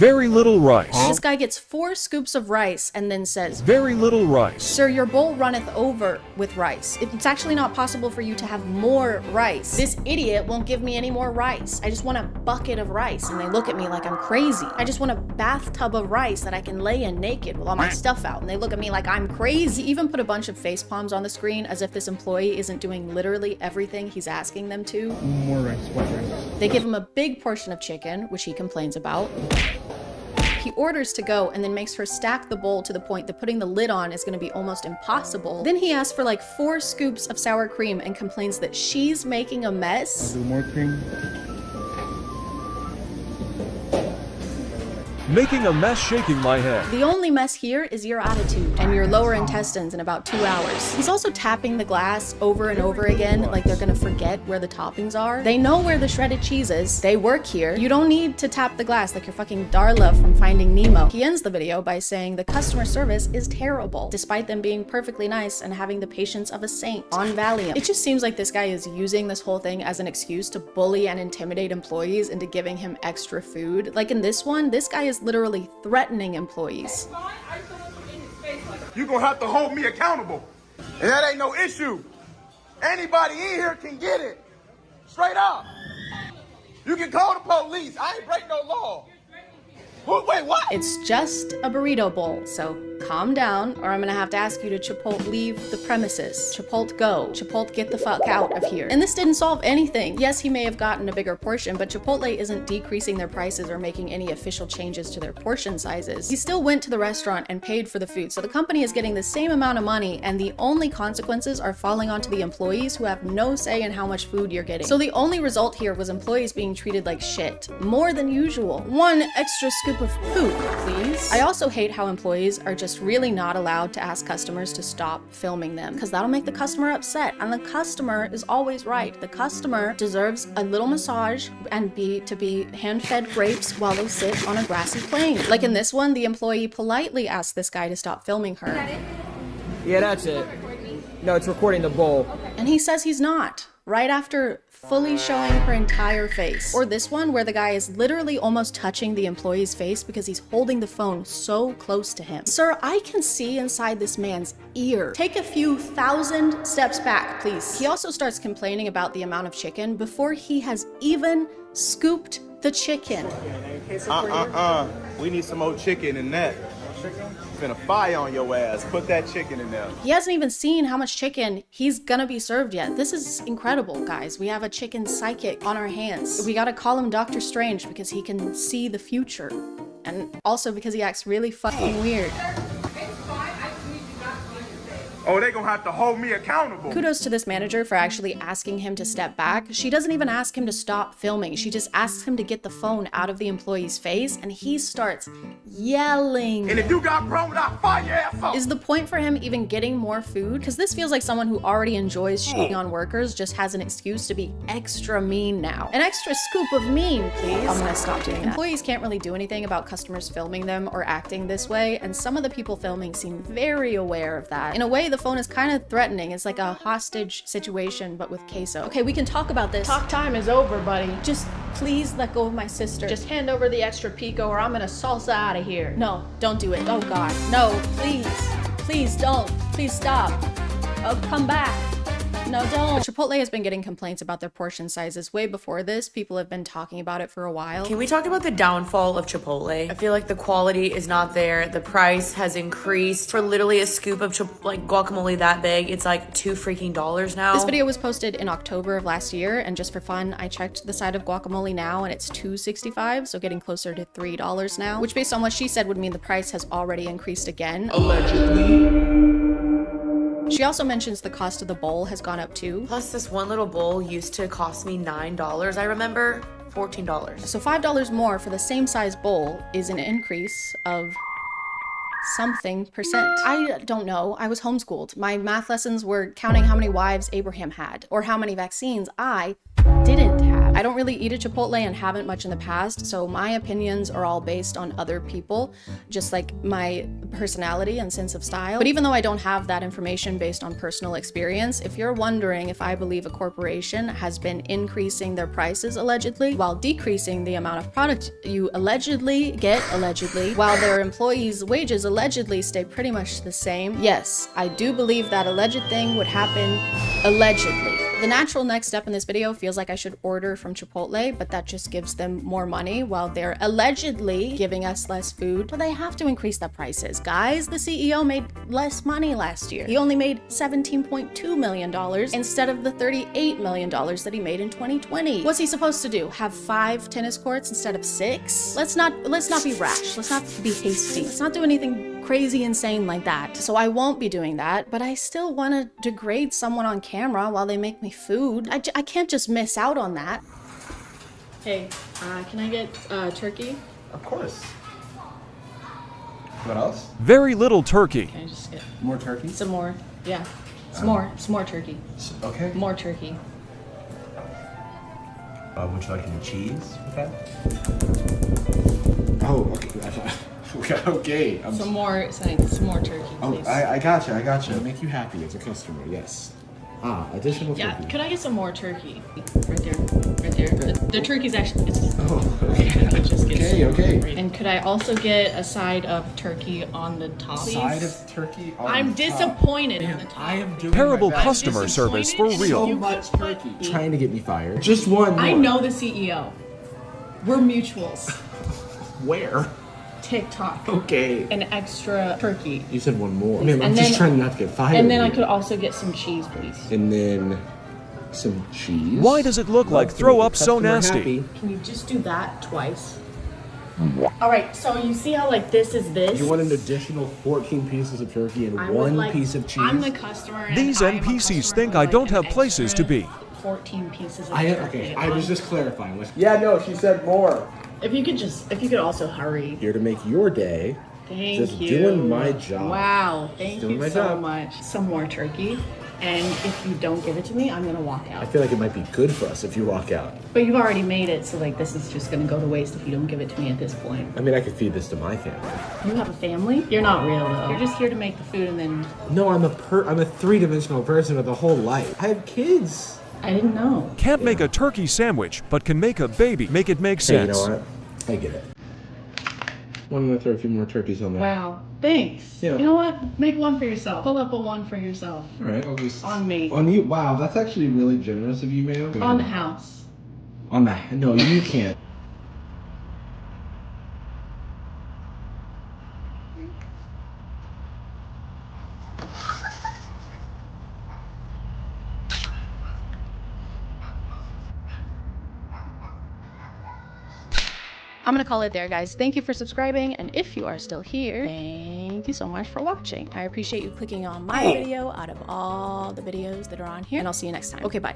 Very little rice. This guy gets 4 scoops of rice and then says, Very little rice. Sir, your bowl runneth over with rice. It's actually not possible for you to have more rice. This idiot won't give me any more rice. I just want a bucket of rice. And they look at me like I'm crazy. I just want a bathtub of rice that I can lay in naked with all my stuff out. And they look at me like I'm crazy. He even put a bunch of face palms on the screen as if this employee isn't doing literally everything he's asking them to. More rice, white rice. They give him a big portion of chicken, which he complains about. He orders to go and then makes her stack the bowl to the point that putting the lid on is going to be almost impossible. Then he asks for like 4 scoops of sour cream and complains that she's making a mess. I'll do more cream. Making a mess, shaking my head. The only mess here is your attitude and your lower intestines in about 2 hours. He's also tapping the glass over and over again like they're gonna forget where the toppings are. They know where the shredded cheese is. They work here. You don't need to tap the glass like you're fucking Darla from Finding Nemo. He ends the video by saying the customer service is terrible, despite them being perfectly nice and having the patience of a saint on Valium. It just seems like this guy is using this whole thing as an excuse to bully and intimidate employees into giving him extra food. Like in this one, this guy is literally threatening employees. You're gonna have to hold me accountable. And that ain't no issue. Anybody in here can get it. Straight up. You can call the police. I ain't break no law. Wait, what? It's just a burrito bowl, so calm down, or I'm gonna have to ask you to Chipotle leave the premises. Chipotle go. Chipotle get the fuck out of here. And this didn't solve anything. Yes, he may have gotten a bigger portion, but Chipotle isn't decreasing their prices or making any official changes to their portion sizes. He still went to the restaurant and paid for the food, so the company is getting the same amount of money, and the only consequences are falling onto the employees who have no say in how much food you're getting. So the only result here was employees being treated like shit, more than usual. 1 extra scoop of poop, please. I also hate how employees are just really not allowed to ask customers to stop filming them, because that'll make the customer upset, and the customer is always right. The customer deserves a little massage and to be hand-fed grapes while they sit on a grassy plain. Like in this one, the employee politely asked this guy to stop filming her. Yeah, that's it. No, it's recording the bowl. And he says he's not, right after fully showing her entire face. Or this one where the guy is literally almost touching the employee's face because he's holding the phone so close to him. Sir, I can see inside this man's ear. Take a few 1,000 steps back, please. He also starts complaining about the amount of chicken before he has even scooped the chicken. We need some more chicken in that. Finna fire on your ass. Put that chicken in there. He hasn't even seen how much chicken he's gonna be served yet. This is incredible, guys. We have a chicken psychic on our hands. We gotta call him Dr. Strange because he can see the future. And also because he acts really fucking weird. Oh, they gonna have to hold me accountable. Kudos to this manager for actually asking him to step back. She doesn't even ask him to stop filming. She just asks him to get the phone out of the employee's face, and he starts yelling. And if you got problems, I'll fire your ass up. Is the point for him even getting more food? Because this feels like someone who already enjoys shitting on workers just has an excuse to be extra mean now. An extra scoop of mean, please. I'm gonna stop doing that. Employees can't really do anything about customers filming them or acting this way, and some of the people filming seem very aware of that. In a way, the phone is kind of threatening. It's like a hostage situation, but with queso. Okay, we can talk about this. Talk time is over, buddy. Just please let go of my sister. Just hand over the extra pico or I'm gonna salsa out of here. No, don't do it. Oh God, no, please. Please don't. Please stop. Oh, come back. No, don't. Chipotle has been getting complaints about their portion sizes way before this. People have been talking about it for a while. Can we talk about the downfall of Chipotle? I feel like the quality is not there. The price has increased. For literally a scoop of guacamole that big, it's like $2 freaking now. This video was posted in October of last year, and just for fun, I checked the side of guacamole now, and it's $2.65, so getting closer to $3 now, which based on what she said would mean the price has already increased again. Allegedly. She also mentions the cost of the bowl has gone up too. Plus this one little bowl used to cost me $9, I remember. $14. So $5 more for the same size bowl is an increase of something percent. I don't know. I was homeschooled. My math lessons were counting how many wives Abraham had or how many vaccines I didn't have. I don't really eat at Chipotle and haven't much in the past, so my opinions are all based on other people, just like my personality and sense of style. But even though I don't have that information based on personal experience, if you're wondering if I believe a corporation has been increasing their prices allegedly while decreasing the amount of product you allegedly get, while their employees' wages allegedly stay pretty much the same, yes, I do believe that alleged thing would happen allegedly. The natural next step in this video feels like I should order from Chipotle, but that just gives them more money while they're allegedly giving us less food. But they have to increase the prices. Guys, the CEO made less money last year. He only made $17.2 million instead of the $38 million that he made in 2020. What's he supposed to do? Have 5 tennis courts instead of 6? Let's not be rash. Let's not be hasty. Let's not do anything crazy insane like that. So I won't be doing that, but I still want to degrade someone on camera while they make me food. I can't just miss out on that. Hey, can I get turkey? Of course. What else? Very little turkey. Can I just get more turkey? Some more. Yeah. Some more turkey. Okay. More turkey. Would you like any cheese with that? Oh, okay. Okay. Some more turkey, please. Oh, I gotcha. It'll make you happy as a customer, yes. Additional turkey. Yeah, could I get some more turkey? Right there. The turkey's actually... Okay. And could I also get a side of turkey on the top, please? Side of turkey on I'm the top. disappointed on the top. I am doing Terrible my best. customer service for real. So much turkey. Trying to get me fired. Just one more. I know the CEO. We're mutuals. Where? TikTok. Okay. An extra turkey. You said one more. Ma'am, I'm And just then- trying not to get fired. And then I here. could also get some cheese, please. And then some cheese. Why does it look like throw up so nasty? Can you just do that twice? All right, so you see how like this is this? You want an additional 14 pieces of turkey and I would one like- piece of cheese? I'm the customer. And These I'm a NPCs customer think who I would don't like have an places to be. 14 pieces of Okay, turkey. I was just clarifying. Yeah, no, she said more. If you could also hurry. Here to make your day. Thank Just you. doing my job. Wow, thank Doing you my so job. much. Some more turkey. And if you don't give it to me, I'm gonna walk I out. feel like it might be good for us if you walk out. But you've already made it, so like this is just gonna go to waste if you don't give it to me at this point. I mean, I could feed this to my family. You have a family? You're not real though. You're just here to make the food and then... No, I'm a three-dimensional person with a whole life. I have kids. I didn't know. Can't make a turkey sandwich, but can make a baby. Make it make Hey, you sense. know what? I get it. I'm gonna throw a few more turkeys on there. Wow, thanks. Yeah. You know what? Make one for yourself. Pull up a one for yourself. All right, I'll just... On me. On you? Wow, that's actually really generous of you, ma'am. On the house. On that. No, you can't. I'm gonna call it there, guys. Thank you for subscribing, and if you are still here, thank you so much for watching. I appreciate you clicking on my video out of all the videos that are on here, and I'll see you next time. Okay, bye.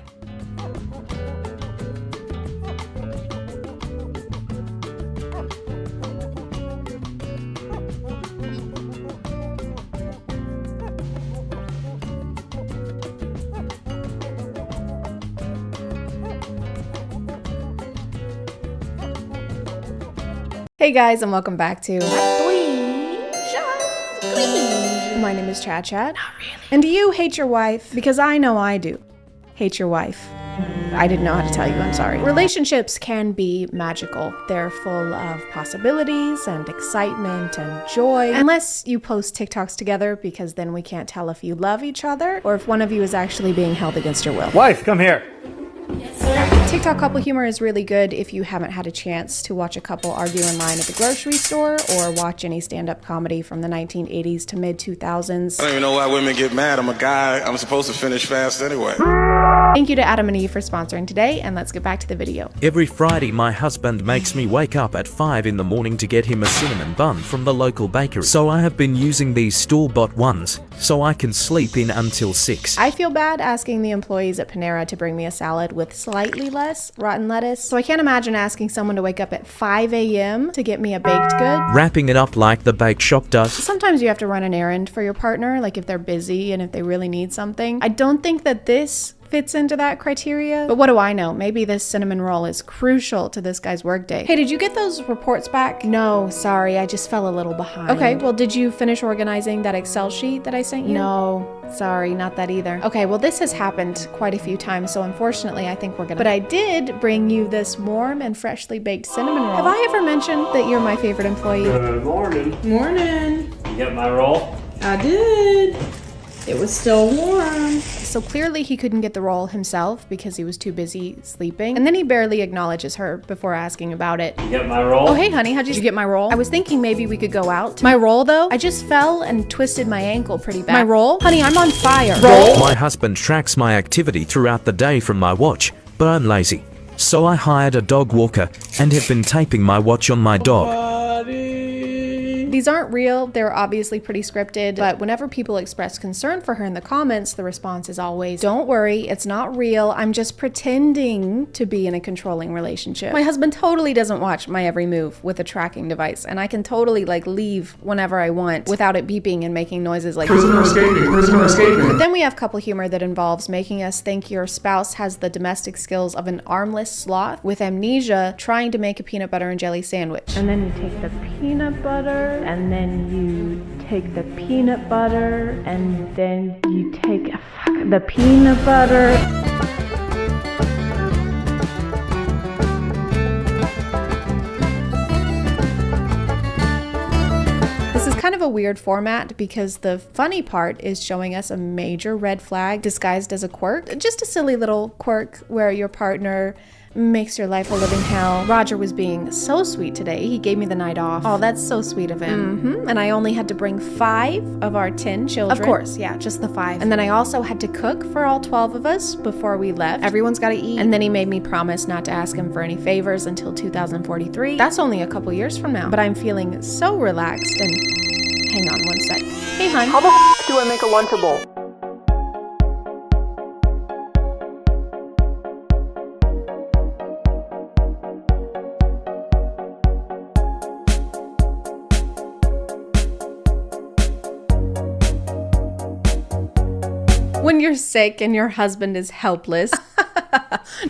Hey guys, and welcome back to My name is ChadChad. Not really. And do you hate your wife? Because I know I do. Hate your wife. I didn't know how to tell you, I'm sorry. Relationships can be magical. They're full of possibilities and excitement and joy. Unless you post TikToks together, because then we can't tell if you love each other or if one of you is actually being held against your will. Wife, come here. TikTok couple humor is really good if you haven't had a chance to watch a couple argue in line at the grocery store or watch any stand-up comedy from the 1980s to mid-2000s. I don't even know why women get mad. I'm a guy. I'm supposed to finish fast anyway. Thank you to Adam and Eve for sponsoring today, and let's get back to the video. Every Friday, my husband makes me wake up at 5 in the morning to get him a cinnamon bun from the local bakery. So I have been using these store-bought ones, so I can sleep in until 6. I feel bad asking the employees at Panera to bring me a salad with slightly less rotten lettuce, so I can't imagine asking someone to wake up at 5 a.m. to get me a baked good. Wrapping it up like the bake shop does. Sometimes you have to run an errand for your partner, like if they're busy and if they really need something. I don't think that this fits into that criteria. But what do I know? Maybe this cinnamon roll is crucial to this guy's workday. Hey, did you get those reports back? No, sorry, I just fell a little behind. Okay, well, did you finish organizing that Excel sheet that I sent you? No, sorry, not that either. Okay, well, this has happened quite a few times, so unfortunately, I think we're gonna. But I did bring you this warm and freshly baked cinnamon roll. Have I ever mentioned that you're my favorite employee? Good morning. Morning. You got my roll? I did. It was still warm. So clearly he couldn't get the roll himself because he was too busy sleeping. And then he barely acknowledges her before asking about it. You got my roll? Oh, hey, honey, how'd you get my roll? I was thinking maybe we could go out. My roll, though? I just fell and twisted my ankle pretty bad. My roll? Honey, I'm on fire. Roll? My husband tracks my activity throughout the day from my watch, but I'm lazy. So I hired a dog walker and have been taping my watch on my dog. These aren't real, they're obviously pretty scripted, but whenever people express concern for her in the comments, the response is always, don't worry, it's not real, I'm just pretending to be in a controlling relationship. My husband totally doesn't watch my every move with a tracking device, and I can totally like leave whenever I want without it beeping and making noises like prisoner escaping, prisoner escaping. But then we have couple humor that involves making us think your spouse has the domestic skills of an armless sloth with amnesia trying to make a peanut butter and jelly sandwich. And then you take the peanut butter, and then you take the peanut butter, and then you take the peanut butter. This is kind of a weird format because the funny part is showing us a major red flag disguised as a quirk. Just a silly little quirk where your partner makes your life a living hell. Roger was being so sweet today. He gave me the night off. Oh, that's so sweet of him. And I only had to bring 5 of our 10 children. Of course, yeah, just the 5. And then I also had to cook for all 12 of us before we left. Everyone's got to eat. And then he made me promise not to ask him for any favors until 2043. That's only a couple years from now. But I'm feeling so relaxed and... Hang on one sec. Hey, hon. How the f do I make a Lunchable? When you're sick and your husband is helpless.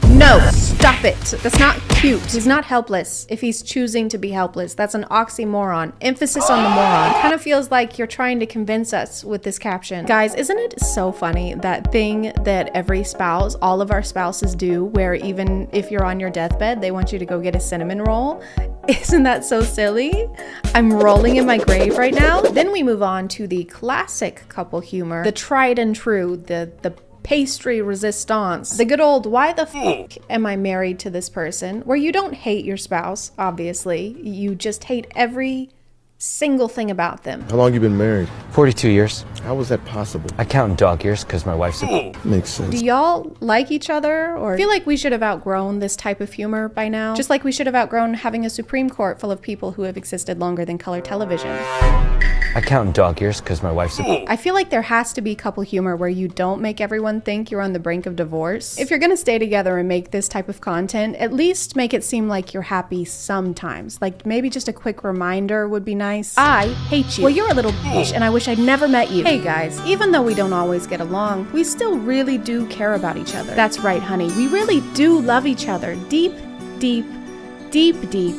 No, stop it. That's not cute. He's not helpless if he's choosing to be helpless. That's an oxymoron. Emphasis on the moron. Kind of feels like you're trying to convince us with this caption. Guys, isn't it so funny, that thing that every spouse, all of our spouses do, where even if you're on your deathbed, they want you to go get a cinnamon roll? Isn't that so silly? I'm rolling in my grave right now. Then we move on to the classic couple humor, the tried and true, the pastry resistance, the good old why the fuck am I married to this person, where you don't hate your spouse, obviously, you just hate every single thing about them. How long you been married? 42 years. How was that possible? I count in dog years because my wife's Makes sense. Do y'all like each other? Or I feel like we should have outgrown this type of humor by now. Just like we should have outgrown having a Supreme Court full of people who have existed longer than color television. I count in dog years because my wife's I feel like there has to be couple humor where you don't make everyone think you're on the brink of divorce. If you're gonna stay together and make this type of content, at least make it seem like you're happy sometimes. Like maybe just a quick reminder would be nice. I hate you. Well, you're a little bitch and I wish I'd never met you. Hey guys, even though we don't always get along, we still really do care about each other. That's right, honey. We really do love each other. Deep, deep, deep, deep,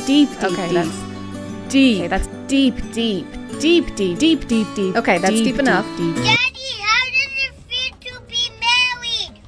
deep, deep, okay, deep. That's deep. Okay, that's deep, deep, deep, deep, deep, deep, deep. Okay, that's deep enough. Deep. Daddy, how does it feel to be married?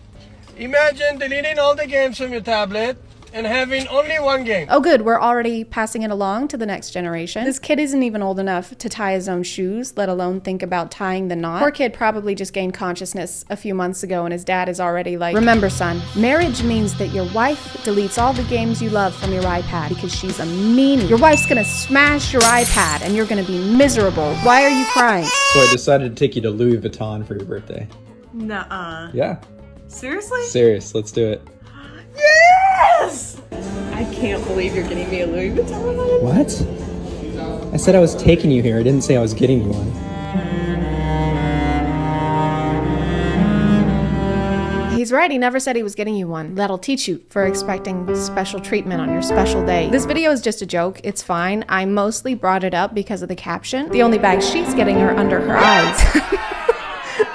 Imagine deleting all the games from your tablet and having only one game. Oh good, we're already passing it along to the next generation. This kid isn't even old enough to tie his own shoes, let alone think about tying the knot. Poor kid probably just gained consciousness a few months ago and his dad is already like, remember son, marriage means that your wife deletes all the games you love from your iPad because she's a meanie. Your wife's gonna smash your iPad and you're gonna be miserable. Why are you crying? So I decided to take you to Louis Vuitton for your birthday. Nuh-uh. Yeah. Seriously? Serious, let's do it. Yes! I can't believe you're getting me a Louis Vuitton. What? I said I was taking you here. I didn't say I was getting you one. He's right, he never said he was getting you one. That'll teach you for expecting special treatment on your special day. This video is just a joke, it's fine. I mostly brought it up because of the caption. The only bag she's getting are under her eyes.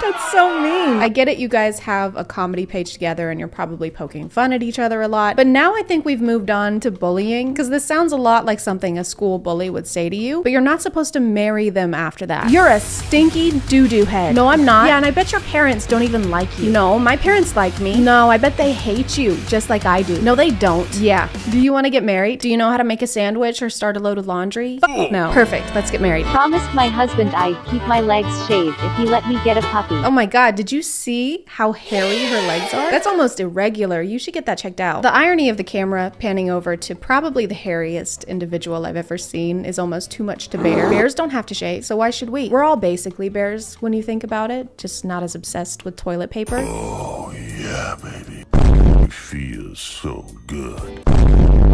That's so mean. I get it, you guys have a comedy page together and you're probably poking fun at each other a lot, but now I think we've moved on to bullying, because this sounds a lot like something a school bully would say to you, but you're not supposed to marry them after that. You're a stinky doo-doo head. No, I'm not. Yeah, and I bet your parents don't even like you. No, my parents like me. No, I bet they hate you, just like I do. No, they don't. Yeah. Do you want to get married? Do you know how to make a sandwich or start a load of laundry? No. Perfect. Let's get married. Promised my husband I'd keep my legs shaved if he let me get a puppy. Oh my god, did you see how hairy her legs are? That's almost irregular. You should get that checked out. The irony of the camera panning over to probably the hairiest individual I've ever seen is almost too much to bear. Bears don't have to shave, so why should we? We're all basically bears when you think about it, just not as obsessed with toilet paper. Oh yeah, baby. It feels so good.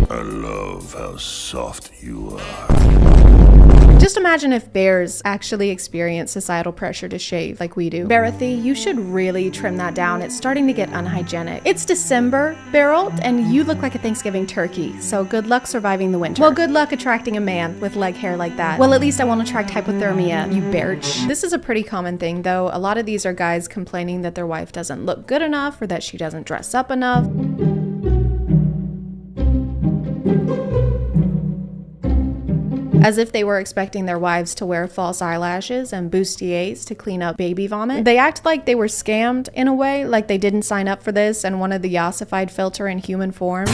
I love how soft you are. Just imagine if bears actually experience societal pressure to shave like we do. Barathy, you should really trim that down. It's starting to get unhygienic. It's December, Beryl, and you look like a Thanksgiving turkey, so good luck surviving the winter. Well, good luck attracting a man with leg hair like that. Well, at least I won't attract hypothermia, you berch. This is a pretty common thing, though. A lot of these are guys complaining that their wife doesn't look good enough or that she doesn't dress up enough. As if they were expecting their wives to wear false eyelashes and bustiers to clean up baby vomit. They act like they were scammed in a way, like they didn't sign up for this and wanted the ossified filter in human form.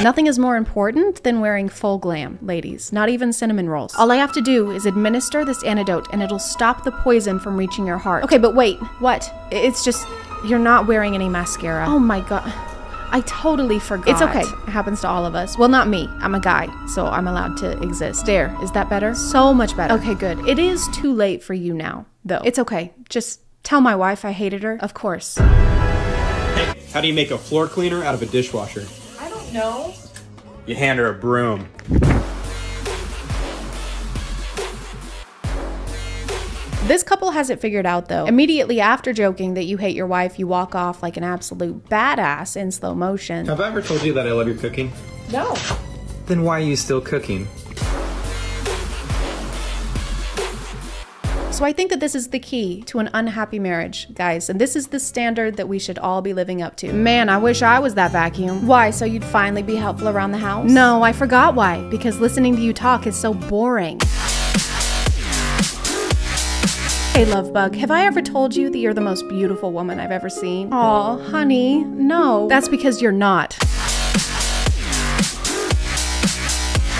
Nothing is more important than wearing full glam, ladies, not even cinnamon rolls. All I have to do is administer this antidote and it'll stop the poison from reaching your heart. Okay, but wait, what? It's just, you're not wearing any mascara. Oh my god. I totally forgot. It's okay. It happens to all of us. Well, not me. I'm a guy, so I'm allowed to exist. There. Is that better? So much better. Okay, good. It is too late for you now, though. It's okay. Just tell my wife I hated her. Of course. Hey, how do you make a floor cleaner out of a dishwasher? I don't know. You hand her a broom. This couple has it figured out, though. Immediately after joking that you hate your wife, you walk off like an absolute badass in slow motion. Have I ever told you that I love your cooking? No. Then why are you still cooking? So I think that this is the key to an unhappy marriage, guys, and this is the standard that we should all be living up to. Man, I wish I was that vacuum. Why, so you'd finally be helpful around the house? No, I forgot why, because listening to you talk is so boring. Hey, love bug, have I ever told you that you're the most beautiful woman I've ever seen? Aw, honey, no. That's because you're not.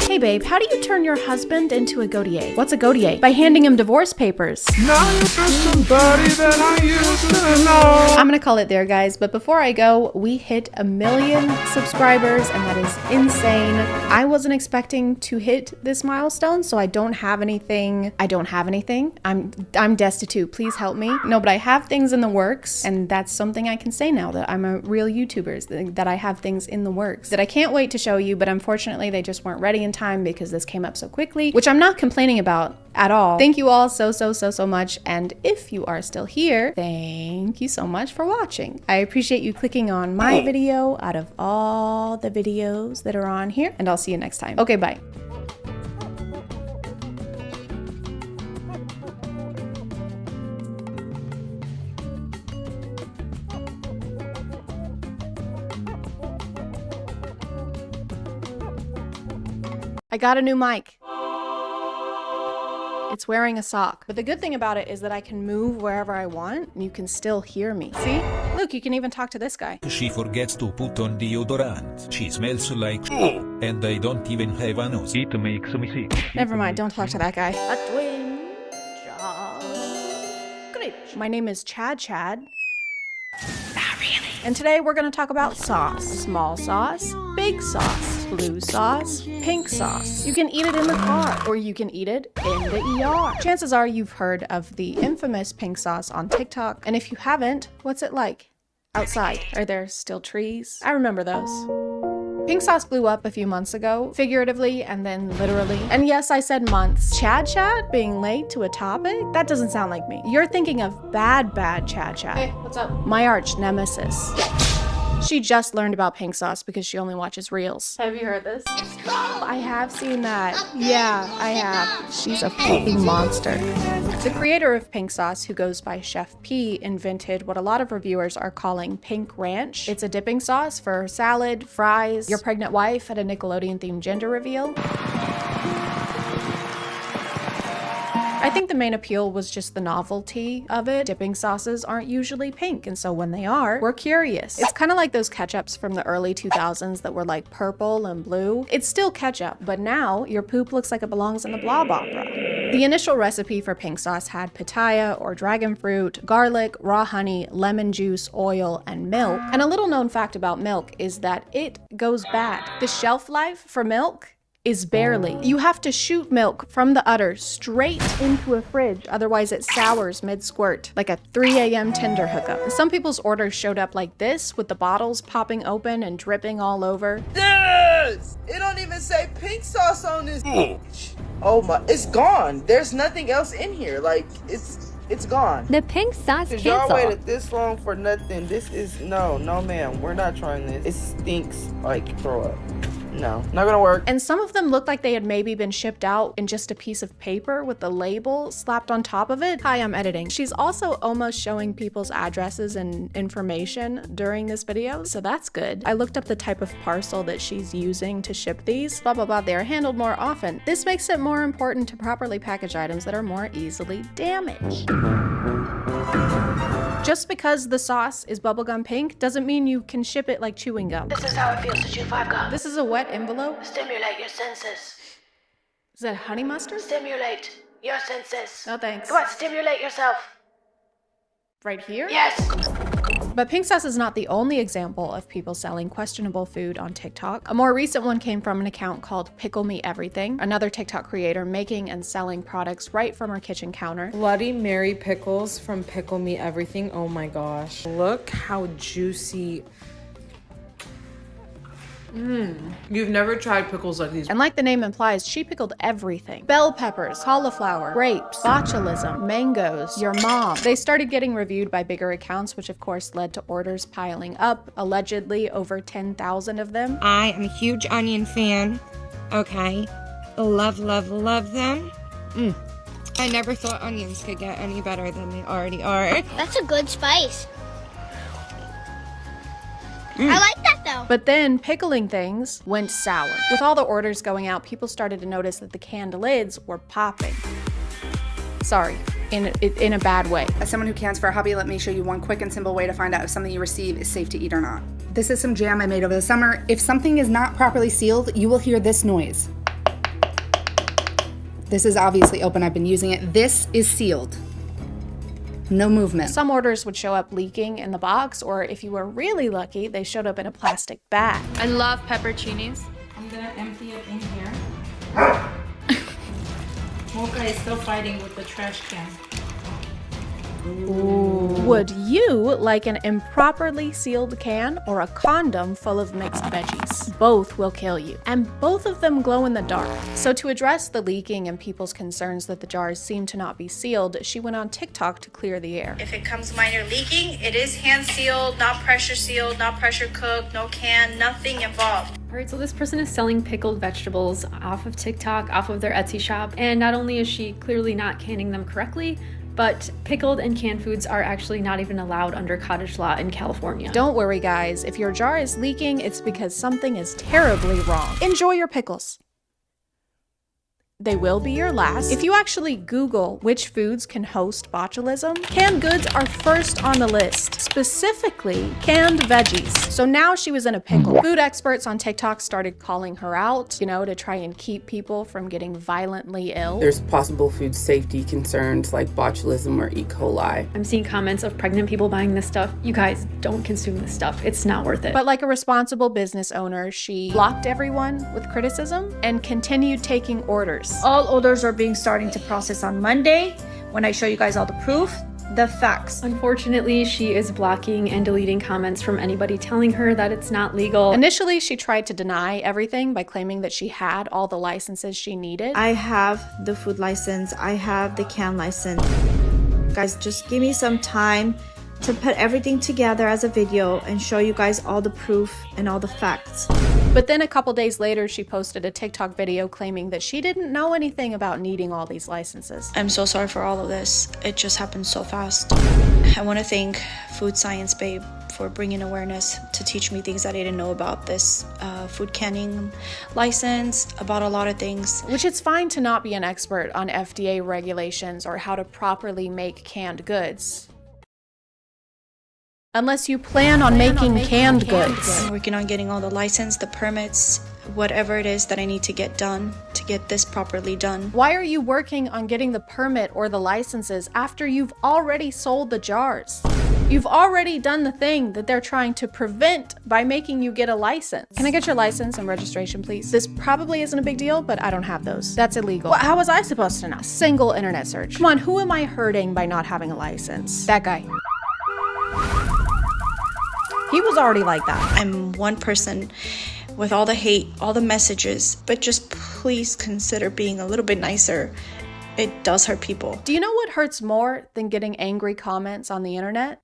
Hey babe, how do you turn your husband into a Godier? What's a Godier? By handing him divorce papers. Now you're just somebody that I used to know. I'm gonna call it there, guys, but before I go, we hit 1 million subscribers, and that is insane. I wasn't expecting to hit this milestone, so I don't have anything. I'm destitute. Please help me. No, but I have things in the works, and that's something I can say now that I'm a real YouTuber, that I have things in the works that I can't wait to show you, but unfortunately they just weren't ready in time because this came up so quickly, which I'm not complaining about at all. Thank you all so much, and if you are still here, thank you so much for watching. I appreciate you clicking on my video out of all the videos that are on here, and I'll see you next time. Okay, bye. I got a new mic. It's wearing a sock. But the good thing about it is that I can move wherever I want and you can still hear me. See? Look, you can even talk to this guy. She forgets to put on deodorant. She smells like and I don't even have a nose. It makes me sick. Never mind, don't talk to that guy. A twin glitch. My name is ChadChad. Not really. And today we're gonna talk about sauce. Small sauce, big sauce, blue sauce, pink sauce. You can eat it in the car, or you can eat it in the ER. Chances are you've heard of the infamous pink sauce on TikTok, and if you haven't, what's it like? Outside. Are there still trees? I remember those. Pink sauce blew up a few months ago, figuratively and then literally. And yes, I said months. ChadChad being late to a topic? That doesn't sound like me. You're thinking of bad ChadChad. Hey, what's up? My arch nemesis. She just learned about pink sauce because she only watches reels. Have you heard this? I have seen that. Yeah, I have. She's a fucking monster. The creator of pink sauce, who goes by Chef P, invented what a lot of reviewers are calling pink ranch. It's a dipping sauce for salad, fries, your pregnant wife at a Nickelodeon-themed gender reveal. I think the main appeal was just the novelty of it. Dipping sauces aren't usually pink, and so when they are, we're curious. It's kind of like those ketchups from the early 2000s that were like purple and blue. It's still ketchup, but now your poop looks like it belongs in the Blob Opera. The initial recipe for pink sauce had pitaya or dragon fruit, garlic, raw honey, lemon juice, oil, and milk. And a little known fact about milk is that it goes bad. The shelf life for milk is barely. You have to shoot milk from the udder straight into a fridge, otherwise it sours mid-squirt, like a 3 a.m. Tinder hookup. Some people's orders showed up like this, with the bottles popping open and dripping all over. This! It don't even say pink sauce on this. Oh my, it's gone. There's nothing else in here. Like, it's gone. The pink sauce Cause y'all cancel. waited this long for nothing. This is, no ma'am, we're not trying this. It stinks like throw up. No, not gonna work. And some of them looked like they had maybe been shipped out in just a piece of paper with the label slapped on top of it. Hi, I'm editing. She's also almost showing people's addresses and information during this video, so that's good. I looked up the type of parcel that she's using to ship these. Blah, blah, blah. They are handled more often. This makes it more important to properly package items that are more easily damaged. Just because the sauce is bubblegum pink doesn't mean you can ship it like chewing gum. This is how it feels to chew 5 gum. This is a wet envelope? Stimulate your senses. Is that honey mustard? Stimulate your senses. No thanks. Come on, stimulate yourself. Right here? Yes. But pink sauce is not the only example of people selling questionable food on TikTok. A more recent one came from an account called Pickle Me Everything, another TikTok creator making and selling products right from her kitchen counter. Bloody Mary pickles from Pickle Me Everything. Oh my gosh. Look how juicy. You've never tried pickles like these. And like the name implies, she pickled everything. Bell peppers, cauliflower, grapes, botulism, mangoes, your mom. They started getting reviewed by bigger accounts, which of course led to orders piling up, allegedly over 10,000 of them. I am a huge onion fan. Okay. Love, love, love them. I never thought onions could get any better than they already are. That's a good spice. I like that though. But then pickling things went sour. With all the orders going out, people started to notice that the canned lids were popping. Sorry, in a bad way. As someone who cans for a hobby, let me show you one quick and simple way to find out if something you receive is safe to eat or not. This is some jam I made over the summer. If something is not properly sealed, you will hear this noise. This is obviously open, I've been using it. This is sealed. No movement. Some orders would show up leaking in the box, or if you were really lucky, they showed up in a plastic bag. I love pepperoncinis. I'm gonna empty it in here. Mocha is still fighting with the trash can. Ooh. Would you like an improperly sealed can or a condom full of mixed veggies? Both will kill you, and both of them glow in the dark. So to address the leaking and people's concerns that the jars seem to not be sealed, she went on TikTok to clear the air. If it comes minor leaking, it is hand sealed, not pressure cooked, no can, nothing involved. Alright, so this person is selling pickled vegetables off of TikTok, off of their Etsy shop, and not only is she clearly not canning them correctly, but pickled and canned foods are actually not even allowed under cottage law in California. Don't worry guys, if your jar is leaking, it's because something is terribly wrong. Enjoy your pickles. They will be your last. If you actually Google which foods can host botulism, canned goods are first on the list, specifically canned veggies. So now she was in a pickle. Food experts on TikTok started calling her out, to try and keep people from getting violently ill. There's possible food safety concerns like botulism or E. coli. I'm seeing comments of pregnant people buying this stuff. You guys, don't consume this stuff. It's not worth it. But like a responsible business owner, she blocked everyone with criticism and continued taking orders. All orders are starting to process on Monday when I show you guys all the proof, the facts. Unfortunately, she is blocking and deleting comments from anybody telling her that it's not legal. Initially, she tried to deny everything by claiming that she had all the licenses she needed. I have the food license, I have the can license. Guys, just give me some time to put everything together as a video and show you guys all the proof and all the facts. But then a couple days later, she posted a TikTok video claiming that she didn't know anything about needing all these licenses. I'm so sorry for all of this. It just happened so fast. I want to thank Food Science Babe for bringing awareness to teach me things that I didn't know about this food canning license, about a lot of things. Which it's fine to not be an expert on FDA regulations or how to properly make canned goods, unless you plan on making canned goods. I'm working on getting all the license, the permits, whatever it is that I need to get done to get this properly done. Why are you working on getting the permit or the licenses after you've already sold the jars? You've already done the thing that they're trying to prevent by making you get a license. Can I get your license and registration, please? This probably isn't a big deal, but I don't have those. That's illegal. How was I supposed to know? Single internet search. Come on, who am I hurting by not having a license? That guy. He was already like that. I'm one person with all the hate, all the messages, but just please consider being a little bit nicer. It does hurt people. Do you know what hurts more than getting angry comments on the internet?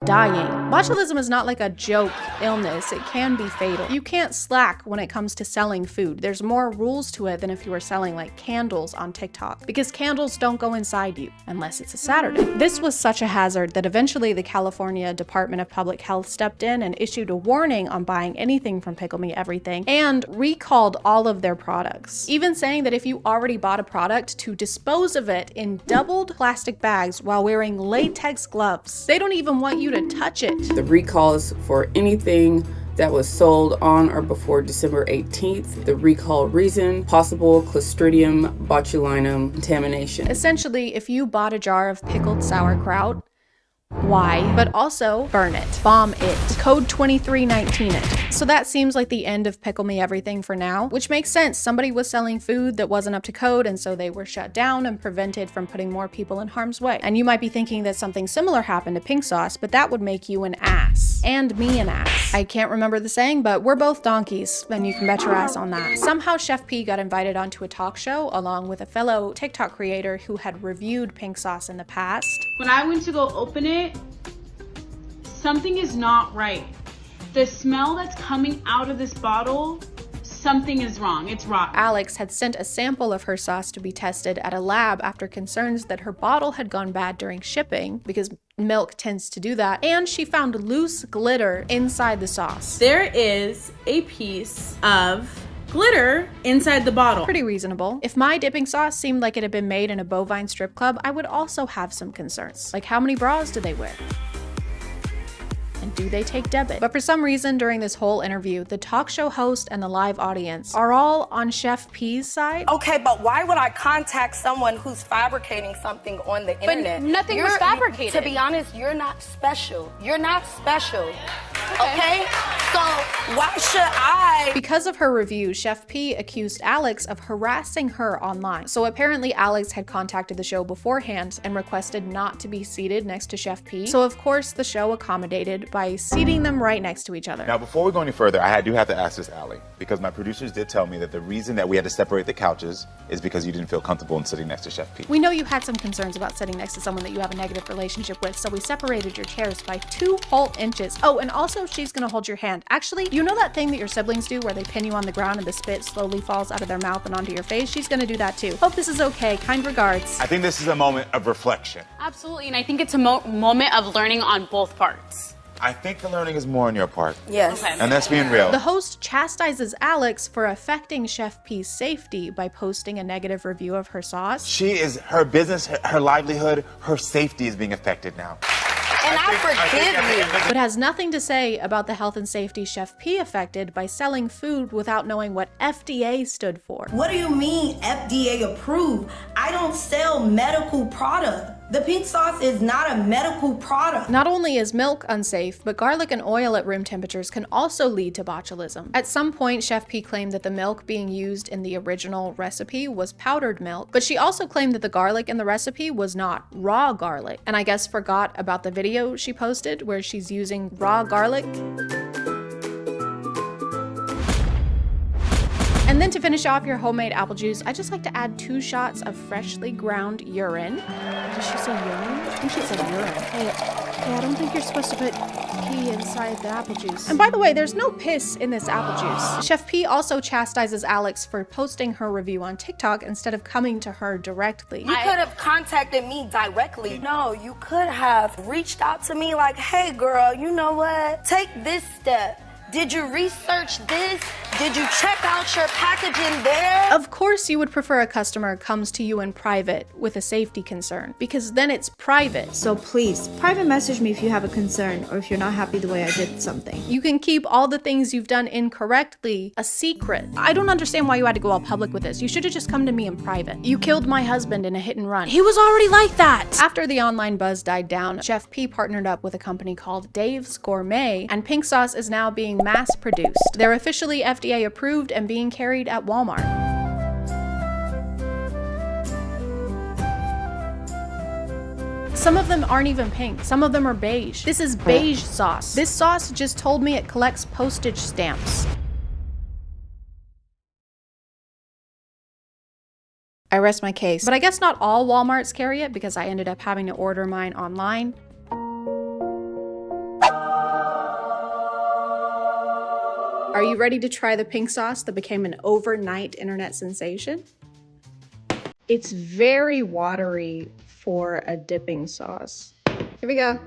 Dying. Botulism is not like a joke illness. It can be fatal. You can't slack when it comes to selling food. There's more rules to it than if you were selling like candles on TikTok, because candles don't go inside you unless it's a Saturday. This was such a hazard that eventually the California Department of Public Health stepped in and issued a warning on buying anything from Pickle Me Everything and recalled all of their products, even saying that if you already bought a product, to dispose of it in doubled plastic bags while wearing latex gloves. They don't even want you to touch it. The recall is for anything that was sold on or before December 18th. The recall reason, possible Clostridium botulinum contamination. Essentially, if you bought a jar of pickled sauerkraut, why? But also burn it, bomb it, code 2319 it. So that seems like the end of Pickle Me Everything for now, which makes sense. Somebody was selling food that wasn't up to code, and so they were shut down and prevented from putting more people in harm's way. And you might be thinking that something similar happened to Pink Sauce, but that would make you an ass. And me an ass. I can't remember the saying, but we're both donkeys, and you can bet your ass on that. Somehow Chef P got invited onto a talk show along with a fellow TikTok creator who had reviewed Pink Sauce in the past. When I went to go open it, something is not right. The smell that's coming out of this bottle, something is wrong. It's rotten. Alex had sent a sample of her sauce to be tested at a lab after concerns that her bottle had gone bad during shipping, because milk tends to do that, and she found loose glitter inside the sauce. There is a piece of glitter inside the bottle. Pretty reasonable. If my dipping sauce seemed like it had been made in a bovine strip club, I would also have some concerns. Like, how many bras do they wear? And do they take debit? But for some reason during this whole interview, the talk show host and the live audience are all on Chef P's side. Okay, but why would I contact someone who's fabricating something on the internet? But nothing was fabricated. To be honest, you're not special. You're not special. Okay? So why should I? Because of her review, Chef P accused Alex of harassing her online. So apparently Alex had contacted the show beforehand and requested not to be seated next to Chef P. So of course the show accommodated by seating them right next to each other. Now, before we go any further, I do have to ask this, Allie, because my producers did tell me that the reason that we had to separate the couches is because you didn't feel comfortable in sitting next to Chef P. We know you had some concerns about sitting next to someone that you have a negative relationship with, so we separated your chairs by 2 whole inches. Oh, and also she's gonna hold your hand. Actually, you know that thing that your siblings do where they pin you on the ground and the spit slowly falls out of their mouth and onto your face? She's gonna do that too. Hope this is okay. Kind regards. I think this is a moment of reflection. Absolutely, and I think it's a moment of learning on both parts. I think the learning is more on your part. Yes. Okay. And that's being real. The host chastises Alex for affecting Chef P's safety by posting a negative review of her sauce. Her business, her livelihood, her safety is being affected now. And I forgive you. But has nothing to say about the health and safety Chef P affected by selling food without knowing what FDA stood for. What do you mean FDA approved? I don't sell medical product. The pink sauce is not a medical product. Not only is milk unsafe, but garlic and oil at room temperatures can also lead to botulism. At some point, Chef P claimed that the milk being used in the original recipe was powdered milk, but she also claimed that the garlic in the recipe was not raw garlic, and I guess forgot about the video she posted where she's using raw garlic. And And then to finish off your homemade apple juice, I just like to add 2 shots of freshly ground urine. Did she say urine? I think she said urine. Hey, I don't think you're supposed to put pee inside the apple juice. And by the way, there's no piss in this apple juice. Chef P also chastises Alex for posting her review on TikTok instead of coming to her directly. You could have contacted me directly. No, you could have reached out to me like, hey girl, you know what? Take this step. Did you research this? Did you check out your packaging there? Of course you would prefer a customer comes to you in private with a safety concern, because then it's private. So please, private message me if you have a concern or if you're not happy the way I did something. You can keep all the things you've done incorrectly a secret. I don't understand why you had to go all public with this. You should have just come to me in private. You killed my husband in a hit and run. He was already like that. After the online buzz died down, Chef P partnered up with a company called Dave's Gourmet, and pink sauce is now being mass produced. They're officially FDA approved and being carried at Walmart. Some of them aren't even pink. Some of them are beige. This is beige sauce. This sauce just told me it collects postage stamps. I rest my case. But I guess not all Walmarts carry it because I ended up having to order mine online. Are you ready to try the pink sauce that became an overnight internet sensation? It's very watery for a dipping sauce. Here we go.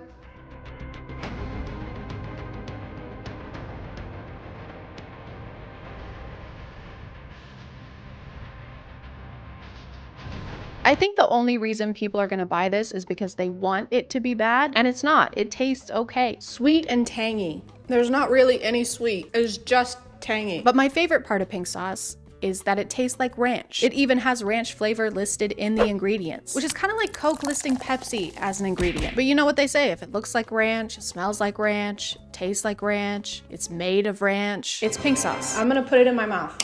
I think the only reason people are gonna buy this is because they want it to be bad, and it's not. It tastes okay. Sweet and tangy. There's not really any sweet, it's just tangy. But my favorite part of pink sauce is that it tastes like ranch. It even has ranch flavor listed in the ingredients, which is kind of like Coke listing Pepsi as an ingredient. But you know what they say, if it looks like ranch, it smells like ranch, tastes like ranch, it's made of ranch, it's pink sauce. I'm gonna put it in my mouth.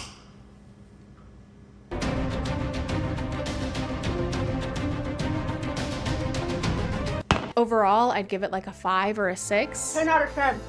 Overall, I'd give it like a 5 or a 6. 10 out of 10.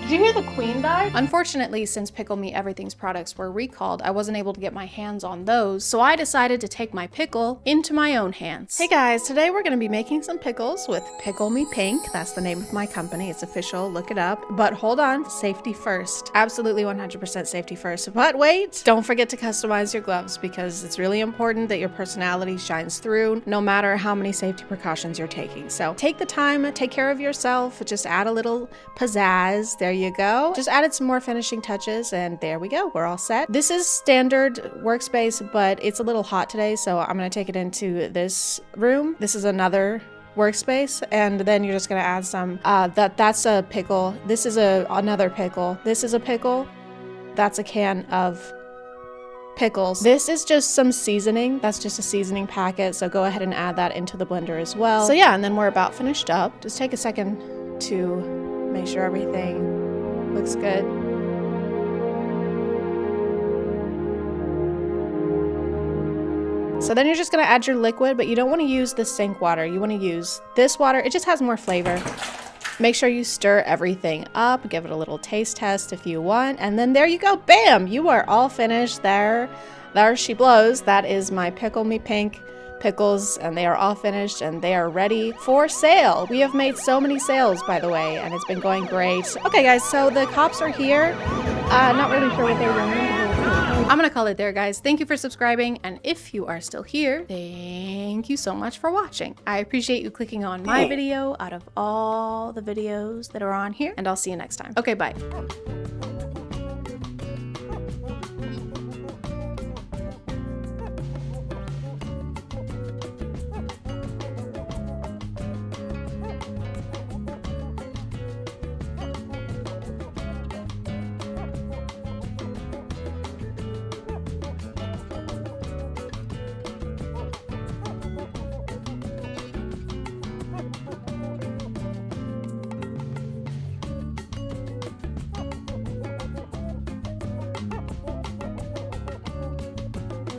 Did you hear the queen died? Unfortunately, since Pickle Me Everything's products were recalled, I wasn't able to get my hands on those, so I decided to take my pickle into my own hands. Hey guys, today we're gonna be making some pickles with Pickle Me Pink. That's the name of my company. It's official, look it up. But hold on, safety first. Absolutely 100% safety first. But wait, don't forget to customize your gloves because it's really important that your personality shines through no matter how many safety precautions you're taking. So take the time, take care of yourself, just add a little pizzazz. There you go. Just added some more finishing touches and there we go. We're all set. This is standard workspace, but it's a little hot today, so I'm gonna take it into this room. This is another workspace, and then you're just gonna add some, that's a pickle. This is another pickle. This is a pickle. That's a can of pickles. This is just some seasoning. That's just a seasoning packet, so go ahead and add that into the blender as well. So yeah, and then we're about finished up. Just take a second to make sure everything looks good. So then you're just gonna add your liquid, but you don't wanna use the sink water. You wanna use this water. It just has more flavor. Make sure you stir everything up, give it a little taste test if you want, and then there you go, bam! You are all finished. There she blows. That is my Pickle Me Pink pickles, and they are all finished and they are ready for sale. We have made so many sales, by the way, and it's been going great. Okay guys, so the cops are here. Not really sure what they're doing. I'm gonna call it there, guys. Thank you for subscribing, and if you are still here, thank you so much for watching. I appreciate you clicking on my video out of all the videos that are on here, and I'll see you next time. Okay, bye.